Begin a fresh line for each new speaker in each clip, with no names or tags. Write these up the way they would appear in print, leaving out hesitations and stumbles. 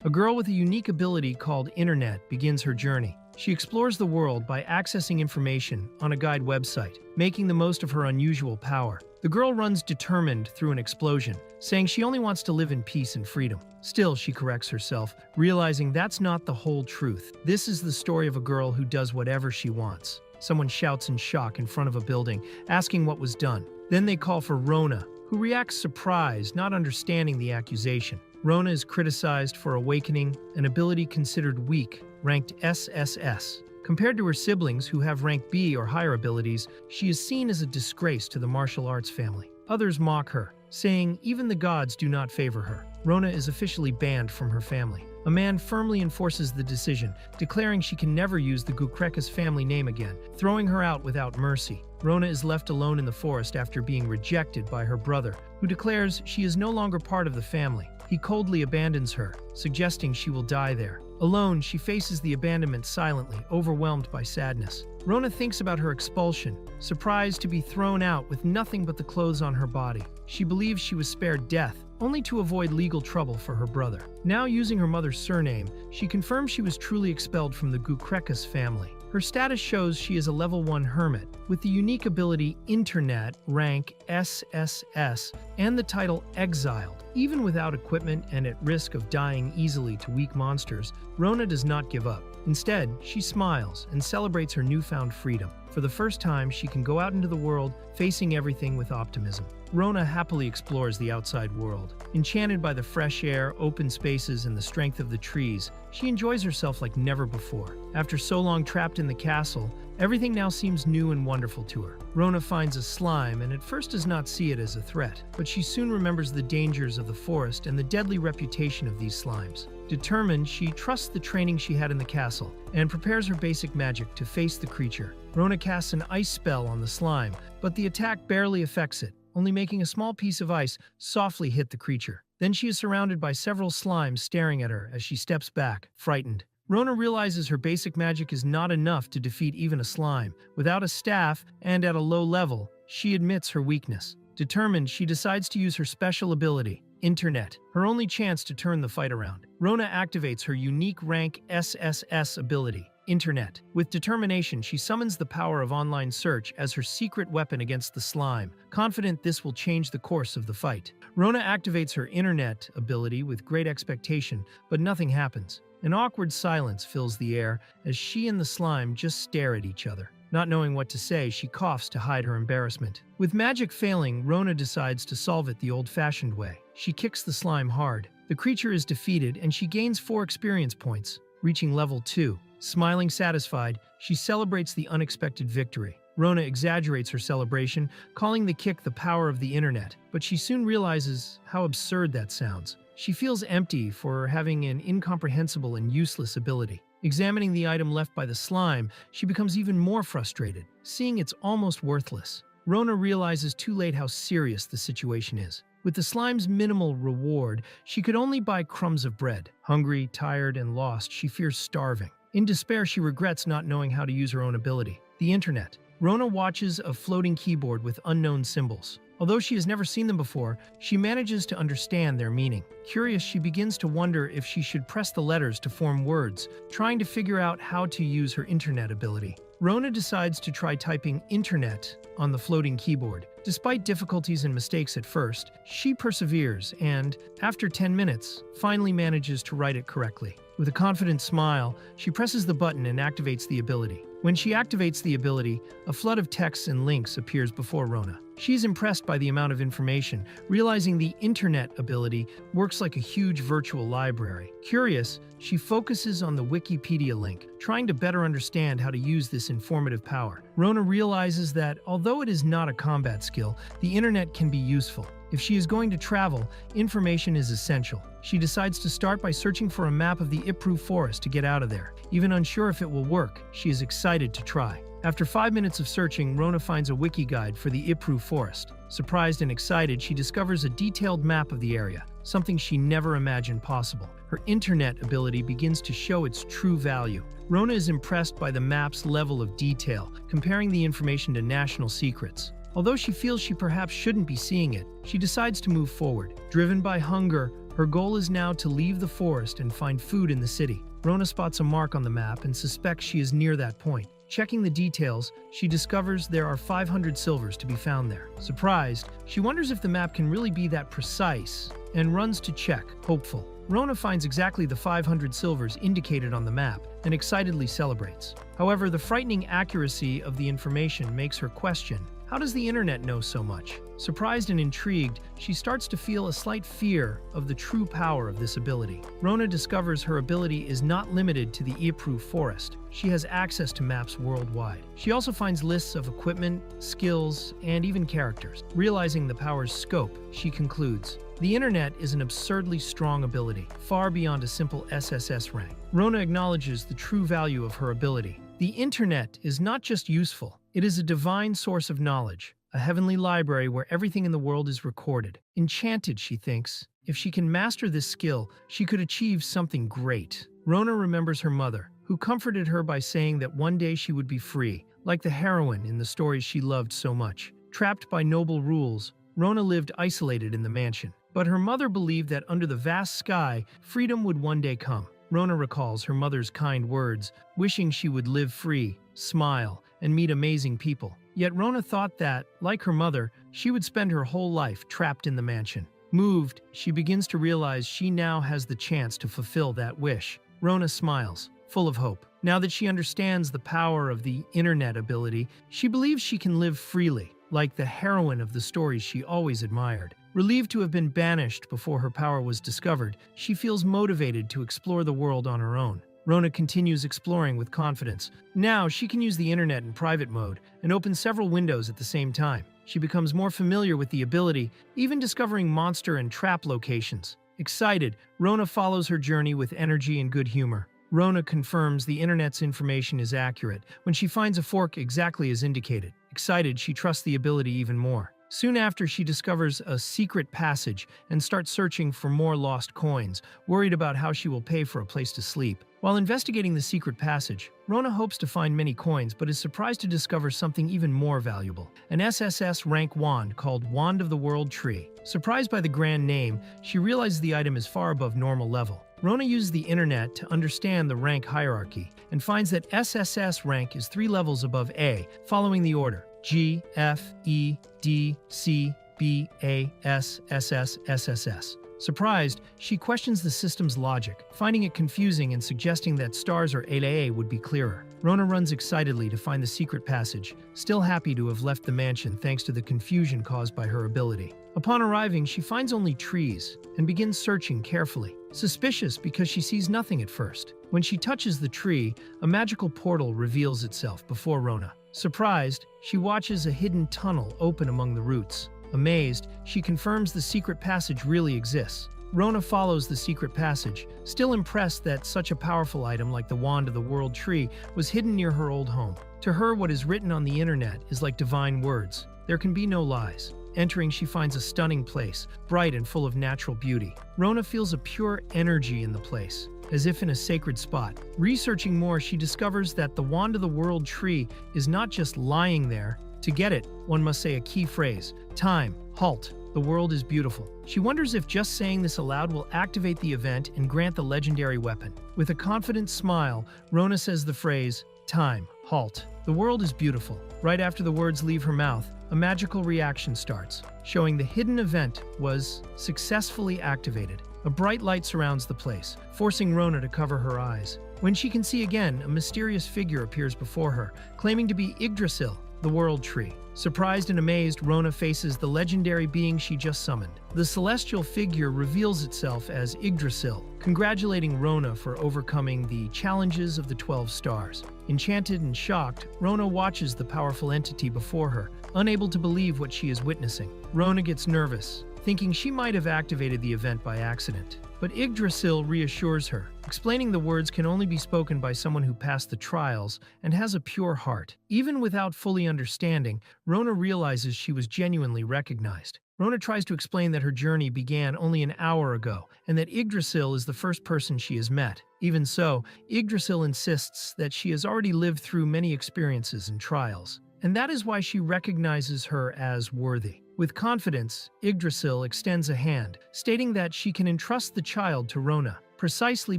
A girl with a unique ability called Internet begins her journey. She explores the world by accessing information on a guide website, making the most of her unusual power. The girl runs determined through an explosion, saying she only wants to live in peace and freedom. Still, she corrects herself, realizing that's not the whole truth. This is the story of a girl who does whatever she wants. Someone shouts in shock in front of a building, asking what was done. Then they call for Rona, who reacts surprised, not understanding the accusation. Rona is criticized for awakening an ability considered weak, ranked SSS. Compared to her siblings who have rank B or higher abilities, she is seen as a disgrace to the martial arts family. Others mock her, saying even the gods do not favor her. Rona is officially banned from her family. A man firmly enforces the decision, declaring she can never use the Gukrekas family name again, throwing her out without mercy. Rona is left alone in the forest after being rejected by her brother, who declares she is no longer part of the family. He coldly abandons her, suggesting she will die there. Alone, she faces the abandonment silently, overwhelmed by sadness. Rona thinks about her expulsion, surprised to be thrown out with nothing but the clothes on her body. She believes she was spared death, only to avoid legal trouble for her brother. Now using her mother's surname, she confirms she was truly expelled from the Gukrekas family. Her status shows she is a level 1 hermit, with the unique ability Internet, rank SSS, and the title Exiled. Even without equipment and at risk of dying easily to weak monsters, Rona does not give up. Instead, she smiles and celebrates her newfound freedom. For the first time, she can go out into the world, facing everything with optimism. Rona happily explores the outside world. Enchanted by the fresh air, open spaces, and the strength of the trees, she enjoys herself like never before. After so long trapped in the castle, everything now seems new and wonderful to her. Rona finds a slime and at first does not see it as a threat, but she soon remembers the dangers of the forest and the deadly reputation of these slimes. Determined, she trusts the training she had in the castle and prepares her basic magic to face the creature. Rona casts an ice spell on the slime, but the attack barely affects it, only making a small piece of ice softly hit the creature. Then she is surrounded by several slimes staring at her as she steps back, frightened. Rona realizes her basic magic is not enough to defeat even a slime. Without a staff and at a low level, she admits her weakness. Determined, she decides to use her special ability, Internet, her only chance to turn the fight around. Rona activates her unique rank SSS ability, Internet. With determination, she summons the power of online search as her secret weapon against the slime, confident this will change the course of the fight. Rona activates her Internet ability with great expectation, but nothing happens. An awkward silence fills the air as she and the slime just stare at each other. Not knowing what to say, she coughs to hide her embarrassment. With magic failing, Rona decides to solve it the old-fashioned way. She kicks the slime hard. The creature is defeated and she gains 4 experience points, reaching level 2. Smiling satisfied, she celebrates the unexpected victory. Rona exaggerates her celebration, calling the kick the power of the Internet, but she soon realizes how absurd that sounds. She feels empty for having an incomprehensible and useless ability. Examining the item left by the slime, she becomes even more frustrated, seeing it's almost worthless. Rona realizes too late how serious the situation is. With the slime's minimal reward, she could only buy crumbs of bread. Hungry, tired, and lost, she fears starving. In despair, she regrets not knowing how to use her own ability, the Internet. Rona watches a floating keyboard with unknown symbols. Although she has never seen them before, she manages to understand their meaning. Curious, she begins to wonder if she should press the letters to form words, trying to figure out how to use her Internet ability. Rona decides to try typing Internet on the floating keyboard. Despite difficulties and mistakes at first, she perseveres and, after 10 minutes, finally manages to write it correctly. With a confident smile, she presses the button and activates the ability. When she activates the ability, a flood of texts and links appears before Rona. She is impressed by the amount of information, realizing the Internet ability works like a huge virtual library. Curious, she focuses on the Wikipedia link, trying to better understand how to use this informative power. Rona realizes that, although it is not a combat skill, the Internet can be useful. If she is going to travel, information is essential. She decides to start by searching for a map of the Ipru forest to get out of there. Even unsure if it will work, she is excited to try. After 5 minutes of searching, Rona finds a wiki guide for the Ipru forest. Surprised and excited, she discovers a detailed map of the area, something she never imagined possible. Her Internet ability begins to show its true value. Rona is impressed by the map's level of detail, comparing the information to national secrets. Although she feels she perhaps shouldn't be seeing it, she decides to move forward. Driven by hunger, Her goal is now to leave the forest and find food in the city. Rona spots a mark on the map and suspects she is near that point. Checking the details, she discovers there are 500 silvers to be found there. Surprised, she wonders if the map can really be that precise and runs to check, hopeful. Rona finds exactly the 500 silvers indicated on the map and excitedly celebrates. However, the frightening accuracy of the information makes her question, how does the internet know so much? Surprised and intrigued, she starts to feel a slight fear of the true power of this ability. Rona discovers her ability is not limited to the Iapru forest. She has access to maps worldwide. She also finds lists of equipment, skills, and even characters. Realizing the power's scope, she concludes, the internet is an absurdly strong ability, far beyond a simple SSS rank. Rona acknowledges the true value of her ability. The internet is not just useful, it is a divine source of knowledge, a heavenly library where everything in the world is recorded. Enchanted, she thinks, if she can master this skill, she could achieve something great. Rona remembers her mother, who comforted her by saying that one day she would be free, like the heroine in the stories she loved so much. Trapped by noble rules, Rona lived isolated in the mansion. But her mother believed that under the vast sky, freedom would one day come. Rona recalls her mother's kind words, wishing she would live free, smile, and meet amazing people. Yet Rona thought that, like her mother, she would spend her whole life trapped in the mansion. Moved, she begins to realize she now has the chance to fulfill that wish. Rona smiles, full of hope. Now that she understands the power of the internet ability, she believes she can live freely, like the heroine of the stories she always admired. Relieved to have been banished before her power was discovered, she feels motivated to explore the world on her own. Rona continues exploring with confidence. Now she can use the internet in private mode and open several windows at the same time. She becomes more familiar with the ability, even discovering monster and trap locations. Excited, Rona follows her journey with energy and good humor. Rona confirms the internet's information is accurate when she finds a fork exactly as indicated. Excited, she trusts the ability even more. Soon after, she discovers a secret passage and starts searching for more lost coins, worried about how she will pay for a place to sleep. While investigating the secret passage, Rona hopes to find many coins but is surprised to discover something even more valuable, an SSS rank wand called Wand of the World Tree. Surprised by the grand name, she realizes the item is far above normal level. Rona uses the internet to understand the rank hierarchy and finds that SSS rank is 3 levels above A, following the order G, F, E, D, C, B, A, S, SS, SSS. Surprised, she questions the system's logic, finding it confusing and suggesting that stars or A would be clearer. Rona runs excitedly to find the secret passage, still happy to have left the mansion thanks to the confusion caused by her ability. Upon arriving, she finds only trees and begins searching carefully, suspicious because she sees nothing at first. When she touches the tree, a magical portal reveals itself before Rona. Surprised, she watches a hidden tunnel open among the roots. Amazed, she confirms the secret passage really exists. Rona follows the secret passage, still impressed that such a powerful item like the Wand of the World Tree was hidden near her old home. To her, what is written on the internet is like divine words. There can be no lies. Entering, she finds a stunning place, bright and full of natural beauty. Rona feels a pure energy in the place, as if in a sacred spot. Researching more, she discovers that the Wand of the World Tree is not just lying there. To get it, one must say a key phrase: time, halt, the world is beautiful. She wonders if just saying this aloud will activate the event and grant the legendary weapon. With a confident smile, Rona says the phrase, time, halt, the world is beautiful. Right after the words leave her mouth, a magical reaction starts, showing the hidden event was successfully activated. A bright light surrounds the place, forcing Rona to cover her eyes. When she can see again, a mysterious figure appears before her, claiming to be Yggdrasil, the World Tree. Surprised and amazed, Rona faces the legendary being she just summoned. The celestial figure reveals itself as Yggdrasil, congratulating Rona for overcoming the challenges of the 12 stars. Enchanted and shocked, Rona watches the powerful entity before her, unable to believe what she is witnessing. Rona gets nervous, thinking she might have activated the event by accident. But Yggdrasil reassures her, explaining the words can only be spoken by someone who passed the trials and has a pure heart. Even without fully understanding, Rona realizes she was genuinely recognized. Rona tries to explain that her journey began only an hour ago and that Yggdrasil is the first person she has met. Even so, Yggdrasil insists that she has already lived through many experiences and trials. and that is why she recognizes her as worthy. With confidence, Yggdrasil extends a hand, stating that she can entrust the child to Rona, precisely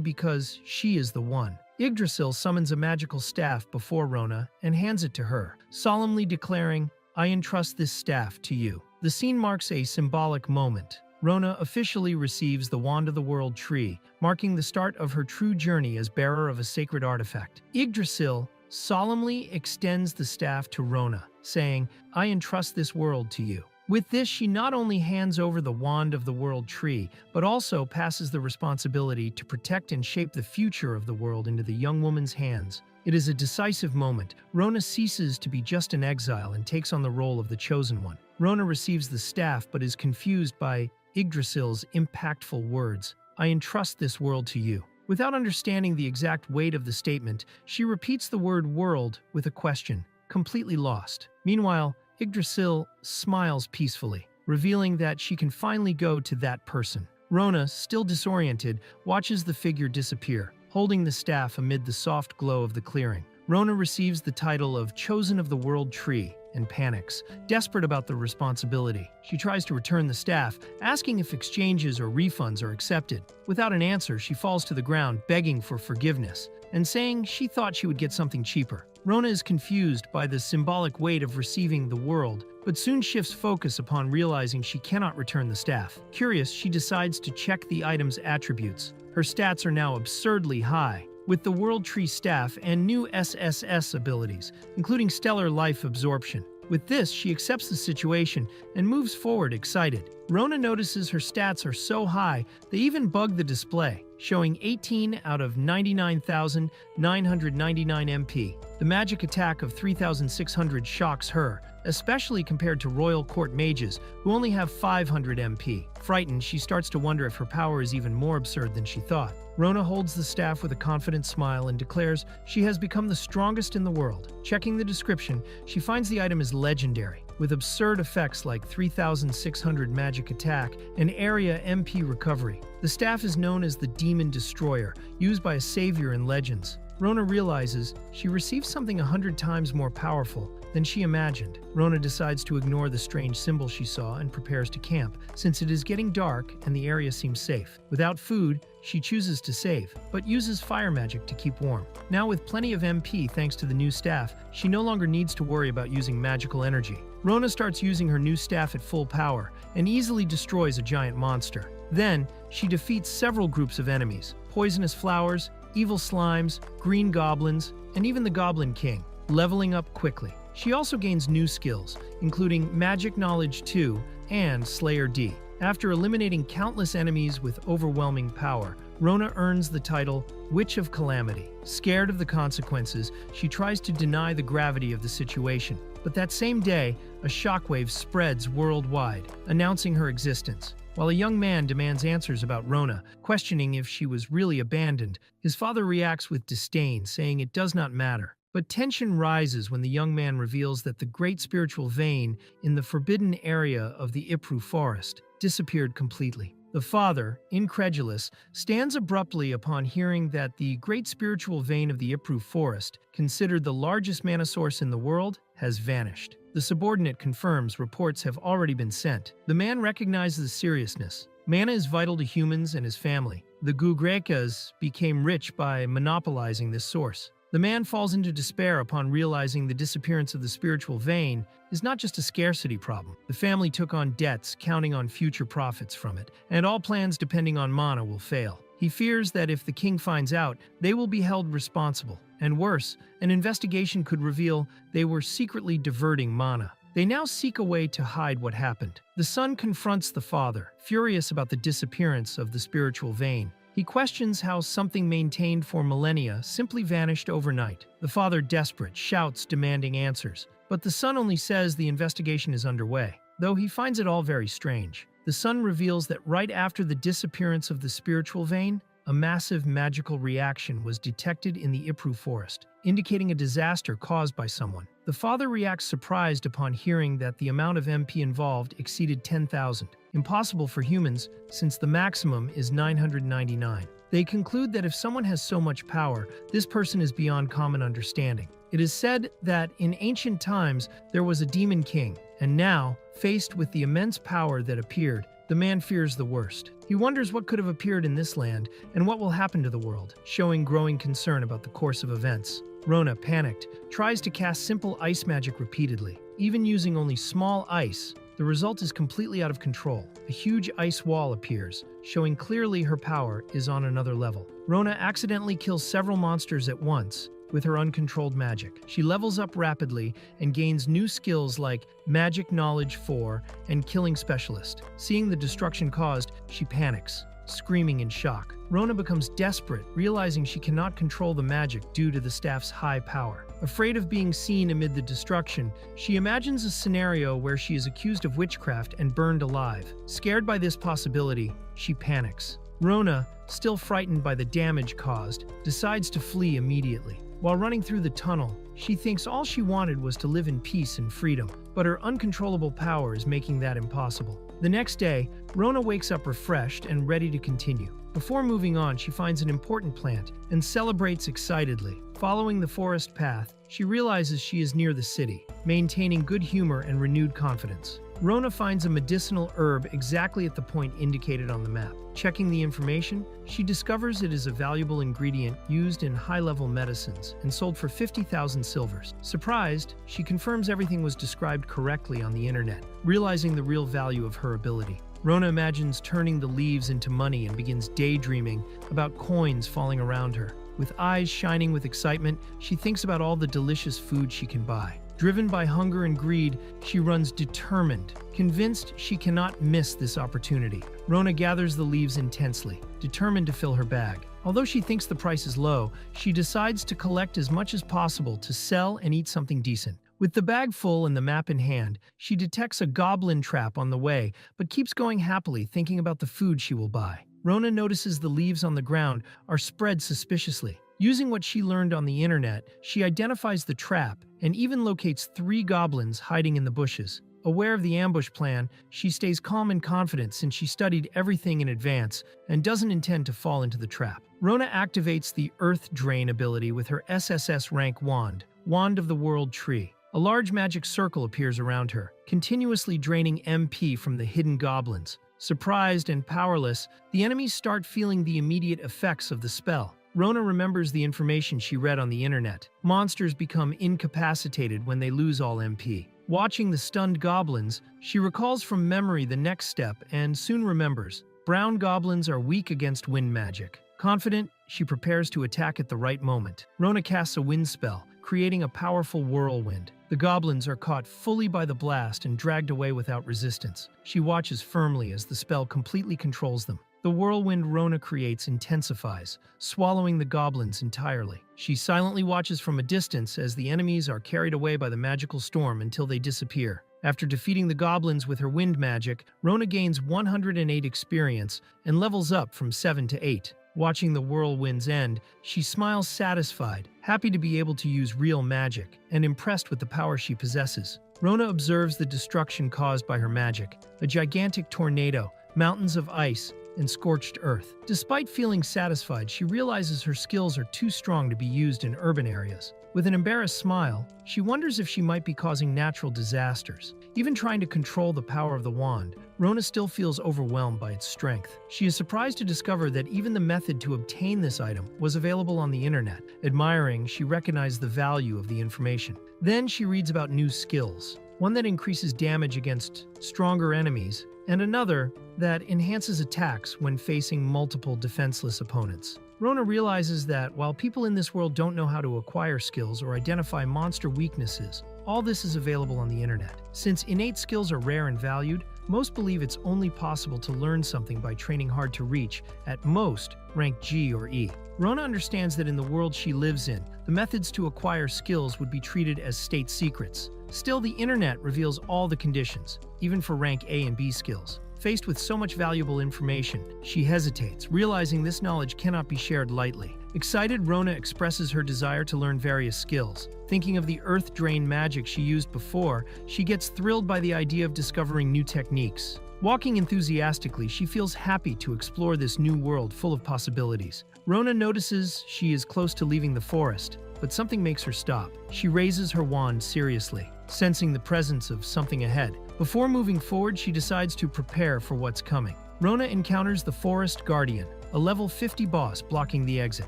because she is the one. Yggdrasil summons a magical staff before Rona and hands it to her, solemnly declaring, "I entrust this staff to you." The scene marks a symbolic moment. Rona officially receives the Wand of the World tree, marking the start of her true journey as bearer of a sacred artifact. Yggdrasil solemnly extends the staff to Rona, saying, "I entrust this world to you." With this, she not only hands over the Wand of the World tree, but also passes the responsibility to protect and shape the future of the world into the young woman's hands. It is a decisive moment. Rona ceases to be just an exile and takes on the role of the chosen one. Rona receives the staff but is confused by Yggdrasil's impactful words, "I entrust this world to you." Without understanding the exact weight of the statement, she repeats the word world with a question, completely lost. Meanwhile, Yggdrasil smiles peacefully, revealing that she can finally go to that person. Rona, still disoriented, watches the figure disappear, holding the staff amid the soft glow of the clearing. Rona receives the title of Chosen of the World Tree and panics, desperate about the responsibility. She tries to return the staff, asking if exchanges or refunds are accepted. Without an answer, she falls to the ground, begging for forgiveness, and saying she thought she would get something cheaper. Rona is confused by the symbolic weight of receiving the world, but soon shifts focus upon realizing she cannot return the staff. Curious, she decides to check the item's attributes. Her stats are now absurdly high, with the World Tree staff and new SSS abilities, including stellar life absorption. With this, she accepts the situation and moves forward excited. Rona notices her stats are so high, they even bug the display, showing 18 out of 99,999 MP. The magic attack of 3,600 shocks her, especially compared to Royal Court mages, who only have 500 MP. Frightened, she starts to wonder if her power is even more absurd than she thought. Rona holds the staff with a confident smile and declares she has become the strongest in the world. Checking the description, she finds the item is legendary, with absurd effects like 3,600 magic attack and area MP recovery. The staff is known as the Demon Destroyer, used by a savior in legends. Rona realizes she received something 100 times more powerful than she imagined. Rona decides to ignore the strange symbol she saw and prepares to camp, since it is getting dark and the area seems safe. Without food, she chooses to save, but uses fire magic to keep warm. Now with plenty of MP thanks to the new staff, she no longer needs to worry about using magical energy. Rona starts using her new staff at full power and easily destroys a giant monster. Then, she defeats several groups of enemies, poisonous flowers, evil slimes, green goblins, and even the Goblin King, leveling up quickly. She also gains new skills, including Magic Knowledge 2 and Slayer D. After eliminating countless enemies with overwhelming power, Rona earns the title Witch of Calamity. Scared of the consequences, she tries to deny the gravity of the situation. But that same day, a shockwave spreads worldwide, announcing her existence. While a young man demands answers about Rona, questioning if she was really abandoned, his father reacts with disdain, saying it does not matter. But tension rises when the young man reveals that the great spiritual vein in the forbidden area of the Ipru forest disappeared completely. The father, incredulous, stands abruptly upon hearing that the great spiritual vein of the Ipru forest, considered the largest mana source in the world, has vanished. The subordinate confirms reports have already been sent. The man recognizes the seriousness. Mana is vital to humans and his family. The Gugrekas became rich by monopolizing this source. The man falls into despair upon realizing the disappearance of the spiritual vein is not just a scarcity problem. The family took on debts, counting on future profits from it, and all plans depending on mana will fail. He fears that if the king finds out, they will be held responsible. And worse, an investigation could reveal they were secretly diverting mana. They now seek a way to hide what happened. The son confronts the father, furious about the disappearance of the spiritual vein. He questions how something maintained for millennia simply vanished overnight. The father, desperate, shouts demanding answers. But the son only says the investigation is underway, though he finds it all very strange. The son reveals that right after the disappearance of the spiritual vein, a massive magical reaction was detected in the Ipru forest, indicating a disaster caused by someone. The father reacts surprised upon hearing that the amount of MP involved exceeded 10,000. Impossible for humans, since the maximum is 999. They conclude that if someone has so much power, this person is beyond common understanding. It is said that in ancient times there was a demon king, and now, faced with the immense power that appeared, the man fears the worst. He wonders what could have appeared in this land and what will happen to the world, showing growing concern about the course of events. Rona, panicked, tries to cast simple ice magic repeatedly, even using only small ice. The result is completely out of control. A huge ice wall appears, showing clearly her power is on another level. Rona accidentally kills several monsters at once with her uncontrolled magic. She levels up rapidly and gains new skills like Magic Knowledge 4 and Killing Specialist. Seeing the destruction caused, she panics, screaming in shock. Rona becomes desperate, realizing she cannot control the magic due to the staff's high power. Afraid of being seen amid the destruction, she imagines a scenario where she is accused of witchcraft and burned alive. Scared by this possibility, she panics. Rona, still frightened by the damage caused, decides to flee immediately. While running through the tunnel, she thinks all she wanted was to live in peace and freedom, but her uncontrollable power is making that impossible. The next day, Rona wakes up refreshed and ready to continue. Before moving on, she finds an important plant and celebrates excitedly. Following the forest path, she realizes she is near the city, maintaining good humor and renewed confidence. Rona finds a medicinal herb exactly at the point indicated on the map. Checking the information, she discovers it is a valuable ingredient used in high-level medicines and sold for 50,000 silvers. Surprised, she confirms everything was described correctly on the internet, realizing the real value of her ability. Rona imagines turning the leaves into money and begins daydreaming about coins falling around her. With eyes shining with excitement, she thinks about all the delicious food she can buy. Driven by hunger and greed, she runs determined, convinced she cannot miss this opportunity. Rona gathers the leaves intensely, determined to fill her bag. Although she thinks the price is low, she decides to collect as much as possible to sell and eat something decent. With the bag full and the map in hand, she detects a goblin trap on the way, but keeps going happily, thinking about the food she will buy. Rona notices the leaves on the ground are spread suspiciously. Using what she learned on the internet, she identifies the trap and even locates 3 goblins hiding in the bushes. Aware of the ambush plan, she stays calm and confident since she studied everything in advance and doesn't intend to fall into the trap. Rona activates the Earth Drain ability with her SSS rank wand, Wand of the World Tree. A large magic circle appears around her, continuously draining MP from the hidden goblins. Surprised and powerless, the enemies start feeling the immediate effects of the spell. Rona remembers the information she read on the internet. Monsters become incapacitated when they lose all MP. Watching the stunned goblins, she recalls from memory the next step and soon remembers. Brown goblins are weak against wind magic. Confident, she prepares to attack at the right moment. Rona casts a wind spell, creating a powerful whirlwind. The goblins are caught fully by the blast and dragged away without resistance. She watches firmly as the spell completely controls them. The whirlwind Rona creates intensifies, swallowing the goblins entirely. She silently watches from a distance as the enemies are carried away by the magical storm until they disappear. After defeating the goblins with her wind magic, Rona gains 108 experience and levels up from 7 to 8. Watching the whirlwinds end, she smiles satisfied, happy to be able to use real magic, and impressed with the power she possesses. Rona observes the destruction caused by her magic, a gigantic tornado, mountains of ice, and scorched earth. Despite feeling satisfied, she realizes her skills are too strong to be used in urban areas. With an embarrassed smile, she wonders if she might be causing natural disasters. Even trying to control the power of the wand, Rona still feels overwhelmed by its strength. She is surprised to discover that even the method to obtain this item was available on the internet. Admiring, she recognized the value of the information. Then she reads about new skills, one that increases damage against stronger enemies, and another that enhances attacks when facing multiple defenseless opponents. Rona realizes that while people in this world don't know how to acquire skills or identify monster weaknesses, all this is available on the internet. Since innate skills are rare and valued, most believe it's only possible to learn something by training hard to reach, at most, rank G or E. Rona understands that in the world she lives in, the methods to acquire skills would be treated as state secrets. Still, the internet reveals all the conditions, even for rank A and B skills. Faced with so much valuable information, she hesitates, realizing this knowledge cannot be shared lightly. Excited, Rona expresses her desire to learn various skills. Thinking of the earth drain magic she used before, she gets thrilled by the idea of discovering new techniques. Walking enthusiastically, she feels happy to explore this new world full of possibilities. Rona notices she is close to leaving the forest, but something makes her stop. She raises her wand seriously, sensing the presence of something ahead. Before moving forward, she decides to prepare for what's coming. Rona encounters the Forest Guardian, a level 50 boss blocking the exit.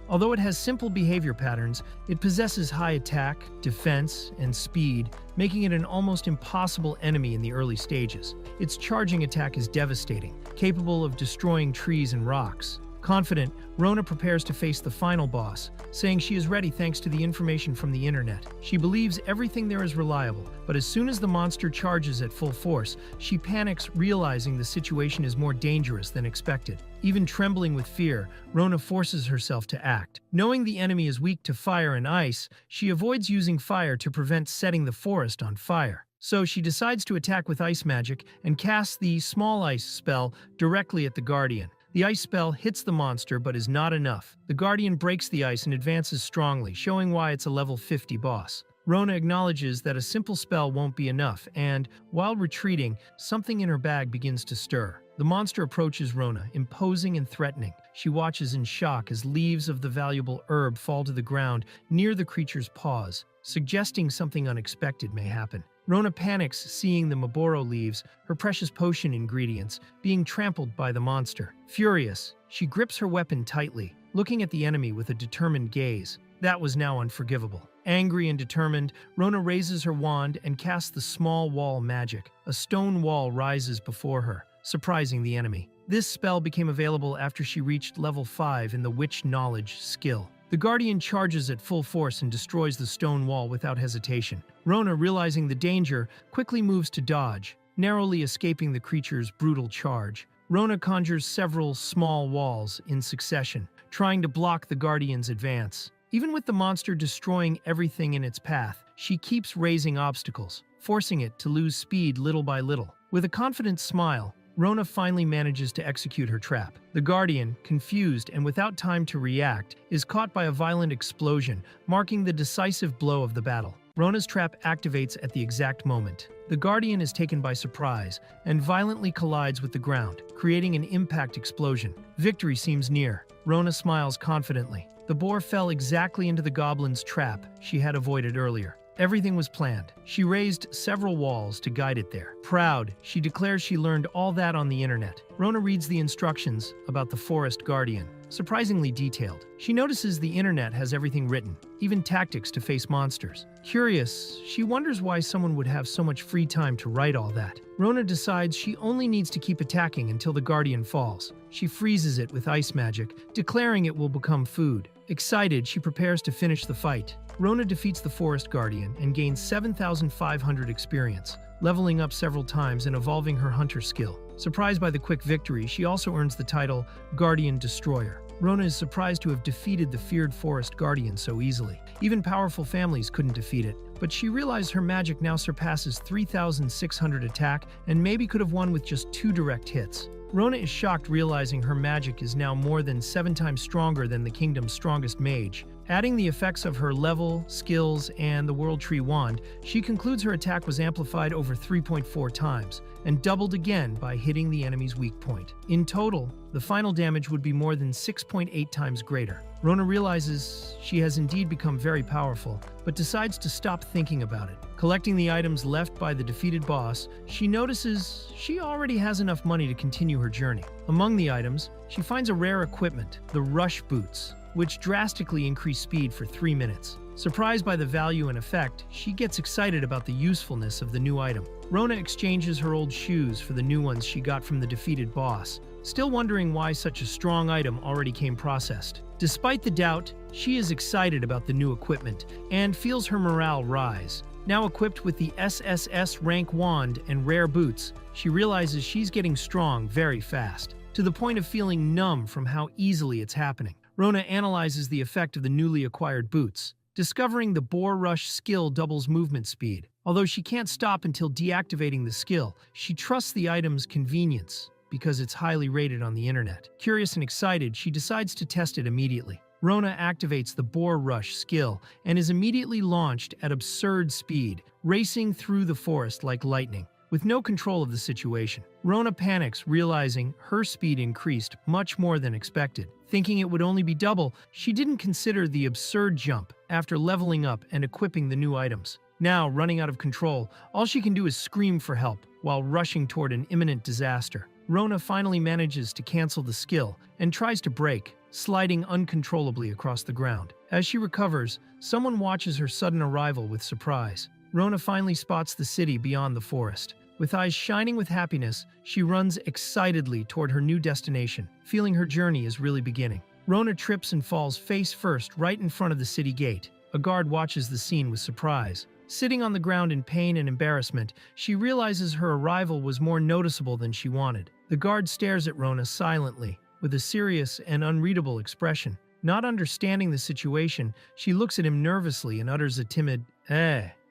Although it has simple behavior patterns, it possesses high attack, defense, and speed, making it an almost impossible enemy in the early stages. Its charging attack is devastating, capable of destroying trees and rocks. Confident, Rona prepares to face the final boss, saying she is ready thanks to the information from the internet. She believes everything there is reliable, but as soon as the monster charges at full force, she panics, realizing the situation is more dangerous than expected. Even trembling with fear, Rona forces herself to act. Knowing the enemy is weak to fire and ice, she avoids using fire to prevent setting the forest on fire. So she decides to attack with ice magic and casts the small ice spell directly at the Guardian. The ice spell hits the monster but is not enough. The Guardian breaks the ice and advances strongly, showing why it's a level 50 boss. Rona acknowledges that a simple spell won't be enough, and, while retreating, something in her bag begins to stir. The monster approaches Rona, imposing and threatening. She watches in shock as leaves of the valuable herb fall to the ground near the creature's paws, suggesting something unexpected may happen. Rona panics, seeing the Maboro leaves, her precious potion ingredients, being trampled by the monster. Furious, she grips her weapon tightly, looking at the enemy with a determined gaze. That was now unforgivable. Angry and determined, Rona raises her wand and casts the small wall magic. A stone wall rises before her, surprising the enemy. This spell became available after she reached level 5 in the Witch Knowledge skill. The Guardian charges at full force and destroys the stone wall without hesitation. Rona, realizing the danger, quickly moves to dodge, narrowly escaping the creature's brutal charge. Rona conjures several small walls in succession, trying to block the Guardian's advance. Even with the monster destroying everything in its path, she keeps raising obstacles, forcing it to lose speed little by little. With a confident smile, Rona finally manages to execute her trap. The Guardian, confused and without time to react, is caught by a violent explosion, marking the decisive blow of the battle. Rona's trap activates at the exact moment. The Guardian is taken by surprise and violently collides with the ground, creating an impact explosion. Victory seems near. Rona smiles confidently. The boar fell exactly into the goblin's trap she had avoided earlier. Everything was planned. She raised several walls to guide it there. Proud, she declares she learned all that on the internet. Rona reads the instructions about the Forest Guardian, surprisingly detailed. She notices the internet has everything written, even tactics to face monsters. Curious, she wonders why someone would have so much free time to write all that. Rona decides she only needs to keep attacking until the Guardian falls. She freezes it with ice magic, declaring it will become food. Excited, she prepares to finish the fight. Rona defeats the Forest Guardian and gains 7,500 experience, leveling up several times and evolving her hunter skill. Surprised by the quick victory, she also earns the title Guardian Destroyer. Rona is surprised to have defeated the feared Forest Guardian so easily. Even powerful families couldn't defeat it, but she realized her magic now surpasses 3,600 attack and maybe could have won with just 2 direct hits. Rona is shocked, realizing her magic is now more than 7 times stronger than the kingdom's strongest mage. Adding the effects of her level, skills, and the World Tree Wand, she concludes her attack was amplified over 3.4 times, and doubled again by hitting the enemy's weak point. In total, the final damage would be more than 6.8 times greater. Rona realizes she has indeed become very powerful, but decides to stop thinking about it. Collecting the items left by the defeated boss, she notices she already has enough money to continue her journey. Among the items, she finds a rare equipment, the Rush Boots, which drastically increase speed for 3 minutes. Surprised by the value and effect, she gets excited about the usefulness of the new item. Rona exchanges her old shoes for the new ones she got from the defeated boss, still wondering why such a strong item already came processed. Despite the doubt, she is excited about the new equipment and feels her morale rise. Now equipped with the SSS rank wand and rare boots, she realizes she's getting strong very fast, to the point of feeling numb from how easily it's happening. Rona analyzes the effect of the newly acquired boots, discovering the Boar Rush skill doubles movement speed. Although she can't stop until deactivating the skill, she trusts the item's convenience because it's highly rated on the internet. Curious and excited, she decides to test it immediately. Rona activates the Boar Rush skill and is immediately launched at absurd speed, racing through the forest like lightning. with no control of the situation. Rona panics, realizing her speed increased much more than expected. Thinking it would only be double, she didn't consider the absurd jump after leveling up and equipping the new items. Now, running out of control, all she can do is scream for help while rushing toward an imminent disaster. Rona finally manages to cancel the skill and tries to brake, sliding uncontrollably across the ground. As she recovers, someone watches her sudden arrival with surprise. Rona finally spots the city beyond the forest. With eyes shining with happiness, she runs excitedly toward her new destination, feeling her journey is really beginning. Rona trips and falls face first right in front of the city gate. A guard watches the scene with surprise. Sitting on the ground in pain and embarrassment, she realizes her arrival was more noticeable than she wanted. The guard stares at Rona silently, with a serious and unreadable expression. Not understanding the situation, she looks at him nervously and utters a timid,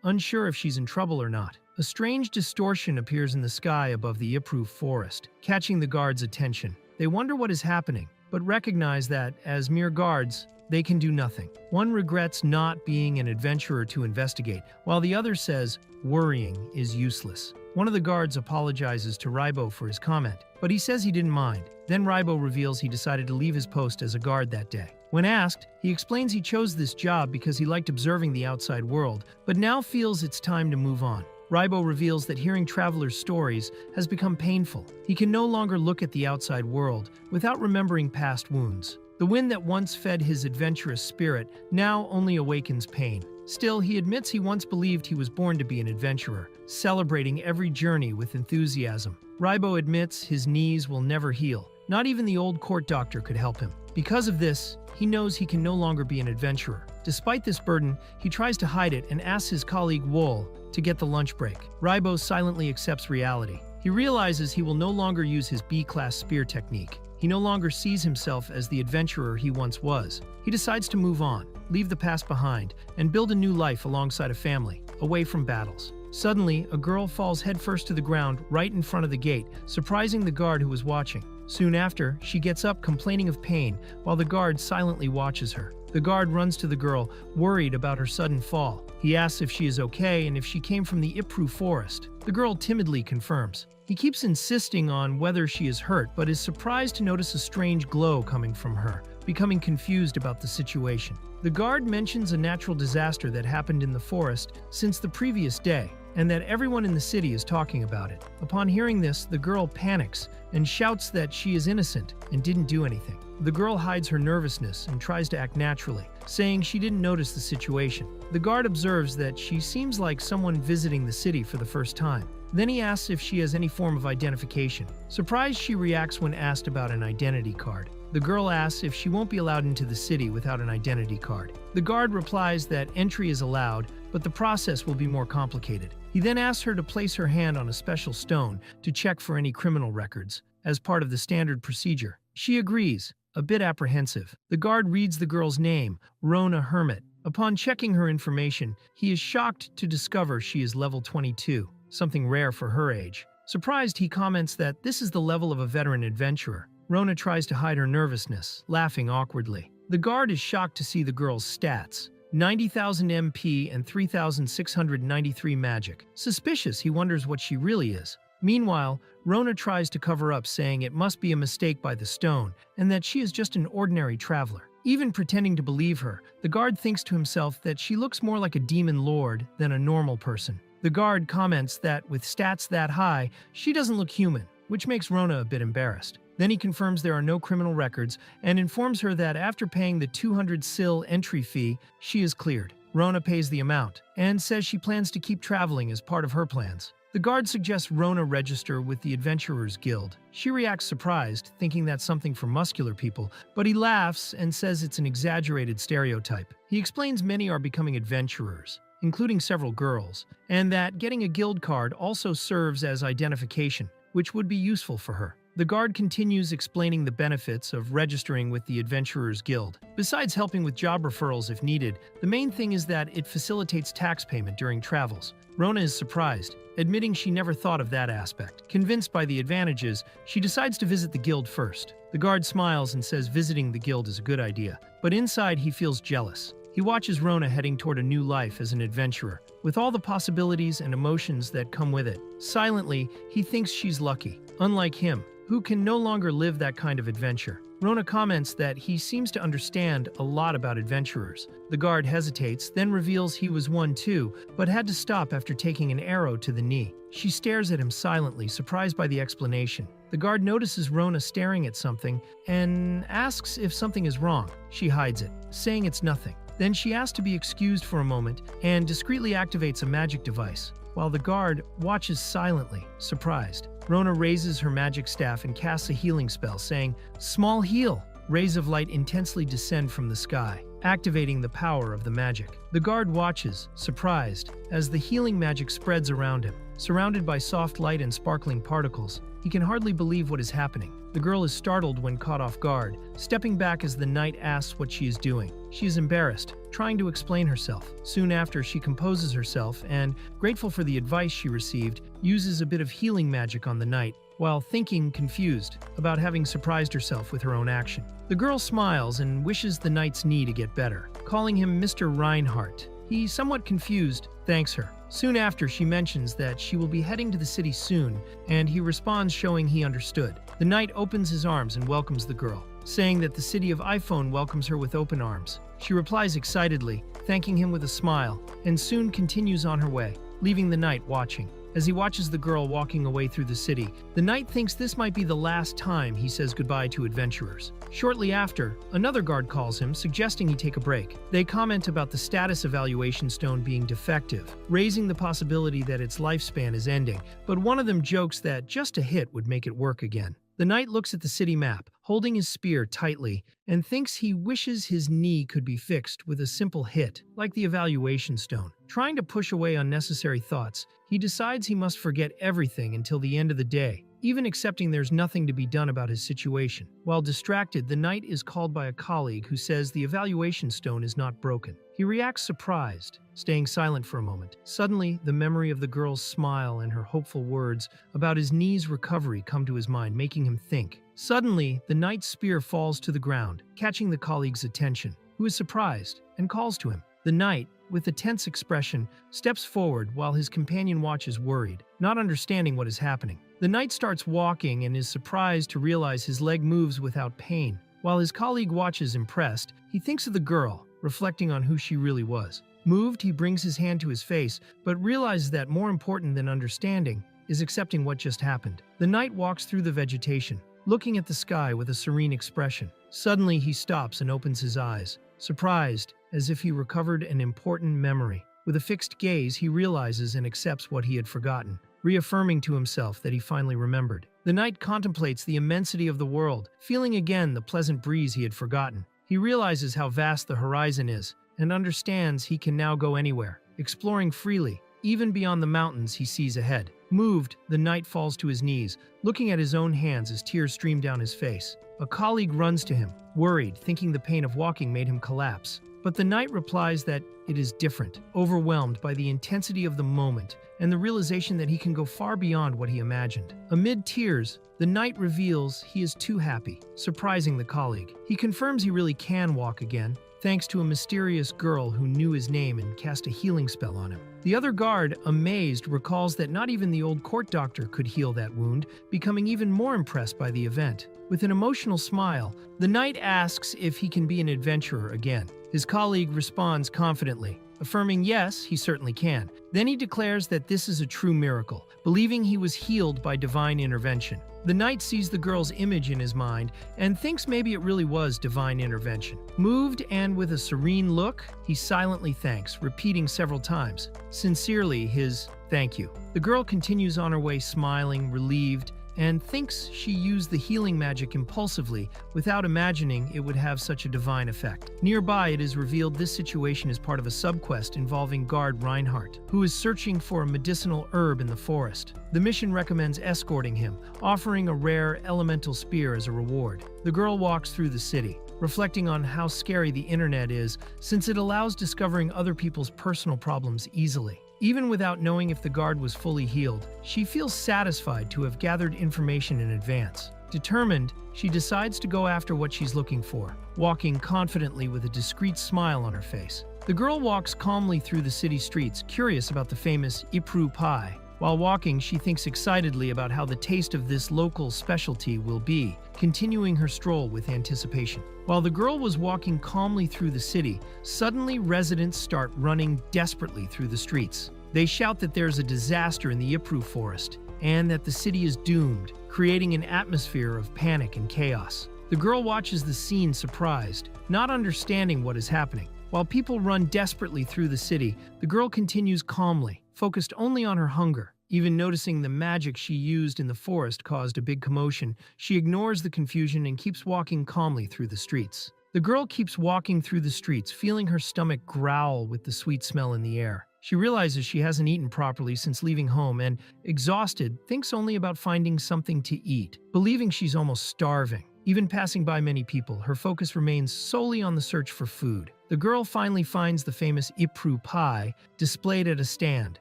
unsure if she's in trouble or not. A strange distortion appears in the sky above the Ipru forest, catching the guards' attention. They wonder what is happening, but recognize that, as mere guards, they can do nothing. One regrets not being an adventurer to investigate, while the other says worrying is useless. One of the guards apologizes to Raibo for his comment, but he says he didn't mind. Then Raibo reveals he decided to leave his post as a guard that day. When asked, he explains he chose this job because he liked observing the outside world, but now feels it's time to move on. Raibo reveals that hearing travelers' stories has become painful. He can no longer look at the outside world without remembering past wounds. The wind that once fed his adventurous spirit now only awakens pain. Still, he admits he once believed he was born to be an adventurer, celebrating every journey with enthusiasm. Raibo admits his knees will never heal. Not even the old court doctor could help him. Because of this, he knows he can no longer be an adventurer. Despite this burden, he tries to hide it and asks his colleague Wool to get the lunch break. Raibo silently accepts reality. He realizes he will no longer use his B-class spear technique. He no longer sees himself as the adventurer he once was. He decides to move on, leave the past behind, and build a new life alongside a family, away from battles. Suddenly, a girl falls headfirst to the ground right in front of the gate, surprising the guard who was watching. Soon after, she gets up complaining of pain, while the guard silently watches her. The guard runs to the girl, worried about her sudden fall. He asks if she is okay and if she came from the Ipru forest. The girl timidly confirms. He keeps insisting on whether she is hurt, but is surprised to notice a strange glow coming from her, becoming confused about the situation. The guard mentions a natural disaster that happened in the forest since the previous day, and that everyone in the city is talking about it. Upon hearing this, the girl panics and shouts that she is innocent and didn't do anything. The girl hides her nervousness and tries to act naturally, saying she didn't notice the situation. The guard observes that she seems like someone visiting the city for the first time. Then he asks if she has any form of identification. Surprised, she reacts when asked about an identity card. The girl asks if she won't be allowed into the city without an identity card. The guard replies that entry is allowed, but the process will be more complicated. He then asks her to place her hand on a special stone to check for any criminal records, as part of the standard procedure. She agrees, a bit apprehensive. The guard reads the girl's name, Rona Hermit. Upon checking her information, he is shocked to discover she is level 22, something rare for her age. Surprised, he comments that this is the level of a veteran adventurer. Rona tries to hide her nervousness, laughing awkwardly. The guard is shocked to see the girl's stats: 90,000 MP and 3,693 magic. Suspicious, he wonders what she really is. Meanwhile, Rona tries to cover up, saying it must be a mistake by the stone and that she is just an ordinary traveler. Even pretending to believe her, the guard thinks to himself that she looks more like a demon lord than a normal person. The guard comments that with stats that high, she doesn't look human, which makes Rona a bit embarrassed. Then he confirms there are no criminal records and informs her that after paying the 200 sil entry fee, she is cleared. Rona pays the amount and says she plans to keep traveling as part of her plans. The guard suggests Rona register with the Adventurers Guild. She reacts surprised, thinking that's something for muscular people, but he laughs and says it's an exaggerated stereotype. He explains many are becoming adventurers, including several girls, and that getting a guild card also serves as identification, which would be useful for her. The guard continues explaining the benefits of registering with the Adventurers Guild. Besides helping with job referrals if needed, the main thing is that it facilitates tax payment during travels. Rona is surprised, admitting she never thought of that aspect. Convinced by the advantages, she decides to visit the guild first. The guard smiles and says visiting the guild is a good idea, but inside he feels jealous. He watches Rona heading toward a new life as an adventurer, with all the possibilities and emotions that come with it. Silently, he thinks she's lucky, unlike him, who can no longer live that kind of adventure. Rona comments that he seems to understand a lot about adventurers. The guard hesitates, then reveals he was one too, but had to stop after taking an arrow to the knee. She stares at him silently, surprised by the explanation. The guard notices Rona staring at something and asks if something is wrong. She hides it, saying it's nothing. Then she asks to be excused for a moment and discreetly activates a magic device, while the guard watches silently, surprised. Rona raises her magic staff and casts a healing spell, saying, "Small heal." Rays of light intensely descend from the sky, activating the power of the magic. The guard watches, surprised, as the healing magic spreads around him. Surrounded by soft light and sparkling particles, he can hardly believe what is happening. The girl is startled when caught off guard, stepping back as the knight asks what she is doing. She is embarrassed, trying to explain herself. Soon after, she composes herself and, grateful for the advice she received, uses a bit of healing magic on the knight, while thinking confused about having surprised herself with her own action. The girl smiles and wishes the knight's knee to get better, calling him Mr. Reinhardt. He, somewhat confused, thanks her. Soon after, she mentions that she will be heading to the city soon, and he responds showing he understood. The knight opens his arms and welcomes the girl, saying that the city of iPhone welcomes her with open arms. She replies excitedly, thanking him with a smile, and soon continues on her way, leaving the knight watching. As he watches the girl walking away through the city, the knight thinks this might be the last time he says goodbye to adventurers. Shortly after, another guard calls him, suggesting he take a break. They comment about the status evaluation stone being defective, raising the possibility that its lifespan is ending, but one of them jokes that just a hit would make it work again. The knight looks at the city map, holding his spear tightly, and thinks he wishes his knee could be fixed with a simple hit, like the evaluation stone. Trying to push away unnecessary thoughts, he decides he must forget everything until the end of the day, even accepting there's nothing to be done about his situation. While distracted, the knight is called by a colleague who says the evaluation stone is not broken. He reacts surprised, staying silent for a moment. Suddenly, the memory of the girl's smile and her hopeful words about his knee's recovery come to his mind, making him think. Suddenly, the knight's spear falls to the ground, catching the colleague's attention, who is surprised and calls to him. The knight, with a tense expression, steps forward while his companion watches worried, not understanding what is happening. The knight starts walking and is surprised to realize his leg moves without pain. While his colleague watches impressed, he thinks of the girl, reflecting on who she really was. Moved, he brings his hand to his face, but realizes that more important than understanding is accepting what just happened. The knight walks through the vegetation, looking at the sky with a serene expression. Suddenly, he stops and opens his eyes, surprised, as if he recovered an important memory. With a fixed gaze, he realizes and accepts what he had forgotten, reaffirming to himself that he finally remembered. The knight contemplates the immensity of the world, feeling again the pleasant breeze he had forgotten. He realizes how vast the horizon is, and understands he can now go anywhere, exploring freely, even beyond the mountains he sees ahead. Moved, the knight falls to his knees, looking at his own hands as tears stream down his face. A colleague runs to him, worried, thinking the pain of walking made him collapse. But the knight replies that it is different, overwhelmed by the intensity of the moment and the realization that he can go far beyond what he imagined. Amid tears, the knight reveals he is too happy, surprising the colleague. He confirms he really can walk again, thanks to a mysterious girl who knew his name and cast a healing spell on him. The other guard, amazed, recalls that not even the old court doctor could heal that wound, becoming even more impressed by the event. With an emotional smile, the knight asks if he can be an adventurer again. His colleague responds confidently, affirming yes, he certainly can. Then he declares that this is a true miracle, believing he was healed by divine intervention. The knight sees the girl's image in his mind and thinks maybe it really was divine intervention. Moved and with a serene look, he silently thanks, repeating several times, sincerely, his thank you. The girl continues on her way smiling, relieved, and thinks she used the healing magic impulsively without imagining it would have such a divine effect. Nearby, it is revealed this situation is part of a subquest involving guard Reinhardt, who is searching for a medicinal herb in the forest. The mission recommends escorting him, offering a rare elemental spear as a reward. The girl walks through the city, reflecting on how scary the internet is since it allows discovering other people's personal problems easily. Even without knowing if the guard was fully healed, she feels satisfied to have gathered information in advance. Determined, she decides to go after what she's looking for, walking confidently with a discreet smile on her face. The girl walks calmly through the city streets, curious about the famous Ipru pie. While walking, she thinks excitedly about how the taste of this local specialty will be, continuing her stroll with anticipation. While the girl was walking calmly through the city, suddenly residents start running desperately through the streets. They shout that there's a disaster in the Ipru forest and that the city is doomed, creating an atmosphere of panic and chaos. The girl watches the scene surprised, not understanding what is happening. While people run desperately through the city, the girl continues calmly, focused only on her hunger. Even noticing the magic she used in the forest caused a big commotion, she ignores the confusion and keeps walking calmly through the streets. The girl keeps walking through the streets, feeling her stomach growl with the sweet smell in the air. She realizes she hasn't eaten properly since leaving home and, exhausted, thinks only about finding something to eat, believing she's almost starving. Even passing by many people, her focus remains solely on the search for food. The girl finally finds the famous Ipru pie displayed at a stand,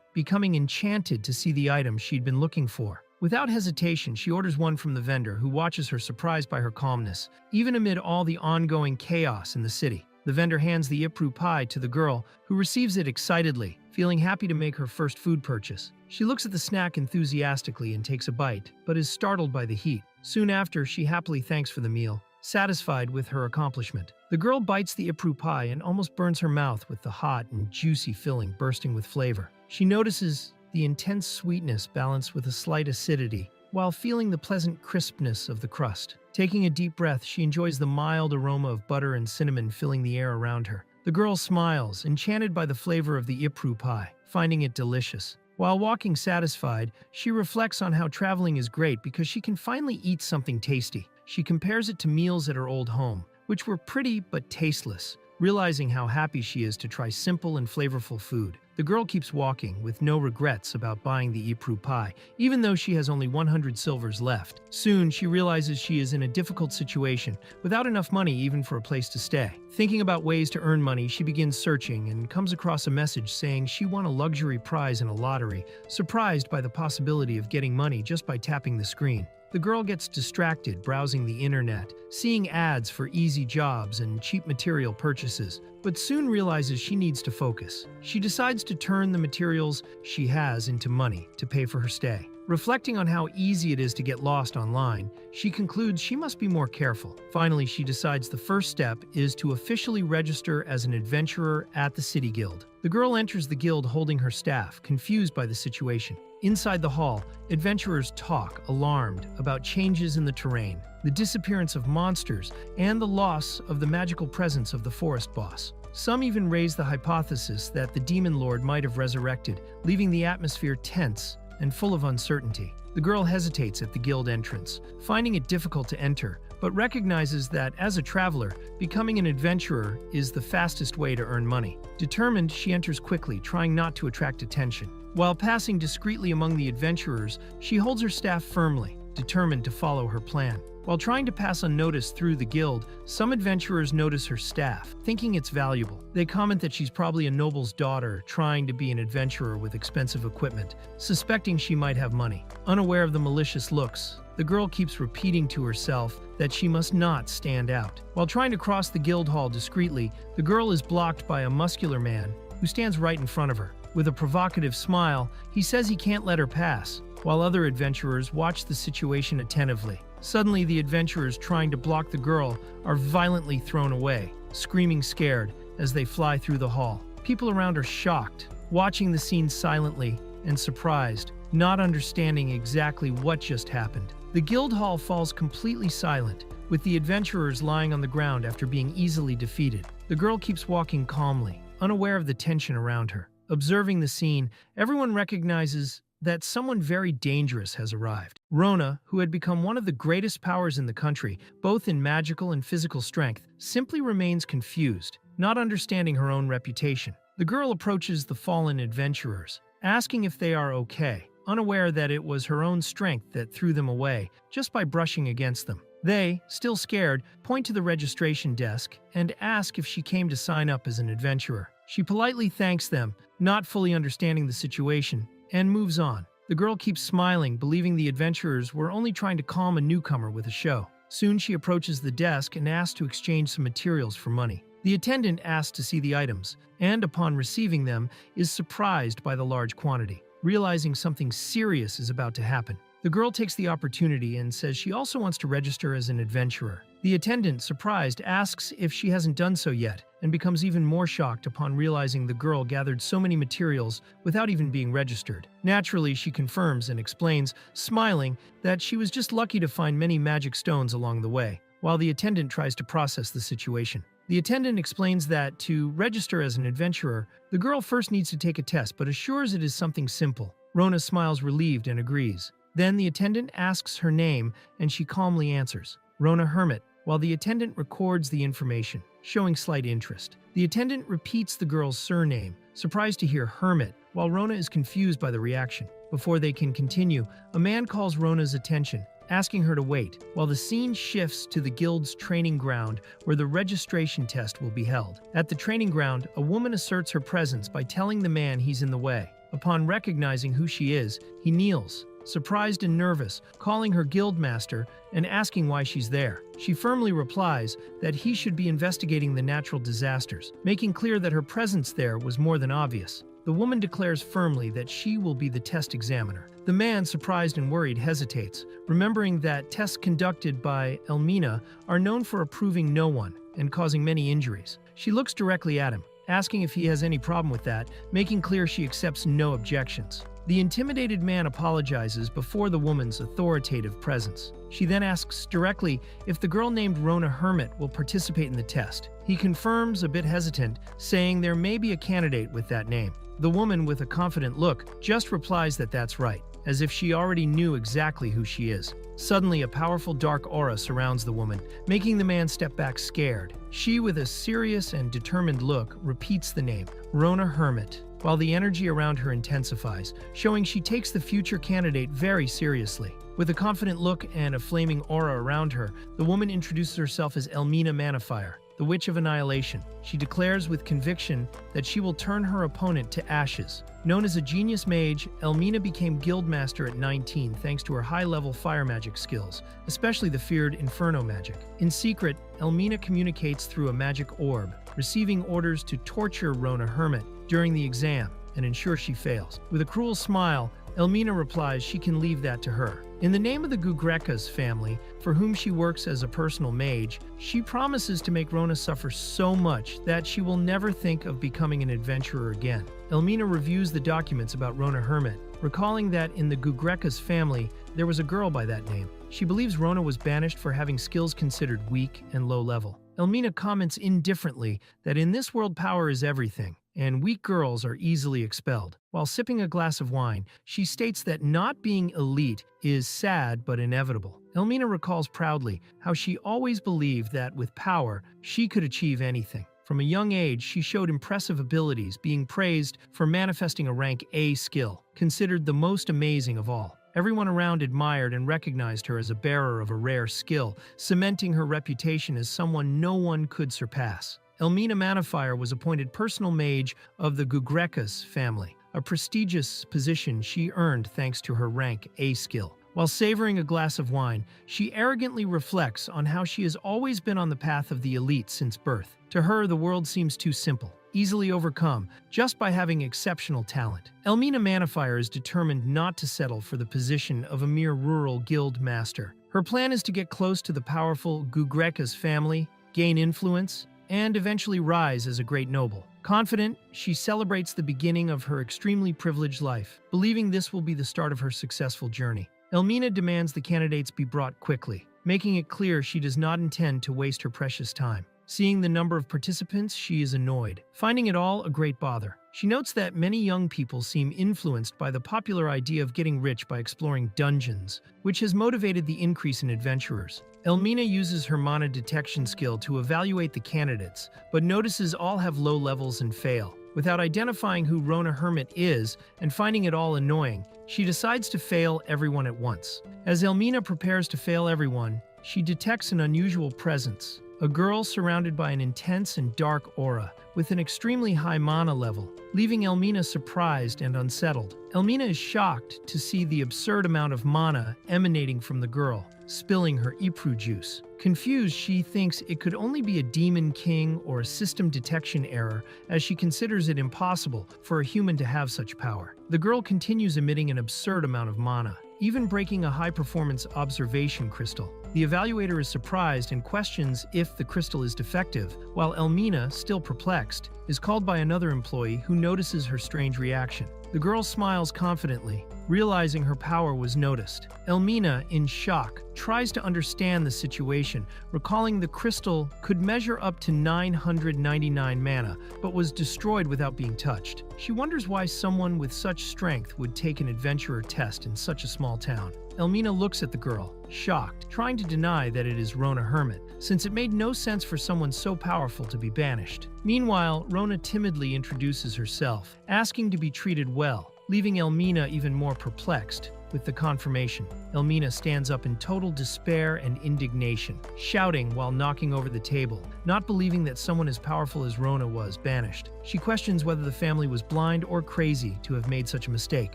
becoming enchanted to see the item she'd been looking for. Without hesitation, she orders one from the vendor, who watches her surprised by her calmness, even amid all the ongoing chaos in the city. The vendor hands the Ipru pie to the girl, who receives it excitedly, feeling happy to make her first food purchase. She looks at the snack enthusiastically and takes a bite, but is startled by the heat. Soon after, she happily thanks for the meal, satisfied with her accomplishment. The girl bites the Ipru pie and almost burns her mouth with the hot and juicy filling bursting with flavor. She notices the intense sweetness balanced with a slight acidity, while feeling the pleasant crispness of the crust. Taking a deep breath, she enjoys the mild aroma of butter and cinnamon filling the air around her. The girl smiles, enchanted by the flavor of the Ipru pie, finding it delicious. While walking satisfied, she reflects on how traveling is great because she can finally eat something tasty. She compares it to meals at her old home, which were pretty but tasteless, realizing how happy she is to try simple and flavorful food. The girl keeps walking, with no regrets about buying the Ipru pie, even though she has only 100 silvers left. Soon, she realizes she is in a difficult situation, without enough money even for a place to stay. Thinking about ways to earn money, she begins searching and comes across a message saying she won a luxury prize in a lottery, surprised by the possibility of getting money just by tapping the screen. The girl gets distracted browsing the internet, seeing ads for easy jobs and cheap material purchases, but soon realizes she needs to focus. She decides to turn the materials she has into money to pay for her stay. Reflecting on how easy it is to get lost online, she concludes she must be more careful. Finally, she decides the first step is to officially register as an adventurer at the City Guild. The girl enters the guild holding her staff, confused by the situation. Inside the hall, adventurers talk, alarmed, about changes in the terrain, the disappearance of monsters, and the loss of the magical presence of the forest boss. Some even raise the hypothesis that the demon lord might have resurrected, leaving the atmosphere tense and full of uncertainty. The girl hesitates at the guild entrance, finding it difficult to enter, but recognizes that as a traveler, becoming an adventurer is the fastest way to earn money. Determined, she enters quickly, trying not to attract attention. While passing discreetly among the adventurers, she holds her staff firmly, determined to follow her plan. While trying to pass unnoticed through the guild, some adventurers notice her staff, thinking it's valuable. They comment that she's probably a noble's daughter trying to be an adventurer with expensive equipment, suspecting she might have money. Unaware of the malicious looks, the girl keeps repeating to herself that she must not stand out. While trying to cross the guild hall discreetly, the girl is blocked by a muscular man who stands right in front of her. With a provocative smile, he says he can't let her pass, while other adventurers watch the situation attentively. Suddenly, the adventurers trying to block the girl are violently thrown away, screaming scared as they fly through the hall. People around are shocked, watching the scene silently and surprised, not understanding exactly what just happened. The guild hall falls completely silent, with the adventurers lying on the ground after being easily defeated. The girl keeps walking calmly, unaware of the tension around her. Observing the scene, everyone recognizes that someone very dangerous has arrived. Rona, who had become one of the greatest powers in the country, both in magical and physical strength, simply remains confused, not understanding her own reputation. The girl approaches the fallen adventurers, asking if they are okay, unaware that it was her own strength that threw them away just by brushing against them. They, still scared, point to the registration desk and ask if she came to sign up as an adventurer. She politely thanks them, not fully understanding the situation, and moves on. The girl keeps smiling, believing the adventurers were only trying to calm a newcomer with a show. Soon she approaches the desk and asks to exchange some materials for money. The attendant asks to see the items, and upon receiving them, is surprised by the large quantity. Realizing something serious is about to happen, the girl takes the opportunity and says she also wants to register as an adventurer. The attendant, surprised, asks if she hasn't done so yet, and becomes even more shocked upon realizing the girl gathered so many materials without even being registered. Naturally, she confirms and explains, smiling, that she was just lucky to find many magic stones along the way, while the attendant tries to process the situation. The attendant explains that to register as an adventurer, the girl first needs to take a test but assures it is something simple. Rona smiles relieved and agrees. Then the attendant asks her name and she calmly answers, Rona Hermit, while the attendant records the information, showing slight interest. The attendant repeats the girl's surname, surprised to hear Hermit, while Rona is confused by the reaction. Before they can continue, a man calls Rona's attention, asking her to wait, while the scene shifts to the guild's training ground where the registration test will be held. At the training ground, a woman asserts her presence by telling the man he's in the way. Upon recognizing who she is, he kneels, surprised and nervous, calling her guildmaster and asking why she's there. She firmly replies that he should be investigating the natural disasters, making clear that her presence there was more than obvious. The woman declares firmly that she will be the test examiner. The man, surprised and worried, hesitates, remembering that tests conducted by Elmina are known for approving no one and causing many injuries. She looks directly at him, asking if he has any problem with that, making clear she accepts no objections. The intimidated man apologizes before the woman's authoritative presence. She then asks directly if the girl named Rona Hermit will participate in the test. He confirms, a bit hesitant, saying there may be a candidate with that name. The woman, with a confident look, just replies that that's right, as if she already knew exactly who she is. Suddenly, a powerful dark aura surrounds the woman, making the man step back scared. She, with a serious and determined look, repeats the name, Rona Hermit, while the energy around her intensifies, showing she takes the future candidate very seriously. With a confident look and a flaming aura around her, the woman introduces herself as Elmina Manifier, the Witch of Annihilation. She declares with conviction that she will turn her opponent to ashes. Known as a genius mage, Elmina became guildmaster at 19 thanks to her high-level fire magic skills, especially the feared Inferno magic. In secret, Elmina communicates through a magic orb, receiving orders to torture Rona Hermit during the exam and ensure she fails. With a cruel smile, Elmina replies she can leave that to her. In the name of the Gugrekas family, for whom she works as a personal mage, she promises to make Rona suffer so much that she will never think of becoming an adventurer again. Elmina reviews the documents about Rona Hermit, recalling that in the Gugrekas family, there was a girl by that name. She believes Rona was banished for having skills considered weak and low level. Elmina comments indifferently that in this world power is everything, and weak girls are easily expelled. While sipping a glass of wine, she states that not being elite is sad but inevitable. Elmina recalls proudly how she always believed that with power, she could achieve anything. From a young age, she showed impressive abilities, being praised for manifesting a rank A skill, considered the most amazing of all. Everyone around admired and recognized her as a bearer of a rare skill, cementing her reputation as someone no one could surpass. Elmina Manifier was appointed personal mage of the Gugrekas family, a prestigious position she earned thanks to her rank A skill. While savoring a glass of wine, she arrogantly reflects on how she has always been on the path of the elite since birth. To her, the world seems too simple, easily overcome, just by having exceptional talent. Elmina Manifier is determined not to settle for the position of a mere rural guild master. Her plan is to get close to the powerful Gugrekas family, gain influence, and eventually rise as a great noble. Confident, she celebrates the beginning of her extremely privileged life, believing this will be the start of her successful journey. Elmina demands the candidates be brought quickly, making it clear she does not intend to waste her precious time. Seeing the number of participants, she is annoyed, finding it all a great bother. She notes that many young people seem influenced by the popular idea of getting rich by exploring dungeons, which has motivated the increase in adventurers. Elmina uses her mana detection skill to evaluate the candidates, but notices all have low levels and fail. Without identifying who Rona Hermit is and finding it all annoying, she decides to fail everyone at once. As Elmina prepares to fail everyone, she detects an unusual presence. a girl surrounded by an intense and dark aura with an extremely high mana level, leaving Elmina surprised and unsettled. Elmina is shocked to see the absurd amount of mana emanating from the girl, spilling her Ipru juice. Confused, she thinks it could only be a demon king or a system detection error, as she considers it impossible for a human to have such power. The girl continues emitting an absurd amount of mana, even breaking a high-performance observation crystal. The evaluator is surprised and questions if the crystal is defective, while Elmina, still perplexed, is called by another employee who notices her strange reaction. The girl smiles confidently, realizing her power was noticed. Elmina, in shock, tries to understand the situation, recalling the crystal could measure up to 999 mana, but was destroyed without being touched. She wonders why someone with such strength would take an adventurer test in such a small town. Elmina looks at the girl, shocked, trying to deny that it is Rona Hermit, since it made no sense for someone so powerful to be banished. Meanwhile, Rona timidly introduces herself, asking to be treated well, leaving Elmina even more perplexed. With the confirmation, Elmina stands up in total despair and indignation, shouting while knocking over the table, not believing that someone as powerful as Rona was banished. She questions whether the family was blind or crazy to have made such a mistake,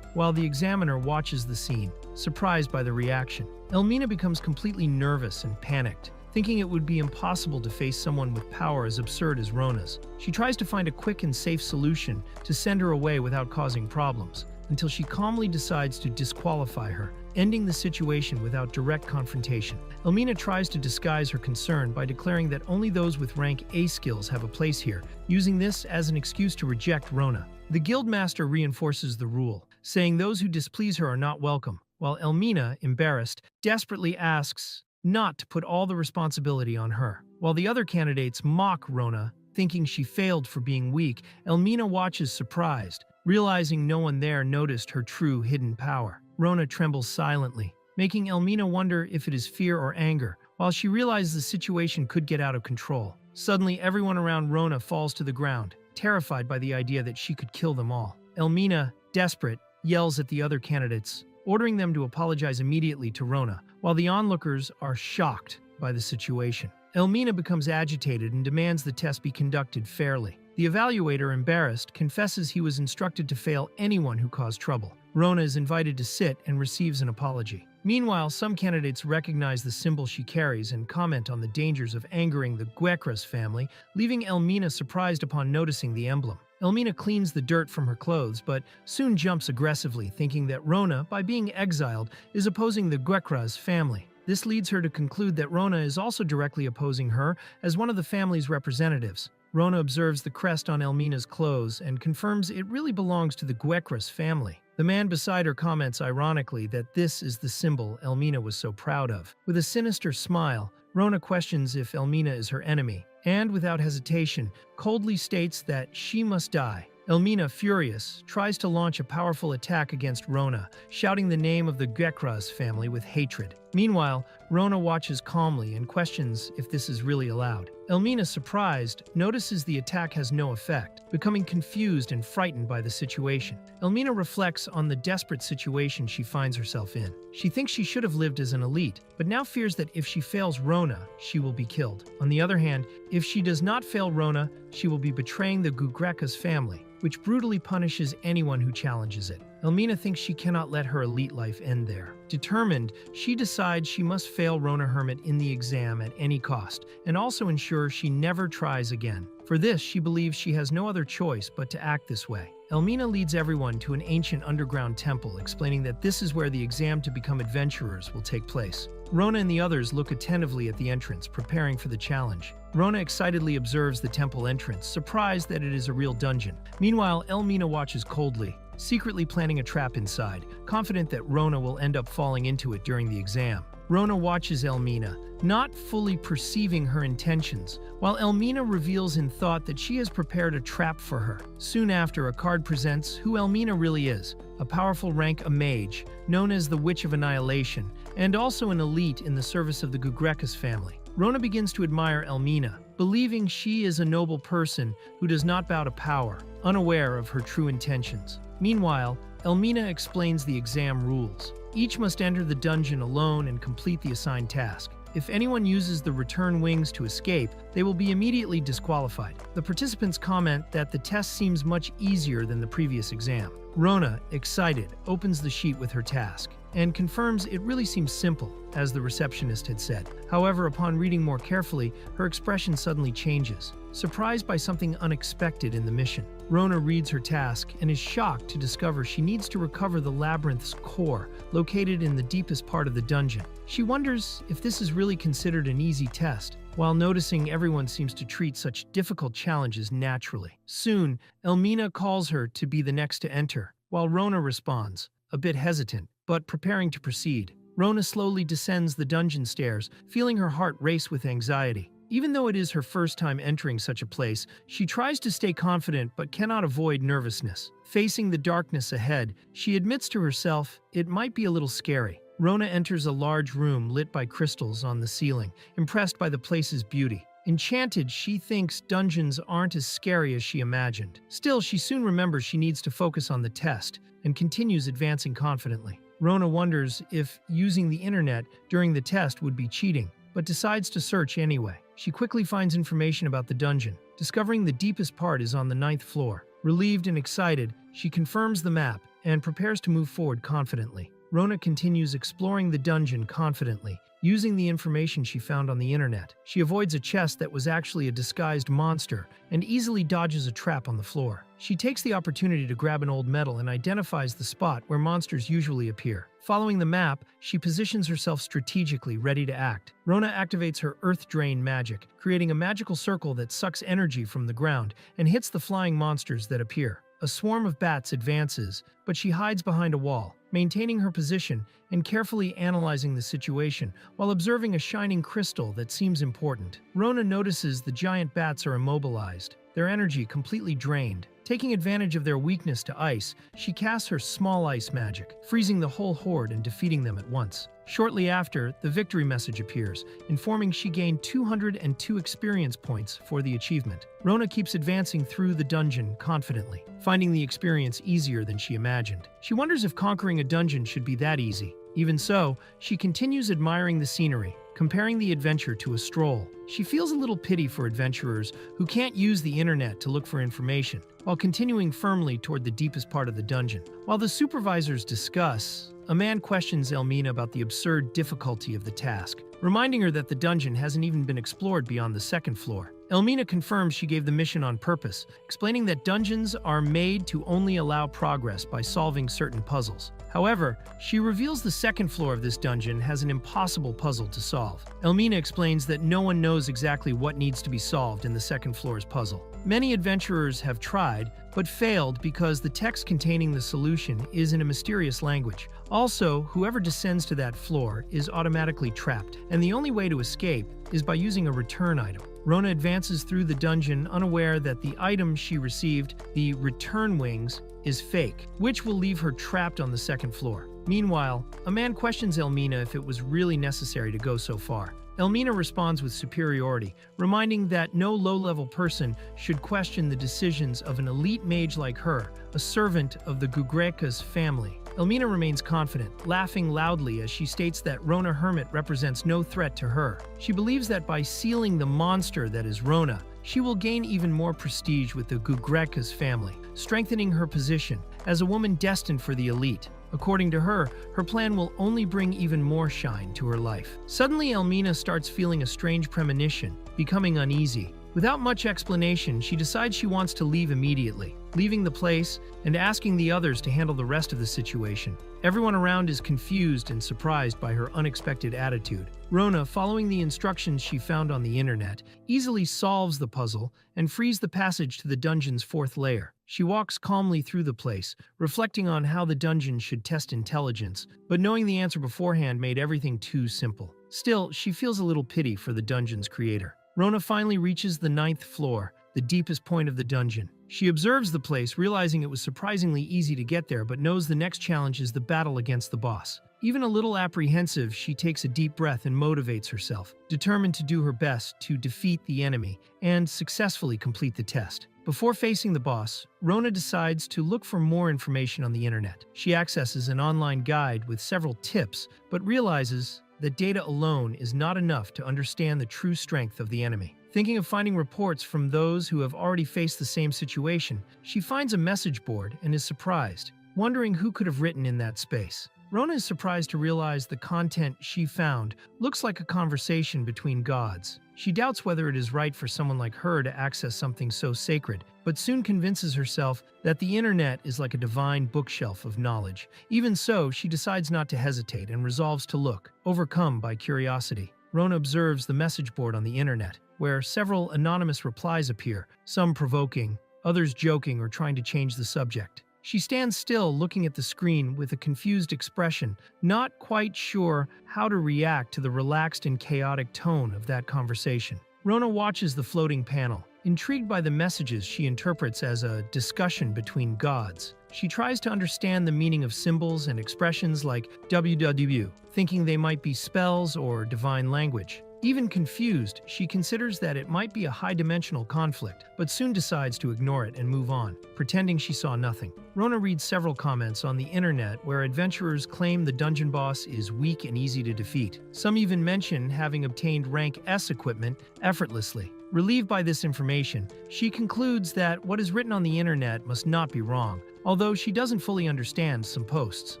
while the examiner watches the scene, surprised by the reaction. Elmina becomes completely nervous and panicked, thinking it would be impossible to face someone with power as absurd as Rona's. She tries to find a quick and safe solution to send her away without causing problems, until she calmly decides to disqualify her, ending the situation without direct confrontation. Elmina tries to disguise her concern by declaring that only those with rank A skills have a place here, using this as an excuse to reject Rona. The guildmaster reinforces the rule, saying those who displease her are not welcome, while Elmina, embarrassed, desperately asks not to put all the responsibility on her. While the other candidates mock Rona, thinking she failed for being weak, Elmina watches surprised, realizing no one there noticed her true hidden power. Rona trembles silently, making Elmina wonder if it is fear or anger, while she realizes the situation could get out of control. Suddenly, everyone around Rona falls to the ground, terrified by the idea that she could kill them all. Elmina, desperate, yells at the other candidates, ordering them to apologize immediately to Rona, while the onlookers are shocked by the situation. Elmina becomes agitated and demands the test be conducted fairly. The evaluator, embarrassed, confesses he was instructed to fail anyone who caused trouble. Rona is invited to sit and receives an apology. Meanwhile, some candidates recognize the symbol she carries and comment on the dangers of angering the Guekras family, leaving Elmina surprised upon noticing the emblem. Elmina cleans the dirt from her clothes, but soon jumps aggressively, thinking that Rona, by being exiled, is opposing the Guekras family. This leads her to conclude that Rona is also directly opposing her as one of the family's representatives. Rona observes the crest on Elmina's clothes and confirms it really belongs to the Guekras family. The man beside her comments ironically that this is the symbol Elmina was so proud of. With a sinister smile, Rona questions if Elmina is her enemy, and without hesitation, coldly states that she must die. Elmina, furious, tries to launch a powerful attack against Rona, shouting the name of the Guekras family with hatred. Meanwhile, Rona watches calmly and questions if this is really allowed. Elmina, surprised, notices the attack has no effect, becoming confused and frightened by the situation. Elmina reflects on the desperate situation she finds herself in. She thinks she should have lived as an elite, but now fears that if she fails Rona, she will be killed. On the other hand, if she does not fail Rona, she will be betraying the Guekras family, which brutally punishes anyone who challenges it. Elmina thinks she cannot let her elite life end there. Determined, she decides she must fail Rona Hermit in the exam at any cost, and also ensure she never tries again. For this, she believes she has no other choice but to act this way. Elmina leads everyone to an ancient underground temple, explaining that this is where the exam to become adventurers will take place. Rona and the others look attentively at the entrance, preparing for the challenge. Rona excitedly observes the temple entrance, surprised that it is a real dungeon. Meanwhile, Elmina watches coldly, secretly planning a trap inside, confident that Rona will end up falling into it during the exam. Rona watches Elmina, not fully perceiving her intentions, while Elmina reveals in thought that she has prepared a trap for her. Soon after, a card presents who Elmina really is, a powerful rank, a mage, known as the Witch of Annihilation, and also an elite in the service of the Guekras family. Rona begins to admire Elmina, believing she is a noble person who does not bow to power, unaware of her true intentions. Meanwhile, Elmina explains the exam rules. Each must enter the dungeon alone and complete the assigned task. If anyone uses the return wings to escape, they will be immediately disqualified. The participants comment that the test seems much easier than the previous exam. Rona, excited, opens the sheet with her task and confirms it really seems simple, as the receptionist had said. However, upon reading more carefully, her expression suddenly changes, surprised by something unexpected in the mission. Rona reads her task and is shocked to discover she needs to recover the labyrinth's core, located in the deepest part of the dungeon. She wonders if this is really considered an easy test, while noticing everyone seems to treat such difficult challenges naturally. Soon, Elmina calls her to be the next to enter, while Rona responds, a bit hesitant, but preparing to proceed. Rona slowly descends the dungeon stairs, feeling her heart race with anxiety. Even though it is her first time entering such a place, she tries to stay confident but cannot avoid nervousness. Facing the darkness ahead, she admits to herself it might be a little scary. Rona enters a large room lit by crystals on the ceiling, impressed by the place's beauty. Enchanted, she thinks dungeons aren't as scary as she imagined. Still, she soon remembers she needs to focus on the test and continues advancing confidently. Rona wonders if using the internet during the test would be cheating, but decides to search anyway. She quickly finds information about the dungeon, discovering the deepest part is on the 9th floor. Relieved and excited, she confirms the map and prepares to move forward confidently. Rona continues exploring the dungeon confidently, using the information she found on the internet. She avoids a chest that was actually a disguised monster and easily dodges a trap on the floor. She takes the opportunity to grab an old medal and identifies the spot where monsters usually appear. Following the map, she positions herself strategically, ready to act. Rona activates her Earth Drain magic, creating a magical circle that sucks energy from the ground and hits the flying monsters that appear. A swarm of bats advances, but she hides behind a wall, maintaining her position and carefully analyzing the situation while observing a shining crystal that seems important. Rona notices the giant bats are immobilized, their energy completely drained. Taking advantage of their weakness to ice, she casts her small ice magic, freezing the whole horde and defeating them at once. Shortly after, the victory message appears, informing she gained 202 experience points for the achievement. Rona keeps advancing through the dungeon confidently, finding the experience easier than she imagined. She wonders if conquering a dungeon should be that easy. Even so, she continues admiring the scenery, comparing the adventure to a stroll. She feels a little pity for adventurers who can't use the internet to look for information, while continuing firmly toward the deepest part of the dungeon. While the supervisors discuss, a man questions Elmina about the absurd difficulty of the task, reminding her that the dungeon hasn't even been explored beyond the 2nd floor. Elmina confirms she gave the mission on purpose, explaining that dungeons are made to only allow progress by solving certain puzzles. However, she reveals the 2nd floor of this dungeon has an impossible puzzle to solve. Elmina explains that no one knows exactly what needs to be solved in the 2nd floor's puzzle. Many adventurers have tried, but failed because the text containing the solution is in a mysterious language. Also, whoever descends to that floor is automatically trapped, and the only way to escape is by using a return item. Rona advances through the dungeon unaware that the item she received, the return wings, is fake, which will leave her trapped on the 2nd floor. Meanwhile, a man questions Elmina if it was really necessary to go so far. Elmina responds with superiority, reminding that no low-level person should question the decisions of an elite mage like her, a servant of the Gugreka's family. Elmina remains confident, laughing loudly as she states that Rona Hermit represents no threat to her. She believes that by sealing the monster that is Rona, she will gain even more prestige with the Gugreka's family, strengthening her position as a woman destined for the elite. According to her, her plan will only bring even more shine to her life. Suddenly, Elmina starts feeling a strange premonition, becoming uneasy. Without much explanation, she decides she wants to leave immediately, leaving the place and asking the others to handle the rest of the situation. Everyone around is confused and surprised by her unexpected attitude. Rona, following the instructions she found on the internet, easily solves the puzzle and frees the passage to the dungeon's 4th layer. She walks calmly through the place, reflecting on how the dungeon should test intelligence, but knowing the answer beforehand made everything too simple. Still, she feels a little pity for the dungeon's creator. Rona finally reaches the 9th floor, the deepest point of the dungeon. She observes the place, realizing it was surprisingly easy to get there, but knows the next challenge is the battle against the boss. Even a little apprehensive, she takes a deep breath and motivates herself, determined to do her best to defeat the enemy and successfully complete the test. Before facing the boss, Rona decides to look for more information on the internet. She accesses an online guide with several tips, but realizes that data alone is not enough to understand the true strength of the enemy. Thinking of finding reports from those who have already faced the same situation, she finds a message board and is surprised, wondering who could have written in that space. Rona is surprised to realize the content she found looks like a conversation between gods. She doubts whether it is right for someone like her to access something so sacred, but soon convinces herself that the internet is like a divine bookshelf of knowledge. Even so, she decides not to hesitate and resolves to look, overcome by curiosity. Rona observes the message board on the internet, where several anonymous replies appear, some provoking, others joking or trying to change the subject. She stands still, looking at the screen with a confused expression, not quite sure how to react to the relaxed and chaotic tone of that conversation. Rona watches the floating panel, intrigued by the messages she interprets as a discussion between gods. She tries to understand the meaning of symbols and expressions like www, thinking they might be spells or divine language. Even confused, she considers that it might be a high-dimensional conflict, but soon decides to ignore it and move on, pretending she saw nothing. Rona reads several comments on the internet where adventurers claim the dungeon boss is weak and easy to defeat. Some even mention having obtained rank S equipment effortlessly. Relieved by this information, she concludes that what is written on the internet must not be wrong, although she doesn't fully understand some posts.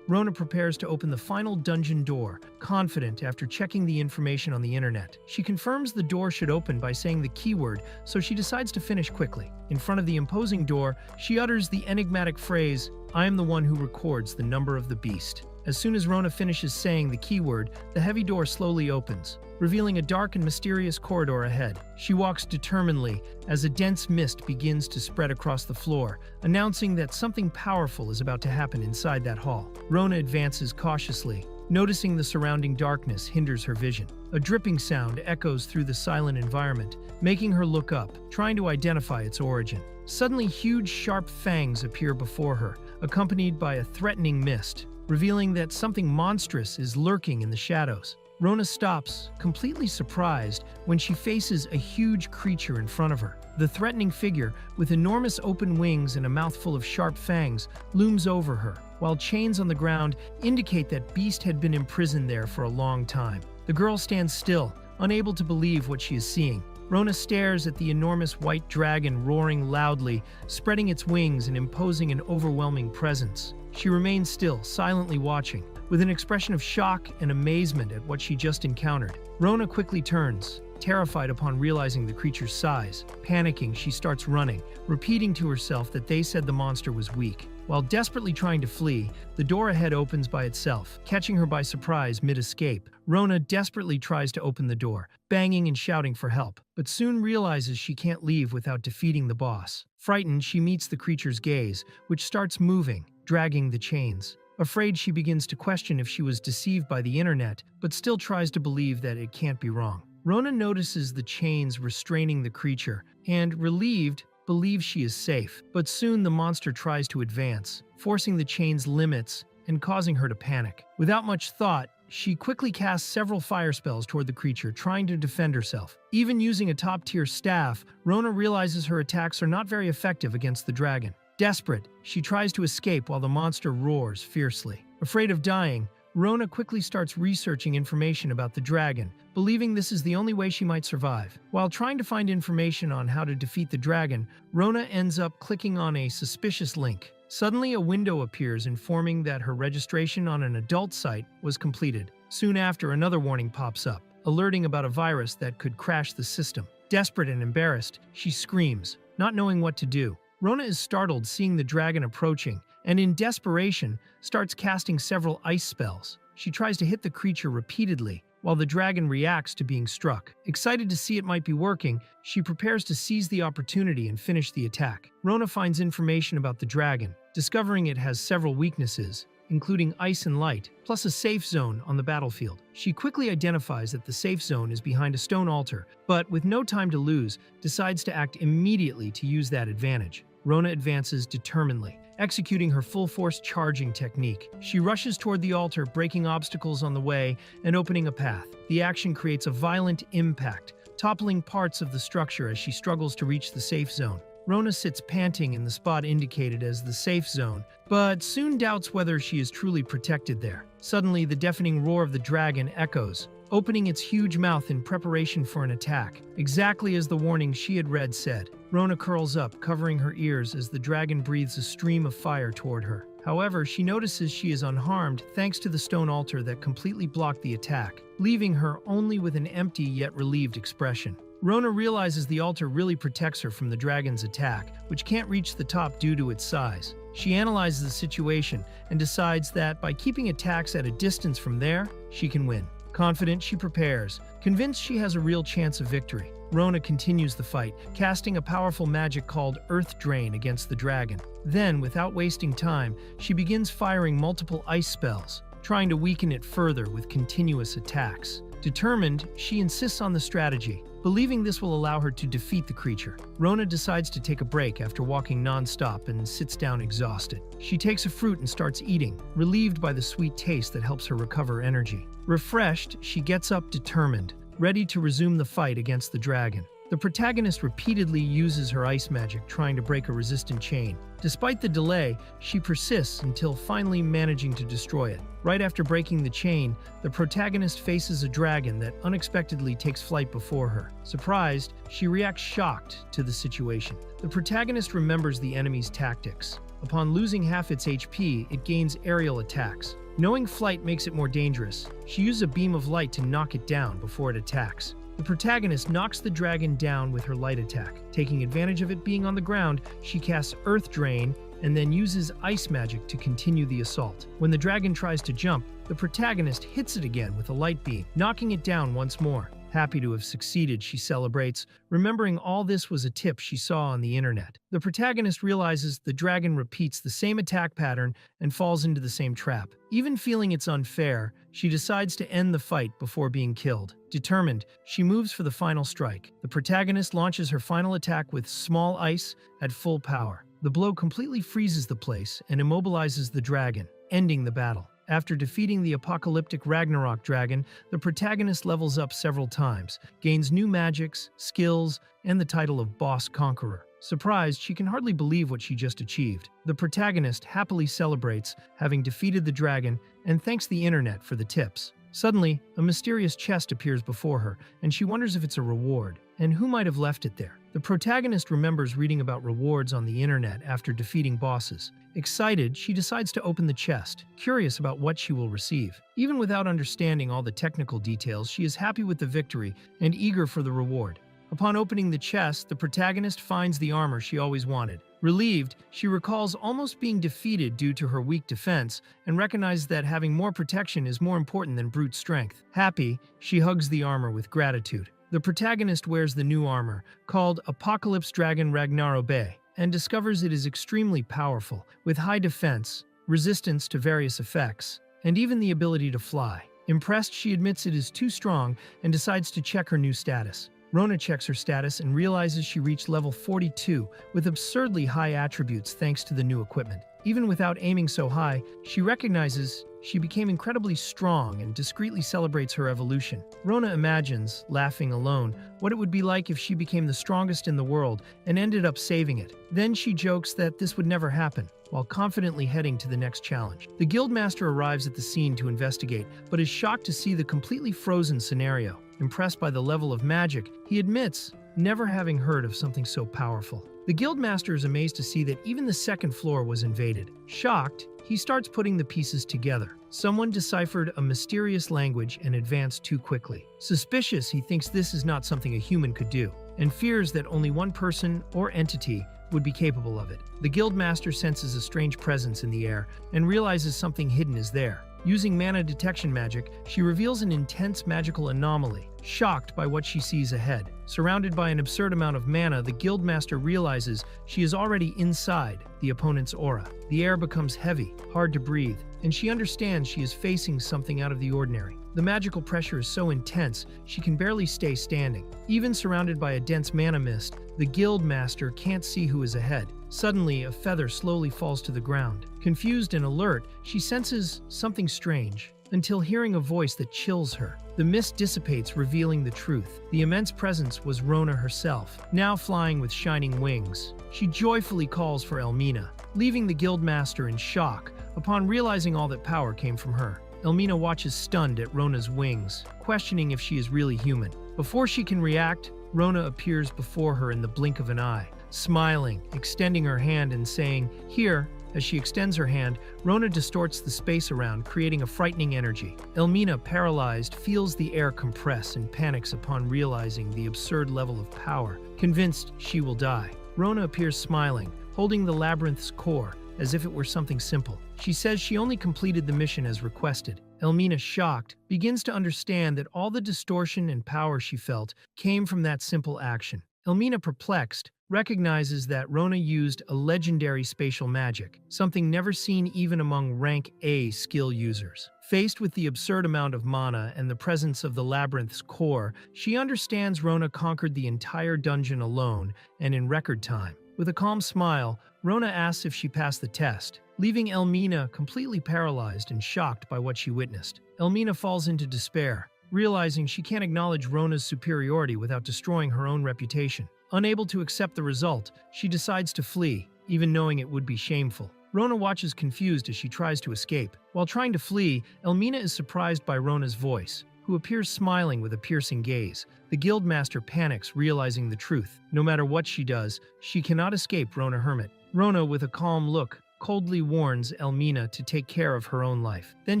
Rona prepares to open the final dungeon door, confident after checking the information on the internet. She confirms the door should open by saying the keyword, so she decides to finish quickly. In front of the imposing door, she utters the enigmatic phrase, "I am the one who records the number of the beast." As soon as Rona finishes saying the keyword, the heavy door slowly opens, revealing a dark and mysterious corridor ahead. She walks determinedly as a dense mist begins to spread across the floor, announcing that something powerful is about to happen inside that hall. Rona advances cautiously, noticing the surrounding darkness hinders her vision. A dripping sound echoes through the silent environment, making her look up, trying to identify its origin. Suddenly, huge, sharp fangs appear before her, accompanied by a threatening mist, revealing that something monstrous is lurking in the shadows. Rona stops, completely surprised, when she faces a huge creature in front of her. The threatening figure, with enormous open wings and a mouthful of sharp fangs, looms over her, while chains on the ground indicate that beast had been imprisoned there for a long time. The girl stands still, unable to believe what she is seeing. Rona stares at the enormous white dragon roaring loudly, spreading its wings and imposing an overwhelming presence. She remains still, silently watching, with an expression of shock and amazement at what she just encountered. Rona quickly turns, terrified upon realizing the creature's size. Panicking, she starts running, repeating to herself that they said the monster was weak. While desperately trying to flee, the door ahead opens by itself, catching her by surprise mid-escape. Rona desperately tries to open the door, banging and shouting for help, but soon realizes she can't leave without defeating the boss. Frightened, she meets the creature's gaze, which starts moving, dragging the chains. Afraid, she begins to question if she was deceived by the internet, but still tries to believe that it can't be wrong. Rona notices the chains restraining the creature, and, relieved, believes she is safe. But soon the monster tries to advance, forcing the chain's limits and causing her to panic. Without much thought, she quickly casts several fire spells toward the creature, trying to defend herself. Even using a top-tier staff, Rona realizes her attacks are not very effective against the dragon. Desperate, she tries to escape while the monster roars fiercely. Afraid of dying, Rona quickly starts researching information about the dragon, believing this is the only way she might survive. While trying to find information on how to defeat the dragon, Rona ends up clicking on a suspicious link. Suddenly, a window appears informing that her registration on an adult site was completed. Soon after, another warning pops up, alerting about a virus that could crash the system. Desperate and embarrassed, she screams, not knowing what to do. Rona is startled seeing the dragon approaching, and in desperation, starts casting several ice spells. She tries to hit the creature repeatedly, while the dragon reacts to being struck. Excited to see it might be working, she prepares to seize the opportunity and finish the attack. Rona finds information about the dragon, discovering it has several weaknesses, including ice and light, plus a safe zone on the battlefield. She quickly identifies that the safe zone is behind a stone altar, but with no time to lose, decides to act immediately to use that advantage. Rona advances determinedly, executing her full-force charging technique. She rushes toward the altar, breaking obstacles on the way and opening a path. The action creates a violent impact, toppling parts of the structure as she struggles to reach the safe zone. Rona sits panting in the spot indicated as the safe zone, but soon doubts whether she is truly protected there. Suddenly, the deafening roar of the dragon echoes, opening its huge mouth in preparation for an attack, exactly as the warning she had read said. Rona curls up, covering her ears as the dragon breathes a stream of fire toward her. However, she notices she is unharmed thanks to the stone altar that completely blocked the attack, leaving her only with an empty yet relieved expression. Rona realizes the altar really protects her from the dragon's attack, which can't reach the top due to its size. She analyzes the situation and decides that by keeping attacks at a distance from there, she can win. Confident, she prepares, convinced she has a real chance of victory. Rona continues the fight, casting a powerful magic called Earth Drain against the dragon. Then, without wasting time, she begins firing multiple ice spells, trying to weaken it further with continuous attacks. Determined, she insists on the strategy, believing this will allow her to defeat the creature. Rona decides to take a break after walking non-stop and sits down exhausted. She takes a fruit and starts eating, relieved by the sweet taste that helps her recover energy. Refreshed, she gets up determined, ready to resume the fight against the dragon. The protagonist repeatedly uses her ice magic, trying to break a resistant chain. Despite the delay, she persists until finally managing to destroy it. Right after breaking the chain, the protagonist faces a dragon that unexpectedly takes flight before her. Surprised, she reacts shocked to the situation. The protagonist remembers the enemy's tactics. Upon losing half its HP, it gains aerial attacks. Knowing flight makes it more dangerous, she uses a beam of light to knock it down before it attacks. The protagonist knocks the dragon down with her light attack. Taking advantage of it being on the ground, she casts Earth Drain and then uses ice magic to continue the assault. When the dragon tries to jump, the protagonist hits it again with a light beam, knocking it down once more. Happy to have succeeded, she celebrates, remembering all this was a tip she saw on the internet. The protagonist realizes the dragon repeats the same attack pattern and falls into the same trap. Even feeling it's unfair, she decides to end the fight before being killed. Determined, she moves for the final strike. The protagonist launches her final attack with small ice at full power. The blow completely freezes the place and immobilizes the dragon, ending the battle. After defeating the apocalyptic Ragnarok dragon, the protagonist levels up several times, gains new magics, skills, and the title of Boss Conqueror. Surprised, she can hardly believe what she just achieved. The protagonist happily celebrates having defeated the dragon and thanks the internet for the tips. Suddenly, a mysterious chest appears before her, and she wonders if it's a reward, and who might have left it there. The protagonist remembers reading about rewards on the internet after defeating bosses. Excited, she decides to open the chest, curious about what she will receive. Even without understanding all the technical details, she is happy with the victory and eager for the reward. Upon opening the chest, the protagonist finds the armor she always wanted. Relieved, she recalls almost being defeated due to her weak defense and recognizes that having more protection is more important than brute strength. Happy, she hugs the armor with gratitude. The protagonist wears the new armor, called Apocalypse Dragon Ragnarok, and discovers it is extremely powerful, with high defense, resistance to various effects, and even the ability to fly. Impressed, she admits it is too strong and decides to check her new status. Rona checks her status and realizes she reached level 42 with absurdly high attributes thanks to the new equipment. Even without aiming so high, she recognizes she became incredibly strong and discreetly celebrates her evolution. Rona imagines, laughing alone, what it would be like if she became the strongest in the world and ended up saving it. Then she jokes that this would never happen, while confidently heading to the next challenge. The guildmaster arrives at the scene to investigate, but is shocked to see the completely frozen scenario. Impressed by the level of magic, he admits never having heard of something so powerful. The guildmaster is amazed to see that even the second floor was invaded. Shocked, he starts putting the pieces together. Someone deciphered a mysterious language and advanced too quickly. Suspicious, he thinks this is not something a human could do, and fears that only one person or entity would be capable of it. The guildmaster senses a strange presence in the air and realizes something hidden is there. Using mana detection magic, she reveals an intense magical anomaly. Shocked by what she sees ahead, surrounded by an absurd amount of mana, the guildmaster realizes she is already inside the opponent's aura. The air becomes heavy, hard to breathe, and she understands she is facing something out of the ordinary. The magical pressure is so intense, she can barely stay standing. Even surrounded by a dense mana mist, the guildmaster can't see who is ahead. Suddenly, a feather slowly falls to the ground. Confused and alert, she senses something strange. until hearing a voice that chills her. The mist dissipates, revealing the truth. The immense presence was Rona herself, now flying with shining wings. She joyfully calls for Elmina, leaving the guildmaster in shock upon realizing all that power came from her. Elmina watches stunned at Rona's wings, questioning if she is really human. Before she can react, Rona appears before her in the blink of an eye, smiling, extending her hand and saying, "Here." As she extends her hand, Rona distorts the space around, creating a frightening energy. Elmina, paralyzed, feels the air compress and panics upon realizing the absurd level of power, convinced she will die. Rona appears smiling, holding the labyrinth's core, as if it were something simple. She says she only completed the mission as requested. Elmina, shocked, begins to understand that all the distortion and power she felt came from that simple action. Elmina, perplexed, recognizes that Rona used a legendary spatial magic, something never seen even among rank A skill users. Faced with the absurd amount of mana and the presence of the labyrinth's core, she understands Rona conquered the entire dungeon alone and in record time. With a calm smile, Rona asks if she passed the test, leaving Elmina completely paralyzed and shocked by what she witnessed. Elmina falls into despair, realizing she can't acknowledge Rona's superiority without destroying her own reputation. Unable to accept the result, she decides to flee, even knowing it would be shameful. Rona watches confused as she tries to escape. While trying to flee, Elmina is surprised by Rona's voice, who appears smiling with a piercing gaze. The guildmaster panics, realizing the truth. No matter what she does, she cannot escape Rona Hermit. Rona, with a calm look, coldly warns Elmina to take care of her own life. Then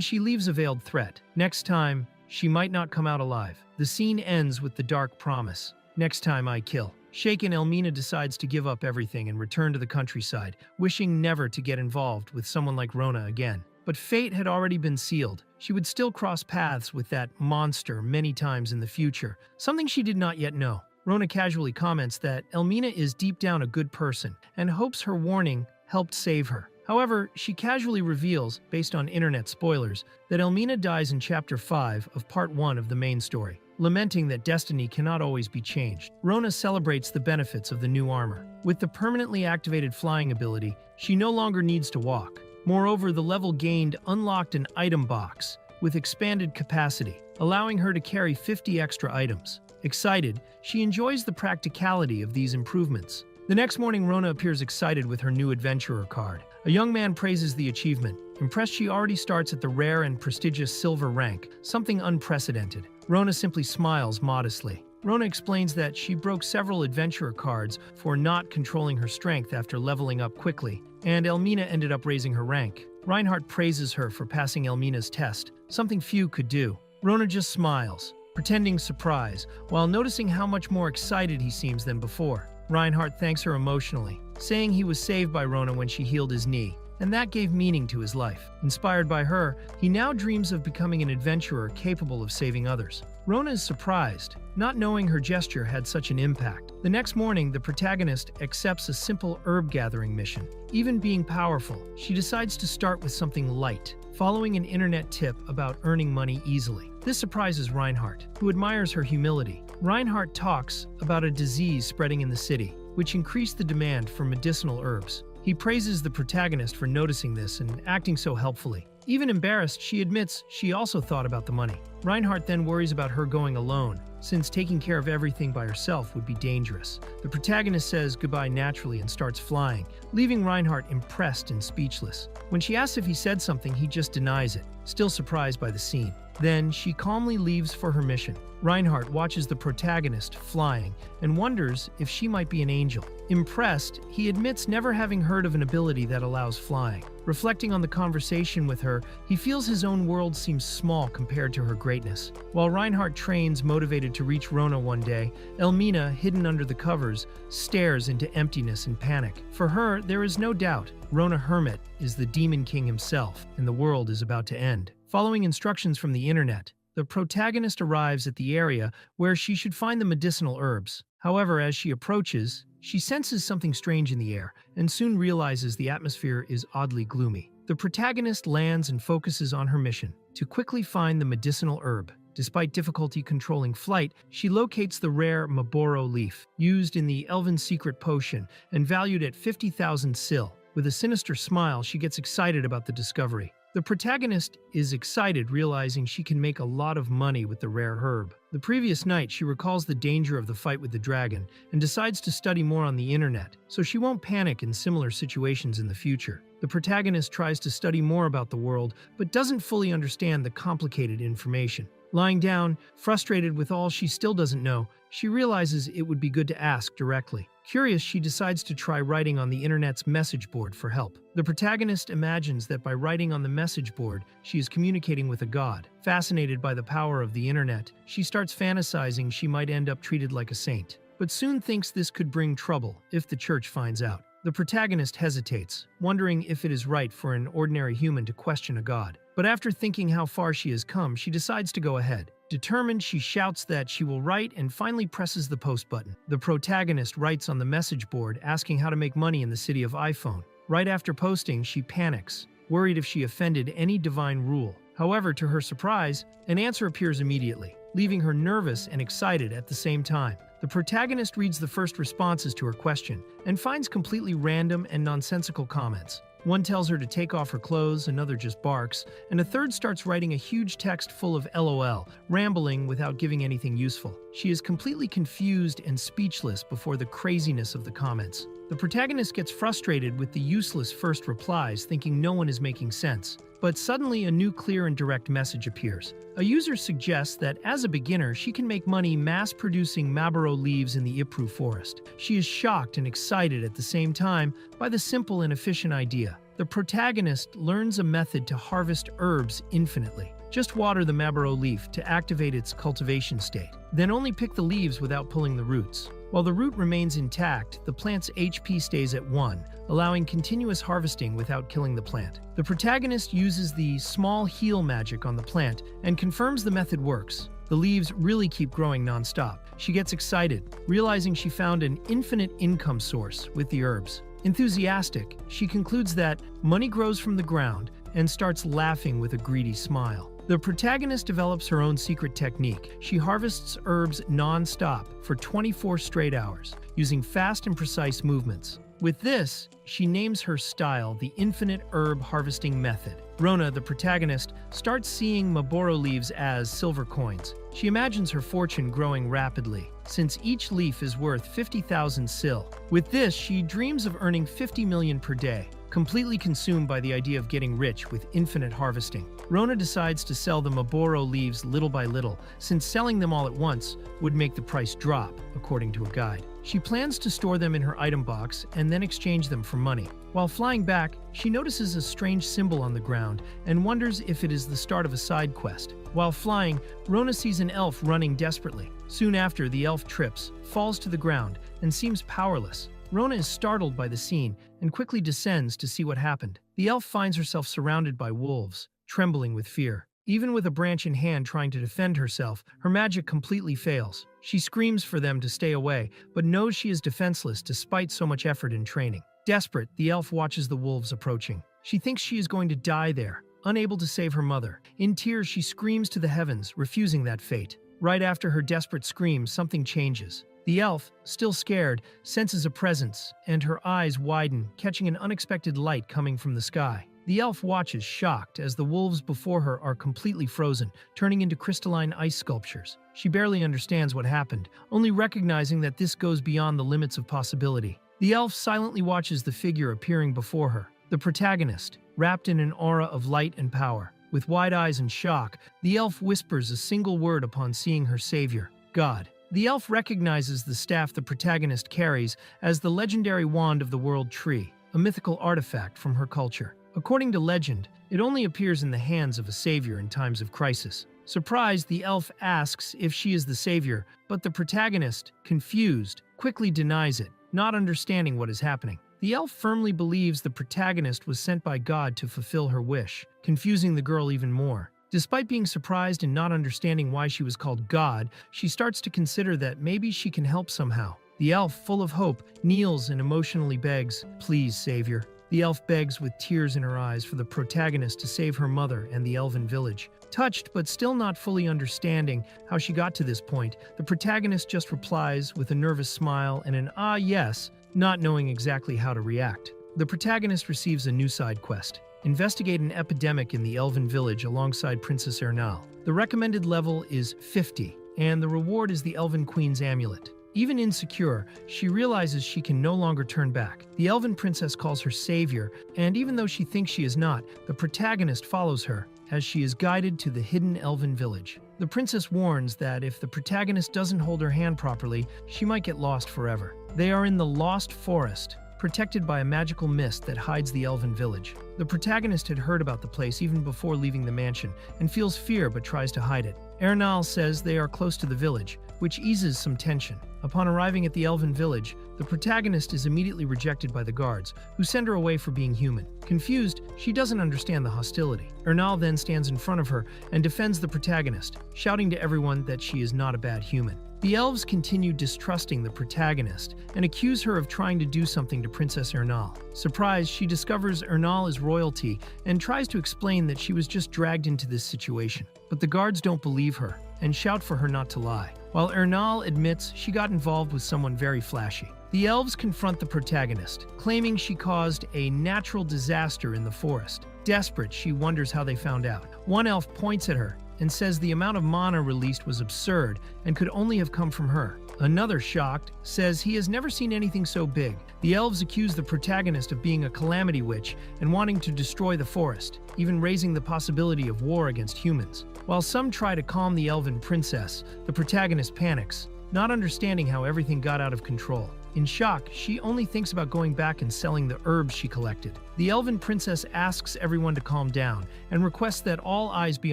she leaves a veiled threat. Next time, she might not come out alive. The scene ends with the dark promise. Next time I kill. Shaken, Elmina decides to give up everything and return to the countryside, wishing never to get involved with someone like Rona again. But fate had already been sealed. She would still cross paths with that monster many times in the future, something she did not yet know. Rona casually comments that Elmina is deep down a good person and hopes her warning helped save her. However, she casually reveals, based on internet spoilers, that Elmina dies in Chapter 5 of Part 1 of the main story, lamenting that destiny cannot always be changed. Rona celebrates the benefits of the new armor. With the permanently activated flying ability, she no longer needs to walk. Moreover, the level gained unlocked an item box with expanded capacity, allowing her to carry 50 extra items. Excited, she enjoys the practicality of these improvements. The next morning, Rona appears excited with her new adventurer card. A young man praises the achievement. Impressed, she already starts at the rare and prestigious silver rank, something unprecedented. Rona simply smiles modestly. Rona explains that she broke several adventurer cards for not controlling her strength after leveling up quickly, and Elmina ended up raising her rank. Reinhardt praises her for passing Elmina's test, something few could do. Rona just smiles, pretending surprise, while noticing how much more excited he seems than before. Reinhardt thanks her emotionally, saying he was saved by Rona when she healed his knee, and that gave meaning to his life. Inspired by her, he now dreams of becoming an adventurer capable of saving others. Rona is surprised, not knowing her gesture had such an impact. The next morning, the protagonist accepts a simple herb gathering mission. Even being powerful, she decides to start with something light, following an internet tip about earning money easily. This surprises Reinhardt, who admires her humility. Reinhardt talks about a disease spreading in the city, which increased the demand for medicinal herbs. He praises the protagonist for noticing this and acting so helpfully. Even embarrassed, she admits she also thought about the money. Reinhardt then worries about her going alone, since taking care of everything by herself would be dangerous. The protagonist says goodbye naturally and starts flying, leaving Reinhardt impressed and speechless. When she asks if he said something, he just denies it, still surprised by the scene. Then she calmly leaves for her mission. Reinhardt watches the protagonist flying and wonders if she might be an angel. Impressed, he admits never having heard of an ability that allows flying. Reflecting on the conversation with her, he feels his own world seems small compared to her greatness. While Reinhardt trains, motivated to reach Rona one day, Elmina, hidden under the covers, stares into emptiness and panic. For her, there is no doubt, Rona Hermit is the Demon King himself, and the world is about to end. Following instructions from the internet, the protagonist arrives at the area where she should find the medicinal herbs. However, as she approaches, she senses something strange in the air and soon realizes the atmosphere is oddly gloomy. The protagonist lands and focuses on her mission to quickly find the medicinal herb. Despite difficulty controlling flight, she locates the rare Maboro leaf, used in the Elven secret potion and valued at 50,000 sil. With a sinister smile, she gets excited about the discovery. The protagonist is excited, realizing she can make a lot of money with the rare herb. The previous night, she recalls the danger of the fight with the dragon and decides to study more on the internet, so she won't panic in similar situations in the future. The protagonist tries to study more about the world, but doesn't fully understand the complicated information. Lying down, frustrated with all she still doesn't know, she realizes it would be good to ask directly. Curious, she decides to try writing on the internet's message board for help. The protagonist imagines that by writing on the message board, she is communicating with a god. Fascinated by the power of the internet, she starts fantasizing she might end up treated like a saint, but soon thinks this could bring trouble if the church finds out. The protagonist hesitates, wondering if it is right for an ordinary human to question a god. But after thinking how far she has come, she decides to go ahead. Determined, she shouts that she will write and finally presses the post button. The protagonist writes on the message board asking how to make money in the city of iPhone. Right after posting, she panics, worried if she offended any divine rule. However, to her surprise, an answer appears immediately, leaving her nervous and excited at the same time. The protagonist reads the first responses to her question and finds completely random and nonsensical comments. One tells her to take off her clothes, another just barks, and a third starts writing a huge text full of LOL, rambling without giving anything useful. She is completely confused and speechless before the craziness of the comments. The protagonist gets frustrated with the useless first replies, thinking no one is making sense. But suddenly a new clear and direct message appears. A user suggests that as a beginner, she can make money mass-producing Mabaro leaves in the Ipru forest. She is shocked and excited at the same time by the simple and efficient idea. The protagonist learns a method to harvest herbs infinitely. Just water the Mabaro leaf to activate its cultivation state. Then only pick the leaves without pulling the roots. While the root remains intact, the plant's HP stays at 1, allowing continuous harvesting without killing the plant. The protagonist uses the small heal magic on the plant and confirms the method works. The leaves really keep growing non-stop. She gets excited, realizing she found an infinite income source with the herbs. Enthusiastic, she concludes that money grows from the ground and starts laughing with a greedy smile. The protagonist develops her own secret technique. She harvests herbs non-stop for 24 straight hours, using fast and precise movements. With this, she names her style the Infinite Herb Harvesting Method. Rona, the protagonist, starts seeing Maboro leaves as silver coins. She imagines her fortune growing rapidly, since each leaf is worth 50,000 sil. With this, she dreams of earning 50 million per day. Completely consumed by the idea of getting rich with infinite harvesting, Rona decides to sell the Maboro leaves little by little, since selling them all at once would make the price drop, according to a guide. She plans to store them in her item box and then exchange them for money. While flying back, she notices a strange symbol on the ground and wonders if it is the start of a side quest. While flying, Rona sees an elf running desperately. Soon after, the elf trips, falls to the ground, and seems powerless. Rona is startled by the scene and quickly descends to see what happened. The elf finds herself surrounded by wolves, trembling with fear. Even with a branch in hand trying to defend herself, her magic completely fails. She screams for them to stay away, but knows she is defenseless despite so much effort and training. Desperate, the elf watches the wolves approaching. She thinks she is going to die there, unable to save her mother. In tears, she screams to the heavens, refusing that fate. Right after her desperate scream, something changes. The elf, still scared, senses a presence, and her eyes widen, catching an unexpected light coming from the sky. The elf watches, shocked, as the wolves before her are completely frozen, turning into crystalline ice sculptures. She barely understands what happened, only recognizing that this goes beyond the limits of possibility. The elf silently watches the figure appearing before her, the protagonist, wrapped in an aura of light and power. With wide eyes and shock, the elf whispers a single word upon seeing her savior, God. The elf recognizes the staff the protagonist carries as the legendary wand of the World Tree, a mythical artifact from her culture. According to legend, it only appears in the hands of a savior in times of crisis. Surprised, the elf asks if she is the savior, but the protagonist, confused, quickly denies it, not understanding what is happening. The elf firmly believes the protagonist was sent by God to fulfill her wish, confusing the girl even more. Despite being surprised and not understanding why she was called God, she starts to consider that maybe she can help somehow. The elf, full of hope, kneels and emotionally begs, "Please, Savior." The elf begs with tears in her eyes for the protagonist to save her mother and the elven village. Touched but still not fully understanding how she got to this point, the protagonist just replies with a nervous smile and an "ah yes," not knowing exactly how to react. The protagonist receives a new side quest. Investigate an epidemic in the elven village alongside Princess Ernal. The recommended level is 50, and the reward is the Elven Queen's amulet. Even insecure, she realizes she can no longer turn back. The elven princess calls her savior, and even though she thinks she is not, the protagonist follows her as she is guided to the hidden elven village. The princess warns that if the protagonist doesn't hold her hand properly, she might get lost forever. They are in the Lost Forest, protected by a magical mist that hides the elven village. The protagonist had heard about the place even before leaving the mansion and feels fear but tries to hide it. Ernal says they are close to the village, which eases some tension. Upon arriving at the elven village, the protagonist is immediately rejected by the guards, who send her away for being human. Confused, she doesn't understand the hostility. Ernal then stands in front of her and defends the protagonist, shouting to everyone that she is not a bad human. The elves continue distrusting the protagonist and accuse her of trying to do something to Princess Ernal. Surprised, she discovers Ernal is royalty and tries to explain that she was just dragged into this situation. But the guards don't believe her and shout for her not to lie, while Ernal admits she got involved with someone very flashy. The elves confront the protagonist, claiming she caused a natural disaster in the forest. Desperate, she wonders how they found out. One elf points at her and says the amount of mana released was absurd and could only have come from her. Another, shocked, says he has never seen anything so big. The elves accuse the protagonist of being a calamity witch and wanting to destroy the forest, even raising the possibility of war against humans. While some try to calm the elven princess, the protagonist panics, not understanding how everything got out of control. In shock, she only thinks about going back and selling the herbs she collected. The elven princess asks everyone to calm down and requests that all eyes be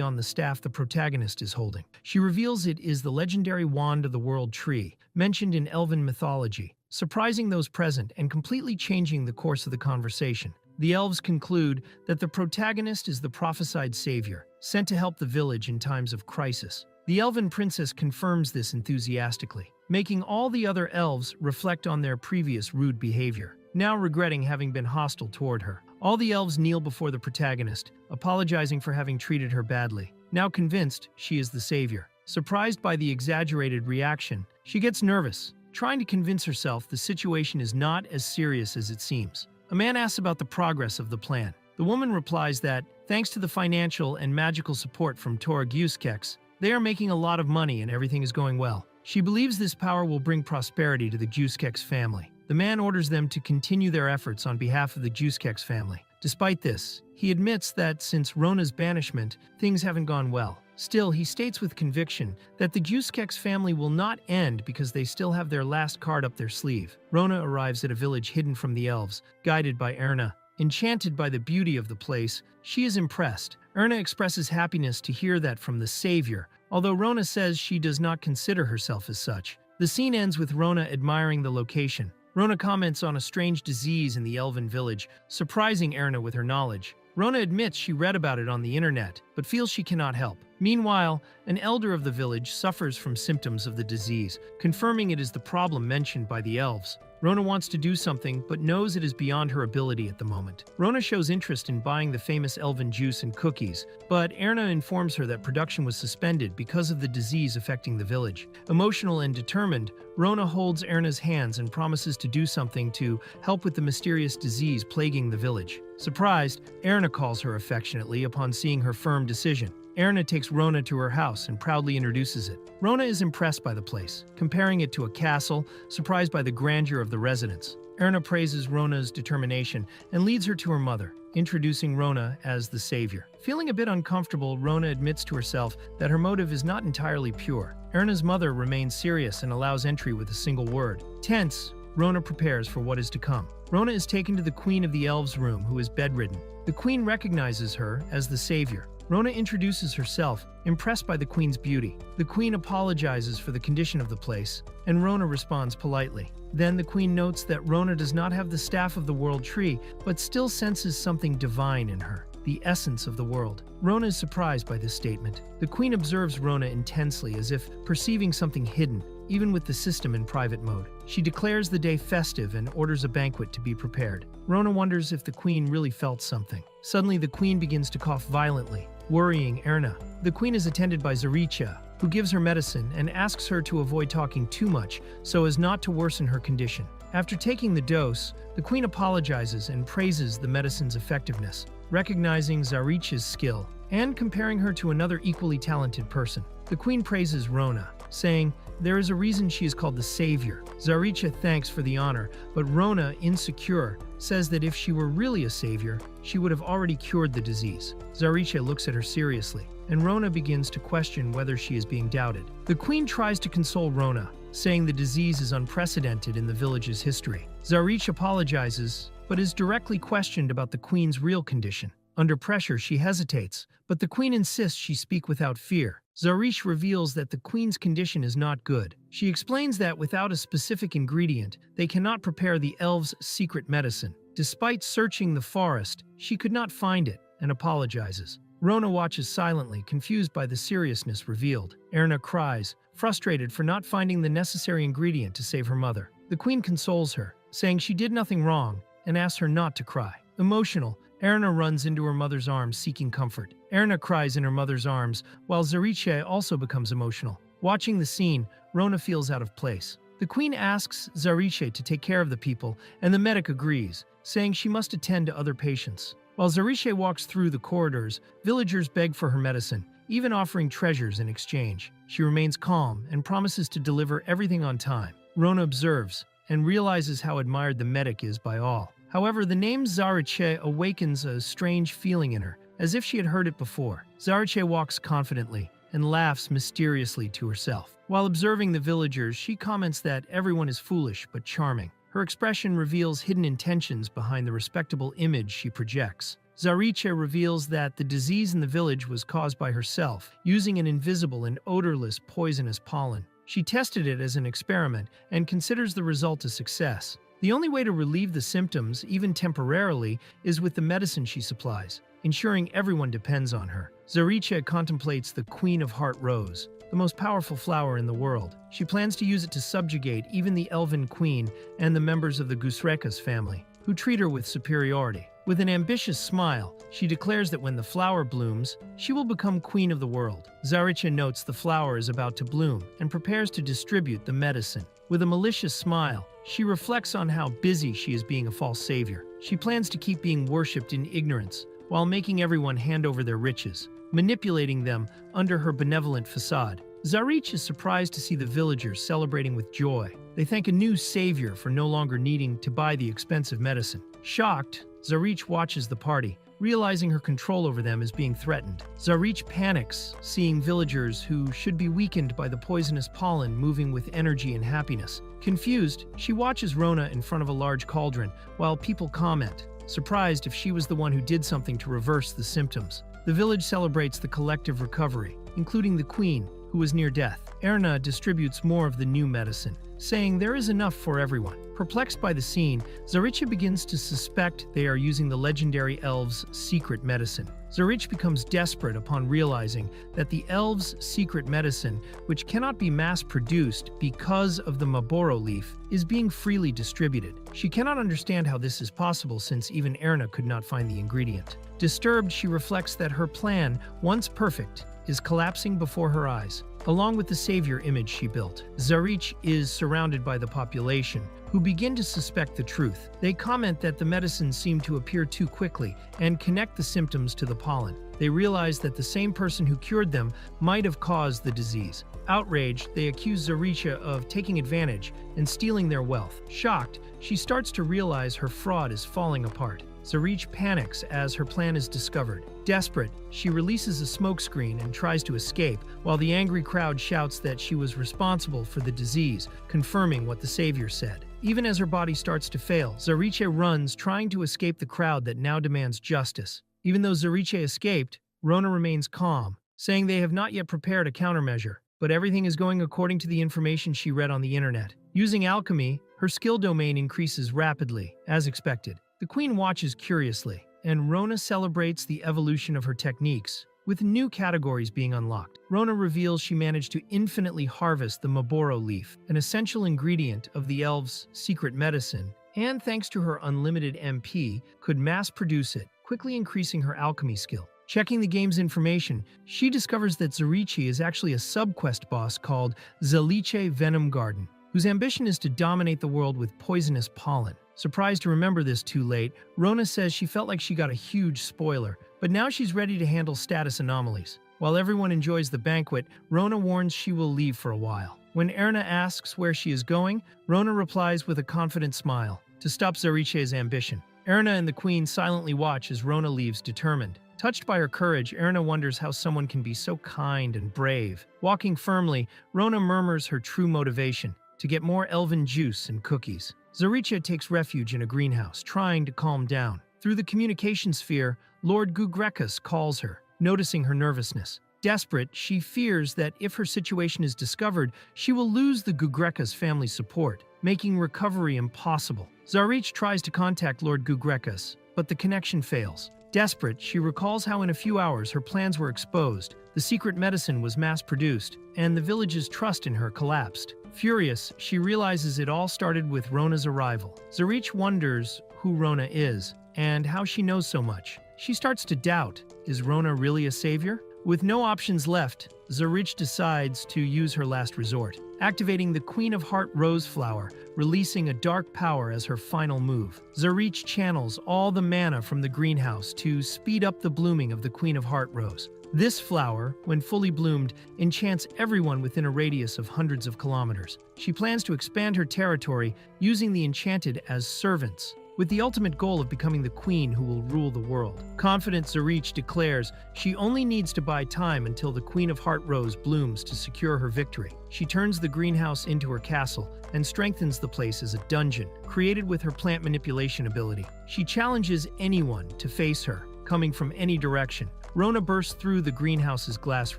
on the staff the protagonist is holding. She reveals it is the legendary wand of the world tree, mentioned in elven mythology, surprising those present and completely changing the course of the conversation. The elves conclude that the protagonist is the prophesied savior, sent to help the village in times of crisis. The elven princess confirms this enthusiastically, making all the other elves reflect on their previous rude behavior, now regretting having been hostile toward her. All the elves kneel before the protagonist, apologizing for having treated her badly, now convinced she is the savior. Surprised by the exaggerated reaction, she gets nervous, trying to convince herself the situation is not as serious as it seems. A man asks about the progress of the plan. The woman replies that, thanks to the financial and magical support from Tora Gyuskex, they are making a lot of money and everything is going well. She believes this power will bring prosperity to the Gyuskex family. The man orders them to continue their efforts on behalf of the Gyuskex family. Despite this, he admits that since Rona's banishment, things haven't gone well. Still, he states with conviction that the Gyuskex family will not end because they still have their last card up their sleeve. Rona arrives at a village hidden from the elves, guided by Erna. Enchanted by the beauty of the place, she is impressed. Erna expresses happiness to hear that from the savior, although Rona says she does not consider herself as such. The scene ends with Rona admiring the location. Rona comments on a strange disease in the elven village, surprising Erna with her knowledge. Rona admits she read about it on the internet, but feels she cannot help. Meanwhile, an elder of the village suffers from symptoms of the disease, confirming it is the problem mentioned by the elves. Rona wants to do something, but knows it is beyond her ability at the moment. Rona shows interest in buying the famous elven juice and cookies, but Erna informs her that production was suspended because of the disease affecting the village. Emotional and determined, Rona holds Erna's hands and promises to do something to help with the mysterious disease plaguing the village. Surprised, Erna calls her affectionately upon seeing her firm decision. Erna takes Rona to her house and proudly introduces it. Rona is impressed by the place, comparing it to a castle, surprised by the grandeur of the residence. Erna praises Rona's determination and leads her to her mother, introducing Rona as the savior. Feeling a bit uncomfortable, Rona admits to herself that her motive is not entirely pure. Erna's mother remains serious and allows entry with a single word. Tense, Rona prepares for what is to come. Rona is taken to the Queen of the Elves' room, who is bedridden. The Queen recognizes her as the savior. Rona introduces herself, impressed by the Queen's beauty. The Queen apologizes for the condition of the place, and Rona responds politely. Then the Queen notes that Rona does not have the staff of the world tree, but still senses something divine in her, the essence of the world. Rona is surprised by this statement. The Queen observes Rona intensely, as if perceiving something hidden, even with the system in private mode. She declares the day festive and orders a banquet to be prepared. Rona wonders if the Queen really felt something. Suddenly, the Queen begins to cough violently, worrying Erna. The Queen is attended by Zaricha, who gives her medicine and asks her to avoid talking too much so as not to worsen her condition. After taking the dose, the queen apologizes and praises the medicine's effectiveness, recognizing Zariche's skill and comparing her to another equally talented person. The queen praises Rona, saying, "There is a reason she is called the Savior." Zariche thanks for the honor, but Rona, insecure, says that if she were really a savior, she would have already cured the disease. Zariche looks at her seriously, and Rona begins to question whether she is being doubted. The queen tries to console Rona, saying the disease is unprecedented in the village's history. Zariche apologizes, but is directly questioned about the queen's real condition. Under pressure, she hesitates, but the queen insists she speak without fear. Zariche reveals that the queen's condition is not good. She explains that without a specific ingredient, they cannot prepare the elves' secret medicine. Despite searching the forest, she could not find it and apologizes. Rona watches silently, confused by the seriousness revealed. Erna cries, frustrated for not finding the necessary ingredient to save her mother. The queen consoles her, saying she did nothing wrong, and asks her not to cry. Emotional, Erna runs into her mother's arms seeking comfort. Erna cries in her mother's arms, while Zariche also becomes emotional. Watching the scene, Rona feels out of place. The queen asks Zariche to take care of the people, and the medic agrees, saying she must attend to other patients. While Zariche walks through the corridors, villagers beg for her medicine, even offering treasures in exchange. She remains calm and promises to deliver everything on time. Rona observes and realizes how admired the medic is by all. However, the name Zariche awakens a strange feeling in her, as if she had heard it before. Zariche walks confidently and laughs mysteriously to herself. While observing the villagers, she comments that everyone is foolish but charming. Her expression reveals hidden intentions behind the respectable image she projects. Zariche reveals that the disease in the village was caused by herself, using an invisible and odorless poisonous pollen. She tested it as an experiment and considers the result a success. The only way to relieve the symptoms, even temporarily, is with the medicine she supplies, ensuring everyone depends on her. Zariche contemplates the Queen of Heart Rose, the most powerful flower in the world. She plans to use it to subjugate even the Elven Queen and the members of the Gusrekas family, who treat her with superiority. With an ambitious smile, she declares that when the flower blooms, she will become queen of the world. Zariche notes the flower is about to bloom and prepares to distribute the medicine. With a malicious smile, she reflects on how busy she is being a false savior. She plans to keep being worshipped in ignorance, while making everyone hand over their riches, manipulating them under her benevolent facade. Zariche is surprised to see the villagers celebrating with joy. They thank a new savior for no longer needing to buy the expensive medicine. Shocked, Zariche watches the party, realizing her control over them is being threatened. Zariche panics, seeing villagers who should be weakened by the poisonous pollen moving with energy and happiness. Confused, she watches Rona in front of a large cauldron, while people comment, surprised if she was the one who did something to reverse the symptoms. The village celebrates the collective recovery, including the queen, who was near death. Erna distributes more of the new medicine, saying there is enough for everyone. Perplexed by the scene, Zariche begins to suspect they are using the legendary elves' secret medicine. Zariche becomes desperate upon realizing that the elves' secret medicine, which cannot be mass-produced because of the Maboro leaf, is being freely distributed. She cannot understand how this is possible since even Erna could not find the ingredient. Disturbed, she reflects that her plan, once perfect, is collapsing before her eyes. Along with the savior image she built, Zariche is surrounded by the population, who begin to suspect the truth. They comment that the medicines seem to appear too quickly and connect the symptoms to the pollen. They realize that the same person who cured them might have caused the disease. Outraged, they accuse Zariche of taking advantage and stealing their wealth. Shocked, she starts to realize her fraud is falling apart. Zariche panics as her plan is discovered. Desperate, she releases a smokescreen and tries to escape, while the angry crowd shouts that she was responsible for the disease, confirming what the savior said. Even as her body starts to fail, Zariche runs, trying to escape the crowd that now demands justice. Even though Zariche escaped, Rona remains calm, saying they have not yet prepared a countermeasure, but everything is going according to the information she read on the internet. Using alchemy, her skill domain increases rapidly, as expected. The queen watches curiously, and Rona celebrates the evolution of her techniques, with new categories being unlocked. Rona reveals she managed to infinitely harvest the Maboro leaf, an essential ingredient of the elves' secret medicine, and thanks to her unlimited MP, could mass-produce it, quickly increasing her alchemy skill. Checking the game's information, she discovers that Zariche is actually a sub-quest boss called Zaliche Venom Garden. whose ambition is to dominate the world with poisonous pollen. Surprised to remember this too late, Rona says she felt like she got a huge spoiler, but now she's ready to handle status anomalies. While everyone enjoys the banquet, Rona warns she will leave for a while. When Erna asks where she is going, Rona replies with a confident smile, to stop Zariche's ambition. Erna and the queen silently watch as Rona leaves determined. Touched by her courage, Erna wonders how someone can be so kind and brave. Walking firmly, Rona murmurs her true motivation, to get more elven juice and cookies. Zariche takes refuge in a greenhouse, trying to calm down. Through the communication sphere, Lord Gugrekus calls her, noticing her nervousness. Desperate, she fears that if her situation is discovered, she will lose the Gugrekus family support, making recovery impossible. Zariche tries to contact Lord Gugrekus, but the connection fails. Desperate, she recalls how in a few hours her plans were exposed, the secret medicine was mass-produced, and the village's trust in her collapsed. Furious, she realizes it all started with Rona's arrival. Zariche wonders who Rona is, and how she knows so much. She starts to doubt, is Rona really a savior? With no options left, Zariche decides to use her last resort, activating the Queen of Heart Rose Flower, releasing a dark power as her final move. Zariche channels all the mana from the greenhouse to speed up the blooming of the Queen of Heart Rose. This flower, when fully bloomed, enchants everyone within a radius of hundreds of kilometers. She plans to expand her territory, using the enchanted as servants, with the ultimate goal of becoming the queen who will rule the world. Confident, Zariche declares she only needs to buy time until the Queen of Heart Rose blooms to secure her victory. She turns the greenhouse into her castle and strengthens the place as a dungeon, created with her plant manipulation ability. She challenges anyone to face her, coming from any direction. Rona bursts through the greenhouse's glass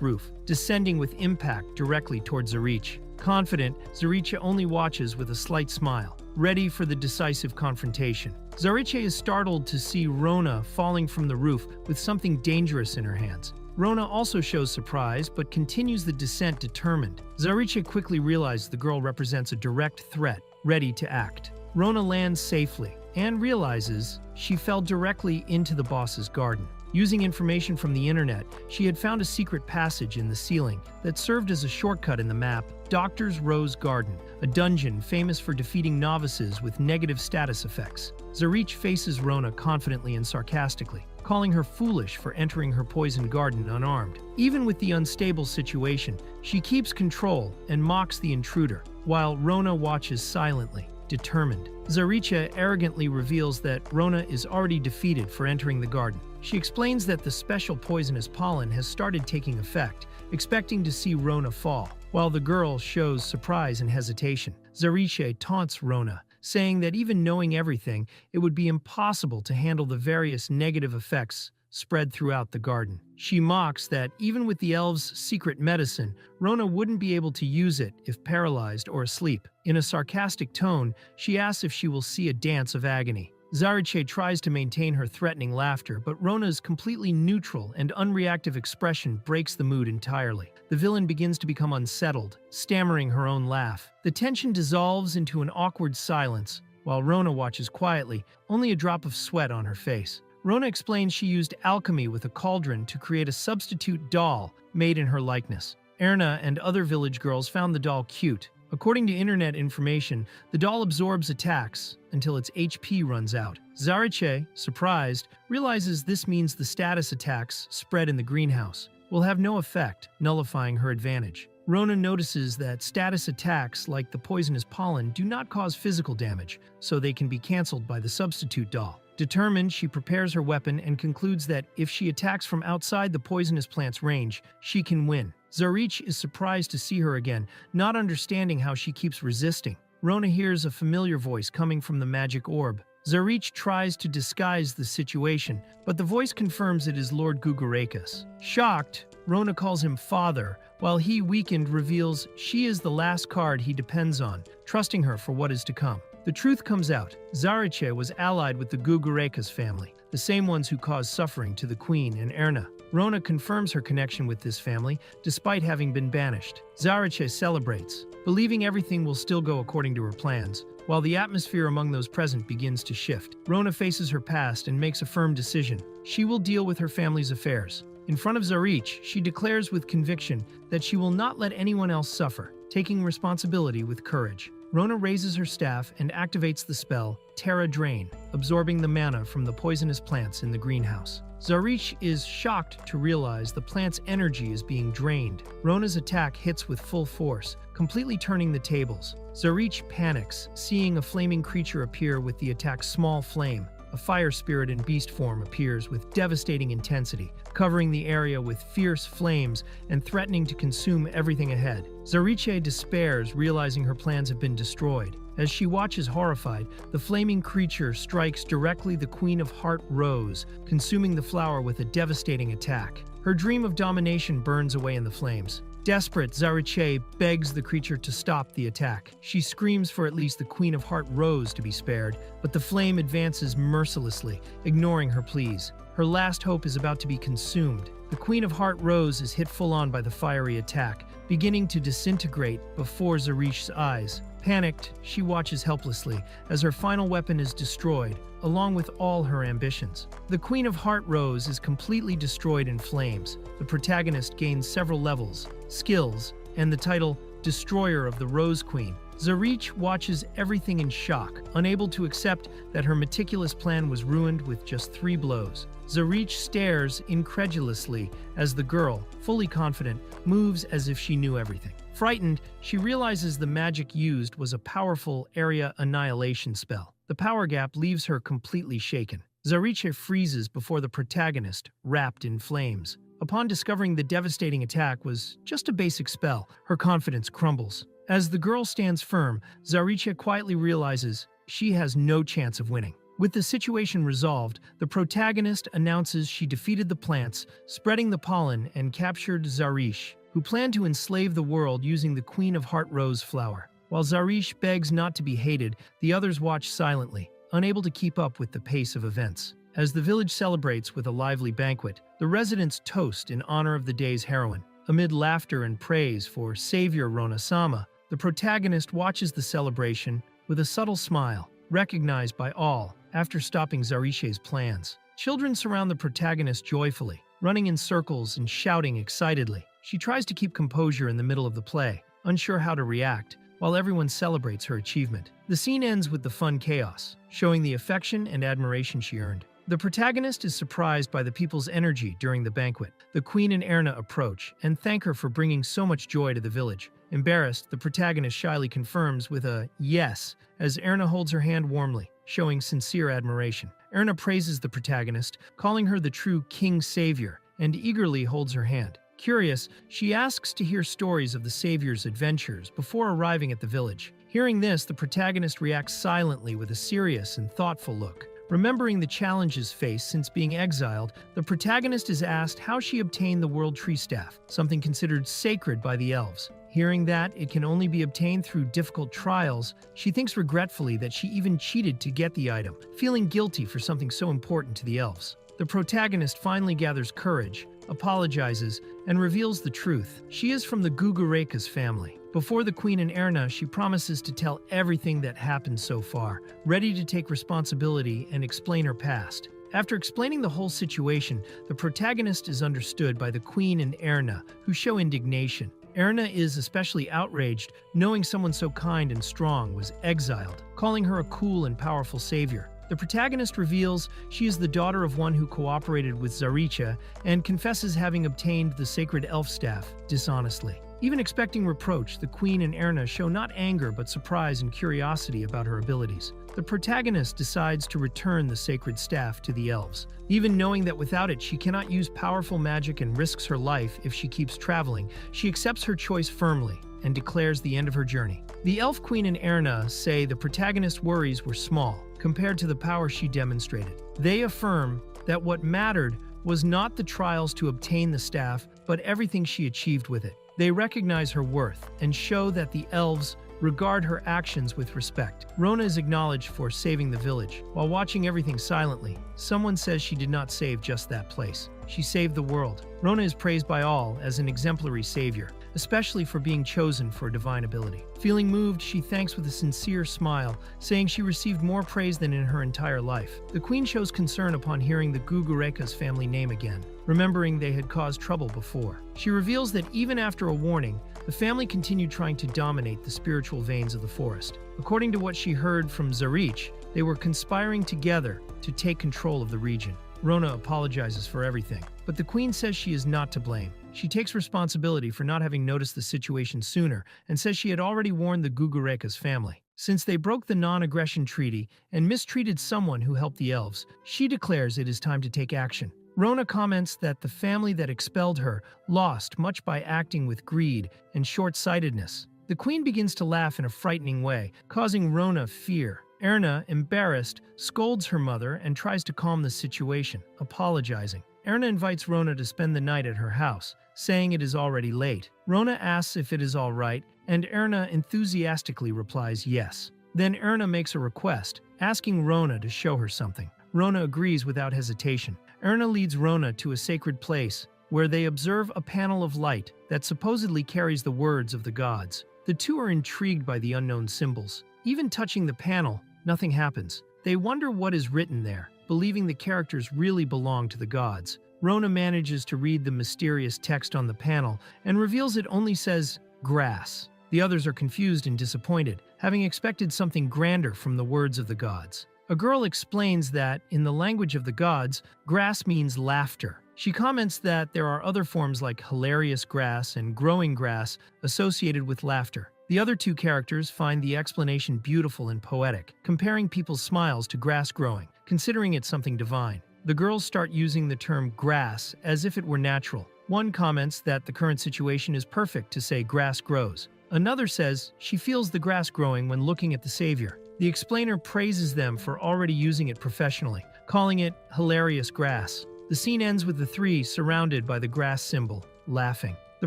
roof, descending with impact directly towards Zariche. Confident, Zariche only watches with a slight smile, ready for the decisive confrontation. Zariche is startled to see Rona falling from the roof with something dangerous in her hands. Rona also shows surprise, but continues the descent determined. Zariche quickly realizes the girl represents a direct threat, ready to act. Rona lands safely, and realizes she fell directly into the boss's garden. Using information from the internet, she had found a secret passage in the ceiling that served as a shortcut in the map, Doctor's Rose Garden, a dungeon famous for defeating novices with negative status effects. Zariche faces Rona confidently and sarcastically, calling her foolish for entering her poisoned garden unarmed. Even with the unstable situation, she keeps control and mocks the intruder, while Rona watches silently, determined. Zariche arrogantly reveals that Rona is already defeated for entering the garden. She explains that the special poisonous pollen has started taking effect, expecting to see Rona fall. While the girl shows surprise and hesitation, Zariche taunts Rona, saying that even knowing everything, it would be impossible to handle the various negative effects spread throughout the garden. She mocks that even with the elves' secret medicine, Rona wouldn't be able to use it if paralyzed or asleep. In a sarcastic tone, she asks if she will see a dance of agony. Zariche tries to maintain her threatening laughter, but Rona's completely neutral and unreactive expression breaks the mood entirely. The villain begins to become unsettled, stammering her own laugh. The tension dissolves into an awkward silence, while Rona watches quietly, only a drop of sweat on her face. Rona explains she used alchemy with a cauldron to create a substitute doll made in her likeness. Erna and other village girls found the doll cute. According to internet information, the doll absorbs attacks until its HP runs out. Zariche, surprised, realizes this means the status attacks spread in the greenhouse will have no effect, nullifying her advantage. Rona notices that status attacks like the poisonous pollen do not cause physical damage, so they can be cancelled by the substitute doll. Determined, she prepares her weapon and concludes that if she attacks from outside the poisonous plant's range, she can win. Zariche is surprised to see her again, not understanding how she keeps resisting. Rona hears a familiar voice coming from the magic orb. Zariche tries to disguise the situation, but the voice confirms it is Lord Gugrekus. Shocked, Rona calls him father, while he, weakened, reveals she is the last card he depends on, trusting her for what is to come. The truth comes out. Zariche was allied with the Gugrekus family, the same ones who caused suffering to the queen and Erna. Rona confirms her connection with this family, despite having been banished. Zariche celebrates, believing everything will still go according to her plans, while the atmosphere among those present begins to shift. Rona faces her past and makes a firm decision. She will deal with her family's affairs. In front of Zariche, she declares with conviction that she will not let anyone else suffer, taking responsibility with courage. Rona raises her staff and activates the spell Terra Drain, absorbing the mana from the poisonous plants in the greenhouse. Zarich is shocked to realize the plant's energy is being drained. Rona's attack hits with full force, completely turning the tables. Zarich panics, seeing a flaming creature appear with the attack's small flame. A fire spirit in beast form appears with devastating intensity, covering the area with fierce flames and threatening to consume everything ahead. Zariche despairs, realizing her plans have been destroyed. As she watches horrified, the flaming creature strikes directly the Queen of Heart Rose, consuming the flower with a devastating attack. Her dream of domination burns away in the flames. Desperate, Zariche begs the creature to stop the attack. She screams for at least the Queen of Heart Rose to be spared, but the flame advances mercilessly, ignoring her pleas. Her last hope is about to be consumed. The Queen of Heart Rose is hit full-on by the fiery attack, beginning to disintegrate before Zarich's eyes. Panicked, she watches helplessly as her final weapon is destroyed, along with all her ambitions. The Queen of Heart Rose is completely destroyed in flames. The protagonist gains several levels, skills, and the title Destroyer of the Rose Queen. Zarich watches everything in shock, unable to accept that her meticulous plan was ruined with just 3 blows. Zarich stares incredulously as the girl, fully confident, moves as if she knew everything. Frightened, she realizes the magic used was a powerful area annihilation spell. The power gap leaves her completely shaken. Zariche freezes before the protagonist, wrapped in flames. Upon discovering the devastating attack was just a basic spell, her confidence crumbles. As the girl stands firm, Zariche quietly realizes she has no chance of winning. With the situation resolved, the protagonist announces she defeated the plants, spreading the pollen, and captured Zarich, who planned to enslave the world using the Queen of Heart Rose flower. While Zarich begs not to be hated, the others watch silently, unable to keep up with the pace of events. As the village celebrates with a lively banquet, the residents toast in honor of the day's heroine. Amid laughter and praise for Savior Rona-sama, the protagonist watches the celebration with a subtle smile, recognized by all after stopping Zariche's plans. Children surround the protagonist joyfully, running in circles and shouting excitedly. She tries to keep composure in the middle of the play, unsure how to react, while everyone celebrates her achievement. The scene ends with the fun chaos, showing the affection and admiration she earned. The protagonist is surprised by the people's energy during the banquet. The Queen and Erna approach and thank her for bringing so much joy to the village. Embarrassed, the protagonist shyly confirms with a yes as Erna holds her hand warmly, showing sincere admiration. Erna praises the protagonist, calling her the true King Savior, and eagerly holds her hand. Curious, she asks to hear stories of the Savior's adventures before arriving at the village. Hearing this, the protagonist reacts silently with a serious and thoughtful look. Remembering the challenges faced since being exiled, the protagonist is asked how she obtained the World Tree Staff, something considered sacred by the elves. Hearing that it can only be obtained through difficult trials, she thinks regretfully that she even cheated to get the item, feeling guilty for something so important to the elves. The protagonist finally gathers courage, apologizes, and reveals the truth. She is from the Gugurekas family. Before the Queen and Erna, she promises to tell everything that happened so far, ready to take responsibility and explain her past. After explaining the whole situation, the protagonist is understood by the Queen and Erna, who show indignation. Erna is especially outraged, knowing someone so kind and strong was exiled, calling her a cool and powerful savior. The protagonist reveals she is the daughter of one who cooperated with Zariche and confesses having obtained the sacred elf staff dishonestly. Even expecting reproach, the Queen and Erna show not anger but surprise and curiosity about her abilities. The protagonist decides to return the sacred staff to the elves, even knowing that without it she cannot use powerful magic and risks her life if she keeps traveling. She accepts her choice firmly and declares the end of her journey. The Elf Queen and Erna say the protagonist's worries were small compared to the power she demonstrated. They affirm that what mattered was not the trials to obtain the staff, but everything she achieved with it. They recognize her worth and show that the elves regard her actions with respect. Rona is acknowledged for saving the village. While watching everything silently, someone says she did not save just that place. She saved the world. Rona is praised by all as an exemplary savior. especially for being chosen for a divine ability. Feeling moved, she thanks with a sincere smile, saying she received more praise than in her entire life. The queen shows concern upon hearing the Gugureka's family name again, remembering they had caused trouble before. She reveals that even after a warning, the family continued trying to dominate the spiritual veins of the forest. According to what she heard from Zarich, they were conspiring together to take control of the region. Rona apologizes for everything, but the queen says she is not to blame. She takes responsibility for not having noticed the situation sooner and says she had already warned the Gugureka's family. Since they broke the non-aggression treaty and mistreated someone who helped the elves, she declares it is time to take action. Rona comments that the family that expelled her lost much by acting with greed and short-sightedness. The queen begins to laugh in a frightening way, causing Rona fear. Erna, embarrassed, scolds her mother and tries to calm the situation, apologizing. Erna invites Rona to spend the night at her house, saying it is already late. Rona asks if it is all right, and Erna enthusiastically replies yes. Then Erna makes a request, asking Rona to show her something. Rona agrees without hesitation. Erna leads Rona to a sacred place, where they observe a panel of light that supposedly carries the words of the gods. The two are intrigued by the unknown symbols. Even touching the panel, nothing happens. They wonder what is written there, believing the characters really belong to the gods. Rona manages to read the mysterious text on the panel and reveals it only says, grass. The others are confused and disappointed, having expected something grander from the words of the gods. A girl explains that, in the language of the gods, grass means laughter. She comments that there are other forms like hilarious grass and growing grass associated with laughter. The other two characters find the explanation beautiful and poetic, comparing people's smiles to grass growing, considering it something divine. The girls start using the term grass as if it were natural. One comments that the current situation is perfect to say grass grows. Another says she feels the grass growing when looking at the savior. The explainer praises them for already using it professionally, calling it hilarious grass. The scene ends with the three surrounded by the grass symbol, laughing. The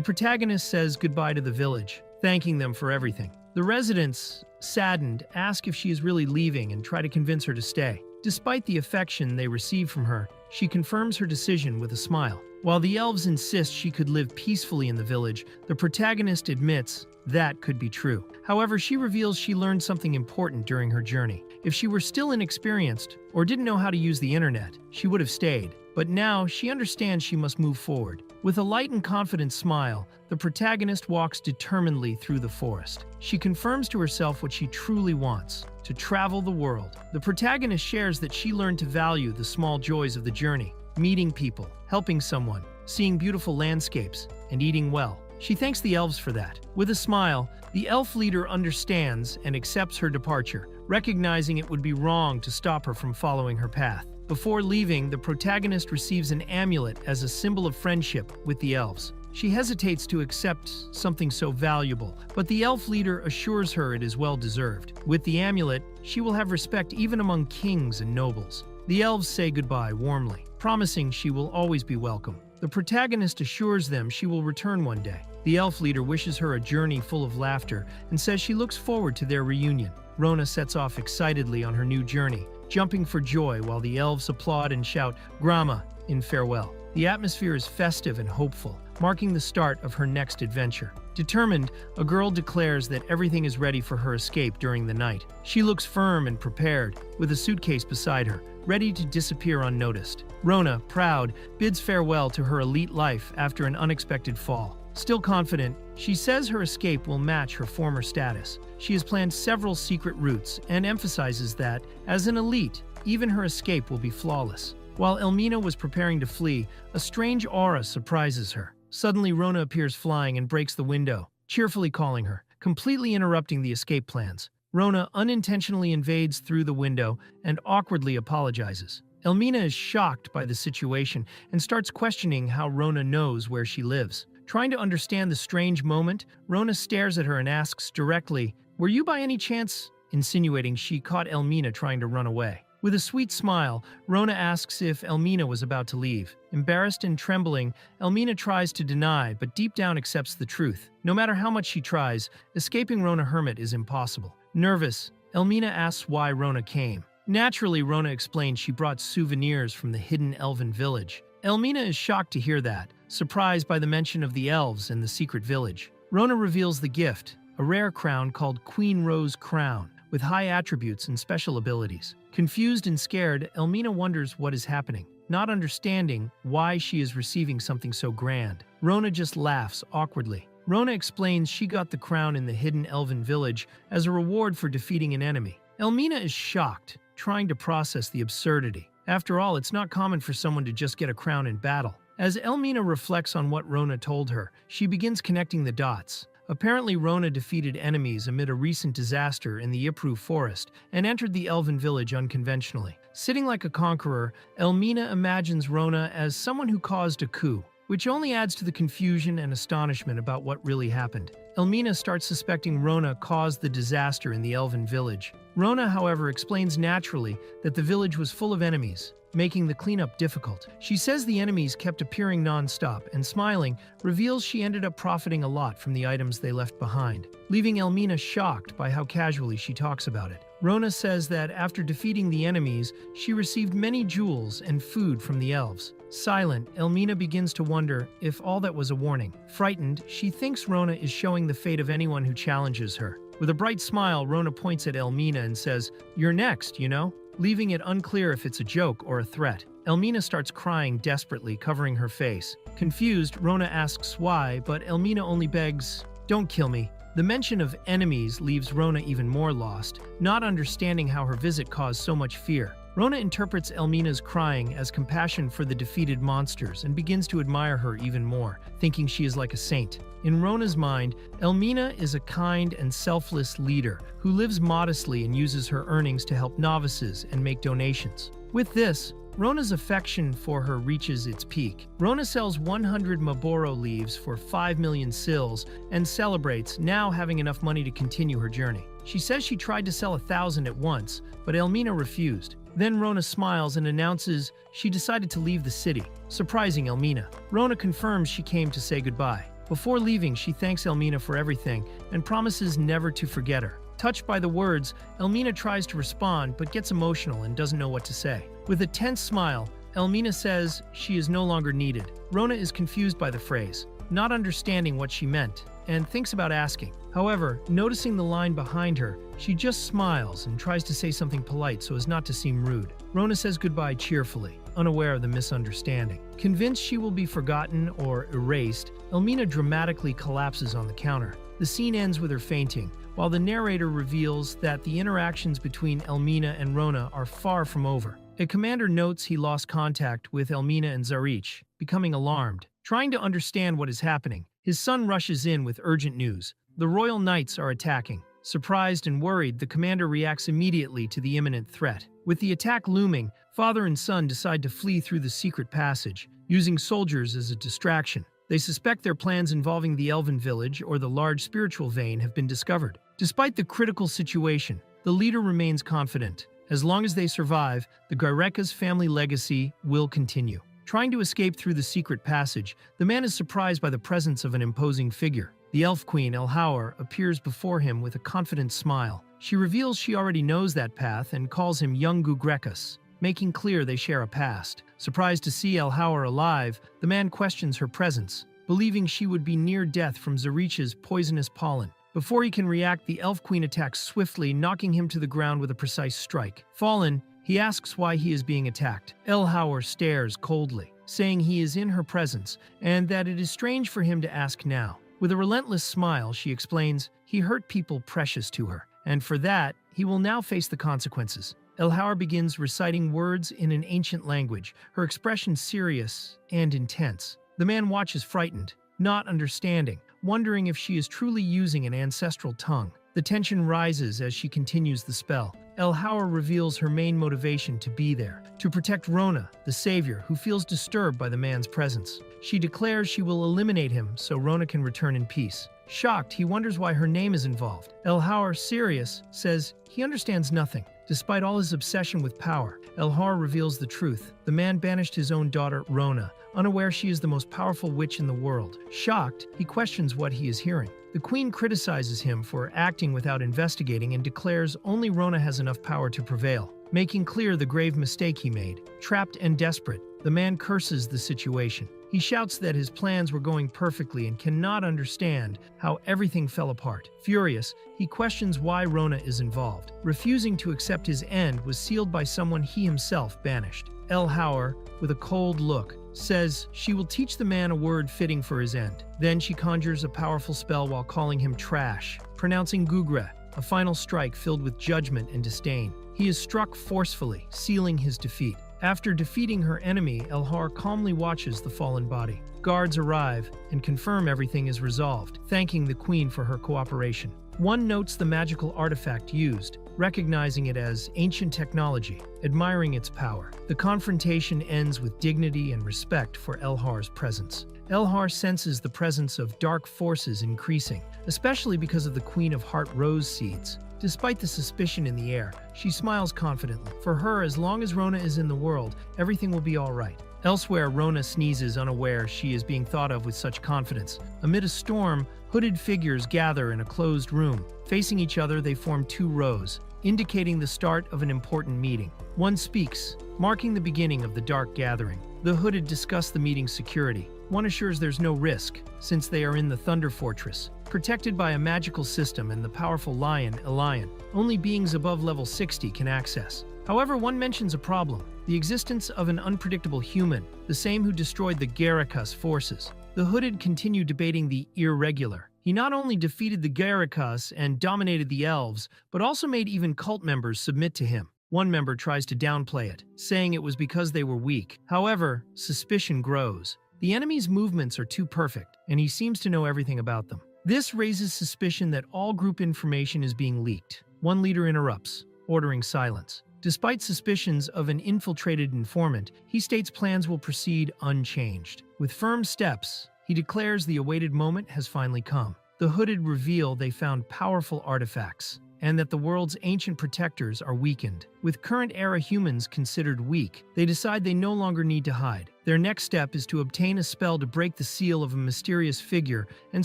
protagonist says goodbye to the village, thanking them for everything. The residents, saddened, ask if she is really leaving and try to convince her to stay. Despite the affection they receive from her, she confirms her decision with a smile. While the elves insist she could live peacefully in the village, the protagonist admits that could be true. However, she reveals she learned something important during her journey. If she were still inexperienced or didn't know how to use the internet, she would have stayed. But now she understands she must move forward. With a light and confident smile, the protagonist walks determinedly through the forest. She confirms to herself what she truly wants, to travel the world. The protagonist shares that she learned to value the small joys of the journey, meeting people, helping someone, seeing beautiful landscapes, and eating well. She thanks the elves for that. With a smile, the elf leader understands and accepts her departure, recognizing it would be wrong to stop her from following her path. Before leaving, the protagonist receives an amulet as a symbol of friendship with the elves. She hesitates to accept something so valuable, but the elf leader assures her it is well-deserved. With the amulet, she will have respect even among kings and nobles. The elves say goodbye warmly, promising she will always be welcome. The protagonist assures them she will return one day. The elf leader wishes her a journey full of laughter and says she looks forward to their reunion. Rona sets off excitedly on her new journey, jumping for joy while the elves applaud and shout "Grama" in farewell. The atmosphere is festive and hopeful, marking the start of her next adventure. Determined, a girl declares that everything is ready for her escape during the night. She looks firm and prepared, with a suitcase beside her, ready to disappear unnoticed. Rona, proud, bids farewell to her elite life after an unexpected fall. Still confident, she says her escape will match her former status. She has planned several secret routes and emphasizes that, as an elite, even her escape will be flawless. While Elmina was preparing to flee, a strange aura surprises her. Suddenly, Rona appears flying and breaks the window, cheerfully calling her, completely interrupting the escape plans. Rona unintentionally invades through the window and awkwardly apologizes. Elmina is shocked by the situation and starts questioning how Rona knows where she lives. Trying to understand the strange moment, Rona stares at her and asks directly, "Were you by any chance?" insinuating she caught Elmina trying to run away. With a sweet smile, Rona asks if Elmina was about to leave. Embarrassed and trembling, Elmina tries to deny, but deep down accepts the truth. No matter how much she tries, escaping Rona Hermit is impossible. Nervous, Elmina asks why Rona came. Naturally, Rona explains she brought souvenirs from the hidden elven village. Elmina is shocked to hear that, surprised by the mention of the elves and the secret village. Rona reveals the gift, a rare crown called Queen Rose Crown, with high attributes and special abilities. Confused and scared, Elmina wonders what is happening, not understanding why she is receiving something so grand. Rona just laughs awkwardly. Rona explains she got the crown in the hidden elven village as a reward for defeating an enemy. Elmina is shocked, trying to process the absurdity. After all, it's not common for someone to just get a crown in battle. As Elmina reflects on what Rona told her, she begins connecting the dots. Apparently, Rona defeated enemies amid a recent disaster in the Ipru forest and entered the elven village unconventionally. Sitting like a conqueror, Elmina imagines Rona as someone who caused a coup, which only adds to the confusion and astonishment about what really happened. Elmina starts suspecting Rona caused the disaster in the elven village. Rona, however, explains naturally that the village was full of enemies, making the cleanup difficult. She says the enemies kept appearing non-stop and, smiling, reveals she ended up profiting a lot from the items they left behind, leaving Elmina shocked by how casually she talks about it. Rona says that after defeating the enemies, she received many jewels and food from the elves. Silent, Elmina begins to wonder if all that was a warning. Frightened, she thinks Rona is showing the fate of anyone who challenges her. With a bright smile, Rona points at Elmina and says, "You're next, you know?" leaving it unclear if it's a joke or a threat. Elmina starts crying desperately, covering her face. Confused, Rona asks why, but Elmina only begs, "Don't kill me." The mention of enemies leaves Rona even more lost, not understanding how her visit caused so much fear. Rona interprets Elmina's crying as compassion for the defeated monsters and begins to admire her even more, thinking she is like a saint. In Rona's mind, Elmina is a kind and selfless leader who lives modestly and uses her earnings to help novices and make donations. With this, Rona's affection for her reaches its peak. Rona sells 100 Maboro leaves for 5 million sills and celebrates now having enough money to continue her journey. She says she tried to sell 1,000 at once, but Elmina refused. Then Rona smiles and announces she decided to leave the city, surprising Elmina. Rona confirms she came to say goodbye. Before leaving, she thanks Elmina for everything and promises never to forget her. Touched by the words, Elmina tries to respond but gets emotional and doesn't know what to say. With a tense smile, Elmina says she is no longer needed. Rona is confused by the phrase, not understanding what she meant, and thinks about asking. However, noticing the line behind her, she just smiles and tries to say something polite so as not to seem rude. Rona says goodbye cheerfully, unaware of the misunderstanding. Convinced she will be forgotten or erased, Elmina dramatically collapses on the counter. The scene ends with her fainting, while the narrator reveals that the interactions between Elmina and Rona are far from over. A commander notes he lost contact with Elmina and Zarich, becoming alarmed. Trying to understand what is happening, his son rushes in with urgent news. The Royal Knights are attacking. Surprised and worried, the commander reacts immediately to the imminent threat. With the attack looming, father and son decide to flee through the secret passage, using soldiers as a distraction. They suspect their plans involving the Elven village or the large spiritual vein have been discovered. Despite the critical situation, the leader remains confident. As long as they survive, the Gaireka's family legacy will continue. Trying to escape through the secret passage, the man is surprised by the presence of an imposing figure. The elf queen, Elhaur, appears before him with a confident smile. She reveals she already knows that path and calls him young Gugrekus, making clear they share a past. Surprised to see Elhaur alive, the man questions her presence, believing she would be near death from Zarich's poisonous pollen. Before he can react, the elf queen attacks swiftly, knocking him to the ground with a precise strike. Fallen, he asks why he is being attacked. Elhaur stares coldly, saying he is in her presence and that it is strange for him to ask now. With a relentless smile, she explains he hurt people precious to her, and for that, he will now face the consequences. Elhaur begins reciting words in an ancient language, her expression serious and intense. The man watches frightened, not understanding, wondering if she is truly using an ancestral tongue. The tension rises as she continues the spell. Elhaur reveals her main motivation to be there, to protect Rona, the savior, who feels disturbed by the man's presence. She declares she will eliminate him so Rona can return in peace. Shocked, he wonders why her name is involved. Elhaur, serious, says he understands nothing. Despite all his obsession with power, Elhaur reveals the truth. The man banished his own daughter, Rona, unaware she is the most powerful witch in the world. Shocked, he questions what he is hearing. The queen criticizes him for acting without investigating and declares only Rona has enough power to prevail, making clear the grave mistake he made. Trapped and desperate, the man curses the situation. He shouts that his plans were going perfectly and cannot understand how everything fell apart. Furious, he questions why Rona is involved. Refusing to accept his end was sealed by someone he himself banished. El Hauer, with a cold look, says she will teach the man a word fitting for his end. Then she conjures a powerful spell while calling him trash, pronouncing Gugre, a final strike filled with judgment and disdain. He is struck forcefully, sealing his defeat. After defeating her enemy, Elhar calmly watches the fallen body. Guards arrive and confirm everything is resolved, thanking the queen for her cooperation. One notes the magical artifact used, recognizing it as ancient technology, admiring its power. The confrontation ends with dignity and respect for Elhar's presence. Elhar senses the presence of dark forces increasing, especially because of the Queen of Heart rose seeds. Despite the suspicion in the air, she smiles confidently. For her, as long as Rona is in the world, everything will be all right. Elsewhere, Rona sneezes, unaware she is being thought of with such confidence. Amid a storm, hooded figures gather in a closed room. Facing each other, they form two rows, indicating the start of an important meeting. One speaks, marking the beginning of the dark gathering. The hooded discuss the meeting's security. One assures there's no risk, since they are in the Thunder Fortress, protected by a magical system and the powerful lion, Elion. Only beings above level 60 can access. However, one mentions a problem, the existence of an unpredictable human, the same who destroyed the Garakas forces. The hooded continue debating the irregular. He not only defeated the Garakas and dominated the elves, but also made even cult members submit to him. One member tries to downplay it, saying it was because they were weak. However, suspicion grows. The enemy's movements are too perfect, and he seems to know everything about them. This raises suspicion that all group information is being leaked. One leader interrupts, ordering silence. Despite suspicions of an infiltrated informant, he states plans will proceed unchanged. With firm steps, he declares the awaited moment has finally come. The hooded reveal they found powerful artifacts, and that the world's ancient protectors are weakened. With current-era humans considered weak, they decide they no longer need to hide. Their next step is to obtain a spell to break the seal of a mysterious figure and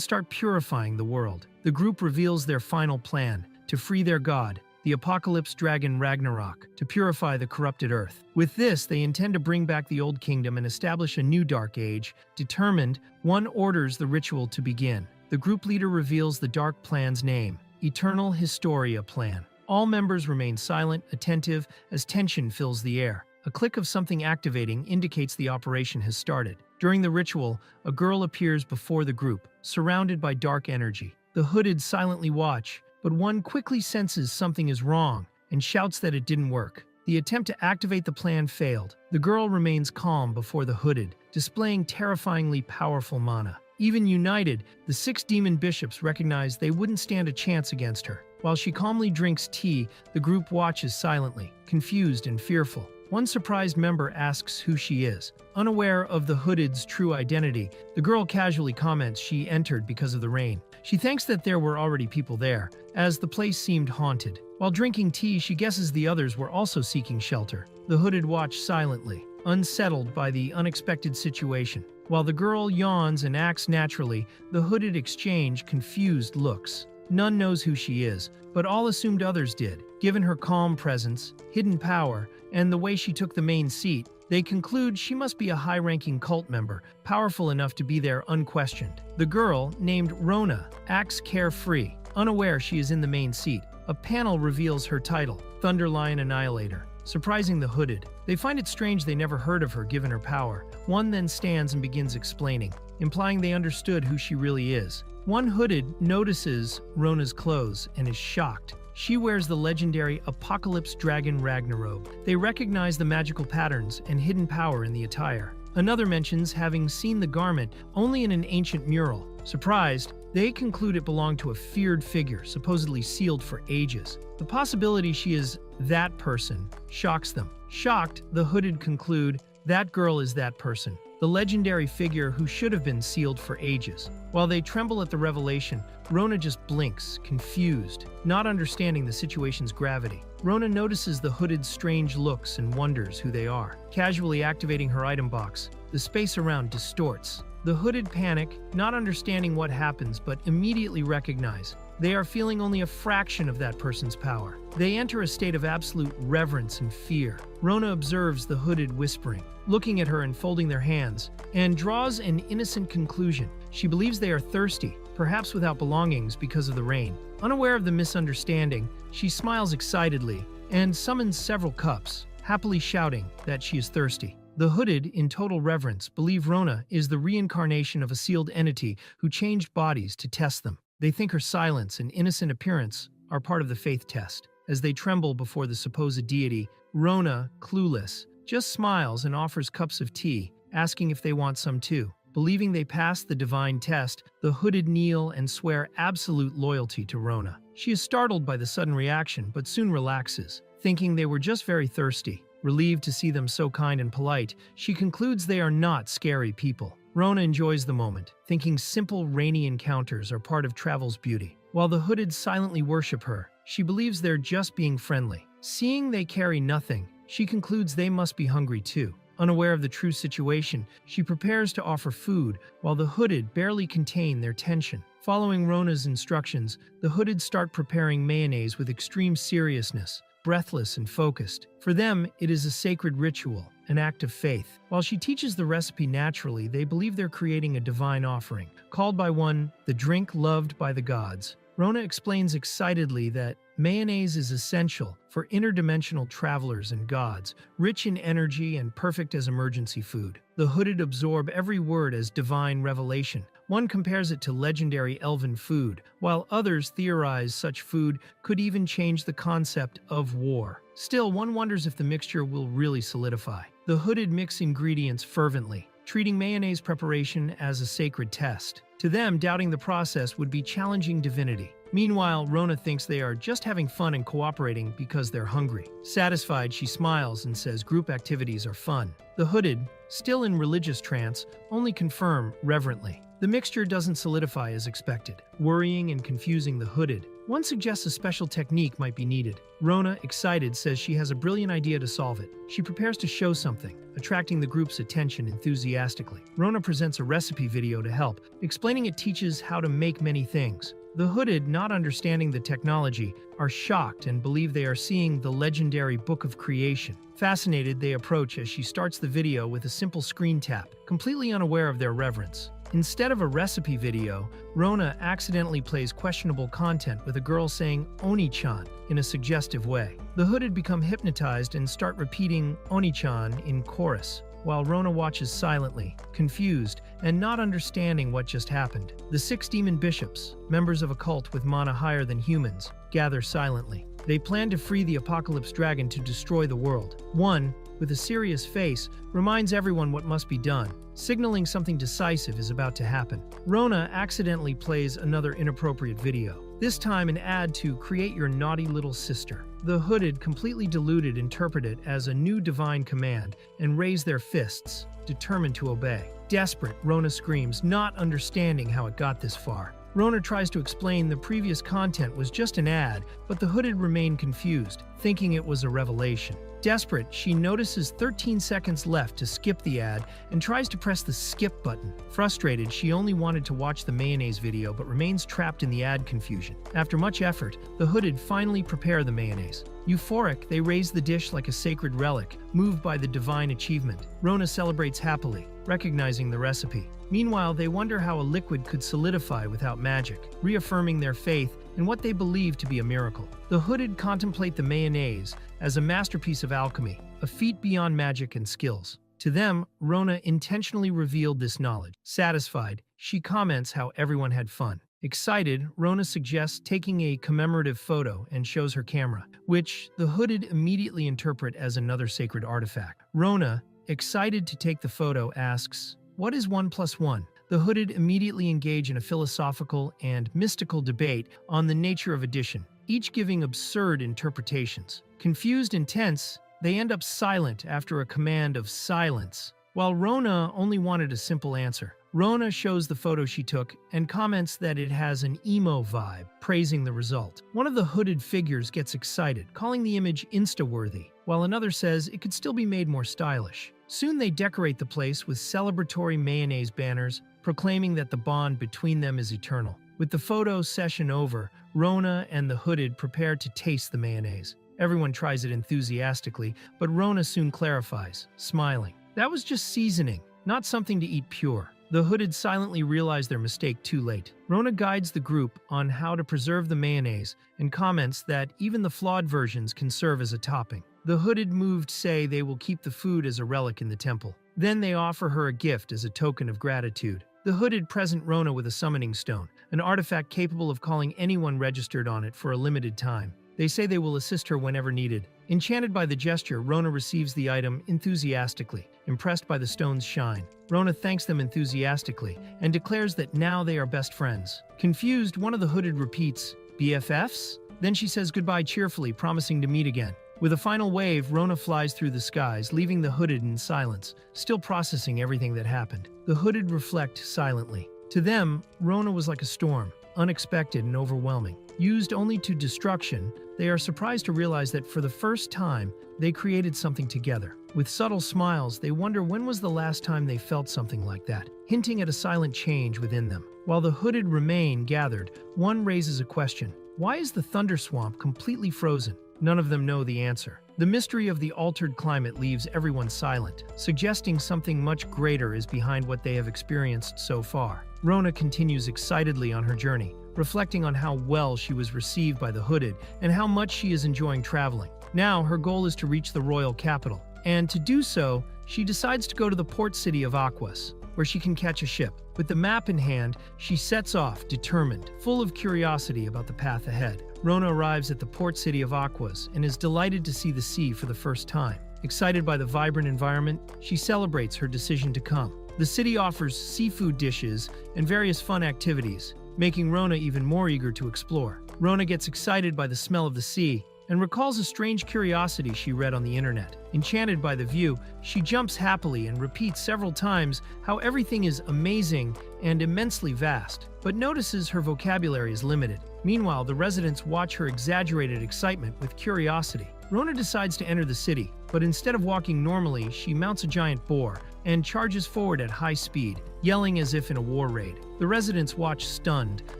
start purifying the world. The group reveals their final plan, to free their god, the apocalypse dragon Ragnarok, to purify the corrupted earth. With this, they intend to bring back the old kingdom and establish a new dark age. Determined, one orders the ritual to begin. The group leader reveals the dark plan's name, Eternal Historia Plan. All members remain silent, attentive, as tension fills the air. A click of something activating indicates the operation has started. During the ritual, a girl appears before the group, surrounded by dark energy. The hooded silently watch, but one quickly senses something is wrong and shouts that it didn't work. The attempt to activate the plan failed. The girl remains calm before the hooded, displaying terrifyingly powerful mana. Even united, the 6 demon bishops recognize they wouldn't stand a chance against her. While she calmly drinks tea, the group watches silently, confused and fearful. One surprised member asks who she is. Unaware of the hooded's true identity, the girl casually comments she entered because of the rain. She thinks that there were already people there, as the place seemed haunted. While drinking tea, she guesses the others were also seeking shelter. The hooded watch silently, unsettled by the unexpected situation. While the girl yawns and acts naturally, the hooded exchange confused looks. None knows who she is, but all assumed others did. Given her calm presence, hidden power, and the way she took the main seat, they conclude she must be a high-ranking cult member, powerful enough to be there unquestioned. The girl, named Rona, acts carefree, unaware she is in the main seat. A panel reveals her title, Thunderlion Annihilator, surprising the hooded. They find it strange they never heard of her given her power. One then stands and begins explaining, implying they understood who she really is. One hooded notices Rona's clothes and is shocked. She wears the legendary Apocalypse Dragon Ragnarok. They recognize the magical patterns and hidden power in the attire. Another mentions having seen the garment only in an ancient mural. Surprised, they conclude it belonged to a feared figure, supposedly sealed for ages. The possibility she is that person shocks them. Shocked, the hooded conclude that girl is that person, the legendary figure who should have been sealed for ages. While they tremble at the revelation, Rona just blinks, confused, not understanding the situation's gravity. Rona notices the hooded's strange looks and wonders who they are. Casually activating her item box, the space around distorts. The hooded panic, not understanding what happens but immediately recognize they are feeling only a fraction of that person's power. They enter a state of absolute reverence and fear. Rona observes the hooded whispering, looking at her and folding their hands, and draws an innocent conclusion. She believes they are thirsty, perhaps without belongings because of the rain. Unaware of the misunderstanding, she smiles excitedly and summons several cups, happily shouting that she is thirsty. The hooded, in total reverence, believe Rona is the reincarnation of a sealed entity who changed bodies to test them. They think her silence and innocent appearance are part of the faith test. As they tremble before the supposed deity, Rona, clueless, just smiles and offers cups of tea, asking if they want some too. Believing they passed the divine test, the hooded kneel and swear absolute loyalty to Rona. She is startled by the sudden reaction, but soon relaxes, thinking they were just very thirsty. Relieved to see them so kind and polite, she concludes they are not scary people. Rona enjoys the moment, thinking simple, rainy encounters are part of travel's beauty. While the hooded silently worship her, she believes they're just being friendly. Seeing they carry nothing, she concludes they must be hungry too. Unaware of the true situation, she prepares to offer food, while the hooded barely contain their tension. Following Rona's instructions, the hooded start preparing mayonnaise with extreme seriousness, breathless and focused. For them, it is a sacred ritual, an act of faith. While she teaches the recipe naturally, they believe they're creating a divine offering, called by one, the drink loved by the gods. Rona explains excitedly that mayonnaise is essential for interdimensional travelers and gods, rich in energy and perfect as emergency food. The hooded absorb every word as divine revelation. One compares it to legendary elven food, while others theorize such food could even change the concept of war. Still, one wonders if the mixture will really solidify. The hooded mix ingredients fervently, treating mayonnaise preparation as a sacred test. To them, doubting the process would be challenging divinity. Meanwhile, Rona thinks they are just having fun and cooperating because they're hungry. Satisfied, she smiles and says group activities are fun. The hooded, still in religious trance, only confirm reverently. The mixture doesn't solidify as expected, worrying and confusing the hooded. One suggests a special technique might be needed. Rona, excited, says she has a brilliant idea to solve it. She prepares to show something, attracting the group's attention enthusiastically. Rona presents a recipe video to help, explaining it teaches how to make many things. The hooded, not understanding the technology, are shocked and believe they are seeing the legendary Book of Creation. Fascinated, they approach as she starts the video with a simple screen tap, completely unaware of their reverence. Instead of a recipe video, Rona accidentally plays questionable content with a girl saying Oni-chan in a suggestive way. The hooded become hypnotized and start repeating Oni-chan in chorus, while Rona watches silently, confused, and not understanding what just happened. The 6 demon bishops, members of a cult with mana higher than humans, gather silently. They plan to free the apocalypse dragon to destroy the world. One, with a serious face, reminds everyone what must be done, signaling something decisive is about to happen. Rona accidentally plays another inappropriate video, this time an ad to create your naughty little sister. The hooded, completely deluded, interpret it as a new divine command and raise their fists, determined to obey. Desperate, Rona screams, not understanding how it got this far. Rona tries to explain the previous content was just an ad, but the hooded remain confused, thinking it was a revelation. Desperate, she notices 13 seconds left to skip the ad and tries to press the skip button. Frustrated, she only wanted to watch the mayonnaise video but remains trapped in the ad confusion. After much effort, the hooded finally prepare the mayonnaise. Euphoric, they raise the dish like a sacred relic, moved by the divine achievement. Rona celebrates happily, recognizing the recipe. Meanwhile, they wonder how a liquid could solidify without magic, reaffirming their faith in what they believe to be a miracle. The hooded contemplate the mayonnaise as a masterpiece of alchemy, a feat beyond magic and skills. To them, Rona intentionally revealed this knowledge. Satisfied, she comments how everyone had fun. Excited, Rona suggests taking a commemorative photo and shows her camera, which the hooded immediately interpret as another sacred artifact. Rona, excited to take the photo, asks, "What is 1 + 1?" The hooded immediately engage in a philosophical and mystical debate on the nature of addition, each giving absurd interpretations. Confused and tense, they end up silent after a command of silence, while Rona only wanted a simple answer. Rona shows the photo she took and comments that it has an emo vibe, praising the result. One of the hooded figures gets excited, calling the image Insta-worthy, while another says it could still be made more stylish. Soon they decorate the place with celebratory mayonnaise banners, proclaiming that the bond between them is eternal. With the photo session over, Rona and the Hooded prepare to taste the mayonnaise. Everyone tries it enthusiastically, but Rona soon clarifies, smiling. That was just seasoning, not something to eat pure. The Hooded silently realize their mistake too late. Rona guides the group on how to preserve the mayonnaise and comments that even the flawed versions can serve as a topping. The Hooded moved say they will keep the food as a relic in the temple. Then they offer her a gift as a token of gratitude. The Hooded present Rona with a summoning stone, an artifact capable of calling anyone registered on it for a limited time. They say they will assist her whenever needed. Enchanted by the gesture, Rona receives the item enthusiastically, impressed by the stone's shine. Rona thanks them enthusiastically and declares that now they are best friends. Confused, one of the Hooded repeats, BFFs? Then she says goodbye cheerfully, promising to meet again. With a final wave, Rona flies through the skies, leaving the Hooded in silence, still processing everything that happened. The Hooded reflect silently. To them, Rona was like a storm, unexpected and overwhelming. Used only to destruction, they are surprised to realize that for the first time, they created something together. With subtle smiles, they wonder when was the last time they felt something like that, hinting at a silent change within them. While the Hooded remain gathered, one raises a question. Why is the Thunder Swamp completely frozen? None of them know the answer. The mystery of the altered climate leaves everyone silent, suggesting something much greater is behind what they have experienced so far. Rona continues excitedly on her journey, reflecting on how well she was received by the Hooded and how much she is enjoying traveling. Now, her goal is to reach the royal capital, and to do so, she decides to go to the port city of Aquas, where she can catch a ship. With the map in hand, she sets off, determined, full of curiosity about the path ahead. Rona arrives at the port city of Aquas and is delighted to see the sea for the first time. Excited by the vibrant environment, she celebrates her decision to come. The city offers seafood dishes and various fun activities, making Rona even more eager to explore. Rona gets excited by the smell of the sea and recalls a strange curiosity she read on the internet. Enchanted by the view, she jumps happily and repeats several times how everything is amazing and immensely vast, but notices her vocabulary is limited. Meanwhile, the residents watch her exaggerated excitement with curiosity. Rona decides to enter the city, but instead of walking normally, she mounts a giant boar and charges forward at high speed, yelling as if in a war raid. The residents watch stunned,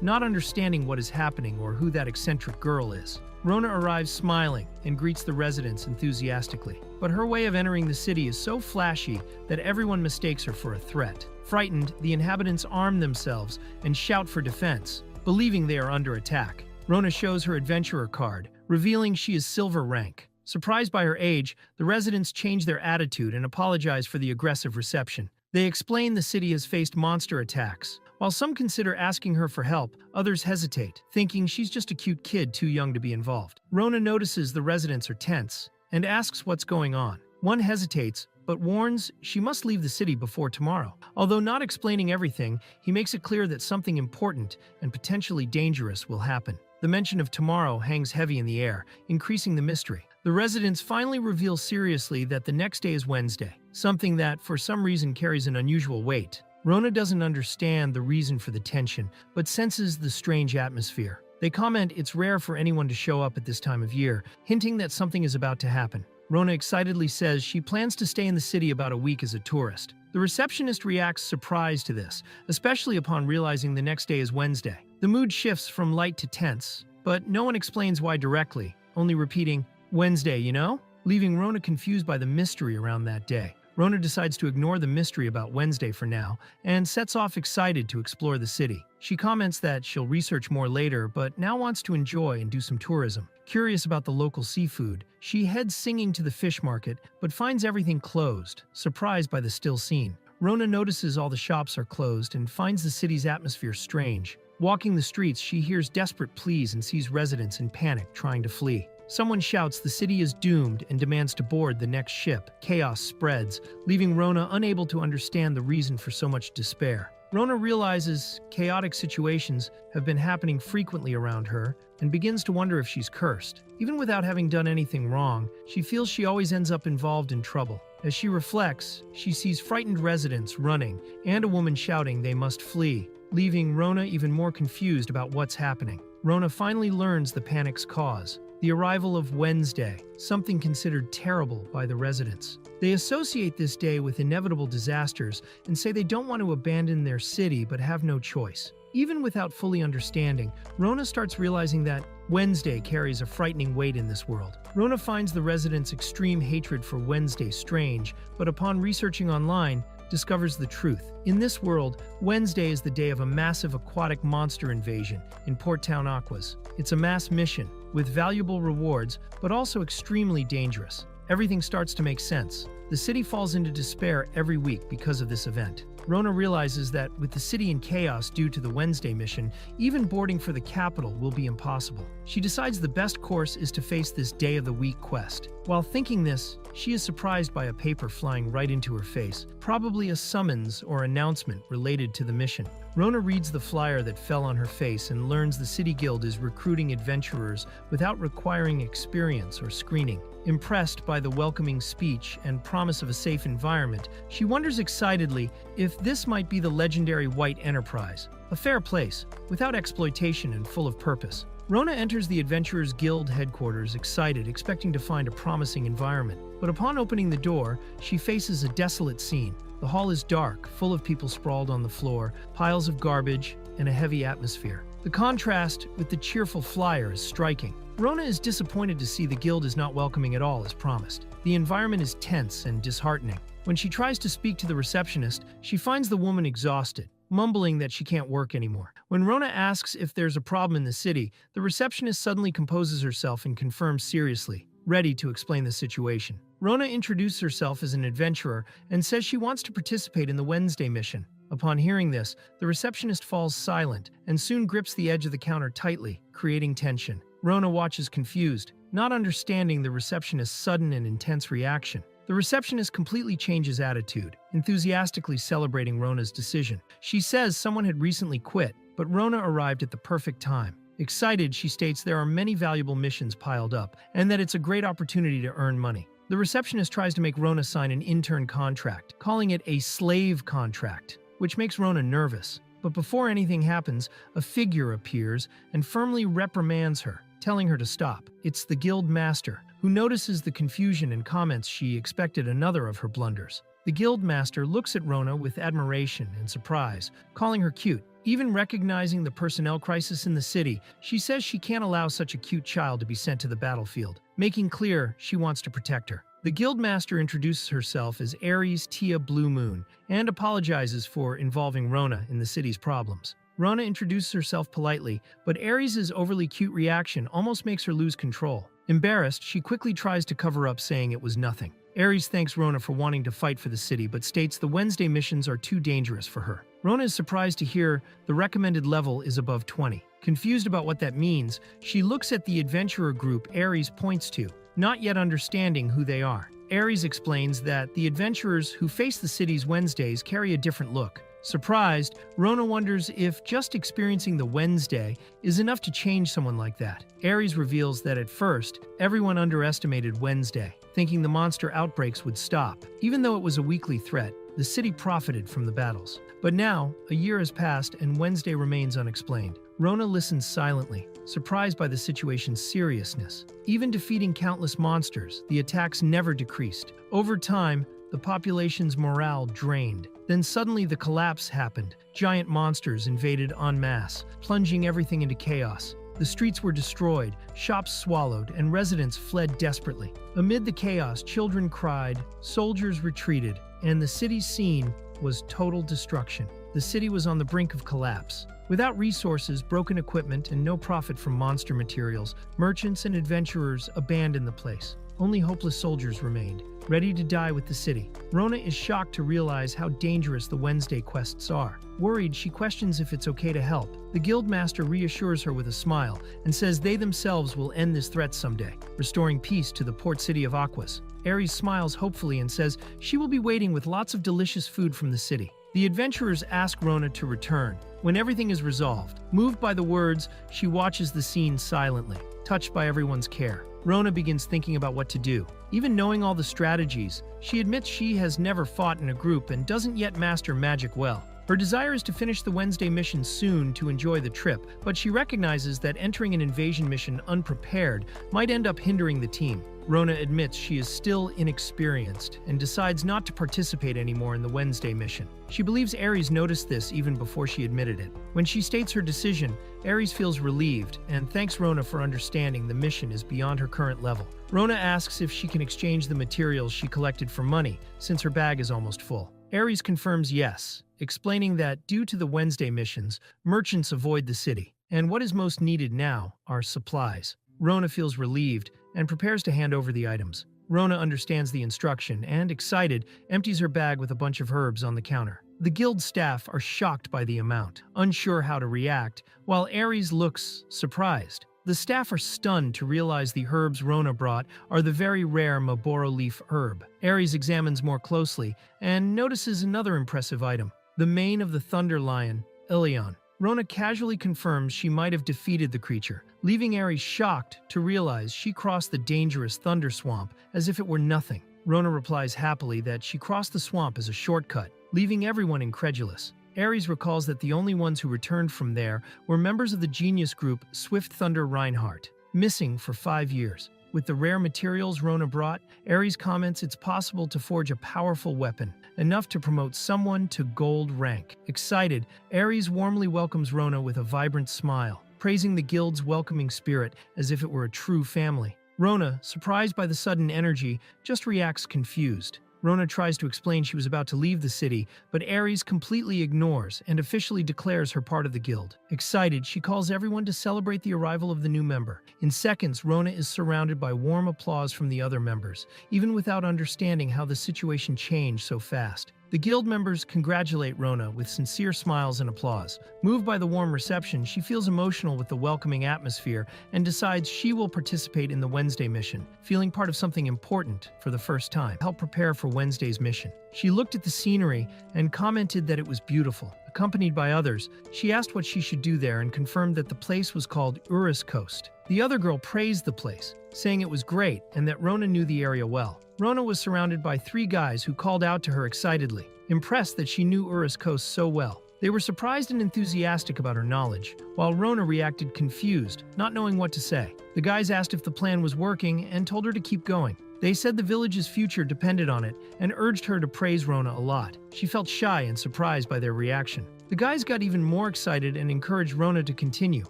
not understanding what is happening or who that eccentric girl is. Rona arrives smiling and greets the residents enthusiastically, but her way of entering the city is so flashy that everyone mistakes her for a threat. Frightened, the inhabitants arm themselves and shout for defense, believing they are under attack. Rona shows her adventurer card, revealing she is silver rank. Surprised by her age, the residents change their attitude and apologize for the aggressive reception. They explain the city has faced monster attacks. While some consider asking her for help, others hesitate, thinking she's just a cute kid too young to be involved. Rona notices the residents are tense and asks what's going on. One hesitates, but warns she must leave the city before tomorrow. Although not explaining everything, he makes it clear that something important and potentially dangerous will happen. The mention of tomorrow hangs heavy in the air, increasing the mystery. The residents finally reveal seriously that the next day is Wednesday, something that, for some reason, carries an unusual weight. Rona doesn't understand the reason for the tension, but senses the strange atmosphere. They comment it's rare for anyone to show up at this time of year, hinting that something is about to happen. Rona excitedly says she plans to stay in the city about a week as a tourist. The receptionist reacts surprised to this, especially upon realizing the next day is Wednesday. The mood shifts from light to tense, but no one explains why directly, only repeating, "Wednesday, you know?" leaving Rona confused by the mystery around that day. Rona decides to ignore the mystery about Wednesday for now and sets off excited to explore the city. She comments that she'll research more later, but now wants to enjoy and do some tourism. Curious about the local seafood, she heads singing to the fish market, but finds everything closed, surprised by the still scene. Rona notices all the shops are closed and finds the city's atmosphere strange. Walking the streets, she hears desperate pleas and sees residents in panic trying to flee. Someone shouts the city is doomed and demands to board the next ship. Chaos spreads, leaving Rona unable to understand the reason for so much despair. Rona realizes chaotic situations have been happening frequently around her and begins to wonder if she's cursed. Even without having done anything wrong, she feels she always ends up involved in trouble. As she reflects, she sees frightened residents running and a woman shouting they must flee, leaving Rona even more confused about what's happening. Rona finally learns the panic's cause. The arrival of Wednesday, something considered terrible by the residents. They associate this day with inevitable disasters and say they don't want to abandon their city but have no choice. Even without fully understanding, Rona starts realizing that Wednesday carries a frightening weight in this world. Rona finds the residents' extreme hatred for Wednesday strange, but upon researching online, discovers the truth. In this world, Wednesday is the day of a massive aquatic monster invasion in Port Town Aquas. It's a mass mission, with valuable rewards, but also extremely dangerous. Everything starts to make sense. The city falls into despair every week because of this event. Rona realizes that with the city in chaos due to the Wednesday mission, even boarding for the capital will be impossible. She decides the best course is to face this day of the week quest. While thinking this, she is surprised by a paper flying right into her face, probably a summons or announcement related to the mission. Rona reads the flyer that fell on her face and learns the City Guild is recruiting adventurers without requiring experience or screening. Impressed by the welcoming speech and promise of a safe environment, she wonders excitedly if this might be the legendary White Enterprise, a fair place, without exploitation and full of purpose. Rona enters the Adventurers Guild headquarters excited, expecting to find a promising environment. But upon opening the door, she faces a desolate scene. The hall is dark, full of people sprawled on the floor, piles of garbage, and a heavy atmosphere. The contrast with the cheerful flyer is striking. Rona is disappointed to see the guild is not welcoming at all as promised. The environment is tense and disheartening. When she tries to speak to the receptionist, she finds the woman exhausted, mumbling that she can't work anymore. When Rona asks if there's a problem in the city, the receptionist suddenly composes herself and confirms seriously, ready to explain the situation. Rona introduces herself as an adventurer and says she wants to participate in the Wednesday mission. Upon hearing this, the receptionist falls silent and soon grips the edge of the counter tightly, creating tension. Rona watches confused, not understanding the receptionist's sudden and intense reaction. The receptionist completely changes attitude, enthusiastically celebrating Rona's decision. She says someone had recently quit, but Rona arrived at the perfect time. Excited, she states there are many valuable missions piled up, and that it's a great opportunity to earn money. The receptionist tries to make Rona sign an intern contract, calling it a slave contract, which makes Rona nervous. But before anything happens, a figure appears and firmly reprimands her, telling her to stop. It's the guild master, who notices the confusion and comments she expected another of her blunders. The guild master looks at Rona with admiration and surprise, calling her cute. Even recognizing the personnel crisis in the city, she says she can't allow such a cute child to be sent to the battlefield, making clear she wants to protect her. The guildmaster introduces herself as Aries Tia Blue Moon and apologizes for involving Rona in the city's problems. Rona introduces herself politely, but Aries' overly cute reaction almost makes her lose control. Embarrassed, she quickly tries to cover up, saying it was nothing. Aries thanks Rona for wanting to fight for the city, but states the Wednesday missions are too dangerous for her. Rona is surprised to hear the recommended level is above 20. Confused about what that means, she looks at the adventurer group Aries points to, not yet understanding who they are. Aries explains that the adventurers who face the city's Wednesdays carry a different look. Surprised, Rona wonders if just experiencing the Wednesday is enough to change someone like that. Aries reveals that at first, everyone underestimated Wednesday, thinking the monster outbreaks would stop. Even though it was a weekly threat, the city profited from the battles. But now, a year has passed and Wednesday remains unexplained. Rona listens silently, surprised by the situation's seriousness. Even defeating countless monsters, the attacks never decreased. Over time, the population's morale drained. Then suddenly the collapse happened. Giant monsters invaded en masse, plunging everything into chaos. The streets were destroyed, shops swallowed, and residents fled desperately. Amid the chaos, children cried, soldiers retreated, and the city's scene was total destruction. The city was on the brink of collapse. Without resources, broken equipment, and no profit from monster materials, merchants and adventurers abandoned the place. Only hopeless soldiers remained, ready to die with the city. Rona is shocked to realize how dangerous the Wednesday quests are. Worried, she questions if it's okay to help. The guildmaster reassures her with a smile and says they themselves will end this threat someday, restoring peace to the port city of Aquas. Aries smiles hopefully and says she will be waiting with lots of delicious food from the city. The adventurers ask Rona to return when everything is resolved. Moved by the words, she watches the scene silently, touched by everyone's care. Rona begins thinking about what to do. Even knowing all the strategies, she admits she has never fought in a group and doesn't yet master magic well. Her desire is to finish the Wednesday mission soon to enjoy the trip, but she recognizes that entering an invasion mission unprepared might end up hindering the team. Rona admits she is still inexperienced and decides not to participate anymore in the Wednesday mission. She believes Aries noticed this even before she admitted it. When she states her decision, Aries feels relieved and thanks Rona for understanding the mission is beyond her current level. Rona asks if she can exchange the materials she collected for money, since her bag is almost full. Aries confirms yes, explaining that due to the Wednesday missions, merchants avoid the city, and what is most needed now are supplies. Rona feels relieved and prepares to hand over the items. Rona understands the instruction and, excited, empties her bag with a bunch of herbs on the counter. The guild staff are shocked by the amount, unsure how to react, while Aries looks surprised. The staff are stunned to realize the herbs Rona brought are the very rare Maboro leaf herb. Aries examines more closely and notices another impressive item, the mane of the thunder lion, Ilion. Rona casually confirms she might have defeated the creature, leaving Aries shocked to realize she crossed the dangerous thunder swamp as if it were nothing. Rona replies happily that she crossed the swamp as a shortcut, leaving everyone incredulous. Aries recalls that the only ones who returned from there were members of the genius group Swift Thunder Reinhardt, missing for 5 years. With the rare materials Rona brought, Aries comments it's possible to forge a powerful weapon, enough to promote someone to gold rank. Excited, Aries warmly welcomes Rona with a vibrant smile, praising the guild's welcoming spirit as if it were a true family. Rona, surprised by the sudden energy, just reacts confused. Rona tries to explain she was about to leave the city, but Aries completely ignores and officially declares her part of the guild. Excited, she calls everyone to celebrate the arrival of the new member. In seconds, Rona is surrounded by warm applause from the other members, even without understanding how the situation changed so fast. The guild members congratulate Rona with sincere smiles and applause. Moved by the warm reception, she feels emotional with the welcoming atmosphere and decides she will participate in the Wednesday mission, feeling part of something important for the first time. Help prepare for Wednesday's mission. She looked at the scenery and commented that it was beautiful. Accompanied by others, she asked what she should do there and confirmed that the place was called Urus Coast. The other girl praised the place, saying it was great and that Rona knew the area well. Rona was surrounded by 3 guys who called out to her excitedly, impressed that she knew Urus Coast so well. They were surprised and enthusiastic about her knowledge, while Rona reacted confused, not knowing what to say. The guys asked if the plan was working and told her to keep going. They said the village's future depended on it and urged her to praise Rona a lot. She felt shy and surprised by their reaction. The guys got even more excited and encouraged Rona to continue.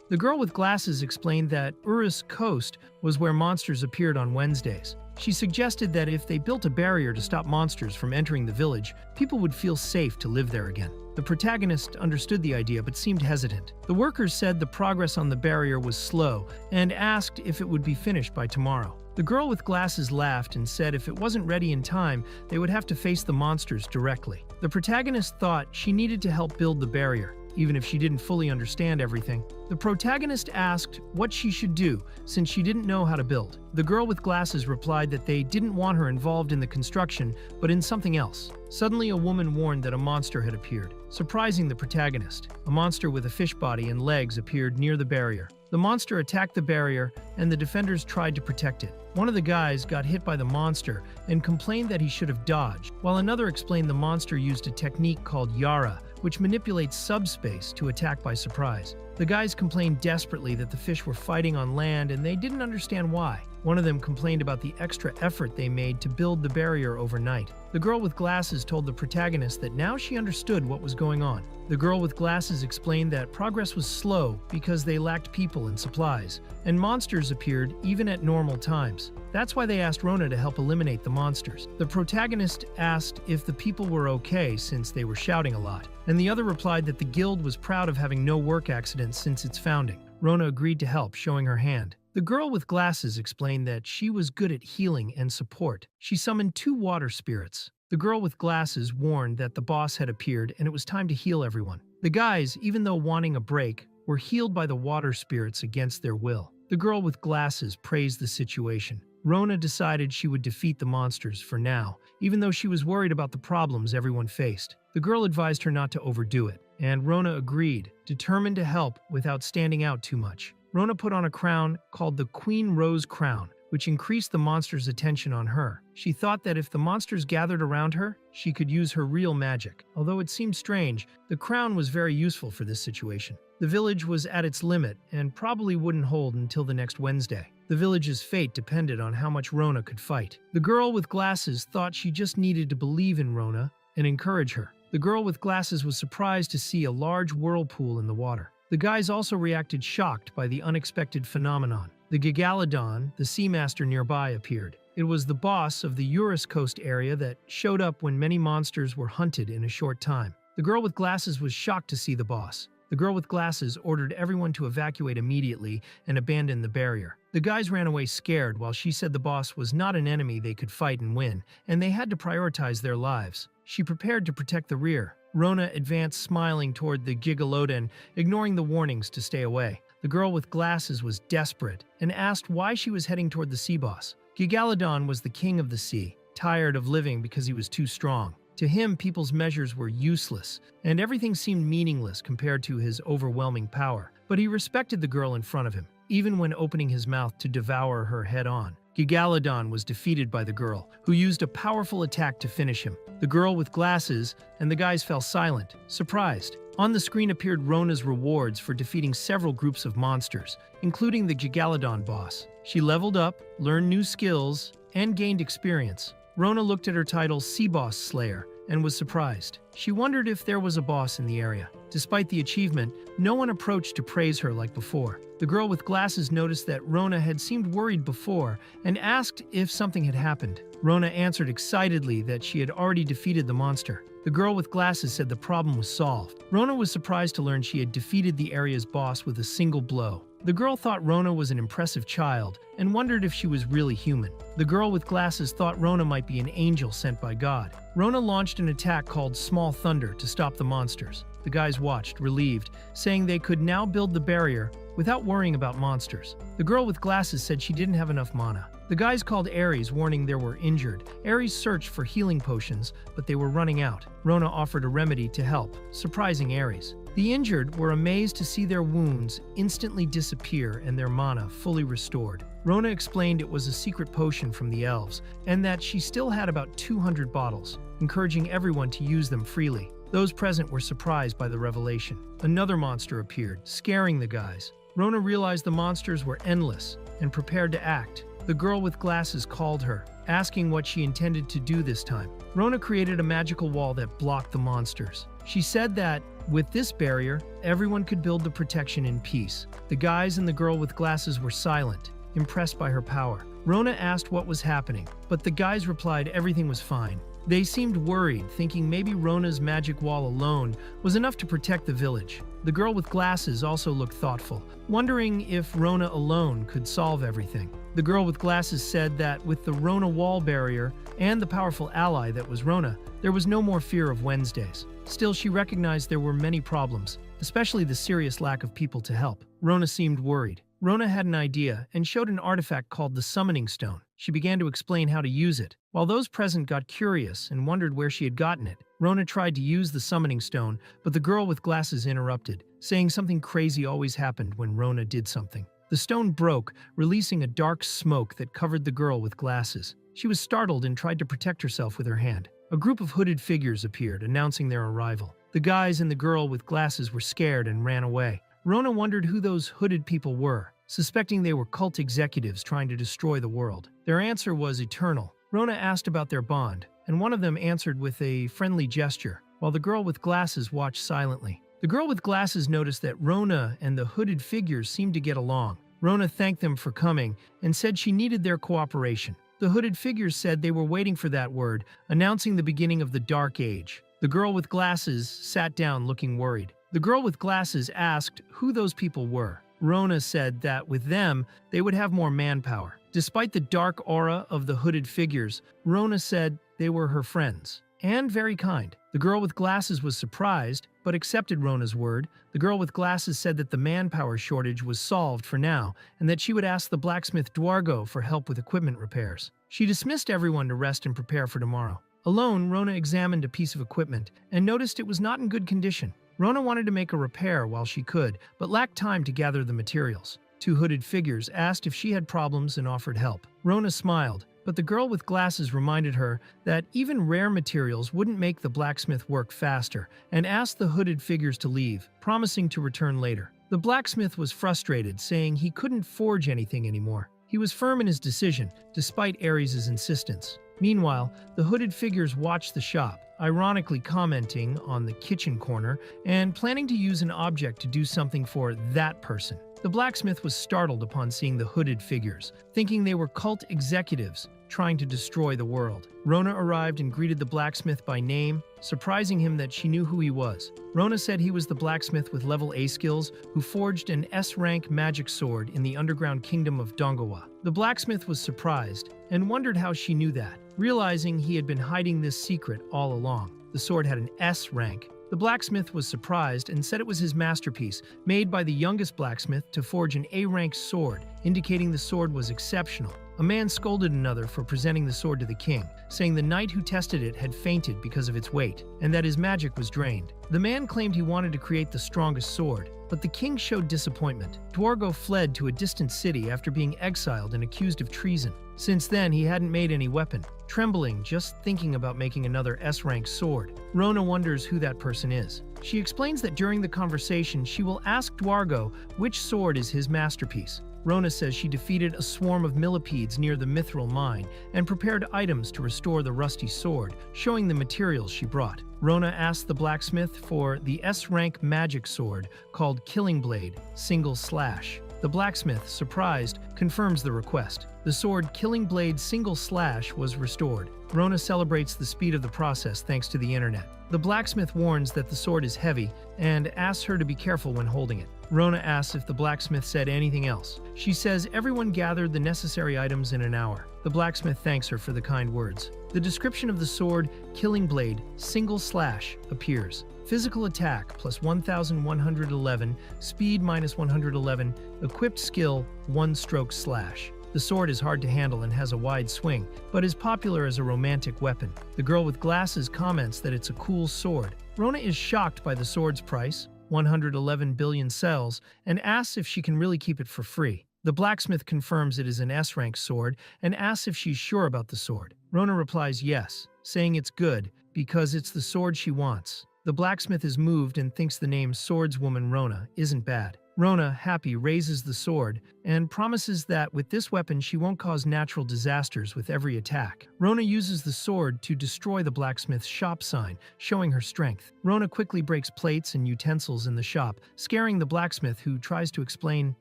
The girl with glasses explained that Urus Coast was where monsters appeared on Wednesdays. She suggested that if they built a barrier to stop monsters from entering the village, people would feel safe to live there again. The protagonist understood the idea but seemed hesitant. The workers said the progress on the barrier was slow and asked if it would be finished by tomorrow. The girl with glasses laughed and said if it wasn't ready in time, they would have to face the monsters directly. The protagonist thought she needed to help build the barrier, even if she didn't fully understand everything. The protagonist asked what she should do since she didn't know how to build. The girl with glasses replied that they didn't want her involved in the construction, but in something else. Suddenly, a woman warned that a monster had appeared, surprising the protagonist. A monster with a fish body and legs appeared near the barrier. The monster attacked the barrier, and the defenders tried to protect it. One of the guys got hit by the monster and complained that he should have dodged, while another explained the monster used a technique called Yara, which manipulates subspace to attack by surprise. The guys complained desperately that the fish were fighting on land and they didn't understand why. One of them complained about the extra effort they made to build the barrier overnight. The girl with glasses told the protagonist that now she understood what was going on. The girl with glasses explained that progress was slow because they lacked people and supplies, and monsters appeared even at normal times. That's why they asked Rona to help eliminate the monsters. The protagonist asked if the people were okay since they were shouting a lot, and the other replied that the guild was proud of having no work accidents since its founding. Rona agreed to help, showing her hand. The girl with glasses explained that she was good at healing and support. She summoned 2 water spirits. The girl with glasses warned that the boss had appeared and it was time to heal everyone. The guys, even though wanting a break, were healed by the water spirits against their will. The girl with glasses praised the situation. Rona decided she would defeat the monsters for now, even though she was worried about the problems everyone faced. The girl advised her not to overdo it, and Rona agreed, determined to help without standing out too much. Rona put on a crown called the Queen Rose Crown, which increased the monster's attention on her. She thought that if the monsters gathered around her, she could use her real magic. Although it seemed strange, the crown was very useful for this situation. The village was at its limit and probably wouldn't hold until the next Wednesday. The village's fate depended on how much Rona could fight. The girl with glasses thought she just needed to believe in Rona and encourage her. The girl with glasses was surprised to see a large whirlpool in the water. The guys also reacted shocked by the unexpected phenomenon. The Gigalodon, the sea master nearby, appeared. It was the boss of the Eurus coast area that showed up when many monsters were hunted in a short time. The girl with glasses was shocked to see the boss. The girl with glasses ordered everyone to evacuate immediately and abandon the barrier. The guys ran away scared while she said the boss was not an enemy they could fight and win, and they had to prioritize their lives. She prepared to protect the rear. Rona advanced smiling toward the Gigalodon, ignoring the warnings to stay away. The girl with glasses was desperate and asked why she was heading toward the sea boss. Gigalodon was the king of the sea, tired of living because he was too strong. To him, people's measures were useless, and everything seemed meaningless compared to his overwhelming power. But he respected the girl in front of him, even when opening his mouth to devour her head-on. Gigalodon was defeated by the girl, who used a powerful attack to finish him. The girl with glasses and the guys fell silent, surprised. On the screen appeared Rona's rewards for defeating several groups of monsters, including the Gigalodon boss. She leveled up, learned new skills, and gained experience. Rona looked at her title Sea Boss Slayer and was surprised. She wondered if there was a boss in the area. Despite the achievement, no one approached to praise her like before. The girl with glasses noticed that Rona had seemed worried before and asked if something had happened. Rona answered excitedly that she had already defeated the monster. The girl with glasses said the problem was solved. Rona was surprised to learn she had defeated the area's boss with a single blow. The girl thought Rona was an impressive child and wondered if she was really human. The girl with glasses thought Rona might be an angel sent by God. Rona launched an attack called Small Thunder to stop the monsters. The guys watched, relieved, saying they could now build the barrier without worrying about monsters. The girl with glasses said she didn't have enough mana. The guys called Ares, warning they were injured. Ares searched for healing potions, but they were running out. Rona offered a remedy to help, surprising Ares. The injured were amazed to see their wounds instantly disappear and their mana fully restored. Rona explained it was a secret potion from the elves, and that she still had about 200 bottles, encouraging everyone to use them freely. Those present were surprised by the revelation. Another monster appeared, scaring the guys. Rona realized the monsters were endless and prepared to act. The girl with glasses called her, asking what she intended to do this time. Rona created a magical wall that blocked the monsters. She said that, with this barrier, everyone could build the protection in peace. The guys and the girl with glasses were silent, impressed by her power. Rona asked what was happening, but the guys replied everything was fine. They seemed worried, thinking maybe Rona's magic wall alone was enough to protect the village. The girl with glasses also looked thoughtful, wondering if Rona alone could solve everything. The girl with glasses said that with the Rona wall barrier and the powerful ally that was Rona, there was no more fear of Wednesdays. Still, she recognized there were many problems, especially the serious lack of people to help. Rona seemed worried. Rona had an idea and showed an artifact called the Summoning Stone. She began to explain how to use it. While those present got curious and wondered where she had gotten it, Rona tried to use the Summoning Stone, but the girl with glasses interrupted, saying something crazy always happened when Rona did something. The stone broke, releasing a dark smoke that covered the girl with glasses. She was startled and tried to protect herself with her hand. A group of hooded figures appeared, announcing their arrival. The guys and the girl with glasses were scared and ran away. Rona wondered who those hooded people were, suspecting they were cult executives trying to destroy the world. Their answer was eternal. Rona asked about their bond, and one of them answered with a friendly gesture, while the girl with glasses watched silently. The girl with glasses noticed that Rona and the hooded figures seemed to get along. Rona thanked them for coming and said she needed their cooperation. The hooded figures said they were waiting for that word, announcing the beginning of the Dark Age. The girl with glasses sat down looking worried. The girl with glasses asked who those people were. Rona said that with them, they would have more manpower. Despite the dark aura of the hooded figures, Rona said they were her friends, and very kind. The girl with glasses was surprised, but accepted Rona's word. The girl with glasses said that the manpower shortage was solved for now, and that she would ask the blacksmith Dwargo for help with equipment repairs. She dismissed everyone to rest and prepare for tomorrow. Alone, Rona examined a piece of equipment and noticed it was not in good condition. Rona wanted to make a repair while she could, but lacked time to gather the materials. Two hooded figures asked if she had problems and offered help. Rona smiled, but the girl with glasses reminded her that even rare materials wouldn't make the blacksmith work faster and asked the hooded figures to leave, promising to return later. The blacksmith was frustrated, saying he couldn't forge anything anymore. He was firm in his decision, despite Ares' insistence. Meanwhile, the hooded figures watched the shop, ironically commenting on the kitchen corner and planning to use an object to do something for that person. The blacksmith was startled upon seeing the hooded figures, thinking they were cult executives trying to destroy the world. Rona arrived and greeted the blacksmith by name, surprising him that she knew who he was. Rona said he was the blacksmith with level A skills who forged an S-rank magic sword in the underground kingdom of Dongawa. The blacksmith was surprised and wondered how she knew that, realizing he had been hiding this secret all along. The sword had an S rank. The blacksmith was surprised and said it was his masterpiece, made by the youngest blacksmith to forge an A-rank sword, indicating the sword was exceptional. A man scolded another for presenting the sword to the king, saying the knight who tested it had fainted because of its weight, and that his magic was drained. The man claimed he wanted to create the strongest sword, but the king showed disappointment. Dwargo fled to a distant city after being exiled and accused of treason. Since then, he hadn't made any weapon, trembling just thinking about making another S-rank sword. Rona wonders who that person is. She explains that during the conversation, she will ask Dwargo which sword is his masterpiece. Rona says she defeated a swarm of millipedes near the mithril mine and prepared items to restore the rusty sword, showing the materials she brought. Rona asks the blacksmith for the S-rank magic sword called Killing Blade, single slash. The blacksmith, surprised, confirms the request. The sword Killing Blade single slash was restored. Rona celebrates the speed of the process thanks to the internet. The blacksmith warns that the sword is heavy and asks her to be careful when holding it. Rona asks if the blacksmith said anything else. She says everyone gathered the necessary items in an hour. The blacksmith thanks her for the kind words. The description of the sword Killing Blade single slash appears. Physical attack plus 1111, speed minus 111, equipped skill 1 stroke slash. The sword is hard to handle and has a wide swing, but is popular as a romantic weapon. The girl with glasses comments that it's a cool sword. Rona is shocked by the sword's price, 111 billion cells, and asks if she can really keep it for free. The blacksmith confirms it is an S-rank sword and asks if she's sure about the sword. Rona replies yes, saying it's good because it's the sword she wants. The blacksmith is moved and thinks the name Swordswoman Rona isn't bad. Rona, happy, raises the sword and promises that with this weapon she won't cause natural disasters with every attack. Rona uses the sword to destroy the blacksmith's shop sign, showing her strength. Rona quickly breaks plates and utensils in the shop, scaring the blacksmith who tries to explain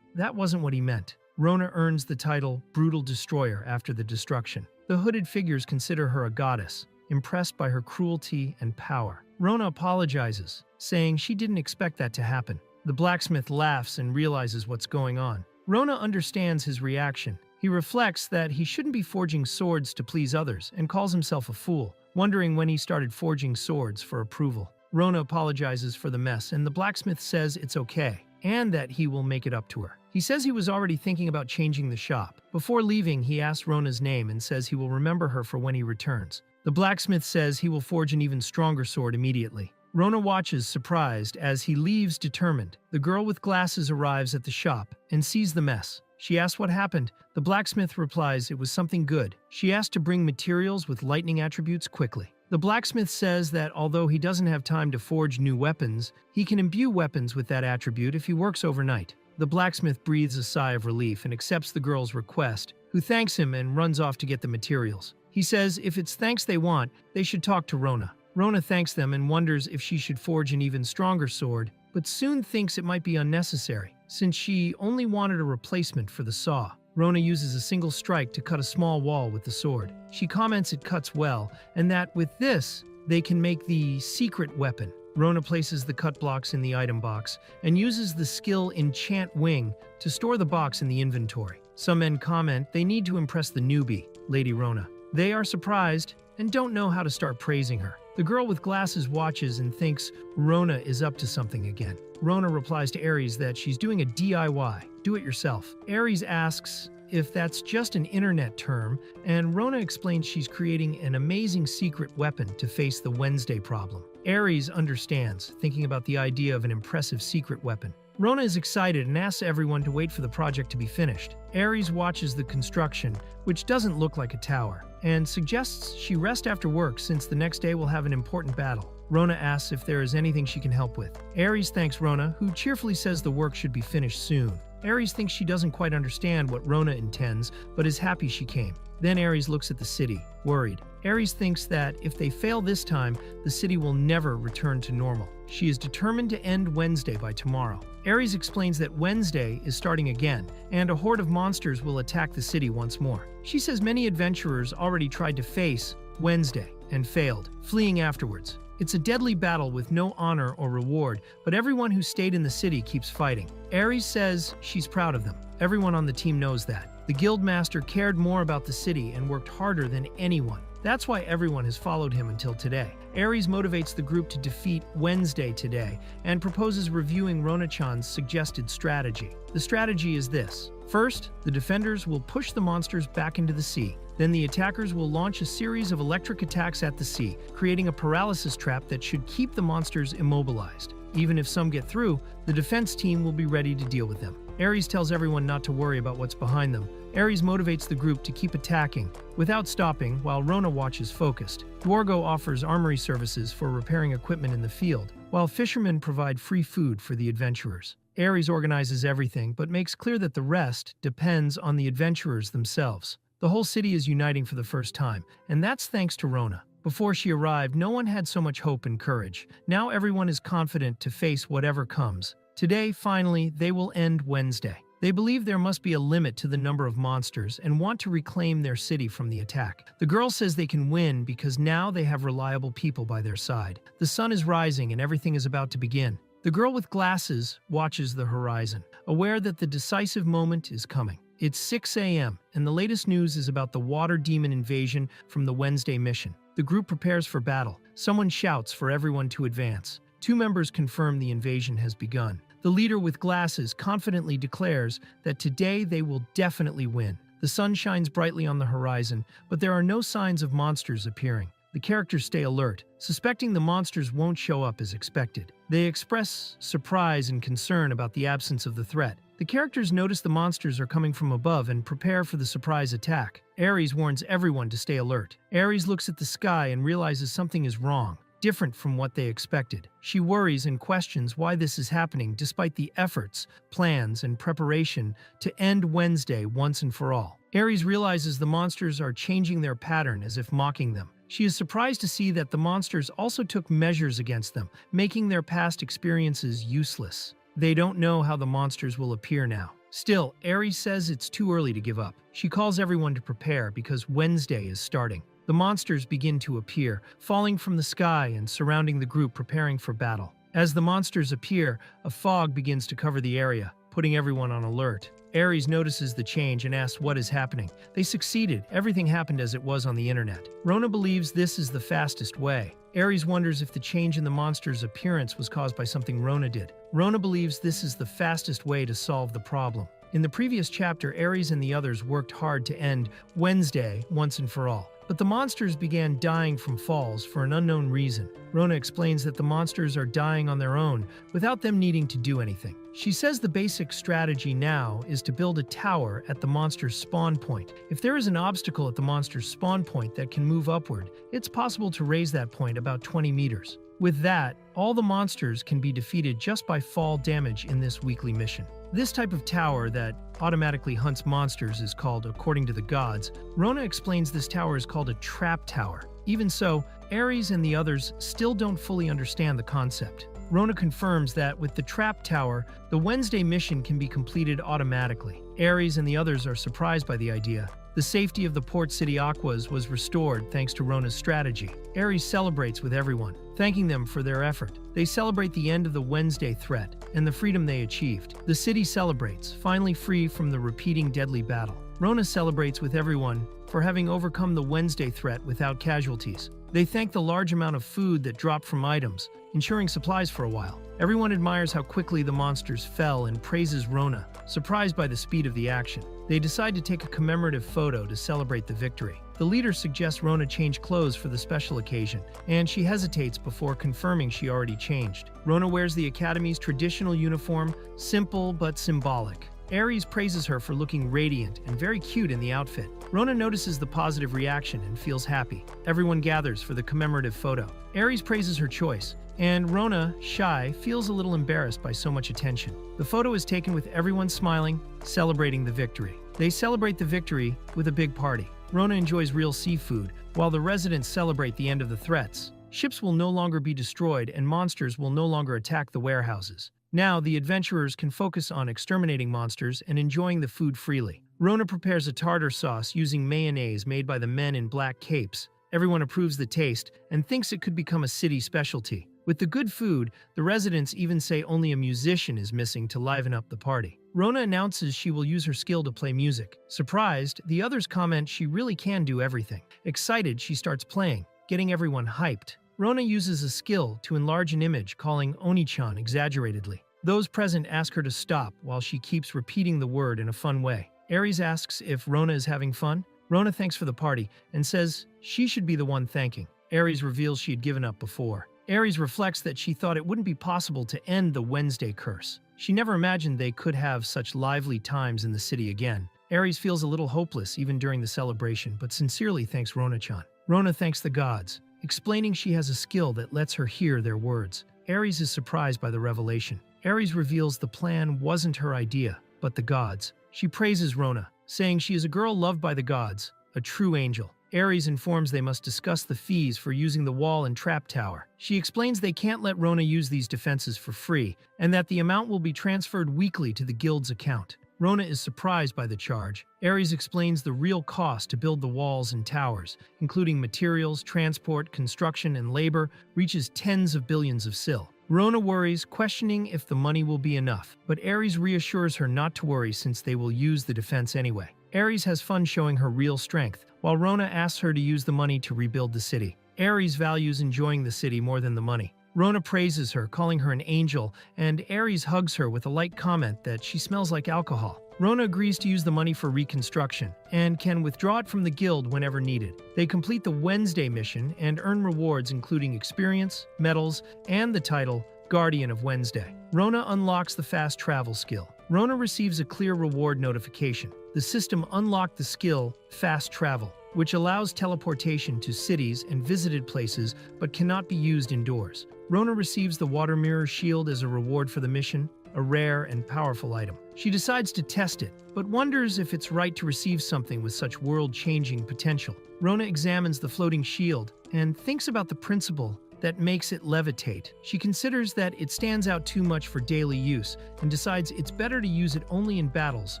that wasn't what he meant. Rona earns the title Brutal Destroyer after the destruction. The hooded figures consider her a goddess, impressed by her cruelty and power. Rona apologizes, saying she didn't expect that to happen. The blacksmith laughs and realizes what's going on. Rona understands his reaction. He reflects that he shouldn't be forging swords to please others and calls himself a fool, wondering when he started forging swords for approval. Rona apologizes for the mess and the blacksmith says it's okay and that he will make it up to her. He says he was already thinking about changing the shop. Before leaving, he asks Rona's name and says he will remember her for when he returns. The blacksmith says he will forge an even stronger sword immediately. Rona watches, surprised, as he leaves determined. The girl with glasses arrives at the shop and sees the mess. She asks what happened. The blacksmith replies it was something good. She asks to bring materials with lightning attributes quickly. The blacksmith says that although he doesn't have time to forge new weapons, he can imbue weapons with that attribute if he works overnight. The blacksmith breathes a sigh of relief and accepts the girl's request, who thanks him and runs off to get the materials. He says if it's thanks they want, they should talk to Rona. Rona thanks them and wonders if she should forge an even stronger sword, but soon thinks it might be unnecessary, since she only wanted a replacement for the saw. Rona uses a single strike to cut a small wall with the sword. She comments it cuts well, and that with this, they can make the secret weapon. Rona places the cut blocks in the item box and uses the skill Enchant Wing to store the box in the inventory. Some men comment they need to impress the newbie, Lady Rona. They are surprised and don't know how to start praising her. The girl with glasses watches and thinks Rona is up to something again. Rona replies to Ares that she's doing a DIY, do-it-yourself. Ares asks if that's just an internet term, and Rona explains she's creating an amazing secret weapon to face the Wednesday problem. Ares understands, thinking about the idea of an impressive secret weapon. Rona is excited and asks everyone to wait for the project to be finished. Aries watches the construction, which doesn't look like a tower, and suggests she rest after work since the next day will have an important battle. Rona asks if there is anything she can help with. Aries thanks Rona, who cheerfully says the work should be finished soon. Aries thinks she doesn't quite understand what Rona intends, but is happy she came. Then Aries looks at the city, worried. Aries thinks that if they fail this time, the city will never return to normal. She is determined to end Wednesday by tomorrow. Aries explains that Wednesday is starting again, and a horde of monsters will attack the city once more. She says many adventurers already tried to face Wednesday and failed, fleeing afterwards. It's a deadly battle with no honor or reward, but everyone who stayed in the city keeps fighting. Aries says she's proud of them. Everyone on the team knows that. The guildmaster cared more about the city and worked harder than anyone. That's why everyone has followed him until today. Aries motivates the group to defeat Wednesday today and proposes reviewing Rona-chan's suggested strategy. The strategy is this. First, the defenders will push the monsters back into the sea. Then the attackers will launch a series of electric attacks at the sea, creating a paralysis trap that should keep the monsters immobilized. Even if some get through, the defense team will be ready to deal with them. Aries tells everyone not to worry about what's behind them. Aries motivates the group to keep attacking, without stopping, while Rona watches focused. Dworgo offers armory services for repairing equipment in the field, while fishermen provide free food for the adventurers. Aries organizes everything, but makes clear that the rest depends on the adventurers themselves. The whole city is uniting for the first time, and that's thanks to Rona. Before she arrived, no one had so much hope and courage. Now everyone is confident to face whatever comes. Today, finally, they will end Wednesday. They believe there must be a limit to the number of monsters and want to reclaim their city from the attack. The girl says they can win because now they have reliable people by their side. The sun is rising and everything is about to begin. The girl with glasses watches the horizon, aware that the decisive moment is coming. It's 6 a.m., and the latest news is about the water demon invasion from the Wednesday mission. The group prepares for battle. Someone shouts for everyone to advance. 2 members confirm the invasion has begun. The leader with glasses confidently declares that today they will definitely win. The sun shines brightly on the horizon, but there are no signs of monsters appearing. The characters stay alert, suspecting the monsters won't show up as expected. They express surprise and concern about the absence of the threat. The characters notice the monsters are coming from above and prepare for the surprise attack. Aries warns everyone to stay alert. Aries looks at the sky and realizes something is wrong, different from what they expected. She worries and questions why this is happening despite the efforts, plans, and preparation to end Wednesday once and for all. Aries realizes the monsters are changing their pattern as if mocking them. She is surprised to see that the monsters also took measures against them, making their past experiences useless. They don't know how the monsters will appear now. Still, Aries says it's too early to give up. She calls everyone to prepare because Wednesday is starting. The monsters begin to appear, falling from the sky and surrounding the group preparing for battle. As the monsters appear, a fog begins to cover the area, putting everyone on alert. Aries notices the change and asks what is happening. They succeeded. Everything happened as it was on the internet. Rona believes this is the fastest way. Aries wonders if the change in the monster's appearance was caused by something Rona did. Rona believes this is the fastest way to solve the problem. In the previous chapter, Aries and the others worked hard to end Wednesday once and for all. But the monsters began dying from falls for an unknown reason. Rona explains that the monsters are dying on their own without them needing to do anything. She says the basic strategy now is to build a tower at the monster's spawn point. If there is an obstacle at the monster's spawn point that can move upward, it's possible to raise that point about 20 meters. With that, all the monsters can be defeated just by fall damage in this weekly mission. This type of tower that automatically hunts monsters is called, according to the gods. Rona explains this tower is called a trap tower. Even so, Aries and the others still don't fully understand the concept. Rona confirms that with the trap tower, the Wednesday mission can be completed automatically. Aries and the others are surprised by the idea. The safety of the port city aquas was restored thanks to Rona's strategy. Aries celebrates with everyone, thanking them for their effort. They celebrate the end of the Wednesday threat and the freedom they achieved. The city celebrates, finally free from the repeating deadly battle. Rona celebrates with everyone for having overcome the Wednesday threat without casualties. They thank the large amount of food that dropped from items, ensuring supplies for a while. Everyone admires how quickly the monsters fell and praises Rona, surprised by the speed of the action. They decide to take a commemorative photo to celebrate the victory. The leader suggests Rona change clothes for the special occasion, and she hesitates before confirming she already changed. Rona wears the Academy's traditional uniform, simple but symbolic. Ares praises her for looking radiant and very cute in the outfit. Rona notices the positive reaction and feels happy. Everyone gathers for the commemorative photo. Ares praises her choice, and Rona, shy, feels a little embarrassed by so much attention. The photo is taken with everyone smiling, celebrating the victory. They celebrate the victory with a big party. Rona enjoys real seafood, while the residents celebrate the end of the threats. Ships will no longer be destroyed and monsters will no longer attack the warehouses. Now, the adventurers can focus on exterminating monsters and enjoying the food freely. Rona prepares a tartar sauce using mayonnaise made by the men in black capes. Everyone approves the taste and thinks it could become a city specialty. With the good food, the residents even say only a musician is missing to liven up the party. Rona announces she will use her skill to play music. Surprised, the others comment she really can do everything. Excited, she starts playing, getting everyone hyped. Rona uses a skill to enlarge an image, calling Oni-chan exaggeratedly. Those present ask her to stop while she keeps repeating the word in a fun way. Ares asks if Rona is having fun. Rona thanks for the party and says she should be the one thanking. Ares reveals she had given up before. Ares reflects that she thought it wouldn't be possible to end the Wednesday curse. She never imagined they could have such lively times in the city again. Ares feels a little hopeless even during the celebration, but sincerely thanks Rona-chan. Rona thanks the gods, explaining she has a skill that lets her hear their words. Ares is surprised by the revelation. Ares reveals the plan wasn't her idea, but the gods. She praises Rona, saying she is a girl loved by the gods, a true angel. Ares informs they must discuss the fees for using the wall and trap tower. She explains they can't let Rona use these defenses for free, and that the amount will be transferred weekly to the guild's account. Rona is surprised by the charge. Ares explains the real cost to build the walls and towers, including materials, transport, construction, and labor, reaches tens of billions of sil. Rona worries, questioning if the money will be enough, but Ares reassures her not to worry since they will use the defense anyway. Ares has fun showing her real strength, while Rona asks her to use the money to rebuild the city. Ares values enjoying the city more than the money. Rona praises her, calling her an angel, and Ares hugs her with a light comment that she smells like alcohol. Rona agrees to use the money for reconstruction, and can withdraw it from the guild whenever needed. They complete the Wednesday mission and earn rewards including experience, medals, and the title Guardian of Wednesday. Rona unlocks the fast travel skill. Rona receives a clear reward notification. The system unlocked the skill Fast Travel, which allows teleportation to cities and visited places but cannot be used indoors. Rona receives the Water Mirror Shield as a reward for the mission, a rare and powerful item. She decides to test it, but wonders if it's right to receive something with such world-changing potential. Rona examines the floating shield and thinks about the principle that makes it levitate. She considers that it stands out too much for daily use and decides it's better to use it only in battles,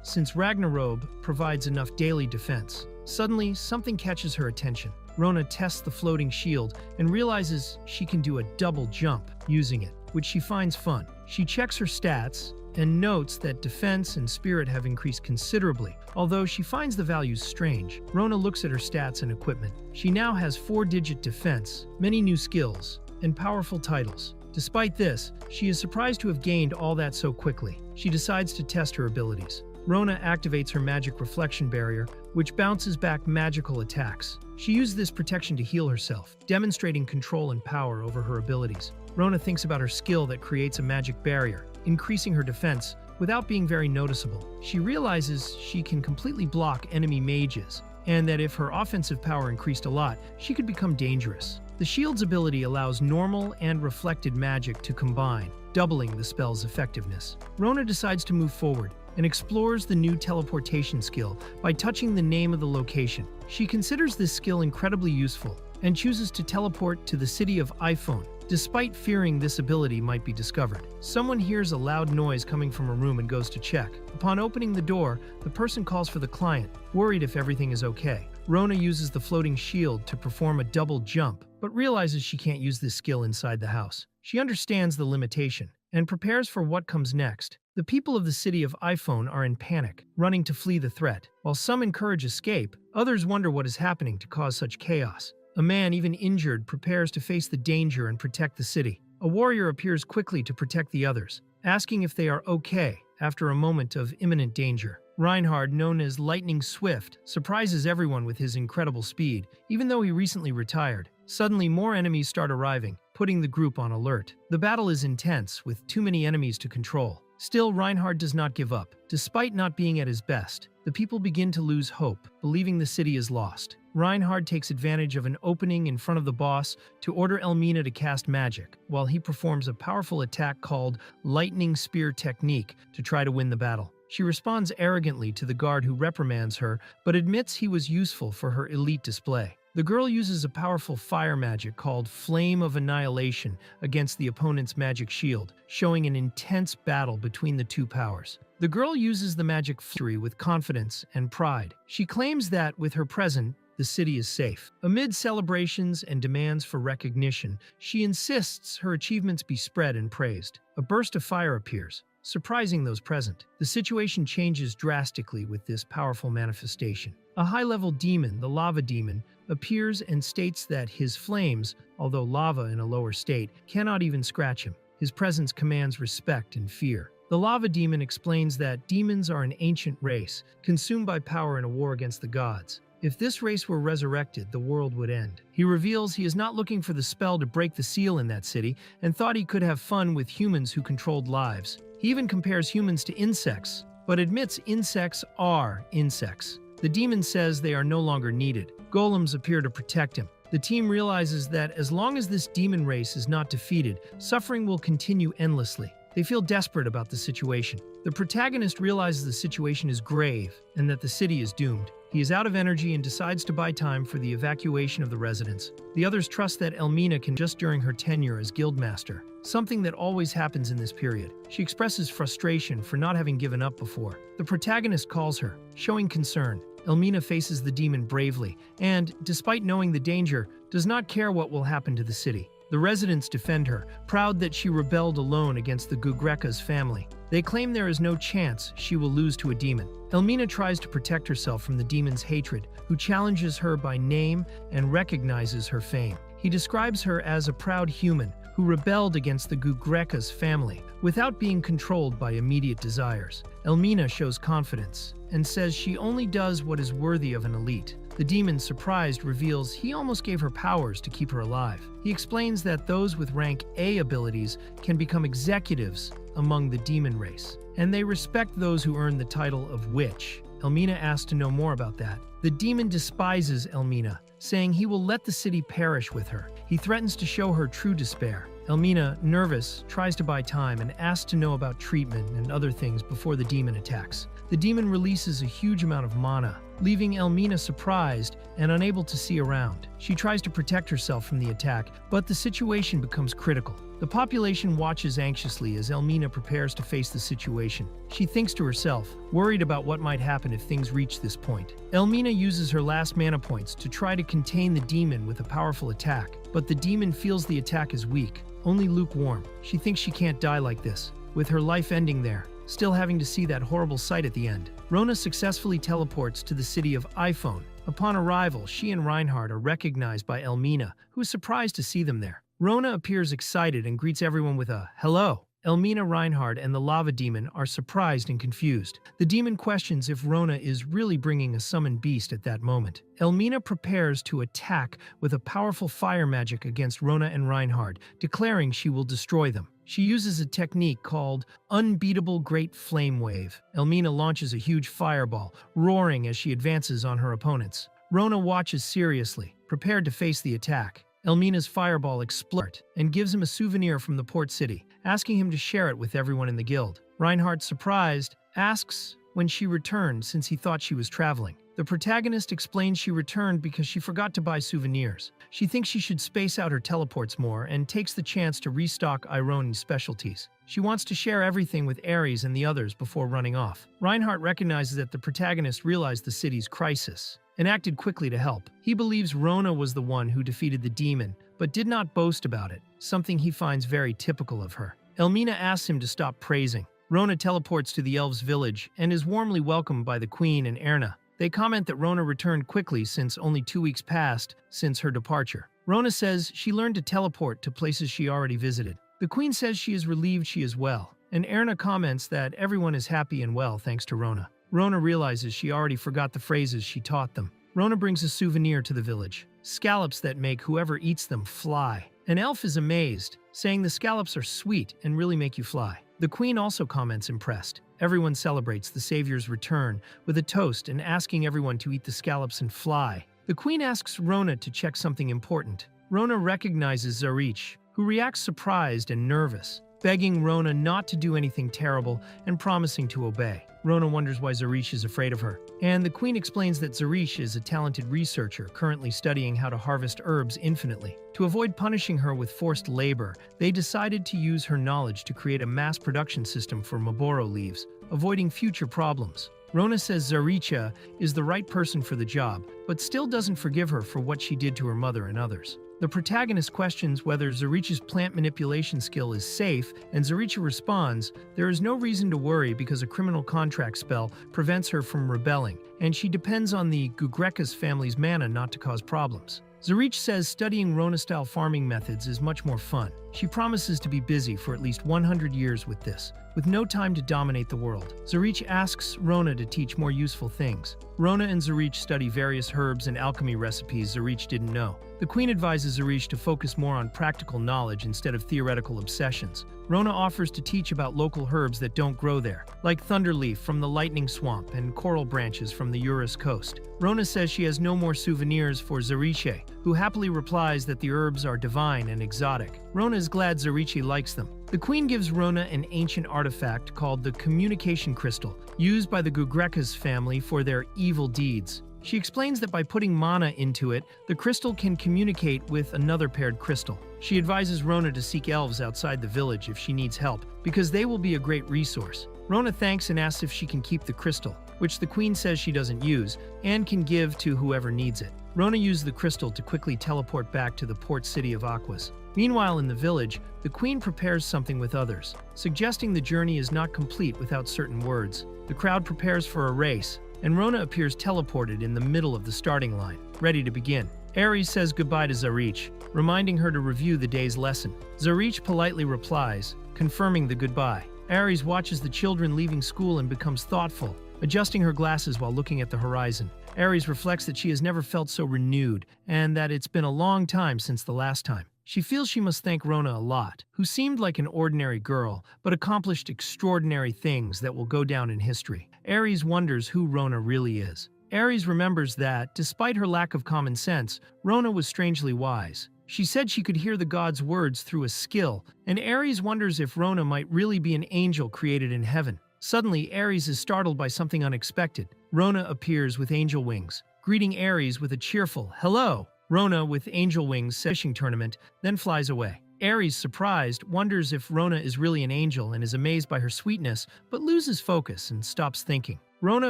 since Ragnarok provides enough daily defense. Suddenly, something catches her attention. Rona tests the floating shield and realizes she can do a double jump using it, which she finds fun. She checks her stats and notes that defense and spirit have increased considerably, although she finds the values strange. Rona looks at her stats and equipment. She now has 4-digit defense, many new skills, and powerful titles. Despite this, she is surprised to have gained all that so quickly. She decides to test her abilities. Rona activates her magic reflection barrier, which bounces back magical attacks. She uses this protection to heal herself, demonstrating control and power over her abilities. Rona thinks about her skill that creates a magic barrier, increasing her defense without being very noticeable. She realizes she can completely block enemy mages, and that if her offensive power increased a lot, she could become dangerous. The shield's ability allows normal and reflected magic to combine, doubling the spell's effectiveness. Rona decides to move forward and explores the new teleportation skill by touching the name of the location. She considers this skill incredibly useful and chooses to teleport to the city of iPhone, despite fearing this ability might be discovered. Someone hears a loud noise coming from a room and goes to check. Upon opening the door, the person calls for the client, worried if everything is okay. Rona uses the floating shield to perform a double jump, but realizes she can't use this skill inside the house. She understands the limitation and prepares for what comes next. The people of the city of iPhone are in panic, running to flee the threat. While some encourage escape, others wonder what is happening to cause such chaos. A man, even injured, prepares to face the danger and protect the city. A warrior appears quickly to protect the others, asking if they are okay after a moment of imminent danger. Reinhard, known as Lightning Swift, surprises everyone with his incredible speed, even though he recently retired. Suddenly, more enemies start arriving, putting the group on alert. The battle is intense, with too many enemies to control. Still, Reinhard does not give up. Despite not being at his best, the people begin to lose hope, believing the city is lost. Reinhard takes advantage of an opening in front of the boss to order Elmina to cast magic, while he performs a powerful attack called Lightning Spear Technique to try to win the battle. She responds arrogantly to the guard who reprimands her, but admits he was useful for her elite display. The girl uses a powerful fire magic called Flame of Annihilation against the opponent's magic shield, showing an intense battle between the two powers. The girl uses the magic fury with confidence and pride. She claims that, with her present, the city is safe. Amid celebrations and demands for recognition, she insists her achievements be spread and praised. A burst of fire appears, surprising those present. The situation changes drastically with this powerful manifestation. A high-level demon, the lava demon, appears and states that his flames, although lava in a lower state, cannot even scratch him. His presence commands respect and fear. The lava demon explains that demons are an ancient race, consumed by power in a war against the gods. If this race were resurrected, the world would end. He reveals he is not looking for the spell to break the seal in that city and thought he could have fun with humans who controlled lives. He even compares humans to insects, but admits insects are insects. The demon says they are no longer needed. Golems appear to protect him. The team realizes that as long as this demon race is not defeated, suffering will continue endlessly. They feel desperate about the situation. The protagonist realizes the situation is grave and that the city is doomed. He is out of energy and decides to buy time for the evacuation of the residents. The others trust that Elmina can just during her tenure as guildmaster, something that always happens in this period. She expresses frustration for not having given up before. The protagonist calls her, showing concern. Elmina faces the demon bravely and, despite knowing the danger, does not care what will happen to the city. The residents defend her, proud that she rebelled alone against the Gugreka's family. They claim there is no chance she will lose to a demon. Elmina tries to protect herself from the demon's hatred, who challenges her by name and recognizes her fame. He describes her as a proud human who rebelled against the Gugreka's family without being controlled by immediate desires. Elmina shows confidence and says she only does what is worthy of an elite. The demon, surprised, reveals he almost gave her powers to keep her alive. He explains that those with rank A abilities can become executives among the demon race, and they respect those who earn the title of witch. Elmina asks to know more about that. The demon despises Elmina, saying he will let the city perish with her. He threatens to show her true despair. Elmina, nervous, tries to buy time and asks to know about treatment and other things before the demon attacks. The demon releases a huge amount of mana, leaving Elmina surprised and unable to see around. She tries to protect herself from the attack, but the situation becomes critical. The population watches anxiously as Elmina prepares to face the situation. She thinks to herself, worried about what might happen if things reach this point. Elmina uses her last mana points to try to contain the demon with a powerful attack, but the demon feels the attack is weak, only lukewarm. She thinks she can't die like this, with her life ending there, still having to see that horrible sight at the end. Rona successfully teleports to the city of iPhone. Upon arrival, she and Reinhard are recognized by Elmina, who is surprised to see them there. Rona appears excited and greets everyone with a hello. Elmina, Reinhard, and the lava demon are surprised and confused. The demon questions if Rona is really bringing a summoned beast at that moment. Elmina prepares to attack with a powerful fire magic against Rona and Reinhard, declaring she will destroy them. She uses a technique called Unbeatable Great Flame Wave. Elmina launches a huge fireball, roaring as she advances on her opponents. Rona watches seriously, prepared to face the attack. Elmina's fireball explodes and gives him a souvenir from the port city, asking him to share it with everyone in the guild. Reinhard, surprised, asks when she returned since he thought she was traveling. The protagonist explains she returned because she forgot to buy souvenirs. She thinks she should space out her teleports more and takes the chance to restock Irone's specialties. She wants to share everything with Ares and the others before running off. Reinhardt recognizes that the protagonist realized the city's crisis and acted quickly to help. He believes Rona was the one who defeated the demon, but did not boast about it, something he finds very typical of her. Elmina asks him to stop praising. Rona teleports to the elves' village and is warmly welcomed by the queen and Erna. They comment that Rona returned quickly since only 2 weeks passed since her departure. Rona says she learned to teleport to places she already visited. The queen says she is relieved she is well, and Erna comments that everyone is happy and well thanks to Rona. Rona realizes she already forgot the phrases she taught them. Rona brings a souvenir to the village, scallops that make whoever eats them fly. An elf is amazed, saying the scallops are sweet and really make you fly. The queen also comments impressed. Everyone celebrates the savior's return with a toast and asking everyone to eat the scallops and fly. The queen asks Rona to check something important. Rona recognizes Zarich, who reacts surprised and nervous, begging Rona not to do anything terrible and promising to obey. Rona wonders why Zarich is afraid of her, and the queen explains that Zarich is a talented researcher currently studying how to harvest herbs infinitely. To avoid punishing her with forced labor, they decided to use her knowledge to create a mass production system for Maboro leaves, avoiding future problems. Rona says Zaricha is the right person for the job, but still doesn't forgive her for what she did to her mother and others. The protagonist questions whether Zaricha's plant manipulation skill is safe, and Zaricha responds, there is no reason to worry because a criminal contract spell prevents her from rebelling, and she depends on the Gugrekas family's mana not to cause problems. Zarich says studying Rona-style farming methods is much more fun. She promises to be busy for at least 100 years with this, with no time to dominate the world. Zarich asks Rona to teach more useful things. Rona and Zarich study various herbs and alchemy recipes Zarich didn't know. The queen advises Zarich to focus more on practical knowledge instead of theoretical obsessions. Rona offers to teach about local herbs that don't grow there, like thunderleaf from the lightning swamp and coral branches from the Urus coast. Rona says she has no more souvenirs for Zariche, who happily replies that the herbs are divine and exotic. Rona is glad Zariche likes them. The queen gives Rona an ancient artifact called the Communication Crystal, used by the Gugrekas family for their evil deeds. She explains that by putting mana into it, the crystal can communicate with another paired crystal. She advises Rona to seek elves outside the village if she needs help, because they will be a great resource. Rona thanks and asks if she can keep the crystal, which the queen says she doesn't use, and can give to whoever needs it. Rona used the crystal to quickly teleport back to the port city of Aquas. Meanwhile, in the village, the queen prepares something with others, suggesting the journey is not complete without certain words. The crowd prepares for a race, and Rona appears teleported in the middle of the starting line, ready to begin. Ares says goodbye to Zarich, reminding her to review the day's lesson. Zarich politely replies, confirming the goodbye. Ares watches the children leaving school and becomes thoughtful, adjusting her glasses while looking at the horizon. Ares reflects that she has never felt so renewed, and that it's been a long time since the last time. She feels she must thank Rona a lot, who seemed like an ordinary girl, but accomplished extraordinary things that will go down in history. Ares wonders who Rona really is. Ares remembers that, despite her lack of common sense, Rona was strangely wise. She said she could hear the gods' words through a skill, and Ares wonders if Rona might really be an angel created in heaven. Suddenly, Ares is startled by something unexpected. Rona appears with angel wings, greeting Ares with a cheerful, hello. Rona, with angel wings, says fishing tournament, then flies away. Ares, surprised, wonders if Rona is really an angel and is amazed by her sweetness, but loses focus and stops thinking. Rona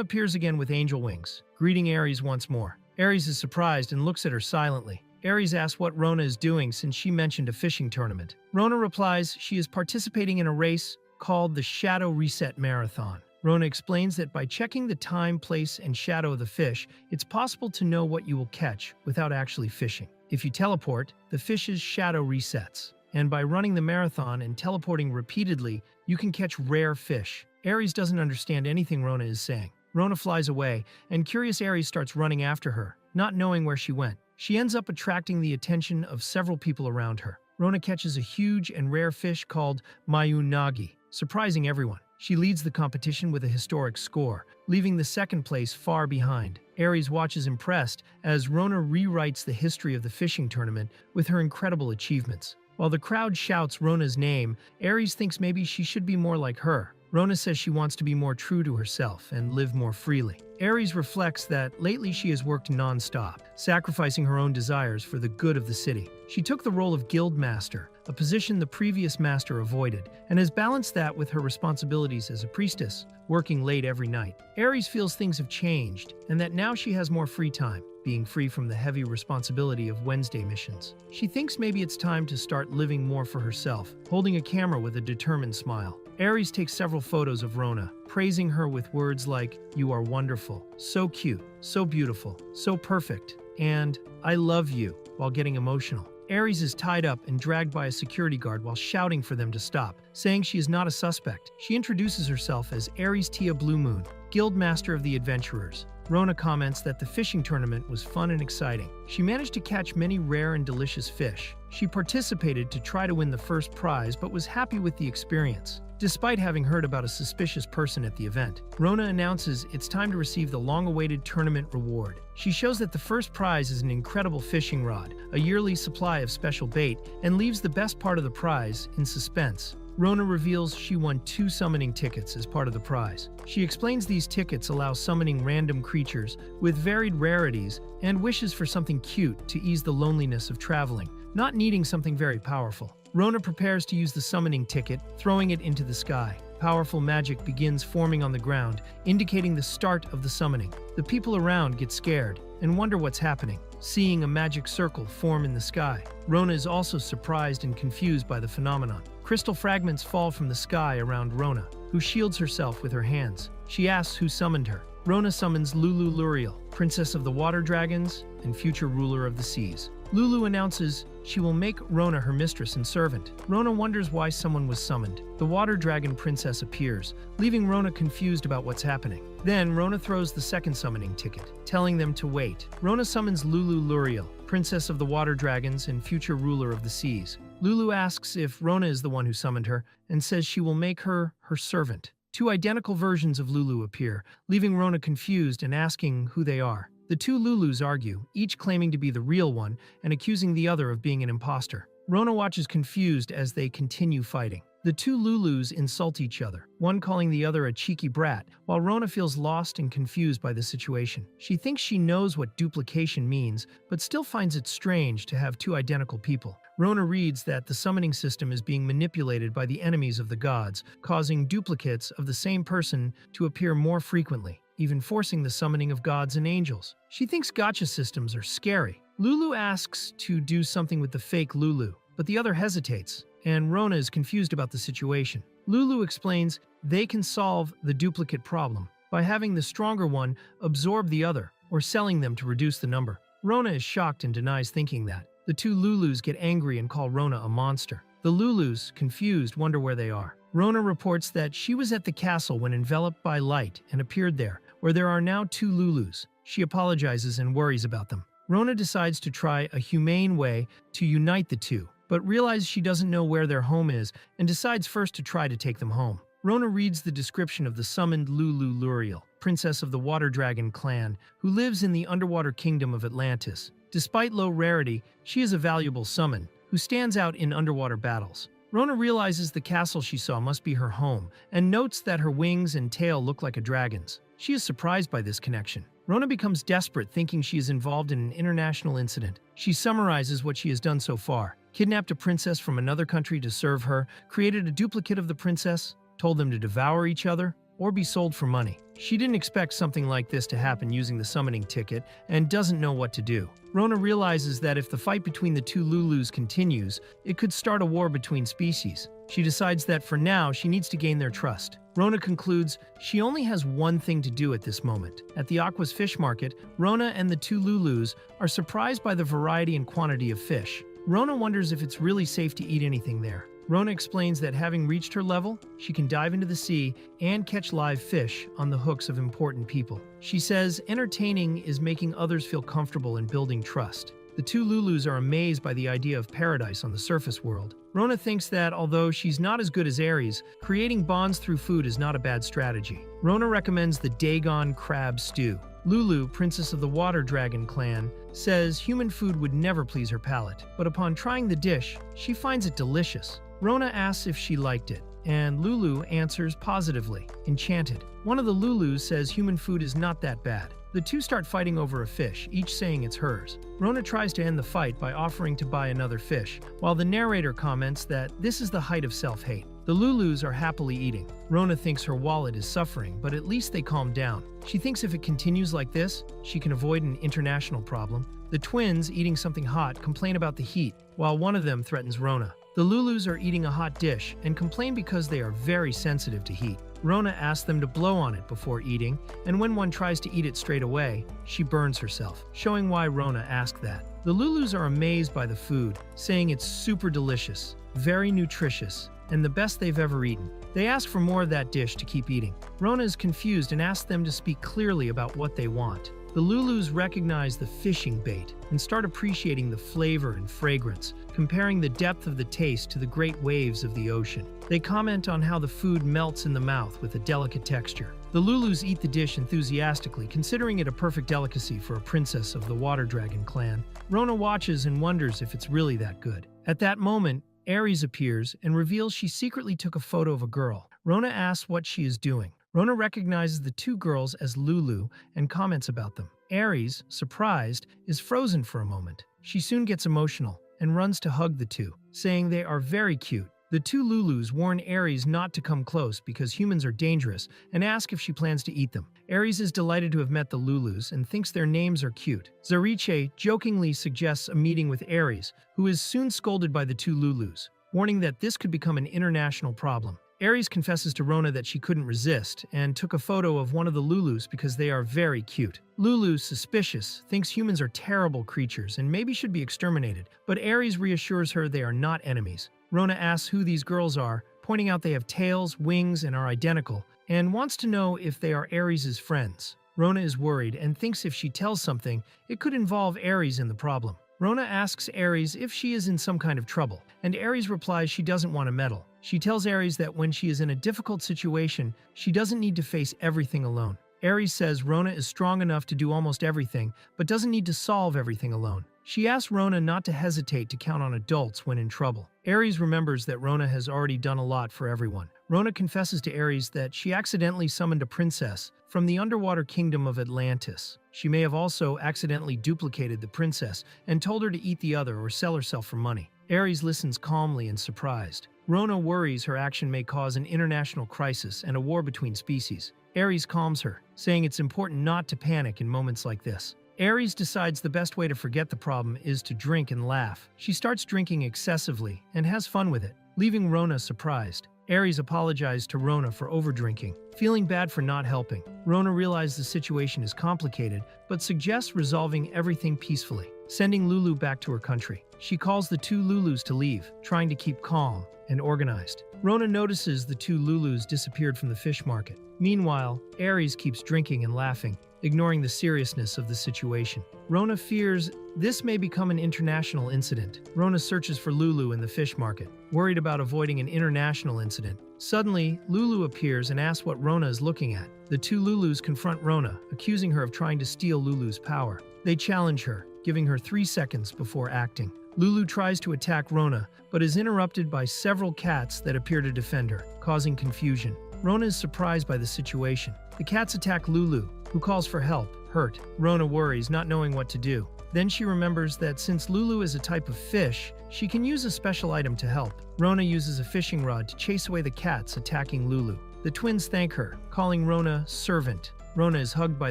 appears again with angel wings, greeting Ares once more. Ares is surprised and looks at her silently. Ares asks what Rona is doing since she mentioned a fishing tournament. Rona replies she is participating in a race called the Shadow Reset Marathon. Rona explains that by checking the time, place, and shadow of the fish, it's possible to know what you will catch without actually fishing. If you teleport, the fish's shadow resets, and by running the marathon and teleporting repeatedly, you can catch rare fish. Ares doesn't understand anything Rona is saying. Rona flies away, and curious Ares starts running after her, not knowing where she went. She ends up attracting the attention of several people around her. Rona catches a huge and rare fish called Mayunagi, surprising everyone. She leads the competition with a historic score, leaving the second place far behind. Ares watches impressed as Rona rewrites the history of the fishing tournament with her incredible achievements. While the crowd shouts Rona's name, Ares thinks maybe she should be more like her. Rona says she wants to be more true to herself and live more freely. Ares reflects that lately she has worked non-stop, sacrificing her own desires for the good of the city. She took the role of guild master, a position the previous master avoided, and has balanced that with her responsibilities as a priestess, working late every night. Ares feels things have changed, and that now she has more free time, being free from the heavy responsibility of Wednesday missions. She thinks maybe it's time to start living more for herself, holding a camera with a determined smile. Aries takes several photos of Rona, praising her with words like, "You are wonderful, so cute, so beautiful, so perfect," and "I love you," while getting emotional. Aries is tied up and dragged by a security guard while shouting for them to stop, saying she is not a suspect. She introduces herself as Aries Tia Blue Moon, Guild Master of the Adventurers. Rona comments that the fishing tournament was fun and exciting. She managed to catch many rare and delicious fish. She participated to try to win the first prize but was happy with the experience, despite having heard about a suspicious person at the event. Rona announces it's time to receive the long-awaited tournament reward. She shows that the first prize is an incredible fishing rod, a yearly supply of special bait, and leaves the best part of the prize in suspense. Rona reveals she won 2 summoning tickets as part of the prize. She explains these tickets allow summoning random creatures with varied rarities and wishes for something cute to ease the loneliness of traveling, not needing something very powerful. Rona prepares to use the summoning ticket, throwing it into the sky. Powerful magic begins forming on the ground, indicating the start of the summoning. The people around get scared and wonder what's happening, seeing a magic circle form in the sky. Rona is also surprised and confused by the phenomenon. Crystal fragments fall from the sky around Rona, who shields herself with her hands. She asks who summoned her. Rona summons Lulu Luriel, Princess of the Water Dragons and future ruler of the seas. Lulu announces she will make Rona her mistress and servant. Rona wonders why someone was summoned. The Water Dragon Princess appears, leaving Rona confused about what's happening. Then Rona throws the second summoning ticket, telling them to wait. Rona summons Lulu Luriel, Princess of the Water Dragons and future ruler of the seas. Lulu asks if Rona is the one who summoned her and says she will make her her servant. 2 identical versions of Lulu appear, leaving Rona confused and asking who they are. The 2 Lulus argue, each claiming to be the real one and accusing the other of being an imposter. Rona watches confused as they continue fighting. The 2 Lulus insult each other, one calling the other a cheeky brat, while Rona feels lost and confused by the situation. She thinks she knows what duplication means, but still finds it strange to have 2 identical people. Rona reads that the summoning system is being manipulated by the enemies of the gods, causing duplicates of the same person to appear more frequently, even forcing the summoning of gods and angels. She thinks gacha systems are scary. Lulu asks to do something with the fake Lulu, but the other hesitates, and Rona is confused about the situation. Lulu explains they can solve the duplicate problem by having the stronger one absorb the other or selling them to reduce the number. Rona is shocked and denies thinking that. The 2 Lulus get angry and call Rona a monster. The Lulus, confused, wonder where they are. Rona reports that she was at the castle when enveloped by light and appeared there, where there are now 2 Lulus. She apologizes and worries about them. Rona decides to try a humane way to unite the 2, but realizes she doesn't know where their home is and decides first to try to take them home. Rona reads the description of the summoned Lulu Luriel, Princess of the Water Dragon clan, who lives in the underwater kingdom of Atlantis. Despite low rarity, she is a valuable summon, who stands out in underwater battles. Rona realizes the castle she saw must be her home, and notes that her wings and tail look like a dragon's. She is surprised by this connection. Rona becomes desperate, thinking she is involved in an international incident. She summarizes what she has done so far: kidnapped a princess from another country to serve her, created a duplicate of the princess, told them to devour each other, or be sold for money. She didn't expect something like this to happen using the summoning ticket and doesn't know what to do. Rona realizes that if the fight between the 2 Lulus continues, it could start a war between species. She decides that for now she needs to gain their trust. Rona concludes she only has one thing to do at this moment. At the Aqua's fish market, Rona and the 2 Lulus are surprised by the variety and quantity of fish. Rona wonders if it's really safe to eat anything there. Rona explains that having reached her level, she can dive into the sea and catch live fish on the hooks of important people. She says entertaining is making others feel comfortable and building trust. The 2 Lulus are amazed by the idea of paradise on the surface world. Rona thinks that although she's not as good as Aries, creating bonds through food is not a bad strategy. Rona recommends the Dagon crab stew. Lulu, Princess of the Water Dragon clan, says human food would never please her palate, but upon trying the dish, she finds it delicious. Rona asks if she liked it, and Lulu answers positively, enchanted. One of the Lulus says human food is not that bad. The 2 start fighting over a fish, each saying it's hers. Rona tries to end the fight by offering to buy another fish, while the narrator comments that this is the height of self-hate. The Lulus are happily eating. Rona thinks her wallet is suffering, but at least they calm down. She thinks if it continues like this, she can avoid an international problem. The twins, eating something hot, complain about the heat, while one of them threatens Rona. The Lulus are eating a hot dish and complain because they are very sensitive to heat. Rona asks them to blow on it before eating, and when one tries to eat it straight away, she burns herself, showing why Rona asked that. The Lulus are amazed by the food, saying it's super delicious, very nutritious, and the best they've ever eaten. They ask for more of that dish to keep eating. Rona is confused and asks them to speak clearly about what they want. The Lulus recognize the fishing bait and start appreciating the flavor and fragrance, comparing the depth of the taste to the great waves of the ocean. They comment on how the food melts in the mouth with a delicate texture. The Lulus eat the dish enthusiastically, considering it a perfect delicacy for a princess of the Water Dragon clan. Rona watches and wonders if it's really that good. At that moment, Ares appears and reveals she secretly took a photo of a girl. Rona asks what she is doing. Rona recognizes the two girls as Lulu and comments about them. Ares, surprised, is frozen for a moment. She soon gets emotional and runs to hug the two, saying they are very cute. The two Lulus warn Ares not to come close because humans are dangerous and ask if she plans to eat them. Ares is delighted to have met the Lulus and thinks their names are cute. Zariche jokingly suggests a meeting with Ares, who is soon scolded by the two Lulus, warning that this could become an international problem. Ares confesses to Rona that she couldn't resist and took a photo of one of the Lulus because they are very cute. Lulu, suspicious, thinks humans are terrible creatures and maybe should be exterminated, but Ares reassures her they are not enemies. Rona asks who these girls are, pointing out they have tails, wings, and are identical, and wants to know if they are Ares' friends. Rona is worried and thinks if she tells something, it could involve Ares in the problem. Rona asks Ares if she is in some kind of trouble, and Ares replies she doesn't want to meddle. She tells Ares that when she is in a difficult situation, she doesn't need to face everything alone. Ares says Rona is strong enough to do almost everything, but doesn't need to solve everything alone. She asks Rona not to hesitate to count on adults when in trouble. Ares remembers that Rona has already done a lot for everyone. Rona confesses to Ares that she accidentally summoned a princess from the underwater kingdom of Atlantis. She may have also accidentally duplicated the princess and told her to eat the other or sell herself for money. Ares listens calmly and surprised. Rona worries her action may cause an international crisis and a war between species. Ares calms her, saying it's important not to panic in moments like this. Ares decides the best way to forget the problem is to drink and laugh. She starts drinking excessively and has fun with it, leaving Rona surprised. Ares apologized to Rona for overdrinking, feeling bad for not helping. Rona realizes the situation is complicated, but suggests resolving everything peacefully, sending Lulu back to her country. She calls the two Lulus to leave, trying to keep calm and organized. Rona notices the two Lulus disappeared from the fish market. Meanwhile, Ares keeps drinking and laughing, ignoring the seriousness of the situation. Rona fears this may become an international incident. Rona searches for Lulu in the fish market, worried about avoiding an international incident. Suddenly, Lulu appears and asks what Rona is looking at. The two Lulus confront Rona, accusing her of trying to steal Lulu's power. They challenge her, giving her 3 seconds before acting. Lulu tries to attack Rona, but is interrupted by several cats that appear to defend her, causing confusion. Rona is surprised by the situation. The cats attack Lulu, who calls for help, hurt. Rona worries, not knowing what to do. Then she remembers that since Lulu is a type of fish, she can use a special item to help. Rona uses a fishing rod to chase away the cats attacking Lulu. The twins thank her, calling Rona servant. Rona is hugged by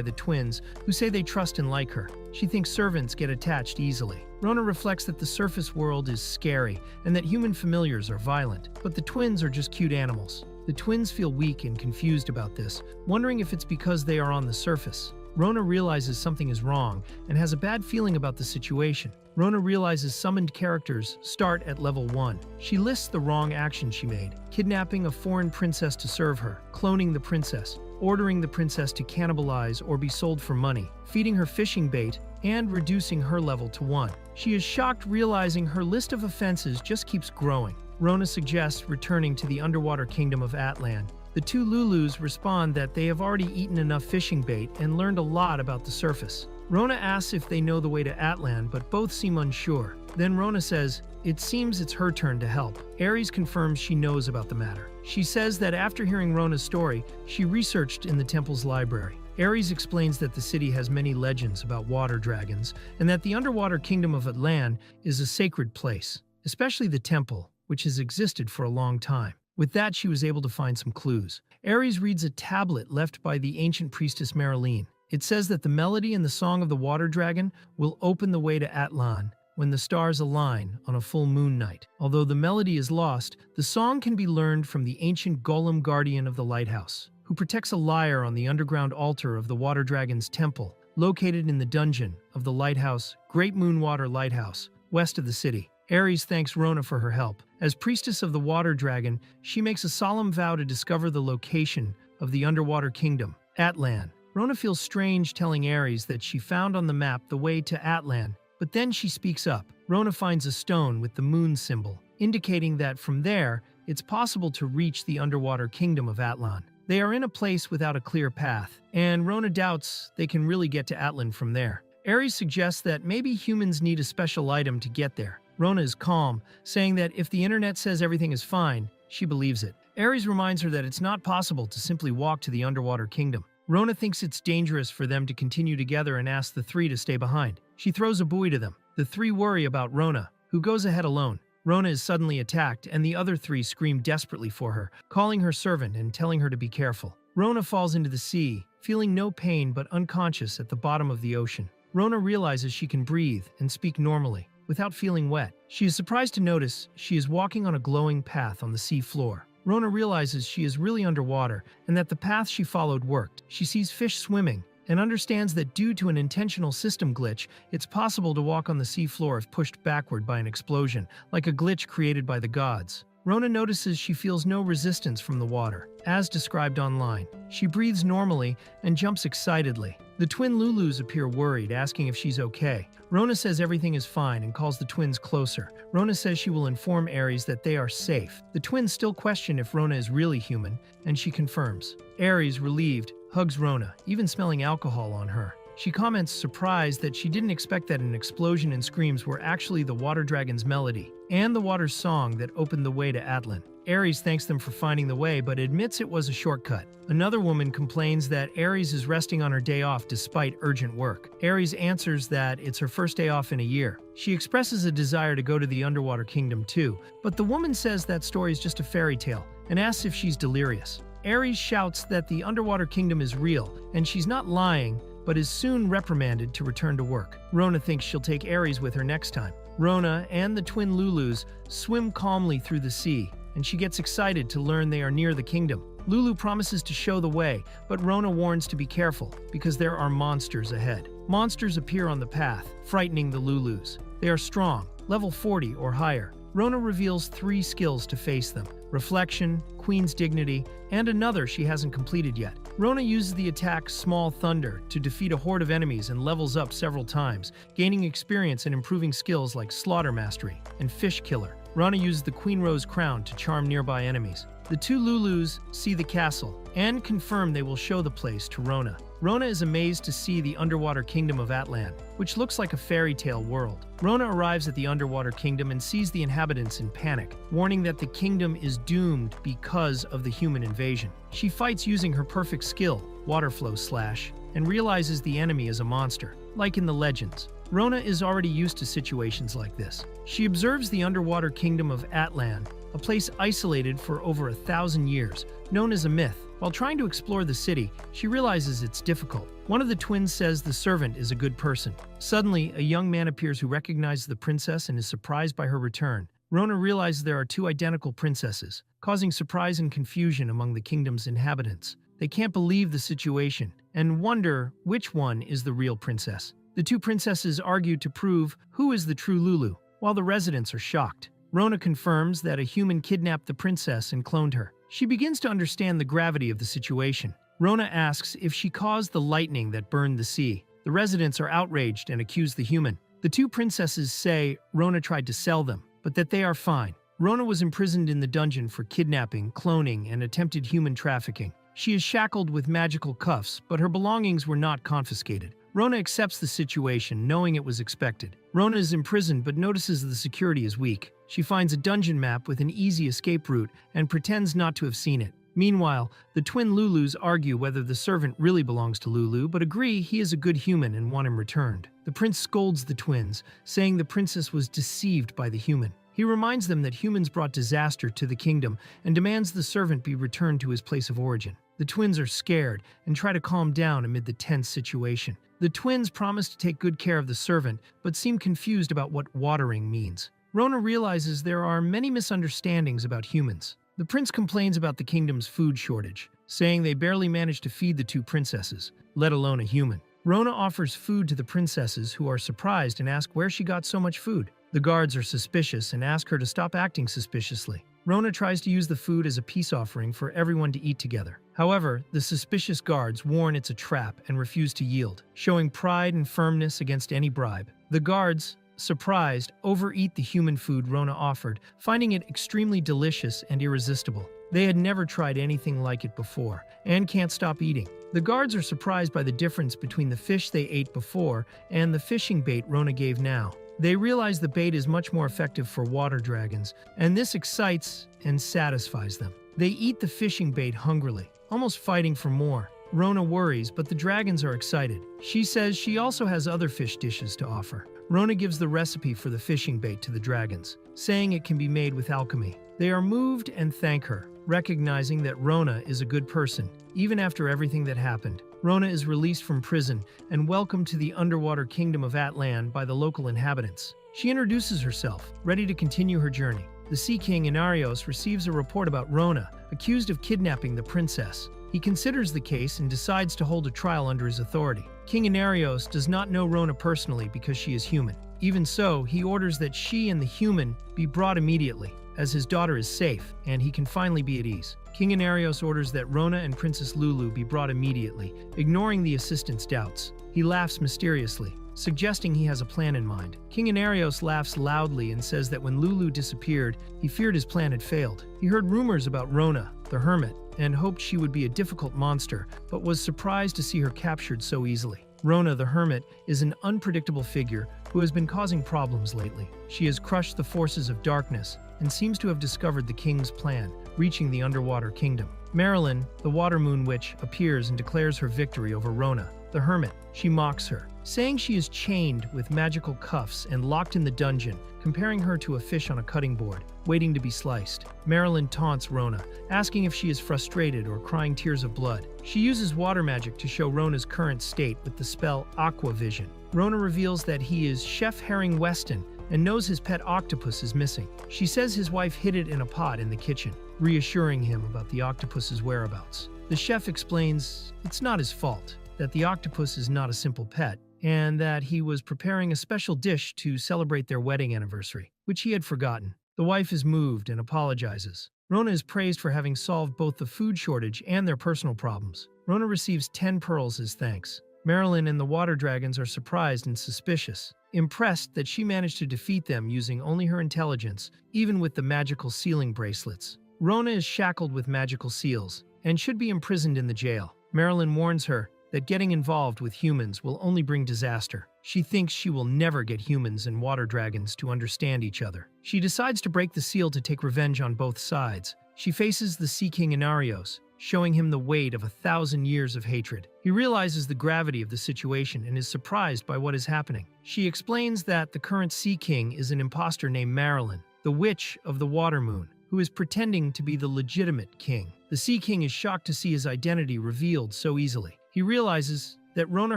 the twins, who say they trust and like her. She thinks servants get attached easily. Rona reflects that the surface world is scary and that human familiars are violent, but the twins are just cute animals. The twins feel weak and confused about this, wondering if it's because they are on the surface. Rona realizes something is wrong and has a bad feeling about the situation. Rona realizes summoned characters start at level 1. She lists the wrong action she made: kidnapping a foreign princess to serve her, cloning the princess, ordering the princess to cannibalize or be sold for money, feeding her fishing bait, and reducing her level to 1. She is shocked realizing her list of offenses just keeps growing. Rona suggests returning to the underwater kingdom of Atlan. The two Lulus respond that they have already eaten enough fishing bait and learned a lot about the surface. Rona asks if they know the way to Atlan, but both seem unsure. Then Rona says, it seems it's her turn to help. Ares confirms she knows about the matter. She says that after hearing Rona's story, she researched in the temple's library. Ares explains that the city has many legends about water dragons, and that the underwater kingdom of Atlan is a sacred place, especially the temple, which has existed for a long time. With that, she was able to find some clues. Ares reads a tablet left by the ancient priestess Marilyn. It says that the melody and the song of the water dragon will open the way to Atlan when the stars align on a full moon night. Although the melody is lost, the song can be learned from the ancient golem guardian of the lighthouse, who protects a lyre on the underground altar of the water dragon's temple, located in the dungeon of the lighthouse, Great Moonwater Lighthouse, west of the city. Ares thanks Rona for her help. As priestess of the water dragon, she makes a solemn vow to discover the location of the underwater kingdom, Atlan. Rona feels strange telling Ares that she found on the map the way to Atlan, but then she speaks up. Rona finds a stone with the moon symbol, indicating that from there, it's possible to reach the underwater kingdom of Atlan. They are in a place without a clear path, and Rona doubts they can really get to Atlan from there. Ares suggests that maybe humans need a special item to get there. Rona is calm, saying that if the internet says everything is fine, she believes it. Ares reminds her that it's not possible to simply walk to the underwater kingdom. Rona thinks it's dangerous for them to continue together and asks the three to stay behind. She throws a buoy to them. The three worry about Rona, who goes ahead alone. Rona is suddenly attacked, and the other three scream desperately for her, calling her servant and telling her to be careful. Rona falls into the sea, feeling no pain but unconscious at the bottom of the ocean. Rona realizes she can breathe and speak normally, without feeling wet. She is surprised to notice she is walking on a glowing path on the sea floor. Rona realizes she is really underwater and that the path she followed worked. She sees fish swimming and understands that due to an intentional system glitch, it's possible to walk on the sea floor if pushed backward by an explosion, like a glitch created by the gods. Rona notices she feels no resistance from the water, as described online. She breathes normally and jumps excitedly. The twin Lulus appear worried, asking if she's okay. Rona says everything is fine and calls the twins closer. Rona says she will inform Ares that they are safe. The twins still question if Rona is really human, and she confirms. Ares, relieved, hugs Rona, even smelling alcohol on her. She comments surprised that she didn't expect that an explosion and screams were actually the water dragon's melody and the water's song that opened the way to Atlan. Ares thanks them for finding the way but admits it was a shortcut. Another woman complains that Ares is resting on her day off despite urgent work. Ares answers that it's her first day off in a year. She expresses a desire to go to the underwater kingdom too, but the woman says that story is just a fairy tale and asks if she's delirious. Ares shouts that the underwater kingdom is real and she's not lying, but is soon reprimanded to return to work. Rona thinks she'll take Ares with her next time. Rona and the twin Lulus swim calmly through the sea, and she gets excited to learn they are near the kingdom. Lulu promises to show the way, but Rona warns to be careful because there are monsters ahead. Monsters appear on the path, frightening the Lulus. They are strong, level 40 or higher. Rona reveals 3 skills to face them: Reflection, Queen's Dignity, and another she hasn't completed yet. Rona uses the attack Small Thunder to defeat a horde of enemies and levels up several times, gaining experience and improving skills like Slaughter Mastery and Fish Killer. Rona uses the Queen Rose Crown to charm nearby enemies. The 2 Lulus see the castle and confirm they will show the place to Rona. Rona is amazed to see the underwater kingdom of Atlan, which looks like a fairy tale world. Rona arrives at the underwater kingdom and sees the inhabitants in panic, warning that the kingdom is doomed because of the human invasion. She fights using her perfect skill, Waterflow Slash, and realizes the enemy is a monster, like in the legends. Rona is already used to situations like this. She observes the underwater kingdom of Atlan, a place isolated for over 1,000 years, known as a myth. While trying to explore the city, she realizes it's difficult. One of the twins says the servant is a good person. Suddenly, a young man appears who recognizes the princess and is surprised by her return. Rona realizes there are 2 identical princesses, causing surprise and confusion among the kingdom's inhabitants. They can't believe the situation and wonder which one is the real princess. The 2 princesses argue to prove who is the true Lulu, while the residents are shocked. Rona confirms that a human kidnapped the princess and cloned her. She begins to understand the gravity of the situation. Rona asks if she caused the lightning that burned the sea. The residents are outraged and accuse the human. The 2 princesses say Rona tried to sell them, but that they are fine. Rona was imprisoned in the dungeon for kidnapping, cloning, and attempted human trafficking. She is shackled with magical cuffs, but her belongings were not confiscated. Rona accepts the situation, knowing it was expected. Rona is imprisoned but notices the security is weak. She finds a dungeon map with an easy escape route and pretends not to have seen it. Meanwhile, the twin Lulus argue whether the servant really belongs to Lulu, but agree he is a good human and want him returned. The prince scolds the twins, saying the princess was deceived by the human. He reminds them that humans brought disaster to the kingdom and demands the servant be returned to his place of origin. The twins are scared and try to calm down amid the tense situation. The twins promise to take good care of the servant, but seem confused about what watering means. Rona realizes there are many misunderstandings about humans. The prince complains about the kingdom's food shortage, saying they barely manage to feed the two princesses, let alone a human. Rona offers food to the princesses, who are surprised and ask where she got so much food. The guards are suspicious and ask her to stop acting suspiciously. Rona tries to use the food as a peace offering for everyone to eat together. However, the suspicious guards warn it's a trap and refuse to yield, showing pride and firmness against any bribe. The guards, surprised, overeat the human food Rona offered, finding it extremely delicious and irresistible. They had never tried anything like it before, and can't stop eating. The guards are surprised by the difference between the fish they ate before and the fishing bait Rona gave now. They realize the bait is much more effective for water dragons, and this excites and satisfies them. They eat the fishing bait hungrily, almost fighting for more. Rona worries, but the dragons are excited. She says she also has other fish dishes to offer. Rona gives the recipe for the fishing bait to the dragons, saying it can be made with alchemy. They are moved and thank her, recognizing that Rona is a good person, even after everything that happened. Rona is released from prison and welcomed to the underwater kingdom of Atlan by the local inhabitants. She introduces herself, ready to continue her journey. The Sea King Inarios receives a report about Rona, accused of kidnapping the princess. He considers the case and decides to hold a trial under his authority. King Inarios does not know Rona personally because she is human. Even so, he orders that she and the human be brought immediately, as his daughter is safe and he can finally be at ease. King Inarios orders that Rona and Princess Lulu be brought immediately, ignoring the assistant's doubts. He laughs mysteriously, suggesting he has a plan in mind. King Inarios laughs loudly and says that when Lulu disappeared, he feared his plan had failed. He heard rumors about Rona, the hermit, and hoped she would be a difficult monster, but was surprised to see her captured so easily. Rona, the hermit, is an unpredictable figure who has been causing problems lately. She has crushed the forces of darkness and seems to have discovered the king's plan, reaching the underwater kingdom. Marilyn, the water moon witch, appears and declares her victory over Rona, the hermit. She mocks her, saying she is chained with magical cuffs and locked in the dungeon, comparing her to a fish on a cutting board, waiting to be sliced. Marilyn taunts Rona, asking if she is frustrated or crying tears of blood. She uses water magic to show Rona's current state with the spell Aqua Vision. Rona reveals that he is Chef Herring Weston and knows his pet octopus is missing. She says his wife hid it in a pot in the kitchen, reassuring him about the octopus's whereabouts. The chef explains it's not his fault, that the octopus is not a simple pet, and that he was preparing a special dish to celebrate their wedding anniversary, which he had forgotten. The wife is moved and apologizes. Rona is praised for having solved both the food shortage and their personal problems. Rona receives 10 pearls as thanks. Marilyn and the water dragons are surprised and suspicious, impressed that she managed to defeat them using only her intelligence, even with the magical sealing bracelets. Rona is shackled with magical seals and should be imprisoned in the jail. Marilyn warns her that getting involved with humans will only bring disaster. She thinks she will never get humans and water dragons to understand each other. She decides to break the seal to take revenge on both sides. She faces the Sea King Inarios, showing him the weight of 1,000 years of hatred. He realizes the gravity of the situation and is surprised by what is happening. She explains that the current Sea King is an imposter named Marilyn, the witch of the water moon, who is pretending to be the legitimate king. The Sea King is shocked to see his identity revealed so easily. He realizes that Rona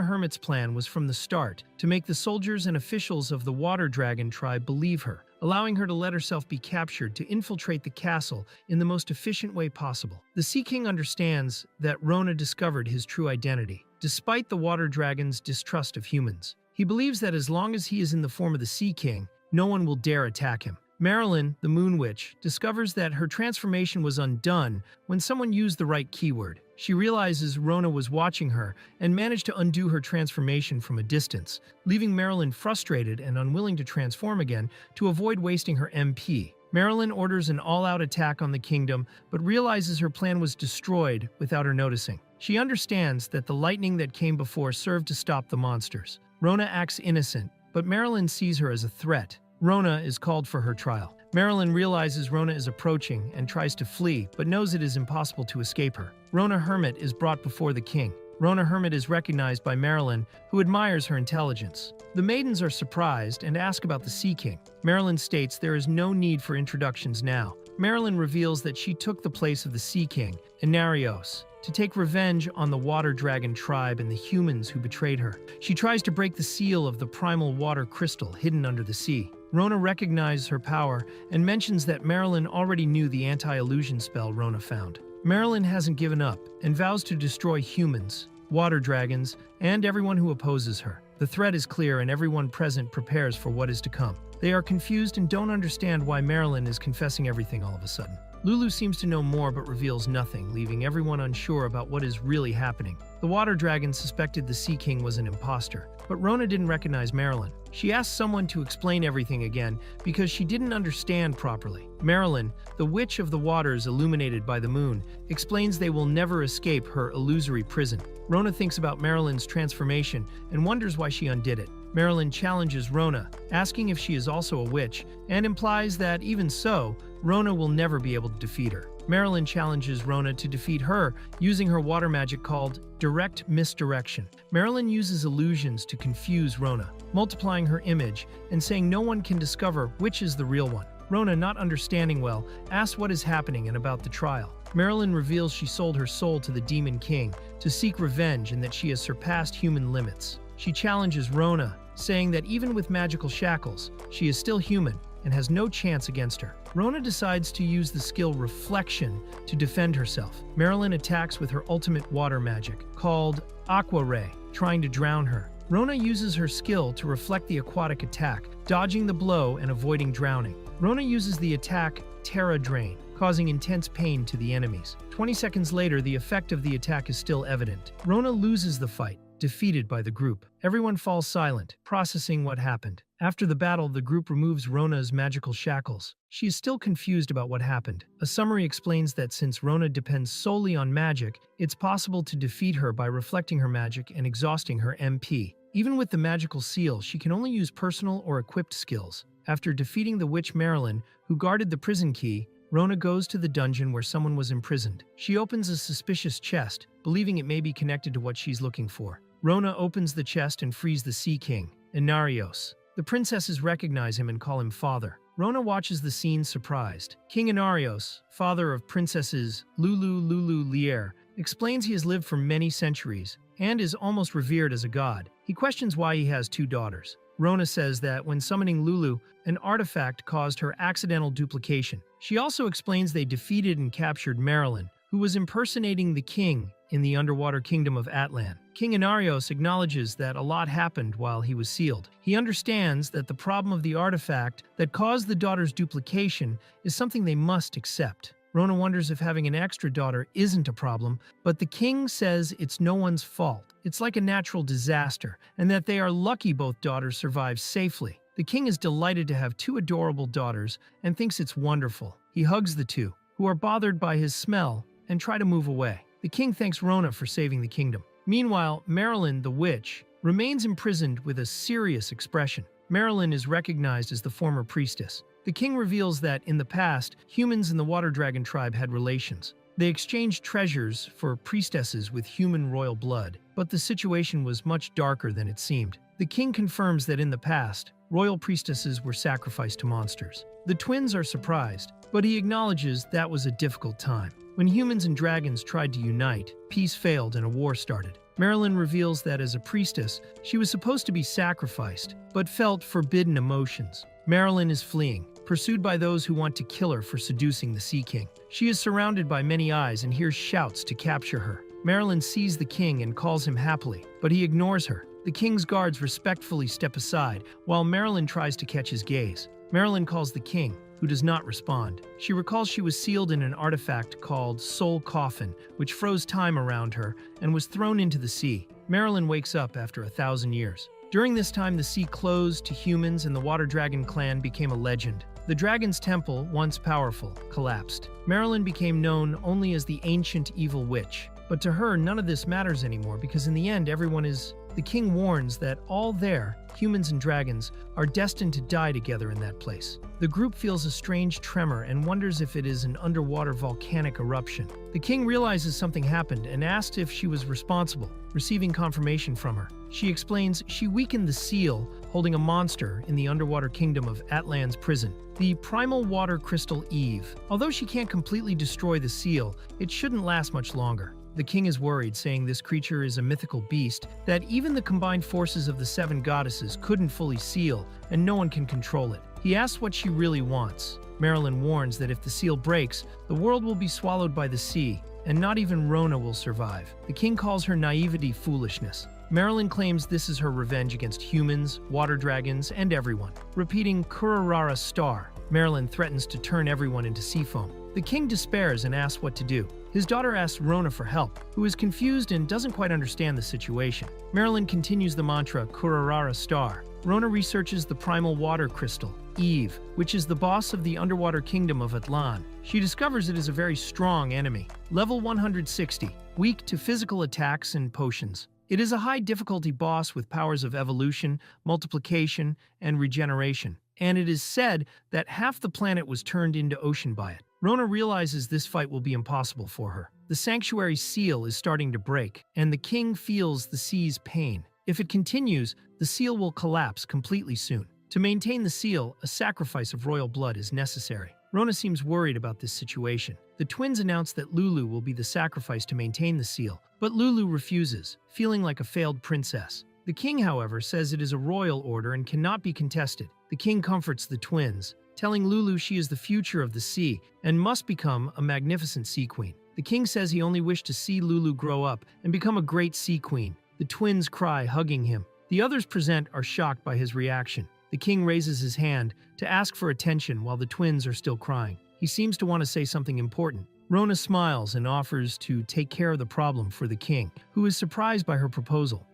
Hermit's plan was from the start to make the soldiers and officials of the Water Dragon tribe believe her, allowing her to let herself be captured to infiltrate the castle in the most efficient way possible. The Sea King understands that Rona discovered his true identity, despite the Water Dragon's distrust of humans. He believes that as long as he is in the form of the Sea King, no one will dare attack him. Marilyn, the Moon Witch, discovers that her transformation was undone when someone used the right keyword. She realizes Rona was watching her and managed to undo her transformation from a distance, leaving Marilyn frustrated and unwilling to transform again to avoid wasting her MP. Marilyn orders an all-out attack on the kingdom, but realizes her plan was destroyed without her noticing. She understands that the lightning that came before served to stop the monsters. Rona acts innocent, but Marilyn sees her as a threat. Rona is called for her trial. Marilyn realizes Rona is approaching and tries to flee, but knows it is impossible to escape her. Rona Hermit is brought before the king. Rona Hermit is recognized by Marilyn, who admires her intelligence. The maidens are surprised and ask about the Sea King. Marilyn states there is no need for introductions now. Marilyn reveals that she took the place of the Sea King, Inarios, to take revenge on the water dragon tribe and the humans who betrayed her. She tries to break the seal of the primal water crystal hidden under the sea. Rona recognizes her power and mentions that Marilyn already knew the anti-illusion spell Rona found. Marilyn hasn't given up and vows to destroy humans, water dragons, and everyone who opposes her. The threat is clear and everyone present prepares for what is to come. They are confused and don't understand why Marilyn is confessing everything all of a sudden. Lulu seems to know more but reveals nothing, leaving everyone unsure about what is really happening. The water dragon suspected the Sea King was an imposter, but Rona didn't recognize Marilyn. She asked someone to explain everything again because she didn't understand properly. Marilyn, the witch of the waters illuminated by the moon, explains they will never escape her illusory prison. Rona thinks about Marilyn's transformation and wonders why she undid it. Marilyn challenges Rona, asking if she is also a witch, and implies that, even so, Rona will never be able to defeat her. Marilyn challenges Rona to defeat her using her water magic called Direct Misdirection. Marilyn uses illusions to confuse Rona, multiplying her image and saying no one can discover which is the real one. Rona, not understanding well, asks what is happening and about the trial. Marilyn reveals she sold her soul to the Demon King to seek revenge and that she has surpassed human limits. She challenges Rona, saying that even with magical shackles, she is still human and has no chance against her. Rona decides to use the skill Reflection to defend herself. Marilyn attacks with her ultimate water magic, called Aqua Ray, trying to drown her. Rona uses her skill to reflect the aquatic attack, dodging the blow and avoiding drowning. Rona uses the attack Terra Drain, causing intense pain to the enemies. 20 seconds later, the effect of the attack is still evident. Rona loses the fight, defeated by the group. Everyone falls silent, processing what happened. After the battle, the group removes Rona's magical shackles. She is still confused about what happened. A summary explains that since Rona depends solely on magic, it's possible to defeat her by reflecting her magic and exhausting her MP. Even with the magical seal, she can only use personal or equipped skills. After defeating the witch Marilyn, who guarded the prison key, Rona goes to the dungeon where someone was imprisoned. She opens a suspicious chest, believing it may be connected to what she's looking for. Rona opens the chest and frees the Sea King, Inarios. The princesses recognize him and call him father. Rona watches the scene surprised. King Inarios, father of princesses Lulu Lier, explains he has lived for many centuries and is almost revered as a god. He questions why he has two daughters. Rona says that when summoning Lulu, an artifact caused her accidental duplication. She also explains they defeated and captured Marilyn, who was impersonating the king in the underwater kingdom of Atlan. King Inarios acknowledges that a lot happened while he was sealed. He understands that the problem of the artifact that caused the daughter's duplication is something they must accept. Rona wonders if having an extra daughter isn't a problem, but the king says it's no one's fault. It's like a natural disaster, and that they are lucky both daughters survived safely. The king is delighted to have two adorable daughters and thinks it's wonderful. He hugs the two, who are bothered by his smell, and try to move away. The king thanks Rona for saving the kingdom. Meanwhile, Marilyn, the witch, remains imprisoned with a serious expression. Marilyn is recognized as the former priestess. The king reveals that, in the past, humans and the water dragon tribe had relations. They exchanged treasures for priestesses with human royal blood, but the situation was much darker than it seemed. The king confirms that in the past, royal priestesses were sacrificed to monsters. The twins are surprised, but he acknowledges that was a difficult time. When humans and dragons tried to unite, peace failed and a war started. Marilyn reveals that as a priestess, she was supposed to be sacrificed, but felt forbidden emotions. Marilyn is fleeing, pursued by those who want to kill her for seducing the Sea King. She is surrounded by many eyes and hears shouts to capture her. Marilyn sees the king and calls him happily, but he ignores her. The king's guards respectfully step aside, while Marilyn tries to catch his gaze. Marilyn calls the king, who does not respond. She recalls she was sealed in an artifact called Soul Coffin, which froze time around her and was thrown into the sea. Marilyn wakes up after 1,000 years. During this time, the sea closed to humans and the Water Dragon clan became a legend. The dragon's temple, once powerful, collapsed. Marilyn became known only as the ancient evil witch. But to her, none of this matters anymore because in the end, everyone is... The king warns that all there, humans and dragons, are destined to die together in that place. The group feels a strange tremor and wonders if it is an underwater volcanic eruption. The king realizes something happened and asks if she was responsible, receiving confirmation from her. She explains she weakened the seal holding a monster in the underwater kingdom of Atlan's prison, the primal water crystal Eve. Although she can't completely destroy the seal, it shouldn't last much longer. The king is worried, saying this creature is a mythical beast that even the combined forces of the 7 goddesses couldn't fully seal, and no one can control it. He asks what she really wants. Marilyn warns that if the seal breaks, the world will be swallowed by the sea, and not even Rona will survive. The king calls her naivety foolishness. Marilyn claims this is her revenge against humans, water dragons, and everyone. Repeating Kurarara star, Marilyn threatens to turn everyone into sea foam. The king despairs and asks what to do. His daughter asks Rona for help, who is confused and doesn't quite understand the situation. Marilyn continues the mantra Kurarara star. Rona researches the primal water crystal, Eve, which is the boss of the underwater kingdom of Atlan. She discovers it is a very strong enemy. Level 160, weak to physical attacks and potions. It is a high difficulty boss with powers of evolution, multiplication, and regeneration, and it is said that half the planet was turned into ocean by it. Rona realizes this fight will be impossible for her. The sanctuary seal is starting to break, and the king feels the sea's pain. If it continues, the seal will collapse completely soon. To maintain the seal, a sacrifice of royal blood is necessary. Rona seems worried about this situation. The twins announce that Lulu will be the sacrifice to maintain the seal, but Lulu refuses, feeling like a failed princess. The king, however, says it is a royal order and cannot be contested. The king comforts the twins, telling Lulu she is the future of the sea and must become a magnificent sea queen. The king says he only wished to see Lulu grow up and become a great sea queen. The twins cry, hugging him. The others present are shocked by his reaction. The king raises his hand to ask for attention while the twins are still crying. He seems to want to say something important. Rona smiles and offers to take care of the problem for the king, who is surprised by her proposal.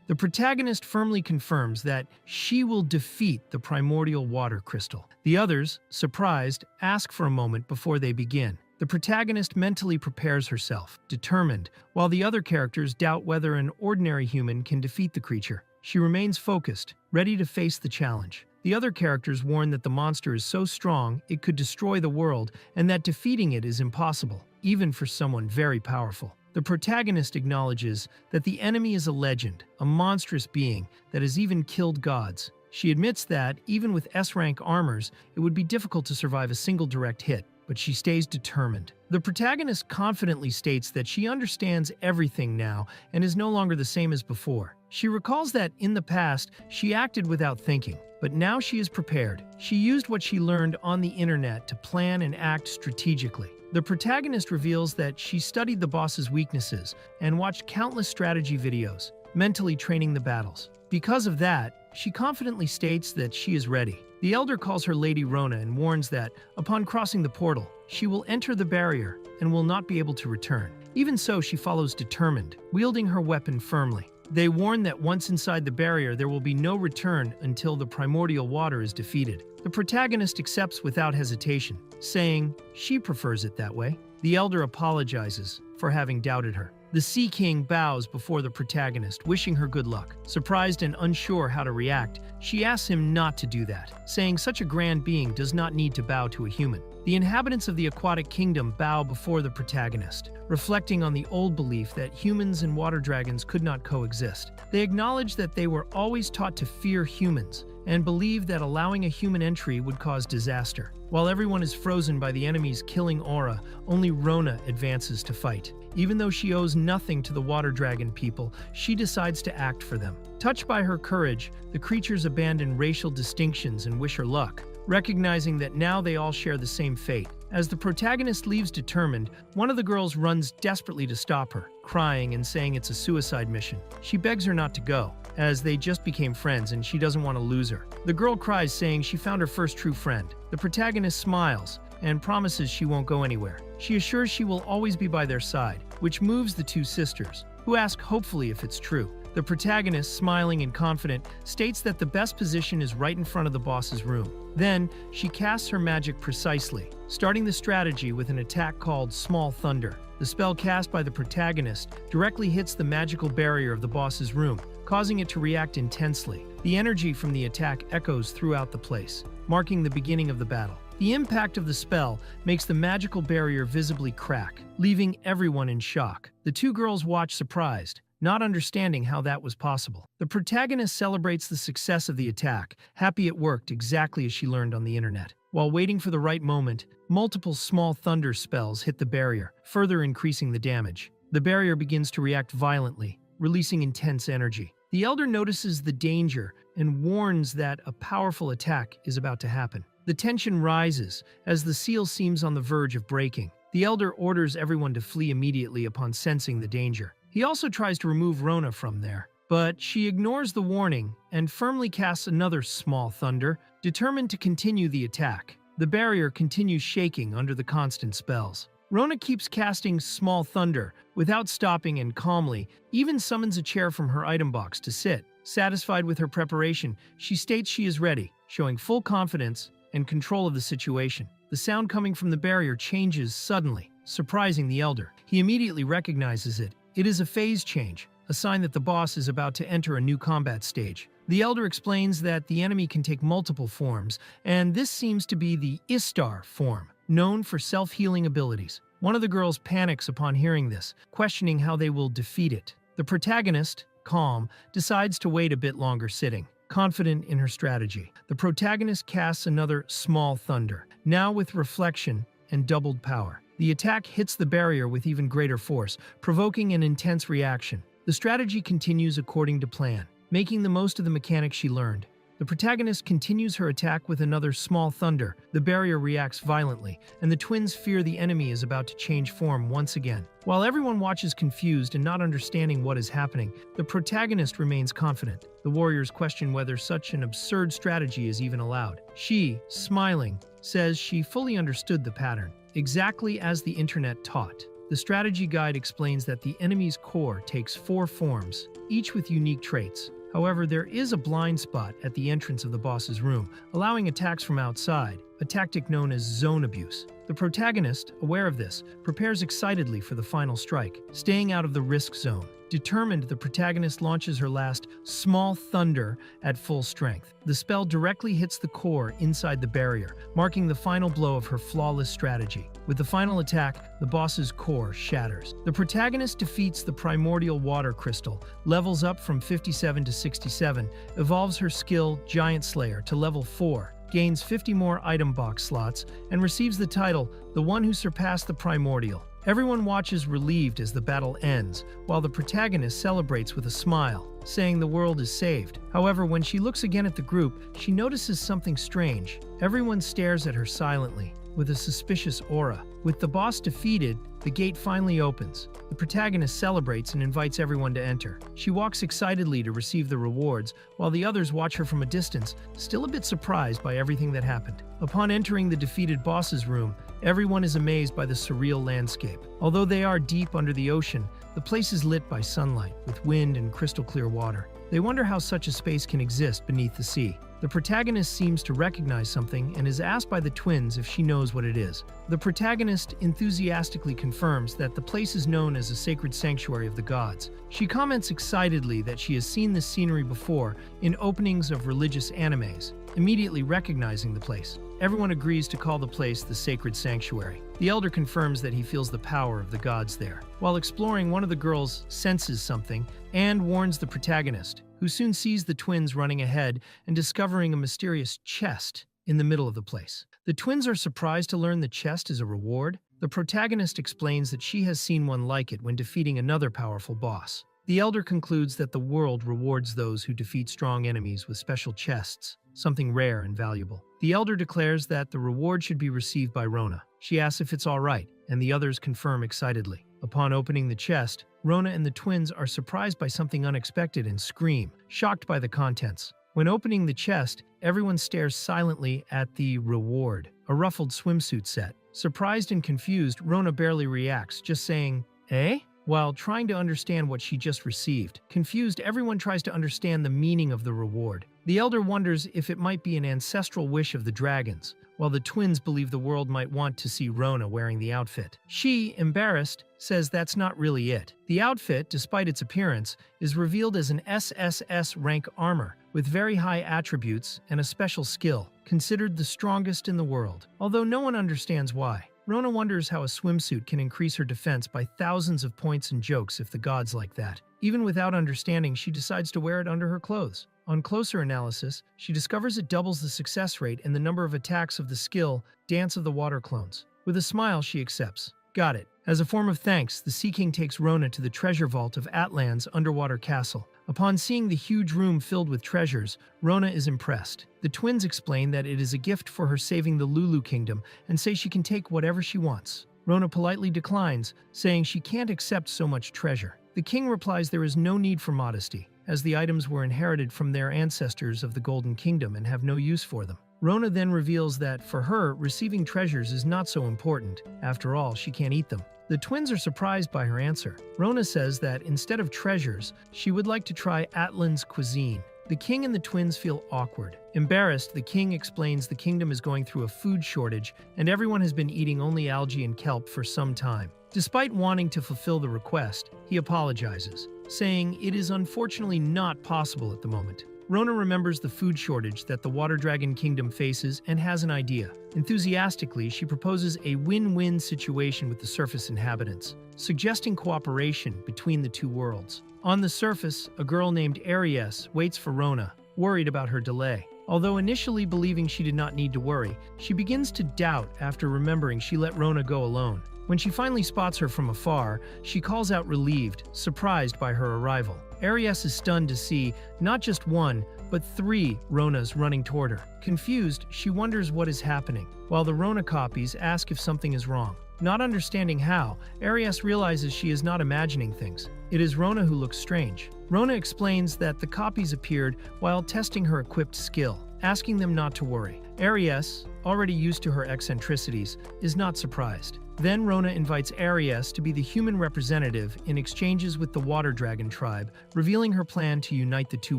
The protagonist firmly confirms that she will defeat the primordial water crystal. The others, surprised, ask for a moment before they begin. The protagonist mentally prepares herself, determined, while the other characters doubt whether an ordinary human can defeat the creature. She remains focused, ready to face the challenge. The other characters warn that the monster is so strong it could destroy the world and that defeating it is impossible, even for someone very powerful. The protagonist acknowledges that the enemy is a legend, a monstrous being that has even killed gods. She admits that, even with S-rank armors, it would be difficult to survive a single direct hit, but she stays determined. The protagonist confidently states that she understands everything now and is no longer the same as before. She recalls that, in the past, she acted without thinking, but now she is prepared. She used what she learned on the internet to plan and act strategically. The protagonist reveals that she studied the boss's weaknesses and watched countless strategy videos, mentally training the battles. Because of that, she confidently states that she is ready. The elder calls her Lady Rona and warns that, upon crossing the portal, she will enter the barrier and will not be able to return. Even so, she follows determined, wielding her weapon firmly. They warn that once inside the barrier, there will be no return until the primordial water is defeated. The protagonist accepts without hesitation, saying she prefers it that way. The elder apologizes for having doubted her. The Sea King bows before the protagonist, wishing her good luck. Surprised and unsure how to react, she asks him not to do that, saying such a grand being does not need to bow to a human. The inhabitants of the aquatic kingdom bow before the protagonist, reflecting on the old belief that humans and water dragons could not coexist. They acknowledge that they were always taught to fear humans and believe that allowing a human entry would cause disaster. While everyone is frozen by the enemy's killing aura, only Rona advances to fight. Even though she owes nothing to the water dragon people, she decides to act for them. Touched by her courage, the creatures abandon racial distinctions and wish her luck, recognizing that now they all share the same fate. As the protagonist leaves determined, one of the girls runs desperately to stop her, crying and saying it's a suicide mission. She begs her not to go, as they just became friends and she doesn't want to lose her. The girl cries, saying she found her first true friend. The protagonist smiles and promises she won't go anywhere. She assures she will always be by their side, which moves the two sisters, who ask hopefully if it's true. The protagonist, smiling and confident, states that the best position is right in front of the boss's room. Then, she casts her magic precisely, starting the strategy with an attack called Small Thunder. The spell cast by the protagonist directly hits the magical barrier of the boss's room, causing it to react intensely. The energy from the attack echoes throughout the place, marking the beginning of the battle. The impact of the spell makes the magical barrier visibly crack, leaving everyone in shock. The two girls watch surprised, not understanding how that was possible. The protagonist celebrates the success of the attack, happy it worked exactly as she learned on the internet. While waiting for the right moment, multiple small thunder spells hit the barrier, further increasing the damage. The barrier begins to react violently, releasing intense energy. The elder notices the danger and warns that a powerful attack is about to happen. The tension rises as the seal seems on the verge of breaking. The elder orders everyone to flee immediately upon sensing the danger. He also tries to remove Rona from there, but she ignores the warning and firmly casts another small thunder, determined to continue the attack. The barrier continues shaking under the constant spells. Rona keeps casting small thunder without stopping and calmly even summons a chair from her item box to sit. Satisfied with her preparation, she states she is ready, showing full confidence and control of the situation. The sound coming from the barrier changes suddenly, surprising the elder. He immediately recognizes it. It is a phase change, a sign that the boss is about to enter a new combat stage. The elder explains that the enemy can take multiple forms, and this seems to be the Istar form, known for self-healing abilities. One of the girls panics upon hearing this, questioning how they will defeat it. The protagonist, calm, decides to wait a bit longer sitting, confident in her strategy. The protagonist casts another small thunder, now with reflection and doubled power. The attack hits the barrier with even greater force, provoking an intense reaction. The strategy continues according to plan, making the most of the mechanics she learned. The protagonist continues her attack with another small thunder. The barrier reacts violently, and the twins fear the enemy is about to change form once again. While everyone watches confused and not understanding what is happening, the protagonist remains confident. The warriors question whether such an absurd strategy is even allowed. She, smiling, says she fully understood the pattern, exactly as the internet taught. The strategy guide explains that the enemy's core takes 4 forms, each with unique traits. However, there is a blind spot at the entrance of the boss's room, allowing attacks from outside, a tactic known as zone abuse. The protagonist, aware of this, prepares excitedly for the final strike, staying out of the risk zone. Determined, the protagonist launches her last small thunder at full strength. The spell directly hits the core inside the barrier, marking the final blow of her flawless strategy. With the final attack, the boss's core shatters. The protagonist defeats the primordial water crystal, levels up from 57 to 67, evolves her skill Giant Slayer to level 4, gains 50 more item box slots, and receives the title, The One Who Surpassed the Primordial. Everyone watches relieved as the battle ends, while the protagonist celebrates with a smile, saying the world is saved. However, when she looks again at the group, she notices something strange. Everyone stares at her silently, with a suspicious aura. With the boss defeated, the gate finally opens. The protagonist celebrates and invites everyone to enter. She walks excitedly to receive the rewards, while the others watch her from a distance, still a bit surprised by everything that happened. Upon entering the defeated boss's room, everyone is amazed by the surreal landscape. Although they are deep under the ocean, the place is lit by sunlight, with wind and crystal clear water. They wonder how such a space can exist beneath the sea. The protagonist seems to recognize something and is asked by the twins if she knows what it is. The protagonist enthusiastically confirms that the place is known as a sacred sanctuary of the gods. She comments excitedly that she has seen this scenery before in openings of religious animes, immediately recognizing the place. Everyone agrees to call the place the sacred sanctuary. The elder confirms that he feels the power of the gods there. While exploring, one of the girls senses something and warns the protagonist, who soon sees the twins running ahead and discovering a mysterious chest in the middle of the place. The twins are surprised to learn the chest is a reward. The protagonist explains that she has seen one like it when defeating another powerful boss. The elder concludes that the world rewards those who defeat strong enemies with special chests, something rare and valuable. The elder declares that the reward should be received by Rona. She asks if it's all right, and the others confirm excitedly. Upon opening the chest, Rona and the twins are surprised by something unexpected and scream, shocked by the contents. When opening the chest, everyone stares silently at the reward, a ruffled swimsuit set. Surprised and confused, Rona barely reacts, just saying, "Eh?" while trying to understand what she just received. Confused, everyone tries to understand the meaning of the reward. The elder wonders if it might be an ancestral wish of the dragons, while the twins believe the world might want to see Rona wearing the outfit. She, embarrassed, says that's not really it. The outfit, despite its appearance, is revealed as an SSS rank armor, with very high attributes and a special skill, considered the strongest in the world, although no one understands why. Rona wonders how a swimsuit can increase her defense by thousands of points and jokes if the gods like that. Even without understanding, she decides to wear it under her clothes. On closer analysis, she discovers it doubles the success rate and the number of attacks of the skill Dance of the Water Clones. With a smile, she accepts. Got it. As a form of thanks, the Sea King takes Rona to the treasure vault of Atlan's underwater castle. Upon seeing the huge room filled with treasures, Rona is impressed. The twins explain that it is a gift for her saving the Lulu Kingdom and say she can take whatever she wants. Rona politely declines, saying she can't accept so much treasure. The king replies there is no need for modesty, as the items were inherited from their ancestors of the Golden Kingdom and have no use for them. Rona then reveals that, for her, receiving treasures is not so important. After all, she can't eat them. The twins are surprised by her answer. Rona says that instead of treasures, she would like to try Atlan's cuisine. The king and the twins feel awkward. Embarrassed, the king explains the kingdom is going through a food shortage and everyone has been eating only algae and kelp for some time. Despite wanting to fulfill the request, he apologizes, saying it is unfortunately not possible at the moment. Rona remembers the food shortage that the Water Dragon Kingdom faces and has an idea. Enthusiastically, she proposes a win-win situation with the surface inhabitants, suggesting cooperation between the two worlds. On the surface, a girl named Aries waits for Rona, worried about her delay. Although initially believing she did not need to worry, she begins to doubt after remembering she let Rona go alone. When she finally spots her from afar, she calls out relieved, surprised by her arrival. Aries is stunned to see not just one, but 3 Ronas running toward her. Confused, she wonders what is happening, while the Rona copies ask if something is wrong. Not understanding how, Aries realizes she is not imagining things. It is Rona who looks strange. Rona explains that the copies appeared while testing her equipped skill, asking them not to worry. Aries, already used to her eccentricities, is not surprised. Then Rona invites Aries to be the human representative in exchanges with the Water Dragon tribe, revealing her plan to unite the two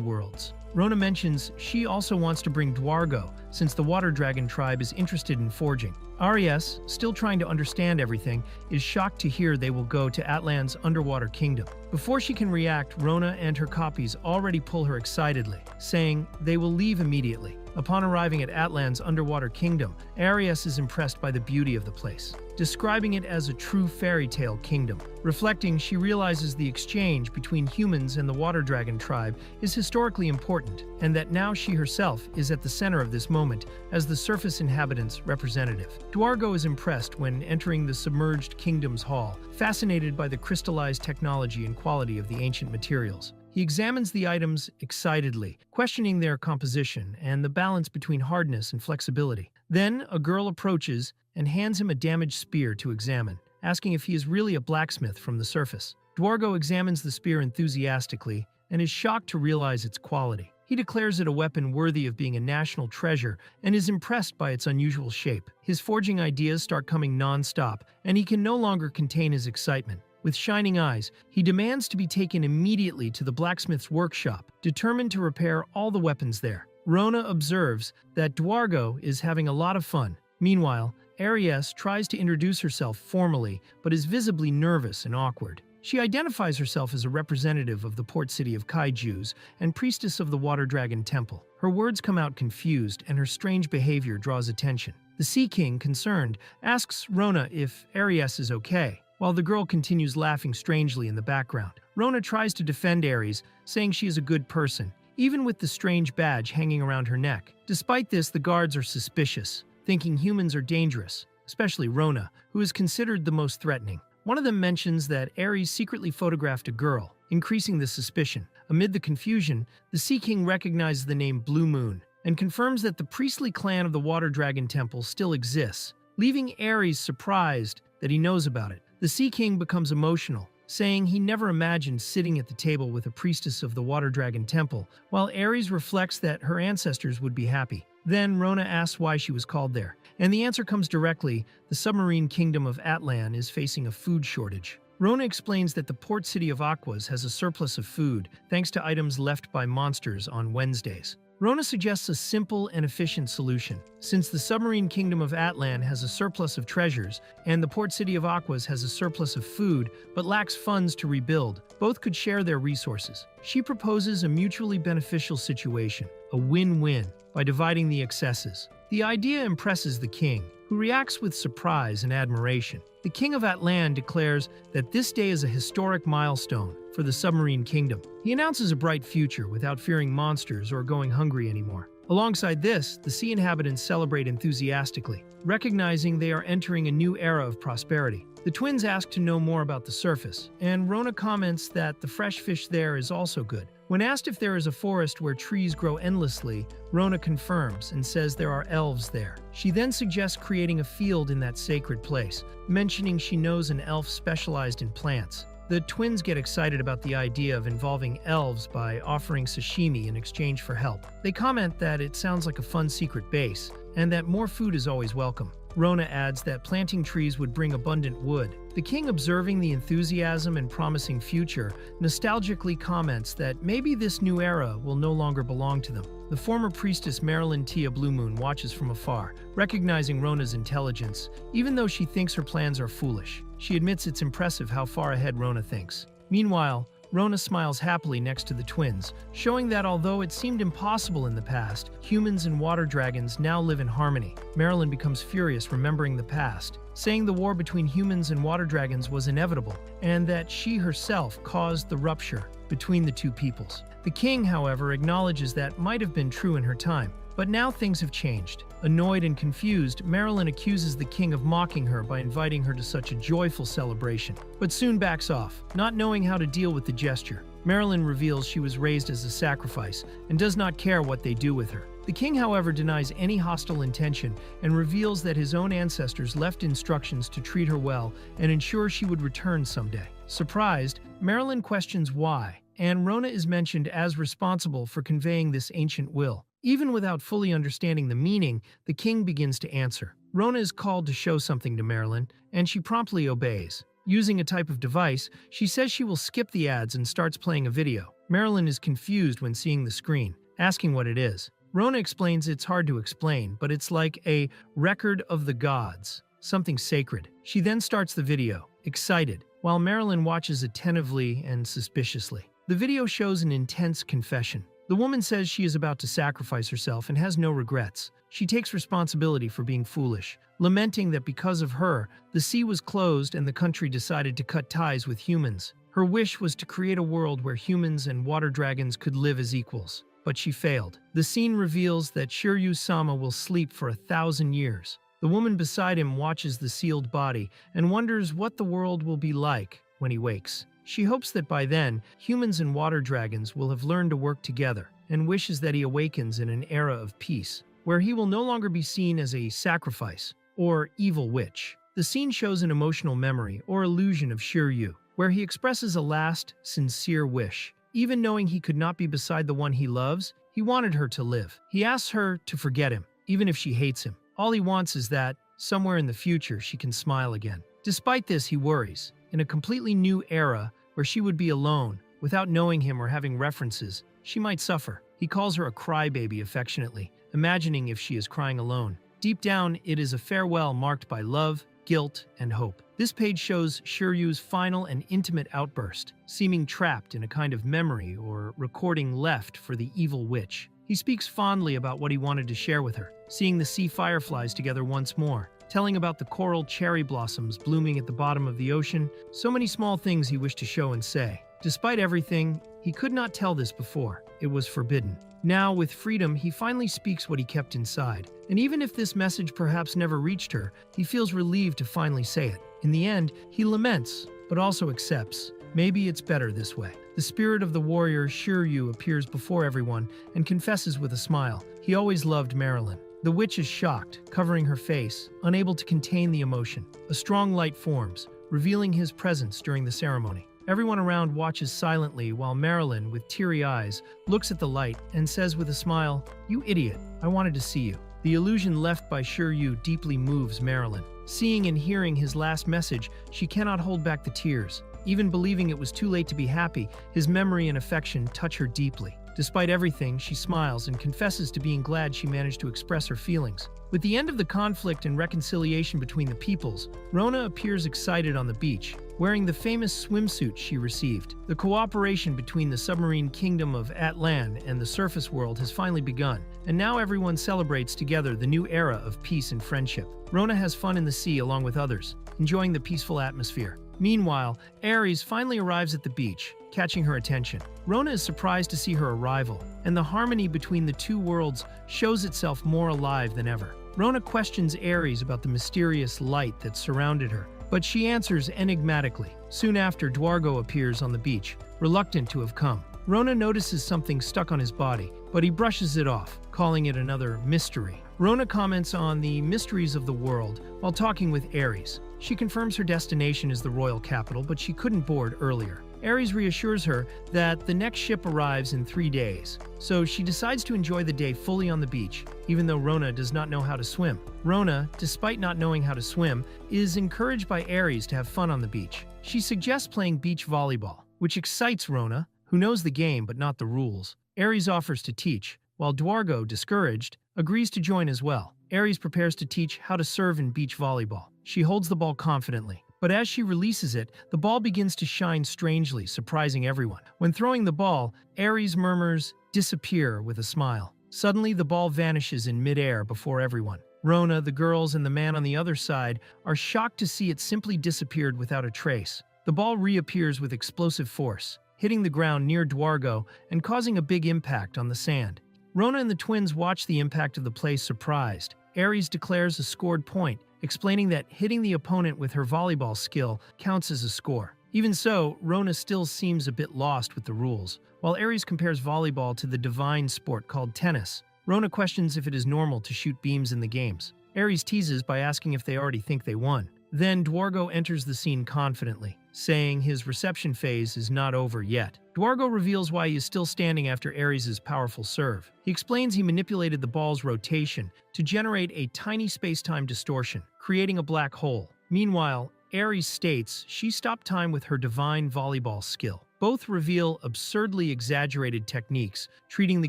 worlds. Rona mentions she also wants to bring Dwargo, since the Water Dragon tribe is interested in forging. Aries, still trying to understand everything, is shocked to hear they will go to Atlan's underwater kingdom. Before she can react, Rona and her copies already pull her excitedly, saying they will leave immediately. Upon arriving at Atlan's underwater kingdom, Aries is impressed by the beauty of the place, describing it as a true fairy tale kingdom. Reflecting, she realizes the exchange between humans and the Water Dragon tribe is historically important, and that now she herself is at the center of this moment as the surface inhabitants' representative. Dwargo is impressed when entering the submerged kingdom's hall, fascinated by the crystallized technology and quality of the ancient materials. He examines the items excitedly, questioning their composition and the balance between hardness and flexibility. Then, a girl approaches and hands him a damaged spear to examine, asking if he is really a blacksmith from the surface. Dwargo examines the spear enthusiastically and is shocked to realize its quality. He declares it a weapon worthy of being a national treasure and is impressed by its unusual shape. His forging ideas start coming non-stop, and he can no longer contain his excitement. With shining eyes, he demands to be taken immediately to the blacksmith's workshop, determined to repair all the weapons there. Rona observes that Dwargo is having a lot of fun. Meanwhile, Aries tries to introduce herself formally, but is visibly nervous and awkward. She identifies herself as a representative of the port city of Kaijus and priestess of the Water Dragon Temple. Her words come out confused, and her strange behavior draws attention. The Sea King, concerned, asks Rona if Aries is okay, while the girl continues laughing strangely in the background. Rona tries to defend Aries, saying she is a good person, even with the strange badge hanging around her neck. Despite this, the guards are suspicious, thinking humans are dangerous, especially Rona, who is considered the most threatening. One of them mentions that Aries secretly photographed a girl, increasing the suspicion. Amid the confusion, the Sea King recognizes the name Blue Moon and confirms that the priestly clan of the Water Dragon Temple still exists, leaving Aries surprised that he knows about it. The Sea King becomes emotional, saying he never imagined sitting at the table with a priestess of the Water Dragon Temple, while Aries reflects that her ancestors would be happy. Then Rona asks why she was called there, and the answer comes directly: the submarine kingdom of Atlan is facing a food shortage. Rona explains that the port city of Aquas has a surplus of food, thanks to items left by monsters on Wednesdays. Rona suggests a simple and efficient solution. Since the submarine kingdom of Atlan has a surplus of treasures, and the port city of Aquas has a surplus of food but lacks funds to rebuild, both could share their resources. She proposes a mutually beneficial situation, a win-win, by dividing the excesses. The idea impresses the king, who reacts with surprise and admiration. The king of Atlan declares that this day is a historic milestone for the submarine kingdom. He announces a bright future without fearing monsters or going hungry anymore. Alongside this, the sea inhabitants celebrate enthusiastically, recognizing they are entering a new era of prosperity. The twins ask to know more about the surface, and Rona comments that the fresh fish there is also good. When asked if there is a forest where trees grow endlessly, Rona confirms and says there are elves there. She then suggests creating a field in that sacred place, mentioning she knows an elf specialized in plants. The twins get excited about the idea of involving elves by offering sashimi in exchange for help. They comment that it sounds like a fun secret base, and that more food is always welcome. Rona adds that planting trees would bring abundant wood. The king, observing the enthusiasm and promising future, nostalgically comments that maybe this new era will no longer belong to them. The former priestess Marilyn Tia Bluemoon watches from afar, recognizing Rona's intelligence, even though she thinks her plans are foolish. She admits it's impressive how far ahead Rona thinks. Meanwhile, Rona smiles happily next to the twins, showing that although it seemed impossible in the past, humans and water dragons now live in harmony. Marilyn becomes furious remembering the past, saying the war between humans and water dragons was inevitable, and that she herself caused the rupture between the two peoples. The king, however, acknowledges that might have been true in her time, but now things have changed. Annoyed and confused, Marilyn accuses the king of mocking her by inviting her to such a joyful celebration, but soon backs off, not knowing how to deal with the gesture. Marilyn reveals she was raised as a sacrifice and does not care what they do with her. The king, however, denies any hostile intention and reveals that his own ancestors left instructions to treat her well and ensure she would return someday. Surprised, Marilyn questions why, and Rona is mentioned as responsible for conveying this ancient will. Even without fully understanding the meaning, the king begins to answer. Rona is called to show something to Marilyn, and she promptly obeys. Using a type of device, she says she will skip the ads and starts playing a video. Marilyn is confused when seeing the screen, asking what it is. Rona explains it's hard to explain, but it's like a record of the gods, something sacred. She then starts the video, excited, while Marilyn watches attentively and suspiciously. The video shows an intense confession. The woman says she is about to sacrifice herself and has no regrets. She takes responsibility for being foolish, lamenting that because of her, the sea was closed and the country decided to cut ties with humans. Her wish was to create a world where humans and water dragons could live as equals, but she failed. The scene reveals that Shiryu-sama will sleep for 1,000 years. The woman beside him watches the sealed body and wonders what the world will be like when he wakes. She hopes that by then, humans and water dragons will have learned to work together, and wishes that he awakens in an era of peace, where he will no longer be seen as a sacrifice or evil witch. The scene shows an emotional memory or illusion of Shiryu, where he expresses a last, sincere wish. Even knowing he could not be beside the one he loves, he wanted her to live. He asks her to forget him, even if she hates him. All he wants is that, somewhere in the future, she can smile again. Despite this, he worries. In a completely new era, where she would be alone, without knowing him or having references, she might suffer. He calls her a crybaby affectionately, imagining if she is crying alone. Deep down, it is a farewell marked by love, guilt, and hope. This page shows Shiryu's final and intimate outburst, seeming trapped in a kind of memory or recording left for the evil witch. He speaks fondly about what he wanted to share with her, seeing the sea fireflies together once more, telling about the coral cherry blossoms blooming at the bottom of the ocean, so many small things he wished to show and say. Despite everything, he could not tell this before. It was forbidden. Now, with freedom, he finally speaks what he kept inside. And even if this message perhaps never reached her, he feels relieved to finally say it. In the end, he laments, but also accepts. Maybe it's better this way. The spirit of the warrior Shiryu appears before everyone and confesses with a smile. He always loved Marilyn. The witch is shocked, covering her face, unable to contain the emotion. A strong light forms, revealing his presence during the ceremony. Everyone around watches silently while Marilyn, with teary eyes, looks at the light and says with a smile, "You idiot, I wanted to see you." The illusion left by Shiryu deeply moves Marilyn. Seeing and hearing his last message, she cannot hold back the tears. Even believing it was too late to be happy, his memory and affection touch her deeply. Despite everything, she smiles and confesses to being glad she managed to express her feelings. With the end of the conflict and reconciliation between the peoples, Rona appears excited on the beach, wearing the famous swimsuit she received. The cooperation between the submarine kingdom of Atlan and the surface world has finally begun, and now everyone celebrates together the new era of peace and friendship. Rona has fun in the sea along with others, enjoying the peaceful atmosphere. Meanwhile, Ares finally arrives at the beach, catching her attention. Rona is surprised to see her arrival, and the harmony between the two worlds shows itself more alive than ever. Rona questions Ares about the mysterious light that surrounded her, but she answers enigmatically. Soon after, Dwargo appears on the beach, reluctant to have come. Rona notices something stuck on his body, but he brushes it off, calling it another mystery. Rona comments on the mysteries of the world while talking with Ares. She confirms her destination is the royal capital, but she couldn't board earlier. Ares reassures her that the next ship arrives in 3 days, so she decides to enjoy the day fully on the beach, even though Rona does not know how to swim. Rona, despite not knowing how to swim, is encouraged by Ares to have fun on the beach. She suggests playing beach volleyball, which excites Rona, who knows the game but not the rules. Ares offers to teach, while Dwargo, discouraged, agrees to join as well. Ares prepares to teach how to serve in beach volleyball. She holds the ball confidently, but as she releases it, the ball begins to shine strangely, surprising everyone. When throwing the ball, Ares murmurs, "Disappear," with a smile. Suddenly, the ball vanishes in midair before everyone. Rona, the girls, and the man on the other side are shocked to see it simply disappeared without a trace. The ball reappears with explosive force, hitting the ground near Dwargo and causing a big impact on the sand. Rona and the twins watch the impact of the play surprised. Ares declares a scored point, explaining that hitting the opponent with her volleyball skill counts as a score. Even so, Rona still seems a bit lost with the rules. While Ares compares volleyball to the divine sport called tennis, Rona questions if it is normal to shoot beams in the games. Ares teases by asking if they already think they won. Then Dwargo enters the scene confidently, saying his reception phase is not over yet. Dwargo reveals why he is still standing after Ares' powerful serve. He explains he manipulated the ball's rotation to generate a tiny space-time distortion, creating a black hole. Meanwhile, Ares states she stopped time with her divine volleyball skill. Both reveal absurdly exaggerated techniques, treating the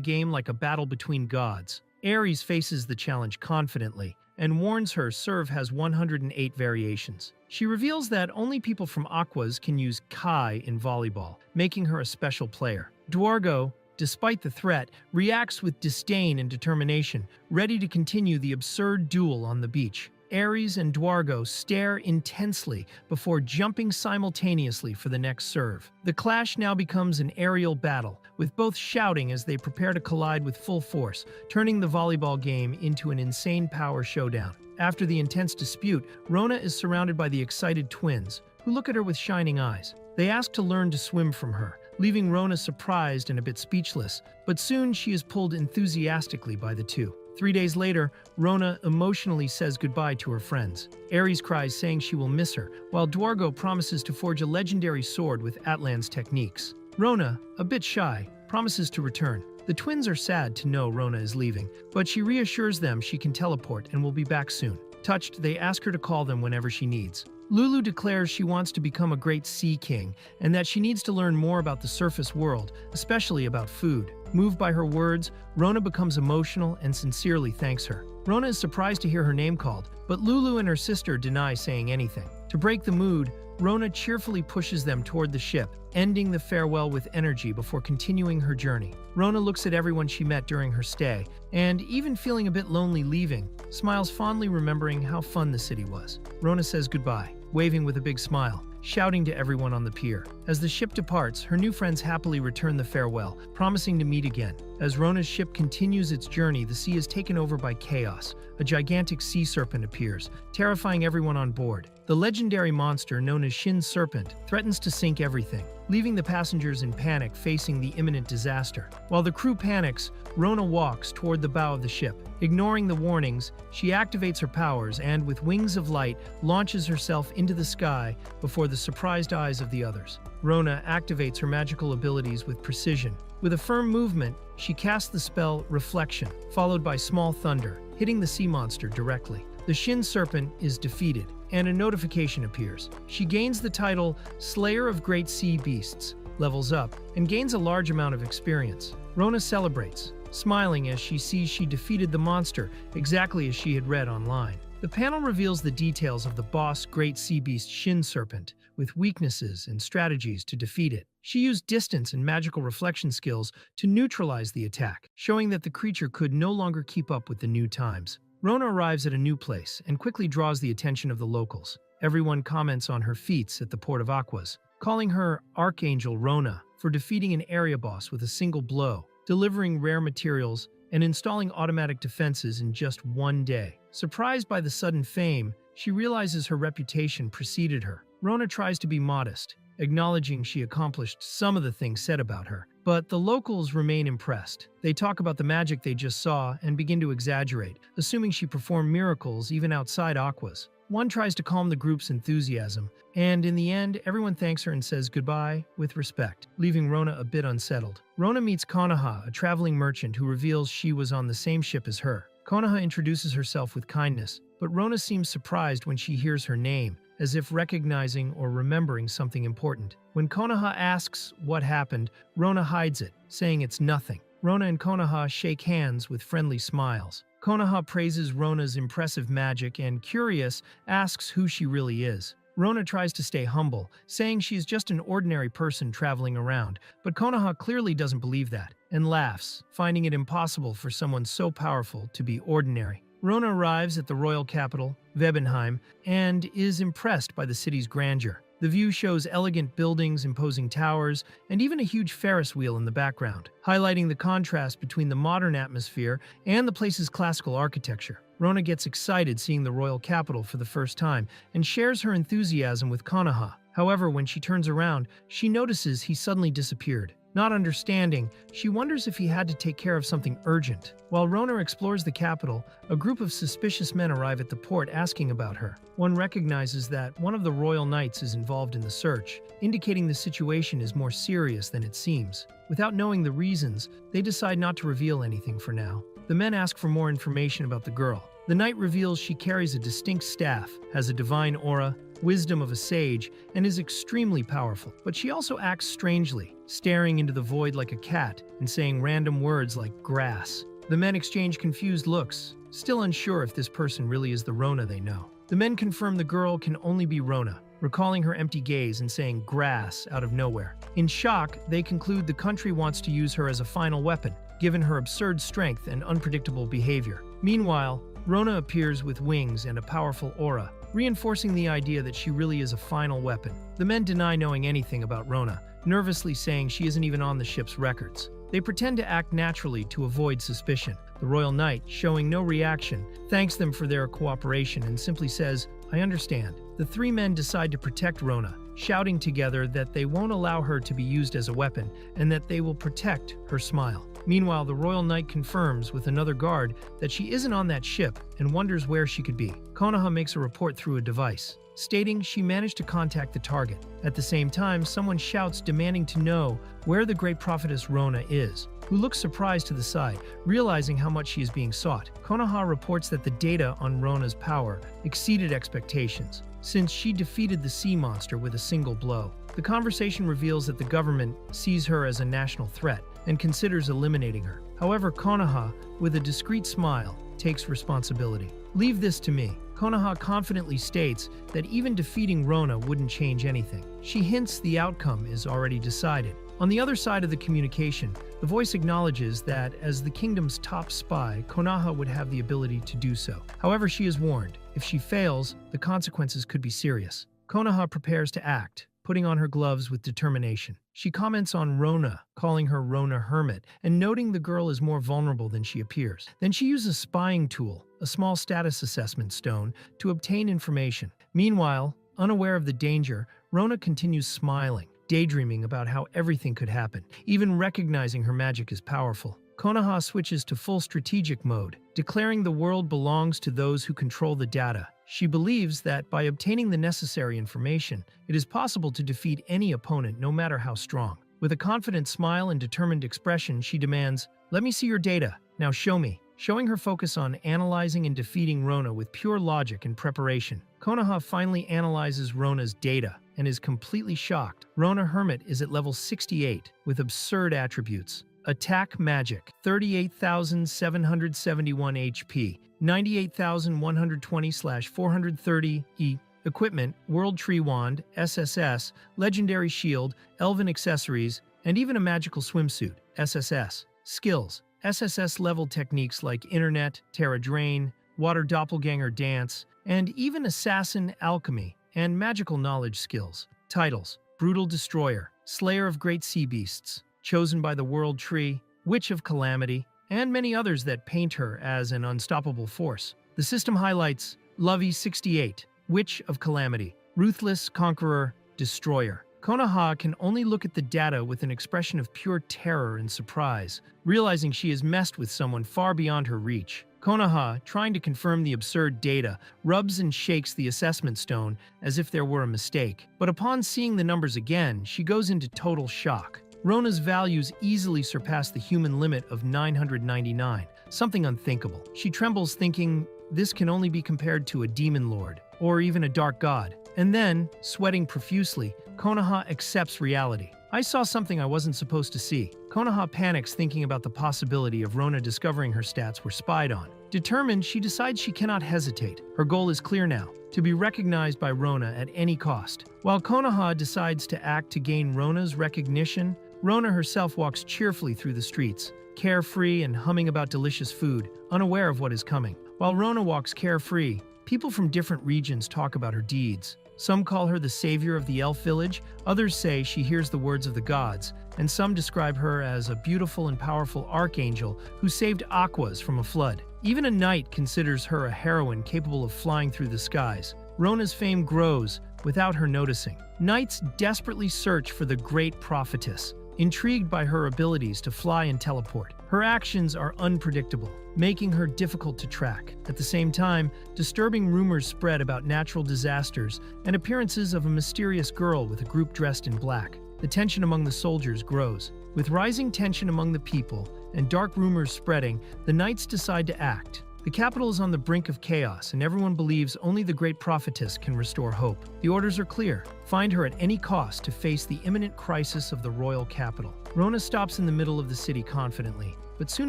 game like a battle between gods. Ares faces the challenge confidently, and warns her serve has 108 variations. She reveals that only people from Aquas can use Kai in volleyball, making her a special player. Dwargo, despite the threat, reacts with disdain and determination, ready to continue the absurd duel on the beach. Ares and Dwargo stare intensely before jumping simultaneously for the next serve. The clash now becomes an aerial battle, with both shouting as they prepare to collide with full force, turning the volleyball game into an insane power showdown. After the intense dispute, Rona is surrounded by the excited twins, who look at her with shining eyes. They ask to learn to swim from her, leaving Rona surprised and a bit speechless, but soon she is pulled enthusiastically by the two. 3 days later, Rona emotionally says goodbye to her friends. Ares cries, saying she will miss her, while Dwargo promises to forge a legendary sword with Atlan's techniques. Rona, a bit shy, promises to return. The twins are sad to know Rona is leaving, but she reassures them she can teleport and will be back soon. Touched, they ask her to call them whenever she needs. Lulu declares she wants to become a great sea king and that she needs to learn more about the surface world, especially about food. Moved by her words, Rona becomes emotional and sincerely thanks her. Rona is surprised to hear her name called, but Lulu and her sister deny saying anything. To break the mood, Rona cheerfully pushes them toward the ship, ending the farewell with energy before continuing her journey. Rona looks at everyone she met during her stay, and even feeling a bit lonely leaving, smiles fondly remembering how fun the city was. Rona says goodbye, waving with a big smile, shouting to everyone on the pier. As the ship departs, her new friends happily return the farewell, promising to meet again. As Rona's ship continues its journey, the sea is taken over by chaos. A gigantic sea serpent appears, terrifying everyone on board. The legendary monster known as Shin Serpent threatens to sink everything, leaving the passengers in panic facing the imminent disaster. While the crew panics, Rona walks toward the bow of the ship. Ignoring the warnings, she activates her powers and, with wings of light, launches herself into the sky before the surprised eyes of the others. Rona activates her magical abilities with precision. With a firm movement, she casts the spell Reflection, followed by Small Thunder, hitting the sea monster directly. The Shin Serpent is defeated, and a notification appears. She gains the title Slayer of Great Sea Beasts, levels up, and gains a large amount of experience. Rona celebrates, smiling as she sees she defeated the monster exactly as she had read online. The panel reveals the details of the boss Great Sea Beast Shin Serpent, with weaknesses and strategies to defeat it. She used distance and magical reflection skills to neutralize the attack, showing that the creature could no longer keep up with the new times. Rona arrives at a new place and quickly draws the attention of the locals. Everyone comments on her feats at the Port of Aquas, calling her Archangel Rona for defeating an area boss with a single blow, delivering rare materials, and installing automatic defenses in just one day. Surprised by the sudden fame, she realizes her reputation preceded her. Rona tries to be modest, acknowledging she accomplished some of the things said about her. But the locals remain impressed. They talk about the magic they just saw and begin to exaggerate, assuming she performed miracles even outside Aquas. One tries to calm the group's enthusiasm, and in the end, everyone thanks her and says goodbye with respect, leaving Rona a bit unsettled. Rona meets Konoha, a traveling merchant who reveals she was on the same ship as her. Konoha introduces herself with kindness, but Rona seems surprised when she hears her name, as if recognizing or remembering something important. When Konoha asks what happened, Rona hides it, saying it's nothing. Rona and Konoha shake hands with friendly smiles. Konoha praises Rona's impressive magic and, curious, asks who she really is. Rona tries to stay humble, saying she is just an ordinary person traveling around, but Konoha clearly doesn't believe that, and laughs, finding it impossible for someone so powerful to be ordinary. Rona arrives at the royal capital, Webenheim, and is impressed by the city's grandeur. The view shows elegant buildings, imposing towers, and even a huge Ferris wheel in the background, highlighting the contrast between the modern atmosphere and the place's classical architecture. Rona gets excited seeing the royal capital for the first time and shares her enthusiasm with Konoha. However, when she turns around, she notices he suddenly disappeared. Not understanding, she wonders if he had to take care of something urgent. While Rona explores the capital, a group of suspicious men arrive at the port asking about her. One recognizes that one of the royal knights is involved in the search, indicating the situation is more serious than it seems. Without knowing the reasons, they decide not to reveal anything for now. The men ask for more information about the girl. The knight reveals she carries a distinct staff, has a divine aura, wisdom of a sage, and is extremely powerful. But she also acts strangely, staring into the void like a cat and saying random words like grass. The men exchange confused looks, still unsure if this person really is the Rona they know. The men confirm the girl can only be Rona, recalling her empty gaze and saying grass out of nowhere. In shock, they conclude the country wants to use her as a final weapon, given her absurd strength and unpredictable behavior. Meanwhile, Rona appears with wings and a powerful aura, reinforcing the idea that she really is a final weapon. The men deny knowing anything about Rona, nervously saying she isn't even on the ship's records. They pretend to act naturally to avoid suspicion. The royal knight, showing no reaction, thanks them for their cooperation and simply says, "I understand." The three men decide to protect Rona, shouting together that they won't allow her to be used as a weapon and that they will protect her smile. Meanwhile, the royal knight confirms with another guard that she isn't on that ship and wonders where she could be. Konoha makes a report through a device, stating she managed to contact the target. At the same time, someone shouts demanding to know where the great prophetess Rona is, who looks surprised to the side, realizing how much she is being sought. Konoha reports that the data on Rona's power exceeded expectations, since she defeated the sea monster with a single blow. The conversation reveals that the government sees her as a national threat and considers eliminating her. However, Konoha, with a discreet smile, takes responsibility. "Leave this to me." Konoha confidently states that even defeating Rona wouldn't change anything. She hints the outcome is already decided. On the other side of the communication, the voice acknowledges that as the kingdom's top spy, Konoha would have the ability to do so. However, she is warned, if she fails, the consequences could be serious. Konoha prepares to act, putting on her gloves with determination. She comments on Rona, calling her Rona Hermit, and noting the girl is more vulnerable than she appears. Then she uses a spying tool, a small status assessment stone, to obtain information. Meanwhile, unaware of the danger, Rona continues smiling, daydreaming about how everything could happen, even recognizing her magic is powerful. Konoha switches to full strategic mode, declaring the world belongs to those who control the data. She believes that by obtaining the necessary information, it is possible to defeat any opponent no matter how strong. With a confident smile and determined expression, she demands, "Let me see your data. Now show me." Showing her focus on analyzing and defeating Rona with pure logic and preparation. Konoha finally analyzes Rona's data and is completely shocked. Rona Hermit is at level 68, with absurd attributes. Attack Magic, 38,771 HP, 98,120/430 E. Equipment, World Tree Wand, SSS, Legendary Shield, Elven Accessories, and even a magical swimsuit, SSS. Skills, SSS level techniques like Internet, Terra Drain, Water Doppelganger Dance, and even Assassin Alchemy and magical knowledge skills. Titles, Brutal Destroyer, Slayer of Great Sea Beasts, Chosen by the World Tree, Witch of Calamity, and many others that paint her as an unstoppable force. The system highlights Lovey 68, Witch of Calamity, Ruthless Conqueror, Destroyer. Konoha can only look at the data with an expression of pure terror and surprise, realizing she has messed with someone far beyond her reach. Konoha, trying to confirm the absurd data, rubs and shakes the assessment stone as if there were a mistake. But upon seeing the numbers again, she goes into total shock. Rona's values easily surpass the human limit of 999, something unthinkable. She trembles thinking this can only be compared to a demon lord, or even a dark god. And then, sweating profusely, Konoha accepts reality. I saw something I wasn't supposed to see. Konoha panics thinking about the possibility of Rona discovering her stats were spied on. Determined, she decides she cannot hesitate. Her goal is clear now, to be recognized by Rona at any cost. While Konoha decides to act to gain Rona's recognition, Rona herself walks cheerfully through the streets, carefree and humming about delicious food, unaware of what is coming. While Rona walks carefree, people from different regions talk about her deeds. Some call her the savior of the elf village, others say she hears the words of the gods, and some describe her as a beautiful and powerful archangel who saved Aquas from a flood. Even a knight considers her a heroine capable of flying through the skies. Rona's fame grows without her noticing. Knights desperately search for the great prophetess, intrigued by her abilities to fly and teleport. Her actions are unpredictable, making her difficult to track. At the same time, disturbing rumors spread about natural disasters and appearances of a mysterious girl with a group dressed in black. The tension among the soldiers grows. With rising tension among the people and dark rumors spreading, the knights decide to act. The capital is on the brink of chaos, and everyone believes only the great prophetess can restore hope. The orders are clear. Find her at any cost to face the imminent crisis of the royal capital. Rona stops in the middle of the city confidently, but soon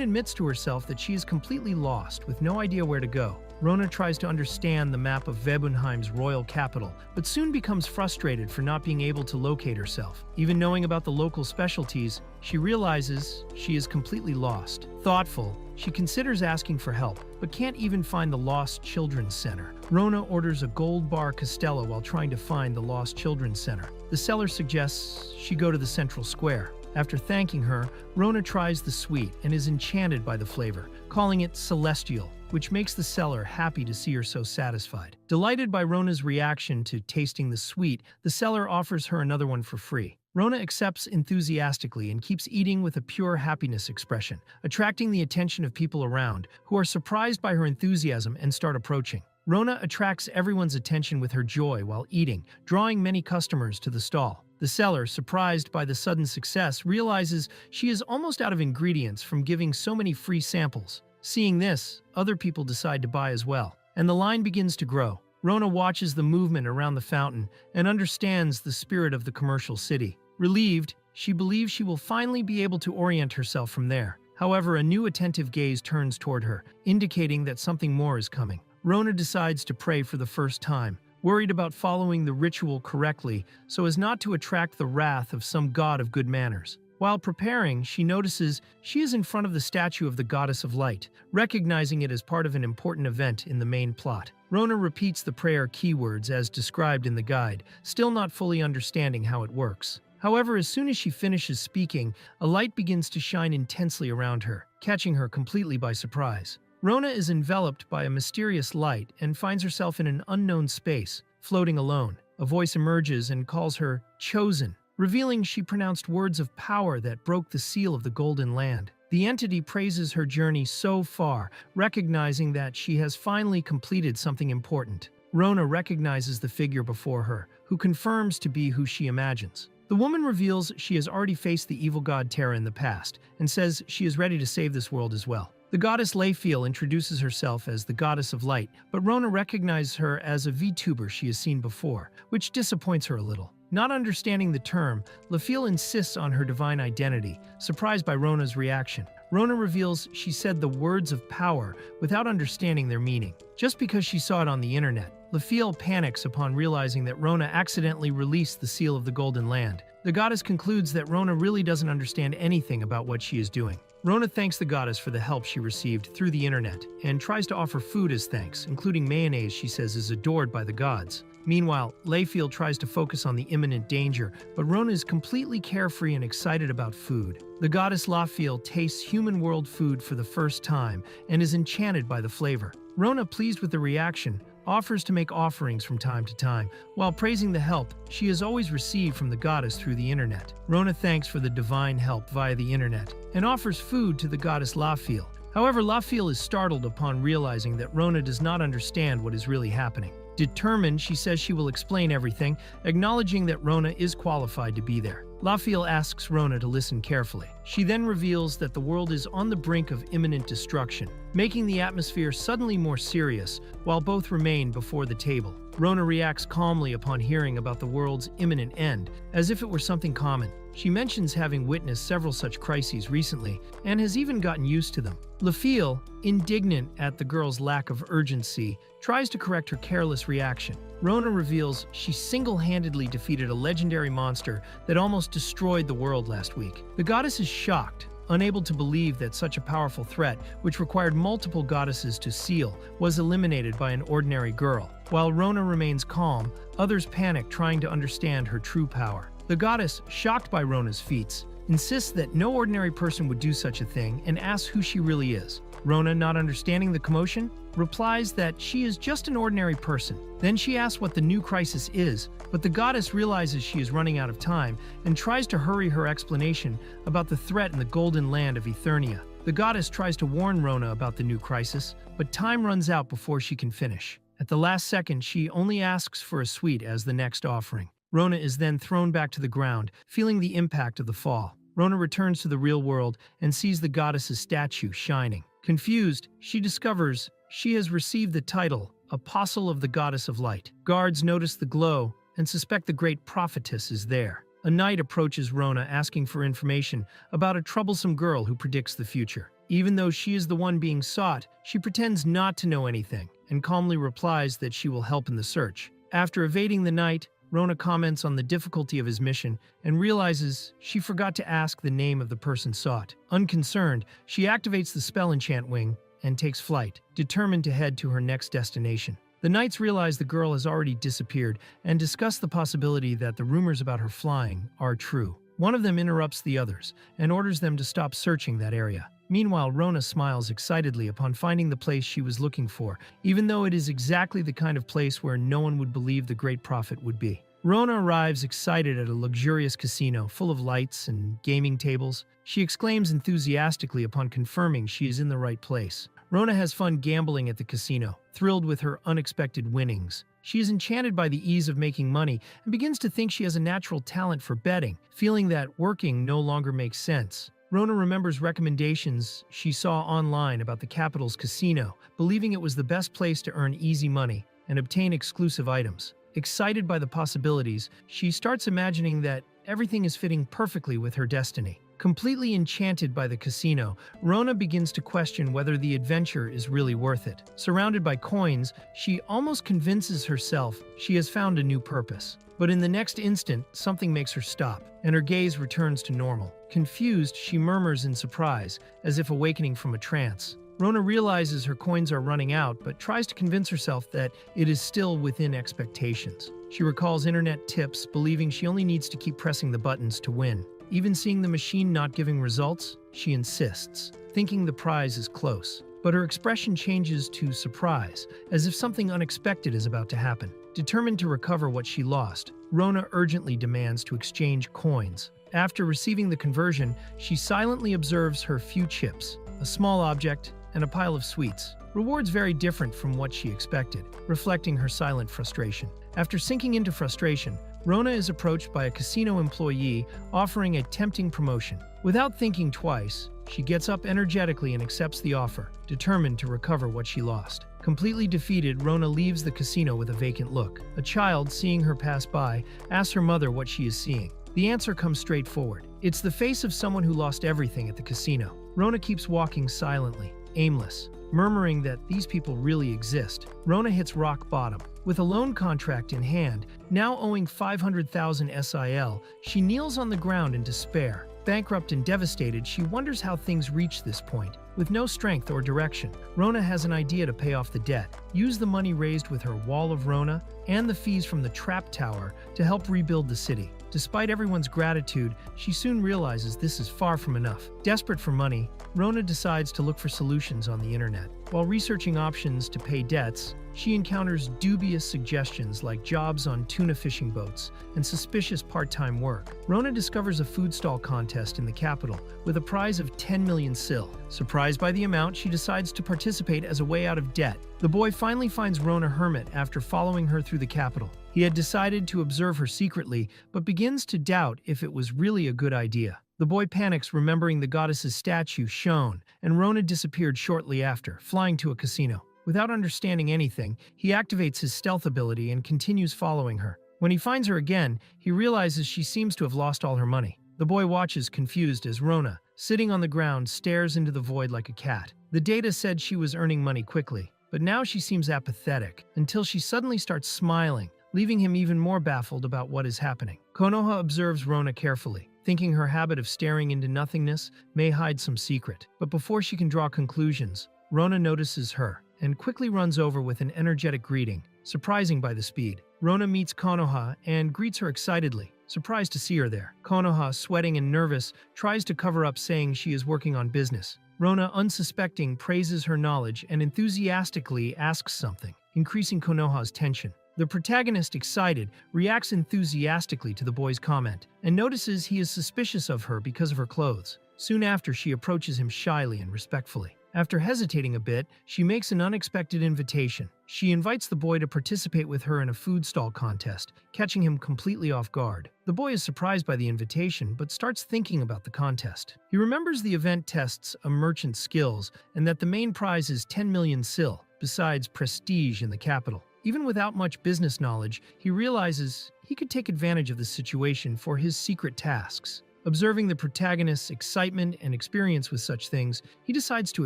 admits to herself that she is completely lost, with no idea where to go. Rona tries to understand the map of Vebunheim's royal capital, but soon becomes frustrated for not being able to locate herself. Even knowing about the local specialties, she realizes she is completely lost. Thoughtful, she considers asking for help, but can't even find the Lost Children's Center. Rona orders a gold bar Costello while trying to find the Lost Children's Center. The seller suggests she go to the central square. After thanking her, Rona tries the sweet and is enchanted by the flavor, calling it celestial, which makes the seller happy to see her so satisfied. Delighted by Rona's reaction to tasting the sweet, the seller offers her another one for free. Rona accepts enthusiastically and keeps eating with a pure happiness expression, attracting the attention of people around, who are surprised by her enthusiasm and start approaching. Rona attracts everyone's attention with her joy while eating, drawing many customers to the stall. The seller, surprised by the sudden success, realizes she is almost out of ingredients from giving so many free samples. Seeing this, other people decide to buy as well, and the line begins to grow. Rona watches the movement around the fountain and understands the spirit of the commercial city. Relieved, she believes she will finally be able to orient herself from there. However, a new attentive gaze turns toward her, indicating that something more is coming. Rona decides to pray for the first time, worried about following the ritual correctly so as not to attract the wrath of some god of good manners. While preparing, she notices she is in front of the statue of the goddess of light, recognizing it as part of an important event in the main plot. Rona repeats the prayer keywords as described in the guide, still not fully understanding how it works. However, as soon as she finishes speaking, a light begins to shine intensely around her, catching her completely by surprise. Rona is enveloped by a mysterious light and finds herself in an unknown space, floating alone. A voice emerges and calls her chosen, revealing she pronounced words of power that broke the seal of the Golden Land. The entity praises her journey so far, recognizing that she has finally completed something important. Rona recognizes the figure before her, who confirms to be who she imagines. The woman reveals she has already faced the evil god Terra in the past, and says she is ready to save this world as well. The goddess Layfiel introduces herself as the goddess of light, but Rona recognizes her as a VTuber she has seen before, which disappoints her a little. Not understanding the term, Lafiel insists on her divine identity, surprised by Rona's reaction. Rona reveals she said the words of power without understanding their meaning, just because she saw it on the internet. Lafiel panics upon realizing that Rona accidentally released the seal of the Golden Land. The goddess concludes that Rona really doesn't understand anything about what she is doing. Rona thanks the goddess for the help she received through the internet and tries to offer food as thanks, including mayonnaise she says is adored by the gods. Meanwhile, Lafiel tries to focus on the imminent danger, but Rona is completely carefree and excited about food. The goddess Lafiel tastes human world food for the first time and is enchanted by the flavor. Rona, pleased with the reaction, offers to make offerings from time to time, while praising the help she has always received from the goddess through the internet. Rona thanks for the divine help via the internet and offers food to the goddess Lafiel. However, Lafiel is startled upon realizing that Rona does not understand what is really happening. Determined, she says she will explain everything, acknowledging that Rona is qualified to be there. Lafiel asks Rona to listen carefully. She then reveals that the world is on the brink of imminent destruction, making the atmosphere suddenly more serious, while both remain before the table. Rona reacts calmly upon hearing about the world's imminent end, as if it were something common. She mentions having witnessed several such crises recently, and has even gotten used to them. Lafiel, indignant at the girl's lack of urgency, tries to correct her careless reaction. Rona reveals she single-handedly defeated a legendary monster that almost destroyed the world last week. The goddess is shocked, unable to believe that such a powerful threat, which required multiple goddesses to seal, was eliminated by an ordinary girl. While Rona remains calm, others panic trying to understand her true power. The goddess, shocked by Rona's feats, insists that no ordinary person would do such a thing and asks who she really is. Rona, not understanding the commotion, replies that she is just an ordinary person. Then she asks what the new crisis is, but the goddess realizes she is running out of time and tries to hurry her explanation about the threat in the golden land of Eternia. The goddess tries to warn Rona about the new crisis, but time runs out before she can finish. At the last second, she only asks for a sweet as the next offering. Rona is then thrown back to the ground, feeling the impact of the fall. Rona returns to the real world and sees the goddess's statue shining. Confused, she discovers she has received the title Apostle of the Goddess of Light. Guards notice the glow and suspect the great prophetess is there. A knight approaches Rona asking for information about a troublesome girl who predicts the future. Even though she is the one being sought, she pretends not to know anything and calmly replies that she will help in the search. After evading the knight, Rona comments on the difficulty of his mission and realizes she forgot to ask the name of the person sought. Unconcerned, she activates the spell enchant wing and takes flight, determined to head to her next destination. The knights realize the girl has already disappeared and discuss the possibility that the rumors about her flying are true. One of them interrupts the others and orders them to stop searching that area. Meanwhile, Rona smiles excitedly upon finding the place she was looking for, even though it is exactly the kind of place where no one would believe the great prophet would be. Rona arrives excited at a luxurious casino full of lights and gaming tables. She exclaims enthusiastically upon confirming she is in the right place. Rona has fun gambling at the casino, thrilled with her unexpected winnings. She is enchanted by the ease of making money and begins to think she has a natural talent for betting, feeling that working no longer makes sense. Rona remembers recommendations she saw online about the capital's casino, believing it was the best place to earn easy money and obtain exclusive items. Excited by the possibilities, she starts imagining that everything is fitting perfectly with her destiny. Completely enchanted by the casino, Rona begins to question whether the adventure is really worth it. Surrounded by coins, she almost convinces herself she has found a new purpose. But in the next instant, something makes her stop, and her gaze returns to normal. Confused, she murmurs in surprise, as if awakening from a trance. Rona realizes her coins are running out, but tries to convince herself that it is still within expectations. She recalls internet tips, believing she only needs to keep pressing the buttons to win. Even seeing the machine not giving results, she insists, thinking the prize is close. But her expression changes to surprise, as if something unexpected is about to happen. Determined to recover what she lost, Rona urgently demands to exchange coins. After receiving the conversion, she silently observes her few chips, a small object, and a pile of sweets. Rewards very different from what she expected, reflecting her silent frustration. After sinking into frustration, Rona is approached by a casino employee offering a tempting promotion. Without thinking twice, she gets up energetically and accepts the offer, determined to recover what she lost. Completely defeated, Rona leaves the casino with a vacant look. A child, seeing her pass by, asks her mother what she is seeing. The answer comes straightforward. It's the face of someone who lost everything at the casino. Rona keeps walking silently, aimless, murmuring that these people really exist. Rona hits rock bottom. With a loan contract in hand, now owing 500,000 SIL, she kneels on the ground in despair. Bankrupt and devastated, she wonders how things reached this point. With no strength or direction, Rona has an idea to pay off the debt. Use the money raised with her Wall of Rona and the fees from the Trap Tower to help rebuild the city. Despite everyone's gratitude, she soon realizes this is far from enough. Desperate for money, Rona decides to look for solutions on the internet. While researching options to pay debts, she encounters dubious suggestions like jobs on tuna fishing boats and suspicious part-time work. Rona discovers a food stall contest in the capital with a prize of 10 million SIL. Surprised by the amount, she decides to participate as a way out of debt. The boy finally finds Rona hermit after following her through the capital. He had decided to observe her secretly, but begins to doubt if it was really a good idea. The boy panics, remembering the goddess's statue shone, and Rona disappeared shortly after, flying to a casino. Without understanding anything, he activates his stealth ability and continues following her. When he finds her again, he realizes she seems to have lost all her money. The boy watches confused as Rona, sitting on the ground, stares into the void like a cat. The data said she was earning money quickly, but now she seems apathetic, until she suddenly starts smiling, leaving him even more baffled about what is happening. Konoha observes Rona carefully, thinking her habit of staring into nothingness may hide some secret. But before she can draw conclusions, Rona notices her and quickly runs over with an energetic greeting, surprising by the speed. Rona meets Konoha and greets her excitedly, surprised to see her there. Konoha, sweating and nervous, tries to cover up, saying she is working on business. Rona, unsuspecting, praises her knowledge and enthusiastically asks something, increasing Konoha's tension. The protagonist, excited, reacts enthusiastically to the boy's comment and notices he is suspicious of her because of her clothes. Soon after, she approaches him shyly and respectfully. After hesitating a bit, she makes an unexpected invitation. She invites the boy to participate with her in a food stall contest, catching him completely off guard. The boy is surprised by the invitation, but starts thinking about the contest. He remembers the event tests a merchant's skills and that the main prize is 10 million SIL, besides prestige in the capital. Even without much business knowledge, he realizes he could take advantage of the situation for his secret tasks. Observing the protagonist's excitement and experience with such things, he decides to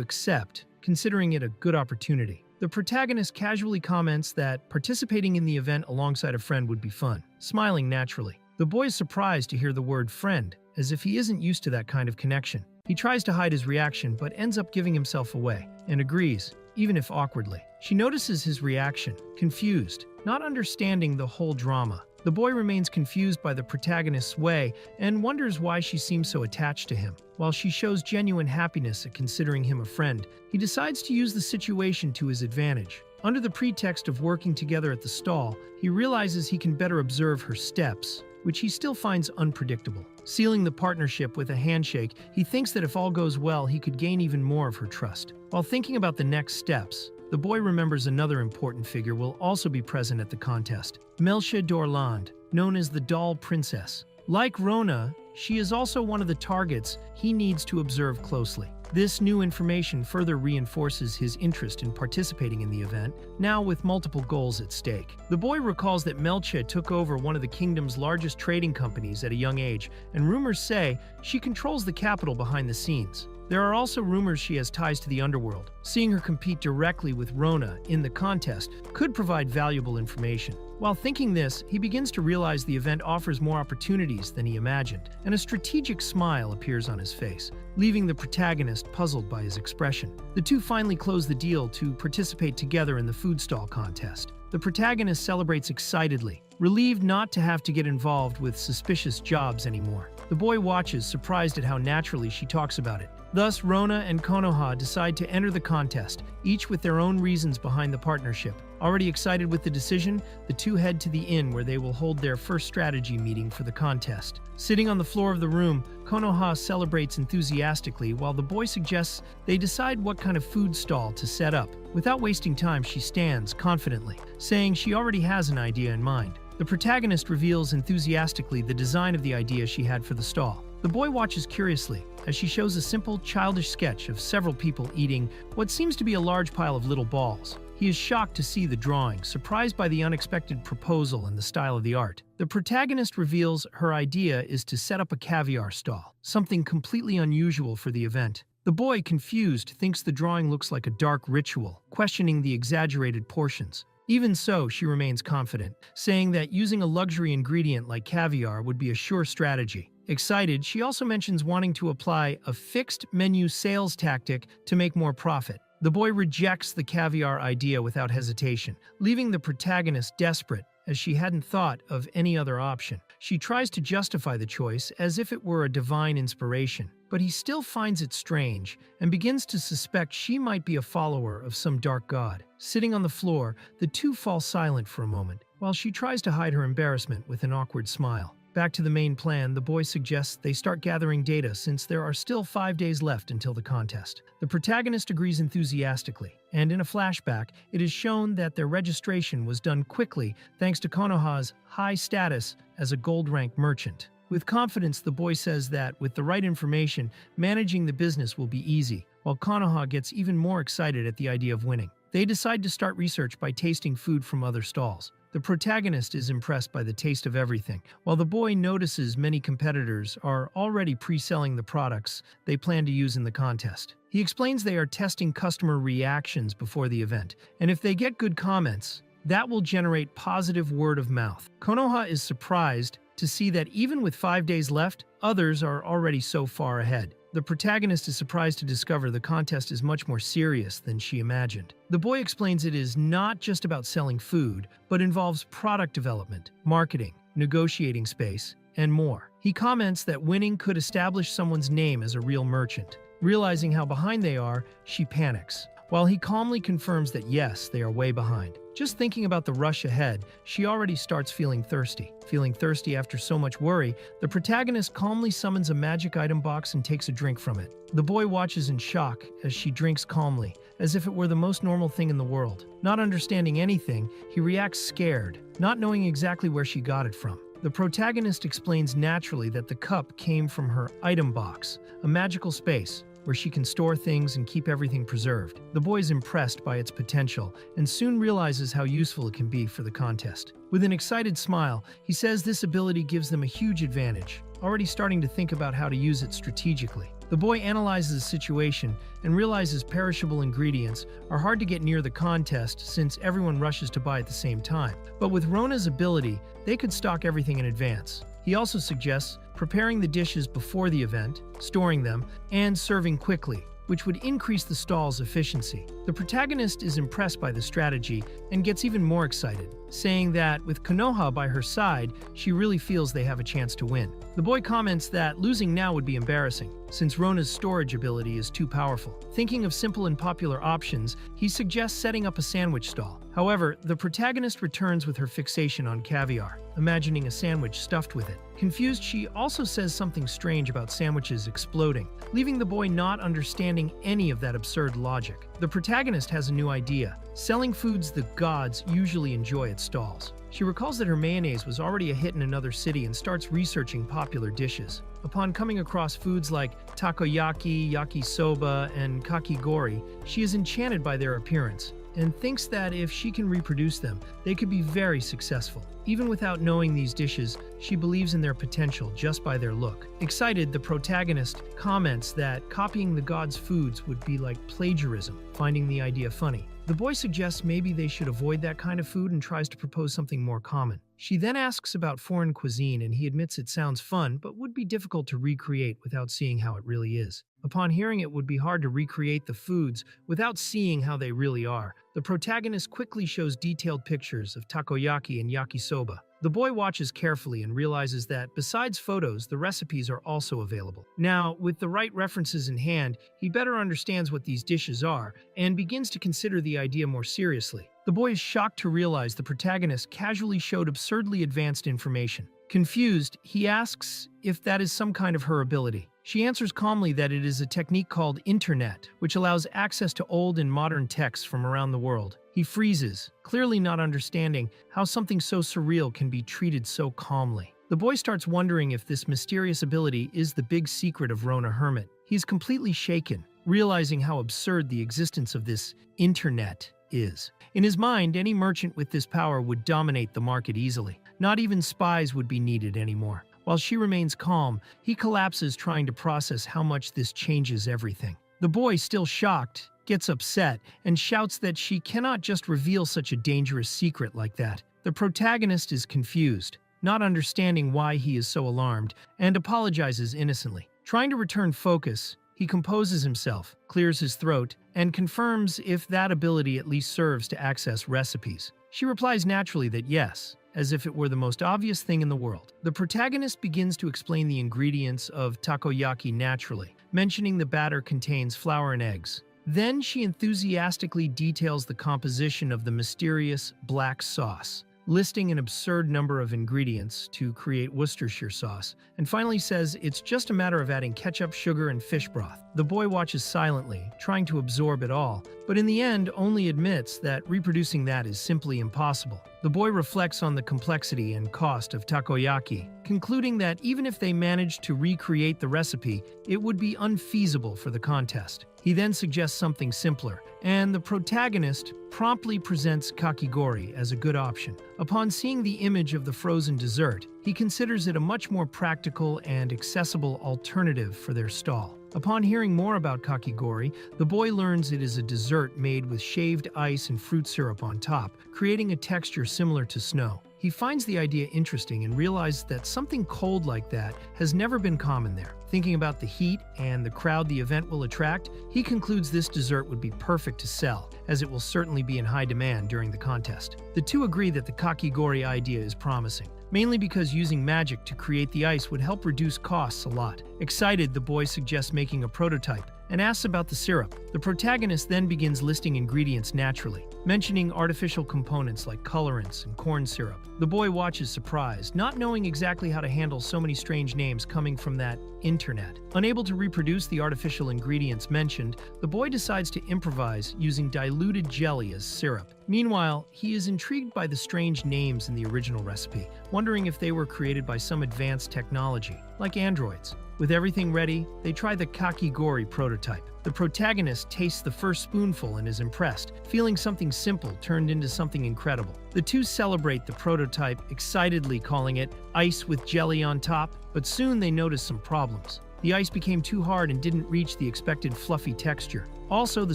accept, considering it a good opportunity. The protagonist casually comments that participating in the event alongside a friend would be fun, smiling naturally. The boy is surprised to hear the word friend, as if he isn't used to that kind of connection. He tries to hide his reaction but ends up giving himself away, and agrees, even if awkwardly. She notices his reaction, confused, not understanding the whole drama. The boy remains confused by the protagonist's way and wonders why she seems so attached to him. While she shows genuine happiness at considering him a friend, he decides to use the situation to his advantage. Under the pretext of working together at the stall, he realizes he can better observe her steps, which he still finds unpredictable. Sealing the partnership with a handshake, he thinks that if all goes well, he could gain even more of her trust. While thinking about the next steps, the boy remembers another important figure will also be present at the contest, Melcha Dorland, known as the Doll Princess. Like Rona, she is also one of the targets he needs to observe closely. This new information further reinforces his interest in participating in the event, now with multiple goals at stake. The boy recalls that Melcha took over one of the kingdom's largest trading companies at a young age, and rumors say she controls the capital behind the scenes. There are also rumors she has ties to the underworld. Seeing her compete directly with Rona in the contest could provide valuable information. While thinking this, he begins to realize the event offers more opportunities than he imagined, and a strategic smile appears on his face, leaving the protagonist puzzled by his expression. The two finally close the deal to participate together in the food stall contest. The protagonist celebrates excitedly, relieved not to have to get involved with suspicious jobs anymore. The boy watches, surprised at how naturally she talks about it. Thus, Rona and Konoha decide to enter the contest, each with their own reasons behind the partnership. Already excited with the decision, the two head to the inn where they will hold their first strategy meeting for the contest. Sitting on the floor of the room, Konoha celebrates enthusiastically while the boy suggests they decide what kind of food stall to set up. Without wasting time, she stands confidently, saying she already has an idea in mind. The protagonist reveals enthusiastically the design of the idea she had for the stall. The boy watches curiously as she shows a simple, childish sketch of several people eating what seems to be a large pile of little balls. He is shocked to see the drawing, surprised by the unexpected proposal and the style of the art. The protagonist reveals her idea is to set up a caviar stall, something completely unusual for the event. The boy, confused, thinks the drawing looks like a dark ritual, questioning the exaggerated portions. Even so, she remains confident, saying that using a luxury ingredient like caviar would be a sure strategy. Excited, she also mentions wanting to apply a fixed menu sales tactic to make more profit. The boy rejects the caviar idea without hesitation, leaving the protagonist desperate, as she hadn't thought of any other option. She tries to justify the choice as if it were a divine inspiration, but he still finds it strange and begins to suspect she might be a follower of some dark god. Sitting on the floor, the two fall silent for a moment, while she tries to hide her embarrassment with an awkward smile. Back to the main plan, the boy suggests they start gathering data since there are still 5 days left until the contest. The protagonist agrees enthusiastically, and in a flashback, it is shown that their registration was done quickly thanks to Konoha's high status as a gold-rank merchant. With confidence, the boy says that, with the right information, managing the business will be easy, while Konoha gets even more excited at the idea of winning. They decide to start research by tasting food from other stalls. The protagonist is impressed by the taste of everything, while the boy notices many competitors are already pre-selling the products they plan to use in the contest. He explains they are testing customer reactions before the event, and if they get good comments, that will generate positive word of mouth. Konoha is surprised to see that even with 5 days left, others are already so far ahead. The protagonist is surprised to discover the contest is much more serious than she imagined. The boy explains it is not just about selling food, but involves product development, marketing, negotiating space, and more. He comments that winning could establish someone's name as a real merchant. Realizing how behind they are, she panics, while he calmly confirms that yes, they are way behind. Just thinking about the rush ahead, she already starts feeling thirsty. Feeling thirsty after so much worry, the protagonist calmly summons a magic item box and takes a drink from it. The boy watches in shock as she drinks calmly, as if it were the most normal thing in the world. Not understanding anything, he reacts scared, not knowing exactly where she got it from. The protagonist explains naturally that the cup came from her item box, a magical space where she can store things and keep everything preserved. The boy is impressed by its potential and soon realizes how useful it can be for the contest. With an excited smile, he says this ability gives them a huge advantage, already starting to think about how to use it strategically. The boy analyzes the situation and realizes perishable ingredients are hard to get near the contest since everyone rushes to buy at the same time. But with Rona's ability, they could stock everything in advance. He also suggests preparing the dishes before the event, storing them, and serving quickly, which would increase the stall's efficiency. The protagonist is impressed by the strategy and gets even more excited, saying that with Konoha by her side, she really feels they have a chance to win. The boy comments that losing now would be embarrassing, since Rona's storage ability is too powerful. Thinking of simple and popular options, he suggests setting up a sandwich stall. However, the protagonist returns with her fixation on caviar, imagining a sandwich stuffed with it. Confused, she also says something strange about sandwiches exploding, leaving the boy not understanding any of that absurd logic. The protagonist has a new idea, selling foods the gods usually enjoy at stalls. She recalls that her mayonnaise was already a hit in another city and starts researching popular dishes. Upon coming across foods like takoyaki, yakisoba, and kakigori, she is enchanted by their appearance and thinks that if she can reproduce them, they could be very successful. Even without knowing these dishes, she believes in their potential just by their look. Excited, the protagonist comments that copying the gods' foods would be like plagiarism, finding the idea funny. The boy suggests maybe they should avoid that kind of food and tries to propose something more common. She then asks about foreign cuisine and he admits it sounds fun but would be difficult to recreate without seeing how it really is. Upon hearing it would be hard to recreate the foods without seeing how they really are, the protagonist quickly shows detailed pictures of takoyaki and yakisoba. The boy watches carefully and realizes that, besides photos, the recipes are also available. Now, with the right references in hand, he better understands what these dishes are and begins to consider the idea more seriously. The boy is shocked to realize the protagonist casually showed absurdly advanced information. Confused, he asks if that is some kind of her ability. She answers calmly that it is a technique called internet, which allows access to old and modern texts from around the world. He freezes, clearly not understanding how something so surreal can be treated so calmly. The boy starts wondering if this mysterious ability is the big secret of Rona Hermit. He is completely shaken, realizing how absurd the existence of this internet is. In his mind, any merchant with this power would dominate the market easily. Not even spies would be needed anymore. While she remains calm, he collapses trying to process how much this changes everything. The boy, still shocked, gets upset and shouts that she cannot just reveal such a dangerous secret like that. The protagonist is confused, not understanding why he is so alarmed, and apologizes innocently. Trying to return focus, he composes himself, clears his throat, and confirms if that ability at least serves to access recipes. She replies naturally that yes, as if it were the most obvious thing in the world. The protagonist begins to explain the ingredients of takoyaki naturally, mentioning the batter contains flour and eggs. Then she enthusiastically details the composition of the mysterious black sauce, listing an absurd number of ingredients to create Worcestershire sauce, and finally says it's just a matter of adding ketchup, sugar, and fish broth. The boy watches silently, trying to absorb it all, but in the end only admits that reproducing that is simply impossible. The boy reflects on the complexity and cost of takoyaki, concluding that even if they managed to recreate the recipe, it would be unfeasible for the contest. He then suggests something simpler, and the protagonist promptly presents kakigori as a good option. Upon seeing the image of the frozen dessert, he considers it a much more practical and accessible alternative for their stall. Upon hearing more about kakigori, the boy learns it is a dessert made with shaved ice and fruit syrup on top, creating a texture similar to snow. He finds the idea interesting and realizes that something cold like that has never been common there. Thinking about the heat and the crowd the event will attract, he concludes this dessert would be perfect to sell, as it will certainly be in high demand during the contest. The two agree that the kakigori idea is promising, mainly because using magic to create the ice would help reduce costs a lot. Excited, the boy suggests making a prototype and asks about the syrup. The protagonist then begins listing ingredients naturally, mentioning artificial components like colorants and corn syrup. The boy watches surprised, not knowing exactly how to handle so many strange names coming from that internet. Unable to reproduce the artificial ingredients mentioned, the boy decides to improvise using diluted jelly as syrup. Meanwhile, he is intrigued by the strange names in the original recipe, wondering if they were created by some advanced technology, like androids. With everything ready, they try the kakigori prototype. The protagonist tastes the first spoonful and is impressed, feeling something simple turned into something incredible. The two celebrate the prototype, excitedly calling it ice with jelly on top, but soon they notice some problems. The ice became too hard and didn't reach the expected fluffy texture. Also, the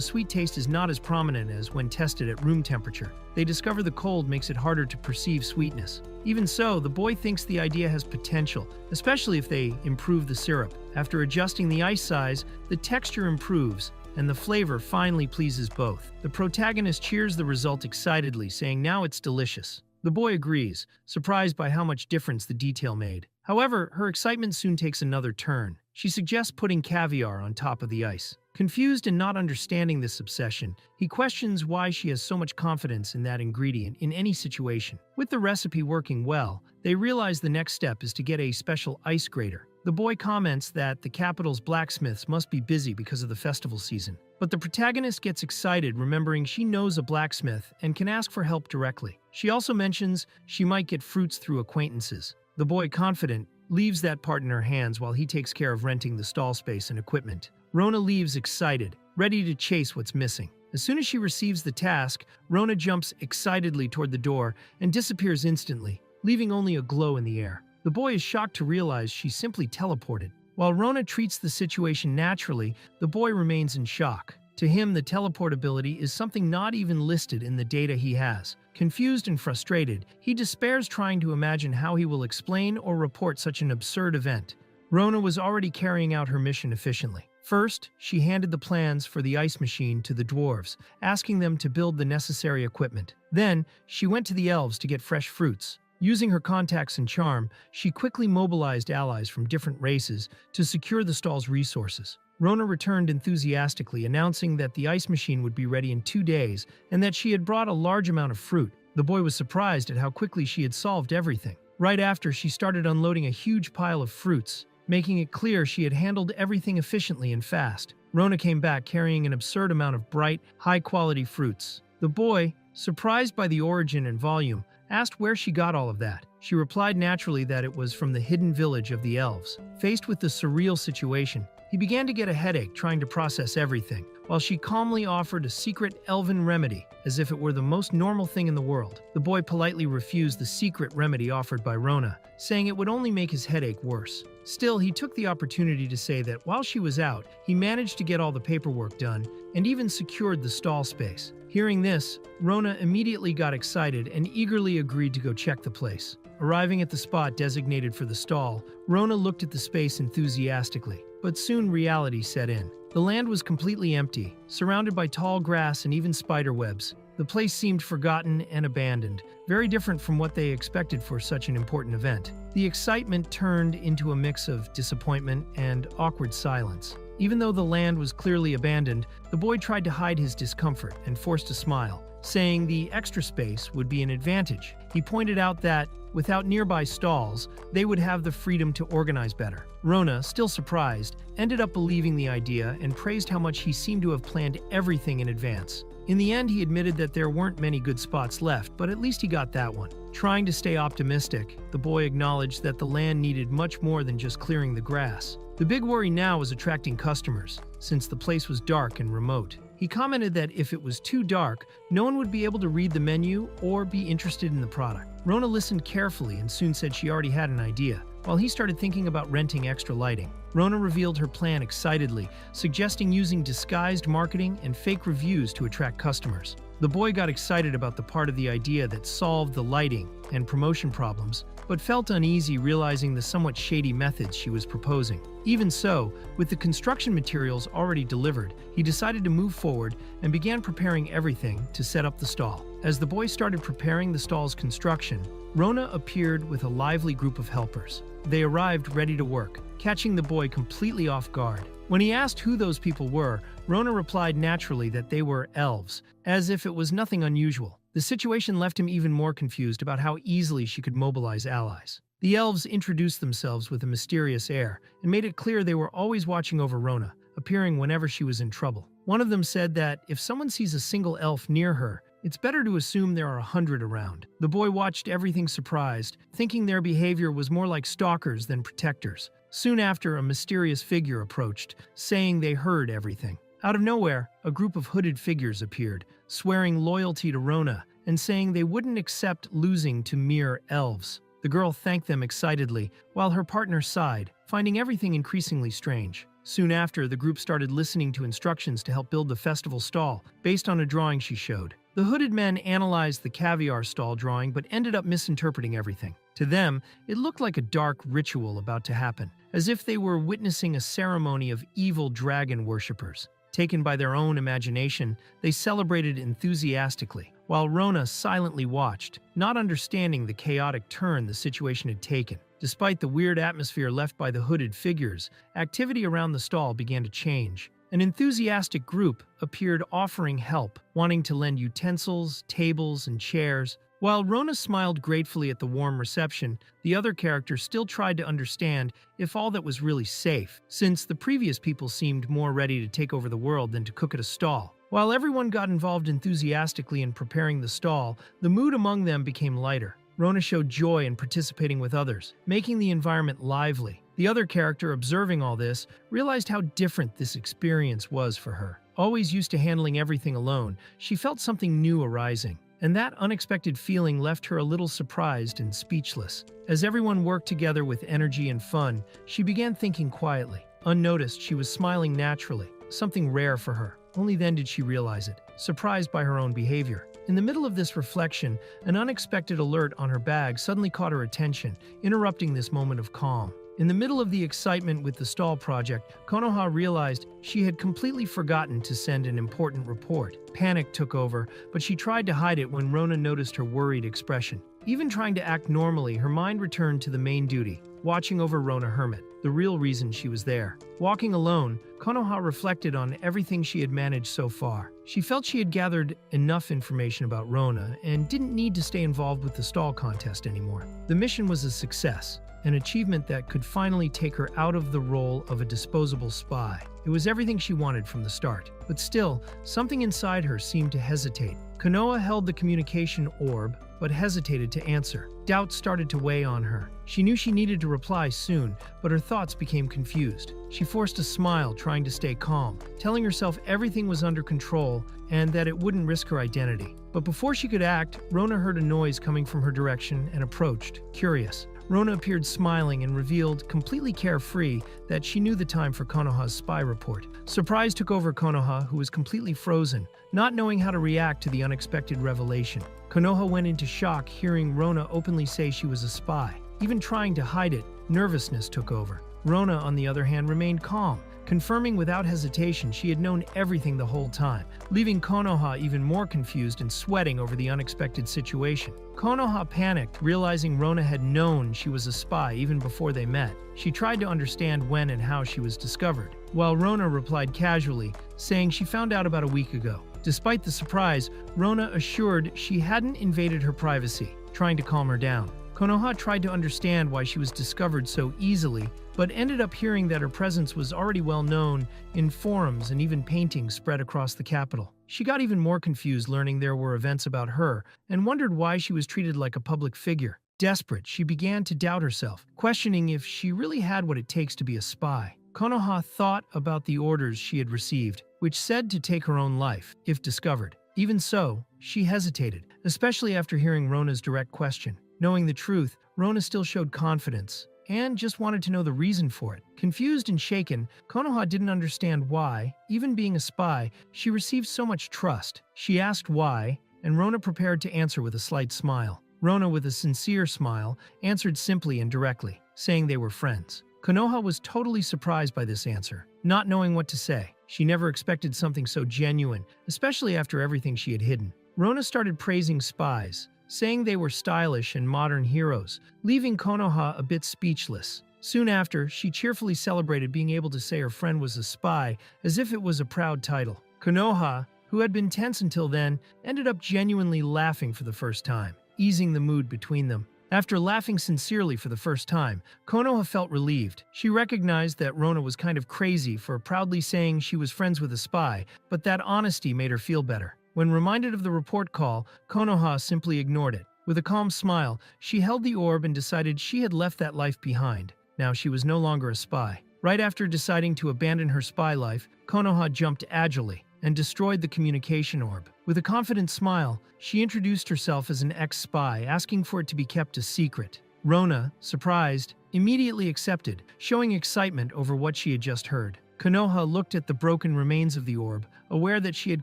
sweet taste is not as prominent as when tested at room temperature. They discover the cold makes it harder to perceive sweetness. Even so, the boy thinks the idea has potential, especially if they improve the syrup. After adjusting the ice size, the texture improves, and the flavor finally pleases both. The protagonist cheers the result excitedly, saying now it's delicious. The boy agrees, surprised by how much difference the detail made. However, her excitement soon takes another turn. She suggests putting caviar on top of the ice. Confused and not understanding this obsession, he questions why she has so much confidence in that ingredient in any situation. With the recipe working well, they realize the next step is to get a special ice grater. The boy comments that the capital's blacksmiths must be busy because of the festival season. But the protagonist gets excited, remembering she knows a blacksmith and can ask for help directly. She also mentions she might get fruits through acquaintances. The boy, confident, leaves that part in her hands while he takes care of renting the stall space and equipment. Rona leaves excited, ready to chase what's missing. As soon as she receives the task, Rona jumps excitedly toward the door and disappears instantly, leaving only a glow in the air. The boy is shocked to realize she simply teleported. While Rona treats the situation naturally, the boy remains in shock. To him, the teleport ability is something not even listed in the data he has. Confused and frustrated, he despairs trying to imagine how he will explain or report such an absurd event. Rona was already carrying out her mission efficiently. First, she handed the plans for the ice machine to the dwarves, asking them to build the necessary equipment. Then, she went to the elves to get fresh fruits. Using her contacts and charm, she quickly mobilized allies from different races to secure the stall's resources. Rona returned enthusiastically, announcing that the ice machine would be ready in 2 days and that she had brought a large amount of fruit. The boy was surprised at how quickly she had solved everything. Right after, she started unloading a huge pile of fruits, making it clear she had handled everything efficiently and fast. Rona came back carrying an absurd amount of bright, high-quality fruits. The boy, surprised by the origin and volume, asked where she got all of that. She replied naturally that it was from the hidden village of the elves. Faced with the surreal situation, he began to get a headache trying to process everything. while she calmly offered a secret elven remedy as if it were the most normal thing in the world. The boy politely refused the secret remedy offered by Rona, saying it would only make his headache worse. Still, he took the opportunity to say that while she was out, he managed to get all the paperwork done and even secured the stall space. Hearing this, Rona immediately got excited and eagerly agreed to go check the place. Arriving at the spot designated for the stall, Rona looked at the space enthusiastically, but soon reality set in. The land was completely empty, surrounded by tall grass and even spider webs. The place seemed forgotten and abandoned, very different from what they expected for such an important event. The excitement turned into a mix of disappointment and awkward silence. Even though the land was clearly abandoned, the boy tried to hide his discomfort and forced a smile, saying the extra space would be an advantage. He pointed out that, without nearby stalls, they would have the freedom to organize better. Rona, still surprised, ended up believing the idea and praised how much he seemed to have planned everything in advance. In the end, he admitted that there weren't many good spots left, but at least he got that one. Trying to stay optimistic, the boy acknowledged that the land needed much more than just clearing the grass. The big worry now was attracting customers, since the place was dark and remote. He commented that if it was too dark, no one would be able to read the menu or be interested in the product. Rona listened carefully and soon said she already had an idea, while he started thinking about renting extra lighting. Rona revealed her plan excitedly, suggesting using disguised marketing and fake reviews to attract customers. The boy got excited about the part of the idea that solved the lighting and promotion problems, but felt uneasy realizing the somewhat shady methods she was proposing. Even so, with the construction materials already delivered, he decided to move forward and began preparing everything to set up the stall. As the boy started preparing the stall's construction, Rona appeared with a lively group of helpers. They arrived ready to work, catching the boy completely off guard. When he asked who those people were, Rona replied naturally that they were elves, as if it was nothing unusual. The situation left him even more confused about how easily she could mobilize allies. The elves introduced themselves with a mysterious air and made it clear they were always watching over Rona, appearing whenever she was in trouble. One of them said that if someone sees a single elf near her, it's better to assume there are 100 around. The boy watched everything surprised, thinking their behavior was more like stalkers than protectors. Soon after, a mysterious figure approached, saying they heard everything. Out of nowhere, a group of hooded figures appeared, swearing loyalty to Rona and saying they wouldn't accept losing to mere elves. The girl thanked them excitedly, while her partner sighed, finding everything increasingly strange. Soon after, the group started listening to instructions to help build the festival stall, based on a drawing she showed. The hooded men analyzed the caviar stall drawing but ended up misinterpreting everything. To them, it looked like a dark ritual about to happen, as if they were witnessing a ceremony of evil dragon worshippers. Taken by their own imagination, they celebrated enthusiastically, while Rona silently watched, not understanding the chaotic turn the situation had taken. Despite the weird atmosphere left by the hooded figures, activity around the stall began to change. An enthusiastic group appeared offering help, wanting to lend utensils, tables, and chairs. While Rona smiled gratefully at the warm reception, the other characters still tried to understand if all that was really safe, since the previous people seemed more ready to take over the world than to cook at a stall. While everyone got involved enthusiastically in preparing the stall, the mood among them became lighter. Rona showed joy in participating with others, making the environment lively. The other character, observing all this, realized how different this experience was for her. Always used to handling everything alone, she felt something new arising, and that unexpected feeling left her a little surprised and speechless. As everyone worked together with energy and fun, she began thinking quietly. Unnoticed, she was smiling naturally, something rare for her. Only then did she realize it, surprised by her own behavior. In the middle of this reflection, an unexpected alert on her bag suddenly caught her attention, interrupting this moment of calm. In the middle of the excitement with the stall project, Konoha realized she had completely forgotten to send an important report. Panic took over, but she tried to hide it when Rona noticed her worried expression. Even trying to act normally, her mind returned to the main duty, watching over Rona Hermit, the real reason she was there. Walking alone, Konoha reflected on everything she had managed so far. She felt she had gathered enough information about Rona and didn't need to stay involved with the stall contest anymore. The mission was a success, an achievement that could finally take her out of the role of a disposable spy. It was everything she wanted from the start. But still, something inside her seemed to hesitate. Konoha held the communication orb, but hesitated to answer. Doubt started to weigh on her. She knew she needed to reply soon, but her thoughts became confused. She forced a smile, trying to stay calm, telling herself everything was under control and that it wouldn't risk her identity. But before she could act, Rona heard a noise coming from her direction and approached, curious. Rona appeared smiling and revealed, completely carefree, that she knew the time for Konoha's spy report. Surprise took over Konoha, who was completely frozen, not knowing how to react to the unexpected revelation. Konoha went into shock hearing Rona openly say she was a spy. Even trying to hide it, nervousness took over. Rona, on the other hand, remained calm, confirming without hesitation she had known everything the whole time, leaving Konoha even more confused and sweating over the unexpected situation. Konoha panicked, realizing Rona had known she was a spy even before they met. She tried to understand when and how she was discovered, while Rona replied casually, saying she found out about a week ago. Despite the surprise, Rona assured she hadn't invaded her privacy, trying to calm her down. Konoha tried to understand why she was discovered so easily, but ended up hearing that her presence was already well known in forums and even paintings spread across the capital. She got even more confused learning there were events about her and wondered why she was treated like a public figure. Desperate, she began to doubt herself, questioning if she really had what it takes to be a spy. Konoha thought about the orders she had received, which said to take her own life if discovered. Even so, she hesitated, especially after hearing Rona's direct question. Knowing the truth, Rona still showed confidence and just wanted to know the reason for it. Confused and shaken, Konoha didn't understand why, even being a spy, she received so much trust. She asked why, and Rona prepared to answer with a slight smile. Rona, with a sincere smile, answered simply and directly, saying they were friends. Konoha was totally surprised by this answer, not knowing what to say. She never expected something so genuine, especially after everything she had hidden. Rona started praising spies, saying they were stylish and modern heroes, leaving Konoha a bit speechless. Soon after, she cheerfully celebrated being able to say her friend was a spy, as if it was a proud title. Konoha, who had been tense until then, ended up genuinely laughing for the first time, easing the mood between them. After laughing sincerely for the first time, Konoha felt relieved. She recognized that Rona was kind of crazy for proudly saying she was friends with a spy, but that honesty made her feel better. When reminded of the report call, Konoha simply ignored it. With a calm smile, she held the orb and decided she had left that life behind. Now she was no longer a spy. Right after deciding to abandon her spy life, Konoha jumped agilely and destroyed the communication orb. With a confident smile, she introduced herself as an ex-spy, asking for it to be kept a secret. Rona, surprised, immediately accepted, showing excitement over what she had just heard. Konoha looked at the broken remains of the orb, aware that she had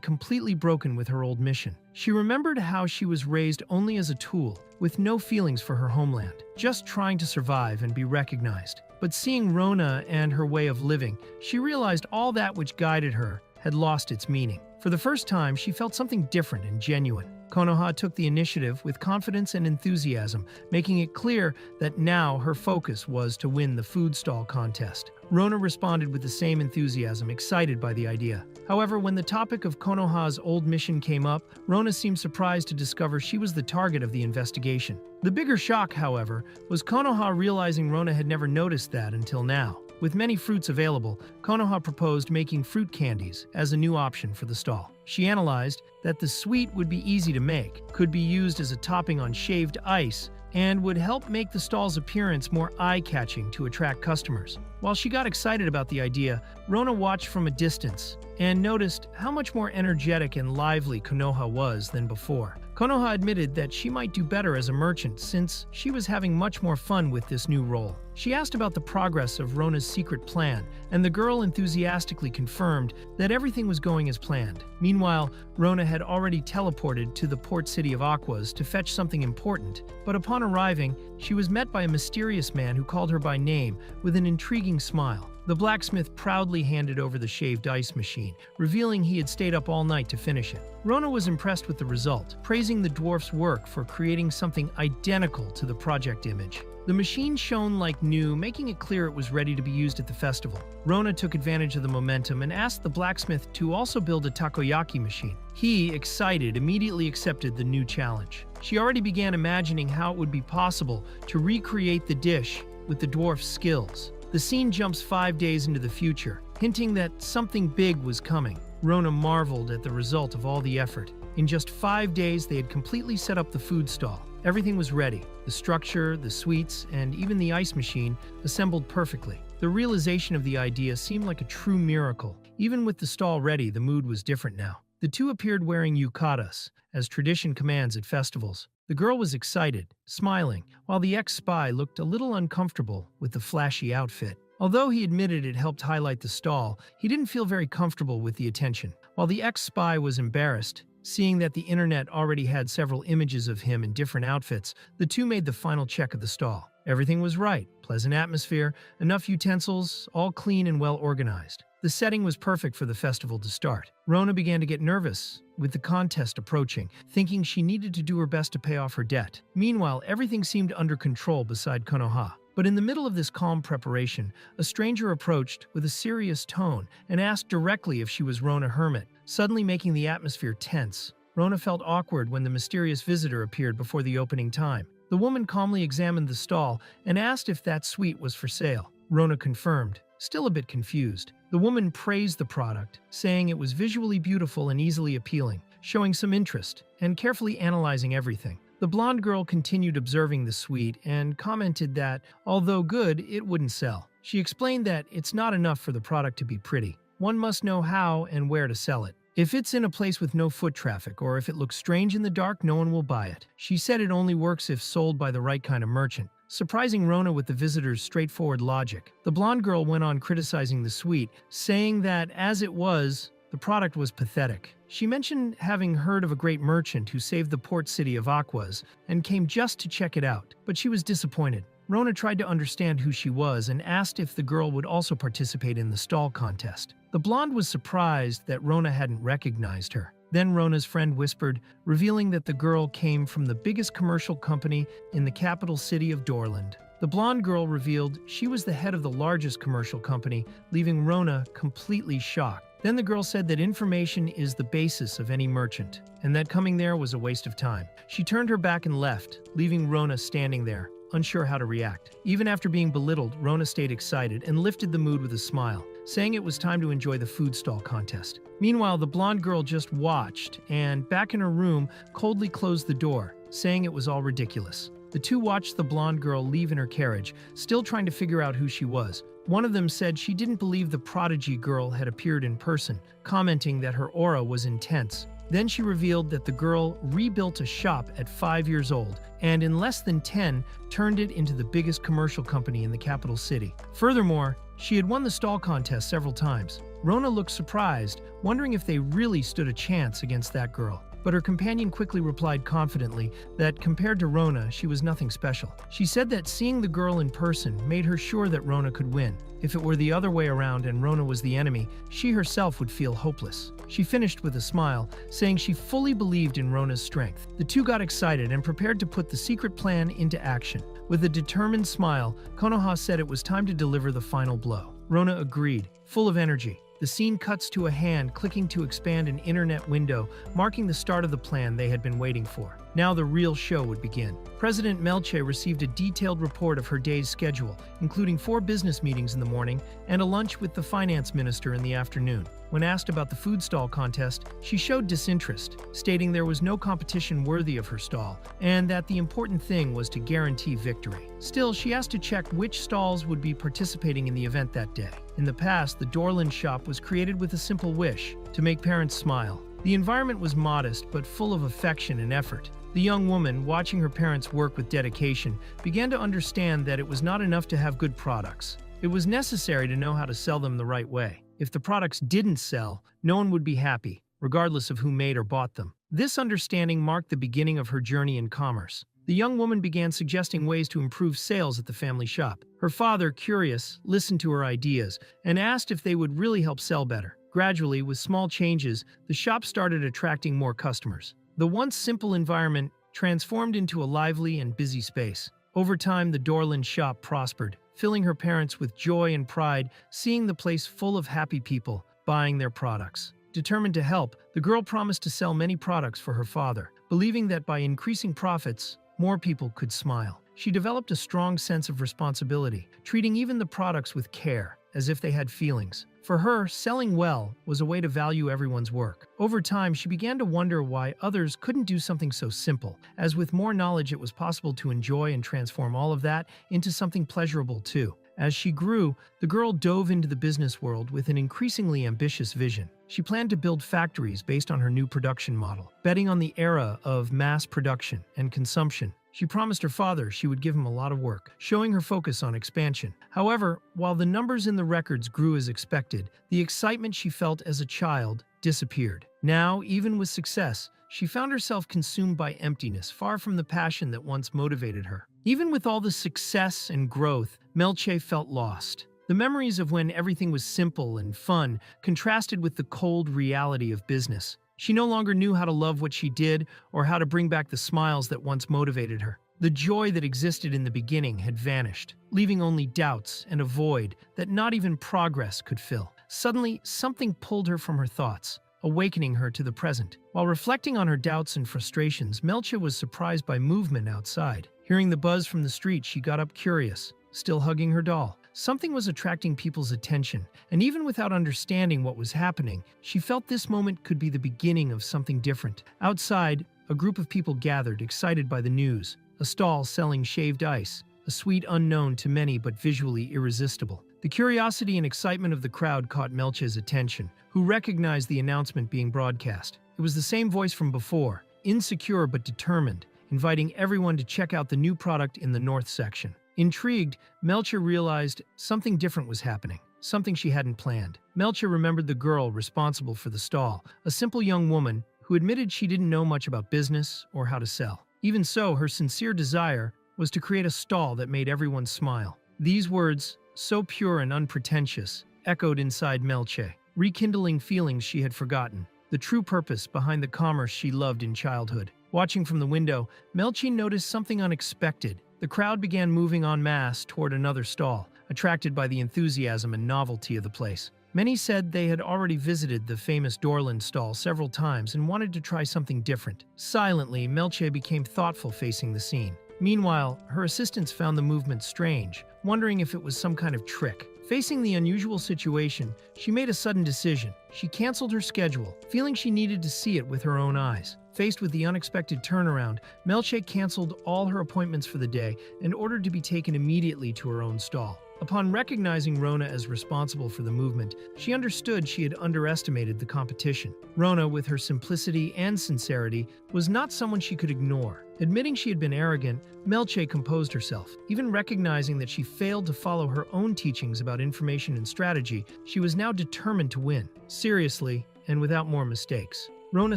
completely broken with her old mission. She remembered how she was raised only as a tool, with no feelings for her homeland, just trying to survive and be recognized. But seeing Rona and her way of living, she realized all that which guided her had lost its meaning. For the first time, she felt something different and genuine. Konoha took the initiative with confidence and enthusiasm, making it clear that now her focus was to win the food stall contest. Rona responded with the same enthusiasm, excited by the idea. However, when the topic of Konoha's old mission came up, Rona seemed surprised to discover she was the target of the investigation. The bigger shock, however, was Konoha realizing Rona had never noticed that until now. With many fruits available, Konoha proposed making fruit candies as a new option for the stall. She analyzed that the sweet would be easy to make, could be used as a topping on shaved ice, and would help make the stall's appearance more eye-catching to attract customers. While she got excited about the idea, Rona watched from a distance and noticed how much more energetic and lively Konoha was than before. Konoha admitted that she might do better as a merchant since she was having much more fun with this new role. She asked about the progress of Rona's secret plan, and the girl enthusiastically confirmed that everything was going as planned. Meanwhile, Rona had already teleported to the port city of Aquas to fetch something important, but upon arriving, she was met by a mysterious man who called her by name with an intriguing smile. The blacksmith proudly handed over the shaved ice machine, revealing he had stayed up all night to finish it. Rona was impressed with the result, praising the dwarf's work for creating something identical to the project image. The machine shone like new, making it clear it was ready to be used at the festival. Rona took advantage of the momentum and asked the blacksmith to also build a takoyaki machine. He, excited, immediately accepted the new challenge. She already began imagining how it would be possible to recreate the dish with the dwarf's skills. The scene jumps 5 days into the future, hinting that something big was coming. Rona marveled at the result of all the effort. In just 5 days, they had completely set up the food stall. Everything was ready. The structure, the sweets, and even the ice machine assembled perfectly. The realization of the idea seemed like a true miracle. Even with the stall ready, the mood was different now. The two appeared wearing yukatas, as tradition commands at festivals. The girl was excited, smiling, while the ex-spy looked a little uncomfortable with the flashy outfit. Although he admitted it helped highlight the stall, he didn't feel very comfortable with the attention. While the ex-spy was embarrassed, seeing that the internet already had several images of him in different outfits, the two made the final check of the stall. Everything was right, pleasant atmosphere, enough utensils, all clean and well organized. The setting was perfect for the festival to start. Rona began to get nervous with the contest approaching, thinking she needed to do her best to pay off her debt. Meanwhile, everything seemed under control beside Konoha. But in the middle of this calm preparation, a stranger approached with a serious tone and asked directly if she was Rona Hermit, suddenly making the atmosphere tense. Rona felt awkward when the mysterious visitor appeared before the opening time. The woman calmly examined the stall and asked if that sweet was for sale. Rona confirmed, still a bit confused. The woman praised the product, saying it was visually beautiful and easily appealing, showing some interest and carefully analyzing everything. The blonde girl continued observing the sweet and commented that, although good, it wouldn't sell. She explained that it's not enough for the product to be pretty. One must know how and where to sell it. If it's in a place with no foot traffic or if it looks strange in the dark, no one will buy it. She said it only works if sold by the right kind of merchant, surprising Rona with the visitor's straightforward logic. The blonde girl went on criticizing the sweet, saying that as it was, the product was pathetic. She mentioned having heard of a great merchant who saved the port city of Aquas and came just to check it out, but she was disappointed. Rona tried to understand who she was and asked if the girl would also participate in the stall contest. The blonde was surprised that Rona hadn't recognized her. Then Rona's friend whispered, revealing that the girl came from the biggest commercial company in the capital city of Dorland. The blonde girl revealed she was the head of the largest commercial company, leaving Rona completely shocked. Then the girl said that information is the basis of any merchant, and that coming there was a waste of time. She turned her back and left, leaving Rona standing there, unsure how to react. Even after being belittled, Rona stayed excited and lifted the mood with a smile, saying it was time to enjoy the food stall contest. Meanwhile, the blonde girl just watched and, back in her room, coldly closed the door, saying it was all ridiculous. The two watched the blonde girl leave in her carriage, still trying to figure out who she was. One of them said she didn't believe the prodigy girl had appeared in person, commenting that her aura was intense. Then she revealed that the girl rebuilt a shop at 5 years old and in less than 10 turned it into the biggest commercial company in the capital city. Furthermore, she had won the stall contest several times. Rona looked surprised, wondering if they really stood a chance against that girl. But her companion quickly replied confidently that compared to Rona, she was nothing special. She said that seeing the girl in person made her sure that Rona could win. If it were the other way around and Rona was the enemy, she herself would feel hopeless. She finished with a smile, saying she fully believed in Rona's strength. The two got excited and prepared to put the secret plan into action. With a determined smile, Konoha said it was time to deliver the final blow. Rona agreed, full of energy. The scene cuts to a hand clicking to expand an internet window, marking the start of the plan they had been waiting for. Now the real show would begin. President Melche received a detailed report of her day's schedule, including 4 business meetings in the morning and a lunch with the finance minister in the afternoon. When asked about the food stall contest, she showed disinterest, stating there was no competition worthy of her stall and that the important thing was to guarantee victory. Still, she asked to check which stalls would be participating in the event that day. In the past, the Dorland shop was created with a simple wish: to make parents smile. The environment was modest but full of affection and effort. The young woman, watching her parents work with dedication, began to understand that it was not enough to have good products. It was necessary to know how to sell them the right way. If the products didn't sell, no one would be happy, regardless of who made or bought them. This understanding marked the beginning of her journey in commerce. The young woman began suggesting ways to improve sales at the family shop. Her father, curious, listened to her ideas and asked if they would really help sell better. Gradually, with small changes, the shop started attracting more customers. The once simple environment transformed into a lively and busy space. Over time, the Dorland shop prospered, filling her parents with joy and pride, seeing the place full of happy people buying their products. Determined to help, the girl promised to sell many products for her father, believing that by increasing profits, more people could smile. She developed a strong sense of responsibility, treating even the products with care. as if they had feelings. For her, selling well was a way to value everyone's work. Over time, she began to wonder why others couldn't do something so simple, as with more knowledge it was possible to enjoy and transform all of that into something pleasurable too. As she grew, the girl dove into the business world with an increasingly ambitious vision. She planned to build factories based on her new production model, betting on the era of mass production and consumption. She promised her father she would give him a lot of work, showing her focus on expansion. However, while the numbers in the records grew as expected, the excitement she felt as a child disappeared. Now, even with success, she found herself consumed by emptiness, far from the passion that once motivated her. Even with all the success and growth, Melche felt lost. The memories of when everything was simple and fun contrasted with the cold reality of business. She no longer knew how to love what she did or how to bring back the smiles that once motivated her. The joy that existed in the beginning had vanished, leaving only doubts and a void that not even progress could fill. Suddenly, something pulled her from her thoughts, awakening her to the present. While reflecting on her doubts and frustrations, Melche was surprised by movement outside. Hearing the buzz from the street, she got up curious, still hugging her doll. Something was attracting people's attention, and even without understanding what was happening, she felt this moment could be the beginning of something different. Outside, a group of people gathered, excited by the news. A stall selling shaved ice, a sweet unknown to many but visually irresistible. The curiosity and excitement of the crowd caught Melche's attention, who recognized the announcement being broadcast. It was the same voice from before, insecure but determined, inviting everyone to check out the new product in the north section. Intrigued, Melche realized something different was happening, something she hadn't planned. Melche remembered the girl responsible for the stall, a simple young woman who admitted she didn't know much about business or how to sell. Even so, her sincere desire was to create a stall that made everyone smile. These words, so pure and unpretentious, echoed inside Melche, rekindling feelings she had forgotten, the true purpose behind the commerce she loved in childhood. Watching from the window, Melche noticed something unexpected. The crowd began moving en masse toward another stall, attracted by the enthusiasm and novelty of the place. Many said they had already visited the famous Dorland stall several times and wanted to try something different. Silently, Melche became thoughtful facing the scene. Meanwhile, her assistants found the movement strange, wondering if it was some kind of trick. Facing the unusual situation, she made a sudden decision. She canceled her schedule, feeling she needed to see it with her own eyes. Faced with the unexpected turnaround, Melche canceled all her appointments for the day and ordered to be taken immediately to her own stall. Upon recognizing Rona as responsible for the movement, she understood she had underestimated the competition. Rona, with her simplicity and sincerity, was not someone she could ignore. Admitting she had been arrogant, Melche composed herself. Even recognizing that she failed to follow her own teachings about information and strategy, she was now determined to win, seriously and without more mistakes. Rona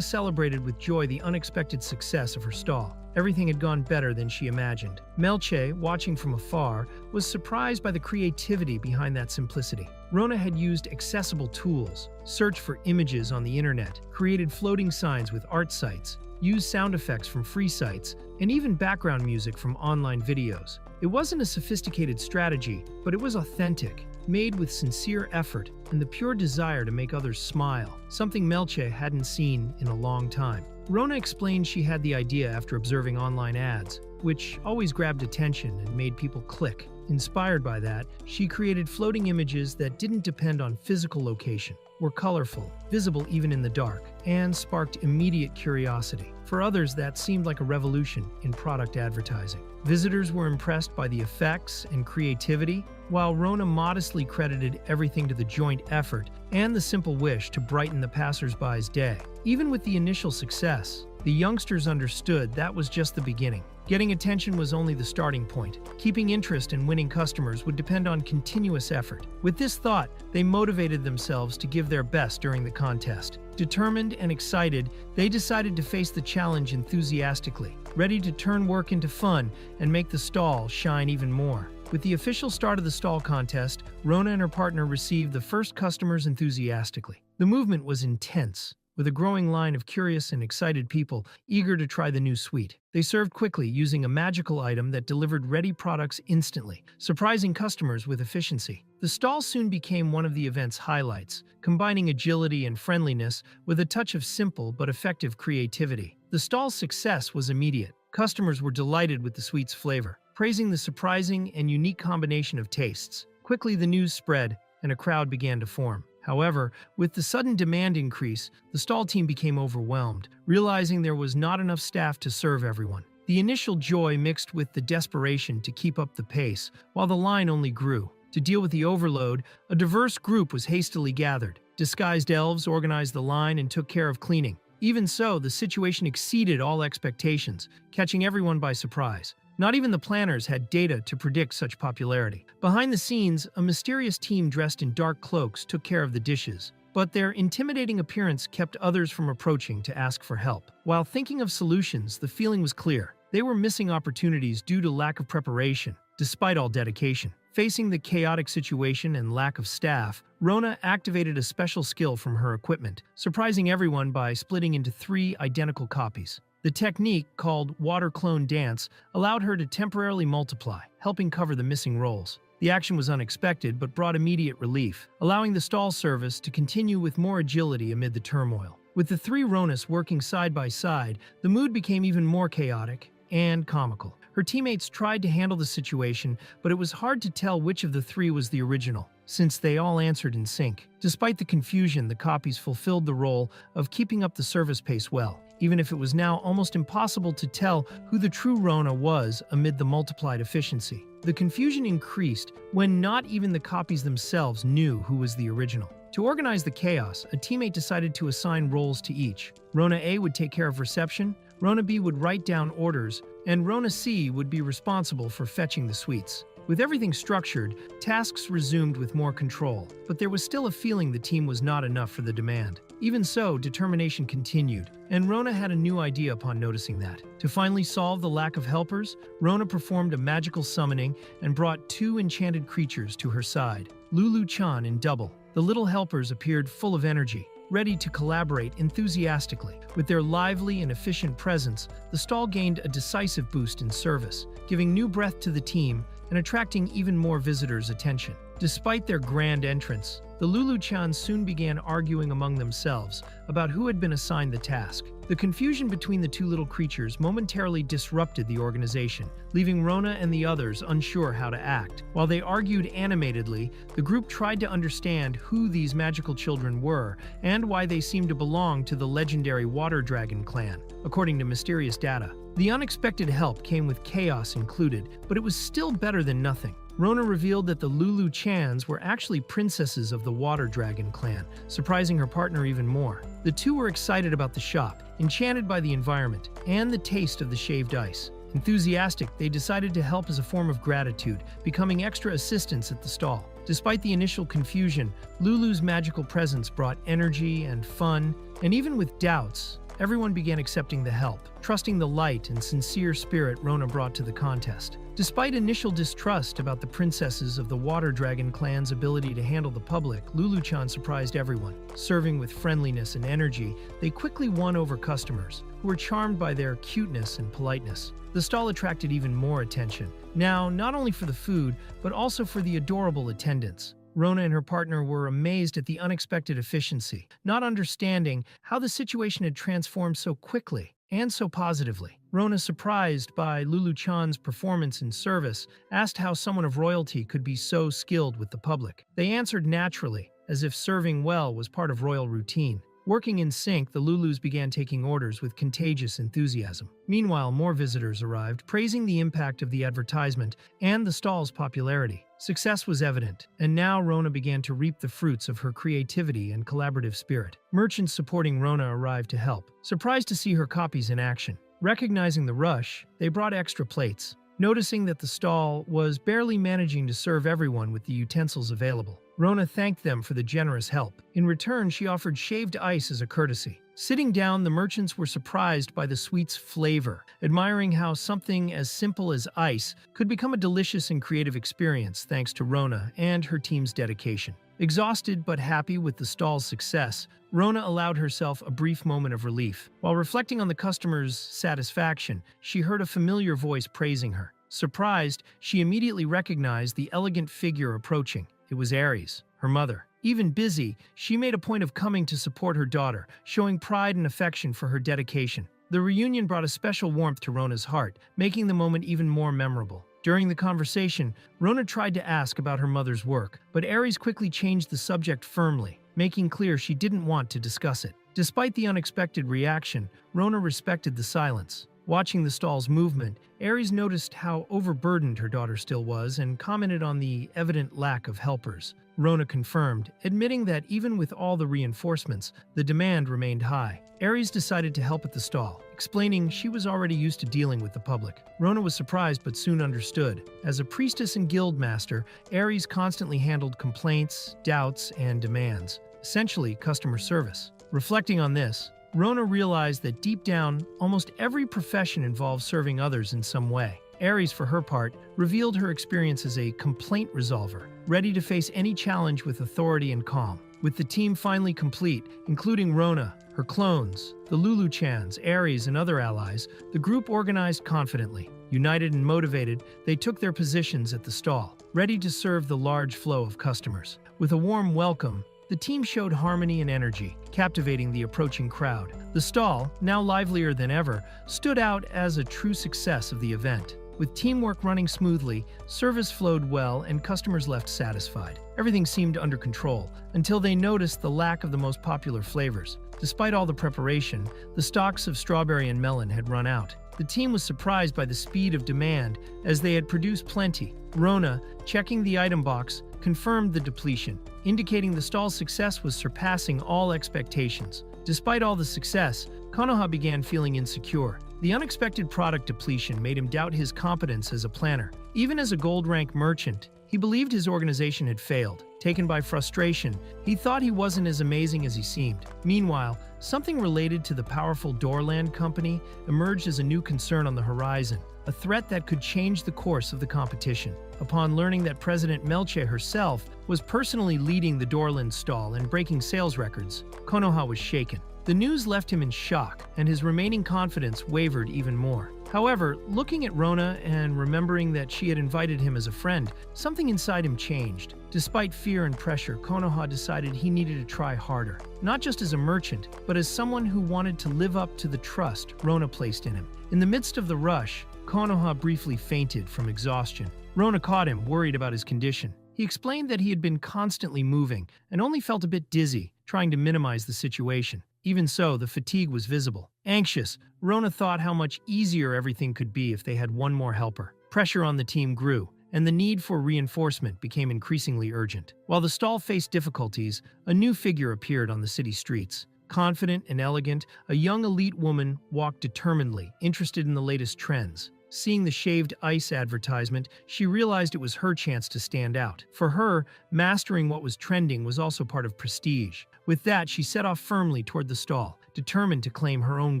celebrated with joy the unexpected success of her stall. Everything had gone better than she imagined. Melche, watching from afar, was surprised by the creativity behind that simplicity. Rona had used accessible tools, searched for images on the internet, created floating signs with art sites, used sound effects from free sites, and even background music from online videos. It wasn't a sophisticated strategy, but it was authentic, made with sincere effort and the pure desire to make others smile, something Melche hadn't seen in a long time. Rona explained she had the idea after observing online ads, which always grabbed attention and made people click. Inspired by that, she created floating images that didn't depend on physical location, were colorful, visible even in the dark, and sparked immediate curiosity. For others, that seemed like a revolution in product advertising. Visitors were impressed by the effects and creativity, while Rona modestly credited everything to the joint effort and the simple wish to brighten the passers-by's day. Even with the initial success, the youngsters understood that was just the beginning. Getting attention was only the starting point. Keeping interest and winning customers would depend on continuous effort. With this thought, they motivated themselves to give their best during the contest. Determined and excited, they decided to face the challenge enthusiastically, ready to turn work into fun and make the stall shine even more. With the official start of the stall contest, Rona and her partner received the first customers enthusiastically. The movement was intense, with a growing line of curious and excited people eager to try the new sweet. They served quickly, using a magical item that delivered ready products instantly, surprising customers with efficiency. The stall soon became one of the event's highlights, combining agility and friendliness with a touch of simple but effective creativity. The stall's success was immediate. Customers were delighted with the sweet's flavor, praising the surprising and unique combination of tastes. Quickly, the news spread, and a crowd began to form. However, with the sudden demand increase, the stall team became overwhelmed, realizing there was not enough staff to serve everyone. The initial joy mixed with the desperation to keep up the pace, while the line only grew. To deal with the overload, a diverse group was hastily gathered. Disguised elves organized the line and took care of cleaning. Even so, the situation exceeded all expectations, catching everyone by surprise. Not even the planners had data to predict such popularity. Behind the scenes, a mysterious team dressed in dark cloaks took care of the dishes, but their intimidating appearance kept others from approaching to ask for help. While thinking of solutions, the feeling was clear. They were missing opportunities due to lack of preparation, despite all dedication. Facing the chaotic situation and lack of staff, Rona activated a special skill from her equipment, surprising everyone by splitting into 3 identical copies. The technique, called water clone dance, allowed her to temporarily multiply, helping cover the missing roles. The action was unexpected but brought immediate relief, allowing the stall service to continue with more agility amid the turmoil. With the 3 Ronas working side by side, the mood became even more chaotic and comical. Her teammates tried to handle the situation, but it was hard to tell which of the 3 was the original, since they all answered in sync. Despite the confusion, the copies fulfilled the role of keeping up the service pace well, even if it was now almost impossible to tell who the true Rona was amid the multiplied efficiency. The confusion increased when not even the copies themselves knew who was the original. To organize the chaos, a teammate decided to assign roles to each. Rona A would take care of reception, Rona B would write down orders, and Rona C would be responsible for fetching the sweets. With everything structured, tasks resumed with more control, but there was still a feeling the team was not enough for the demand. Even so, determination continued, and Rona had a new idea upon noticing that. To finally solve the lack of helpers, Rona performed a magical summoning and brought 2 enchanted creatures to her side, Lulu-chan and Double. The little helpers appeared full of energy, ready to collaborate enthusiastically. With their lively and efficient presence, the stall gained a decisive boost in service, giving new breath to the team and attracting even more visitors' attention. Despite their grand entrance, the Lulu-chans soon began arguing among themselves about who had been assigned the task. The confusion between the 2 little creatures momentarily disrupted the organization, leaving Rona and the others unsure how to act. While they argued animatedly, the group tried to understand who these magical children were and why they seemed to belong to the legendary Water Dragon clan, according to mysterious data. The unexpected help came with chaos included, but it was still better than nothing. Rona revealed that the Lulu-chans were actually princesses of the Water Dragon clan, surprising her partner even more. The 2 were excited about the shop, enchanted by the environment, and the taste of the shaved ice. Enthusiastic, they decided to help as a form of gratitude, becoming extra assistants at the stall. Despite the initial confusion, Lulu's magical presence brought energy and fun, and even with doubts, everyone began accepting the help, trusting the light and sincere spirit Rona brought to the contest. Despite initial distrust about the princesses of the Water Dragon clan's ability to handle the public, Lulu-chan surprised everyone. Serving with friendliness and energy, they quickly won over customers, who were charmed by their cuteness and politeness. The stall attracted even more attention, now not only for the food, but also for the adorable attendants. Rona and her partner were amazed at the unexpected efficiency, not understanding how the situation had transformed so quickly and so positively. Rona, surprised by Lulu-chan's performance in service, asked how someone of royalty could be so skilled with the public. They answered naturally, as if serving well was part of royal routine. Working in sync, the Lulus began taking orders with contagious enthusiasm. Meanwhile, more visitors arrived, praising the impact of the advertisement and the stall's popularity. Success was evident, and now Rona began to reap the fruits of her creativity and collaborative spirit. Merchants supporting Rona arrived to help, surprised to see her copies in action. Recognizing the rush, they brought extra plates, noticing that the stall was barely managing to serve everyone with the utensils available. Rona thanked them for the generous help. In return, she offered shaved ice as a courtesy. Sitting down, the merchants were surprised by the sweet's flavor, admiring how something as simple as ice could become a delicious and creative experience thanks to Rona and her team's dedication. Exhausted but happy with the stall's success, Rona allowed herself a brief moment of relief. While reflecting on the customer's satisfaction, she heard a familiar voice praising her. Surprised, she immediately recognized the elegant figure approaching. It was Aries, her mother. Even busy, she made a point of coming to support her daughter, showing pride and affection for her dedication. The reunion brought a special warmth to Rona's heart, making the moment even more memorable. During the conversation, Rona tried to ask about her mother's work, but Aries quickly changed the subject firmly, making clear she didn't want to discuss it. Despite the unexpected reaction, Rona respected the silence. Watching the stall's movement, Aries noticed how overburdened her daughter still was and commented on the evident lack of helpers. Rona confirmed, admitting that even with all the reinforcements, the demand remained high. Aries decided to help at the stall, explaining she was already used to dealing with the public. Rona was surprised but soon understood. As a priestess and guild master, Aries constantly handled complaints, doubts, and demands, essentially customer service. Reflecting on this, Rona realized that deep down, almost every profession involves serving others in some way. Aries, for her part, revealed her experience as a complaint resolver, ready to face any challenge with authority and calm. With the team finally complete, including Rona, her clones, the Lulu-chans, Aries, and other allies, the group organized confidently. United and motivated, they took their positions at the stall, ready to serve the large flow of customers. With a warm welcome, the team showed harmony and energy, captivating the approaching crowd. The stall, now livelier than ever, stood out as a true success of the event. With teamwork running smoothly, service flowed well, and customers left satisfied. Everything seemed under control, until they noticed the lack of the most popular flavors. Despite all the preparation, the stocks of strawberry and melon had run out. The team was surprised by the speed of demand, as they had produced plenty. Rona, checking the item box, confirmed the depletion, indicating the stall's success was surpassing all expectations. Despite all the success, Konoha began feeling insecure. The unexpected product depletion made him doubt his competence as a planner. Even as a gold-rank merchant, he believed his organization had failed. Taken by frustration, he thought he wasn't as amazing as he seemed. Meanwhile, something related to the powerful Doorland Company emerged as a new concern on the horizon, a threat that could change the course of the competition. Upon learning that President Melche herself was personally leading the Doorland stall and breaking sales records, Konoha was shaken. The news left him in shock, and his remaining confidence wavered even more. However, looking at Rona and remembering that she had invited him as a friend, something inside him changed. Despite fear and pressure, Konoha decided he needed to try harder, not just as a merchant, but as someone who wanted to live up to the trust Rona placed in him. In the midst of the rush, Konoha briefly fainted from exhaustion. Rona caught him, worried about his condition. He explained that he had been constantly moving and only felt a bit dizzy, trying to minimize the situation. Even so, the fatigue was visible. Anxious, Rona thought how much easier everything could be if they had one more helper. Pressure on the team grew, and the need for reinforcement became increasingly urgent. While the stall faced difficulties, a new figure appeared on the city streets. Confident and elegant, a young elite woman walked determinedly, interested in the latest trends. Seeing the shaved ice advertisement, she realized it was her chance to stand out. For her, mastering what was trending was also part of prestige. With that, she set off firmly toward the stall, determined to claim her own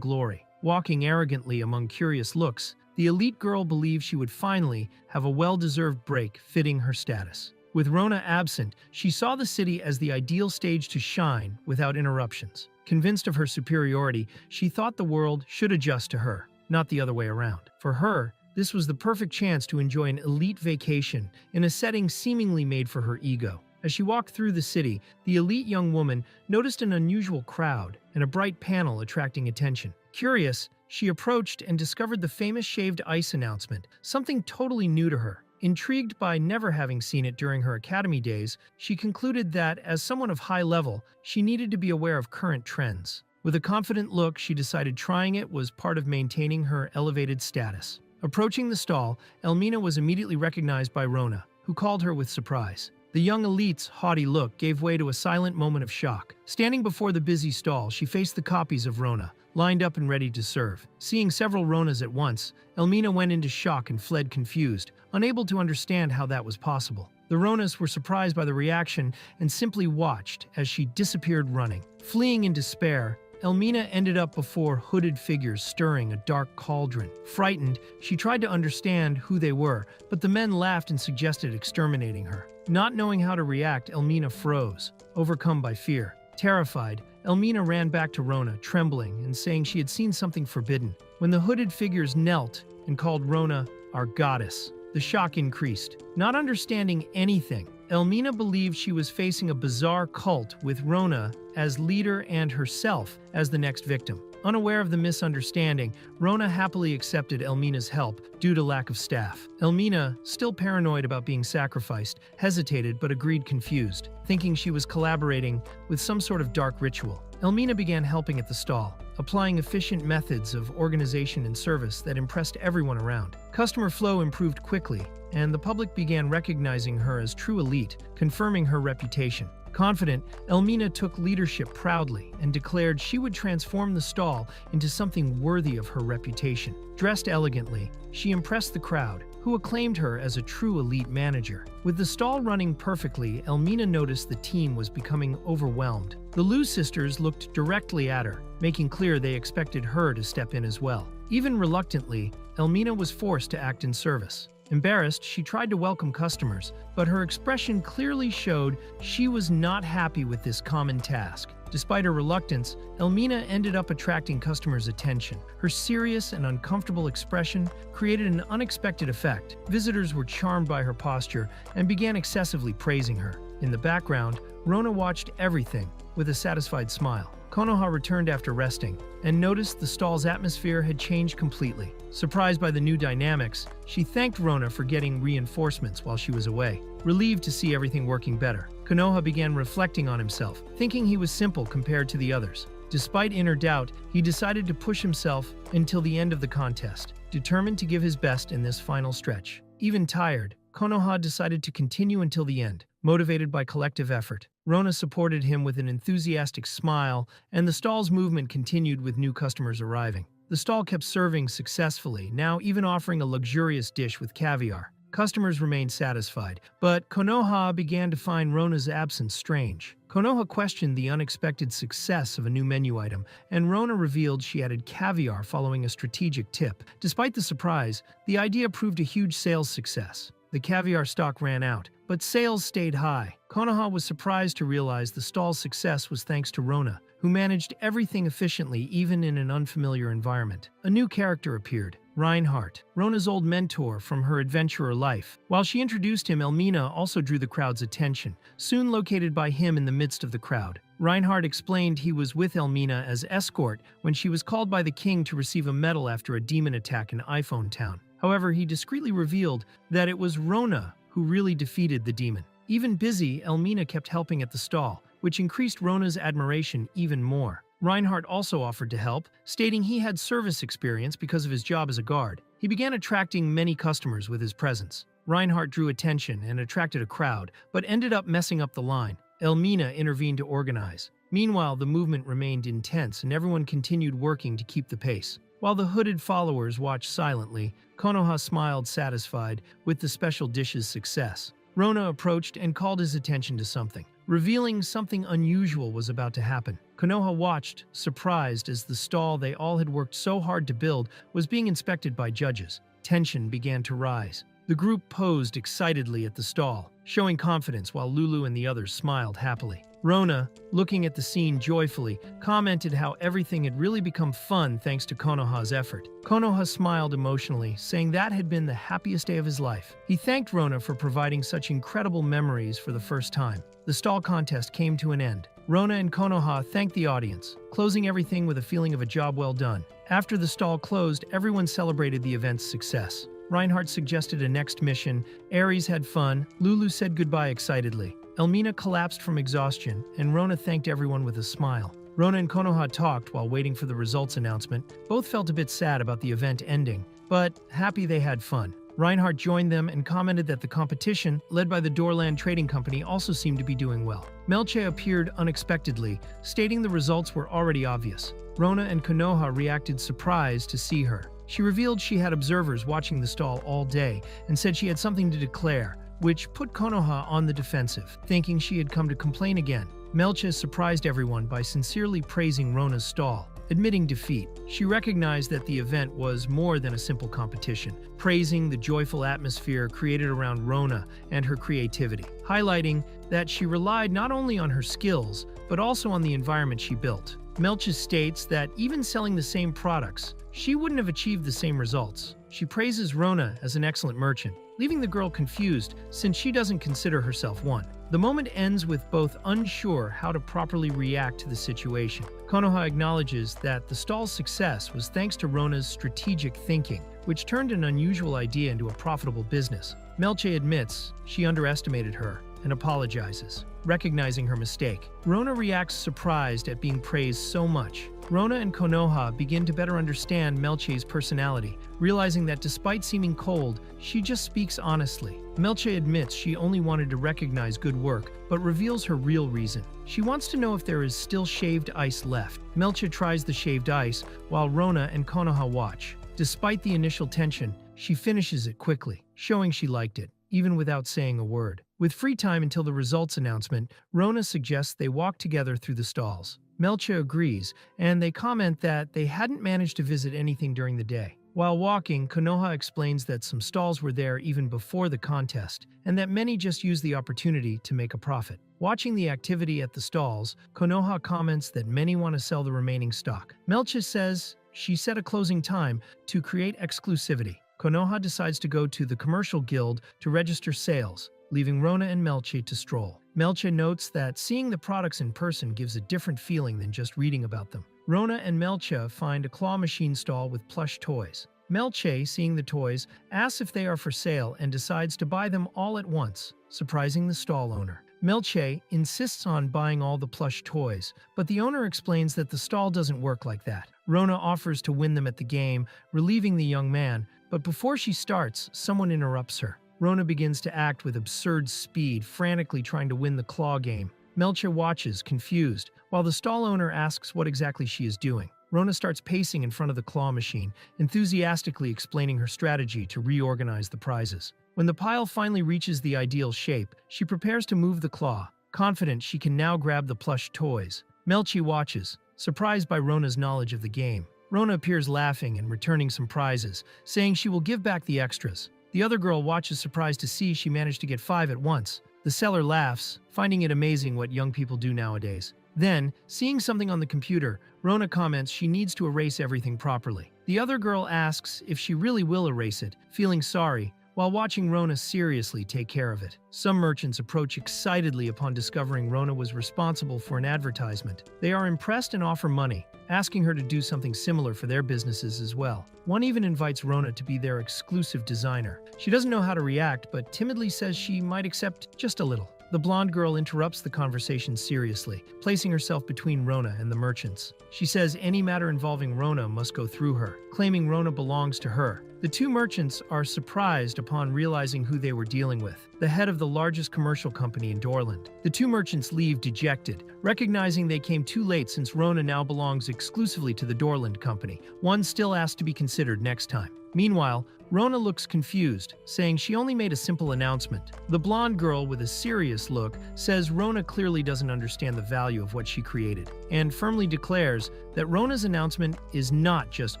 glory. Walking arrogantly among curious looks, the elite girl believed she would finally have a well-deserved break fitting her status. With Rona absent, she saw the city as the ideal stage to shine without interruptions. Convinced of her superiority, she thought the world should adjust to her, not the other way around. For her, this was the perfect chance to enjoy an elite vacation in a setting seemingly made for her ego. As she walked through the city, the elite young woman noticed an unusual crowd and a bright panel attracting attention. Curious, she approached and discovered the famous shaved ice announcement, something totally new to her. Intrigued by never having seen it during her academy days, she concluded that, as someone of high level, she needed to be aware of current trends. With a confident look, she decided trying it was part of maintaining her elevated status. Approaching the stall, Elmina was immediately recognized by Rona, who called her with surprise. The young elite's haughty look gave way to a silent moment of shock. Standing before the busy stall, she faced the copies of Rona, lined up and ready to serve. Seeing several Ronas at once, Elmina went into shock and fled confused, unable to understand how that was possible. The Ronas were surprised by the reaction and simply watched as she disappeared running. Fleeing in despair, Elmina ended up before hooded figures stirring a dark cauldron. Frightened, she tried to understand who they were, but the men laughed and suggested exterminating her. Not knowing how to react, Elmina froze, overcome by fear. Terrified, Elmina ran back to Rona, trembling and saying she had seen something forbidden. When the hooded figures knelt and called Rona our goddess, the shock increased. Not understanding anything, Elmina believed she was facing a bizarre cult with Rona as leader and herself as the next victim. Unaware of the misunderstanding, Rona happily accepted Elmina's help due to lack of staff. Elmina, still paranoid about being sacrificed, hesitated but agreed confused, thinking she was collaborating with some sort of dark ritual. Elmina began helping at the stall, applying efficient methods of organization and service that impressed everyone around. Customer flow improved quickly, and the public began recognizing her as true elite, confirming her reputation. Confident, Elmina took leadership proudly and declared she would transform the stall into something worthy of her reputation. Dressed elegantly, she impressed the crowd, who acclaimed her as a true elite manager. With the stall running perfectly, Elmina noticed the team was becoming overwhelmed. The Liu sisters looked directly at her, making clear they expected her to step in as well. Even reluctantly, Elmina was forced to act in service. Embarrassed, she tried to welcome customers, but her expression clearly showed she was not happy with this common task. Despite her reluctance, Elmina ended up attracting customers' attention. Her serious and uncomfortable expression created an unexpected effect. Visitors were charmed by her posture and began excessively praising her. In the background, Rona watched everything with a satisfied smile. Konoha returned after resting and noticed the stall's atmosphere had changed completely. Surprised by the new dynamics, she thanked Rona for getting reinforcements while she was away. Relieved to see everything working better, Konoha began reflecting on himself, thinking he was simple compared to the others. Despite inner doubt, he decided to push himself until the end of the contest, determined to give his best in this final stretch. Even tired, Konoha decided to continue until the end, motivated by collective effort. Rona supported him with an enthusiastic smile, and the stall's movement continued with new customers arriving. The stall kept serving successfully, now even offering a luxurious dish with caviar. Customers remained satisfied, but Konoha began to find Rona's absence strange. Konoha questioned the unexpected success of a new menu item, and Rona revealed she added caviar following a strategic tip. Despite the surprise, the idea proved a huge sales success. The caviar stock ran out, but sales stayed high. Konoha was surprised to realize the stall's success was thanks to Rona, who managed everything efficiently even in an unfamiliar environment. A new character appeared, Reinhardt, Rona's old mentor from her adventurer life. While she introduced him, Elmina also drew the crowd's attention, soon located by him in the midst of the crowd. Reinhardt explained he was with Elmina as escort when she was called by the king to receive a medal after a demon attack in iPhone Town. However, he discreetly revealed that it was Rona who really defeated the demon. Even busy, Elmina kept helping at the stall, which increased Rona's admiration even more. Reinhardt also offered to help, stating he had service experience because of his job as a guard. He began attracting many customers with his presence. Reinhardt drew attention and attracted a crowd, but ended up messing up the line. Elmina intervened to organize. Meanwhile, the movement remained intense and everyone continued working to keep the pace. While the hooded followers watched silently, Konoha smiled satisfied with the special dish's success. Rona approached and called his attention to something, revealing something unusual was about to happen. Konoha watched, surprised, as the stall they all had worked so hard to build was being inspected by judges. Tension began to rise. The group posed excitedly at the stall, showing confidence while Lulu and the others smiled happily. Rona, looking at the scene joyfully, commented how everything had really become fun thanks to Konoha's effort. Konoha smiled emotionally, saying that had been the happiest day of his life. He thanked Rona for providing such incredible memories for the first time. The stall contest came to an end. Rona and Konoha thanked the audience, closing everything with a feeling of a job well done. After the stall closed, everyone celebrated the event's success. Reinhardt suggested a next mission, Ares had fun, Lulu said goodbye excitedly. Elmina collapsed from exhaustion, and Rona thanked everyone with a smile. Rona and Konoha talked while waiting for the results announcement. Both felt a bit sad about the event ending, but happy they had fun. Reinhardt joined them and commented that the competition, led by the Doorland Trading Company, also seemed to be doing well. Melche appeared unexpectedly, stating the results were already obvious. Rona and Konoha reacted surprised to see her. She revealed she had observers watching the stall all day and said she had something to declare, which put Konoha on the defensive, thinking she had come to complain again. Melche surprised everyone by sincerely praising Rona's stall. Admitting defeat, she recognized that the event was more than a simple competition, praising the joyful atmosphere created around Rona and her creativity, highlighting that she relied not only on her skills, but also on the environment she built. Melche states that even selling the same products, she wouldn't have achieved the same results. She praises Rona as an excellent merchant, leaving the girl confused since she doesn't consider herself one. The moment ends with both unsure how to properly react to the situation. Konoha acknowledges that the stall's success was thanks to Rona's strategic thinking, which turned an unusual idea into a profitable business. Melche admits she underestimated her and apologizes, recognizing her mistake. Rona reacts surprised at being praised so much. Rona and Konoha begin to better understand Melche's personality, realizing that despite seeming cold, she just speaks honestly. Melche admits she only wanted to recognize good work, but reveals her real reason. She wants to know if there is still shaved ice left. Melche tries the shaved ice, while Rona and Konoha watch. Despite the initial tension, she finishes it quickly, showing she liked it, even without saying a word. With free time until the results announcement, Rona suggests they walk together through the stalls. Melche agrees, and they comment that they hadn't managed to visit anything during the day. While walking, Konoha explains that some stalls were there even before the contest, and that many just used the opportunity to make a profit. Watching the activity at the stalls, Konoha comments that many want to sell the remaining stock. Melche says she set a closing time to create exclusivity. Konoha decides to go to the commercial guild to register sales, leaving Rona and Melche to stroll. Melche notes that seeing the products in person gives a different feeling than just reading about them. Rona and Melche find a claw machine stall with plush toys. Melche, seeing the toys, asks if they are for sale and decides to buy them all at once, surprising the stall owner. Melche insists on buying all the plush toys, but the owner explains that the stall doesn't work like that. Rona offers to win them at the game, relieving the young man, but before she starts, someone interrupts her. Rona begins to act with absurd speed, frantically trying to win the claw game. Melche watches, confused, while the stall owner asks what exactly she is doing. Rona starts pacing in front of the claw machine, enthusiastically explaining her strategy to reorganize the prizes. When the pile finally reaches the ideal shape, she prepares to move the claw, confident she can now grab the plush toys. Melche watches, surprised by Rona's knowledge of the game. Rona appears laughing and returning some prizes, saying she will give back the extras. The other girl watches, surprised to see she managed to get 5 at once. The seller laughs, finding it amazing what young people do nowadays. Then, seeing something on the computer, Rona comments she needs to erase everything properly. The other girl asks if she really will erase it, feeling sorry, while watching Rona seriously take care of it. Some merchants approach excitedly upon discovering Rona was responsible for an advertisement. They are impressed and offer money, asking her to do something similar for their businesses as well. One even invites Rona to be their exclusive designer. She doesn't know how to react, but timidly says she might accept just a little. The blonde girl interrupts the conversation seriously, placing herself between Rona and the merchants. She says any matter involving Rona must go through her, claiming Rona belongs to her. The two merchants are surprised upon realizing who they were dealing with, the head of the largest commercial company in Dorland. The two merchants leave dejected, recognizing they came too late since Rona now belongs exclusively to the Dorland company. One still asked to be considered next time. Meanwhile, Rona looks confused, saying she only made a simple announcement. The blonde girl, with a serious look, says Rona clearly doesn't understand the value of what she created, and firmly declares that Rona's announcement is not just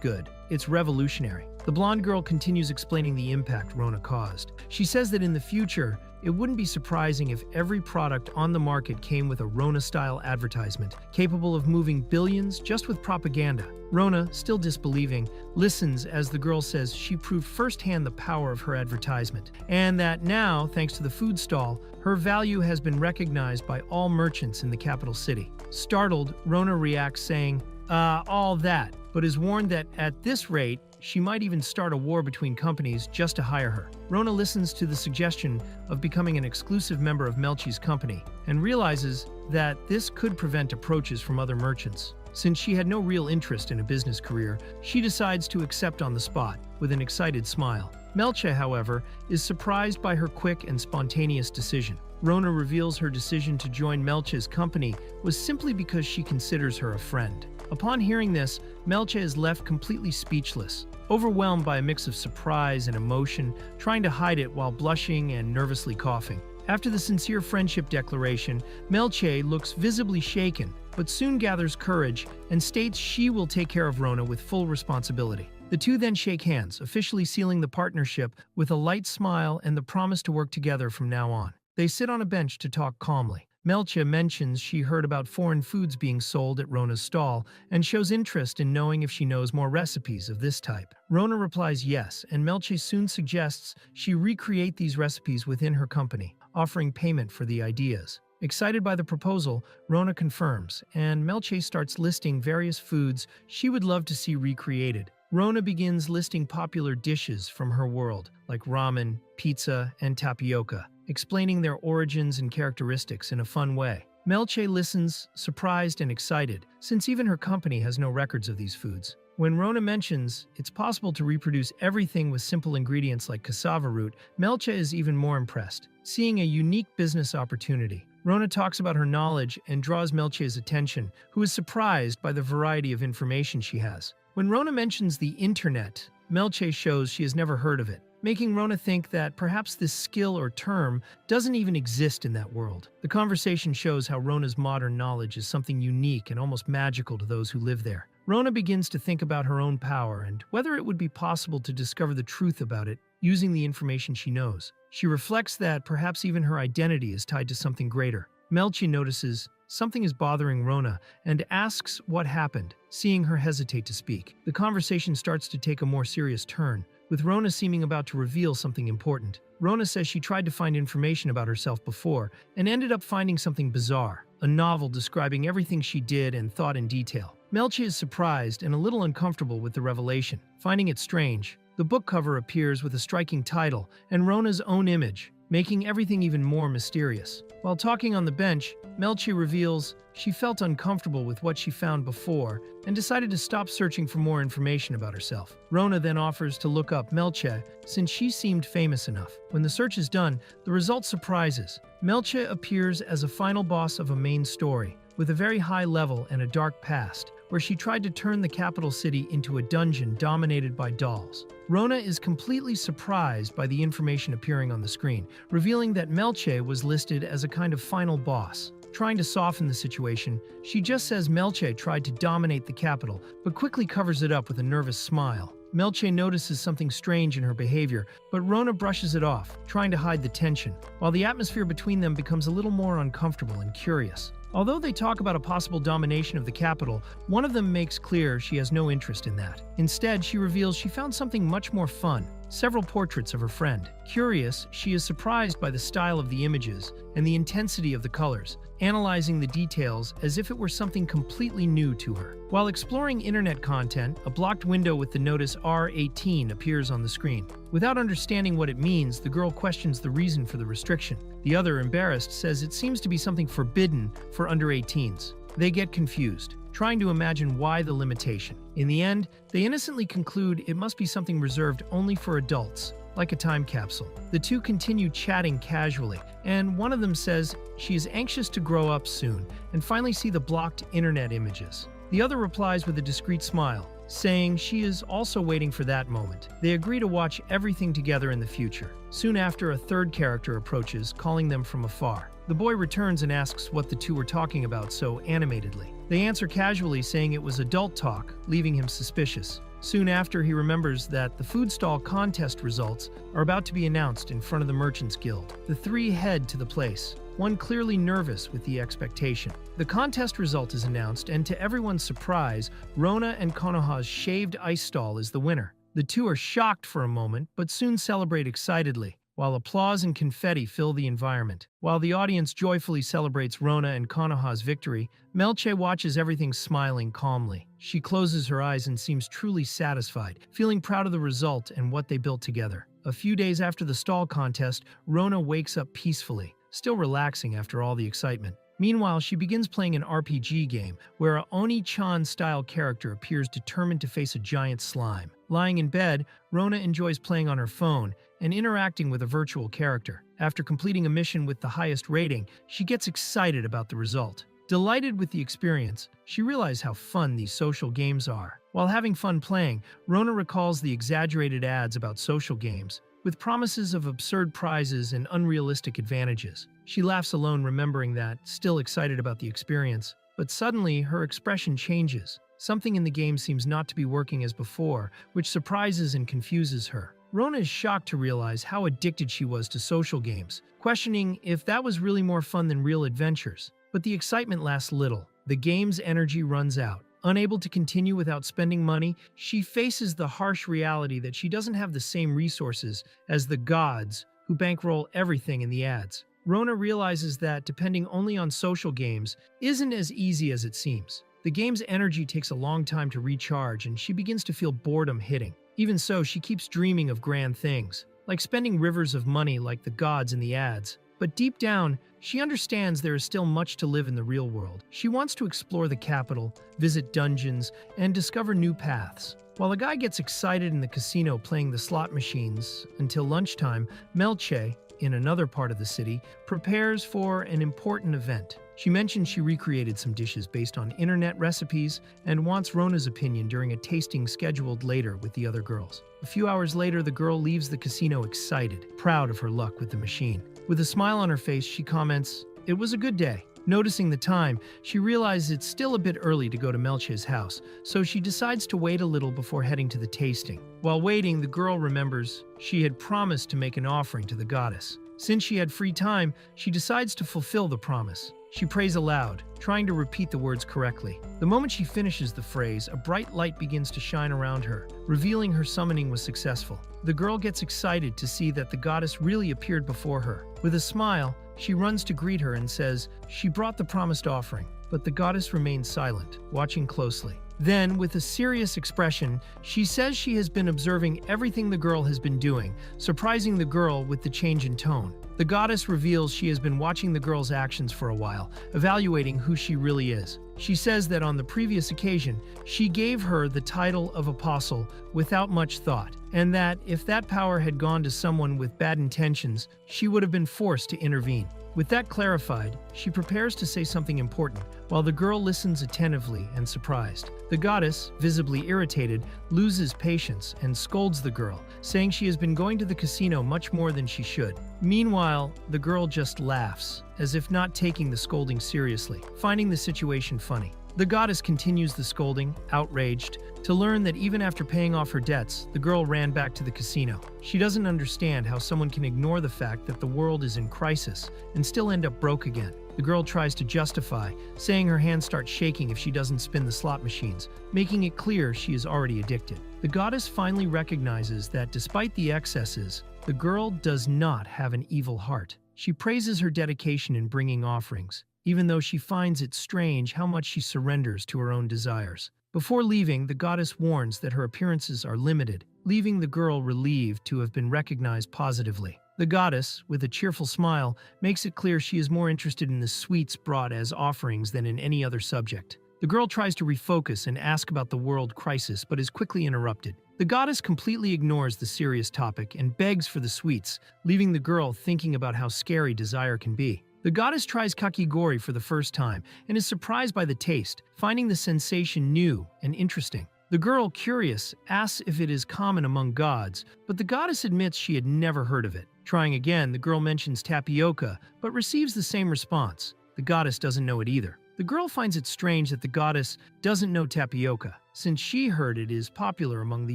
good, it's revolutionary. The blonde girl continues explaining the impact Rona caused. She says that in the future, it wouldn't be surprising if every product on the market came with a Rona-style advertisement, capable of moving billions just with propaganda. Rona, still disbelieving, listens as the girl says she proved firsthand the power of her advertisement, and that now, thanks to the food stall, her value has been recognized by all merchants in the capital city. Startled, Rona reacts saying, all that, but is warned that at this rate, she might even start a war between companies just to hire her. Rona listens to the suggestion of becoming an exclusive member of Melche's company and realizes that this could prevent approaches from other merchants. Since she had no real interest in a business career, she decides to accept on the spot, with an excited smile. Melche, however, is surprised by her quick and spontaneous decision. Rona reveals her decision to join Melche's company was simply because she considers her a friend. Upon hearing this, Melche is left completely speechless, overwhelmed by a mix of surprise and emotion, trying to hide it while blushing and nervously coughing. After the sincere friendship declaration, Melche looks visibly shaken, but soon gathers courage and states she will take care of Rona with full responsibility. The two then shake hands, officially sealing the partnership with a light smile and the promise to work together from now on. They sit on a bench to talk calmly. Melche mentions she heard about foreign foods being sold at Rona's stall and shows interest in knowing if she knows more recipes of this type. Rona replies yes, and Melche soon suggests she recreate these recipes within her company, offering payment for the ideas. Excited by the proposal, Rona confirms, and Melche starts listing various foods she would love to see recreated. Rona begins listing popular dishes from her world, like ramen, pizza, and tapioca, explaining their origins and characteristics in a fun way. Melche listens, surprised and excited, since even her company has no records of these foods. When Rona mentions it's possible to reproduce everything with simple ingredients like cassava root, Melche is even more impressed, seeing a unique business opportunity. Rona talks about her knowledge and draws Melche's attention, who is surprised by the variety of information she has. When Rona mentions the internet, Melche shows she has never heard of it, making Rona think that perhaps this skill or term doesn't even exist in that world. The conversation shows how Rona's modern knowledge is something unique and almost magical to those who live there. Rona begins to think about her own power and whether it would be possible to discover the truth about it using the information she knows. She reflects that perhaps even her identity is tied to something greater. Melchi notices something is bothering Rona and asks what happened, seeing her hesitate to speak. The conversation starts to take a more serious turn, with Rona seeming about to reveal something important. Rona says she tried to find information about herself before and ended up finding something bizarre, a novel describing everything she did and thought in detail. Melchi is surprised and a little uncomfortable with the revelation. Finding it strange, the book cover appears with a striking title and Rona's own image, making everything even more mysterious. While talking on the bench, Melchi reveals she felt uncomfortable with what she found before and decided to stop searching for more information about herself. Rona then offers to look up Melche since she seemed famous enough. When the search is done, the result surprises. Melche appears as a final boss of a main story, with a very high level and a dark past, where she tried to turn the capital city into a dungeon dominated by dolls. Rona is completely surprised by the information appearing on the screen, revealing that Melche was listed as a kind of final boss. Trying to soften the situation, she just says Melche tried to dominate the capital, but quickly covers it up with a nervous smile. Melche notices something strange in her behavior, but Rona brushes it off, trying to hide the tension, while the atmosphere between them becomes a little more uncomfortable and curious. Although they talk about a possible domination of the capital, one of them makes clear she has no interest in that. Instead, she reveals she found something much more fun, several portraits of her friend. Curious, she is surprised by the style of the images and the intensity of the colors, analyzing the details as if it were something completely new to her. While exploring internet content, a blocked window with the notice R18 appears on the screen. Without understanding what it means, the girl questions the reason for the restriction. The other, embarrassed, says it seems to be something forbidden for under 18s. They get confused, trying to imagine why the limitation. In the end, they innocently conclude it must be something reserved only for adults, like a time capsule. The two continue chatting casually, and one of them says she is anxious to grow up soon and finally see the blocked internet images. The other replies with a discreet smile, saying she is also waiting for that moment. They agree to watch everything together in the future. Soon after, a third character approaches, calling them from afar. The boy returns and asks what the two were talking about so animatedly. They answer casually, saying it was adult talk, leaving him suspicious. Soon after, he remembers that the food stall contest results are about to be announced in front of the Merchants Guild. The three head to the place, one clearly nervous with the expectation. The contest result is announced, and to everyone's surprise, Rona and Konoha's shaved ice stall is the winner. The two are shocked for a moment, but soon celebrate excitedly, while applause and confetti fill the environment. While the audience joyfully celebrates Rona and Konoha's victory, Melche watches everything smiling calmly. She closes her eyes and seems truly satisfied, feeling proud of the result and what they built together. A few days after the stall contest, Rona wakes up peacefully, still relaxing after all the excitement. Meanwhile, she begins playing an RPG game, where a Oni-chan-style character appears determined to face a giant slime. Lying in bed, Rona enjoys playing on her phone and interacting with a virtual character. After completing a mission with the highest rating, she gets excited about the result. Delighted with the experience, she realizes how fun these social games are. While having fun playing, Rona recalls the exaggerated ads about social games, with promises of absurd prizes and unrealistic advantages. She laughs alone, remembering that, still excited about the experience. But suddenly, her expression changes. Something in the game seems not to be working as before, which surprises and confuses her. Rona is shocked to realize how addicted she was to social games, questioning if that was really more fun than real adventures. But the excitement lasts little. The game's energy runs out. Unable to continue without spending money, she faces the harsh reality that she doesn't have the same resources as the gods who bankroll everything in the ads. Rona realizes that depending only on social games isn't as easy as it seems. The game's energy takes a long time to recharge, and she begins to feel boredom hitting. Even so, she keeps dreaming of grand things, like spending rivers of money like the gods in the ads. But deep down, she understands there is still much to live in the real world. She wants to explore the capital, visit dungeons, and discover new paths. While a guy gets excited in the casino playing the slot machines until lunchtime, Melche, in another part of the city, prepares for an important event. She mentions she recreated some dishes based on internet recipes and wants Rona's opinion during a tasting scheduled later with the other girls. A few hours later, the girl leaves the casino excited, proud of her luck with the machine. With a smile on her face, she comments, "It was a good day." Noticing the time, she realizes it's still a bit early to go to Melche's house, so she decides to wait a little before heading to the tasting. While waiting, the girl remembers she had promised to make an offering to the goddess. Since she had free time, she decides to fulfill the promise. She prays aloud, trying to repeat the words correctly. The moment she finishes the phrase, a bright light begins to shine around her, revealing her summoning was successful. The girl gets excited to see that the goddess really appeared before her. With a smile, she runs to greet her and says she brought the promised offering, but the goddess remains silent, watching closely. Then, with a serious expression, she says she has been observing everything the girl has been doing, surprising the girl with the change in tone. The goddess reveals she has been watching the girl's actions for a while, evaluating who she really is. She says that on the previous occasion, she gave her the title of apostle without much thought, and that if that power had gone to someone with bad intentions, she would have been forced to intervene. With that clarified, she prepares to say something important, while the girl listens attentively and surprised. The goddess, visibly irritated, loses patience and scolds the girl, saying she has been going to the casino much more than she should. Meanwhile, the girl just laughs, as if not taking the scolding seriously, finding the situation funny. The goddess continues the scolding, outraged, to learn that even after paying off her debts, the girl ran back to the casino. She doesn't understand how someone can ignore the fact that the world is in crisis and still end up broke again. The girl tries to justify, saying her hands start shaking if she doesn't spin the slot machines, making it clear she is already addicted. The goddess finally recognizes that despite the excesses, the girl does not have an evil heart. She praises her dedication in bringing offerings, even though she finds it strange how much she surrenders to her own desires. Before leaving, the goddess warns that her appearances are limited, leaving the girl relieved to have been recognized positively. The goddess, with a cheerful smile, makes it clear she is more interested in the sweets brought as offerings than in any other subject. The girl tries to refocus and ask about the world crisis, but is quickly interrupted. The goddess completely ignores the serious topic and begs for the sweets, leaving the girl thinking about how scary desire can be. The goddess tries kakigori for the first time and is surprised by the taste, finding the sensation new and interesting. The girl, curious, asks if it is common among gods, but the goddess admits she had never heard of it. Trying again, the girl mentions tapioca, but receives the same response. The goddess doesn't know it either. The girl finds it strange that the goddess doesn't know tapioca, since she heard it is popular among the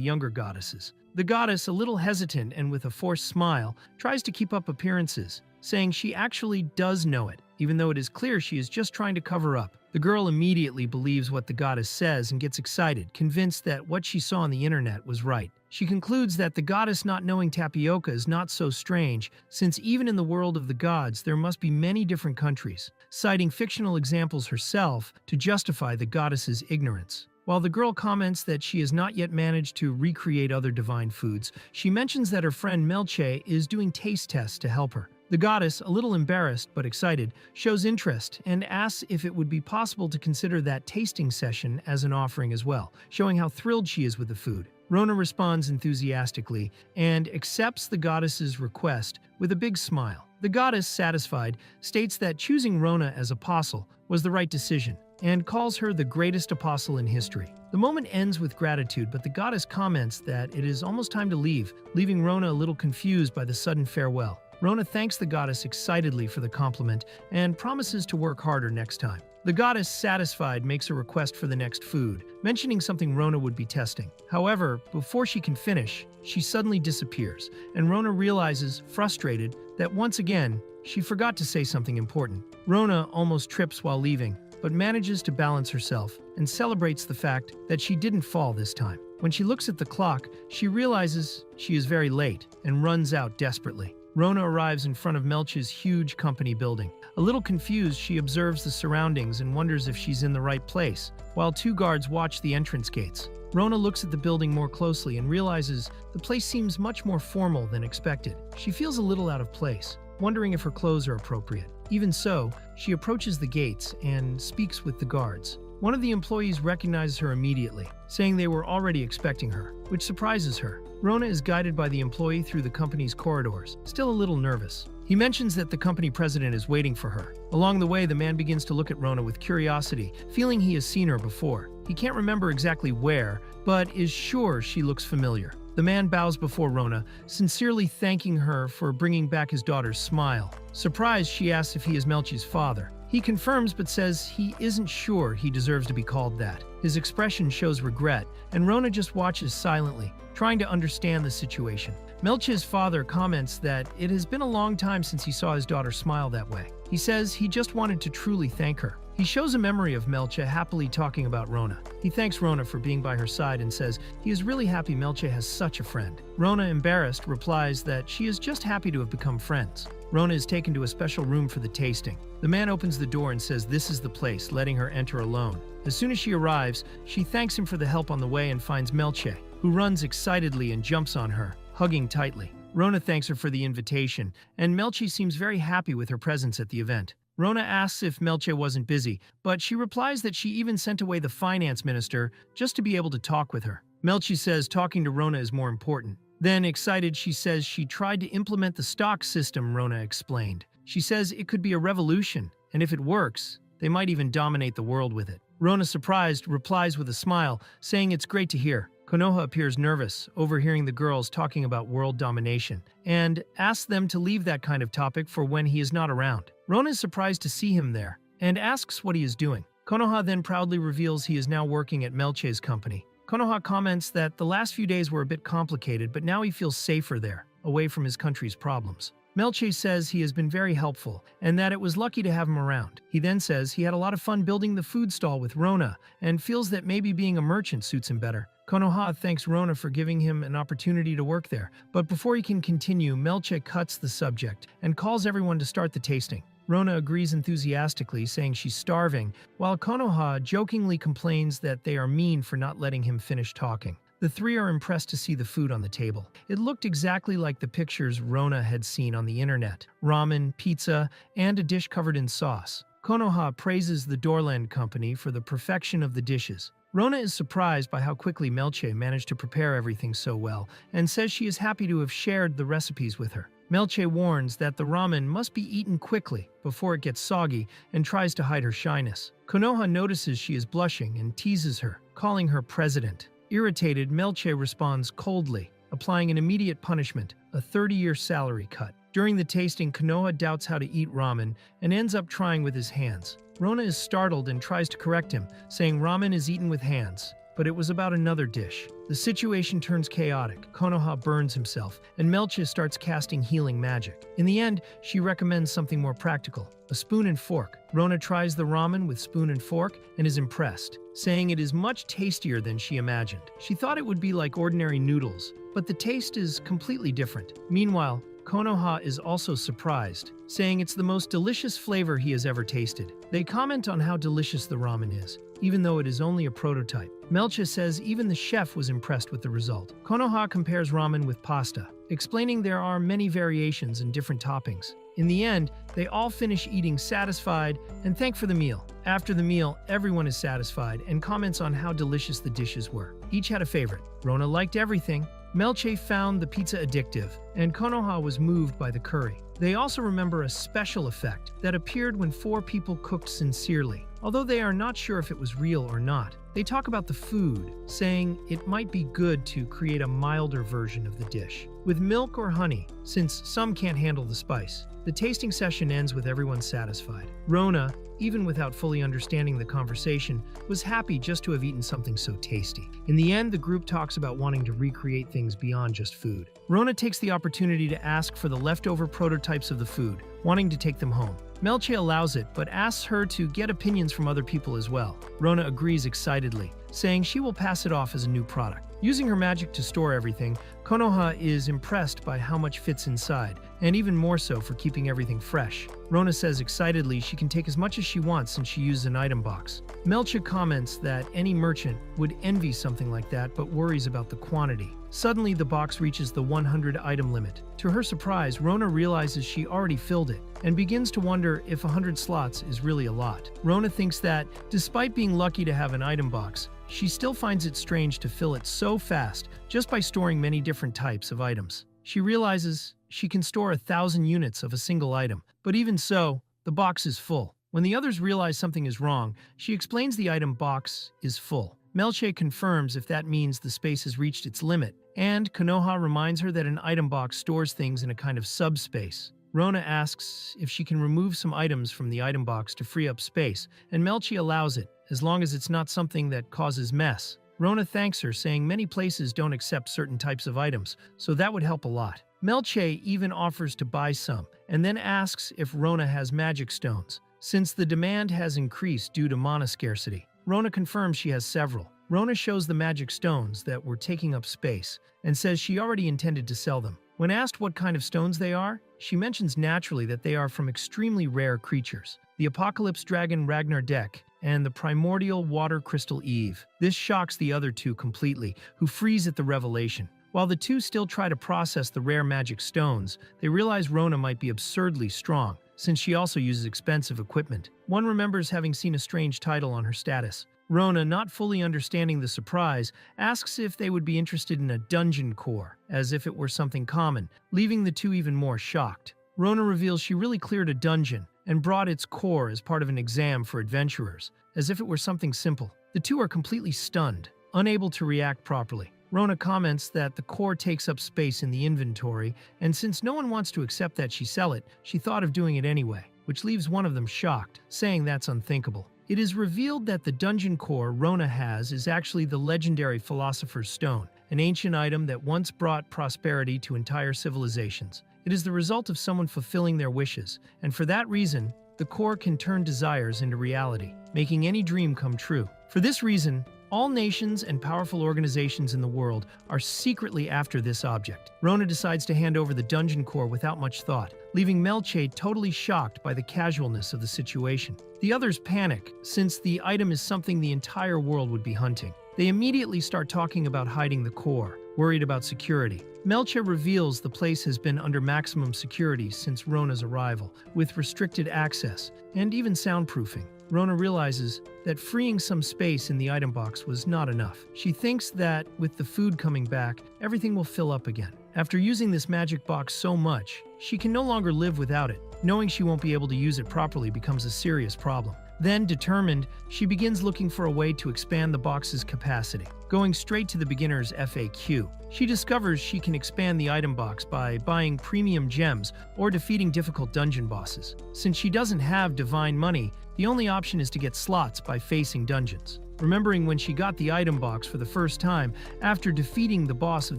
younger goddesses. The goddess, a little hesitant and with a forced smile, tries to keep up appearances, saying she actually does know it, even though it is clear she is just trying to cover up. The girl immediately believes what the goddess says and gets excited, convinced that what she saw on the internet was right. She concludes that the goddess not knowing tapioca is not so strange, since even in the world of the gods there must be many different countries, citing fictional examples herself to justify the goddess's ignorance. While the girl comments that she has not yet managed to recreate other divine foods, she mentions that her friend Melche is doing taste tests to help her. The goddess, a little embarrassed but excited, shows interest and asks if it would be possible to consider that tasting session as an offering as well, showing how thrilled she is with the food. Rona responds enthusiastically and accepts the goddess's request with a big smile. The goddess, satisfied, states that choosing Rona as apostle was the right decision and calls her the greatest apostle in history. The moment ends with gratitude, but the goddess comments that it is almost time to leave, leaving Rona a little confused by the sudden farewell. Rona thanks the goddess excitedly for the compliment and promises to work harder next time. The goddess, satisfied, makes a request for the next food, mentioning something Rona would be testing. However, before she can finish, she suddenly disappears, and Rona realizes, frustrated, that once again, she forgot to say something important. Rona almost trips while leaving, but manages to balance herself and celebrates the fact that she didn't fall this time. When she looks at the clock, she realizes she is very late and runs out desperately. Rona arrives in front of Melch's huge company building. A little confused, she observes the surroundings and wonders if she's in the right place, while two guards watch the entrance gates. Rona looks at the building more closely and realizes the place seems much more formal than expected. She feels a little out of place, wondering if her clothes are appropriate. Even so, she approaches the gates and speaks with the guards. One of the employees recognizes her immediately, saying they were already expecting her, which surprises her. Rona is guided by the employee through the company's corridors, still a little nervous. He mentions that the company president is waiting for her. Along the way, the man begins to look at Rona with curiosity, feeling he has seen her before. He can't remember exactly where, but is sure she looks familiar. The man bows before Rona, sincerely thanking her for bringing back his daughter's smile. Surprised, she asks if he is Melchi's father. He confirms but says he isn't sure he deserves to be called that. His expression shows regret, and Rona just watches silently, trying to understand the situation. Melchi's father comments that it has been a long time since he saw his daughter smile that way. He says he just wanted to truly thank her. He shows a memory of Melchi happily talking about Rona. He thanks Rona for being by her side and says he is really happy Melchi has such a friend. Rona, embarrassed, replies that she is just happy to have become friends. Rona is taken to a special room for the tasting. The man opens the door and says this is the place, letting her enter alone. As soon as she arrives, she thanks him for the help on the way and finds Melchi, who runs excitedly and jumps on her, hugging tightly. Rona thanks her for the invitation, and Melchi seems very happy with her presence at the event. Rona asks if Melchi wasn't busy, but she replies that she even sent away the finance minister just to be able to talk with her. Melchi says talking to Rona is more important. Then, excited, she says she tried to implement the stock system Rona explained. She says it could be a revolution, and if it works, they might even dominate the world with it. Rona, surprised, replies with a smile, saying it's great to hear. Konoha appears nervous, overhearing the girls talking about world domination, and asks them to leave that kind of topic for when he is not around. Rona is surprised to see him there, and asks what he is doing. Konoha then proudly reveals he is now working at Melchi's company. Konoha comments that the last few days were a bit complicated, but now he feels safer there, away from his country's problems. Melchi says he has been very helpful, and that it was lucky to have him around. He then says he had a lot of fun building the food stall with Rona, and feels that maybe being a merchant suits him better. Konoha thanks Rona for giving him an opportunity to work there, but before he can continue, Melchi cuts the subject and calls everyone to start the tasting. Rona agrees enthusiastically, saying she's starving, while Konoha jokingly complains that they are mean for not letting him finish talking. The three are impressed to see the food on the table. It looked exactly like the pictures Rona had seen on the internet: ramen, pizza, and a dish covered in sauce. Konoha praises the Dorland company for the perfection of the dishes. Rona is surprised by how quickly Melchi managed to prepare everything so well, and says she is happy to have shared the recipes with her. Melchi warns that the ramen must be eaten quickly before it gets soggy and tries to hide her shyness. Konoha notices she is blushing and teases her, calling her president. Irritated, Melchi responds coldly, applying an immediate punishment, a 30-year salary cut. During the tasting, Konoha doubts how to eat ramen and ends up trying with his hands. Rona is startled and tries to correct him, saying ramen is eaten with hands, but it was about another dish. The situation turns chaotic. Konoha burns himself, and Melchi starts casting healing magic. In the end, she recommends something more practical: a spoon and fork. Rona tries the ramen with spoon and fork and is impressed, saying it is much tastier than she imagined. She thought it would be like ordinary noodles, but the taste is completely different. Meanwhile, Konoha is also surprised, saying it's the most delicious flavor he has ever tasted. They comment on how delicious the ramen is, even though it is only a prototype. Melchi says even the chef was impressed with the result. Konoha compares ramen with pasta, explaining there are many variations and different toppings. In the end, they all finish eating satisfied and thank for the meal. After the meal, everyone is satisfied and comments on how delicious the dishes were. Each had a favorite. Rona liked everything. Melchi found the pizza addictive, and Konoha was moved by the curry. They also remember a special effect that appeared when 4 people cooked sincerely. Although they are not sure if it was real or not, they talk about the food, saying it might be good to create a milder version of the dish, with milk or honey, since some can't handle the spice. The tasting session ends with everyone satisfied. Rona, even without fully understanding the conversation, was happy just to have eaten something so tasty. In the end, the group talks about wanting to recreate things beyond just food. Rona takes the opportunity to ask for the leftover prototypes of the food, wanting to take them home. Melchi allows it, but asks her to get opinions from other people as well. Rona agrees excitedly, saying she will pass it off as a new product. Using her magic to store everything, Konoha is impressed by how much fits inside, and even more so for keeping everything fresh. Rona says excitedly she can take as much as she wants since she uses an item box. Melcha comments that any merchant would envy something like that but worries about the quantity. Suddenly, the box reaches the 100 item limit. To her surprise, Rona realizes she already filled it and begins to wonder if 100 slots is really a lot. Rona thinks that, despite being lucky to have an item box, she still finds it strange to fill it so fast just by storing many different types of items. She realizes she can store 1,000 units of a single item, but even so, the box is full. When the others realize something is wrong, she explains the item box is full. Melche confirms if that means the space has reached its limit, and Konoha reminds her that an item box stores things in a kind of subspace. Rona asks if she can remove some items from the item box to free up space, and Melchi allows it, as long as it's not something that causes mess. Rona thanks her, saying many places don't accept certain types of items, so that would help a lot. Melche even offers to buy some, and then asks if Rona has magic stones, since the demand has increased due to mana scarcity. Rona confirms she has several. Rona shows the magic stones that were taking up space, and says she already intended to sell them. When asked what kind of stones they are, she mentions naturally that they are from extremely rare creatures, the Apocalypse Dragon Ragnar Dek and the Primordial Water Crystal Eve. This shocks the other two completely, who freeze at the revelation. While the two still try to process the rare magic stones, they realize Rona might be absurdly strong, since she also uses expensive equipment. One remembers having seen a strange title on her status. Rona, not fully understanding the surprise, asks if they would be interested in a dungeon core, as if it were something common, leaving the two even more shocked. Rona reveals she really cleared a dungeon and brought its core as part of an exam for adventurers, as if it were something simple. The two are completely stunned, unable to react properly. Rona comments that the core takes up space in the inventory, and since no one wants to accept that she sell it, she thought of doing it anyway, which leaves one of them shocked, saying that's unthinkable. It is revealed that the dungeon core Rona has is actually the legendary Philosopher's Stone, an ancient item that once brought prosperity to entire civilizations. It is the result of someone fulfilling their wishes, and for that reason, the core can turn desires into reality, making any dream come true. For this reason, all nations and powerful organizations in the world are secretly after this object. Rona decides to hand over the dungeon core without much thought, leaving Melche totally shocked by the casualness of the situation. The others panic, since the item is something the entire world would be hunting. They immediately start talking about hiding the core, worried about security. Melche reveals the place has been under maximum security since Rona's arrival, with restricted access and even soundproofing. Rona realizes that freeing some space in the item box was not enough. She thinks that, with the food coming back, everything will fill up again. After using this magic box so much, she can no longer live without it. Knowing she won't be able to use it properly becomes a serious problem. Then, determined, she begins looking for a way to expand the box's capacity. Going straight to the beginner's FAQ, she discovers she can expand the item box by buying premium gems or defeating difficult dungeon bosses. Since she doesn't have divine money, the only option is to get slots by facing dungeons. Remembering when she got the item box for the first time after defeating the boss of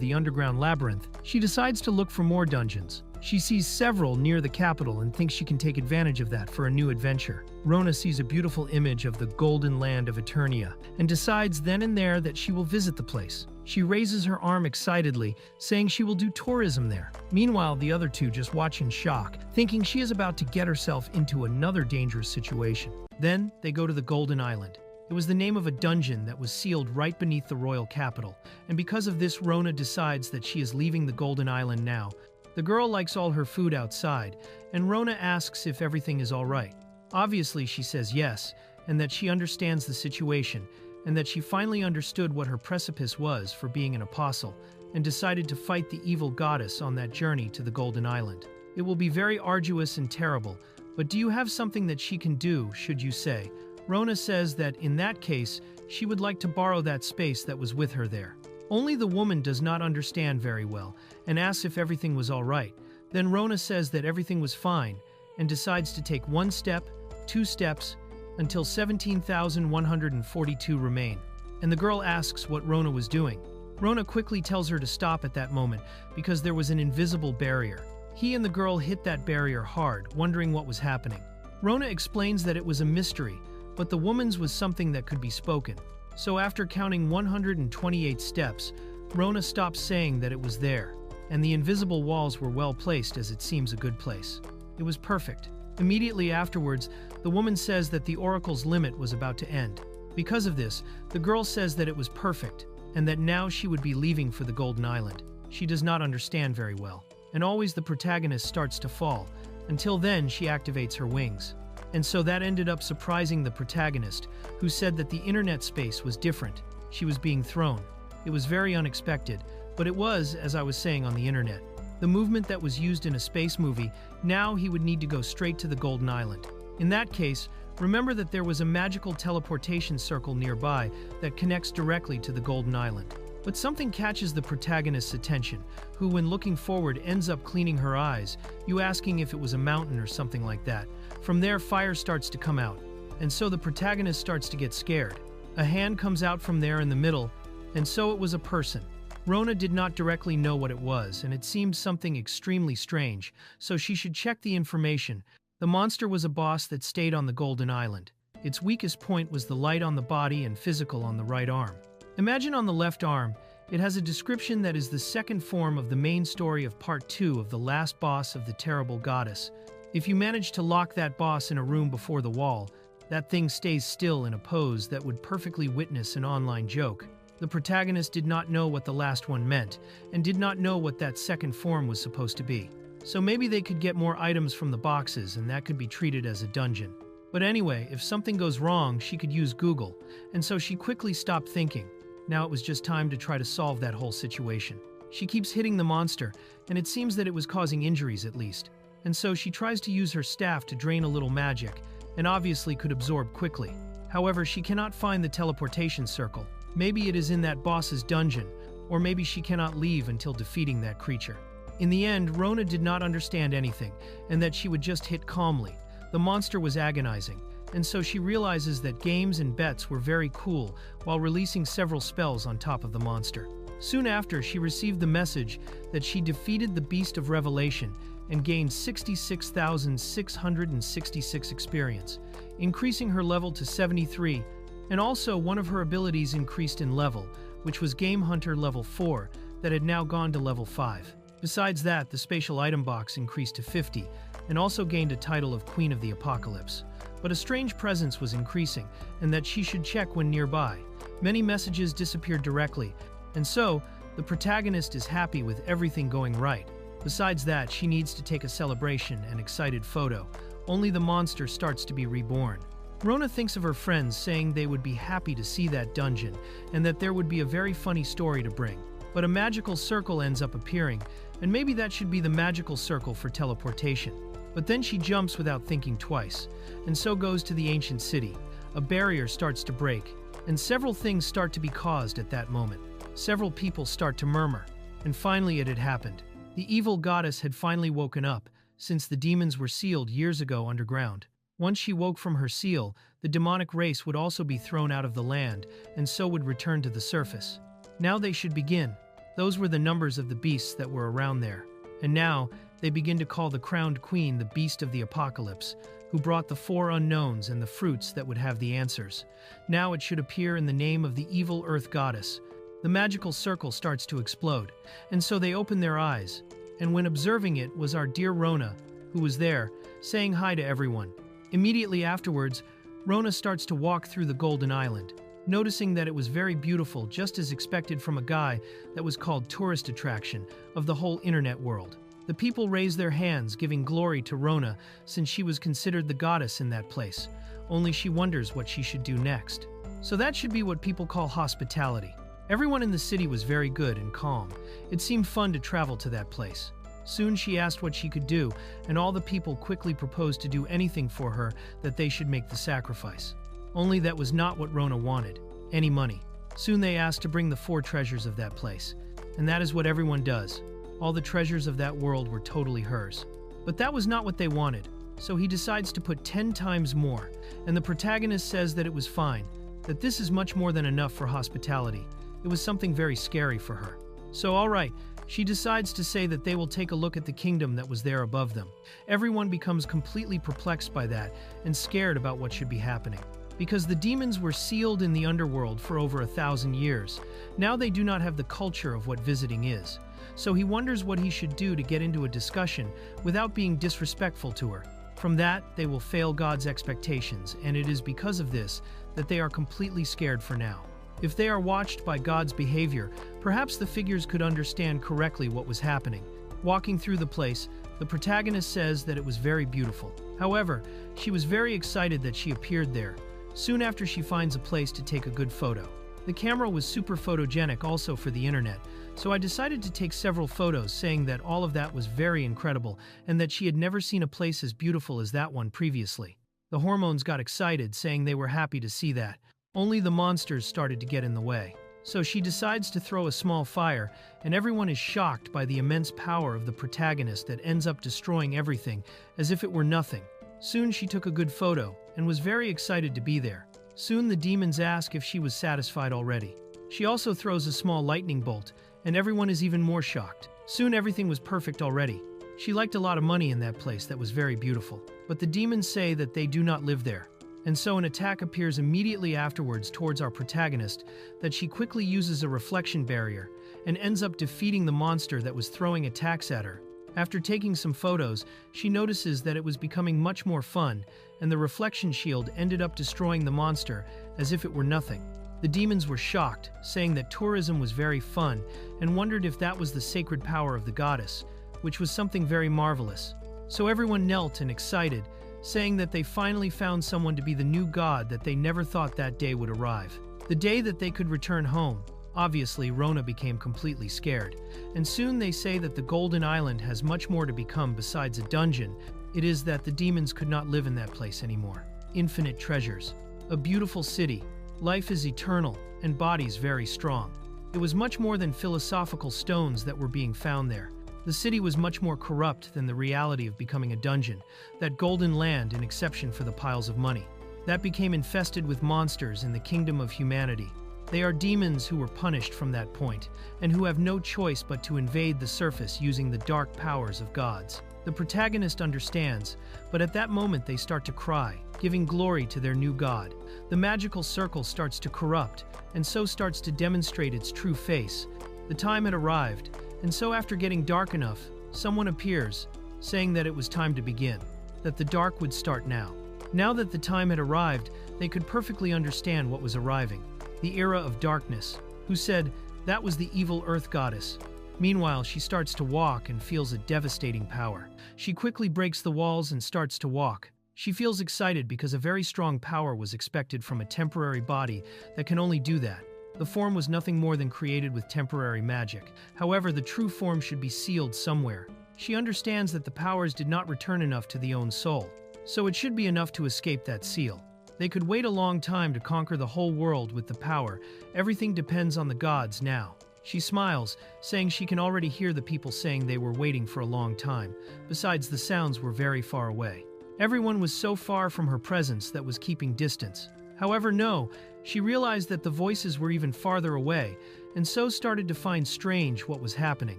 the underground labyrinth, she decides to look for more dungeons. She sees several near the capital and thinks she can take advantage of that for a new adventure. Rona sees a beautiful image of the golden land of Eternia and decides then and there that she will visit the place. She raises her arm excitedly, saying she will do tourism there. Meanwhile, the other two just watch in shock, thinking she is about to get herself into another dangerous situation. Then they go to the Golden Island. It was the name of a dungeon that was sealed right beneath the royal capital, and because of this, Rona decides that she is leaving the Golden Island now. The girl likes all her food outside, and Rona asks if everything is all right. Obviously, she says yes, and that she understands the situation, and that she finally understood what her precipice was for being an apostle, and decided to fight the evil goddess on that journey to the Golden Island. It will be very arduous and terrible, but do you have something that she can do, should you say? Rona says that in that case, she would like to borrow that space that was with her there. Only the woman does not understand very well, and asks if everything was all right. Then Rona says that everything was fine, and decides to take 1 step, 2 steps, until 17,142 remain. And the girl asks what Rona was doing. Rona quickly tells her to stop at that moment, because there was an invisible barrier. He and the girl hit that barrier hard, wondering what was happening. Rona explains that it was a mystery, but the woman's was something that could be spoken. So after counting 128 steps, Rona stops saying that it was there, and the invisible walls were well placed as it seems a good place. It was perfect. Immediately afterwards, the woman says that the oracle's limit was about to end. Because of this, the girl says that it was perfect, and that now she would be leaving for the Golden Island. She does not understand very well, and always the protagonist starts to fall. Until then, she activates her wings. And so that ended up surprising the protagonist, who said that the internet space was different. She was being thrown. It was very unexpected, but it was, as I was saying, on the internet. The movement that was used in a space movie, now he would need to go straight to the Golden Island. In that case, remember that there was a magical teleportation circle nearby that connects directly to the Golden Island. But something catches the protagonist's attention, who when looking forward ends up cleaning her eyes, you asking if it was a mountain or something like that. From there, fire starts to come out, and so the protagonist starts to get scared. A hand comes out from there in the middle, and so it was a person. Rona did not directly know what it was, and it seemed something extremely strange, so she should check the information. The monster was a boss that stayed on the Golden Island. Its weakest point was the light on the body and physical on the right arm. Imagine on the left arm, it has a description that is the second form of the main story of Part 2 of the last boss of the terrible goddess. If you manage to lock that boss in a room before the wall, that thing stays still in a pose that would perfectly witness an online joke. The protagonist did not know what the last one meant, and did not know what that second form was supposed to be. So maybe they could get more items from the boxes, and that could be treated as a dungeon. But anyway, if something goes wrong, she could use Google, and so she quickly stopped thinking. Now it was just time to try to solve that whole situation. She keeps hitting the monster, and it seems that it was causing injuries at least. And so she tries to use her staff to drain a little magic, and obviously could absorb quickly. However, she cannot find the teleportation circle. Maybe it is in that boss's dungeon, or maybe she cannot leave until defeating that creature. In the end, Rona did not understand anything, and that she would just hit calmly. The monster was agonizing, and so she realizes that games and bets were very cool while releasing several spells on top of the monster. Soon after, she received the message that she defeated the Beast of Revelation and gained 66,666 experience, increasing her level to 73, and also one of her abilities increased in level, which was Game Hunter level 4, that had now gone to level 5. Besides that, the spatial item box increased to 50, and also gained a title of Queen of the Apocalypse. But a strange presence was increasing, and that she should check when nearby. Many messages disappeared directly, and so, the protagonist is happy with everything going right. Besides that, she needs to take a celebration and excited photo. Only the monster starts to be reborn. Rona thinks of her friends saying they would be happy to see that dungeon, and that there would be a very funny story to bring. But a magical circle ends up appearing, and maybe that should be the magical circle for teleportation. But then she jumps without thinking twice, and so goes to the ancient city. A barrier starts to break, and several things start to be caused at that moment. Several people start to murmur, and finally it had happened. The evil goddess had finally woken up, since the demons were sealed years ago underground. Once she woke from her seal, the demonic race would also be thrown out of the land, and so would return to the surface. Now they should begin. Those were the numbers of the beasts that were around there. And now, they begin to call the crowned queen the Beast of the Apocalypse, who brought the 4 unknowns and the fruits that would have the answers. Now it should appear in the name of the evil earth goddess. The magical circle starts to explode, and so they open their eyes. And when observing it was our dear Rona, who was there, saying hi to everyone. Immediately afterwards, Rona starts to walk through the Golden Island, noticing that it was very beautiful, just as expected from a guy that was called tourist attraction of the whole internet world. The people raised their hands, giving glory to Rona, since she was considered the goddess in that place. Only she wonders what she should do next. So that should be what people call hospitality. Everyone in the city was very good and calm. It seemed fun to travel to that place. Soon she asked what she could do, and all the people quickly proposed to do anything for her, that they should make the sacrifice. Only that was not what Rona wanted, any money. Soon they asked to bring the 4 treasures of that place, and that is what everyone does. All the treasures of that world were totally hers. But that was not what they wanted, so he decides to put 10 times more, and the protagonist says that it was fine, that this is much more than enough for hospitality. It was something very scary for her. So alright, she decides to say that they will take a look at the kingdom that was there above them. Everyone becomes completely perplexed by that and scared about what should be happening. because the demons were sealed in the underworld for over 1,000 years. Now they do not have the culture of what visiting is. So he wonders what he should do to get into a discussion without being disrespectful to her. From that, they will fail God's expectations, and it is because of this that they are completely scared for now. If they are watched by God's behavior, perhaps the figures could understand correctly what was happening. Walking through the place, the protagonist says that it was very beautiful. However, she was very excited that she appeared there. Soon after, she finds a place to take a good photo. The camera was super photogenic also for the internet, so I decided to take several photos, saying that all of that was very incredible and that she had never seen a place as beautiful as that one previously. The hormones got excited, saying they were happy to see that. Only the monsters started to get in the way. So she decides to throw a small fire, and everyone is shocked by the immense power of the protagonist that ends up destroying everything as if it were nothing. Soon she took a good photo and was very excited to be there. Soon the demons ask if she was satisfied already. She also throws a small lightning bolt, and everyone is even more shocked. Soon everything was perfect already. She liked a lot of money in that place that was very beautiful. But the demons say that they do not live there. And so an attack appears immediately afterwards towards our protagonist that she quickly uses a reflection barrier and ends up defeating the monster that was throwing attacks at her. After taking some photos, she notices that it was becoming much more fun, and the reflection shield ended up destroying the monster as if it were nothing. The demons were shocked, saying that tourism was very fun, and wondered if that was the sacred power of the goddess, which was something very marvelous. So everyone knelt and excited, saying that they finally found someone to be the new god that they never thought that day would arrive. The day that they could return home. Obviously, Rona became completely scared, and soon they say that the Golden Island has much more to become besides a dungeon. It is that the demons could not live in that place anymore. Infinite treasures. A beautiful city. Life is eternal, and bodies very strong. It was much more than philosophical stones that were being found there. The city was much more corrupt than the reality of becoming a dungeon, that golden land an exception for the piles of money. That became infested with monsters in the kingdom of humanity. They are demons who were punished from that point, and who have no choice but to invade the surface using the dark powers of gods. The protagonist understands, but at that moment they start to cry, giving glory to their new god. The magical circle starts to corrupt, and so starts to demonstrate its true face. The time had arrived, and so after getting dark enough, someone appears, saying that it was time to begin, that the dark would start now. Now that the time had arrived, they could perfectly understand what was arriving. The era of darkness, who said that was the evil earth goddess. Meanwhile, she starts to walk and feels a devastating power. She quickly breaks the walls and starts to walk. She feels excited because a very strong power was expected from a temporary body that can only do that. The form was nothing more than created with temporary magic. However, the true form should be sealed somewhere. She understands that the powers did not return enough to the own soul, so it should be enough to escape that seal. They could wait a long time to conquer the whole world with the power. Everything depends on the gods now. She smiles, saying she can already hear the people saying they were waiting for a long time. Besides, the sounds were very far away. Everyone was so far from her presence that was keeping distance. However, no, she realized that the voices were even farther away, and so started to find strange what was happening.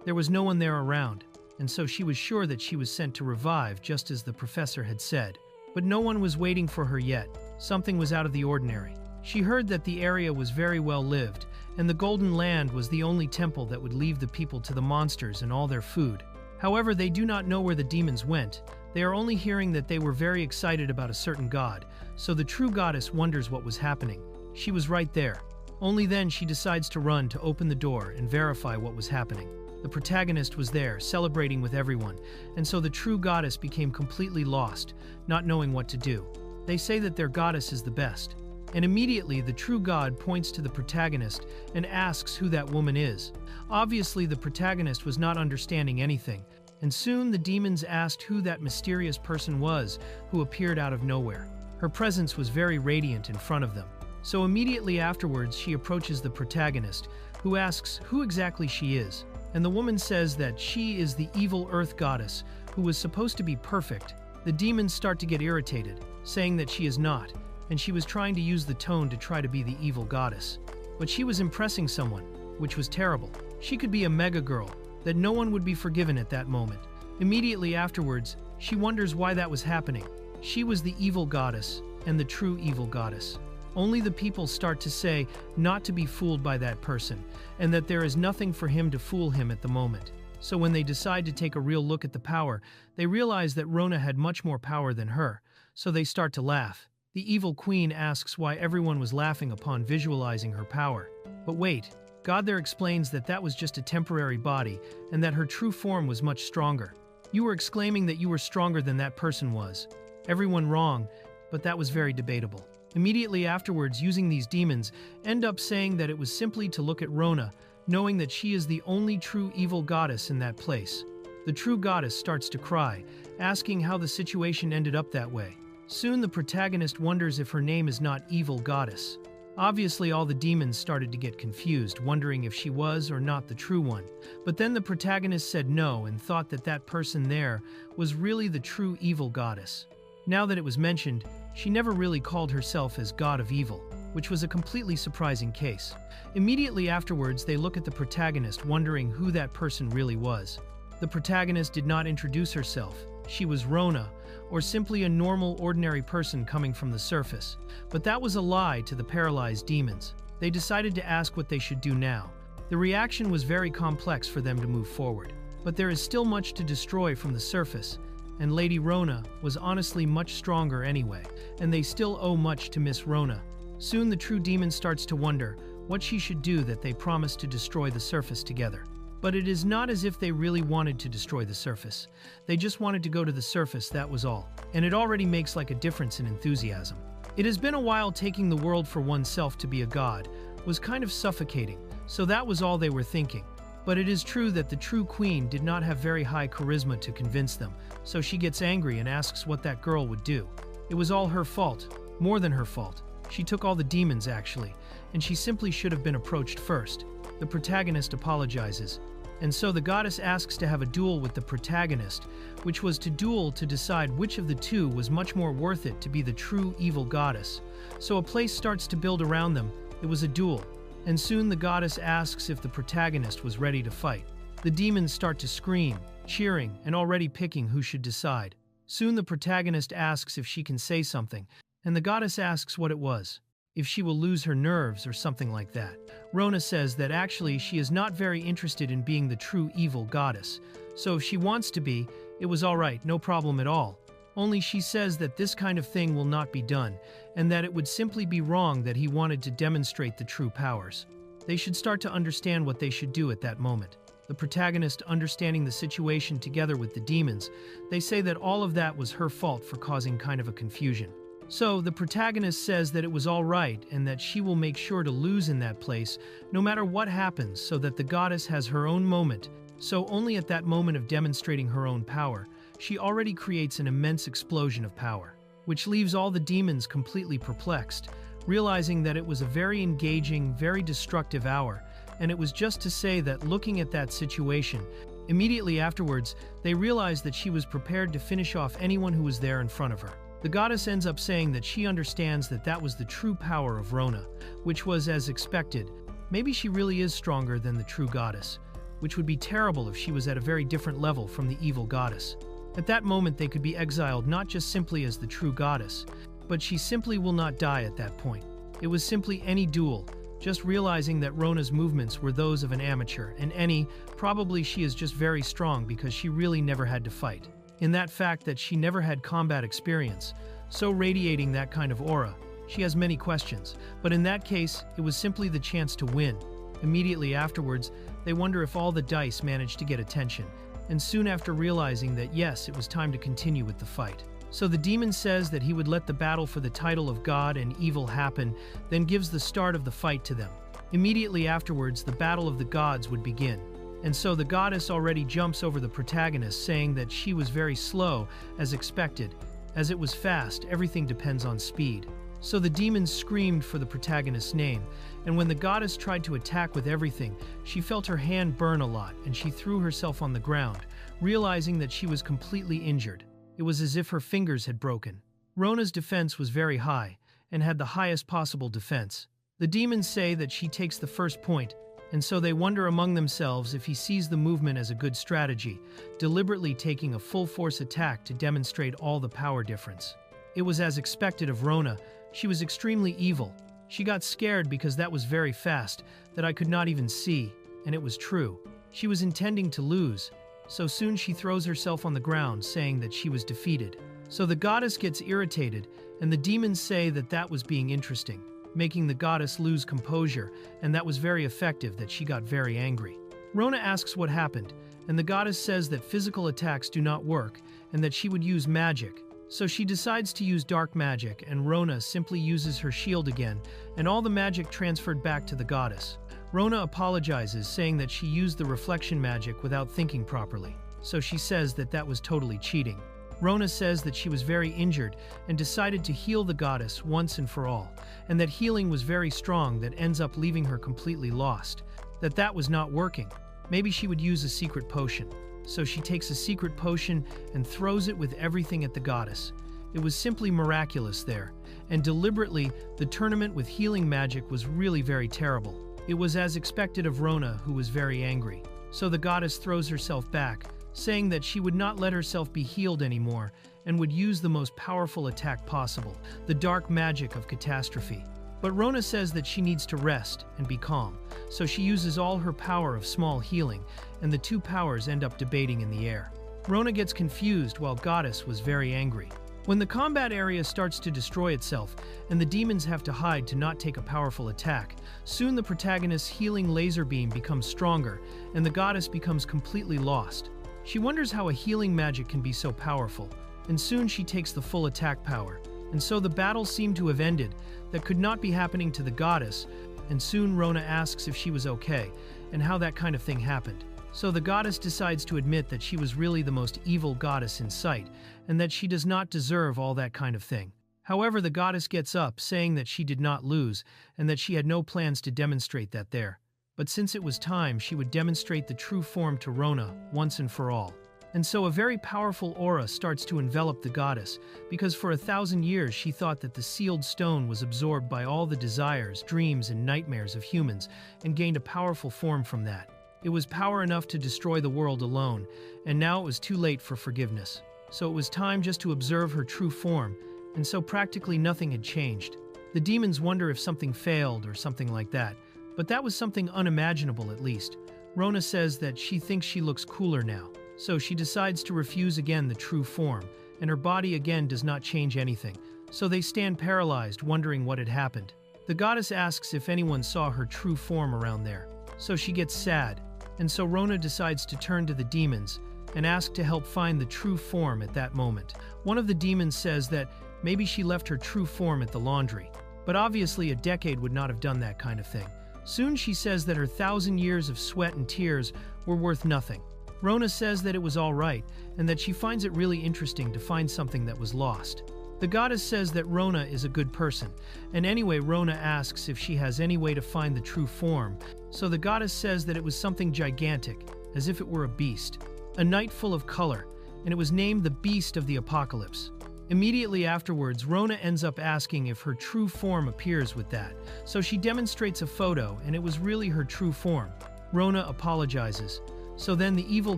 There was no one there around, and so she was sure that she was sent to revive just as the professor had said. But no one was waiting for her yet. Something was out of the ordinary. She heard that the area was very well lived, and the Golden Land was the only temple that would leave the people to the monsters and all their food. However, they do not know where the demons went. They are only hearing that they were very excited about a certain god, so the true goddess wonders what was happening. She was right there. Only then she decides to run to open the door and verify what was happening. The protagonist was there, celebrating with everyone, and so the true goddess became completely lost, not knowing what to do. They say that their goddess is the best, and immediately the true god points to the protagonist and asks who that woman is. Obviously, the protagonist was not understanding anything, and soon the demons asked who that mysterious person was who appeared out of nowhere. Her presence was very radiant in front of them. So immediately afterwards, she approaches the protagonist, who asks who exactly she is. And the woman says that she is the evil earth goddess who was supposed to be perfect. The demons start to get irritated, saying that she is not, and she was trying to use the tone to try to be the evil goddess. But she was impressing someone, which was terrible. She could be a mega girl, that no one would be forgiven at that moment. Immediately afterwards, she wonders why that was happening. She was the evil goddess, and the true evil goddess. Only the people start to say not to be fooled by that person, and that there is nothing for him to fool him at the moment. So when they decide to take a real look at the power, they realize that Rona had much more power than her, so they start to laugh. The evil queen asks why everyone was laughing upon visualizing her power. But wait, God there explains that that was just a temporary body, and that her true form was much stronger. You were exclaiming that you were stronger than that person was. Everyone wrong, but that was very debatable. Immediately afterwards, using these demons, end up saying that it was simply to look at Rona, knowing that she is the only true evil goddess in that place. The true goddess starts to cry, asking how the situation ended up that way. Soon the protagonist wonders if her name is not Evil Goddess. Obviously all the demons started to get confused, wondering if she was or not the true one. But then the protagonist said no and thought that that person there was really the true evil goddess. Now that it was mentioned, she never really called herself as God of Evil, which was a completely surprising case. Immediately afterwards, they look at the protagonist, wondering who that person really was. The protagonist did not introduce herself. She was Rona, or simply a normal, ordinary person coming from the surface. But that was a lie to the paralyzed demons. They decided to ask what they should do now. The reaction was very complex for them to move forward. But there is still much to destroy from the surface, and Lady Rona was honestly much stronger anyway, and they still owe much to Miss Rona. Soon the true demon starts to wonder what she should do, that they promised to destroy the surface together. But it is not as if they really wanted to destroy the surface. They just wanted to go to the surface, that was all. And it already makes like a difference in enthusiasm. It has been a while. Taking the world for oneself to be a god was kind of suffocating, so that was all they were thinking. But it is true that the true queen did not have very high charisma to convince them, so she gets angry and asks what that girl would do. It was all her fault, more than her fault. She took all the demons actually, and she simply should have been approached first. The protagonist apologizes, and so the goddess asks to have a duel with the protagonist, which was to duel to decide which of the two was much more worth it to be the true evil goddess. So a place starts to build around them. It was a duel, and soon the goddess asks if the protagonist was ready to fight. The demons start to scream, cheering, and already picking who should decide. Soon the protagonist asks if she can say something, and the goddess asks what it was. If she will lose her nerves or something like that. Rona says that actually she is not very interested in being the true evil goddess, so if she wants to be, it was alright, no problem at all. Only she says that this kind of thing will not be done, and that it would simply be wrong that he wanted to demonstrate the true powers. They should start to understand what they should do at that moment. The protagonist understanding the situation together with the demons, they say that all of that was her fault for causing kind of a confusion. So, the protagonist says that it was all right and that she will make sure to lose in that place no matter what happens, so that the goddess has her own moment. So only at that moment of demonstrating her own power, she already creates an immense explosion of power, which leaves all the demons completely perplexed, realizing that it was a very engaging, very destructive hour, and it was just to say that looking at that situation, immediately afterwards, they realized that she was prepared to finish off anyone who was there in front of her. The goddess ends up saying that she understands that that was the true power of Rona, which was as expected. Maybe she really is stronger than the true goddess, which would be terrible if she was at a very different level from the evil goddess. At that moment they could be exiled not just simply as the true goddess, but she simply will not die at that point. It was simply any duel, just realizing that Rona's movements were those of an amateur, and probably she is just very strong because she really never had to fight. In that fact that she never had combat experience, so radiating that kind of aura, she has many questions. But in that case, it was simply the chance to win. Immediately afterwards, they wonder if all the dice managed to get attention, and soon after realizing that yes, it was time to continue with the fight. So the demon says that he would let the battle for the title of God and evil happen, then gives the start of the fight to them. Immediately afterwards, the battle of the gods would begin. And so the goddess already jumps over the protagonist, saying that she was very slow, as expected. As it was fast, everything depends on speed. So the demons screamed for the protagonist's name, and when the goddess tried to attack with everything, she felt her hand burn a lot, and she threw herself on the ground, realizing that she was completely injured. It was as if her fingers had broken. Rona's defense was very high, and had the highest possible defense. The demons say that she takes the first point, and so they wonder among themselves if he sees the movement as a good strategy, deliberately taking a full-force attack to demonstrate all the power difference. It was as expected of Rona. She was extremely evil. She got scared because that was very fast, that I could not even see, and it was true. She was intending to lose, so soon she throws herself on the ground, saying that she was defeated. So the goddess gets irritated, and the demons say that that was being interesting, making the goddess lose composure, and that was very effective, that she got very angry. Rona asks what happened, and the goddess says that physical attacks do not work, and that she would use magic. So she decides to use dark magic, and Rona simply uses her shield again, and all the magic transferred back to the goddess. Rona apologizes, saying that she used the reflection magic without thinking properly. So she says that that was totally cheating. Rona says that she was very injured and decided to heal the goddess once and for all, and that healing was very strong, that ends up leaving her completely lost. That was not working. Maybe she would use a secret potion. So she takes a secret potion and throws it with everything at the goddess. It was simply miraculous there, and deliberately, the tournament with healing magic was really very terrible. It was as expected of Rona, who was very angry. So the goddess throws herself back, saying that she would not let herself be healed anymore and would use the most powerful attack possible, the dark magic of catastrophe. But Rona says that she needs to rest and be calm, so she uses all her power of small healing, and the two powers end up debating in the air. Rona gets confused while Goddess was very angry. When the combat area starts to destroy itself, and the demons have to hide to not take a powerful attack, soon the protagonist's healing laser beam becomes stronger, and the goddess becomes completely lost. She wonders how a healing magic can be so powerful, and soon she takes the full attack power. And so the battle seemed to have ended. That could not be happening to the goddess, and soon Rona asks if she was okay, and how that kind of thing happened. So the goddess decides to admit that she was really the most evil goddess in sight, and that she does not deserve all that kind of thing. However, the goddess gets up, saying that she did not lose, and that she had no plans to demonstrate that there. But since it was time, she would demonstrate the true form to Rona, once and for all. And so a very powerful aura starts to envelop the goddess, because for 1,000 years she thought that the sealed stone was absorbed by all the desires, dreams, and nightmares of humans, and gained a powerful form from that. It was power enough to destroy the world alone, and now it was too late for forgiveness. So it was time just to observe her true form, and so practically nothing had changed. The demons wonder if something failed or something like that, but that was something unimaginable at least. Rona says that she thinks she looks cooler now. So she decides to refuse again the true form, and her body again does not change anything. So they stand paralyzed, wondering what had happened. The goddess asks if anyone saw her true form around there. So she gets sad, and so Rona decides to turn to the demons and ask to help find the true form at that moment. One of the demons says that maybe she left her true form at the laundry, but obviously a decade would not have done that kind of thing. Soon she says that her 1,000 years of sweat and tears were worth nothing. Rona says that it was all right, and that she finds it really interesting to find something that was lost. The goddess says that Rona is a good person, and anyway Rona asks if she has any way to find the true form, so the goddess says that it was something gigantic, as if it were a beast. A night full of color, and it was named the Beast of the Apocalypse. Immediately afterwards, Rona ends up asking if her true form appears with that, so she demonstrates a photo, and it was really her true form. Rona apologizes. So then the evil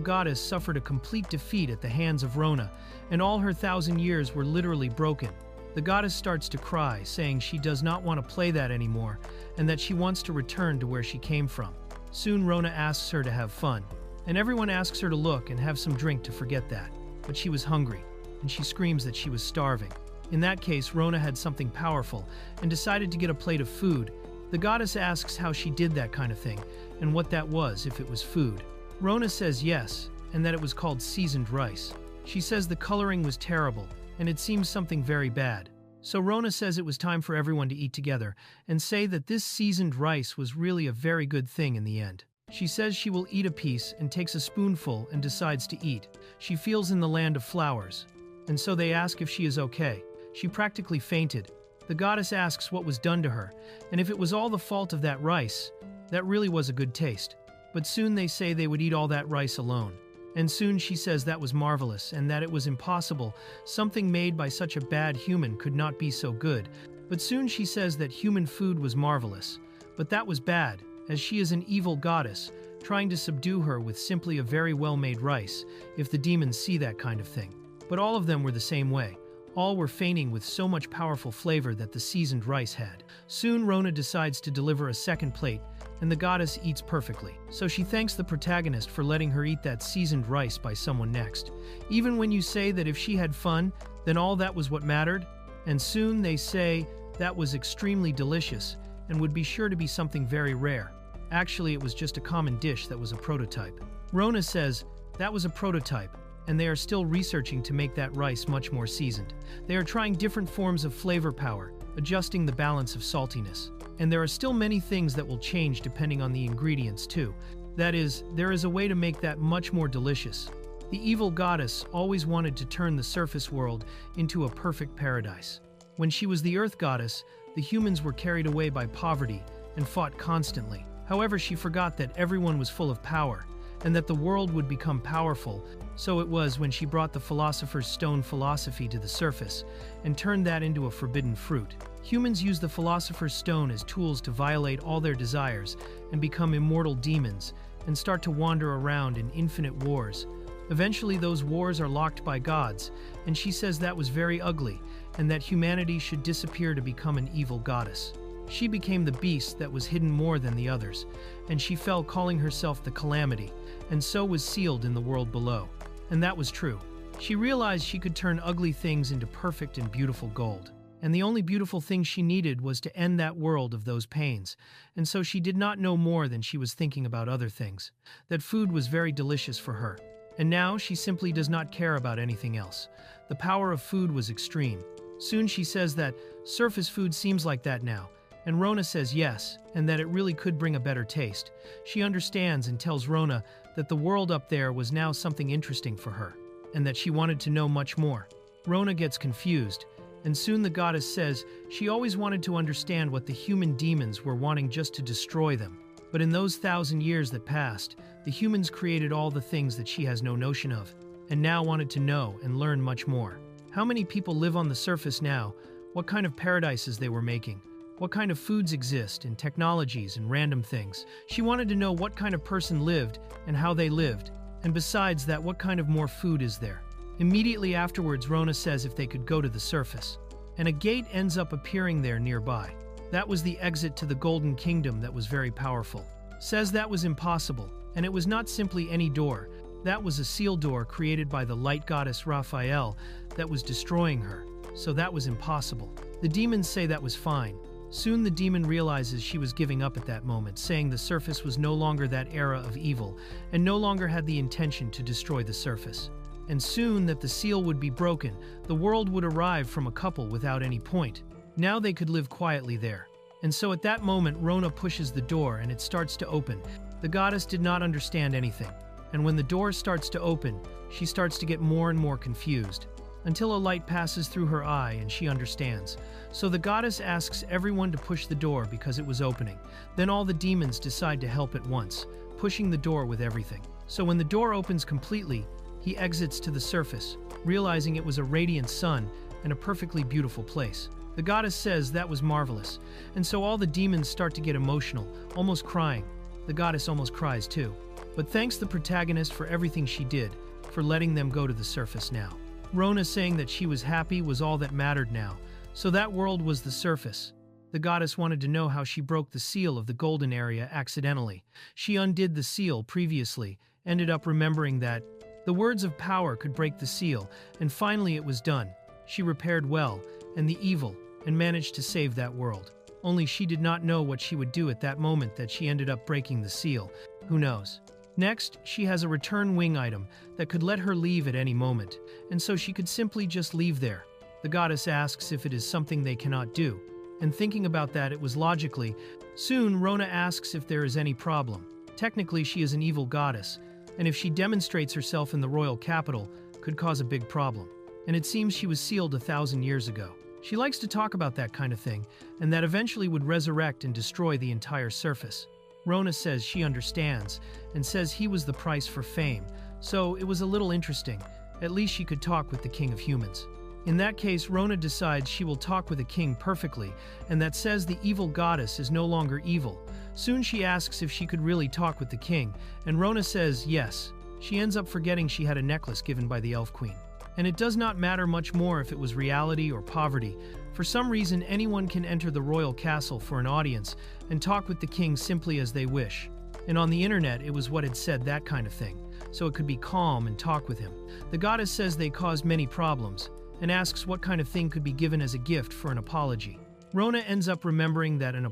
goddess suffered a complete defeat at the hands of Rona, and all her 1,000 years were literally broken. The goddess starts to cry, saying she does not want to play that anymore, and that she wants to return to where she came from. Soon Rona asks her to have fun, and everyone asks her to look and have some drink to forget that. But she was hungry, and she screams that she was starving. In that case, Rona had something powerful, and decided to get a plate of food. The goddess asks how she did that kind of thing, and what that was, if it was food. Rona says yes, and that it was called seasoned rice. She says the coloring was terrible, and it seems something very bad. So Rona says it was time for everyone to eat together, and say that this seasoned rice was really a very good thing in the end. She says she will eat a piece and takes a spoonful and decides to eat. She feels in the land of flowers, and so they ask if she is okay. She practically fainted. The goddess asks what was done to her, and if it was all the fault of that rice, that really was a good taste. But soon they say they would eat all that rice alone. And soon she says that was marvelous and that it was impossible. Something made by such a bad human could not be so good. But soon she says that human food was marvelous. But that was bad, as she is an evil goddess, trying to subdue her with simply a very well-made rice, if the demons see that kind of thing. But all of them were the same way. All were fainting with so much powerful flavor that the seasoned rice had. Soon Rona decides to deliver a second plate, and the goddess eats perfectly. So she thanks the protagonist for letting her eat that seasoned rice by someone next. Even when you say that if she had fun, then all that was what mattered, and soon they say that was extremely delicious and would be sure to be something very rare. Actually, it was just a common dish that was a prototype. Rona says that was a prototype, and they are still researching to make that rice much more seasoned. They are trying different forms of flavor power, adjusting the balance of saltiness. And there are still many things that will change depending on the ingredients too. That is, there is a way to make that much more delicious. The evil goddess always wanted to turn the surface world into a perfect paradise. When she was the earth goddess, the humans were carried away by poverty and fought constantly. However, she forgot that everyone was full of power, and that the world would become powerful. So it was when she brought the Philosopher's Stone philosophy to the surface and turned that into a forbidden fruit. Humans use the Philosopher's Stone as tools to violate all their desires and become immortal demons and start to wander around in infinite wars. Eventually those wars are locked by gods, and she says that was very ugly and that humanity should disappear to become an evil goddess. She became the beast that was hidden more than the others, and she fell calling herself the Calamity, and so was sealed in the world below. And that was true. She realized she could turn ugly things into perfect and beautiful gold. And the only beautiful thing she needed was to end that world of those pains. And so she did not know more than she was thinking about other things. That food was very delicious for her. And now she simply does not care about anything else. The power of food was extreme. Soon she says that surface food seems like that now. And Rona says yes, and that it really could bring a better taste. She understands and tells Rona that the world up there was now something interesting for her, and that she wanted to know much more. Rona gets confused, and soon the goddess says she always wanted to understand what the human demons were wanting just to destroy them. But in those 1,000 years that passed, the humans created all the things that she has no notion of, and now wanted to know and learn much more. How many people live on the surface now? What kind of paradises they were making? What kind of foods exist, and technologies, and random things. She wanted to know what kind of person lived, and how they lived, and besides that, what kind of more food is there. Immediately afterwards, Rona says if they could go to the surface, and a gate ends up appearing there nearby. That was the exit to the Golden Kingdom that was very powerful. Says that was impossible, and it was not simply any door. That was a seal door created by the light goddess Raphael that was destroying her, so that was impossible. The demons say that was fine. Soon the demon realizes she was giving up at that moment, saying the surface was no longer that era of evil, and no longer had the intention to destroy the surface. And soon that the seal would be broken, the world would arrive from a couple without any point. Now they could live quietly there. And so at that moment Rona pushes the door and it starts to open. The goddess did not understand anything. And when the door starts to open, she starts to get more and more confused, until a light passes through her eye and she understands. So the goddess asks everyone to push the door because it was opening. Then all the demons decide to help at once, pushing the door with everything. So when the door opens completely, he exits to the surface, realizing it was a radiant sun and a perfectly beautiful place. The goddess says that was marvelous, and so all the demons start to get emotional, almost crying. The goddess almost cries too, but thanks the protagonist for everything she did, for letting them go to the surface now. Rona saying that she was happy was all that mattered now, so that world was the surface. The goddess wanted to know how she broke the seal of the golden area accidentally. She undid the seal previously, ended up remembering that the words of power could break the seal, and finally it was done. She repaired well, and the evil, and managed to save that world. Only she did not know what she would do at that moment that she ended up breaking the seal. Who knows? Next, she has a return wing item that could let her leave at any moment, and so she could simply just leave there. The goddess asks if it is something they cannot do, and thinking about that, it was logically. Soon, Rona asks if there is any problem. Technically, she is an evil goddess, and if she demonstrates herself in the royal capital, could cause a big problem. And it seems she was sealed 1,000 years ago. She likes to talk about that kind of thing, and that eventually would resurrect and destroy the entire surface. Rona says she understands, and says he was the price for fame, so it was a little interesting. At least she could talk with the king of humans. In that case, Rona decides she will talk with a king perfectly, and that says the evil goddess is no longer evil. Soon she asks if she could really talk with the king, and Rona says yes. She ends up forgetting she had a necklace given by the elf queen. And it does not matter much more if it was reality or poverty. For some reason, anyone can enter the royal castle for an audience and talk with the king simply as they wish. And on the internet, it was what had said that kind of thing, so it could be calm and talk with him. The goddess says they caused many problems, and asks what kind of thing could be given as a gift for an apology. Rona ends up remembering that on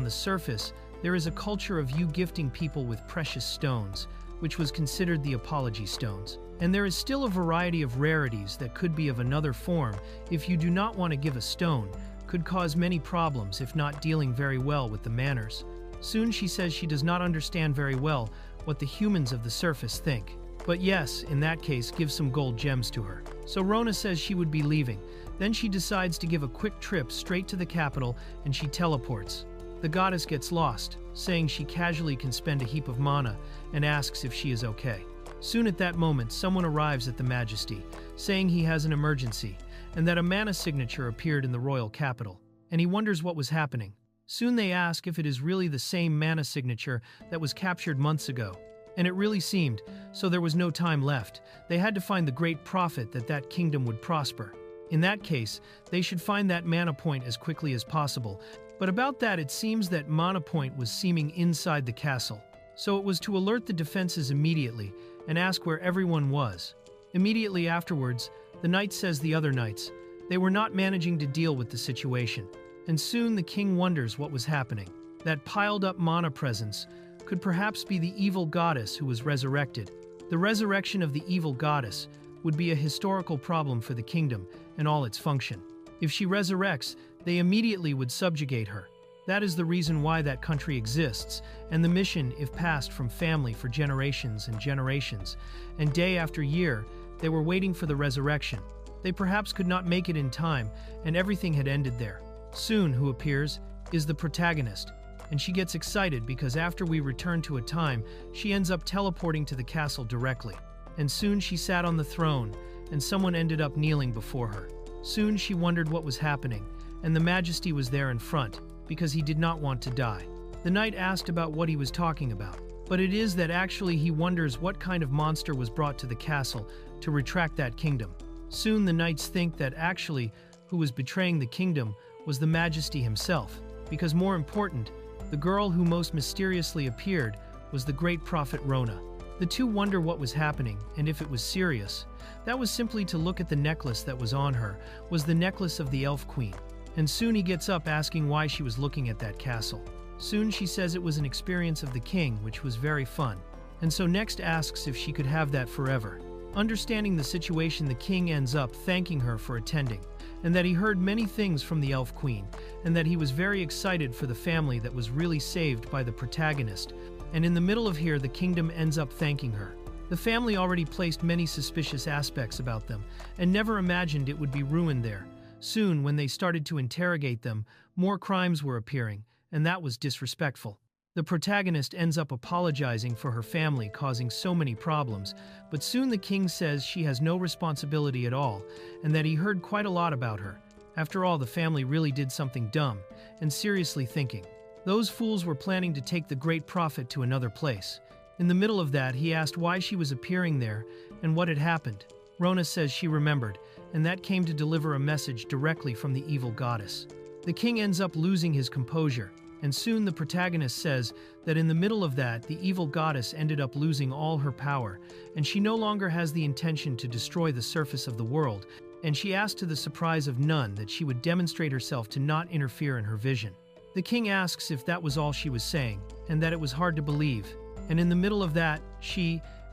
the surface, there is a culture of you gifting people with precious stones, which was considered the apology stones. And there is still a variety of rarities that could be of another form if you do not want to give a stone, could cause many problems if not dealing very well with the manners. Soon she says she does not understand very well what the humans of the surface think. But yes, in that case, give some gold gems to her. So Rona says she would be leaving. Then she decides to give a quick trip straight to the capital and she teleports. The goddess gets lost, saying she casually can spend a heap of mana and asks if she is okay. Soon at that moment, someone arrives at the Majesty, saying he has an emergency and that a mana signature appeared in the royal capital, and he wonders what was happening. Soon they ask if it is really the same mana signature that was captured months ago. And it really seemed, so there was no time left. They had to find the great prophet that kingdom would prosper. In that case, they should find that mana point as quickly as possible. But about that, it seems that mana point was seeming inside the castle. So it was to alert the defenses immediately and ask where everyone was. Immediately afterwards, the knight says the other knights, they were not managing to deal with the situation. And soon the king wonders what was happening. That piled up mana presence could perhaps be the evil goddess who was resurrected. The resurrection of the evil goddess would be a historical problem for the kingdom and all its function. If she resurrects, they immediately would subjugate her. That is the reason why that country exists, and the mission, if passed from family for generations and generations, and day after year, they were waiting for the resurrection. They perhaps could not make it in time, and everything had ended there. Soon, who appears, is the protagonist, and she gets excited because after we return to a time, she ends up teleporting to the castle directly. And soon she sat on the throne, and someone ended up kneeling before her. Soon she wondered what was happening, and the Majesty was there in front, because he did not want to die. The knight asked about what he was talking about, but it is that actually he wonders what kind of monster was brought to the castle to retract that kingdom. Soon the knights think that actually who was betraying the kingdom was the Majesty himself, because more important, the girl who most mysteriously appeared was the great prophet Rona. The two wonder what was happening and if it was serious. That was simply to look at the necklace that was on her, was the necklace of the elf queen. And soon he gets up asking why she was looking at that castle. Soon she says it was an experience of the king, which was very fun. And so next asks if she could have that forever. Understanding the situation, the king ends up thanking her for attending, and that he heard many things from the elf queen, and that he was very excited for the family that was really saved by the protagonist. And in the middle of here, the kingdom ends up thanking her. The family already placed many suspicious aspects about them, and never imagined it would be ruined there. Soon, when they started to interrogate them, more crimes were appearing, and that was disrespectful. The protagonist ends up apologizing for her family causing so many problems, but soon the king says she has no responsibility at all, and that he heard quite a lot about her. After all, the family really did something dumb, and seriously thinking. Those fools were planning to take the great prophet to another place. In the middle of that, he asked why she was appearing there, and what had happened. Rona says she remembered, and that came to deliver a message directly from the evil goddess. The king ends up losing his composure, and soon the protagonist says that in the middle of that, the evil goddess ended up losing all her power, and she no longer has the intention to destroy the surface of the world, and she asked to the surprise of none that she would demonstrate herself to not interfere in her vision. The king asks if that was all she was saying, and that it was hard to believe, and in the middle of that,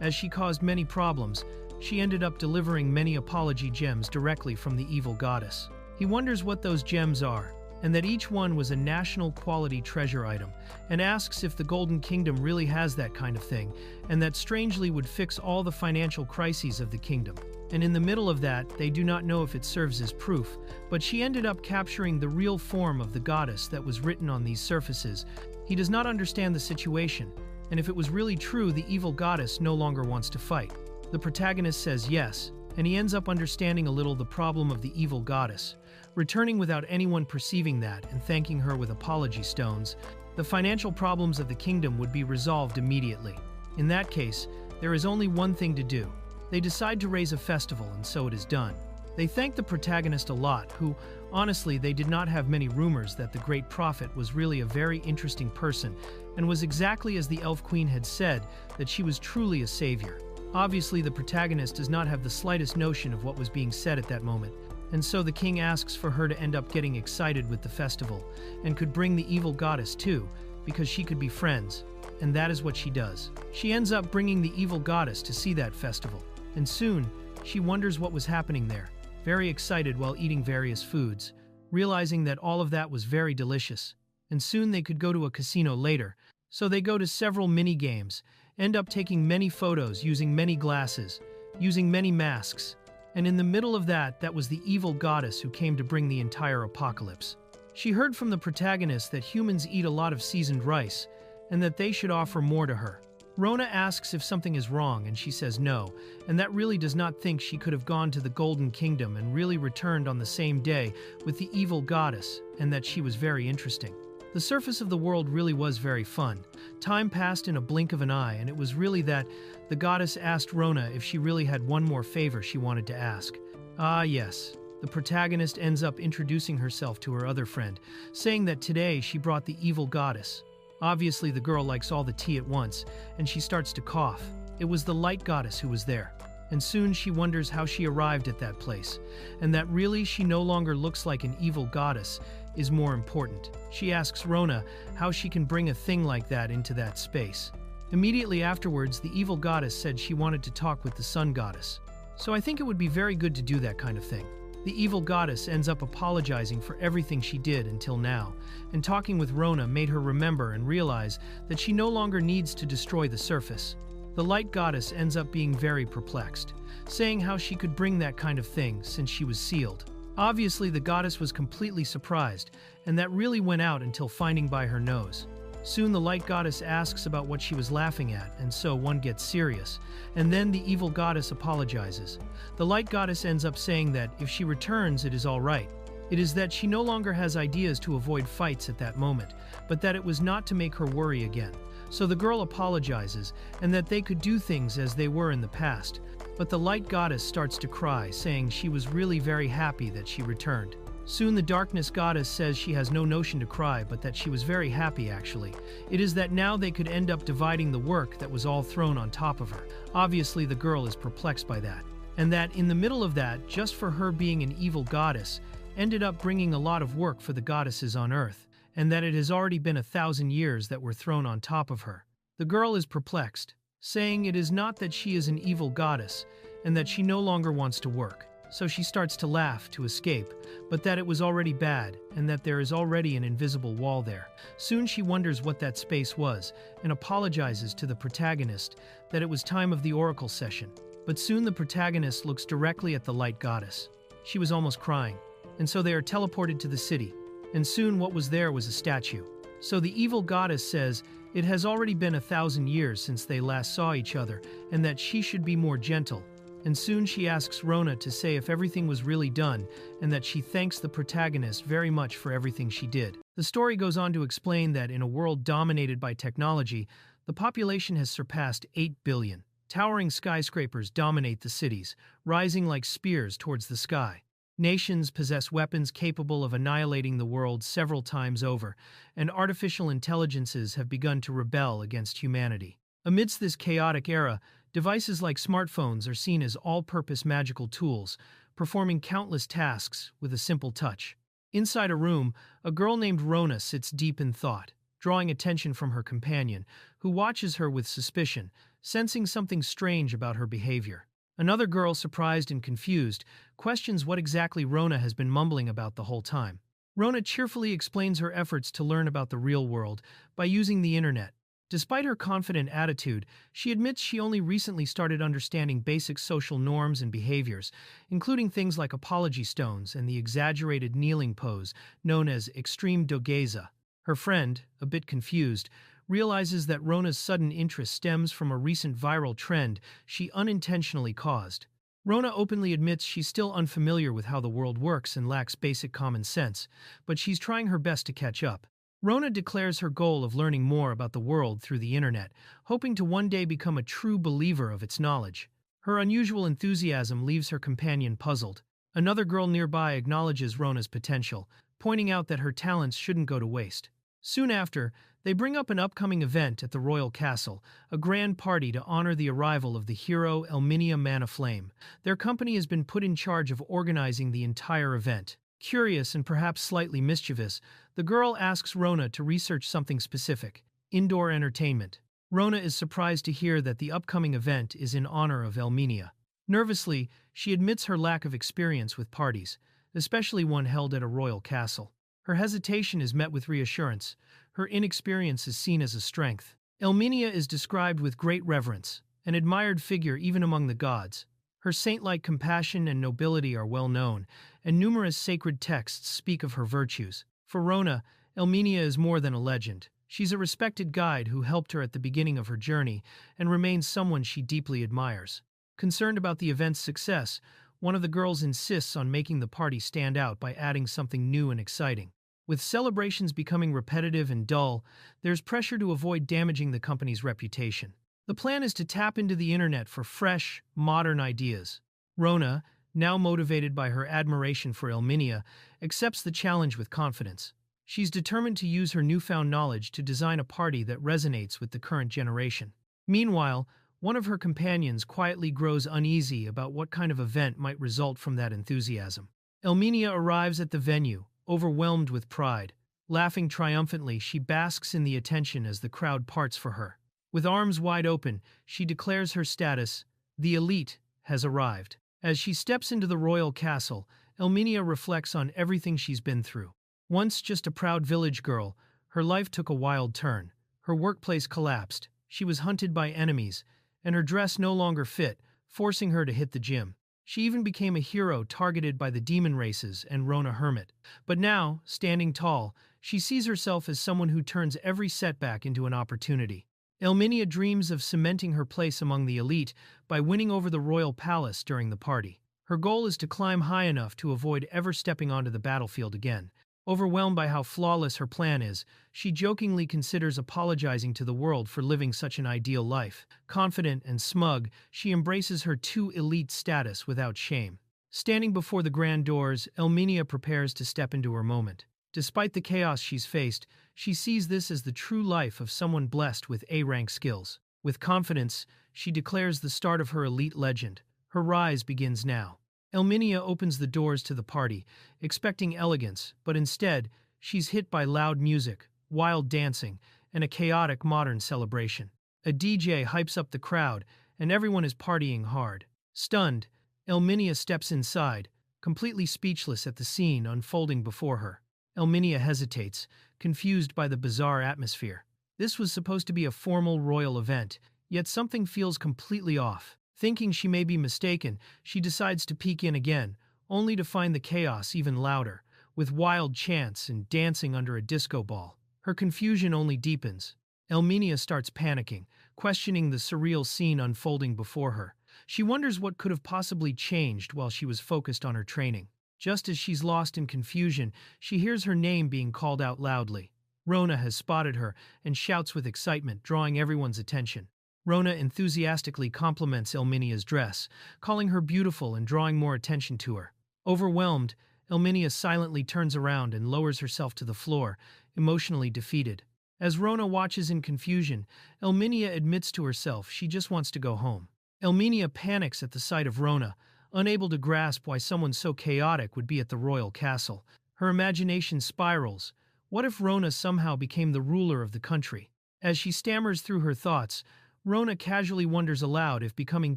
as she caused many problems, she ended up delivering many apology gems directly from the evil goddess. He wonders what those gems are, and that each one was a national quality treasure item, and asks if the Golden Kingdom really has that kind of thing, and that strangely would fix all the financial crises of the kingdom. And in the middle of that, they do not know if it serves as proof, but she ended up capturing the real form of the goddess that was written on these surfaces. He does not understand the situation, and if it was really true, the evil goddess no longer wants to fight. The protagonist says yes, and he ends up understanding a little the problem of the evil goddess, returning without anyone perceiving that and thanking her with apology stones. The financial problems of the kingdom would be resolved immediately. In that case, there is only one thing to do, They decide to raise a festival, and so it is done. They thank the protagonist a lot, who, honestly, they did not have many rumors that the Great Prophet was really a very interesting person and was exactly as the Elf Queen had said, that she was truly a savior. Obviously, the protagonist does not have the slightest notion of what was being said at that moment, and so the king asks for her to end up getting excited with the festival, and could bring the evil goddess too, because she could be friends, and that is what she does. She ends up bringing the evil goddess to see that festival, and soon, she wonders what was happening there, very excited while eating various foods, realizing that all of that was very delicious, and soon they could go to a casino later, so they go to several mini-games, end up taking many photos using many glasses, using many masks, and in the middle of that was the evil goddess who came to bring the entire apocalypse. She heard from the protagonist that humans eat a lot of seasoned rice, and that they should offer more to her. Rona asks if something is wrong, and she says no, and that really does not think she could have gone to the Golden Kingdom and really returned on the same day with the evil goddess, and that she was very interesting. The surface of the world really was very fun. Time passed in a blink of an eye, and it was really that the goddess asked Rona if she really had one more favor she wanted to ask. Ah, yes. The protagonist ends up introducing herself to her other friend, saying that today she brought the evil goddess. Obviously, the girl likes all the tea at once, and she starts to cough. It was the light goddess who was there. And soon she wonders how she arrived at that place, and that really she no longer looks like an evil goddess is more important. She asks Rona how she can bring a thing like that into that space. Immediately afterwards, the evil goddess said she wanted to talk with the sun goddess. So I think it would be very good to do that kind of thing. The evil goddess ends up apologizing for everything she did until now, and talking with Rona made her remember and realize that she no longer needs to destroy the surface. The light goddess ends up being very perplexed, saying how she could bring that kind of thing since she was sealed. Obviously, the goddess was completely surprised, and that really went out until finding by her nose. Soon the light goddess asks about what she was laughing at, and so one gets serious, and then the evil goddess apologizes. The light goddess ends up saying that if she returns, it is all right. It is that she no longer has ideas to avoid fights at that moment, but that it was not to make her worry again. So the girl apologizes, and that they could do things as they were in the past. But the light goddess starts to cry, saying she was really very happy that she returned. Soon the darkness goddess says she has no notion to cry, but that she was very happy actually. It is that now they could end up dividing the work that was all thrown on top of her. Obviously the girl is perplexed by that. And that in the middle of that, just for her being an evil goddess, ended up bringing a lot of work for the goddesses on Earth, and that it has already been 1,000 years that were thrown on top of her. The girl is perplexed, saying it is not that she is an evil goddess, and that she no longer wants to work. So she starts to laugh to escape, but that it was already bad, and that there is already an invisible wall there. Soon she wonders what that space was, and apologizes to the protagonist that it was time of the oracle session. But soon the protagonist looks directly at the light goddess. She was almost crying, and so they are teleported to the city, and soon what was there was a statue. So the evil goddess says it has already been 1,000 years since they last saw each other, and that she should be more gentle. And soon she asks Rona to say if everything was really done, and that she thanks the protagonist very much for everything she did. The story goes on to explain that in a world dominated by technology, the population has surpassed 8 billion. Towering skyscrapers dominate the cities, rising like spears towards the sky. Nations possess weapons capable of annihilating the world several times over, and artificial intelligences have begun to rebel against humanity. Amidst this chaotic era, devices like smartphones are seen as all-purpose magical tools, performing countless tasks with a simple touch. Inside a room, a girl named Rona sits deep in thought, drawing attention from her companion, who watches her with suspicion, sensing something strange about her behavior. Another girl, surprised and confused, questions what exactly Rona has been mumbling about the whole time. Rona cheerfully explains her efforts to learn about the real world by using the internet. Despite her confident attitude, she admits she only recently started understanding basic social norms and behaviors, including things like apology stones and the exaggerated kneeling pose known as extreme dogeza. Her friend, a bit confused, realizes that Rona's sudden interest stems from a recent viral trend she unintentionally caused. Rona openly admits she's still unfamiliar with how the world works and lacks basic common sense, but she's trying her best to catch up. Rona declares her goal of learning more about the world through the internet, hoping to one day become a true believer of its knowledge. Her unusual enthusiasm leaves her companion puzzled. Another girl nearby acknowledges Rona's potential, pointing out that her talents shouldn't go to waste. Soon after, they bring up an upcoming event at the royal castle, a grand party to honor the arrival of the hero Elminia Manaflame. Their company has been put in charge of organizing the entire event. Curious and perhaps slightly mischievous, the girl asks Rona to research something specific: indoor entertainment. Rona is surprised to hear that the upcoming event is in honor of Elminia. Nervously, she admits her lack of experience with parties, especially one held at a royal castle. Her hesitation is met with reassurance. Her inexperience is seen as a strength. Elminia is described with great reverence, an admired figure even among the gods. Her saint-like compassion and nobility are well known, and numerous sacred texts speak of her virtues. For Rona, Elminia is more than a legend. She's a respected guide who helped her at the beginning of her journey and remains someone she deeply admires. Concerned about the event's success, one of the girls insists on making the party stand out by adding something new and exciting. With celebrations becoming repetitive and dull, there's pressure to avoid damaging the company's reputation. The plan is to tap into the internet for fresh, modern ideas. Rona, now motivated by her admiration for Elminia, accepts the challenge with confidence. She's determined to use her newfound knowledge to design a party that resonates with the current generation. Meanwhile, one of her companions quietly grows uneasy about what kind of event might result from that enthusiasm. Elminia arrives at the venue, overwhelmed with pride. Laughing triumphantly, she basks in the attention as the crowd parts for her. With arms wide open, she declares her status: the elite has arrived. As she steps into the royal castle, Elminia reflects on everything she's been through. Once just a proud village girl, her life took a wild turn. Her workplace collapsed, she was hunted by enemies, and her dress no longer fit, forcing her to hit the gym. She even became a hero targeted by the demon races and Rona Hermit. But now, standing tall, she sees herself as someone who turns every setback into an opportunity. Elminia dreams of cementing her place among the elite by winning over the royal palace during the party. Her goal is to climb high enough to avoid ever stepping onto the battlefield again. Overwhelmed by how flawless her plan is, she jokingly considers apologizing to the world for living such an ideal life. Confident and smug, she embraces her too elite status without shame. Standing before the grand doors, Elminia prepares to step into her moment. Despite the chaos she's faced, she sees this as the true life of someone blessed with A-rank skills. With confidence, she declares the start of her elite legend. Her rise begins now. Elminia opens the doors to the party, expecting elegance, but instead, she's hit by loud music, wild dancing, and a chaotic modern celebration. A DJ hypes up the crowd, and everyone is partying hard. Stunned, Elminia steps inside, completely speechless at the scene unfolding before her. Elminia hesitates, confused by the bizarre atmosphere. This was supposed to be a formal royal event, yet something feels completely off. Thinking she may be mistaken, she decides to peek in again, only to find the chaos even louder, with wild chants and dancing under a disco ball. Her confusion only deepens. Elminia starts panicking, questioning the surreal scene unfolding before her. She wonders what could have possibly changed while she was focused on her training. Just as she's lost in confusion, she hears her name being called out loudly. Rona has spotted her and shouts with excitement, drawing everyone's attention. Rona enthusiastically compliments Elminia's dress, calling her beautiful and drawing more attention to her. Overwhelmed, Elminia silently turns around and lowers herself to the floor, emotionally defeated. As Rona watches in confusion, Elminia admits to herself she just wants to go home. Elminia panics at the sight of Rona, unable to grasp why someone so chaotic would be at the royal castle. Her imagination spirals. What if Rona somehow became the ruler of the country? As she stammers through her thoughts, Rona casually wonders aloud if becoming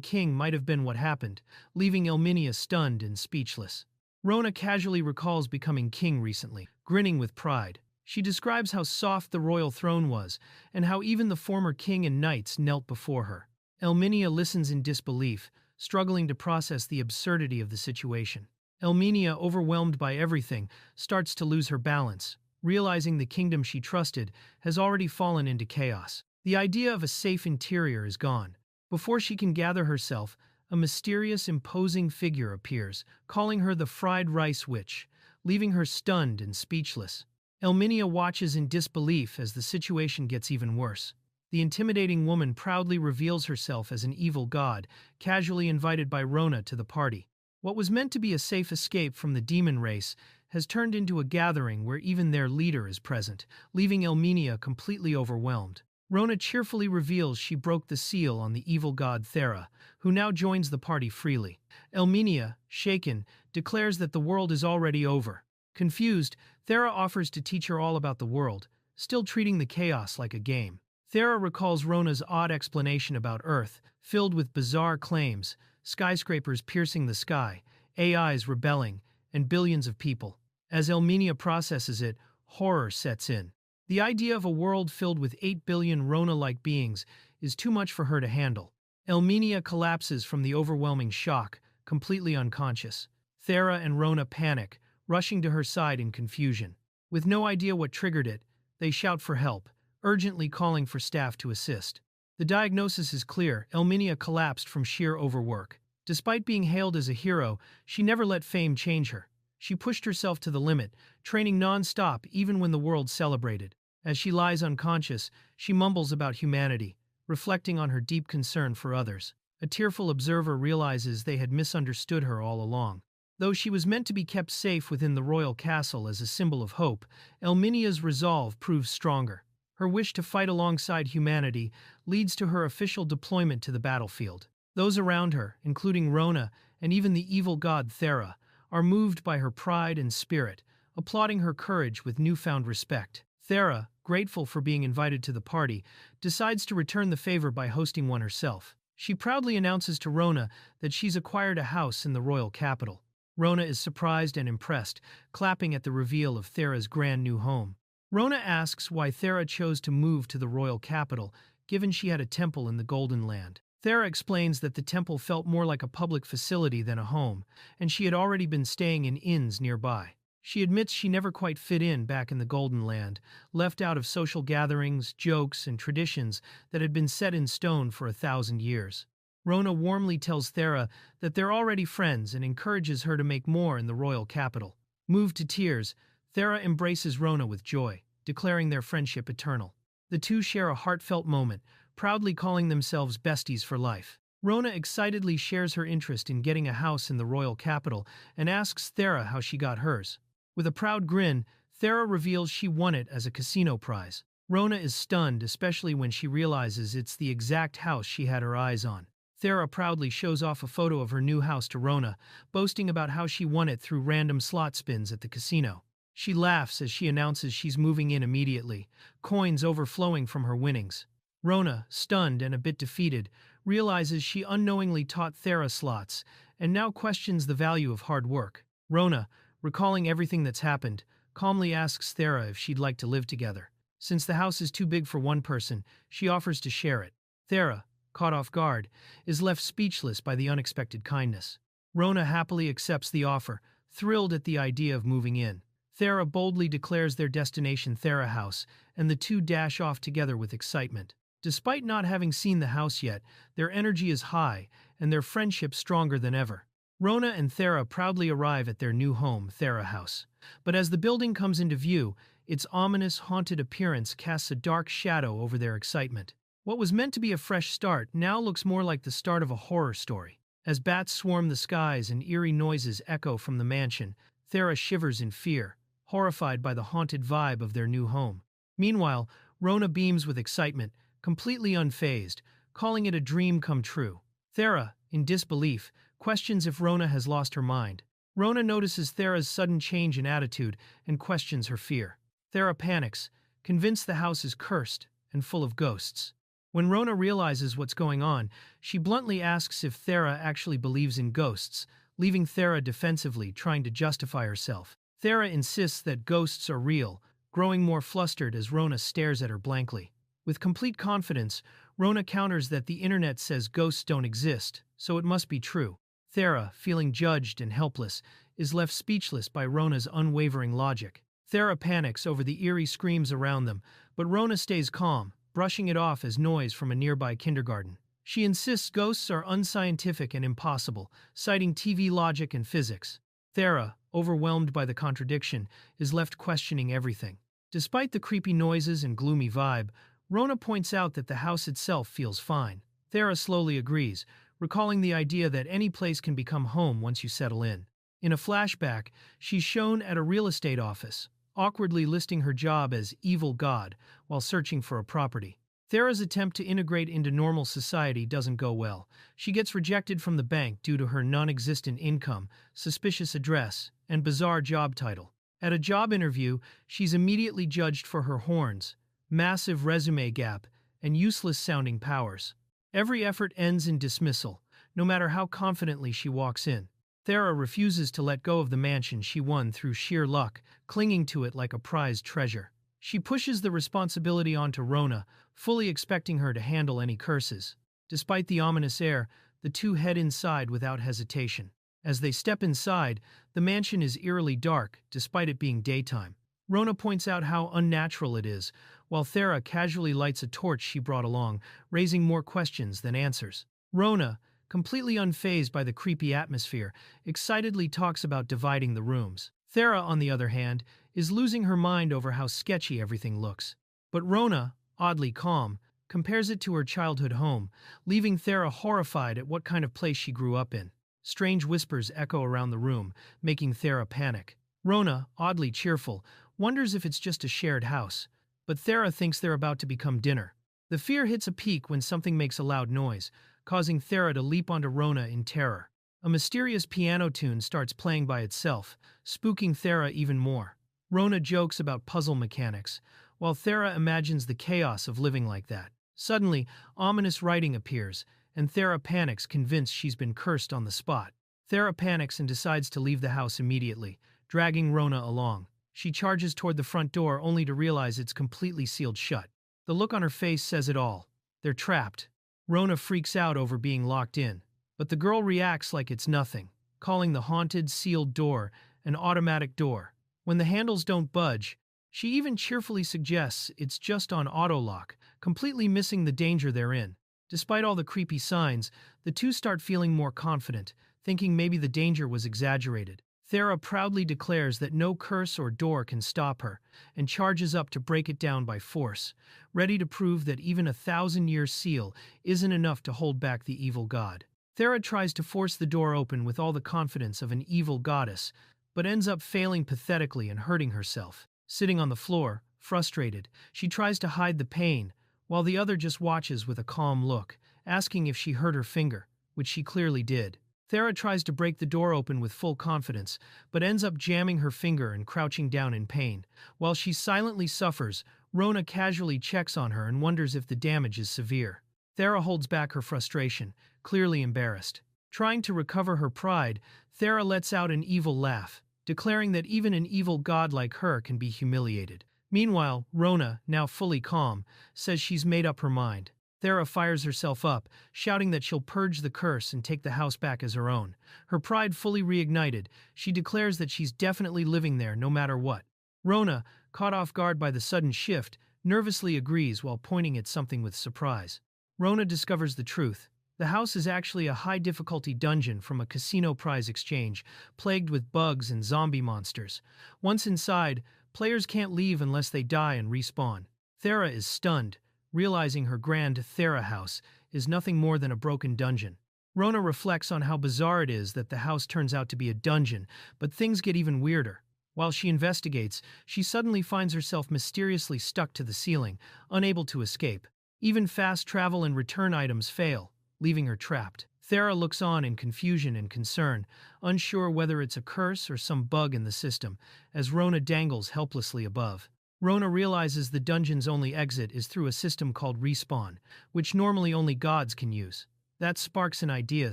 king might have been what happened, leaving Elminia stunned and speechless. Rona casually recalls becoming king recently, grinning with pride. She describes how soft the royal throne was, and how even the former king and knights knelt before her. Elminia listens in disbelief, struggling to process the absurdity of the situation. Elminia, overwhelmed by everything, starts to lose her balance, realizing the kingdom she trusted has already fallen into chaos. The idea of a safe interior is gone. Before she can gather herself, a mysterious, imposing figure appears, calling her the Fried Rice Witch, leaving her stunned and speechless. Elminia watches in disbelief as the situation gets even worse. The intimidating woman proudly reveals herself as an evil god, casually invited by Rona to the party. What was meant to be a safe escape from the demon race has turned into a gathering where even their leader is present, leaving Elminia completely overwhelmed. Rona cheerfully reveals she broke the seal on the evil god Thera, who now joins the party freely. Elminia, shaken, declares that the world is already over. Confused, Thera offers to teach her all about the world, still treating the chaos like a game. Thera recalls Rona's odd explanation about Earth, filled with bizarre claims, skyscrapers piercing the sky, AIs rebelling, and billions of people. As Elminia processes it, horror sets in. The idea of a world filled with 8 billion Rona-like beings is too much for her to handle. Elminia collapses from the overwhelming shock, completely unconscious. Thera and Rona panic, rushing to her side in confusion. With no idea what triggered it, they shout for help, urgently calling for staff to assist. The diagnosis is clear: Elminia collapsed from sheer overwork. Despite being hailed as a hero, she never let fame change her. She pushed herself to the limit, training non-stop even when the world celebrated. As she lies unconscious, she mumbles about humanity, reflecting on her deep concern for others. A tearful observer realizes they had misunderstood her all along. Though she was meant to be kept safe within the royal castle as a symbol of hope, Elminia's resolve proves stronger. Her wish to fight alongside humanity leads to her official deployment to the battlefield. Those around her, including Rona and even the evil god Thera, are moved by her pride and spirit, applauding her courage with newfound respect. Thera, grateful for being invited to the party, decides to return the favor by hosting one herself. She proudly announces to Rona that she's acquired a house in the royal capital. Rona is surprised and impressed, clapping at the reveal of Thera's grand new home. Rona asks why Thera chose to move to the royal capital, given she had a temple in the Golden Land. Thera explains that the temple felt more like a public facility than a home, and she had already been staying in inns nearby. She admits she never quite fit in back in the Golden Land, left out of social gatherings, jokes, and traditions that had been set in stone for 1,000 years. Rona warmly tells Thera that they're already friends and encourages her to make more in the royal capital. Moved to tears, Thera embraces Rona with joy, declaring their friendship eternal. The two share a heartfelt moment, proudly calling themselves besties for life. Rona excitedly shares her interest in getting a house in the royal capital and asks Thera how she got hers. With a proud grin, Thera reveals she won it as a casino prize. Rona is stunned, especially when she realizes it's the exact house she had her eyes on. Thera proudly shows off a photo of her new house to Rona, boasting about how she won it through random slot spins at the casino. She laughs as she announces she's moving in immediately, coins overflowing from her winnings. Rona, stunned and a bit defeated, realizes she unknowingly taught Thera slots and now questions the value of hard work. Rona, recalling everything that's happened, calmly asks Thera if she'd like to live together. Since the house is too big for one person, she offers to share it. Thera, caught off guard, is left speechless by the unexpected kindness. Rona happily accepts the offer, thrilled at the idea of moving in. Thera boldly declares their destination Thera House, and the two dash off together with excitement. Despite not having seen the house yet, their energy is high and their friendship stronger than ever. Rona and Thera proudly arrive at their new home, Thera House. But as the building comes into view, its ominous, haunted appearance casts a dark shadow over their excitement. What was meant to be a fresh start now looks more like the start of a horror story. As bats swarm the skies and eerie noises echo from the mansion, Thera shivers in fear, horrified by the haunted vibe of their new home. Meanwhile, Rona beams with excitement, completely unfazed, calling it a dream come true. Thera, in disbelief, questions if Rona has lost her mind. Rona notices Thera's sudden change in attitude and questions her fear. Thera panics, convinced the house is cursed and full of ghosts. When Rona realizes what's going on, she bluntly asks if Thera actually believes in ghosts, leaving Thera defensively, trying to justify herself. Thera insists that ghosts are real, growing more flustered as Rona stares at her blankly. With complete confidence, Rona counters that the internet says ghosts don't exist, so it must be true. Thera, feeling judged and helpless, is left speechless by Rona's unwavering logic. Thera panics over the eerie screams around them, but Rona stays calm, brushing it off as noise from a nearby kindergarten. She insists ghosts are unscientific and impossible, citing TV logic and physics. Thera, overwhelmed by the contradiction, is left questioning everything. Despite the creepy noises and gloomy vibe, Rona points out that the house itself feels fine. Thera slowly agrees, recalling the idea that any place can become home once you settle in. In a flashback, she's shown at a real estate office, awkwardly listing her job as evil god while searching for a property. Thera's attempt to integrate into normal society doesn't go well. She gets rejected from the bank due to her non-existent income, suspicious address, and bizarre job title. At a job interview, she's immediately judged for her horns, massive resume gap, and useless-sounding powers. Every effort ends in dismissal, no matter how confidently she walks in. Thera refuses to let go of the mansion she won through sheer luck, clinging to it like a prized treasure. She pushes the responsibility onto Rona, fully expecting her to handle any curses. Despite the ominous air, the two head inside without hesitation. As they step inside, the mansion is eerily dark, despite it being daytime. Rona points out how unnatural it is, while Thera casually lights a torch she brought along, raising more questions than answers. Rona, completely unfazed by the creepy atmosphere, excitedly talks about dividing the rooms. Thera, on the other hand, is losing her mind over how sketchy everything looks. But Rona, oddly calm, compares it to her childhood home, leaving Thera horrified at what kind of place she grew up in. Strange whispers echo around the room, making Thera panic. Rona, oddly cheerful, wonders if it's just a shared house, but Thera thinks they're about to become dinner. The fear hits a peak when something makes a loud noise, causing Thera to leap onto Rona in terror. A mysterious piano tune starts playing by itself, spooking Thera even more. Rona jokes about puzzle mechanics, while Thera imagines the chaos of living like that. Suddenly, ominous writing appears, and Thera panics, convinced she's been cursed on the spot. Thera panics and decides to leave the house immediately, dragging Rona along. She charges toward the front door only to realize it's completely sealed shut. The look on her face says it all. They're trapped. Rona freaks out over being locked in, but the girl reacts like it's nothing, calling the haunted, sealed door an automatic door. When the handles don't budge, she even cheerfully suggests it's just on auto-lock, completely missing the danger they're in. Despite all the creepy signs, the two start feeling more confident, thinking maybe the danger was exaggerated. Thera proudly declares that no curse or door can stop her, and charges up to break it down by force, ready to prove that even a 1,000-year seal isn't enough to hold back the evil god. Thera tries to force the door open with all the confidence of an evil goddess, but ends up failing pathetically and hurting herself. Sitting on the floor, frustrated, she tries to hide the pain, while the other just watches with a calm look, asking if she hurt her finger, which she clearly did. Thera tries to break the door open with full confidence, but ends up jamming her finger and crouching down in pain. While she silently suffers, Rona casually checks on her and wonders if the damage is severe. Thera holds back her frustration, clearly embarrassed. Trying to recover her pride, Thera lets out an evil laugh, declaring that even an evil god like her can be humiliated. Meanwhile, Rona, now fully calm, says she's made up her mind. Thera fires herself up, shouting that she'll purge the curse and take the house back as her own. Her pride fully reignited, she declares that she's definitely living there no matter what. Rona, caught off guard by the sudden shift, nervously agrees while pointing at something with surprise. Rona discovers the truth. The house is actually a high-difficulty dungeon from a casino prize exchange, plagued with bugs and zombie monsters. Once inside, players can't leave unless they die and respawn. Thera is stunned, realizing her grand Thera house is nothing more than a broken dungeon. Rona reflects on how bizarre it is that the house turns out to be a dungeon, but things get even weirder. While she investigates, she suddenly finds herself mysteriously stuck to the ceiling, unable to escape. Even fast travel and return items fail, leaving her trapped. Thera looks on in confusion and concern, unsure whether it's a curse or some bug in the system, as Rona dangles helplessly above. Rona realizes the dungeon's only exit is through a system called Respawn, which normally only gods can use. That sparks an idea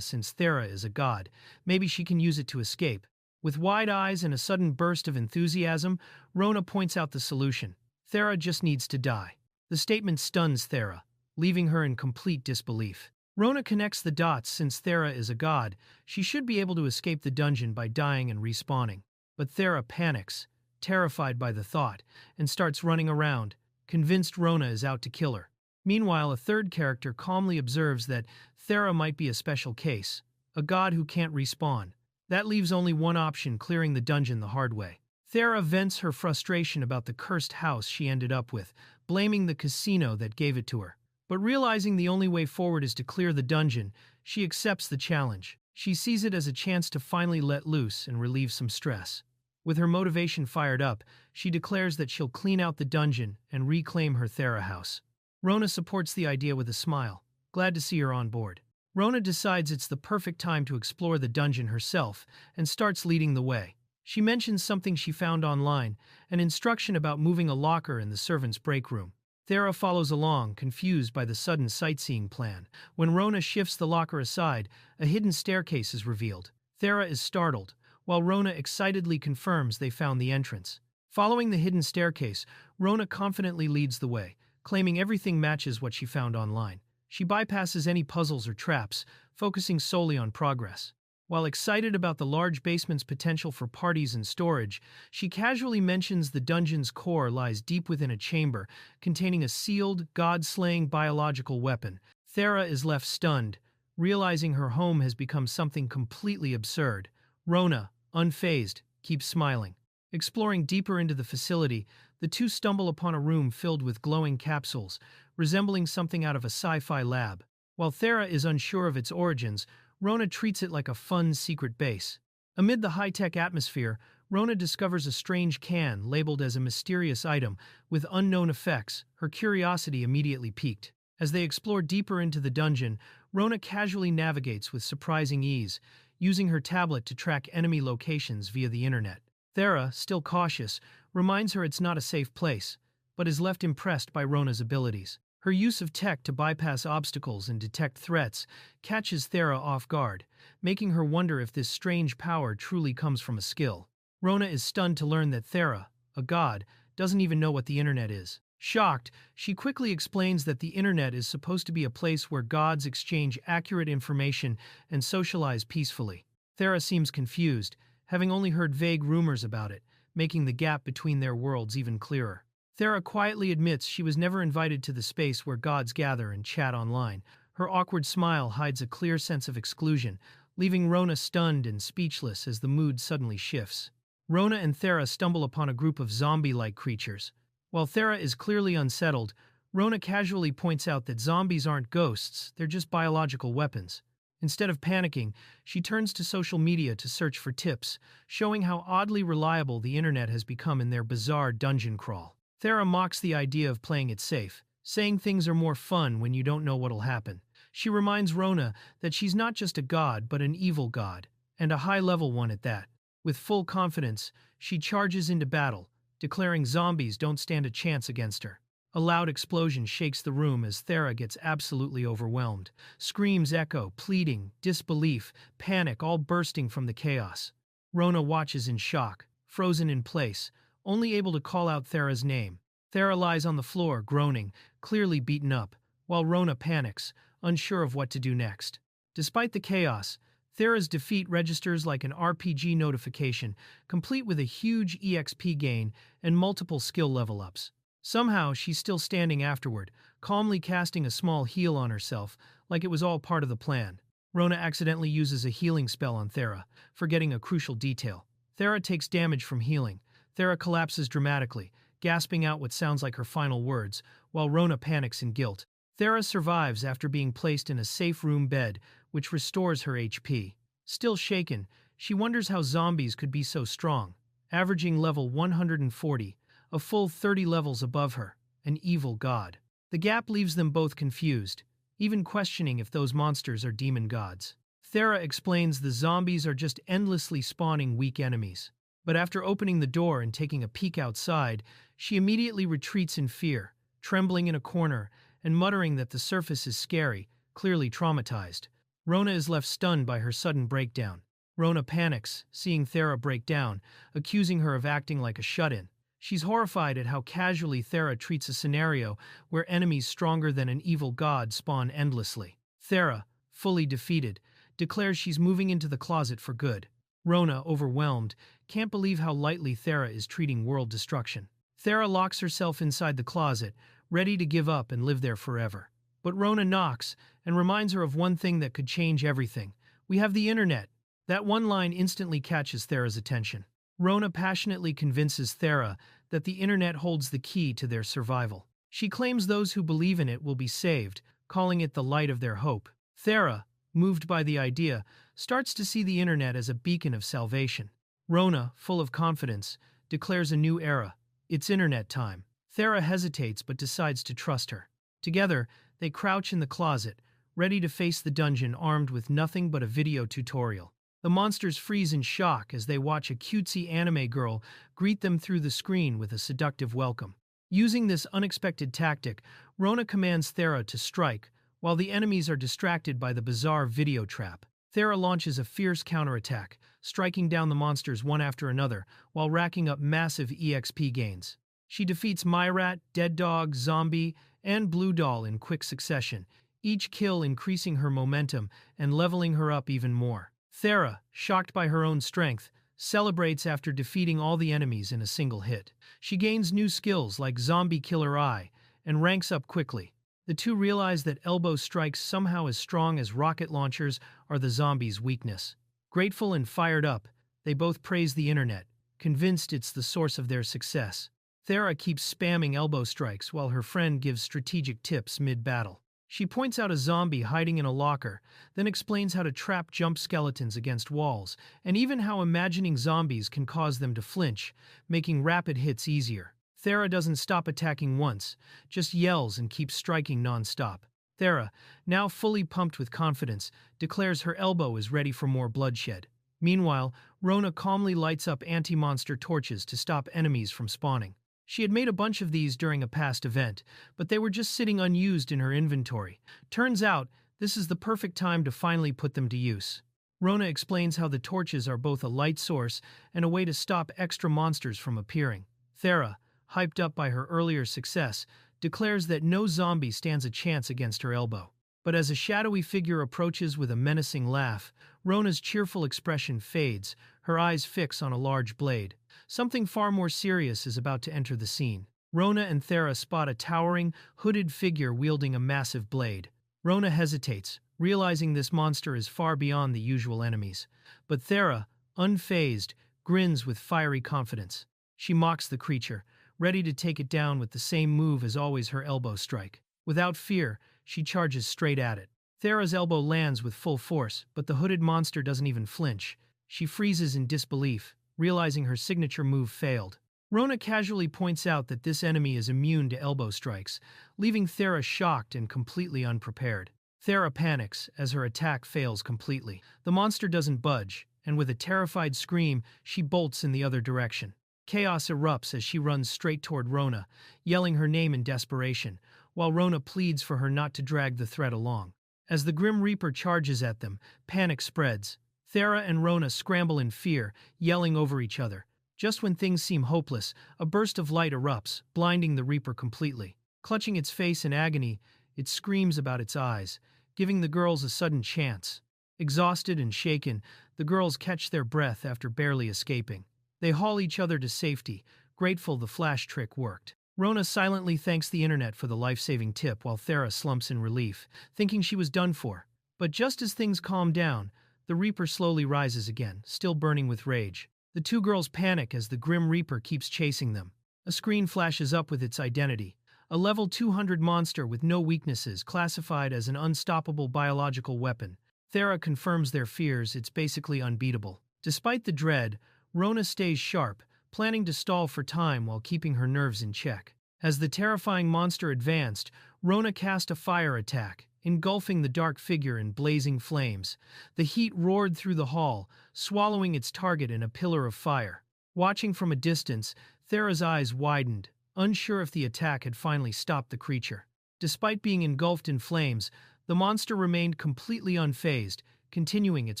since Thera is a god. Maybe she can use it to escape. With wide eyes and a sudden burst of enthusiasm, Rona points out the solution. Thera just needs to die. The statement stuns Thera, leaving her in complete disbelief. Rona connects the dots. Since Thera is a god, she should be able to escape the dungeon by dying and respawning. But Thera panics, terrified by the thought, and starts running around, convinced Rona is out to kill her. Meanwhile, a third character calmly observes that Thera might be a special case, a god who can't respawn. That leaves only one option: clearing the dungeon the hard way. Thera vents her frustration about the cursed house she ended up with, blaming the casino that gave it to her. But realizing the only way forward is to clear the dungeon, she accepts the challenge. She sees it as a chance to finally let loose and relieve some stress. With her motivation fired up, she declares that she'll clean out the dungeon and reclaim her Thera house. Rona supports the idea with a smile, glad to see her on board. Rona decides it's the perfect time to explore the dungeon herself and starts leading the way. She mentions something she found online, an instruction about moving a locker in the servants' break room. Thera follows along, confused by the sudden sightseeing plan. When Rona shifts the locker aside, a hidden staircase is revealed. Thera is startled, while Rona excitedly confirms they found the entrance. Following the hidden staircase, Rona confidently leads the way, claiming everything matches what she found online. She bypasses any puzzles or traps, focusing solely on progress. While excited about the large basement's potential for parties and storage, she casually mentions the dungeon's core lies deep within a chamber containing a sealed, god-slaying biological weapon. Thera is left stunned, realizing her home has become something completely absurd. Rona, unfazed, keeps smiling. Exploring deeper into the facility, the two stumble upon a room filled with glowing capsules, resembling something out of a sci-fi lab. While Thera is unsure of its origins, Rona treats it like a fun secret base. Amid the high-tech atmosphere, Rona discovers a strange can labeled as a mysterious item with unknown effects. Her curiosity immediately piqued. As they explore deeper into the dungeon, Rona casually navigates with surprising ease, using her tablet to track enemy locations via the internet. Thera, still cautious, reminds her it's not a safe place, but is left impressed by Rona's abilities. Her use of tech to bypass obstacles and detect threats catches Thera off guard, making her wonder if this strange power truly comes from a skill. Rona is stunned to learn that Thera, a god, doesn't even know what the internet is. Shocked, she quickly explains that the internet is supposed to be a place where gods exchange accurate information and socialize peacefully. Thera seems confused, having only heard vague rumors about it, making the gap between their worlds even clearer. Thera quietly admits she was never invited to the space where gods gather and chat online. Her awkward smile hides a clear sense of exclusion, leaving Rona stunned and speechless as the mood suddenly shifts. Rona and Thera stumble upon a group of zombie-like creatures. While Thera is clearly unsettled, Rona casually points out that zombies aren't ghosts, they're just biological weapons. Instead of panicking, she turns to social media to search for tips, showing how oddly reliable the internet has become in their bizarre dungeon crawl. Thera mocks the idea of playing it safe, saying things are more fun when you don't know what'll happen. She reminds Rona that she's not just a god but an evil god, and a high-level one at that. With full confidence, she charges into battle, declaring zombies don't stand a chance against her. A loud explosion shakes the room as Thera gets absolutely overwhelmed. Screams echo, pleading, disbelief, panic all bursting from the chaos. Rona watches in shock, frozen in place, only able to call out Thera's name. Thera lies on the floor, groaning, clearly beaten up, while Rona panics, unsure of what to do next. Despite the chaos, Thera's defeat registers like an RPG notification, complete with a huge EXP gain and multiple skill level-ups. Somehow, she's still standing afterward, calmly casting a small heal on herself, like it was all part of the plan. Rona accidentally uses a healing spell on Thera, forgetting a crucial detail. Thera takes damage from healing. Thera collapses dramatically, gasping out what sounds like her final words, while Rona panics in guilt. Thera survives after being placed in a safe room bed, which restores her HP. Still shaken, she wonders how zombies could be so strong, averaging level 140, a full 30 levels above her, an evil god. The gap leaves them both confused, even questioning if those monsters are demon gods. Thera explains the zombies are just endlessly spawning weak enemies. But after opening the door and taking a peek outside, she immediately retreats in fear, trembling in a corner and muttering that the surface is scary, clearly traumatized. Rona is left stunned by her sudden breakdown. Rona panics, seeing Thera break down, accusing her of acting like a shut-in. She's horrified at how casually Thera treats a scenario where enemies stronger than an evil god spawn endlessly. Thera, fully defeated, declares she's moving into the closet for good. Rona, overwhelmed, can't believe how lightly Thera is treating world destruction. Thera locks herself inside the closet, ready to give up and live there forever. But Rona knocks and reminds her of one thing that could change everything. We have the internet. That one line instantly catches Thera's attention. Rona passionately convinces Thera that the internet holds the key to their survival. She claims those who believe in it will be saved, calling it the light of their hope. Thera, moved by the idea, starts to see the internet as a beacon of salvation. Rona, full of confidence, declares a new era. It's internet time. Thera hesitates but decides to trust her. Together, they crouch in the closet, ready to face the dungeon armed with nothing but a video tutorial. The monsters freeze in shock as they watch a cutesy anime girl greet them through the screen with a seductive welcome. Using this unexpected tactic, Rona commands Thera to strike, while the enemies are distracted by the bizarre video trap. Thera launches a fierce counterattack, striking down the monsters one after another, while racking up massive EXP gains. She defeats Myrat, Dead Dog, Zombie, and Blue Doll in quick succession, each kill increasing her momentum and leveling her up even more. Thera, shocked by her own strength, celebrates after defeating all the enemies in a single hit. She gains new skills like Zombie Killer Eye and ranks up quickly. The two realize that elbow strikes somehow as strong as rocket launchers are the zombies' weakness. Grateful and fired up, they both praise the internet, convinced it's the source of their success. Thera keeps spamming elbow strikes while her friend gives strategic tips mid-battle. She points out a zombie hiding in a locker, then explains how to trap jump skeletons against walls, and even how imagining zombies can cause them to flinch, making rapid hits easier. Thera doesn't stop attacking once, just yells and keeps striking non-stop. Thera, now fully pumped with confidence, declares her elbow is ready for more bloodshed. Meanwhile, Rona calmly lights up anti-monster torches to stop enemies from spawning. She had made a bunch of these during a past event, but they were just sitting unused in her inventory. Turns out, this is the perfect time to finally put them to use. Rona explains how the torches are both a light source and a way to stop extra monsters from appearing. Thera, hyped up by her earlier success, declares that no zombie stands a chance against her elbow. But as a shadowy figure approaches with a menacing laugh, Rona's cheerful expression fades, her eyes fix on a large blade. Something far more serious is about to enter the scene. Rona and Thera spot a towering, hooded figure wielding a massive blade. Rona hesitates, realizing this monster is far beyond the usual enemies. But Thera, unfazed, grins with fiery confidence. She mocks the creature, ready to take it down with the same move as always, her elbow strike. Without fear, she charges straight at it. Thera's elbow lands with full force, but the hooded monster doesn't even flinch. She freezes in disbelief, realizing her signature move failed. Rona casually points out that this enemy is immune to elbow strikes, leaving Thera shocked and completely unprepared. Thera panics as her attack fails completely. The monster doesn't budge, and with a terrified scream, she bolts in the other direction. Chaos erupts as she runs straight toward Rona, yelling her name in desperation, while Rona pleads for her not to drag the threat along. As the Grim Reaper charges at them, panic spreads. Thera and Rona scramble in fear, yelling over each other. Just when things seem hopeless, a burst of light erupts, blinding the Reaper completely. Clutching its face in agony, it screams about its eyes, giving the girls a sudden chance. Exhausted and shaken, the girls catch their breath after barely escaping. They haul each other to safety, grateful the flash trick worked. Rona silently thanks the internet for the life-saving tip while Thera slumps in relief, thinking she was done for. But just as things calm down, the Reaper slowly rises again, still burning with rage. The two girls panic as the Grim Reaper keeps chasing them. A screen flashes up with its identity. A level 200 monster with no weaknesses, classified as an unstoppable biological weapon. Thera confirms their fears, it's basically unbeatable. Despite the dread, Rona stays sharp, planning to stall for time while keeping her nerves in check. As the terrifying monster advanced, Rona cast a fire attack, engulfing the dark figure in blazing flames. The heat roared through the hall, swallowing its target in a pillar of fire. Watching from a distance, Thera's eyes widened, unsure if the attack had finally stopped the creature. Despite being engulfed in flames, the monster remained completely unfazed, continuing its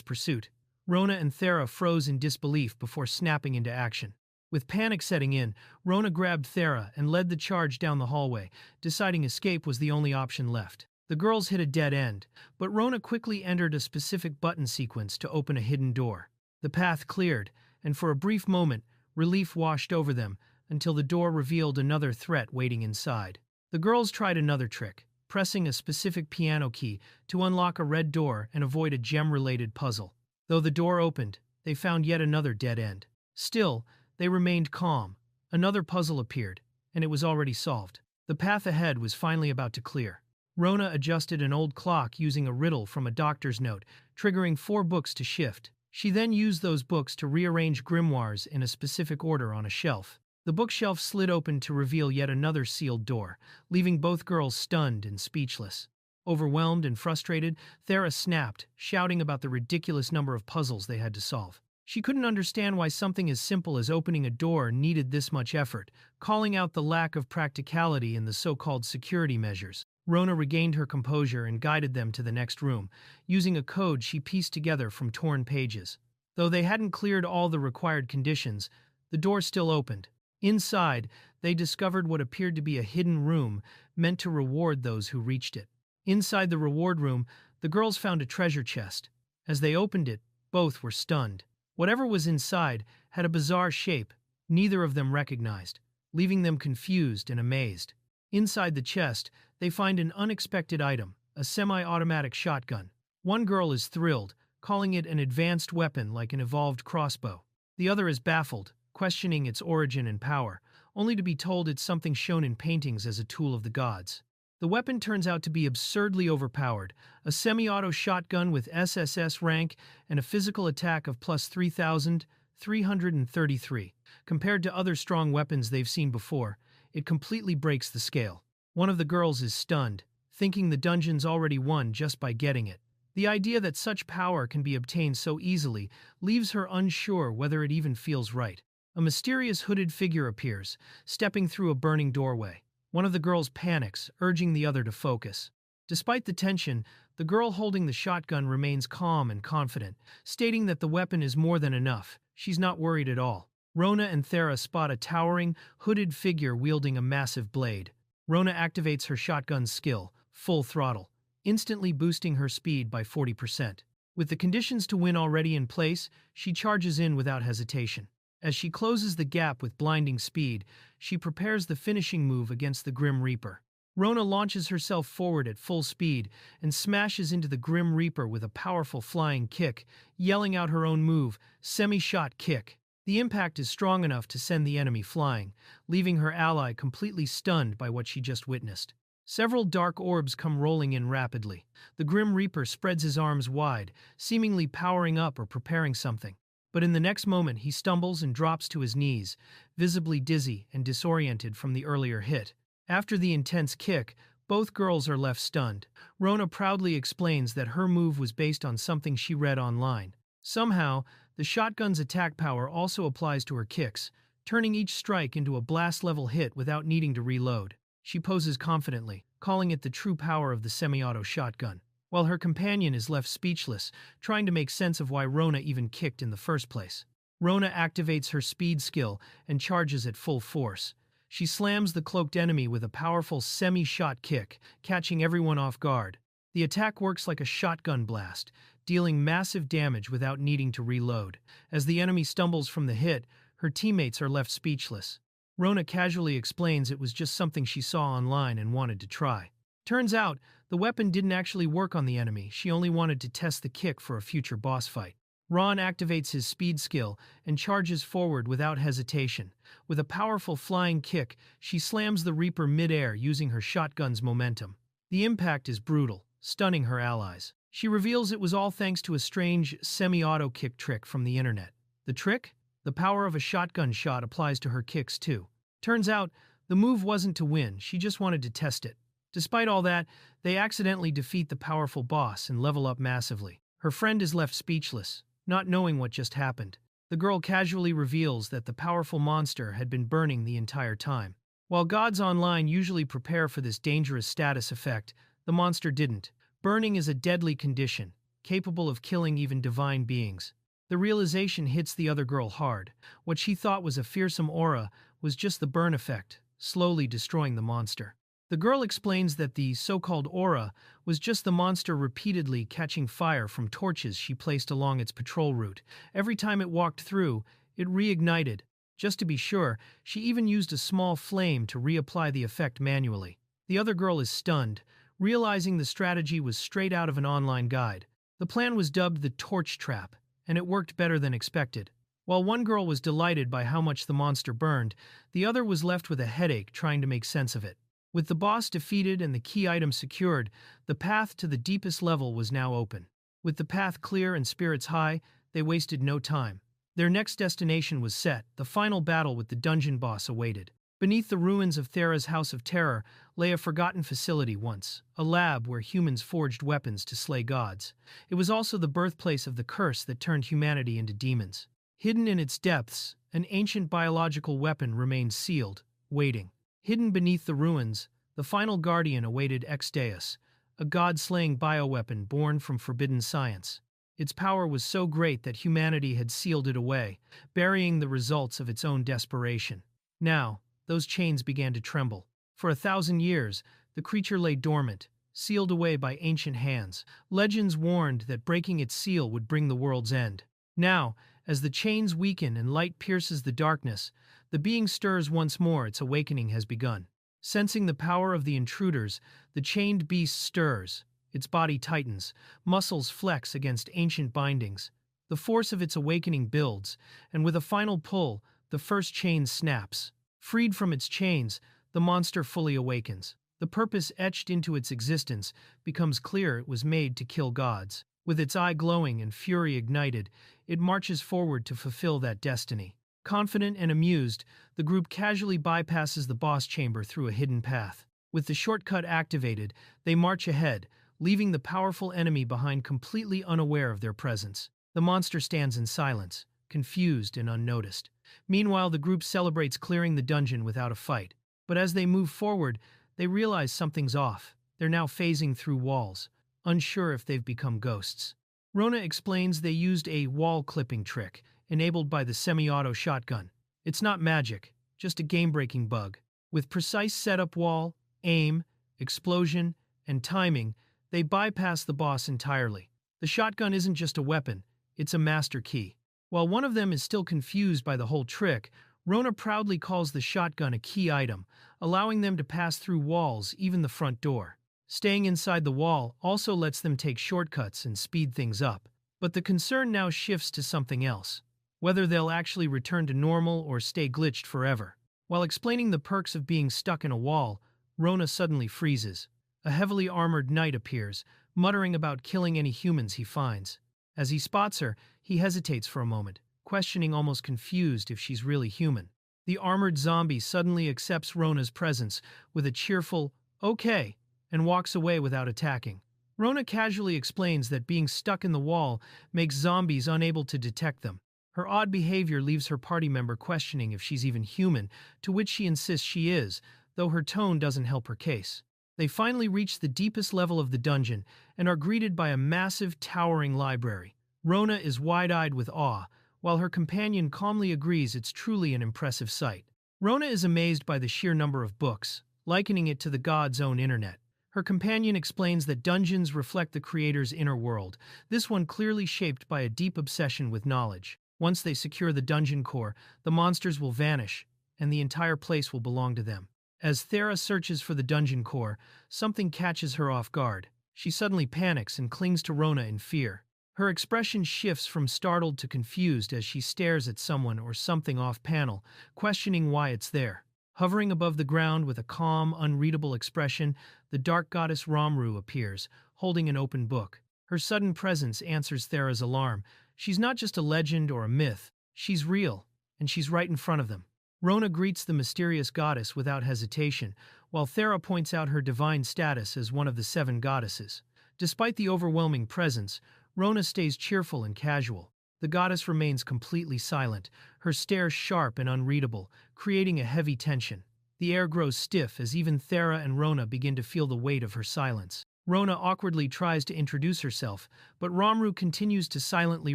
pursuit. Rona and Thera froze in disbelief before snapping into action. With panic setting in, Rona grabbed Thera and led the charge down the hallway, deciding escape was the only option left. The girls hit a dead end, but Rona quickly entered a specific button sequence to open a hidden door. The path cleared, and for a brief moment, relief washed over them until the door revealed another threat waiting inside. The girls tried another trick, pressing a specific piano key to unlock a red door and avoid a gem-related puzzle. Though the door opened, they found yet another dead end. Still, they remained calm. Another puzzle appeared, and it was already solved. The path ahead was finally about to clear. Rona adjusted an old clock using a riddle from a doctor's note, triggering 4 books to shift. She then used those books to rearrange grimoires in a specific order on a shelf. The bookshelf slid open to reveal yet another sealed door, leaving both girls stunned and speechless. Overwhelmed and frustrated, Thera snapped, shouting about the ridiculous number of puzzles they had to solve. She couldn't understand why something as simple as opening a door needed this much effort, calling out the lack of practicality in the so-called security measures. Rona regained her composure and guided them to the next room, using a code she pieced together from torn pages. Though they hadn't cleared all the required conditions, the door still opened. Inside, they discovered what appeared to be a hidden room meant to reward those who reached it. Inside the reward room, the girls found a treasure chest. As they opened it, both were stunned. Whatever was inside had a bizarre shape neither of them recognized, leaving them confused and amazed. Inside the chest, they find an unexpected item, a semi-automatic shotgun. One girl is thrilled, calling it an advanced weapon like an evolved crossbow. The other is baffled, questioning its origin and power, only to be told it's something shown in paintings as a tool of the gods. The weapon turns out to be absurdly overpowered, a semi-auto shotgun with SSS rank and a physical attack of plus 3,333. Compared to other strong weapons they've seen before, it completely breaks the scale. One of the girls is stunned, thinking the dungeon's already won just by getting it. The idea that such power can be obtained so easily leaves her unsure whether it even feels right. A mysterious hooded figure appears, stepping through a burning doorway. One of the girls panics, urging the other to focus. Despite the tension, the girl holding the shotgun remains calm and confident, stating that the weapon is more than enough. She's not worried at all. Rona and Thera spot a towering, hooded figure wielding a massive blade. Rona activates her shotgun skill, full throttle, instantly boosting her speed by 40%. With the conditions to win already in place, she charges in without hesitation. As she closes the gap with blinding speed, she prepares the finishing move against the Grim Reaper. Rona launches herself forward at full speed and smashes into the Grim Reaper with a powerful flying kick, yelling out her own move, semi-shot kick. The impact is strong enough to send the enemy flying, leaving her ally completely stunned by what she just witnessed. Several dark orbs come rolling in rapidly. The Grim Reaper spreads his arms wide, seemingly powering up or preparing something. But in the next moment he stumbles and drops to his knees, visibly dizzy and disoriented from the earlier hit. After the intense kick, both girls are left stunned. Rona proudly explains that her move was based on something she read online. Somehow, the shotgun's attack power also applies to her kicks, turning each strike into a blast-level hit without needing to reload. She poses confidently, calling it the true power of the semi-auto shotgun, while her companion is left speechless, trying to make sense of why Rona even kicked in the first place. Rona activates her speed skill and charges at full force. She slams the cloaked enemy with a powerful semi-shot kick, catching everyone off guard. The attack works like a shotgun blast, dealing massive damage without needing to reload. As the enemy stumbles from the hit, her teammates are left speechless. Rona casually explains it was just something she saw online and wanted to try. Turns out, the weapon didn't actually work on the enemy, she only wanted to test the kick for a future boss fight. Ron activates his speed skill and charges forward without hesitation. With a powerful flying kick, she slams the Reaper mid-air using her shotgun's momentum. The impact is brutal, stunning her allies. She reveals it was all thanks to a strange, semi-auto kick trick from the internet. The trick? The power of a shotgun shot applies to her kicks too. Turns out, the move wasn't to win, she just wanted to test it. Despite all that, they accidentally defeat the powerful boss and level up massively. Her friend is left speechless, not knowing what just happened. The girl casually reveals that the powerful monster had been burning the entire time. While gods online usually prepare for this dangerous status effect, the monster didn't. Burning is a deadly condition, capable of killing even divine beings. The realization hits the other girl hard. What she thought was a fearsome aura was just the burn effect, slowly destroying the monster. The girl explains that the so-called aura was just the monster repeatedly catching fire from torches she placed along its patrol route. Every time it walked through, it reignited. Just to be sure, she even used a small flame to reapply the effect manually. The other girl is stunned, realizing the strategy was straight out of an online guide. The plan was dubbed the Torch Trap, and it worked better than expected. While one girl was delighted by how much the monster burned, the other was left with a headache trying to make sense of it. With the boss defeated and the key item secured, the path to the deepest level was now open. With the path clear and spirits high, they wasted no time. Their next destination was set. The final battle with the dungeon boss awaited. Beneath the ruins of Thera's House of Terror lay a forgotten facility once, a lab where humans forged weapons to slay gods. It was also the birthplace of the curse that turned humanity into demons. Hidden in its depths, an ancient biological weapon remained sealed, waiting. Hidden beneath the ruins, the final guardian awaited Exdeus, a god-slaying bioweapon born from forbidden science. Its power was so great that humanity had sealed it away, burying the results of its own desperation. Now, those chains began to tremble. For 1,000 years, the creature lay dormant, sealed away by ancient hands. Legends warned that breaking its seal would bring the world's end. Now, as the chains weaken and light pierces the darkness, the being stirs once more. Its awakening has begun. Sensing the power of the intruders, the chained beast stirs. Its body tightens, muscles flex against ancient bindings. The force of its awakening builds, and with a final pull, the first chain snaps. Freed from its chains, the monster fully awakens. The purpose etched into its existence becomes clear. It was made to kill gods. With its eye glowing and fury ignited, it marches forward to fulfill that destiny. Confident and amused, the group casually bypasses the boss chamber through a hidden path. With the shortcut activated, they march ahead, leaving the powerful enemy behind completely unaware of their presence. The monster stands in silence, confused and unnoticed. Meanwhile, the group celebrates clearing the dungeon without a fight. But as they move forward, they realize something's off. They're now phasing through walls, unsure if they've become ghosts. Rona explains they used a wall clipping trick, enabled by the semi-auto shotgun. It's not magic, just a game-breaking bug. With precise setup wall, aim, explosion, and timing, they bypass the boss entirely. The shotgun isn't just a weapon, it's a master key. While one of them is still confused by the whole trick, Rona proudly calls the shotgun a key item, allowing them to pass through walls, even the front door. Staying inside the wall also lets them take shortcuts and speed things up. But the concern now shifts to something else, whether they'll actually return to normal or stay glitched forever. While explaining the perks of being stuck in a wall, Rona suddenly freezes. A heavily armored knight appears, muttering about killing any humans he finds. As he spots her, he hesitates for a moment, questioning, almost confused if she's really human. The armored zombie suddenly accepts Rona's presence with a cheerful, "Okay," and walks away without attacking. Rona casually explains that being stuck in the wall makes zombies unable to detect them. Her odd behavior leaves her party member questioning if she's even human, to which she insists she is, though her tone doesn't help her case. They finally reach the deepest level of the dungeon and are greeted by a massive, towering library. Rona is wide-eyed with awe, while her companion calmly agrees it's truly an impressive sight. Rona is amazed by the sheer number of books, likening it to the god's own internet. Her companion explains that dungeons reflect the creator's inner world, this one clearly shaped by a deep obsession with knowledge. Once they secure the dungeon core, the monsters will vanish, and the entire place will belong to them. As Thera searches for the dungeon core, something catches her off guard. She suddenly panics and clings to Rona in fear. Her expression shifts from startled to confused as she stares at someone or something off-panel, questioning why it's there. Hovering above the ground with a calm, unreadable expression, the dark goddess Romru appears, holding an open book. Her sudden presence answers Thera's alarm. She's not just a legend or a myth, she's real, and she's right in front of them. Rona greets the mysterious goddess without hesitation, while Thera points out her divine status as one of the 7 goddesses. Despite the overwhelming presence, Rona stays cheerful and casual. The goddess remains completely silent, her stare sharp and unreadable, creating a heavy tension. The air grows stiff as even Thera and Rona begin to feel the weight of her silence. Rona awkwardly tries to introduce herself, but Romru continues to silently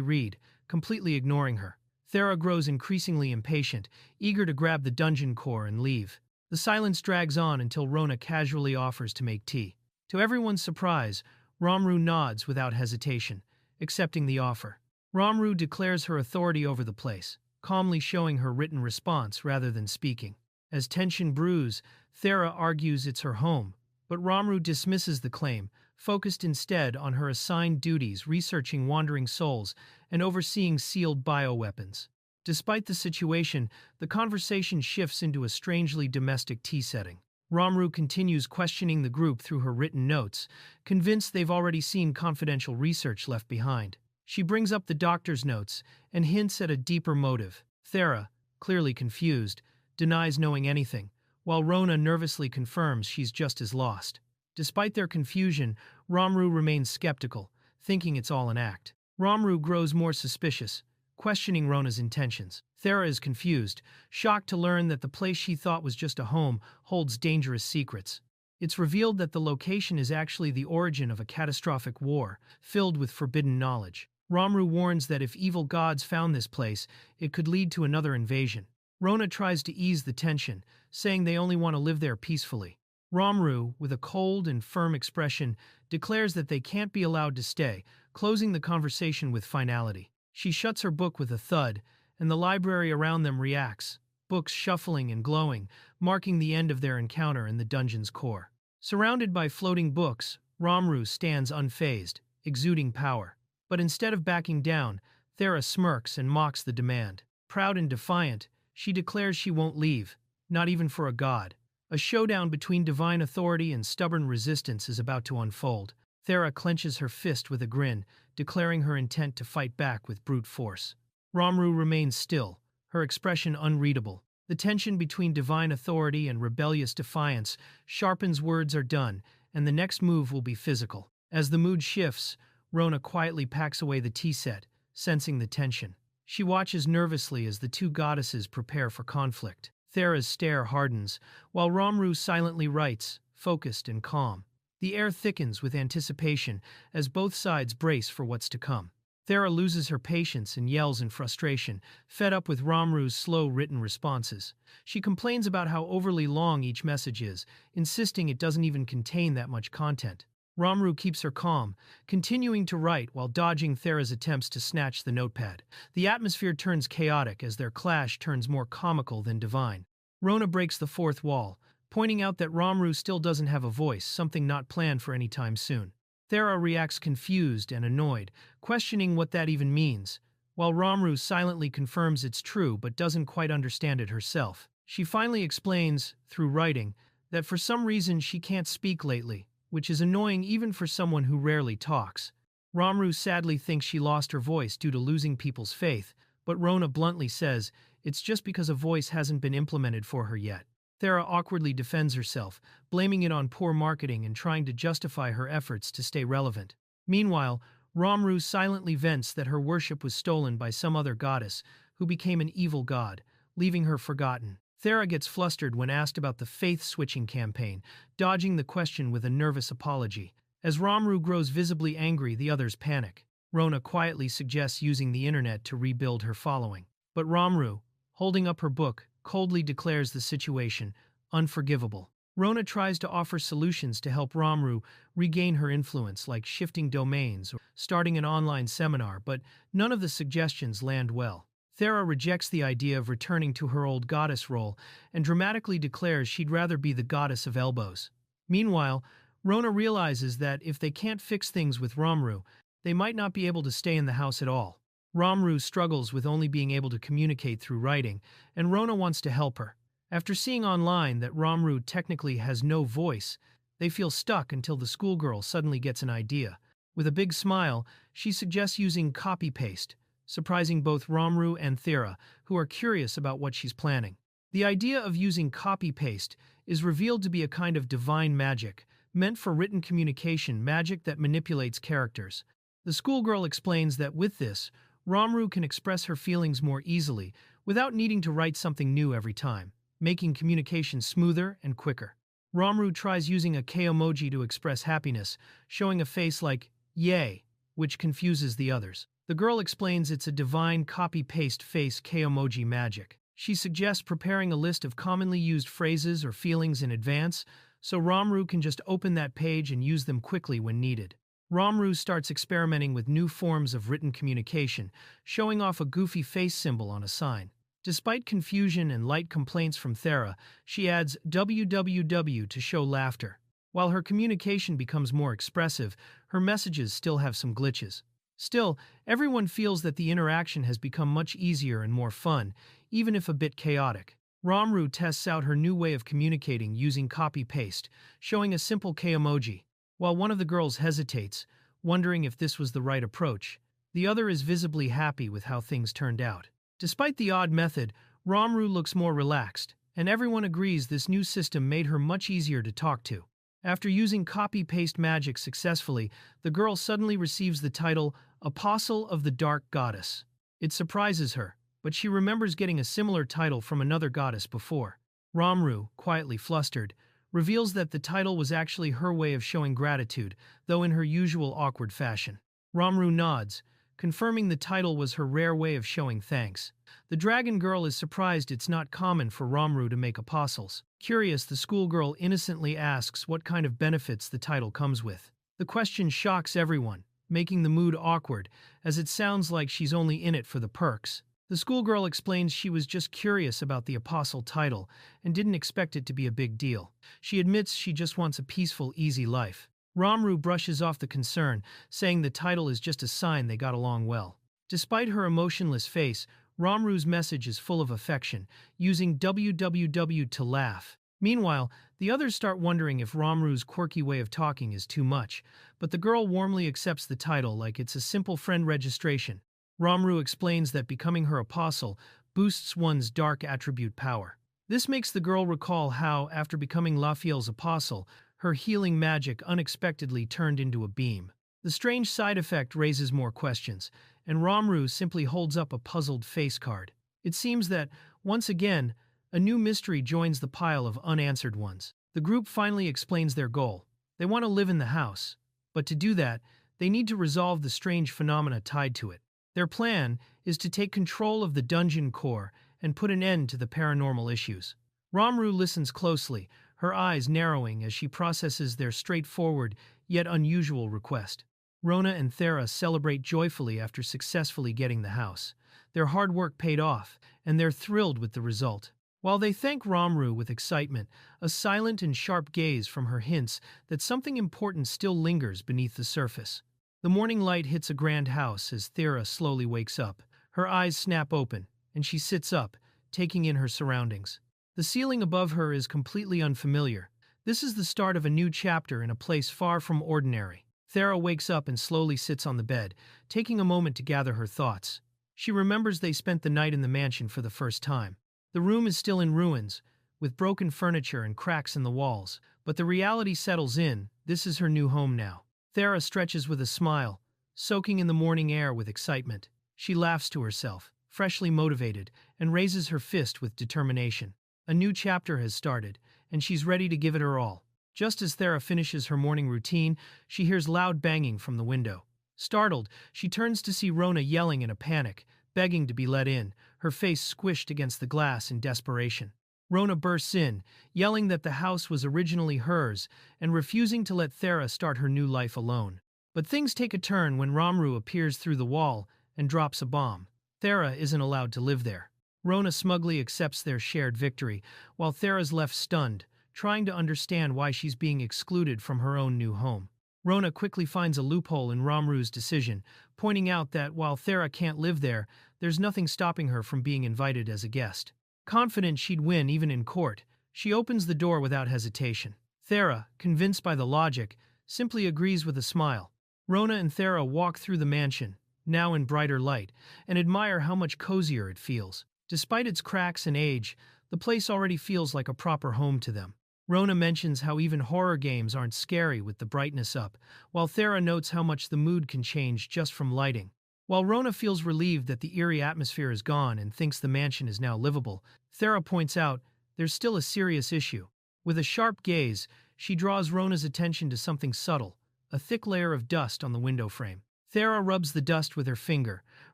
read, completely ignoring her. Thera grows increasingly impatient, eager to grab the dungeon core and leave. The silence drags on until Rona casually offers to make tea. To everyone's surprise, Romru nods without hesitation, accepting the offer. Romru declares her authority over the place, calmly showing her written response rather than speaking. As tension brews, Thera argues it's her home, but Romru dismisses the claim, focused instead on her assigned duties researching wandering souls and overseeing sealed bioweapons. Despite the situation, the conversation shifts into a strangely domestic tea setting. Romru continues questioning the group through her written notes, convinced they've already seen confidential research left behind. She brings up the doctor's notes and hints at a deeper motive. Thera, clearly confused, denies knowing anything, while Rona nervously confirms she's just as lost. Despite their confusion, Romru remains skeptical, thinking it's all an act. Romru grows more suspicious, questioning Rona's intentions. Thera is confused, shocked to learn that the place she thought was just a home holds dangerous secrets. It's revealed that the location is actually the origin of a catastrophic war, filled with forbidden knowledge. Romru warns that if evil gods found this place, it could lead to another invasion. Rona tries to ease the tension, saying they only want to live there peacefully. Romru, with a cold and firm expression, declares that they can't be allowed to stay, closing the conversation with finality. She shuts her book with a thud, and the library around them reacts, books shuffling and glowing, marking the end of their encounter in the dungeon's core. Surrounded by floating books, Romru stands unfazed, exuding power. But instead of backing down, Thera smirks and mocks the demand. Proud and defiant, she declares she won't leave, not even for a god. A showdown between divine authority and stubborn resistance is about to unfold. Thera clenches her fist with a grin, declaring her intent to fight back with brute force. Romru remains still, her expression unreadable. The tension between divine authority and rebellious defiance sharpens. Words are done, and the next move will be physical. As the mood shifts, Rona quietly packs away the tea set, sensing the tension. She watches nervously as the two goddesses prepare for conflict. Thera's stare hardens, while Romru silently writes, focused and calm. The air thickens with anticipation as both sides brace for what's to come. Thera loses her patience and yells in frustration, fed up with Romru's slow written responses. She complains about how overly long each message is, insisting it doesn't even contain that much content. Romru keeps her calm, continuing to write while dodging Thera's attempts to snatch the notepad. The atmosphere turns chaotic as their clash turns more comical than divine. Rona breaks the fourth wall, pointing out that Romru still doesn't have a voice, something not planned for any time soon. Thera reacts confused and annoyed, questioning what that even means, while Romru silently confirms it's true but doesn't quite understand it herself. She finally explains, through writing, that for some reason she can't speak lately, which is annoying even for someone who rarely talks. Romru sadly thinks she lost her voice due to losing people's faith, but Rona bluntly says it's just because a voice hasn't been implemented for her yet. Thera awkwardly defends herself, blaming it on poor marketing and trying to justify her efforts to stay relevant. Meanwhile, Romru silently vents that her worship was stolen by some other goddess, who became an evil god, leaving her forgotten. Thera gets flustered when asked about the faith-switching campaign, dodging the question with a nervous apology. As Romru grows visibly angry, the others panic. Rona quietly suggests using the internet to rebuild her following. But Romru, holding up her book, coldly declares the situation unforgivable. Rona tries to offer solutions to help Romru regain her influence, like shifting domains or starting an online seminar, but none of the suggestions land well. Thera rejects the idea of returning to her old goddess role and dramatically declares she'd rather be the goddess of elbows. Meanwhile, Rona realizes that if they can't fix things with Romru, they might not be able to stay in the house at all. Romru struggles with only being able to communicate through writing, and Rona wants to help her. After seeing online that Romru technically has no voice, they feel stuck until the schoolgirl suddenly gets an idea. With a big smile, she suggests using copy-paste, surprising both Romru and Thera, who are curious about what she's planning. The idea of using copy-paste is revealed to be a kind of divine magic, meant for written communication, magic that manipulates characters. The schoolgirl explains that with this, Romru can express her feelings more easily without needing to write something new every time, making communication smoother and quicker. Romru tries using a K-emoji to express happiness, showing a face like, yay, which confuses the others. The girl explains it's a divine copy-paste face K-emoji magic. She suggests preparing a list of commonly used phrases or feelings in advance, so Romru can just open that page and use them quickly when needed. Romru starts experimenting with new forms of written communication, showing off a goofy face symbol on a sign. Despite confusion and light complaints from Thera, she adds www to show laughter. While her communication becomes more expressive, her messages still have some glitches. Still, everyone feels that the interaction has become much easier and more fun, even if a bit chaotic. Romru tests out her new way of communicating using copy-paste, showing a simple K emoji. While one of the girls hesitates, wondering if this was the right approach, the other is visibly happy with how things turned out. Despite the odd method, Romru looks more relaxed, and everyone agrees this new system made her much easier to talk to. After using copy-paste magic successfully, the girl suddenly receives the title Apostle of the Dark Goddess. It surprises her, but she remembers getting a similar title from another goddess before. Romru, quietly flustered, reveals that the title was actually her way of showing gratitude, though in her usual awkward fashion. Romru nods, confirming the title was her rare way of showing thanks. The dragon girl is surprised it's not common for Romru to make apostles. Curious, the schoolgirl innocently asks what kind of benefits the title comes with. The question shocks everyone, making the mood awkward, as it sounds like she's only in it for the perks. The schoolgirl explains she was just curious about the apostle title and didn't expect it to be a big deal. She admits she just wants a peaceful, easy life. Romru brushes off the concern, saying the title is just a sign they got along well. Despite her emotionless face, Romru's message is full of affection, using www to laugh. Meanwhile, the others start wondering if Romru's quirky way of talking is too much, but the girl warmly accepts the title like it's a simple friend registration. Romru explains that becoming her apostle boosts one's dark attribute power. This makes the girl recall how, after becoming Lafiel's apostle, her healing magic unexpectedly turned into a beam. The strange side effect raises more questions, and Romru simply holds up a puzzled face card. It seems that, once again, a new mystery joins the pile of unanswered ones. The group finally explains their goal. They want to live in the house, but to do that, they need to resolve the strange phenomena tied to it. Their plan is to take control of the dungeon core and put an end to the paranormal issues. Romru listens closely, her eyes narrowing as she processes their straightforward yet unusual request. Rona and Thera celebrate joyfully after successfully getting the house. Their hard work paid off, and they're thrilled with the result. While they thank Romru with excitement, a silent and sharp gaze from her hints that something important still lingers beneath the surface. The morning light hits a grand house as Thera slowly wakes up. Her eyes snap open, and she sits up, taking in her surroundings. The ceiling above her is completely unfamiliar. This is the start of a new chapter in a place far from ordinary. Thera wakes up and slowly sits on the bed, taking a moment to gather her thoughts. She remembers they spent the night in the mansion for the first time. The room is still in ruins, with broken furniture and cracks in the walls, but the reality settles in. This is her new home now. Thera stretches with a smile, soaking in the morning air with excitement. She laughs to herself, freshly motivated, and raises her fist with determination. A new chapter has started, and she's ready to give it her all. Just as Thera finishes her morning routine, she hears loud banging from the window. Startled, she turns to see Rona yelling in a panic, begging to be let in, her face squished against the glass in desperation. Rona bursts in, yelling that the house was originally hers and refusing to let Thera start her new life alone. But things take a turn when Romru appears through the wall and drops a bomb. Thera isn't allowed to live there. Rona smugly accepts their shared victory, while Thera's left stunned, trying to understand why she's being excluded from her own new home. Rona quickly finds a loophole in Romru's decision, pointing out that while Thera can't live there, there's nothing stopping her from being invited as a guest. Confident she'd win even in court, she opens the door without hesitation. Thera, convinced by the logic, simply agrees with a smile. Rona and Thera walk through the mansion, now in brighter light, and admire how much cozier it feels. Despite its cracks and age, the place already feels like a proper home to them. Rona mentions how even horror games aren't scary with the brightness up, while Thera notes how much the mood can change just from lighting. While Rona feels relieved that the eerie atmosphere is gone and thinks the mansion is now livable, Thera points out there's still a serious issue. With a sharp gaze, she draws Rona's attention to something subtle, a thick layer of dust on the window frame. Thera rubs the dust with her finger,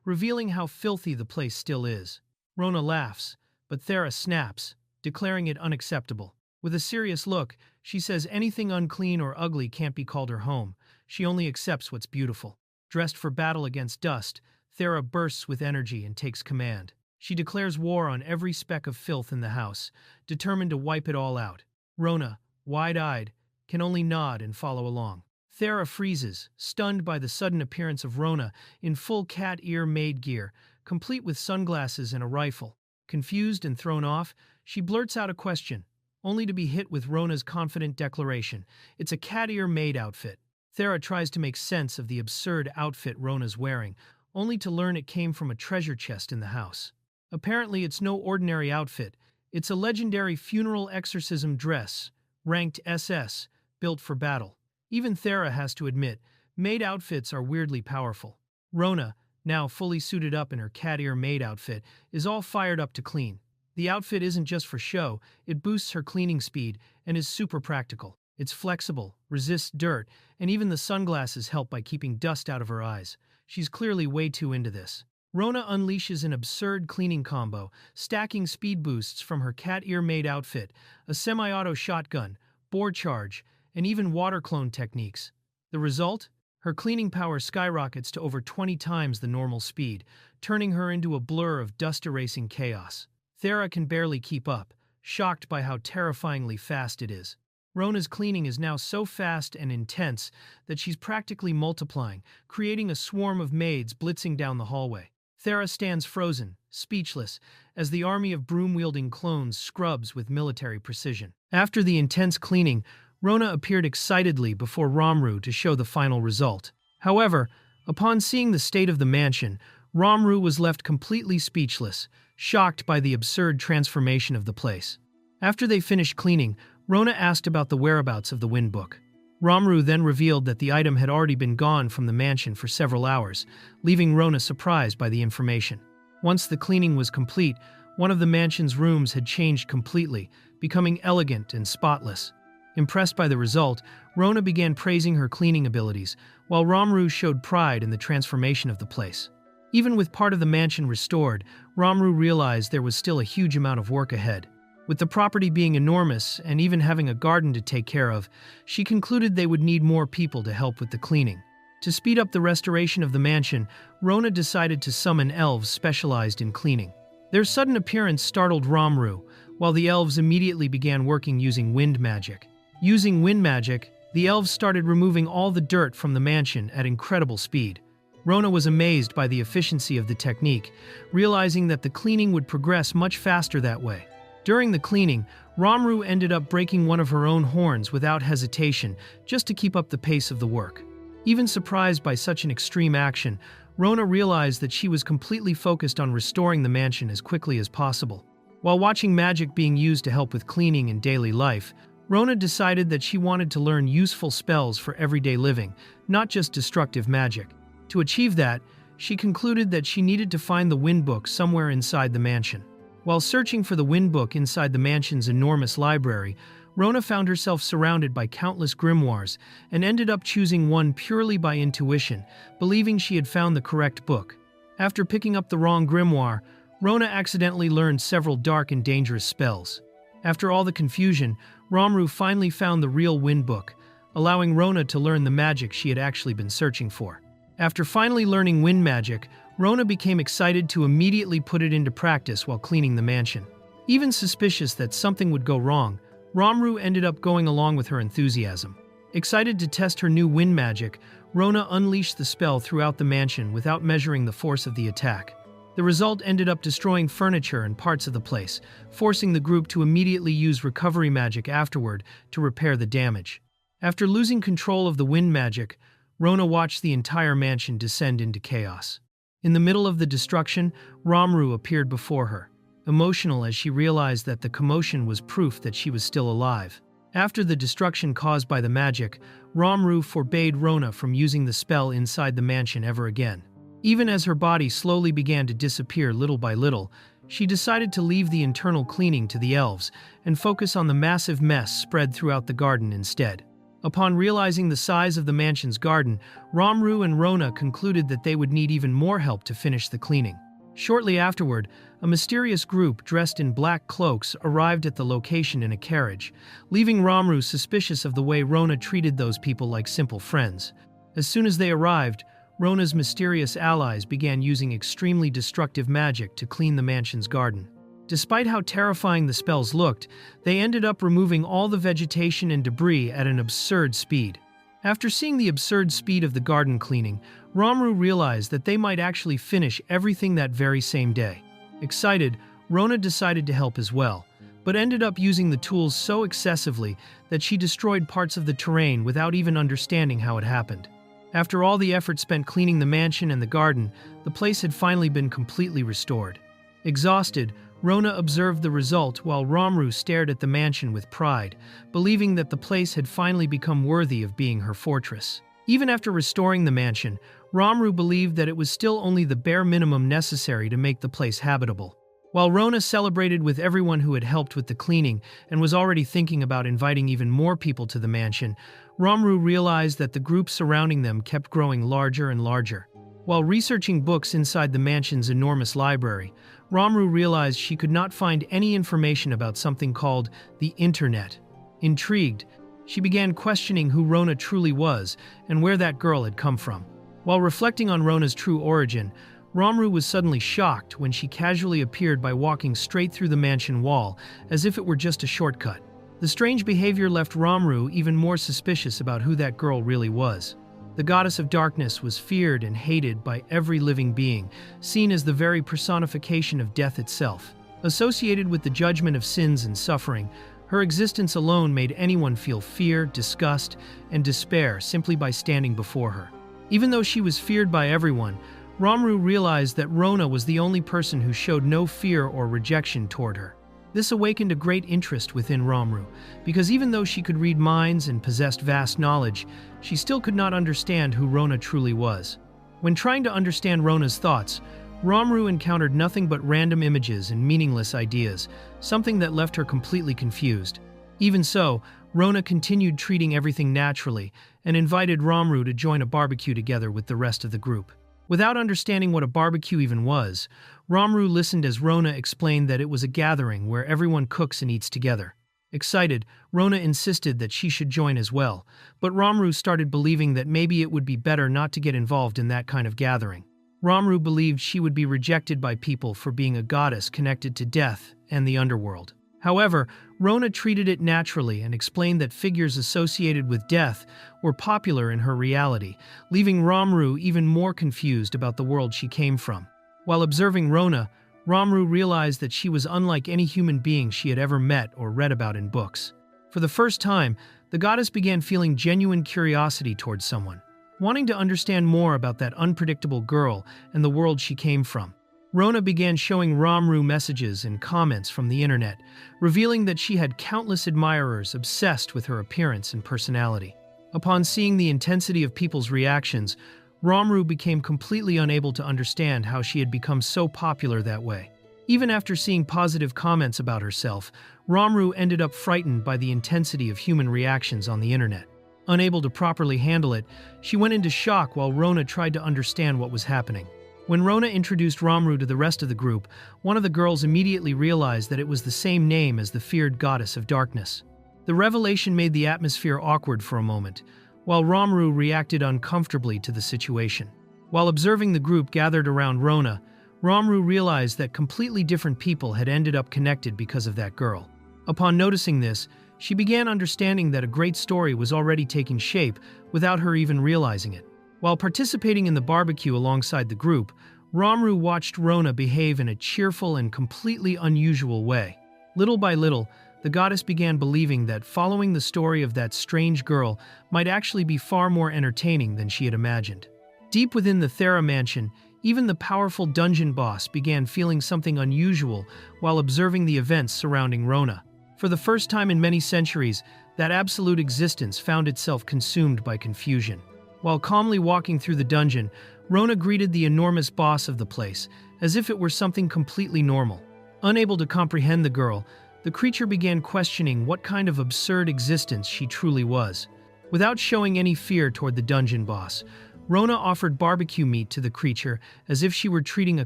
revealing how filthy the place still is. Rona laughs, but Thera snaps, declaring it unacceptable. With a serious look, she says anything unclean or ugly can't be called her home. She only accepts what's beautiful. Dressed for battle against dust, Thera bursts with energy and takes command. She declares war on every speck of filth in the house, determined to wipe it all out. Rona, wide-eyed, can only nod and follow along. Thera freezes, stunned by the sudden appearance of Rona in full cat ear maid gear, complete with sunglasses and a rifle. Confused and thrown off, She blurts out a question, only to be hit with Rona's confident declaration. It's a cat ear maid outfit. Thera tries to make sense of the absurd outfit Rona's wearing, only to learn it came from a treasure chest in the house. Apparently, it's no ordinary outfit. It's a legendary funeral exorcism dress, ranked SS, built for battle. Even Thera has to admit, maid outfits are weirdly powerful. Rona, now fully suited up in her cat ear maid outfit, is all fired up to clean. The outfit isn't just for show, it boosts her cleaning speed and is super practical. It's flexible, resists dirt, and even the sunglasses help by keeping dust out of her eyes. She's clearly way too into this. Rona unleashes an absurd cleaning combo, stacking speed boosts from her cat ear maid outfit, a semi-auto shotgun, bore charge, and even water clone techniques. The result? Her cleaning power skyrockets to over 20 times the normal speed, turning her into a blur of dust-erasing chaos. Thera can barely keep up, shocked by how terrifyingly fast it is. Rona's cleaning is now so fast and intense that she's practically multiplying, creating a swarm of maids blitzing down the hallway. Thera stands frozen, speechless, as the army of broom-wielding clones scrubs with military precision. After the intense cleaning, Rona appeared excitedly before Romru to show the final result. However, upon seeing the state of the mansion, Romru was left completely speechless, shocked by the absurd transformation of the place. After they finished cleaning, Rona asked about the whereabouts of the wind book. Romru then revealed that the item had already been gone from the mansion for several hours, leaving Rona surprised by the information. Once the cleaning was complete, one of the mansion's rooms had changed completely, becoming elegant and spotless. Impressed by the result, Rona began praising her cleaning abilities, while Romru showed pride in the transformation of the place. Even with part of the mansion restored, Romru realized there was still a huge amount of work ahead. With the property being enormous and even having a garden to take care of, she concluded they would need more people to help with the cleaning. To speed up the restoration of the mansion, Rona decided to summon elves specialized in cleaning. Their sudden appearance startled Romru, while the elves immediately began working using wind magic. Using wind magic, the elves started removing all the dirt from the mansion at incredible speed. Rona was amazed by the efficiency of the technique, realizing that the cleaning would progress much faster that way. During the cleaning, Romru ended up breaking one of her own horns without hesitation, just to keep up the pace of the work. Even surprised by such an extreme action, Rona realized that she was completely focused on restoring the mansion as quickly as possible. While watching magic being used to help with cleaning and daily life, Rona decided that she wanted to learn useful spells for everyday living, not just destructive magic. To achieve that, she concluded that she needed to find the wind book somewhere inside the mansion. While searching for the wind book inside the mansion's enormous library, Rona found herself surrounded by countless grimoires and ended up choosing one purely by intuition, believing she had found the correct book. After picking up the wrong grimoire, Rona accidentally learned several dark and dangerous spells. After all the confusion, Romru finally found the real wind book, allowing Rona to learn the magic she had actually been searching for. After finally learning wind magic, Rona became excited to immediately put it into practice while cleaning the mansion. Even suspicious that something would go wrong, Romru ended up going along with her enthusiasm. Excited to test her new wind magic, Rona unleashed the spell throughout the mansion without measuring the force of the attack. The result ended up destroying furniture and parts of the place, forcing the group to immediately use recovery magic afterward to repair the damage. After losing control of the wind magic, Rona watched the entire mansion descend into chaos. In the middle of the destruction, Romru appeared before her, emotional as she realized that the commotion was proof that she was still alive. After the destruction caused by the magic, Romru forbade Rona from using the spell inside the mansion ever again. Even as her body slowly began to disappear little by little, she decided to leave the internal cleaning to the elves and focus on the massive mess spread throughout the garden instead. Upon realizing the size of the mansion's garden, Romru and Rona concluded that they would need even more help to finish the cleaning. Shortly afterward, a mysterious group dressed in black cloaks arrived at the location in a carriage, leaving Romru suspicious of the way Rona treated those people like simple friends. As soon as they arrived, Rona's mysterious allies began using extremely destructive magic to clean the mansion's garden. Despite how terrifying the spells looked, they ended up removing all the vegetation and debris at an absurd speed. After seeing the absurd speed of the garden cleaning, Romru realized that they might actually finish everything that very same day. Excited, Rona decided to help as well, but ended up using the tools so excessively that she destroyed parts of the terrain without even understanding how it happened. After all the effort spent cleaning the mansion and the garden, the place had finally been completely restored. Exhausted, Rona observed the result while Romru stared at the mansion with pride, believing that the place had finally become worthy of being her fortress. Even after restoring the mansion, Romru believed that it was still only the bare minimum necessary to make the place habitable. While Rona celebrated with everyone who had helped with the cleaning and was already thinking about inviting even more people to the mansion, Romru realized that the group surrounding them kept growing larger and larger. While researching books inside the mansion's enormous library, Romru realized she could not find any information about something called the Internet. Intrigued, she began questioning who Rona truly was and where that girl had come from. While reflecting on Rona's true origin, Romru was suddenly shocked when she casually appeared by walking straight through the mansion wall, as if it were just a shortcut. The strange behavior left Romru even more suspicious about who that girl really was. The goddess of darkness was feared and hated by every living being, seen as the very personification of death itself. Associated with the judgment of sins and suffering, her existence alone made anyone feel fear, disgust, and despair simply by standing before her. Even though she was feared by everyone, Romru realized that Rona was the only person who showed no fear or rejection toward her. This awakened a great interest within Romru, because even though she could read minds and possessed vast knowledge, she still could not understand who Rona truly was. When trying to understand Rona's thoughts, Romru encountered nothing but random images and meaningless ideas, something that left her completely confused. Even so, Rona continued treating everything naturally and invited Romru to join a barbecue together with the rest of the group. Without understanding what a barbecue even was, Romru listened as Rona explained that it was a gathering where everyone cooks and eats together. Excited, Rona insisted that she should join as well, but Romru started believing that maybe it would be better not to get involved in that kind of gathering. Romru believed she would be rejected by people for being a goddess connected to death and the underworld. However, Rona treated it naturally and explained that figures associated with death were popular in her reality, leaving Romru even more confused about the world she came from. While observing Rona, Romru realized that she was unlike any human being she had ever met or read about in books. For the first time, the goddess began feeling genuine curiosity towards someone, wanting to understand more about that unpredictable girl and the world she came from. Rona began showing Romru messages and comments from the internet, revealing that she had countless admirers obsessed with her appearance and personality. Upon seeing the intensity of people's reactions, Romru became completely unable to understand how she had become so popular that way. Even after seeing positive comments about herself, Romru ended up frightened by the intensity of human reactions on the internet. Unable to properly handle it, she went into shock while Rona tried to understand what was happening. When Rona introduced Romru to the rest of the group, one of the girls immediately realized that it was the same name as the feared goddess of darkness. The revelation made the atmosphere awkward for a moment, while Romru reacted uncomfortably to the situation. While observing the group gathered around Rona, Romru realized that completely different people had ended up connected because of that girl. Upon noticing this, she began understanding that a great story was already taking shape without her even realizing it. While participating in the barbecue alongside the group, Romru watched Rona behave in a cheerful and completely unusual way. Little by little, the goddess began believing that following the story of that strange girl might actually be far more entertaining than she had imagined. Deep within the Thera mansion, even the powerful dungeon boss began feeling something unusual while observing the events surrounding Rona. For the first time in many centuries, that absolute existence found itself consumed by confusion. While calmly walking through the dungeon, Rona greeted the enormous boss of the place, as if it were something completely normal. Unable to comprehend the girl, the creature began questioning what kind of absurd existence she truly was. Without showing any fear toward the dungeon boss, Rona offered barbecue meat to the creature as if she were treating a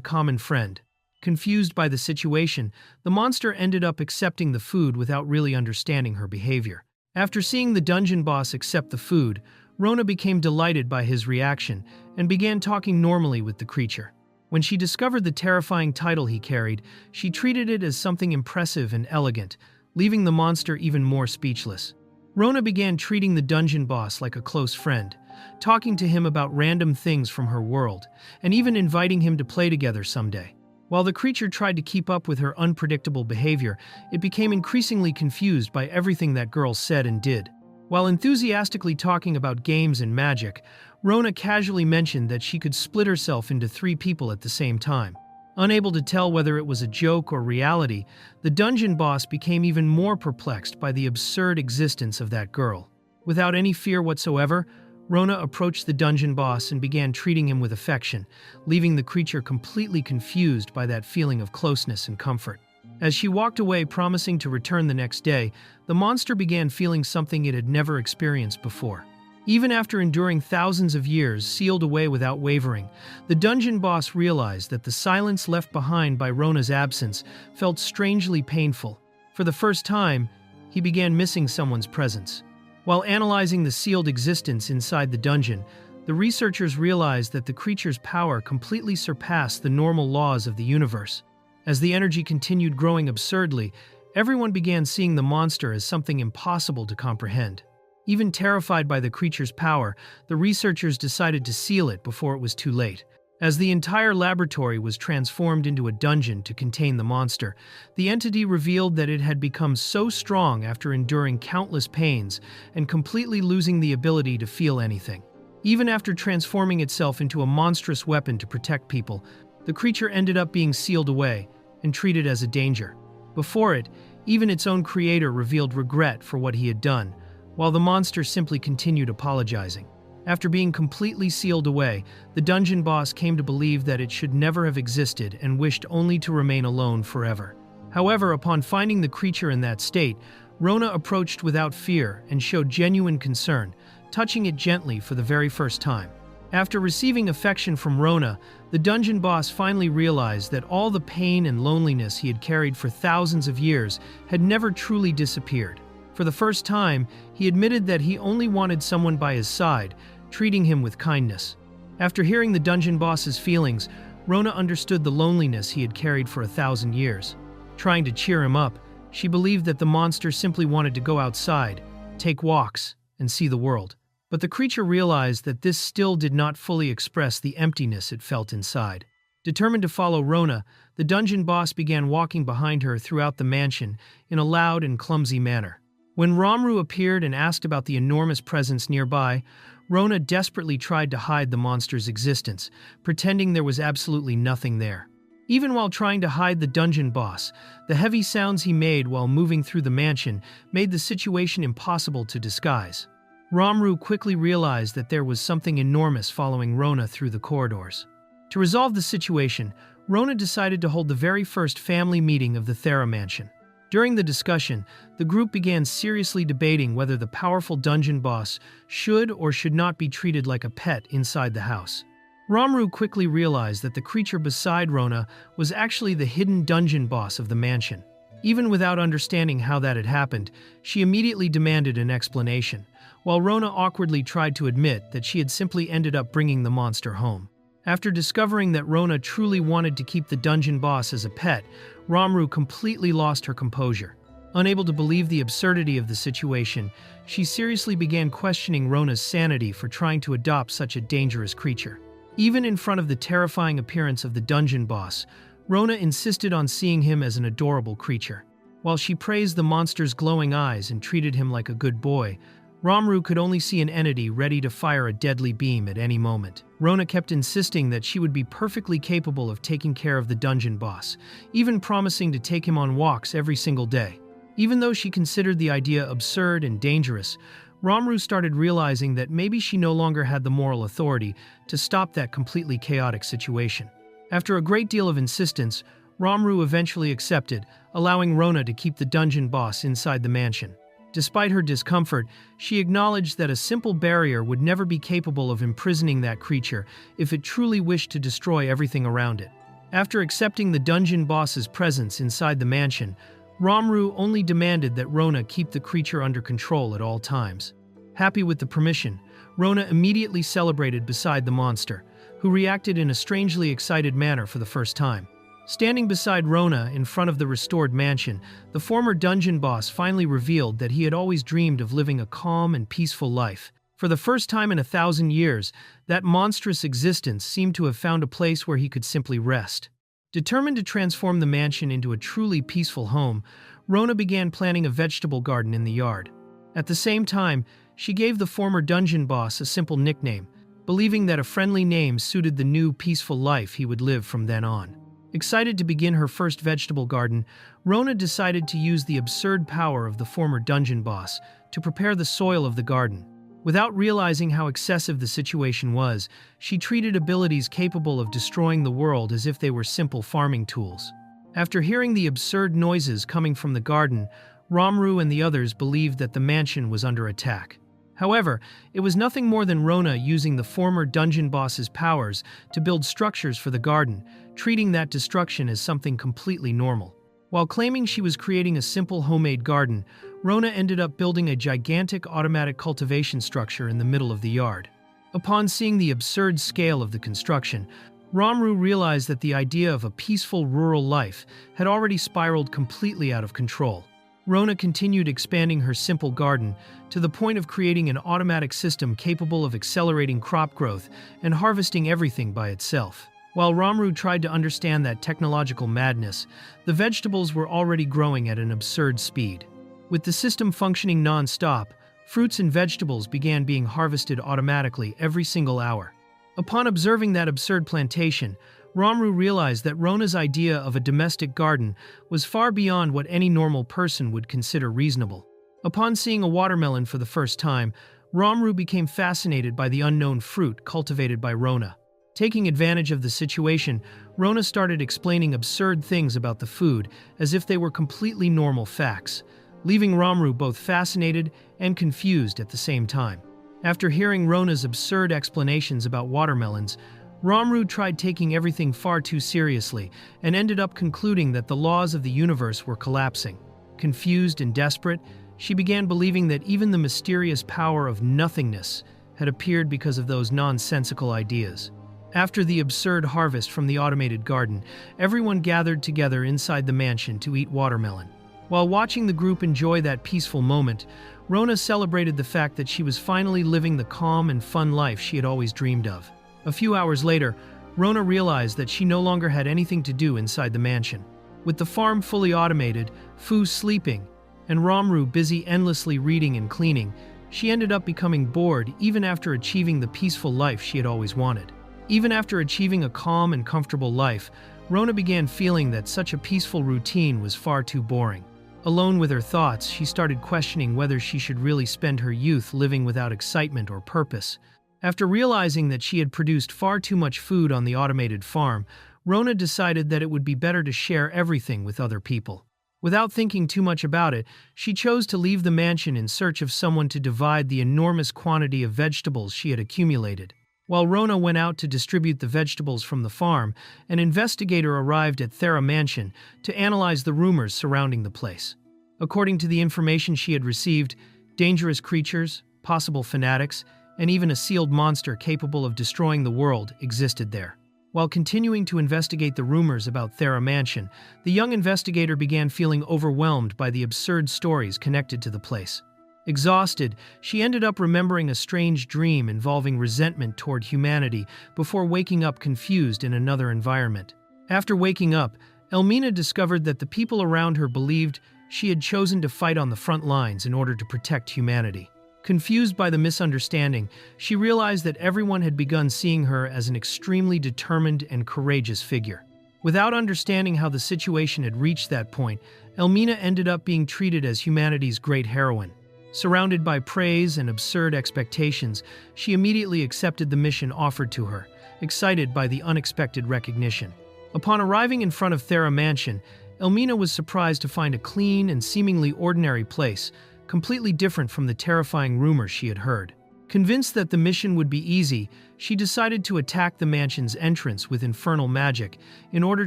common friend. Confused by the situation, the monster ended up accepting the food without really understanding her behavior. After seeing the dungeon boss accept the food, Rona became delighted by his reaction and began talking normally with the creature. When she discovered the terrifying title he carried, she treated it as something impressive and elegant, leaving the monster even more speechless. Rona began treating the dungeon boss like a close friend, talking to him about random things from her world, and even inviting him to play together someday. While the creature tried to keep up with her unpredictable behavior, it became increasingly confused by everything that girl said and did. While enthusiastically talking about games and magic, Rona casually mentioned that she could split herself into 3 people at the same time. Unable to tell whether it was a joke or reality, the dungeon boss became even more perplexed by the absurd existence of that girl. Without any fear whatsoever, Rona approached the dungeon boss and began treating him with affection, leaving the creature completely confused by that feeling of closeness and comfort. As she walked away promising to return the next day, the monster began feeling something it had never experienced before. Even after enduring thousands of years sealed away without wavering, the dungeon boss realized that the silence left behind by Rona's absence felt strangely painful. For the first time, he began missing someone's presence. While analyzing the sealed existence inside the dungeon, the researchers realized that the creature's power completely surpassed the normal laws of the universe. As the energy continued growing absurdly, everyone began seeing the monster as something impossible to comprehend. Even terrified by the creature's power, the researchers decided to seal it before it was too late. As the entire laboratory was transformed into a dungeon to contain the monster, the entity revealed that it had become so strong after enduring countless pains and completely losing the ability to feel anything. Even after transforming itself into a monstrous weapon to protect people, the creature ended up being sealed away and treated as a danger. Before it, even its own creator revealed regret for what he had done, while the monster simply continued apologizing. After being completely sealed away, the dungeon boss came to believe that it should never have existed and wished only to remain alone forever. However, upon finding the creature in that state, Rona approached without fear and showed genuine concern, touching it gently for the very first time. After receiving affection from Rona, the dungeon boss finally realized that all the pain and loneliness he had carried for thousands of years had never truly disappeared. For the first time, he admitted that he only wanted someone by his side, treating him with kindness. After hearing the dungeon boss's feelings, Rona understood the loneliness he had carried for 1,000 years. Trying to cheer him up, she believed that the monster simply wanted to go outside, take walks, and see the world. But the creature realized that this still did not fully express the emptiness it felt inside. Determined to follow Rona, the dungeon boss began walking behind her throughout the mansion in a loud and clumsy manner. When Romru appeared and asked about the enormous presence nearby, Rona desperately tried to hide the monster's existence, pretending there was absolutely nothing there. Even while trying to hide the dungeon boss, the heavy sounds he made while moving through the mansion made the situation impossible to disguise. Romru quickly realized that there was something enormous following Rona through the corridors. To resolve the situation, Rona decided to hold the very first family meeting of the Thera mansion. During the discussion, the group began seriously debating whether the powerful dungeon boss should or should not be treated like a pet inside the house. Romru quickly realized that the creature beside Rona was actually the hidden dungeon boss of the mansion. Even without understanding how that had happened, she immediately demanded an explanation, while Rona awkwardly tried to admit that she had simply ended up bringing the monster home. After discovering that Rona truly wanted to keep the dungeon boss as a pet, Romru completely lost her composure. Unable to believe the absurdity of the situation, she seriously began questioning Rona's sanity for trying to adopt such a dangerous creature. Even in front of the terrifying appearance of the dungeon boss, Rona insisted on seeing him as an adorable creature. While she praised the monster's glowing eyes and treated him like a good boy, Romru could only see an entity ready to fire a deadly beam at any moment. Rona kept insisting that she would be perfectly capable of taking care of the dungeon boss, even promising to take him on walks every single day. Even though she considered the idea absurd and dangerous, Romru started realizing that maybe she no longer had the moral authority to stop that completely chaotic situation. After a great deal of insistence, Romru eventually accepted, allowing Rona to keep the dungeon boss inside the mansion. Despite her discomfort, she acknowledged that a simple barrier would never be capable of imprisoning that creature if it truly wished to destroy everything around it. After accepting the dungeon boss's presence inside the mansion, Romru only demanded that Rona keep the creature under control at all times. Happy with the permission, Rona immediately celebrated beside the monster, who reacted in a strangely excited manner for the first time. Standing beside Rona in front of the restored mansion, the former dungeon boss finally revealed that he had always dreamed of living a calm and peaceful life. For the first time in 1,000 years, that monstrous existence seemed to have found a place where he could simply rest. Determined to transform the mansion into a truly peaceful home, Rona began planning a vegetable garden in the yard. At the same time, she gave the former dungeon boss a simple nickname, believing that a friendly name suited the new peaceful life he would live from then on. Excited to begin her first vegetable garden, Rona decided to use the absurd power of the former dungeon boss to prepare the soil of the garden. Without realizing how excessive the situation was, she treated abilities capable of destroying the world as if they were simple farming tools. After hearing the absurd noises coming from the garden, Romru and the others believed that the mansion was under attack. However, it was nothing more than Rona using the former dungeon boss's powers to build structures for the garden, treating that destruction as something completely normal. While claiming she was creating a simple homemade garden, Rona ended up building a gigantic automatic cultivation structure in the middle of the yard. Upon seeing the absurd scale of the construction, Romru realized that the idea of a peaceful rural life had already spiraled completely out of control. Rona continued expanding her simple garden to the point of creating an automatic system capable of accelerating crop growth and harvesting everything by itself. While Romru tried to understand that technological madness, the vegetables were already growing at an absurd speed. With the system functioning non-stop, fruits and vegetables began being harvested automatically every single hour. Upon observing that absurd plantation, Romru realized that Rona's idea of a domestic garden was far beyond what any normal person would consider reasonable. Upon seeing a watermelon for the first time, Romru became fascinated by the unknown fruit cultivated by Rona. Taking advantage of the situation, Rona started explaining absurd things about the food as if they were completely normal facts, leaving Romru both fascinated and confused at the same time. After hearing Rona's absurd explanations about watermelons, Romru tried taking everything far too seriously and ended up concluding that the laws of the universe were collapsing. Confused and desperate, she began believing that even the mysterious power of nothingness had appeared because of those nonsensical ideas. After the absurd harvest from the automated garden, everyone gathered together inside the mansion to eat watermelon. While watching the group enjoy that peaceful moment, Rona celebrated the fact that she was finally living the calm and fun life she had always dreamed of. A few hours later, Rona realized that she no longer had anything to do inside the mansion. With the farm fully automated, Fu sleeping, and Romru busy endlessly reading and cleaning, she ended up becoming bored even after achieving the peaceful life she had always wanted. Even after achieving a calm and comfortable life, Rona began feeling that such a peaceful routine was far too boring. Alone with her thoughts, she started questioning whether she should really spend her youth living without excitement or purpose. After realizing that she had produced far too much food on the automated farm, Rona decided that it would be better to share everything with other people. Without thinking too much about it, she chose to leave the mansion in search of someone to divide the enormous quantity of vegetables she had accumulated. While Rona went out to distribute the vegetables from the farm, an investigator arrived at Thera Mansion to analyze the rumors surrounding the place. According to the information she had received, dangerous creatures, possible fanatics, and even a sealed monster capable of destroying the world existed there. While continuing to investigate the rumors about Thera Mansion, the young investigator began feeling overwhelmed by the absurd stories connected to the place. Exhausted, she ended up remembering a strange dream involving resentment toward humanity before waking up confused in another environment. After waking up, Elmina discovered that the people around her believed she had chosen to fight on the front lines in order to protect humanity. Confused by the misunderstanding, she realized that everyone had begun seeing her as an extremely determined and courageous figure. Without understanding how the situation had reached that point, Elmina ended up being treated as humanity's great heroine. Surrounded by praise and absurd expectations, she immediately accepted the mission offered to her, excited by the unexpected recognition. Upon arriving in front of Thera Mansion, Elmina was surprised to find a clean and seemingly ordinary place, completely different from the terrifying rumors she had heard. Convinced that the mission would be easy, she decided to attack the mansion's entrance with infernal magic in order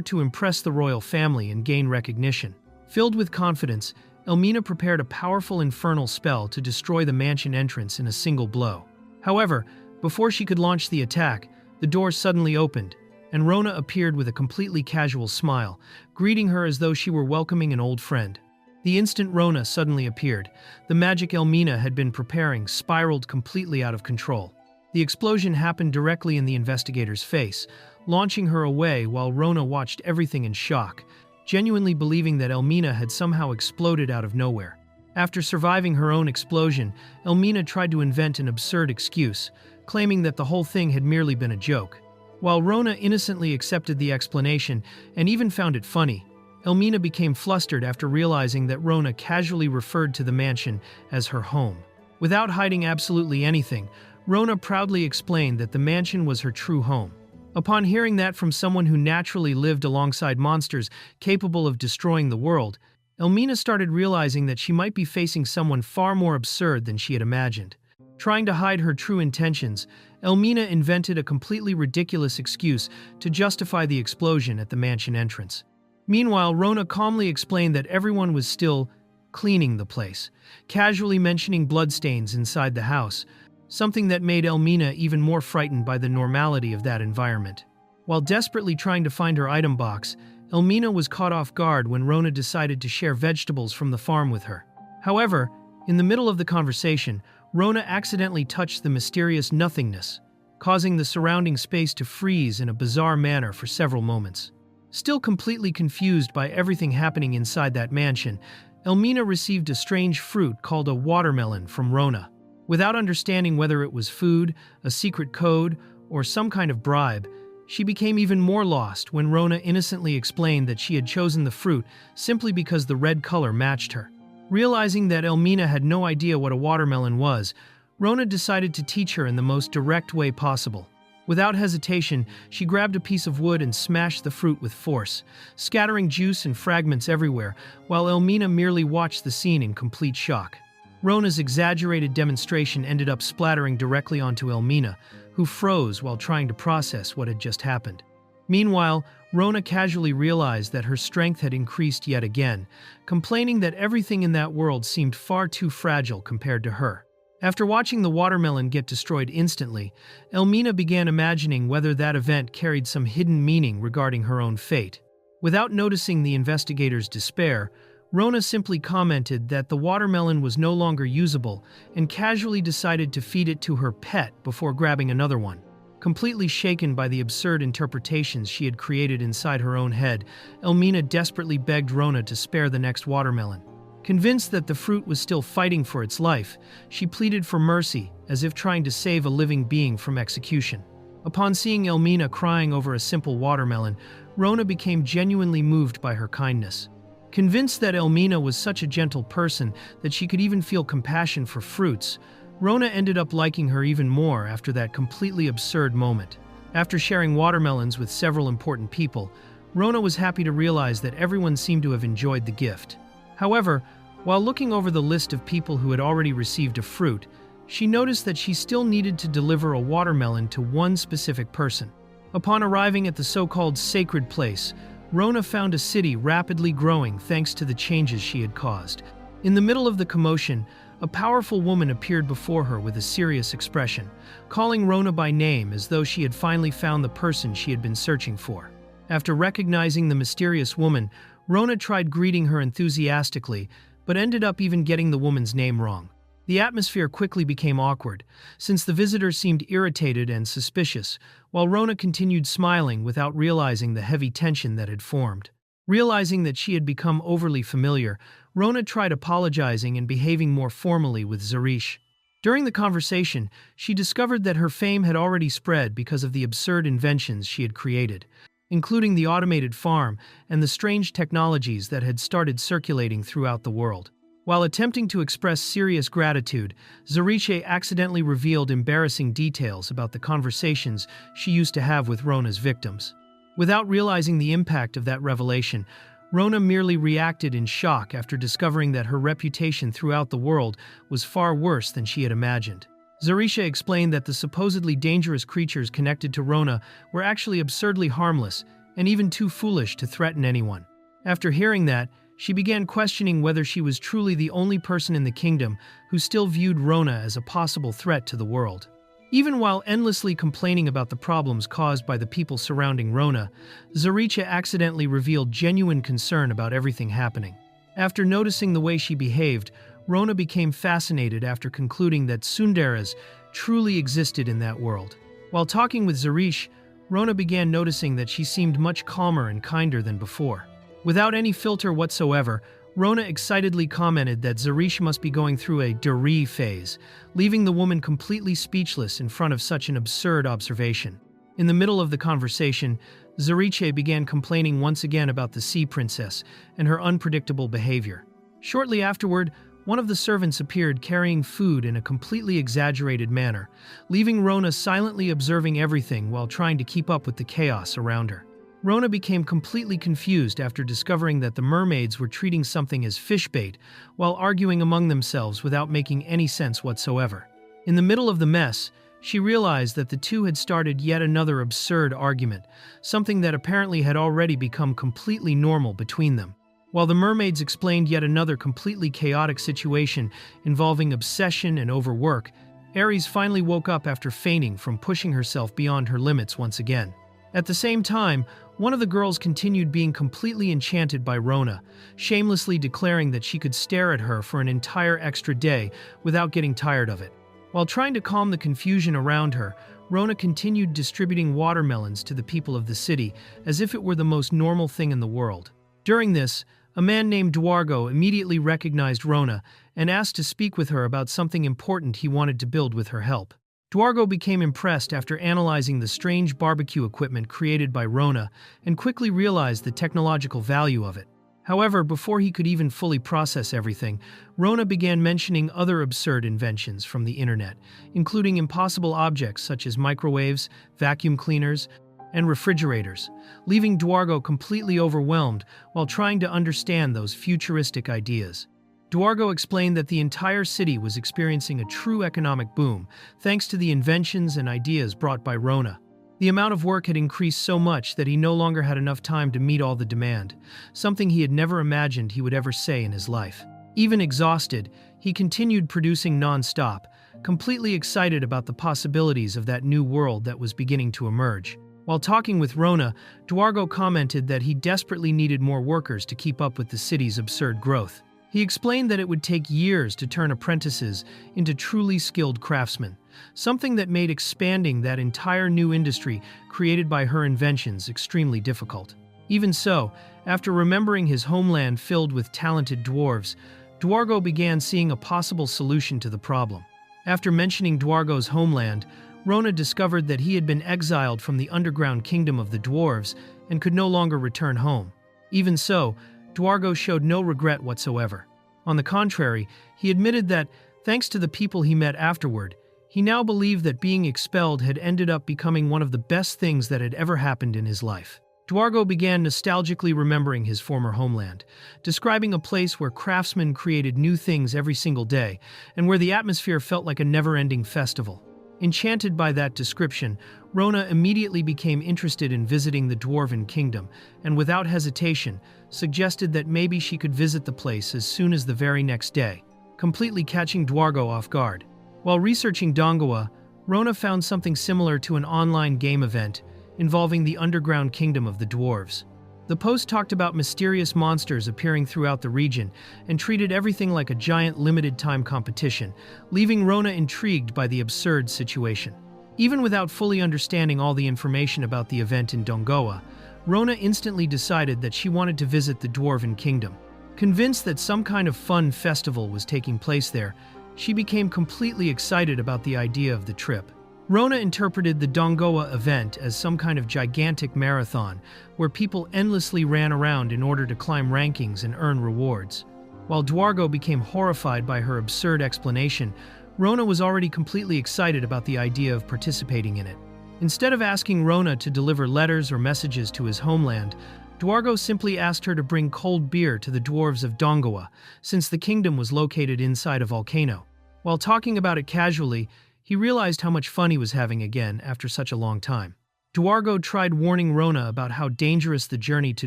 to impress the royal family and gain recognition. Filled with confidence, Elmina prepared a powerful infernal spell to destroy the mansion entrance in a single blow. However, before she could launch the attack, the door suddenly opened, and Rona appeared with a completely casual smile, greeting her as though she were welcoming an old friend. The instant Rona suddenly appeared, the magic Elmina had been preparing spiraled completely out of control. The explosion happened directly in the investigator's face, launching her away while Rona watched everything in shock, genuinely believing that Elmina had somehow exploded out of nowhere. After surviving her own explosion, Elmina tried to invent an absurd excuse, claiming that the whole thing had merely been a joke. While Rona innocently accepted the explanation and even found it funny, Elmina became flustered after realizing that Rona casually referred to the mansion as her home. Without hiding absolutely anything, Rona proudly explained that the mansion was her true home. Upon hearing that from someone who naturally lived alongside monsters capable of destroying the world, Elmina started realizing that she might be facing someone far more absurd than she had imagined. Trying to hide her true intentions, Elmina invented a completely ridiculous excuse to justify the explosion at the mansion entrance. Meanwhile, Rona calmly explained that everyone was still cleaning the place, casually mentioning bloodstains inside the house, something that made Elmina even more frightened by the normality of that environment. While desperately trying to find her item box, Elmina was caught off guard when Rona decided to share vegetables from the farm with her. However, in the middle of the conversation, Rona accidentally touched the mysterious nothingness, causing the surrounding space to freeze in a bizarre manner for several moments. Still completely confused by everything happening inside that mansion, Elmina received a strange fruit called a watermelon from Rona. Without understanding whether it was food, a secret code, or some kind of bribe, she became even more lost when Rona innocently explained that she had chosen the fruit simply because the red color matched her. Realizing that Elmina had no idea what a watermelon was, Rona decided to teach her in the most direct way possible. Without hesitation, she grabbed a piece of wood and smashed the fruit with force, scattering juice and fragments everywhere, while Elmina merely watched the scene in complete shock. Rona's exaggerated demonstration ended up splattering directly onto Elmina, who froze while trying to process what had just happened. Meanwhile, Rona casually realized that her strength had increased yet again, complaining that everything in that world seemed far too fragile compared to her. After watching the watermelon get destroyed instantly, Elmina began imagining whether that event carried some hidden meaning regarding her own fate. Without noticing the investigators' despair, Rona simply commented that the watermelon was no longer usable and casually decided to feed it to her pet before grabbing another one. Completely shaken by the absurd interpretations she had created inside her own head, Elmina desperately begged Rona to spare the next watermelon. Convinced that the fruit was still fighting for its life, she pleaded for mercy, as if trying to save a living being from execution. Upon seeing Elmina crying over a simple watermelon, Rona became genuinely moved by her kindness. Convinced that Elmina was such a gentle person that she could even feel compassion for fruits, Rona ended up liking her even more after that completely absurd moment. After sharing watermelons with several important people, Rona was happy to realize that everyone seemed to have enjoyed the gift. However, while looking over the list of people who had already received a fruit, she noticed that she still needed to deliver a watermelon to one specific person. Upon arriving at the so-called sacred place, Rona found a city rapidly growing thanks to the changes she had caused. In the middle of the commotion, a powerful woman appeared before her with a serious expression, calling Rona by name as though she had finally found the person she had been searching for. After recognizing the mysterious woman, Rona tried greeting her enthusiastically, but ended up even getting the woman's name wrong. The atmosphere quickly became awkward, since the visitor seemed irritated and suspicious, while Rona continued smiling without realizing the heavy tension that had formed. Realizing that she had become overly familiar, Rona tried apologizing and behaving more formally with Zarish. During the conversation, she discovered that her fame had already spread because of the absurd inventions she had created, including the automated farm and the strange technologies that had started circulating throughout the world. While attempting to express serious gratitude, Zariche accidentally revealed embarrassing details about the conversations she used to have with Rona's victims. Without realizing the impact of that revelation, Rona merely reacted in shock after discovering that her reputation throughout the world was far worse than she had imagined. Zarisha explained that the supposedly dangerous creatures connected to Rona were actually absurdly harmless and even too foolish to threaten anyone. After hearing that, she began questioning whether she was truly the only person in the kingdom who still viewed Rona as a possible threat to the world. Even while endlessly complaining about the problems caused by the people surrounding Rona, Zaricha accidentally revealed genuine concern about everything happening. After noticing the way she behaved, Rona became fascinated after concluding that Sundaras truly existed in that world. While talking with Zarish, Rona began noticing that she seemed much calmer and kinder than before. Without any filter whatsoever, Rona excitedly commented that Zarish must be going through a Dari phase, leaving the woman completely speechless in front of such an absurd observation. In the middle of the conversation, Zariche began complaining once again about the sea princess and her unpredictable behavior. Shortly afterward, one of the servants appeared carrying food in a completely exaggerated manner, leaving Rona silently observing everything while trying to keep up with the chaos around her. Rona became completely confused after discovering that the mermaids were treating something as fish bait while arguing among themselves without making any sense whatsoever. In the middle of the mess, she realized that the two had started yet another absurd argument, something that apparently had already become completely normal between them. While the mermaids explained yet another completely chaotic situation involving obsession and overwork, Ares finally woke up after fainting from pushing herself beyond her limits once again. At the same time, one of the girls continued being completely enchanted by Rona, shamelessly declaring that she could stare at her for an entire extra day without getting tired of it. While trying to calm the confusion around her, Rona continued distributing watermelons to the people of the city as if it were the most normal thing in the world. During this, a man named Dwargo immediately recognized Rona and asked to speak with her about something important he wanted to build with her help. Dwargo became impressed after analyzing the strange barbecue equipment created by Rona and quickly realized the technological value of it. However, before he could even fully process everything, Rona began mentioning other absurd inventions from the internet, including impossible objects such as microwaves, vacuum cleaners, and refrigerators, leaving Dwargo completely overwhelmed while trying to understand those futuristic ideas. Dwargo explained that the entire city was experiencing a true economic boom thanks to the inventions and ideas brought by Rona. The amount of work had increased so much that he no longer had enough time to meet all the demand, something he had never imagined he would ever say in his life. Even exhausted, he continued producing non-stop, completely excited about the possibilities of that new world that was beginning to emerge. While talking with Rona, Dwargo commented that he desperately needed more workers to keep up with the city's absurd growth. He explained that it would take years to turn apprentices into truly skilled craftsmen, something that made expanding that entire new industry created by her inventions extremely difficult. Even so, after remembering his homeland filled with talented dwarves, Dwargo began seeing a possible solution to the problem. After mentioning Dwargo's homeland, Rona discovered that he had been exiled from the underground kingdom of the dwarves and could no longer return home. Even so, Dwargo showed no regret whatsoever. On the contrary, he admitted that, thanks to the people he met afterward, he now believed that being expelled had ended up becoming one of the best things that had ever happened in his life. Dwargo began nostalgically remembering his former homeland, describing a place where craftsmen created new things every single day, and where the atmosphere felt like a never-ending festival. Enchanted by that description, Rona immediately became interested in visiting the Dwarven Kingdom, and without hesitation, suggested that maybe she could visit the place as soon as the very next day, completely catching Dwargo off guard. While researching Dongawa, Rona found something similar to an online game event involving the underground kingdom of the dwarves. The post talked about mysterious monsters appearing throughout the region and treated everything like a giant limited-time competition, leaving Rona intrigued by the absurd situation. Even without fully understanding all the information about the event in Dongawa, Rona instantly decided that she wanted to visit the Dwarven Kingdom. Convinced that some kind of fun festival was taking place there, she became completely excited about the idea of the trip. Rona interpreted the Dongawa event as some kind of gigantic marathon where people endlessly ran around in order to climb rankings and earn rewards. While Dwargo became horrified by her absurd explanation, Rona was already completely excited about the idea of participating in it. Instead of asking Rona to deliver letters or messages to his homeland, Dwargo simply asked her to bring cold beer to the dwarves of Dongawa, since the kingdom was located inside a volcano. While talking about it casually, he realized how much fun he was having again after such a long time. Dwargo tried warning Rona about how dangerous the journey to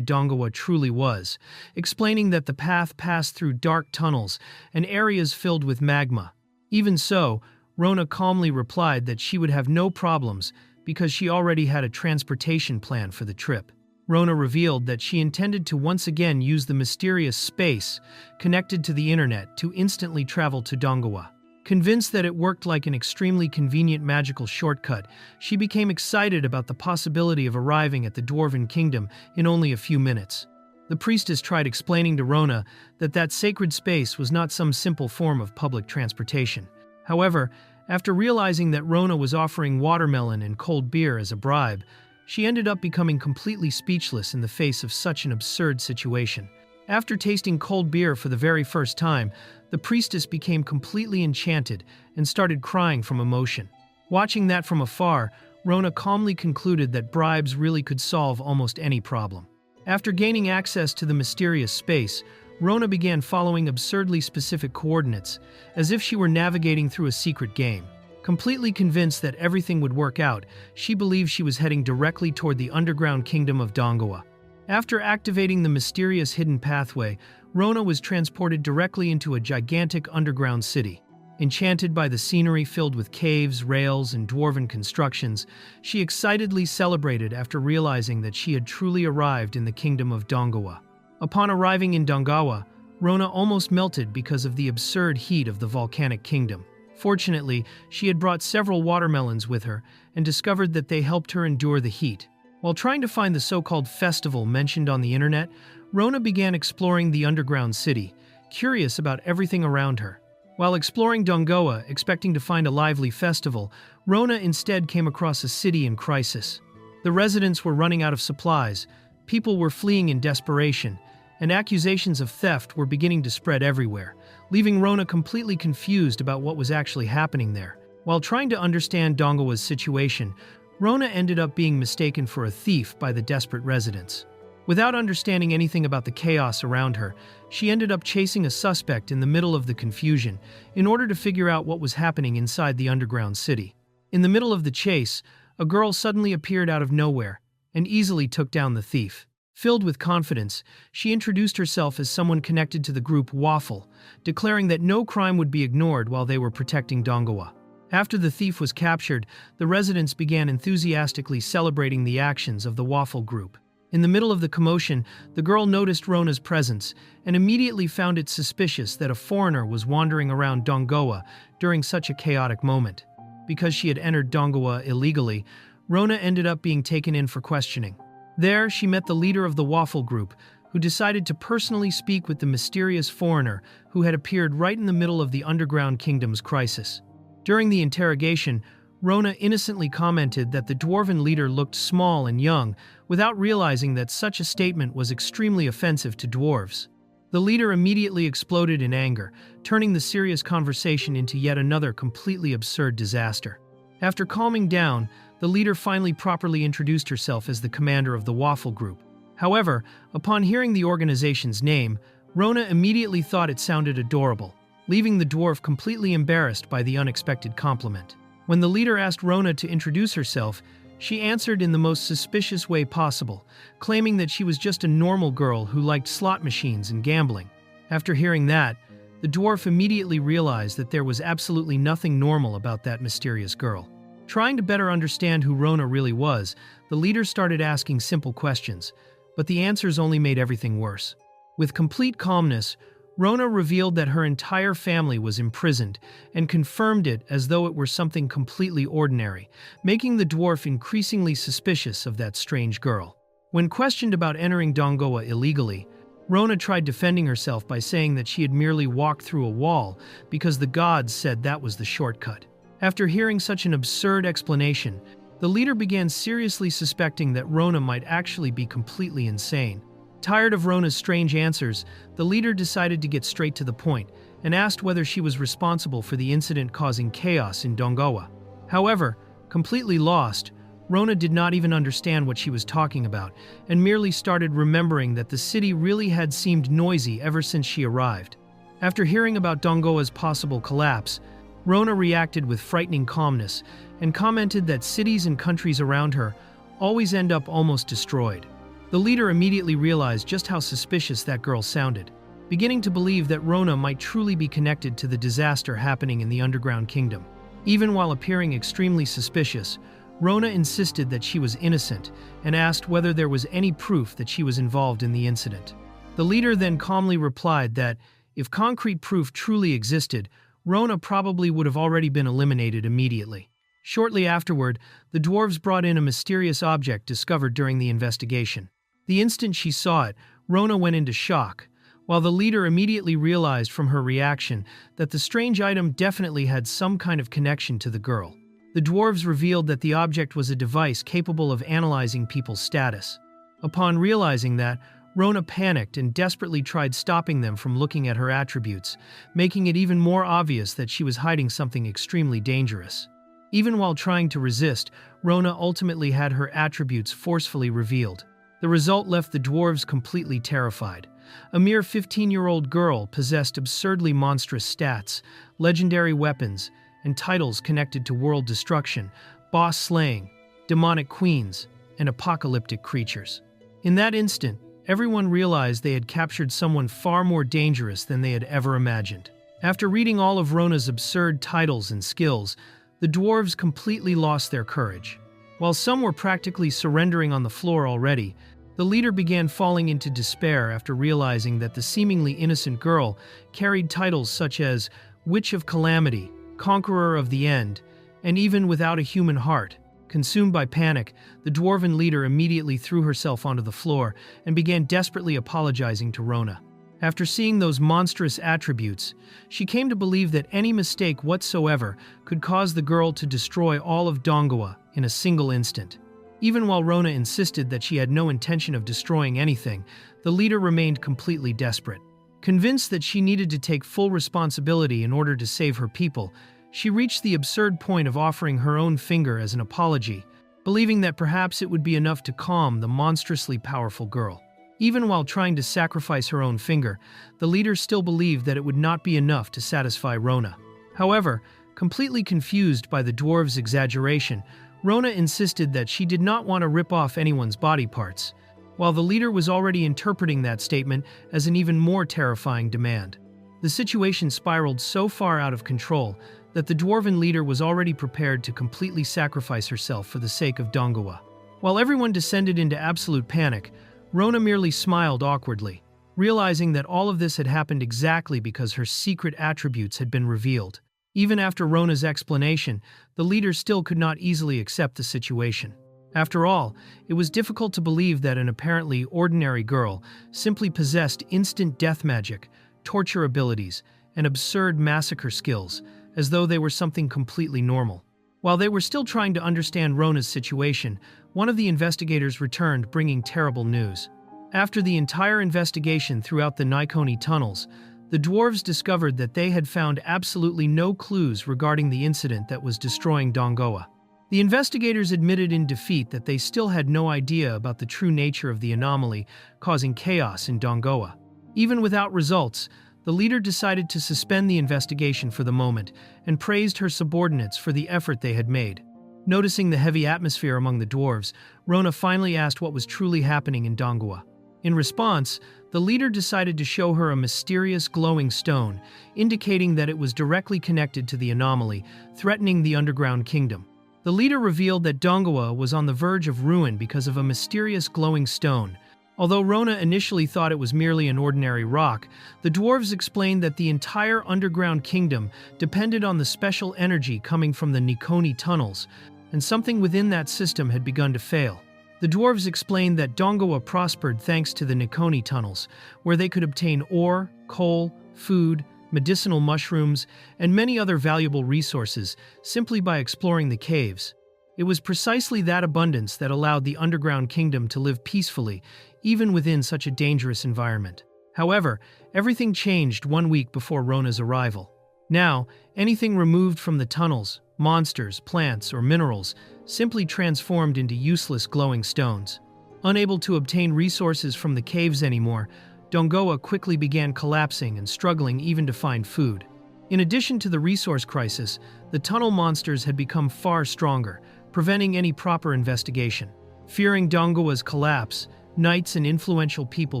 Dongawa truly was, explaining that the path passed through dark tunnels and areas filled with magma. Even so, Rona calmly replied that she would have no problems because she already had a transportation plan for the trip. Rona revealed that she intended to once again use the mysterious space connected to the internet to instantly travel to Dongawa. Convinced that it worked like an extremely convenient magical shortcut, she became excited about the possibility of arriving at the Dwarven Kingdom in only a few minutes. The priestess tried explaining to Rona that sacred space was not some simple form of public transportation. However, after realizing that Rona was offering watermelon and cold beer as a bribe, she ended up becoming completely speechless in the face of such an absurd situation. After tasting cold beer for the very first time, the priestess became completely enchanted and started crying from emotion. Watching that from afar, Rona calmly concluded that bribes really could solve almost any problem. After gaining access to the mysterious space, Rona began following absurdly specific coordinates, as if she were navigating through a secret game. Completely convinced that everything would work out, she believed she was heading directly toward the underground kingdom of Dongwa. After activating the mysterious hidden pathway, Rona was transported directly into a gigantic underground city. Enchanted by the scenery filled with caves, rails, and dwarven constructions, she excitedly celebrated after realizing that she had truly arrived in the kingdom of Dongwa. Upon arriving in Dongwa, Rona almost melted because of the absurd heat of the volcanic kingdom. Fortunately, she had brought several watermelons with her and discovered that they helped her endure the heat. While trying to find the so-called festival mentioned on the internet, Rona began exploring the underground city, curious about everything around her. While exploring Dongwa, expecting to find a lively festival, Rona instead came across a city in crisis. The residents were running out of supplies, people were fleeing in desperation, and accusations of theft were beginning to spread everywhere, leaving Rona completely confused about what was actually happening there. While trying to understand Dongwa's situation, Rona ended up being mistaken for a thief by the desperate residents. Without understanding anything about the chaos around her, she ended up chasing a suspect in the middle of the confusion in order to figure out what was happening inside the underground city. In the middle of the chase, a girl suddenly appeared out of nowhere and easily took down the thief. Filled with confidence, she introduced herself as someone connected to the group Waffle, declaring that no crime would be ignored while they were protecting Dongwa. After the thief was captured, the residents began enthusiastically celebrating the actions of the Waffle group. In the middle of the commotion, the girl noticed Rona's presence and immediately found it suspicious that a foreigner was wandering around Dongwa during such a chaotic moment. Because she had entered Dongwa illegally, Rona ended up being taken in for questioning. There, she met the leader of the Waffle group, who decided to personally speak with the mysterious foreigner who had appeared right in the middle of the underground kingdom's crisis. During the interrogation, Rona innocently commented that the dwarven leader looked small and young, without realizing that such a statement was extremely offensive to dwarves. The leader immediately exploded in anger, turning the serious conversation into yet another completely absurd disaster. After calming down, the leader finally properly introduced herself as the commander of the Waffle group. However, upon hearing the organization's name, Rona immediately thought it sounded adorable, leaving the dwarf completely embarrassed by the unexpected compliment. When the leader asked Rona to introduce herself, she answered in the most suspicious way possible, claiming that she was just a normal girl who liked slot machines and gambling. After hearing that, the dwarf immediately realized that there was absolutely nothing normal about that mysterious girl. Trying to better understand who Rona really was, the leader started asking simple questions, but the answers only made everything worse. With complete calmness, Rona revealed that her entire family was imprisoned and confirmed it as though it were something completely ordinary, making the dwarf increasingly suspicious of that strange girl. When questioned about entering Dongwa illegally, Rona tried defending herself by saying that she had merely walked through a wall because the gods said that was the shortcut. After hearing such an absurd explanation, the leader began seriously suspecting that Rona might actually be completely insane. Tired of Rona's strange answers, the leader decided to get straight to the point and asked whether she was responsible for the incident causing chaos in Dongwa. However, completely lost, Rona did not even understand what she was talking about and merely started remembering that the city really had seemed noisy ever since she arrived. After hearing about Dongwa's possible collapse, Rona reacted with frightening calmness and commented that cities and countries around her always end up almost destroyed. The leader immediately realized just how suspicious that girl sounded, beginning to believe that Rona might truly be connected to the disaster happening in the underground kingdom. Even while appearing extremely suspicious, Rona insisted that she was innocent and asked whether there was any proof that she was involved in the incident. The leader then calmly replied that, if concrete proof truly existed, Rona probably would have already been eliminated immediately. Shortly afterward, the dwarves brought in a mysterious object discovered during the investigation. The instant she saw it, Rona went into shock, while the leader immediately realized from her reaction that the strange item definitely had some kind of connection to the girl. The dwarves revealed that the object was a device capable of analyzing people's status. Upon realizing that, Rona panicked and desperately tried stopping them from looking at her attributes, making it even more obvious that she was hiding something extremely dangerous. Even while trying to resist, Rona ultimately had her attributes forcefully revealed. The result left the dwarves completely terrified. A mere 15-year-old girl possessed absurdly monstrous stats, legendary weapons, and titles connected to world destruction, boss slaying, demonic queens, and apocalyptic creatures. In that instant, everyone realized they had captured someone far more dangerous than they had ever imagined. After reading all of Rona's absurd titles and skills, the dwarves completely lost their courage. While some were practically surrendering on the floor already, the leader began falling into despair after realizing that the seemingly innocent girl carried titles such as Witch of Calamity, Conqueror of the End, and even Without a Human Heart. Consumed by panic, the dwarven leader immediately threw herself onto the floor and began desperately apologizing to Rona. After seeing those monstrous attributes, she came to believe that any mistake whatsoever could cause the girl to destroy all of Donghua in a single instant. Even while Rona insisted that she had no intention of destroying anything, the leader remained completely desperate. Convinced that she needed to take full responsibility in order to save her people, she reached the absurd point of offering her own finger as an apology, believing that perhaps it would be enough to calm the monstrously powerful girl. Even while trying to sacrifice her own finger, the leader still believed that it would not be enough to satisfy Rona. However, completely confused by the dwarves' exaggeration, Rona insisted that she did not want to rip off anyone's body parts, while the leader was already interpreting that statement as an even more terrifying demand. The situation spiraled so far out of control that the dwarven leader was already prepared to completely sacrifice herself for the sake of Donghua. While everyone descended into absolute panic, Rona merely smiled awkwardly, realizing that all of this had happened exactly because her secret attributes had been revealed. Even after Rona's explanation, the leader still could not easily accept the situation. After all, it was difficult to believe that an apparently ordinary girl simply possessed instant death magic, torture abilities, and absurd massacre skills, as though they were something completely normal. While they were still trying to understand Rona's situation, one of the investigators returned bringing terrible news. After the entire investigation throughout the Nikoni tunnels, the dwarves discovered that they had found absolutely no clues regarding the incident that was destroying Donghua. The investigators admitted in defeat that they still had no idea about the true nature of the anomaly causing chaos in Donghua. Even without results, the leader decided to suspend the investigation for the moment and praised her subordinates for the effort they had made. Noticing the heavy atmosphere among the dwarves, Rona finally asked what was truly happening in Donghua. In response, the leader decided to show her a mysterious glowing stone, indicating that it was directly connected to the anomaly, threatening the underground kingdom. The leader revealed that Donghua was on the verge of ruin because of a mysterious glowing stone. Although Rona initially thought it was merely an ordinary rock, the dwarves explained that the entire underground kingdom depended on the special energy coming from the Nikoni tunnels, and something within that system had begun to fail. The dwarves explained that Donghua prospered thanks to the Nikoni tunnels, where they could obtain ore, coal, food, medicinal mushrooms, and many other valuable resources simply by exploring the caves. It was precisely that abundance that allowed the underground kingdom to live peacefully, even within such a dangerous environment. However, everything changed 1 week before Rona's arrival. Now, anything removed from the tunnels, monsters, plants, or minerals, simply transformed into useless glowing stones. Unable to obtain resources from the caves anymore, Donghua quickly began collapsing and struggling even to find food. In addition to the resource crisis, the tunnel monsters had become far stronger, preventing any proper investigation. Fearing Donghua's collapse, knights and influential people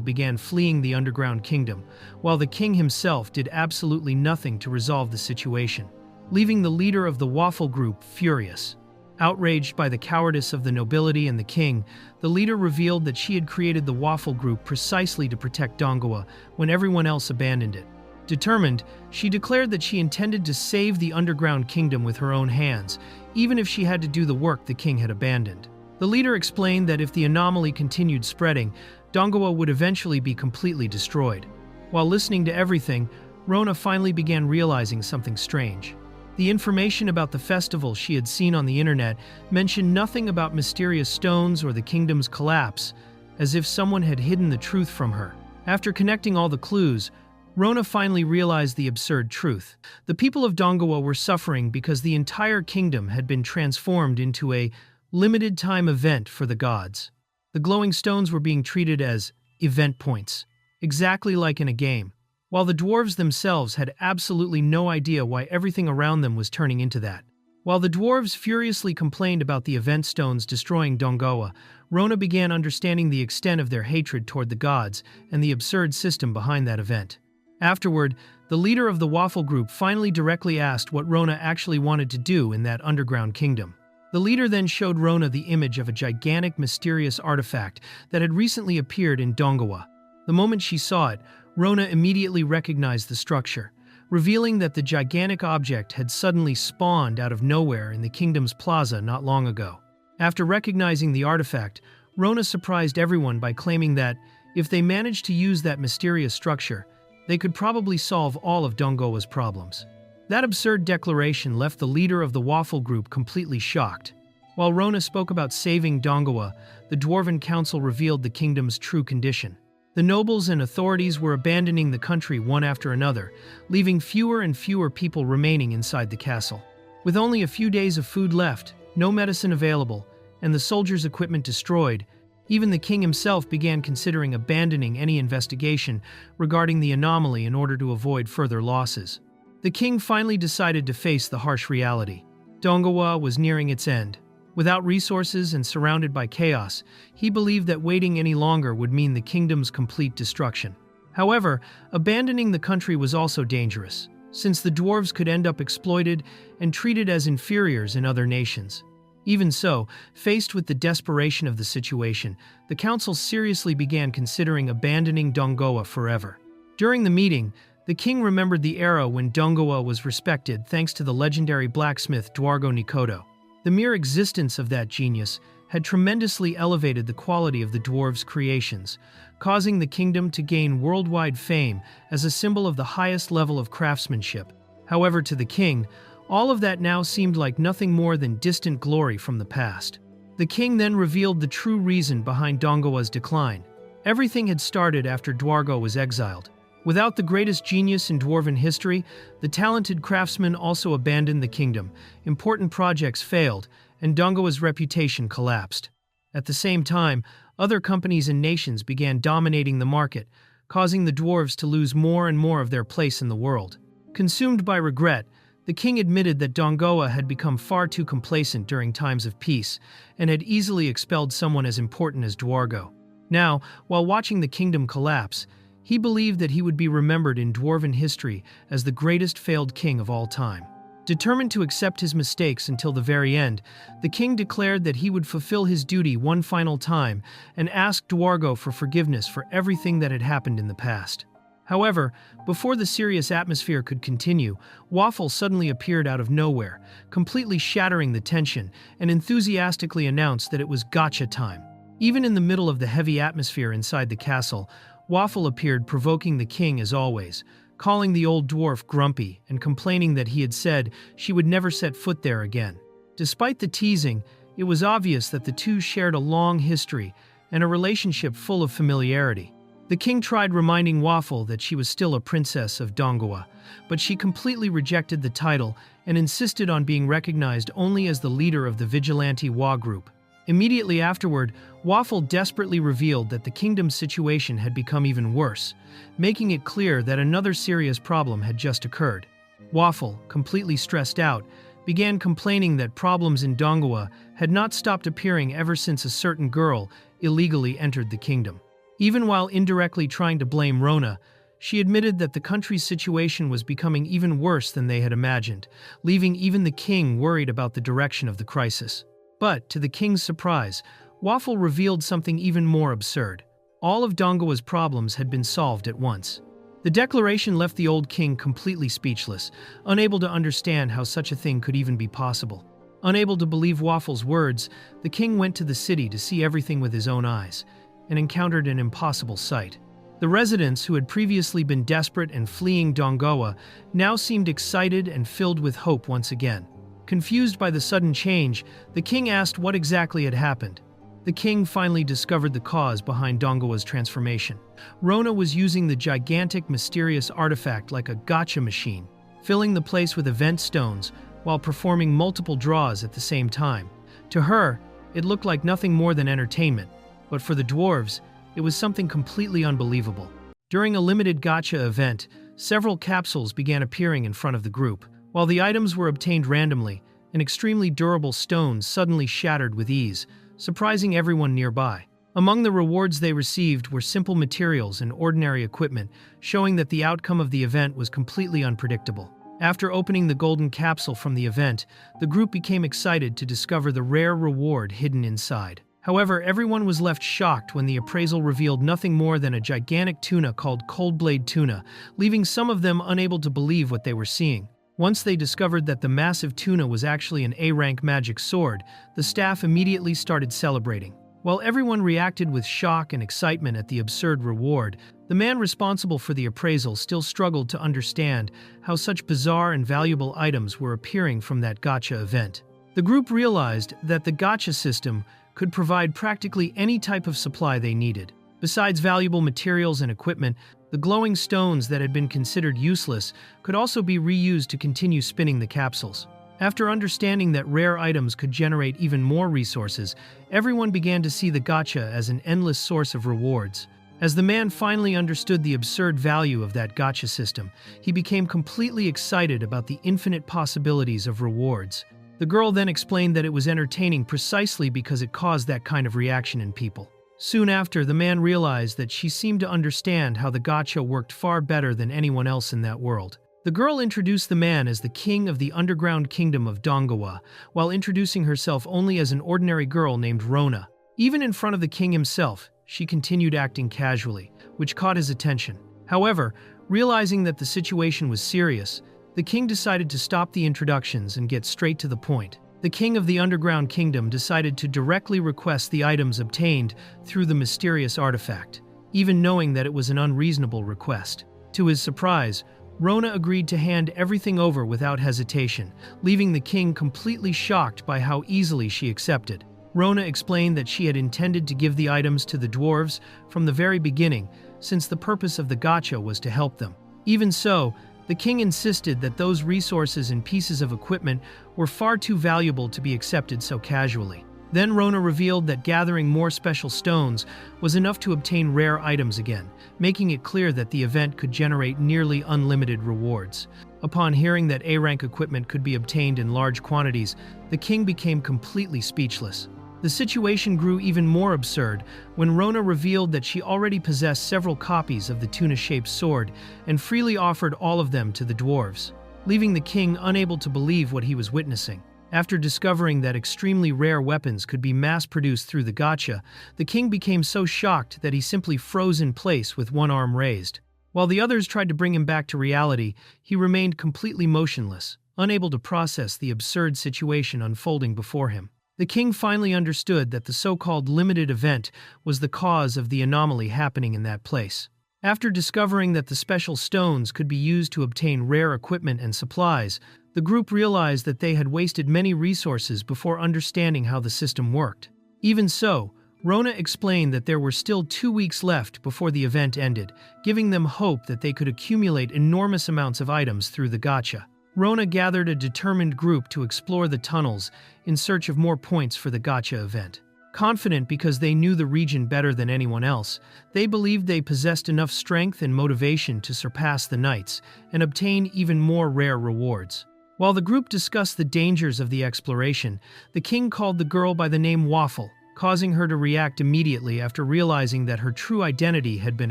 began fleeing the underground kingdom, while the king himself did absolutely nothing to resolve the situation, leaving the leader of the Waffle Group furious. Outraged by the cowardice of the nobility and the king, the leader revealed that she had created the Waffle Group precisely to protect Donghua when everyone else abandoned it. Determined, she declared that she intended to save the underground kingdom with her own hands, even if she had to do the work the king had abandoned. The leader explained that if the anomaly continued spreading, Donghua would eventually be completely destroyed. While listening to everything, Rona finally began realizing something strange. The information about the festival she had seen on the internet mentioned nothing about mysterious stones or the kingdom's collapse, as if someone had hidden the truth from her. After connecting all the clues, Rona finally realized the absurd truth. The people of Donghua were suffering because the entire kingdom had been transformed into a limited-time event for the gods. The glowing stones were being treated as event points, exactly like in a game, while the dwarves themselves had absolutely no idea why everything around them was turning into that. While the dwarves furiously complained about the event stones destroying Donghua, Rona began understanding the extent of their hatred toward the gods and the absurd system behind that event. Afterward, the leader of the Waffle Group finally directly asked what Rona actually wanted to do in that underground kingdom. The leader then showed Rona the image of a gigantic mysterious artifact that had recently appeared in Donghua. The moment she saw it, Rona immediately recognized the structure, revealing that the gigantic object had suddenly spawned out of nowhere in the kingdom's plaza not long ago. After recognizing the artifact, Rona surprised everyone by claiming that, if they managed to use that mysterious structure, they could probably solve all of Donghua's problems. That absurd declaration left the leader of the Waffle Group completely shocked. While Rona spoke about saving Donghua, the Dwarven Council revealed the kingdom's true condition. The nobles and authorities were abandoning the country one after another, leaving fewer and fewer people remaining inside the castle. With only a few days of food left, no medicine available, and the soldiers' equipment destroyed, even the king himself began considering abandoning any investigation regarding the anomaly in order to avoid further losses. The king finally decided to face the harsh reality. Donghua was nearing its end. Without resources and surrounded by chaos, he believed that waiting any longer would mean the kingdom's complete destruction. However, abandoning the country was also dangerous, since the dwarves could end up exploited and treated as inferiors in other nations. Even so, faced with the desperation of the situation, the council seriously began considering abandoning Donghua forever. During the meeting, the king remembered the era when Donghua was respected thanks to the legendary blacksmith Dwargo Nikodo. The mere existence of that genius had tremendously elevated the quality of the dwarves' creations, causing the kingdom to gain worldwide fame as a symbol of the highest level of craftsmanship. However, to the king, all of that now seemed like nothing more than distant glory from the past. The king then revealed the true reason behind Donghua's decline. Everything had started after Dwargo was exiled. Without the greatest genius in dwarven history, the talented craftsman also abandoned the kingdom, important projects failed, and Donghua's reputation collapsed. At the same time, other companies and nations began dominating the market, causing the dwarves to lose more and more of their place in the world. Consumed by regret, the king admitted that Donghua had become far too complacent during times of peace and had easily expelled someone as important as Dwargo. Now, while watching the kingdom collapse, he believed that he would be remembered in dwarven history as the greatest failed king of all time. Determined to accept his mistakes until the very end, the king declared that he would fulfill his duty one final time and asked Dwargo for forgiveness for everything that had happened in the past. However, before the serious atmosphere could continue, Waffle suddenly appeared out of nowhere, completely shattering the tension, and enthusiastically announced that it was gotcha time. Even in the middle of the heavy atmosphere inside the castle, Waffle appeared, provoking the king as always, calling the old dwarf grumpy and complaining that he had said she would never set foot there again. Despite the teasing, it was obvious that the two shared a long history and a relationship full of familiarity. The king tried reminding Waffle that she was still a princess of Donghua, but she completely rejected the title and insisted on being recognized only as the leader of the vigilante Wa group. Immediately afterward, Waffle desperately revealed that the kingdom's situation had become even worse, making it clear that another serious problem had just occurred. Waffle, completely stressed out, began complaining that problems in Donghua had not stopped appearing ever since a certain girl illegally entered the kingdom. Even while indirectly trying to blame Rona, she admitted that the country's situation was becoming even worse than they had imagined, leaving even the king worried about the direction of the crisis. But, to the king's surprise, Waffle revealed something even more absurd. All of Donghua's problems had been solved at once. The declaration left the old king completely speechless, unable to understand how such a thing could even be possible. Unable to believe Waffle's words, the king went to the city to see everything with his own eyes, and encountered an impossible sight. The residents, who had previously been desperate and fleeing Dongoa, now seemed excited and filled with hope once again. Confused by the sudden change, the king asked what exactly had happened. The king finally discovered the cause behind Dongoa's transformation. Rona was using the gigantic, mysterious artifact like a gotcha machine, filling the place with event stones while performing multiple draws at the same time. To her, it looked like nothing more than entertainment, but for the dwarves, it was something completely unbelievable. During a limited gotcha event, several capsules began appearing in front of the group. While the items were obtained randomly, an extremely durable stone suddenly shattered with ease, surprising everyone nearby. Among the rewards they received were simple materials and ordinary equipment, showing that the outcome of the event was completely unpredictable. After opening the golden capsule from the event, the group became excited to discover the rare reward hidden inside. However, everyone was left shocked when the appraisal revealed nothing more than a gigantic tuna called Cold-Blade Tuna, leaving some of them unable to believe what they were seeing. Once they discovered that the massive tuna was actually an A-rank magic sword, the staff immediately started celebrating. While everyone reacted with shock and excitement at the absurd reward, the man responsible for the appraisal still struggled to understand how such bizarre and valuable items were appearing from that gotcha event. The group realized that the gotcha system could provide practically any type of supply they needed. Besides valuable materials and equipment, the glowing stones that had been considered useless could also be reused to continue spinning the capsules. After understanding that rare items could generate even more resources, everyone began to see the gotcha as an endless source of rewards. As the man finally understood the absurd value of that gotcha system, he became completely excited about the infinite possibilities of rewards. The girl then explained that it was entertaining precisely because it caused that kind of reaction in people. Soon after, the man realized that she seemed to understand how the gotcha worked far better than anyone else in that world. The girl introduced the man as the king of the underground kingdom of Dongoa, while introducing herself only as an ordinary girl named Rona. Even in front of the king himself, she continued acting casually, which caught his attention. However, realizing that the situation was serious, the king decided to stop the introductions and get straight to the point. The king of the underground kingdom decided to directly request the items obtained through the mysterious artifact, even knowing that it was an unreasonable request. To his surprise, Rona agreed to hand everything over without hesitation, leaving the king completely shocked by how easily she accepted. Rona explained that she had intended to give the items to the dwarves from the very beginning, since the purpose of the gotcha was to help them. Even so, the king insisted that those resources and pieces of equipment were far too valuable to be accepted so casually. Then Rona revealed that gathering more special stones was enough to obtain rare items again, making it clear that the event could generate nearly unlimited rewards. Upon hearing that A-rank equipment could be obtained in large quantities, the king became completely speechless. The situation grew even more absurd when Rona revealed that she already possessed several copies of the tuna-shaped sword and freely offered all of them to the dwarves, leaving the king unable to believe what he was witnessing. After discovering that extremely rare weapons could be mass-produced through the gotcha, the king became so shocked that he simply froze in place with one arm raised. While the others tried to bring him back to reality, he remained completely motionless, unable to process the absurd situation unfolding before him. The king finally understood that the so-called limited event was the cause of the anomaly happening in that place. After discovering that the special stones could be used to obtain rare equipment and supplies, the group realized that they had wasted many resources before understanding how the system worked. Even so, Rona explained that there were still 2 weeks left before the event ended, giving them hope that they could accumulate enormous amounts of items through the gotcha. Rona gathered a determined group to explore the tunnels in search of more points for the gotcha event. Confident because they knew the region better than anyone else, they believed they possessed enough strength and motivation to surpass the knights and obtain even more rare rewards. While the group discussed the dangers of the exploration, the king called the girl by the name Waffle, causing her to react immediately after realizing that her true identity had been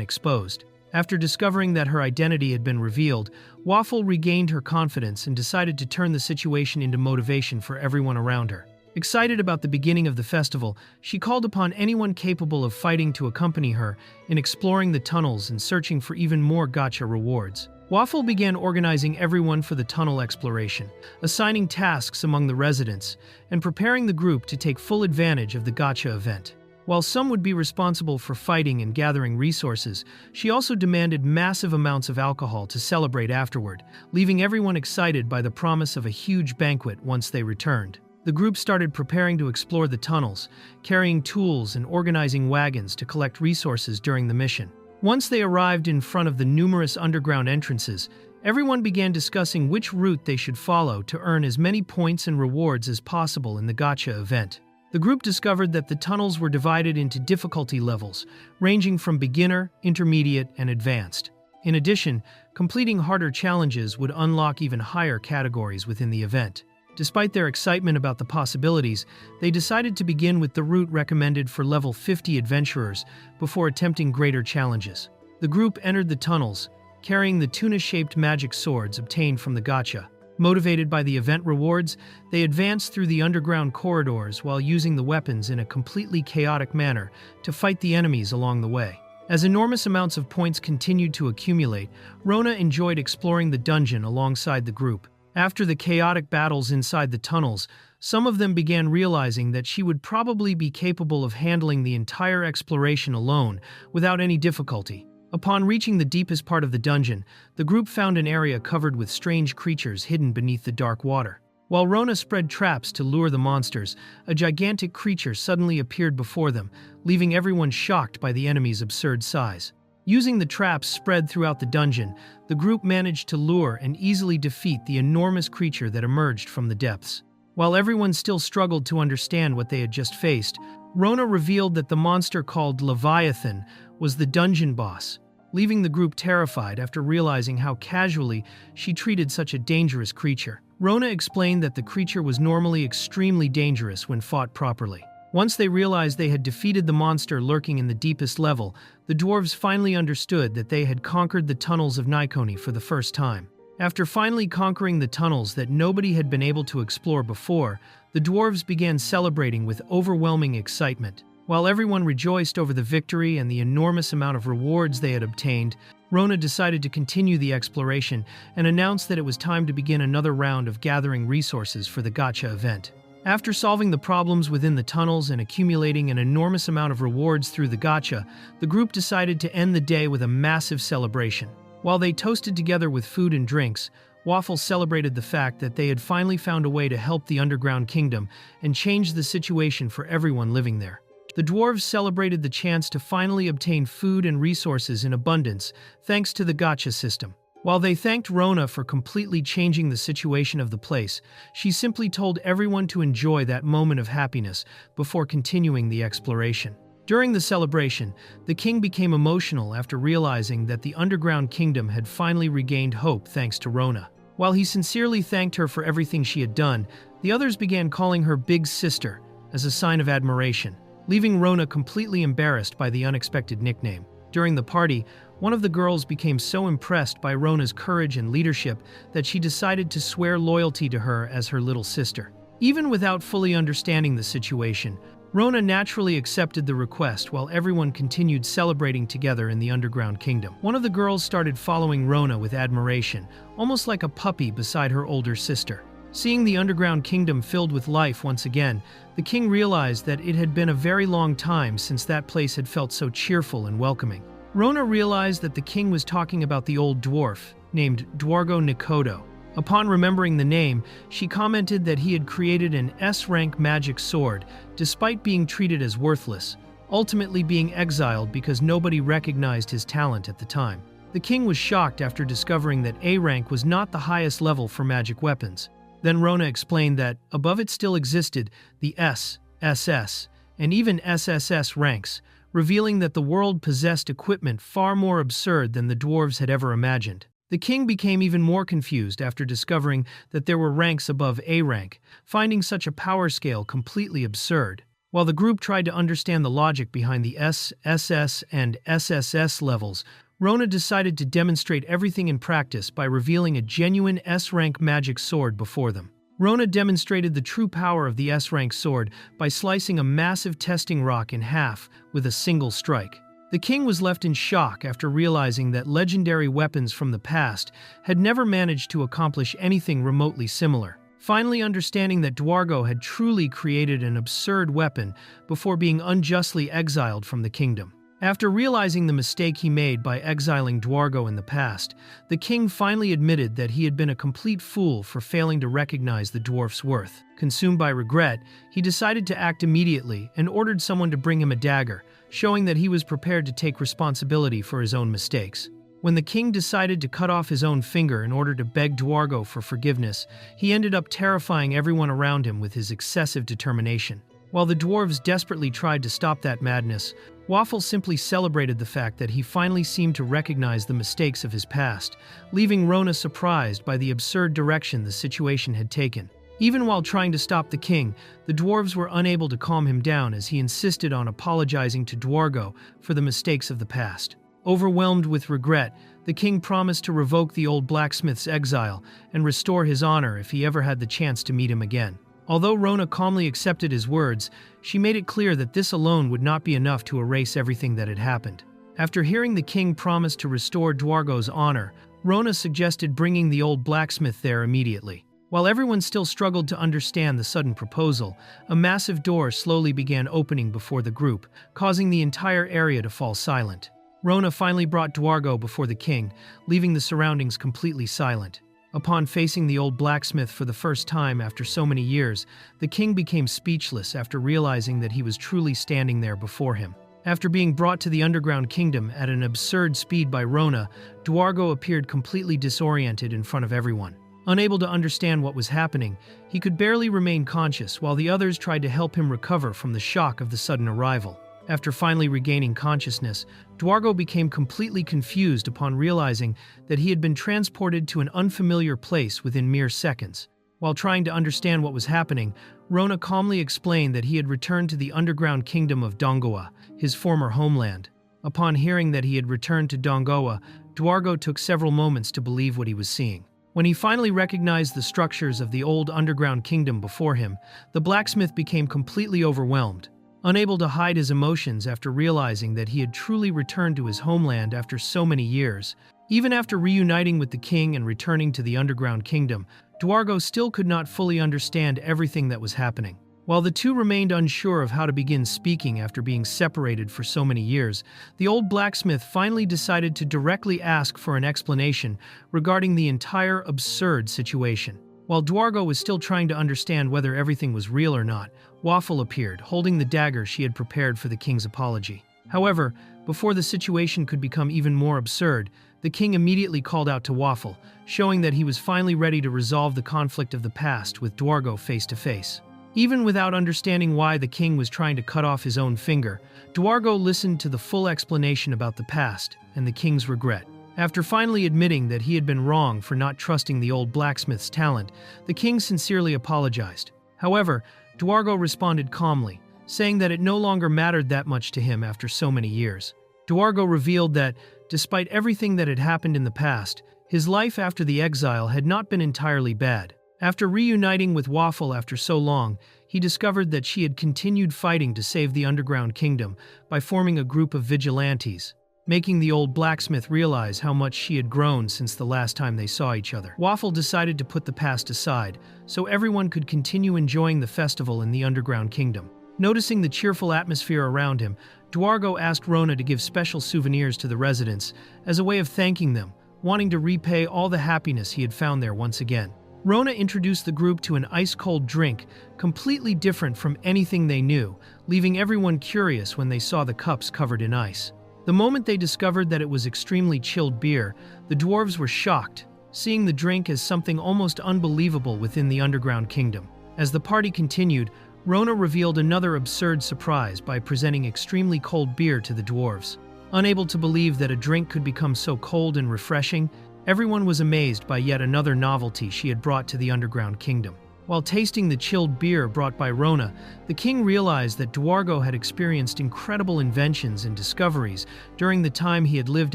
exposed. After discovering that her identity had been revealed, Waffle regained her confidence and decided to turn the situation into motivation for everyone around her. Excited about the beginning of the festival, she called upon anyone capable of fighting to accompany her in exploring the tunnels and searching for even more gacha rewards. Waffle began organizing everyone for the tunnel exploration, assigning tasks among the residents, and preparing the group to take full advantage of the gacha event. While some would be responsible for fighting and gathering resources, she also demanded massive amounts of alcohol to celebrate afterward, leaving everyone excited by the promise of a huge banquet once they returned. The group started preparing to explore the tunnels, carrying tools and organizing wagons to collect resources during the mission. Once they arrived in front of the numerous underground entrances, everyone began discussing which route they should follow to earn as many points and rewards as possible in the gacha event. The group discovered that the tunnels were divided into difficulty levels, ranging from beginner, intermediate, and advanced. In addition, completing harder challenges would unlock even higher categories within the event. Despite their excitement about the possibilities, they decided to begin with the route recommended for level 50 adventurers before attempting greater challenges. The group entered the tunnels, carrying the tuna-shaped magic swords obtained from the gacha. Motivated by the event rewards, they advanced through the underground corridors while using the weapons in a completely chaotic manner to fight the enemies along the way. As enormous amounts of points continued to accumulate, Rona enjoyed exploring the dungeon alongside the group. After the chaotic battles inside the tunnels, some of them began realizing that she would probably be capable of handling the entire exploration alone without any difficulty. Upon reaching the deepest part of the dungeon, the group found an area covered with strange creatures hidden beneath the dark water. While Rona spread traps to lure the monsters, a gigantic creature suddenly appeared before them, leaving everyone shocked by the enemy's absurd size. Using the traps spread throughout the dungeon, the group managed to lure and easily defeat the enormous creature that emerged from the depths. While everyone still struggled to understand what they had just faced, Rona revealed that the monster called Leviathan was the dungeon boss, leaving the group terrified after realizing how casually she treated such a dangerous creature. Rona explained that the creature was normally extremely dangerous when fought properly. Once they realized they had defeated the monster lurking in the deepest level, the dwarves finally understood that they had conquered the tunnels of Nikoni for the first time. After finally conquering the tunnels that nobody had been able to explore before, the dwarves began celebrating with overwhelming excitement. While everyone rejoiced over the victory and the enormous amount of rewards they had obtained, Rona decided to continue the exploration and announced that it was time to begin another round of gathering resources for the gacha event. After solving the problems within the tunnels and accumulating an enormous amount of rewards through the gacha, the group decided to end the day with a massive celebration. While they toasted together with food and drinks, Waffle celebrated the fact that they had finally found a way to help the underground kingdom and change the situation for everyone living there. The dwarves celebrated the chance to finally obtain food and resources in abundance thanks to the gacha system. While they thanked Rona for completely changing the situation of the place, she simply told everyone to enjoy that moment of happiness before continuing the exploration. During the celebration, the king became emotional after realizing that the underground kingdom had finally regained hope thanks to Rona. While he sincerely thanked her for everything she had done, the others began calling her Big Sister as a sign of admiration, leaving Rona completely embarrassed by the unexpected nickname. During the party, one of the girls became so impressed by Rona's courage and leadership that she decided to swear loyalty to her as her little sister. Even without fully understanding the situation, Rona naturally accepted the request while everyone continued celebrating together in the underground kingdom. One of the girls started following Rona with admiration, almost like a puppy beside her older sister. Seeing the underground kingdom filled with life once again, the king realized that it had been a very long time since that place had felt so cheerful and welcoming. Rona realized that the king was talking about the old dwarf, named Dwargo Nikodo. Upon remembering the name, she commented that he had created an S-rank magic sword, despite being treated as worthless, ultimately being exiled because nobody recognized his talent at the time. The king was shocked after discovering that A rank was not the highest level for magic weapons. Then Rona explained that, above it still existed, the S, SS, and even SSS ranks, revealing that the world possessed equipment far more absurd than the dwarves had ever imagined. The king became even more confused after discovering that there were ranks above A rank, finding such a power scale completely absurd. While the group tried to understand the logic behind the S, SS, and SSS levels, Rona decided to demonstrate everything in practice by revealing a genuine S-rank magic sword before them. Rona demonstrated the true power of the S-rank sword by slicing a massive testing rock in half with a single strike. The king was left in shock after realizing that legendary weapons from the past had never managed to accomplish anything remotely similar. Finally understanding that Dwargo had truly created an absurd weapon before being unjustly exiled from the kingdom. After realizing the mistake he made by exiling Dwargo in the past, the king finally admitted that he had been a complete fool for failing to recognize the dwarf's worth. Consumed by regret, he decided to act immediately and ordered someone to bring him a dagger, showing that he was prepared to take responsibility for his own mistakes. When the king decided to cut off his own finger in order to beg Dwargo for forgiveness, he ended up terrifying everyone around him with his excessive determination. While the dwarves desperately tried to stop that madness, Waffle simply celebrated the fact that he finally seemed to recognize the mistakes of his past, leaving Rona surprised by the absurd direction the situation had taken. Even while trying to stop the king, the dwarves were unable to calm him down as he insisted on apologizing to Dwargo for the mistakes of the past. Overwhelmed with regret, the king promised to revoke the old blacksmith's exile and restore his honor if he ever had the chance to meet him again. Although Rona calmly accepted his words, she made it clear that this alone would not be enough to erase everything that had happened. After hearing the king promise to restore Dwargo's honor, Rona suggested bringing the old blacksmith there immediately. While everyone still struggled to understand the sudden proposal, a massive door slowly began opening before the group, causing the entire area to fall silent. Rona finally brought Dwargo before the king, leaving the surroundings completely silent. Upon facing the old blacksmith for the first time after so many years, the king became speechless after realizing that he was truly standing there before him. After being brought to the underground kingdom at an absurd speed by Rona, Dwargo appeared completely disoriented in front of everyone. Unable to understand what was happening, he could barely remain conscious while the others tried to help him recover from the shock of the sudden arrival. After finally regaining consciousness, Dwargo became completely confused upon realizing that he had been transported to an unfamiliar place within mere seconds. While trying to understand what was happening, Rona calmly explained that he had returned to the underground kingdom of Dongoa, his former homeland. Upon hearing that he had returned to Dongoa, Dwargo took several moments to believe what he was seeing. When he finally recognized the structures of the old underground kingdom before him, the blacksmith became completely overwhelmed. Unable to hide his emotions after realizing that he had truly returned to his homeland after so many years, even after reuniting with the king and returning to the underground kingdom, Dwargo still could not fully understand everything that was happening. While the two remained unsure of how to begin speaking after being separated for so many years, the old blacksmith finally decided to directly ask for an explanation regarding the entire absurd situation. While Dwargo was still trying to understand whether everything was real or not, Waffle appeared, holding the dagger she had prepared for the king's apology. However, before the situation could become even more absurd, the king immediately called out to Waffle, showing that he was finally ready to resolve the conflict of the past with Dwargo face to face. Even without understanding why the king was trying to cut off his own finger, Dwargo listened to the full explanation about the past and the king's regret. After finally admitting that he had been wrong for not trusting the old blacksmith's talent, the king sincerely apologized. However, Dwargo responded calmly, saying that it no longer mattered that much to him after so many years. Dwargo revealed that, despite everything that had happened in the past, his life after the exile had not been entirely bad. After reuniting with Waffle after so long, he discovered that she had continued fighting to save the underground kingdom by forming a group of vigilantes, making the old blacksmith realize how much she had grown since the last time they saw each other. Waffle decided to put the past aside, so everyone could continue enjoying the festival in the underground kingdom. Noticing the cheerful atmosphere around him, Dwargo asked Rona to give special souvenirs to the residents as a way of thanking them, wanting to repay all the happiness he had found there once again. Rona introduced the group to an ice-cold drink, completely different from anything they knew, leaving everyone curious when they saw the cups covered in ice. The moment they discovered that it was extremely chilled beer, the dwarves were shocked, seeing the drink as something almost unbelievable within the underground kingdom. As the party continued, Rona revealed another absurd surprise by presenting extremely cold beer to the dwarves. Unable to believe that a drink could become so cold and refreshing, everyone was amazed by yet another novelty she had brought to the underground kingdom. While tasting the chilled beer brought by Rona, the king realized that Dwargo had experienced incredible inventions and discoveries during the time he had lived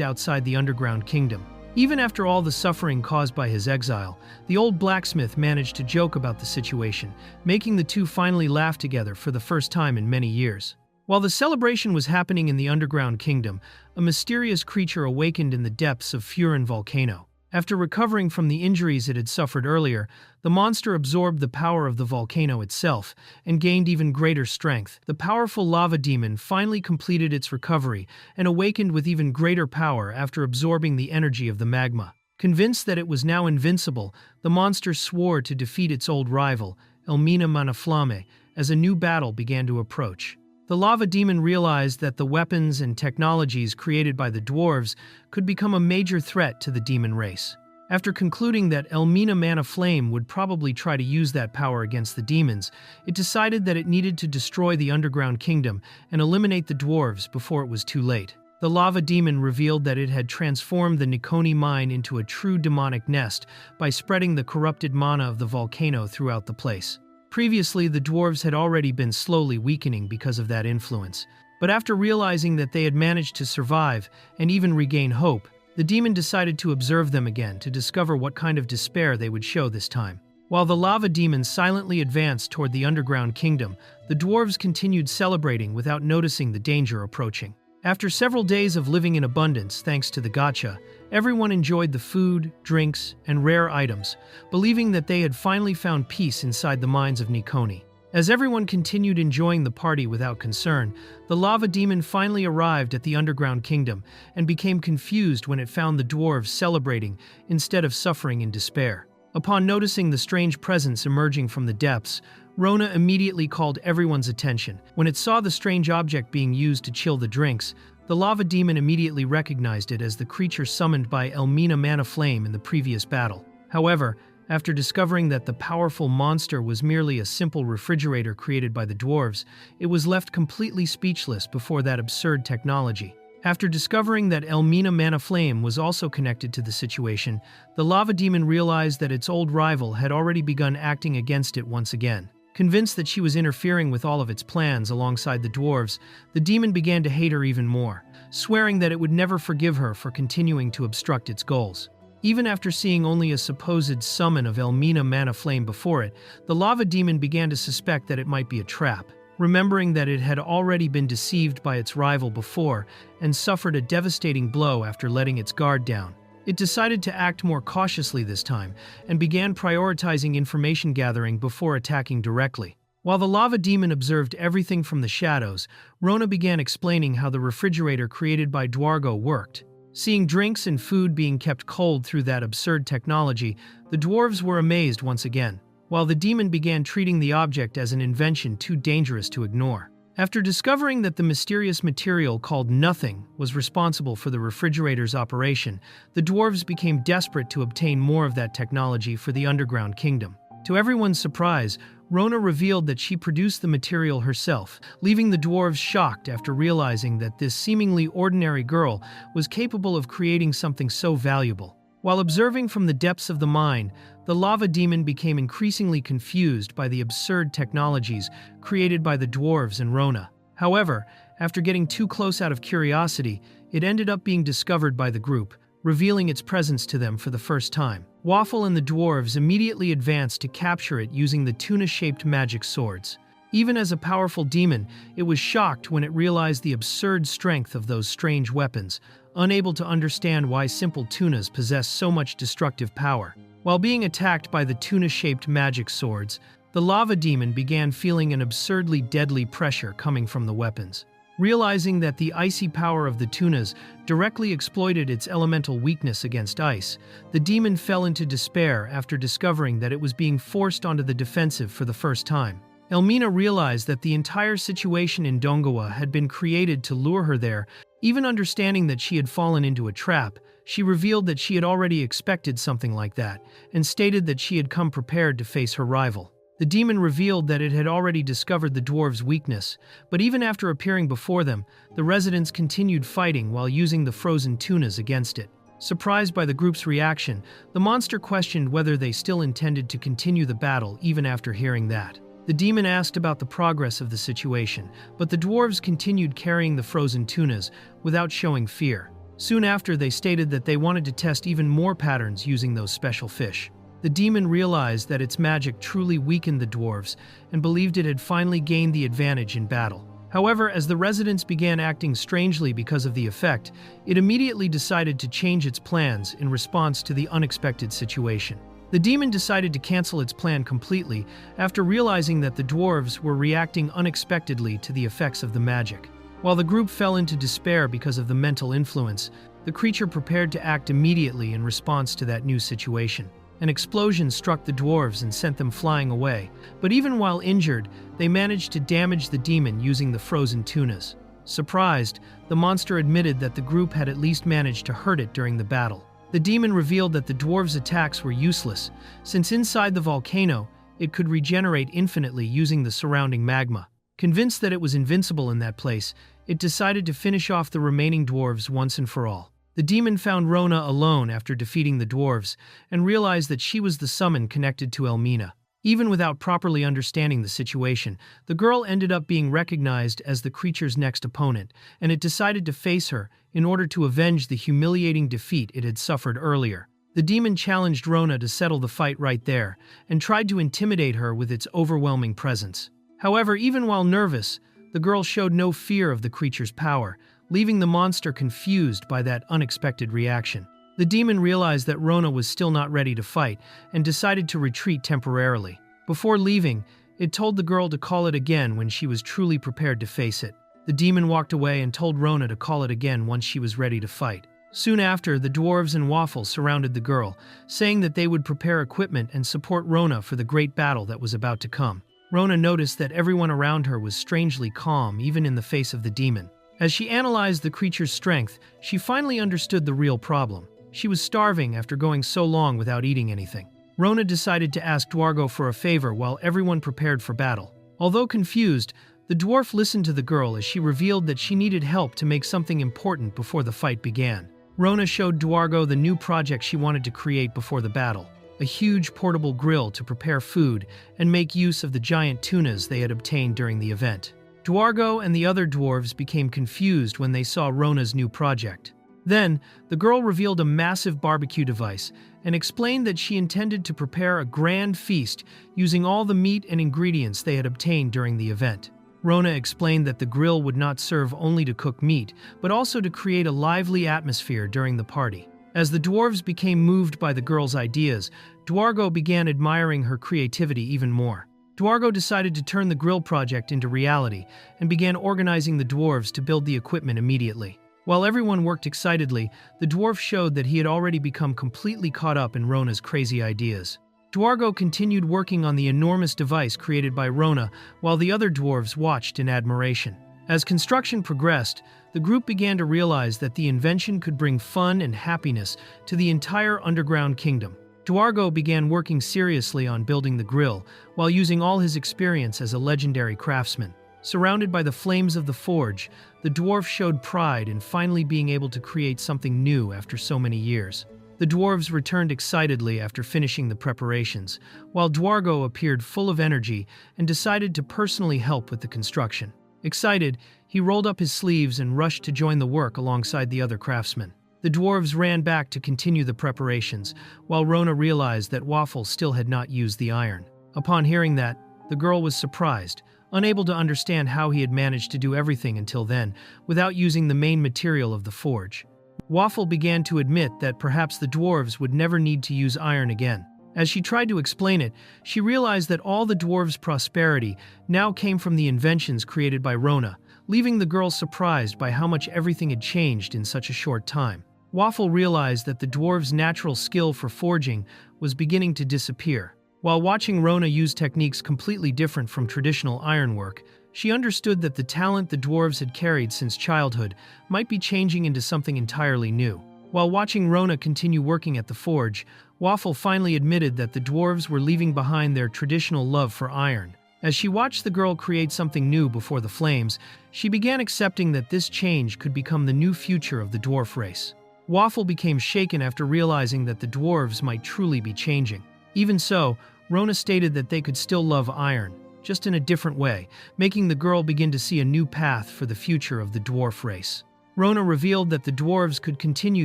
outside the underground kingdom. Even after all the suffering caused by his exile, the old blacksmith managed to joke about the situation, making the two finally laugh together for the first time in many years. While the celebration was happening in the underground kingdom, a mysterious creature awakened in the depths of Furin volcano. After recovering from the injuries it had suffered earlier, the monster absorbed the power of the volcano itself and gained even greater strength. The powerful lava demon finally completed its recovery and awakened with even greater power after absorbing the energy of the magma. Convinced that it was now invincible, the monster swore to defeat its old rival, Elmina Manaflame, as a new battle began to approach. The lava demon realized that the weapons and technologies created by the dwarves could become a major threat to the demon race. After concluding that Elmina Manaflame would probably try to use that power against the demons, it decided that it needed to destroy the underground kingdom and eliminate the dwarves before it was too late. The lava demon revealed that it had transformed the Nikoni mine into a true demonic nest by spreading the corrupted mana of the volcano throughout the place. Previously, the dwarves had already been slowly weakening because of that influence, but after realizing that they had managed to survive and even regain hope, the demon decided to observe them again to discover what kind of despair they would show this time. While the lava demon silently advanced toward the underground kingdom, the dwarves continued celebrating without noticing the danger approaching. After several days of living in abundance thanks to the gacha, everyone enjoyed the food, drinks, and rare items, believing that they had finally found peace inside the mines of Nikoni. As everyone continued enjoying the party without concern, the lava demon finally arrived at the underground kingdom and became confused when it found the dwarves celebrating instead of suffering in despair. Upon noticing the strange presence emerging from the depths, Rona immediately called everyone's attention. When it saw the strange object being used to chill the drinks, the lava demon immediately recognized it as the creature summoned by Elmina Manaflame in the previous battle. However, after discovering that the powerful monster was merely a simple refrigerator created by the dwarves, it was left completely speechless before that absurd technology. After discovering that Elmina Manaflame was also connected to the situation, the lava demon realized that its old rival had already begun acting against it once again. Convinced that she was interfering with all of its plans alongside the dwarves, the demon began to hate her even more, swearing that it would never forgive her for continuing to obstruct its goals. Even after seeing only a supposed summon of Elmina Manaflame before it, the lava demon began to suspect that it might be a trap. Remembering that it had already been deceived by its rival before and suffered a devastating blow after letting its guard down, it decided to act more cautiously this time and began prioritizing information gathering before attacking directly. While the lava demon observed everything from the shadows, Rona began explaining how the refrigerator created by Dwargo worked. Seeing drinks and food being kept cold through that absurd technology, the dwarves were amazed once again, while the demon began treating the object as an invention too dangerous to ignore. After discovering that the mysterious material called Nothing was responsible for the refrigerator's operation, the dwarves became desperate to obtain more of that technology for the underground kingdom. To everyone's surprise, Rona revealed that she produced the material herself, leaving the dwarves shocked after realizing that this seemingly ordinary girl was capable of creating something so valuable. While observing from the depths of the mine, the lava demon became increasingly confused by the absurd technologies created by the dwarves and Rona. However, after getting too close out of curiosity, it ended up being discovered by the group, revealing its presence to them for the first time. Waffle and the dwarves immediately advanced to capture it using the tuna-shaped magic swords. Even as a powerful demon, it was shocked when it realized the absurd strength of those strange weapons, unable to understand why simple tunas possess so much destructive power. While being attacked by the tuna-shaped magic swords, the lava demon began feeling an absurdly deadly pressure coming from the weapons. Realizing that the icy power of the tunas directly exploited its elemental weakness against ice, the demon fell into despair after discovering that it was being forced onto the defensive for the first time. Elmina realized that the entire situation in Dongawa had been created to lure her there. Even understanding that she had fallen into a trap, she revealed that she had already expected something like that, and stated that she had come prepared to face her rival. The demon revealed that it had already discovered the dwarves' weakness, but even after appearing before them, the residents continued fighting while using the frozen tunas against it. Surprised by the group's reaction, the monster questioned whether they still intended to continue the battle even after hearing that. The demon asked about the progress of the situation, but the dwarves continued carrying the frozen tunas without showing fear. Soon after, they stated that they wanted to test even more patterns using those special fish. The demon realized that its magic truly weakened the dwarves and believed it had finally gained the advantage in battle. However, as the residents began acting strangely because of the effect, it immediately decided to change its plans in response to the unexpected situation. The demon decided to cancel its plan completely after realizing that the dwarves were reacting unexpectedly to the effects of the magic. While the group fell into despair because of the mental influence, the creature prepared to act immediately in response to that new situation. An explosion struck the dwarves and sent them flying away, but even while injured, they managed to damage the demon using the frozen tunas. Surprised, the monster admitted that the group had at least managed to hurt it during the battle. The demon revealed that the dwarves' attacks were useless, since inside the volcano, it could regenerate infinitely using the surrounding magma. Convinced that it was invincible in that place, it decided to finish off the remaining dwarves once and for all. The demon found Rona alone after defeating the dwarves and realized that she was the summon connected to Elmina. Even without properly understanding the situation, the girl ended up being recognized as the creature's next opponent, and it decided to face her in order to avenge the humiliating defeat it had suffered earlier. The demon challenged Rona to settle the fight right there and tried to intimidate her with its overwhelming presence. However, even while nervous, the girl showed no fear of the creature's power, leaving the monster confused by that unexpected reaction. The demon realized that Rona was still not ready to fight and decided to retreat temporarily. Before leaving, it told the girl to call it again when she was truly prepared to face it. The demon walked away and told Rona to call it again once she was ready to fight. Soon after, the dwarves and Waffle surrounded the girl, saying that they would prepare equipment and support Rona for the great battle that was about to come. Rona noticed that everyone around her was strangely calm, even in the face of the demon. As she analyzed the creature's strength, she finally understood the real problem. She was starving after going so long without eating anything. Rona decided to ask Dwargo for a favor while everyone prepared for battle. Although confused, the dwarf listened to the girl as she revealed that she needed help to make something important before the fight began. Rona showed Dwargo the new project she wanted to create before the battle, a huge portable grill to prepare food and make use of the giant tunas they had obtained during the event. Dwargo and the other dwarves became confused when they saw Rona's new project. Then, the girl revealed a massive barbecue device and explained that she intended to prepare a grand feast using all the meat and ingredients they had obtained during the event. Rona explained that the grill would not serve only to cook meat, but also to create a lively atmosphere during the party. As the dwarves became moved by the girl's ideas, Dwargo began admiring her creativity even more. Dwargo decided to turn the grill project into reality and began organizing the dwarves to build the equipment immediately. While everyone worked excitedly, the dwarf showed that he had already become completely caught up in Rona's crazy ideas. Dwargo continued working on the enormous device created by Rona while the other dwarves watched in admiration. As construction progressed, the group began to realize that the invention could bring fun and happiness to the entire underground kingdom. Dwargo began working seriously on building the grill while using all his experience as a legendary craftsman. Surrounded by the flames of the forge, the dwarf showed pride in finally being able to create something new after so many years. The dwarves returned excitedly after finishing the preparations, while Dwargo appeared full of energy and decided to personally help with the construction. Excited, he rolled up his sleeves and rushed to join the work alongside the other craftsmen. The dwarves ran back to continue the preparations, while Rona realized that Waffle still had not used the iron. Upon hearing that, the girl was surprised, unable to understand how he had managed to do everything until then without using the main material of the forge. Waffle began to admit that perhaps the dwarves would never need to use iron again. As she tried to explain it, she realized that all the dwarves' prosperity now came from the inventions created by Rona, leaving the girl surprised by how much everything had changed in such a short time. Waffle realized that the dwarves' natural skill for forging was beginning to disappear. While watching Rona use techniques completely different from traditional ironwork, she understood that the talent the dwarves had carried since childhood might be changing into something entirely new. While watching Rona continue working at the forge, Waffle finally admitted that the dwarves were leaving behind their traditional love for iron. As she watched the girl create something new before the flames, she began accepting that this change could become the new future of the dwarf race. Waffle became shaken after realizing that the dwarves might truly be changing. Even so, Rona stated that they could still love iron, just in a different way, making the girl begin to see a new path for the future of the dwarf race. Rona revealed that the dwarves could continue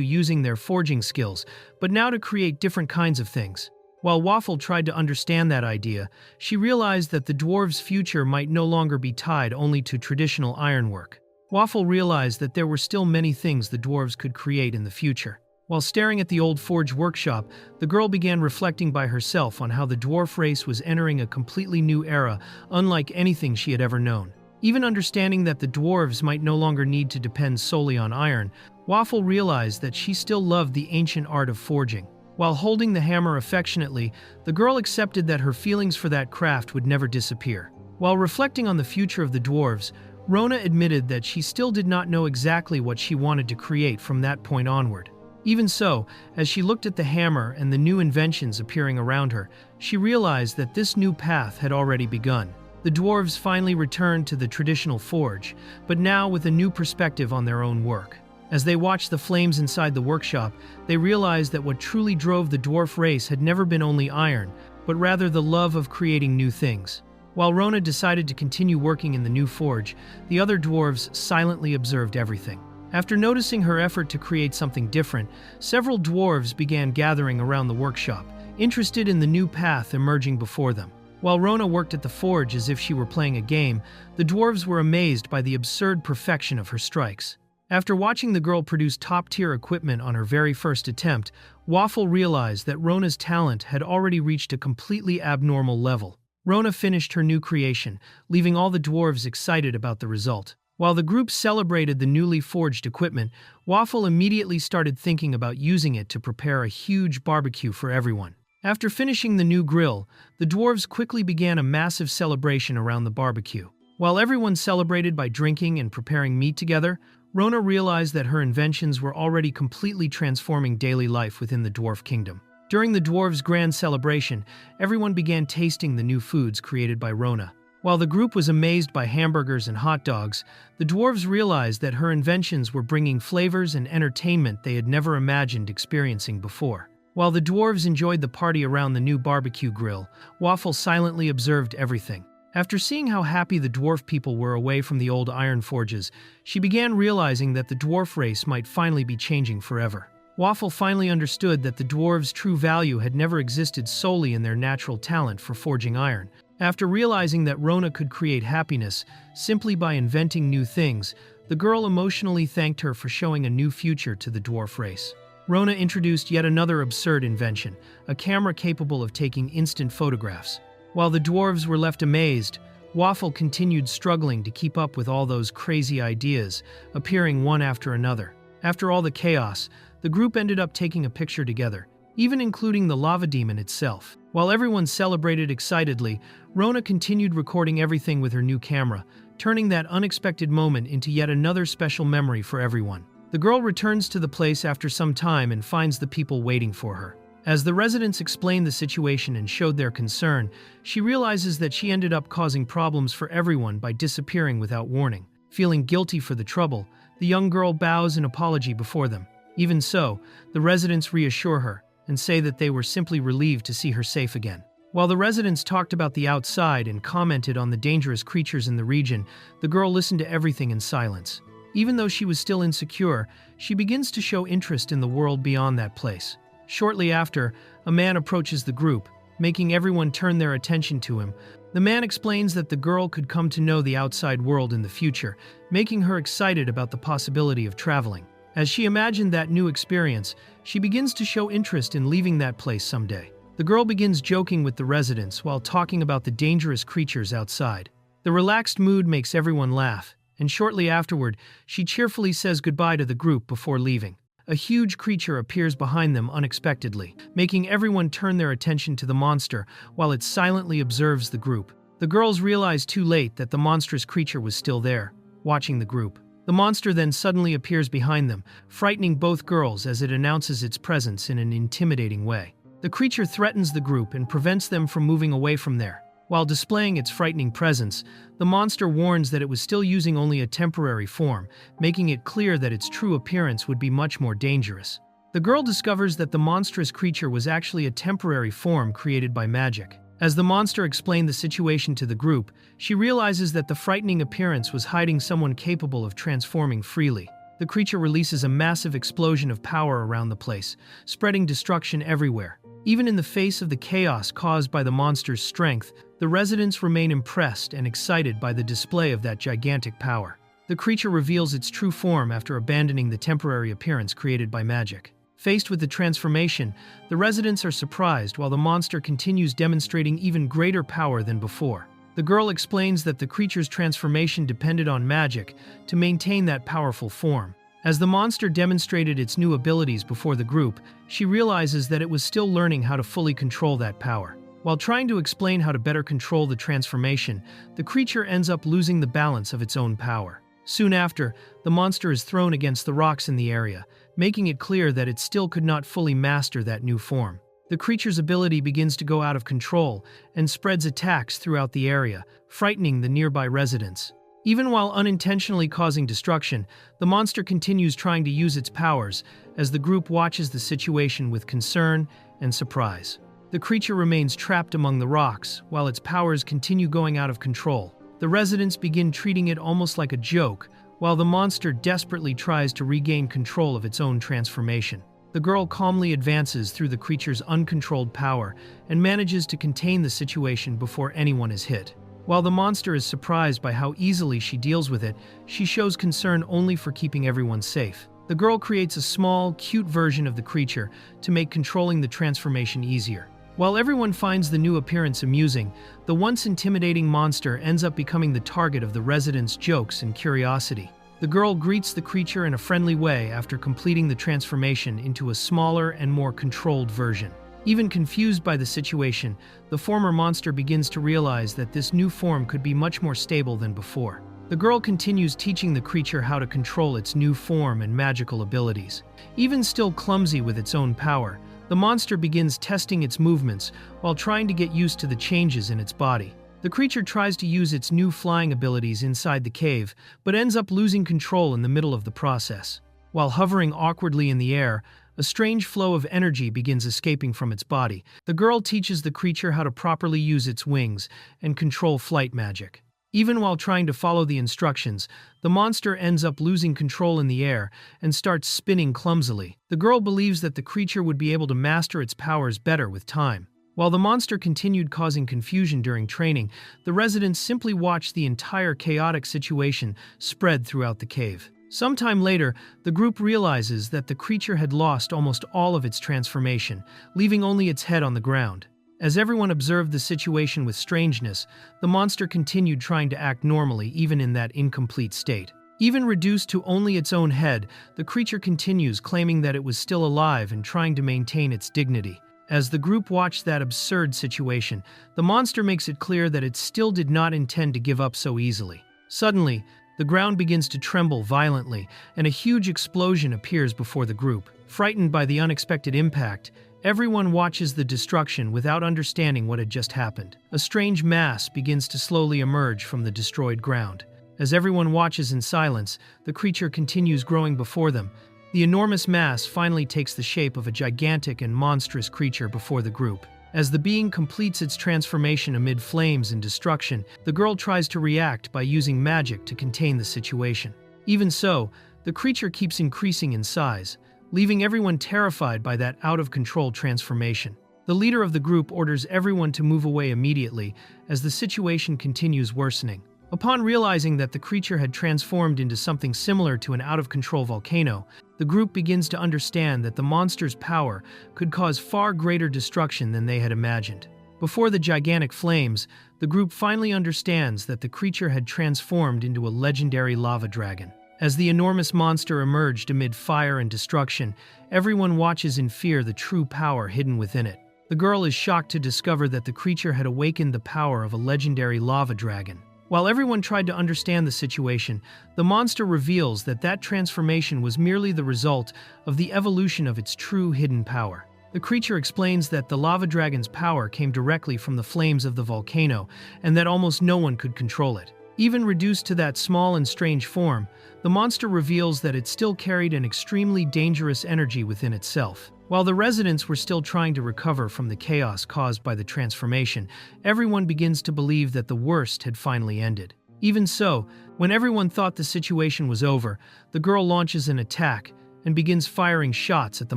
using their forging skills, but now to create different kinds of things. While Waffle tried to understand that idea, she realized that the dwarves' future might no longer be tied only to traditional ironwork. Waffle realized that there were still many things the dwarves could create in the future. While staring at the old forge workshop, the girl began reflecting by herself on how the dwarf race was entering a completely new era, unlike anything she had ever known. Even understanding that the dwarves might no longer need to depend solely on iron, Waffle realized that she still loved the ancient art of forging. While holding the hammer affectionately, the girl accepted that her feelings for that craft would never disappear. While reflecting on the future of the dwarves, Rona admitted that she still did not know exactly what she wanted to create from that point onward. Even so, as she looked at the hammer and the new inventions appearing around her, she realized that this new path had already begun. The dwarves finally returned to the traditional forge, but now with a new perspective on their own work. As they watched the flames inside the workshop, they realized that what truly drove the dwarf race had never been only iron, but rather the love of creating new things. While Rona decided to continue working in the new forge, the other dwarves silently observed everything. After noticing her effort to create something different, several dwarves began gathering around the workshop, interested in the new path emerging before them. While Rona worked at the forge as if she were playing a game, the dwarves were amazed by the absurd perfection of her strikes. After watching the girl produce top-tier equipment on her very first attempt, Waffle realized that Rona's talent had already reached a completely abnormal level. Rona finished her new creation, leaving all the dwarves excited about the result. While the group celebrated the newly forged equipment, Waffle immediately started thinking about using it to prepare a huge barbecue for everyone. After finishing the new grill, the dwarves quickly began a massive celebration around the barbecue. While everyone celebrated by drinking and preparing meat together, Rona realized that her inventions were already completely transforming daily life within the dwarf kingdom. During the dwarves' grand celebration, everyone began tasting the new foods created by Rona. While the group was amazed by hamburgers and hot dogs, the dwarves realized that her inventions were bringing flavors and entertainment they had never imagined experiencing before. While the dwarves enjoyed the party around the new barbecue grill, Waffle silently observed everything. After seeing how happy the dwarf people were away from the old iron forges, she began realizing that the dwarf race might finally be changing forever. Waffle finally understood that the dwarves' true value had never existed solely in their natural talent for forging iron. After realizing that Rona could create happiness simply by inventing new things, the girl emotionally thanked her for showing a new future to the dwarf race. Rona introduced yet another absurd invention, a camera capable of taking instant photographs. While the dwarves were left amazed, Waffle continued struggling to keep up with all those crazy ideas, appearing one after another. After all the chaos, the group ended up taking a picture together, even including the lava demon itself. While everyone celebrated excitedly, Rona continued recording everything with her new camera, turning that unexpected moment into yet another special memory for everyone. The girl returns to the place after some time and finds the people waiting for her. As the residents explained the situation and showed their concern, she realizes that she ended up causing problems for everyone by disappearing without warning. Feeling guilty for the trouble, the young girl bows an apology before them. Even so, the residents reassure her and say that they were simply relieved to see her safe again. While the residents talked about the outside and commented on the dangerous creatures in the region, the girl listened to everything in silence. Even though she was still insecure, she begins to show interest in the world beyond that place. Shortly after, a man approaches the group, making everyone turn their attention to him. The man explains that the girl could come to know the outside world in the future, making her excited about the possibility of traveling. As she imagined that new experience, she begins to show interest in leaving that place someday. The girl begins joking with the residents while talking about the dangerous creatures outside. The relaxed mood makes everyone laugh, and shortly afterward, she cheerfully says goodbye to the group before leaving. A huge creature appears behind them unexpectedly, making everyone turn their attention to the monster while it silently observes the group. The girls realize too late that the monstrous creature was still there, watching the group. The monster then suddenly appears behind them, frightening both girls as it announces its presence in an intimidating way. The creature threatens the group and prevents them from moving away from there. While displaying its frightening presence, the monster warns that it was still using only a temporary form, making it clear that its true appearance would be much more dangerous. The girl discovers that the monstrous creature was actually a temporary form created by magic. As the monster explained the situation to the group, she realizes that the frightening appearance was hiding someone capable of transforming freely. the creature releases a massive explosion of power around the place, spreading destruction everywhere. Even in the face of the chaos caused by the monster's strength, the residents remain impressed and excited by the display of that gigantic power. The creature reveals its true form after abandoning the temporary appearance created by magic. Faced with the transformation, the residents are surprised while the monster continues demonstrating even greater power than before. The girl explains that the creature's transformation depended on magic to maintain that powerful form. As the monster demonstrated its new abilities before the group, she realizes that it was still learning how to fully control that power. While trying to explain how to better control the transformation, the creature ends up losing the balance of its own power. Soon after, the monster is thrown against the rocks in the area, making it clear that it still could not fully master that new form. The creature's ability begins to go out of control and spreads attacks throughout the area, frightening the nearby residents. Even while unintentionally causing destruction, the monster continues trying to use its powers as the group watches the situation with concern and surprise. The creature remains trapped among the rocks while its powers continue going out of control. The residents begin treating it almost like a joke, while the monster desperately tries to regain control of its own transformation. The girl calmly advances through the creature's uncontrolled power and manages to contain the situation before anyone is hit. While the monster is surprised by how easily she deals with it, she shows concern only for keeping everyone safe. The girl creates a small, cute version of the creature to make controlling the transformation easier. While everyone finds the new appearance amusing, the once intimidating monster ends up becoming the target of the residents' jokes and curiosity. The girl greets the creature in a friendly way after completing the transformation into a smaller and more controlled version. Even confused by the situation, the former monster begins to realize that this new form could be much more stable than before. The girl continues teaching the creature how to control its new form and magical abilities. Even still clumsy with its own power, the monster begins testing its movements while trying to get used to the changes in its body. The creature tries to use its new flying abilities inside the cave, but ends up losing control in the middle of the process. While hovering awkwardly in the air, a strange flow of energy begins escaping from its body. The girl teaches the creature how to properly use its wings and control flight magic. Even while trying to follow the instructions, the monster ends up losing control in the air and starts spinning clumsily. The girl believes that the creature would be able to master its powers better with time. While the monster continued causing confusion during training, the residents simply watched the entire chaotic situation spread throughout the cave. Sometime later, the group realizes that the creature had lost almost all of its transformation, leaving only its head on the ground. As everyone observed the situation with strangeness, the monster continued trying to act normally even in that incomplete state. Even reduced to only its own head, the creature continues claiming that it was still alive and trying to maintain its dignity. As the group watched that absurd situation, the monster makes it clear that it still did not intend to give up so easily. Suddenly, the ground begins to tremble violently, and a huge explosion appears before the group. Frightened by the unexpected impact, everyone watches the destruction without understanding what had just happened. A strange mass begins to slowly emerge from the destroyed ground. As everyone watches in silence, the creature continues growing before them. The enormous mass finally takes the shape of a gigantic and monstrous creature before the group. As the being completes its transformation amid flames and destruction, the girl tries to react by using magic to contain the situation. Even so, the creature keeps increasing in size, leaving everyone terrified by that out-of-control transformation. The leader of the group orders everyone to move away immediately as the situation continues worsening. Upon realizing that the creature had transformed into something similar to an out-of-control volcano, the group begins to understand that the monster's power could cause far greater destruction than they had imagined. Before the gigantic flames, the group finally understands that the creature had transformed into a legendary lava dragon. As the enormous monster emerged amid fire and destruction, everyone watches in fear the true power hidden within it. The girl is shocked to discover that the creature had awakened the power of a legendary lava dragon. While everyone tried to understand the situation, the monster reveals that that transformation was merely the result of the evolution of its true hidden power. The creature explains that the lava dragon's power came directly from the flames of the volcano and that almost no one could control it. Even reduced to that small and strange form, the monster reveals that it still carried an extremely dangerous energy within itself. While the residents were still trying to recover from the chaos caused by the transformation, everyone begins to believe that the worst had finally ended. Even so, when everyone thought the situation was over, the girl launches an attack and begins firing shots at the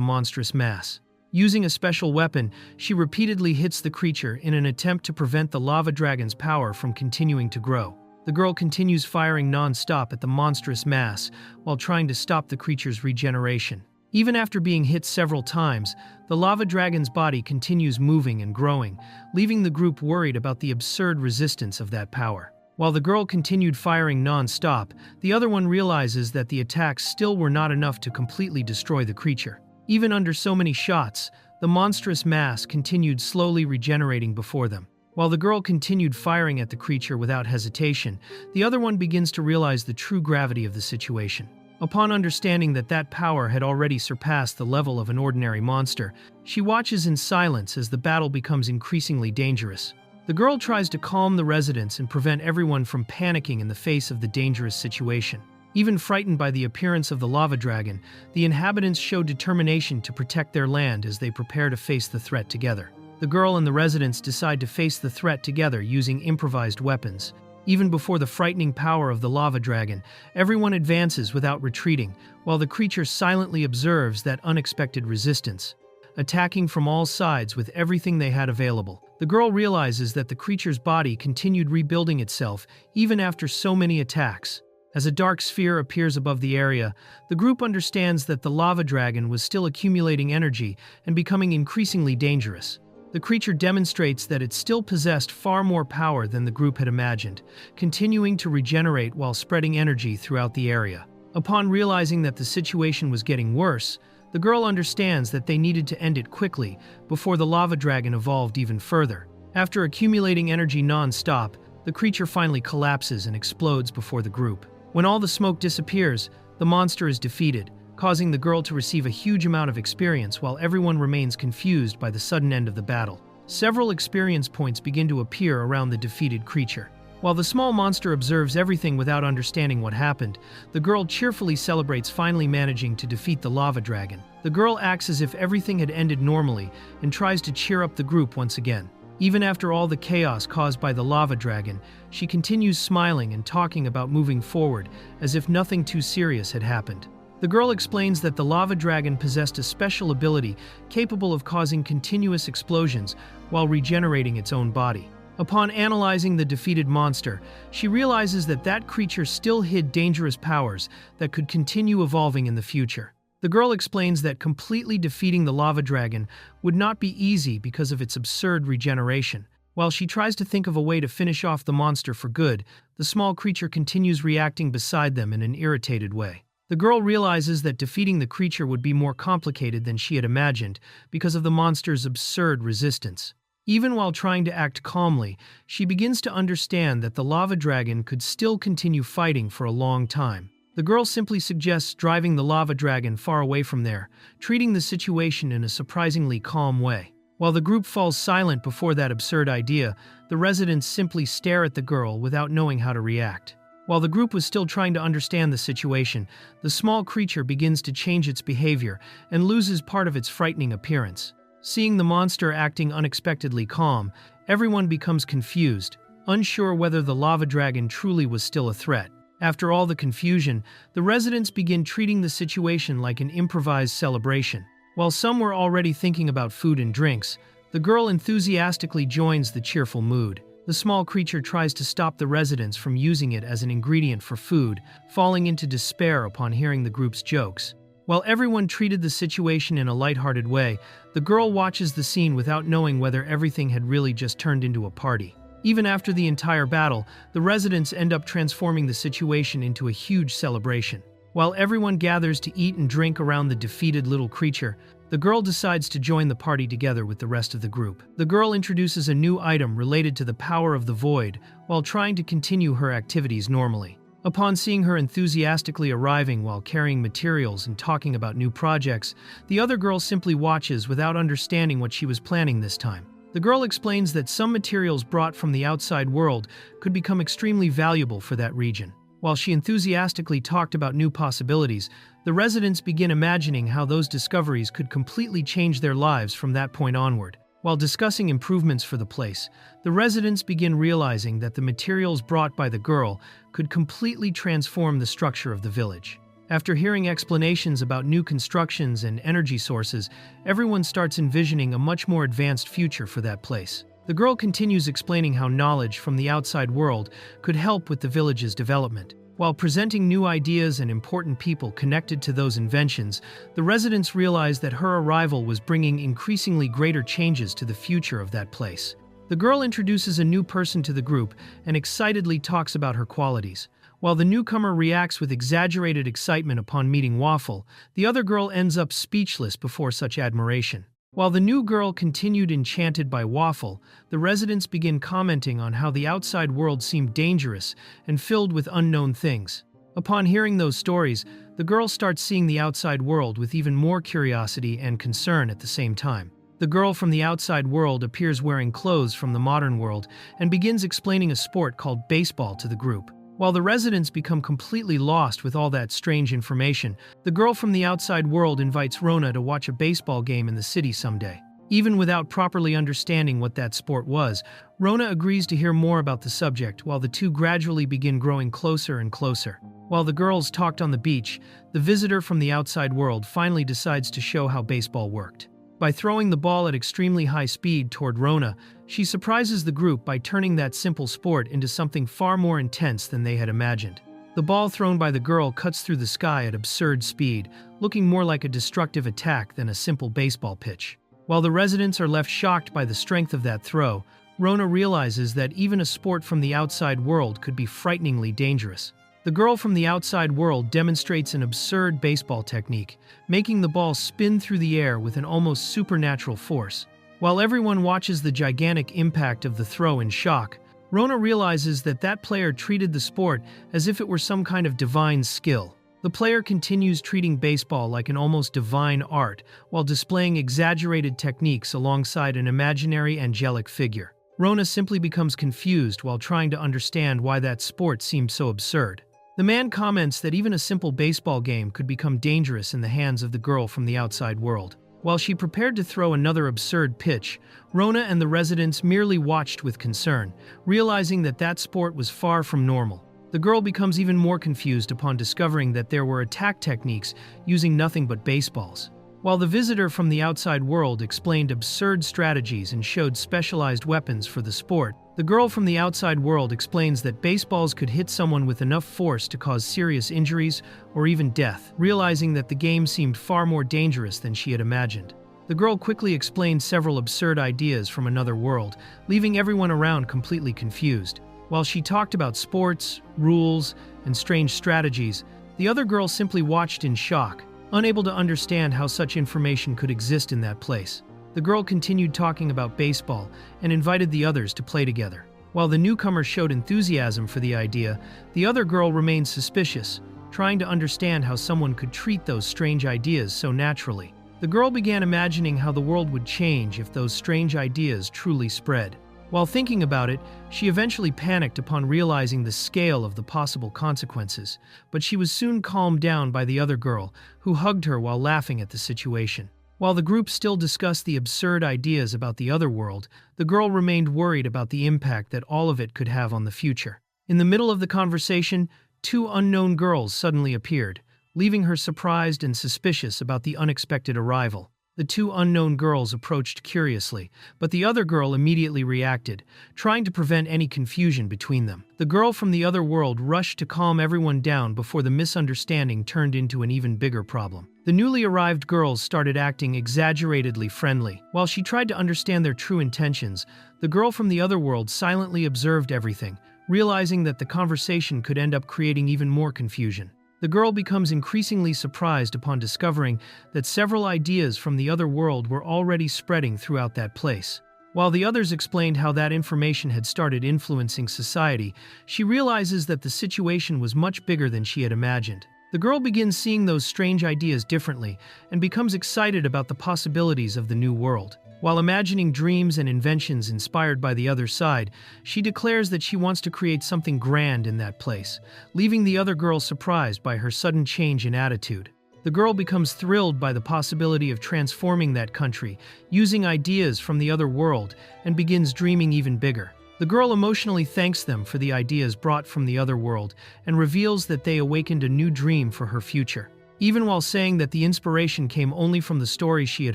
monstrous mass. Using a special weapon, she repeatedly hits the creature in an attempt to prevent the lava dragon's power from continuing to grow. The girl continues firing non-stop at the monstrous mass while trying to stop the creature's regeneration. Even after being hit several times, the lava dragon's body continues moving and growing, leaving the group worried about the absurd resistance of that power. While the girl continued firing non-stop, the other one realizes that the attacks still were not enough to completely destroy the creature. Even under so many shots, the monstrous mass continued slowly regenerating before them. While the girl continued firing at the creature without hesitation, the other one begins to realize the true gravity of the situation. Upon understanding that that power had already surpassed the level of an ordinary monster, she watches in silence as the battle becomes increasingly dangerous. The girl tries to calm the residents and prevent everyone from panicking in the face of the dangerous situation. Even frightened by the appearance of the lava dragon, the inhabitants show determination to protect their land as they prepare to face the threat together. The girl and the residents decide to face the threat together using improvised weapons. Even before the frightening power of the lava dragon, everyone advances without retreating, while the creature silently observes that unexpected resistance, attacking from all sides with everything they had available. The girl realizes that the creature's body continued rebuilding itself even after so many attacks. As a dark sphere appears above the area, the group understands that the lava dragon was still accumulating energy and becoming increasingly dangerous. The creature demonstrates that it still possessed far more power than the group had imagined, continuing to regenerate while spreading energy throughout the area. Upon realizing that the situation was getting worse, the girl understands that they needed to end it quickly before the lava dragon evolved even further. After accumulating energy non-stop, the creature finally collapses and explodes before the group. When all the smoke disappears, the monster is defeated, causing the girl to receive a huge amount of experience while everyone remains confused by the sudden end of the battle. Several experience points begin to appear around the defeated creature. While the small monster observes everything without understanding what happened, the girl cheerfully celebrates finally managing to defeat the lava dragon. The girl acts as if everything had ended normally and tries to cheer up the group once again. Even after all the chaos caused by the lava dragon, she continues smiling and talking about moving forward as if nothing too serious had happened. The girl explains that the lava dragon possessed a special ability capable of causing continuous explosions while regenerating its own body. Upon analyzing the defeated monster, she realizes that that creature still hid dangerous powers that could continue evolving in the future. The girl explains that completely defeating the lava dragon would not be easy because of its absurd regeneration. While she tries to think of a way to finish off the monster for good, the small creature continues reacting beside them in an irritated way. The girl realizes that defeating the creature would be more complicated than she had imagined because of the monster's absurd resistance. Even while trying to act calmly, she begins to understand that the lava dragon could still continue fighting for a long time. The girl simply suggests driving the lava dragon far away from there, treating the situation in a surprisingly calm way. While the group falls silent before that absurd idea, the residents simply stare at the girl without knowing how to react. While the group was still trying to understand the situation, the small creature begins to change its behavior and loses part of its frightening appearance. Seeing the monster acting unexpectedly calm, everyone becomes confused, unsure whether the lava dragon truly was still a threat. After all the confusion, the residents begin treating the situation like an improvised celebration. While some were already thinking about food and drinks, the girl enthusiastically joins the cheerful mood. The small creature tries to stop the residents from using it as an ingredient for food, falling into despair upon hearing the group's jokes. While everyone treated the situation in a lighthearted way, the girl watches the scene without knowing whether everything had really just turned into a party. Even after the entire battle, the residents end up transforming the situation into a huge celebration. While everyone gathers to eat and drink around the defeated little creature, the girl decides to join the party together with the rest of the group. The girl introduces a new item related to the power of the void while trying to continue her activities normally. Upon seeing her enthusiastically arriving while carrying materials and talking about new projects, the other girl simply watches without understanding what she was planning this time. The girl explains that some materials brought from the outside world could become extremely valuable for that region. While she enthusiastically talked about new possibilities, the residents begin imagining how those discoveries could completely change their lives from that point onward. While discussing improvements for the place, the residents begin realizing that the materials brought by the girl could completely transform the structure of the village. After hearing explanations about new constructions and energy sources, everyone starts envisioning a much more advanced future for that place. The girl continues explaining how knowledge from the outside world could help with the village's development. While presenting new ideas and important people connected to those inventions, the residents realized that her arrival was bringing increasingly greater changes to the future of that place. The girl introduces a new person to the group and excitedly talks about her qualities. While the newcomer reacts with exaggerated excitement upon meeting Waffle, the other girl ends up speechless before such admiration. While the new girl continued enchanted by Waffle, the residents begin commenting on how the outside world seemed dangerous and filled with unknown things. Upon hearing those stories, the girl starts seeing the outside world with even more curiosity and concern at the same time. The girl from the outside world appears wearing clothes from the modern world and begins explaining a sport called baseball to the group. While the residents become completely lost with all that strange information, the girl from the outside world invites Rona to watch a baseball game in the city someday. Even without properly understanding what that sport was, Rona agrees to hear more about the subject while the two gradually begin growing closer and closer. While the girls talked on the beach, the visitor from the outside world finally decides to show how baseball worked. By throwing the ball at extremely high speed toward Rona, she surprises the group by turning that simple sport into something far more intense than they had imagined. The ball thrown by the girl cuts through the sky at absurd speed, looking more like a destructive attack than a simple baseball pitch. While the residents are left shocked by the strength of that throw, Rona realizes that even a sport from the outside world could be frighteningly dangerous. The girl from the outside world demonstrates an absurd baseball technique, making the ball spin through the air with an almost supernatural force. While everyone watches the gigantic impact of the throw in shock, Rona realizes that that player treated the sport as if it were some kind of divine skill. The player continues treating baseball like an almost divine art while displaying exaggerated techniques alongside an imaginary angelic figure. Rona simply becomes confused while trying to understand why that sport seemed so absurd. The man comments that even a simple baseball game could become dangerous in the hands of the girl from the outside world. While she prepared to throw another absurd pitch, Rona and the residents merely watched with concern, realizing that that sport was far from normal. The girl becomes even more confused upon discovering that there were attack techniques using nothing but baseballs. While the visitor from the outside world explained absurd strategies and showed specialized weapons for the sport, the girl from the outside world explains that baseballs could hit someone with enough force to cause serious injuries or even death, realizing that the game seemed far more dangerous than she had imagined. The girl quickly explained several absurd ideas from another world, leaving everyone around completely confused. While she talked about sports, rules, and strange strategies, the other girl simply watched in shock, unable to understand how such information could exist in that place. The girl continued talking about baseball and invited the others to play together. While the newcomer showed enthusiasm for the idea, the other girl remained suspicious, trying to understand how someone could treat those strange ideas so naturally. The girl began imagining how the world would change if those strange ideas truly spread. While thinking about it, she eventually panicked upon realizing the scale of the possible consequences, but she was soon calmed down by the other girl, who hugged her while laughing at the situation. While the group still discussed the absurd ideas about the other world, the girl remained worried about the impact that all of it could have on the future. In the middle of the conversation, two unknown girls suddenly appeared, leaving her surprised and suspicious about the unexpected arrival. The two unknown girls approached curiously, but the other girl immediately reacted, trying to prevent any confusion between them. The girl from the other world rushed to calm everyone down before the misunderstanding turned into an even bigger problem. The newly arrived girls started acting exaggeratedly friendly. While she tried to understand their true intentions, the girl from the other world silently observed everything, realizing that the conversation could end up creating even more confusion. The girl becomes increasingly surprised upon discovering that several ideas from the other world were already spreading throughout that place. While the others explained how that information had started influencing society, she realizes that the situation was much bigger than she had imagined. The girl begins seeing those strange ideas differently and becomes excited about the possibilities of the new world. While imagining dreams and inventions inspired by the other side, she declares that she wants to create something grand in that place, leaving the other girl surprised by her sudden change in attitude. The girl becomes thrilled by the possibility of transforming that country, using ideas from the other world, and begins dreaming even bigger. The girl emotionally thanks them for the ideas brought from the other world and reveals that they awakened a new dream for her future. Even while saying that the inspiration came only from the stories she had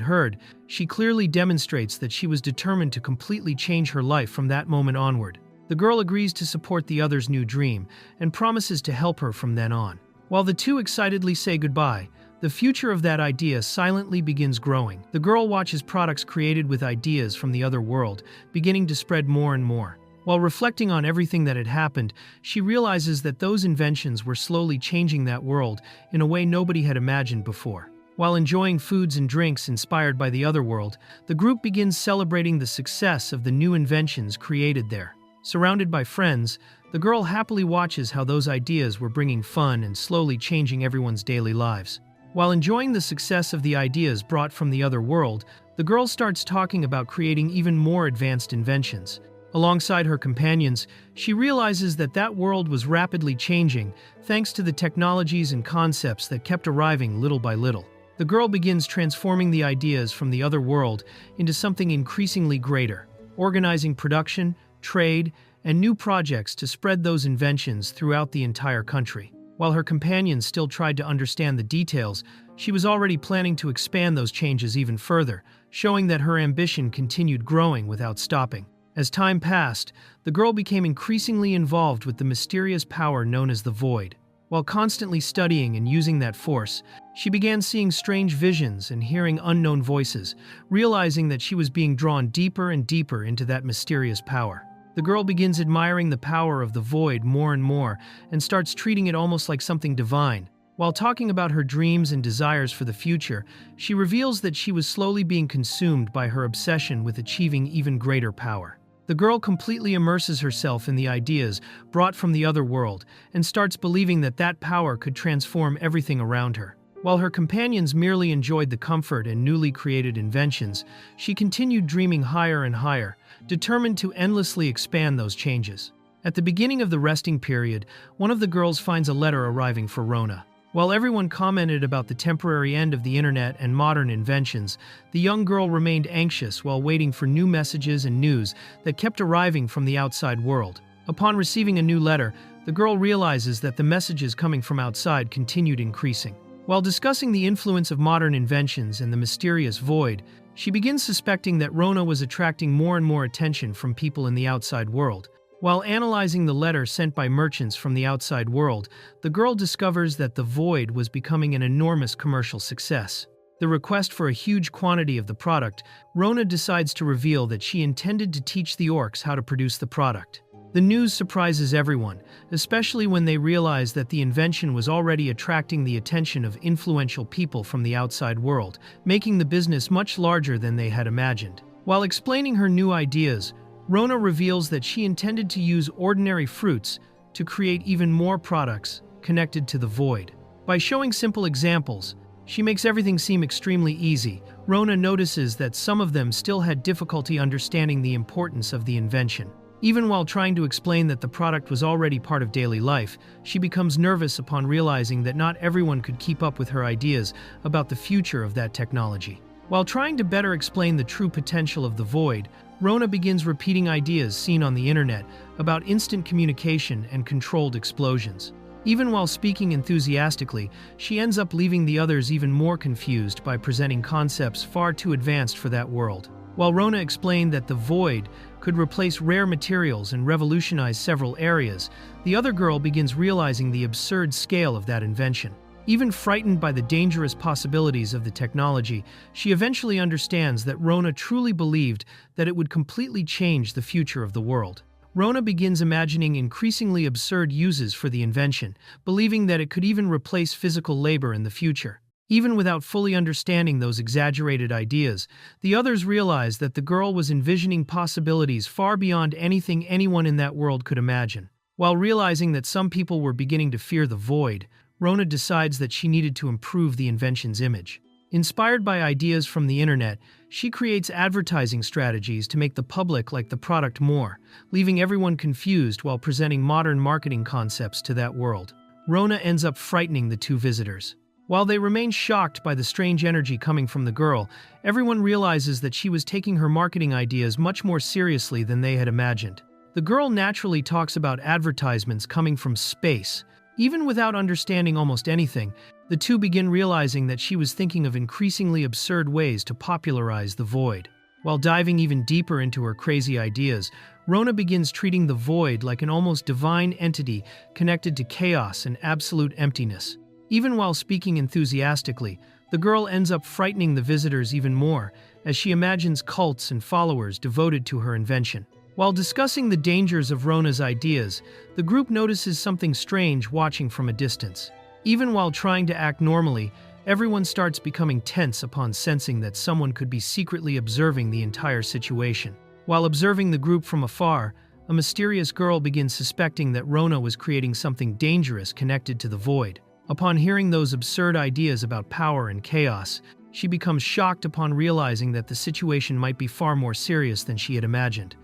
heard, she clearly demonstrates that she was determined to completely change her life from that moment onward. The girl agrees to support the other's new dream and promises to help her from then on. While the two excitedly say goodbye, the future of that idea silently begins growing. The girl watches products created with ideas from the other world, beginning to spread more and more. While reflecting on everything that had happened, she realizes that those inventions were slowly changing that world in a way nobody had imagined before. While enjoying foods and drinks inspired by the other world, the group begins celebrating the success of the new inventions created there. Surrounded by friends, the girl happily watches how those ideas were bringing fun and slowly changing everyone's daily lives. While enjoying the success of the ideas brought from the other world, the girl starts talking about creating even more advanced inventions. Alongside her companions, she realizes that that world was rapidly changing thanks to the technologies and concepts that kept arriving little by little. The girl begins transforming the ideas from the other world into something increasingly greater, organizing production, trade, and new projects to spread those inventions throughout the entire country. While her companions still tried to understand the details, she was already planning to expand those changes even further, showing that her ambition continued growing without stopping. As time passed, the girl became increasingly involved with the mysterious power known as the Void. While constantly studying and using that force, she began seeing strange visions and hearing unknown voices, realizing that she was being drawn deeper and deeper into that mysterious power. The girl begins admiring the power of the Void more and more and starts treating it almost like something divine. While talking about her dreams and desires for the future, she reveals that she was slowly being consumed by her obsession with achieving even greater power. The girl completely immerses herself in the ideas brought from the other world and starts believing that that power could transform everything around her. While her companions merely enjoyed the comfort and newly created inventions, she continued dreaming higher and higher, determined to endlessly expand those changes. At the beginning of the resting period, one of the girls finds a letter arriving for Rona. While everyone commented about the temporary end of the internet and modern inventions, the young girl remained anxious while waiting for new messages and news that kept arriving from the outside world. Upon receiving a new letter, the girl realizes that the messages coming from outside continued increasing. While discussing the influence of modern inventions and the mysterious Void, she begins suspecting that Rona was attracting more and more attention from people in the outside world. While analyzing the letter sent by merchants from the outside world, the girl discovers that the Void was becoming an enormous commercial success. The request for a huge quantity of the product, Rona decides to reveal that she intended to teach the orcs how to produce the product. The news surprises everyone, especially when they realize that the invention was already attracting the attention of influential people from the outside world, making the business much larger than they had imagined. While explaining her new ideas, Rona reveals that she intended to use ordinary fruits to create even more products connected to the Void. By showing simple examples, she makes everything seem extremely easy. Rona notices that some of them still had difficulty understanding the importance of the invention. Even while trying to explain that the product was already part of daily life, she becomes nervous upon realizing that not everyone could keep up with her ideas about the future of that technology. While trying to better explain the true potential of the Void, Rona begins repeating ideas seen on the internet about instant communication and controlled explosions. Even while speaking enthusiastically, she ends up leaving the others even more confused by presenting concepts far too advanced for that world. While Rona explained that the Void could replace rare materials and revolutionize several areas, the other girl begins realizing the absurd scale of that invention. Even frightened by the dangerous possibilities of the technology, she eventually understands that Rona truly believed that it would completely change the future of the world. Rona begins imagining increasingly absurd uses for the invention, believing that it could even replace physical labor in the future. Even without fully understanding those exaggerated ideas, the others realized that the girl was envisioning possibilities far beyond anything anyone in that world could imagine. While realizing that some people were beginning to fear the Void, Rona decides that she needed to improve the invention's image. Inspired by ideas from the internet, she creates advertising strategies to make the public like the product more, leaving everyone confused while presenting modern marketing concepts to that world. Rona ends up frightening the two visitors. While they remain shocked by the strange energy coming from the girl, everyone realizes that she was taking her marketing ideas much more seriously than they had imagined. The girl naturally talks about advertisements coming from space. Even without understanding almost anything, the two begin realizing that she was thinking of increasingly absurd ways to popularize the void. While diving even deeper into her crazy ideas, Rona begins treating the void like an almost divine entity connected to chaos and absolute emptiness. Even while speaking enthusiastically, the girl ends up frightening the visitors even more, as she imagines cults and followers devoted to her invention. While discussing the dangers of Rona's ideas, the group notices something strange watching from a distance. Even while trying to act normally, everyone starts becoming tense upon sensing that someone could be secretly observing the entire situation. While observing the group from afar, a mysterious girl begins suspecting that Rona was creating something dangerous connected to the void. Upon hearing those absurd ideas about power and chaos, she becomes shocked upon realizing that the situation might be far more serious than she had imagined.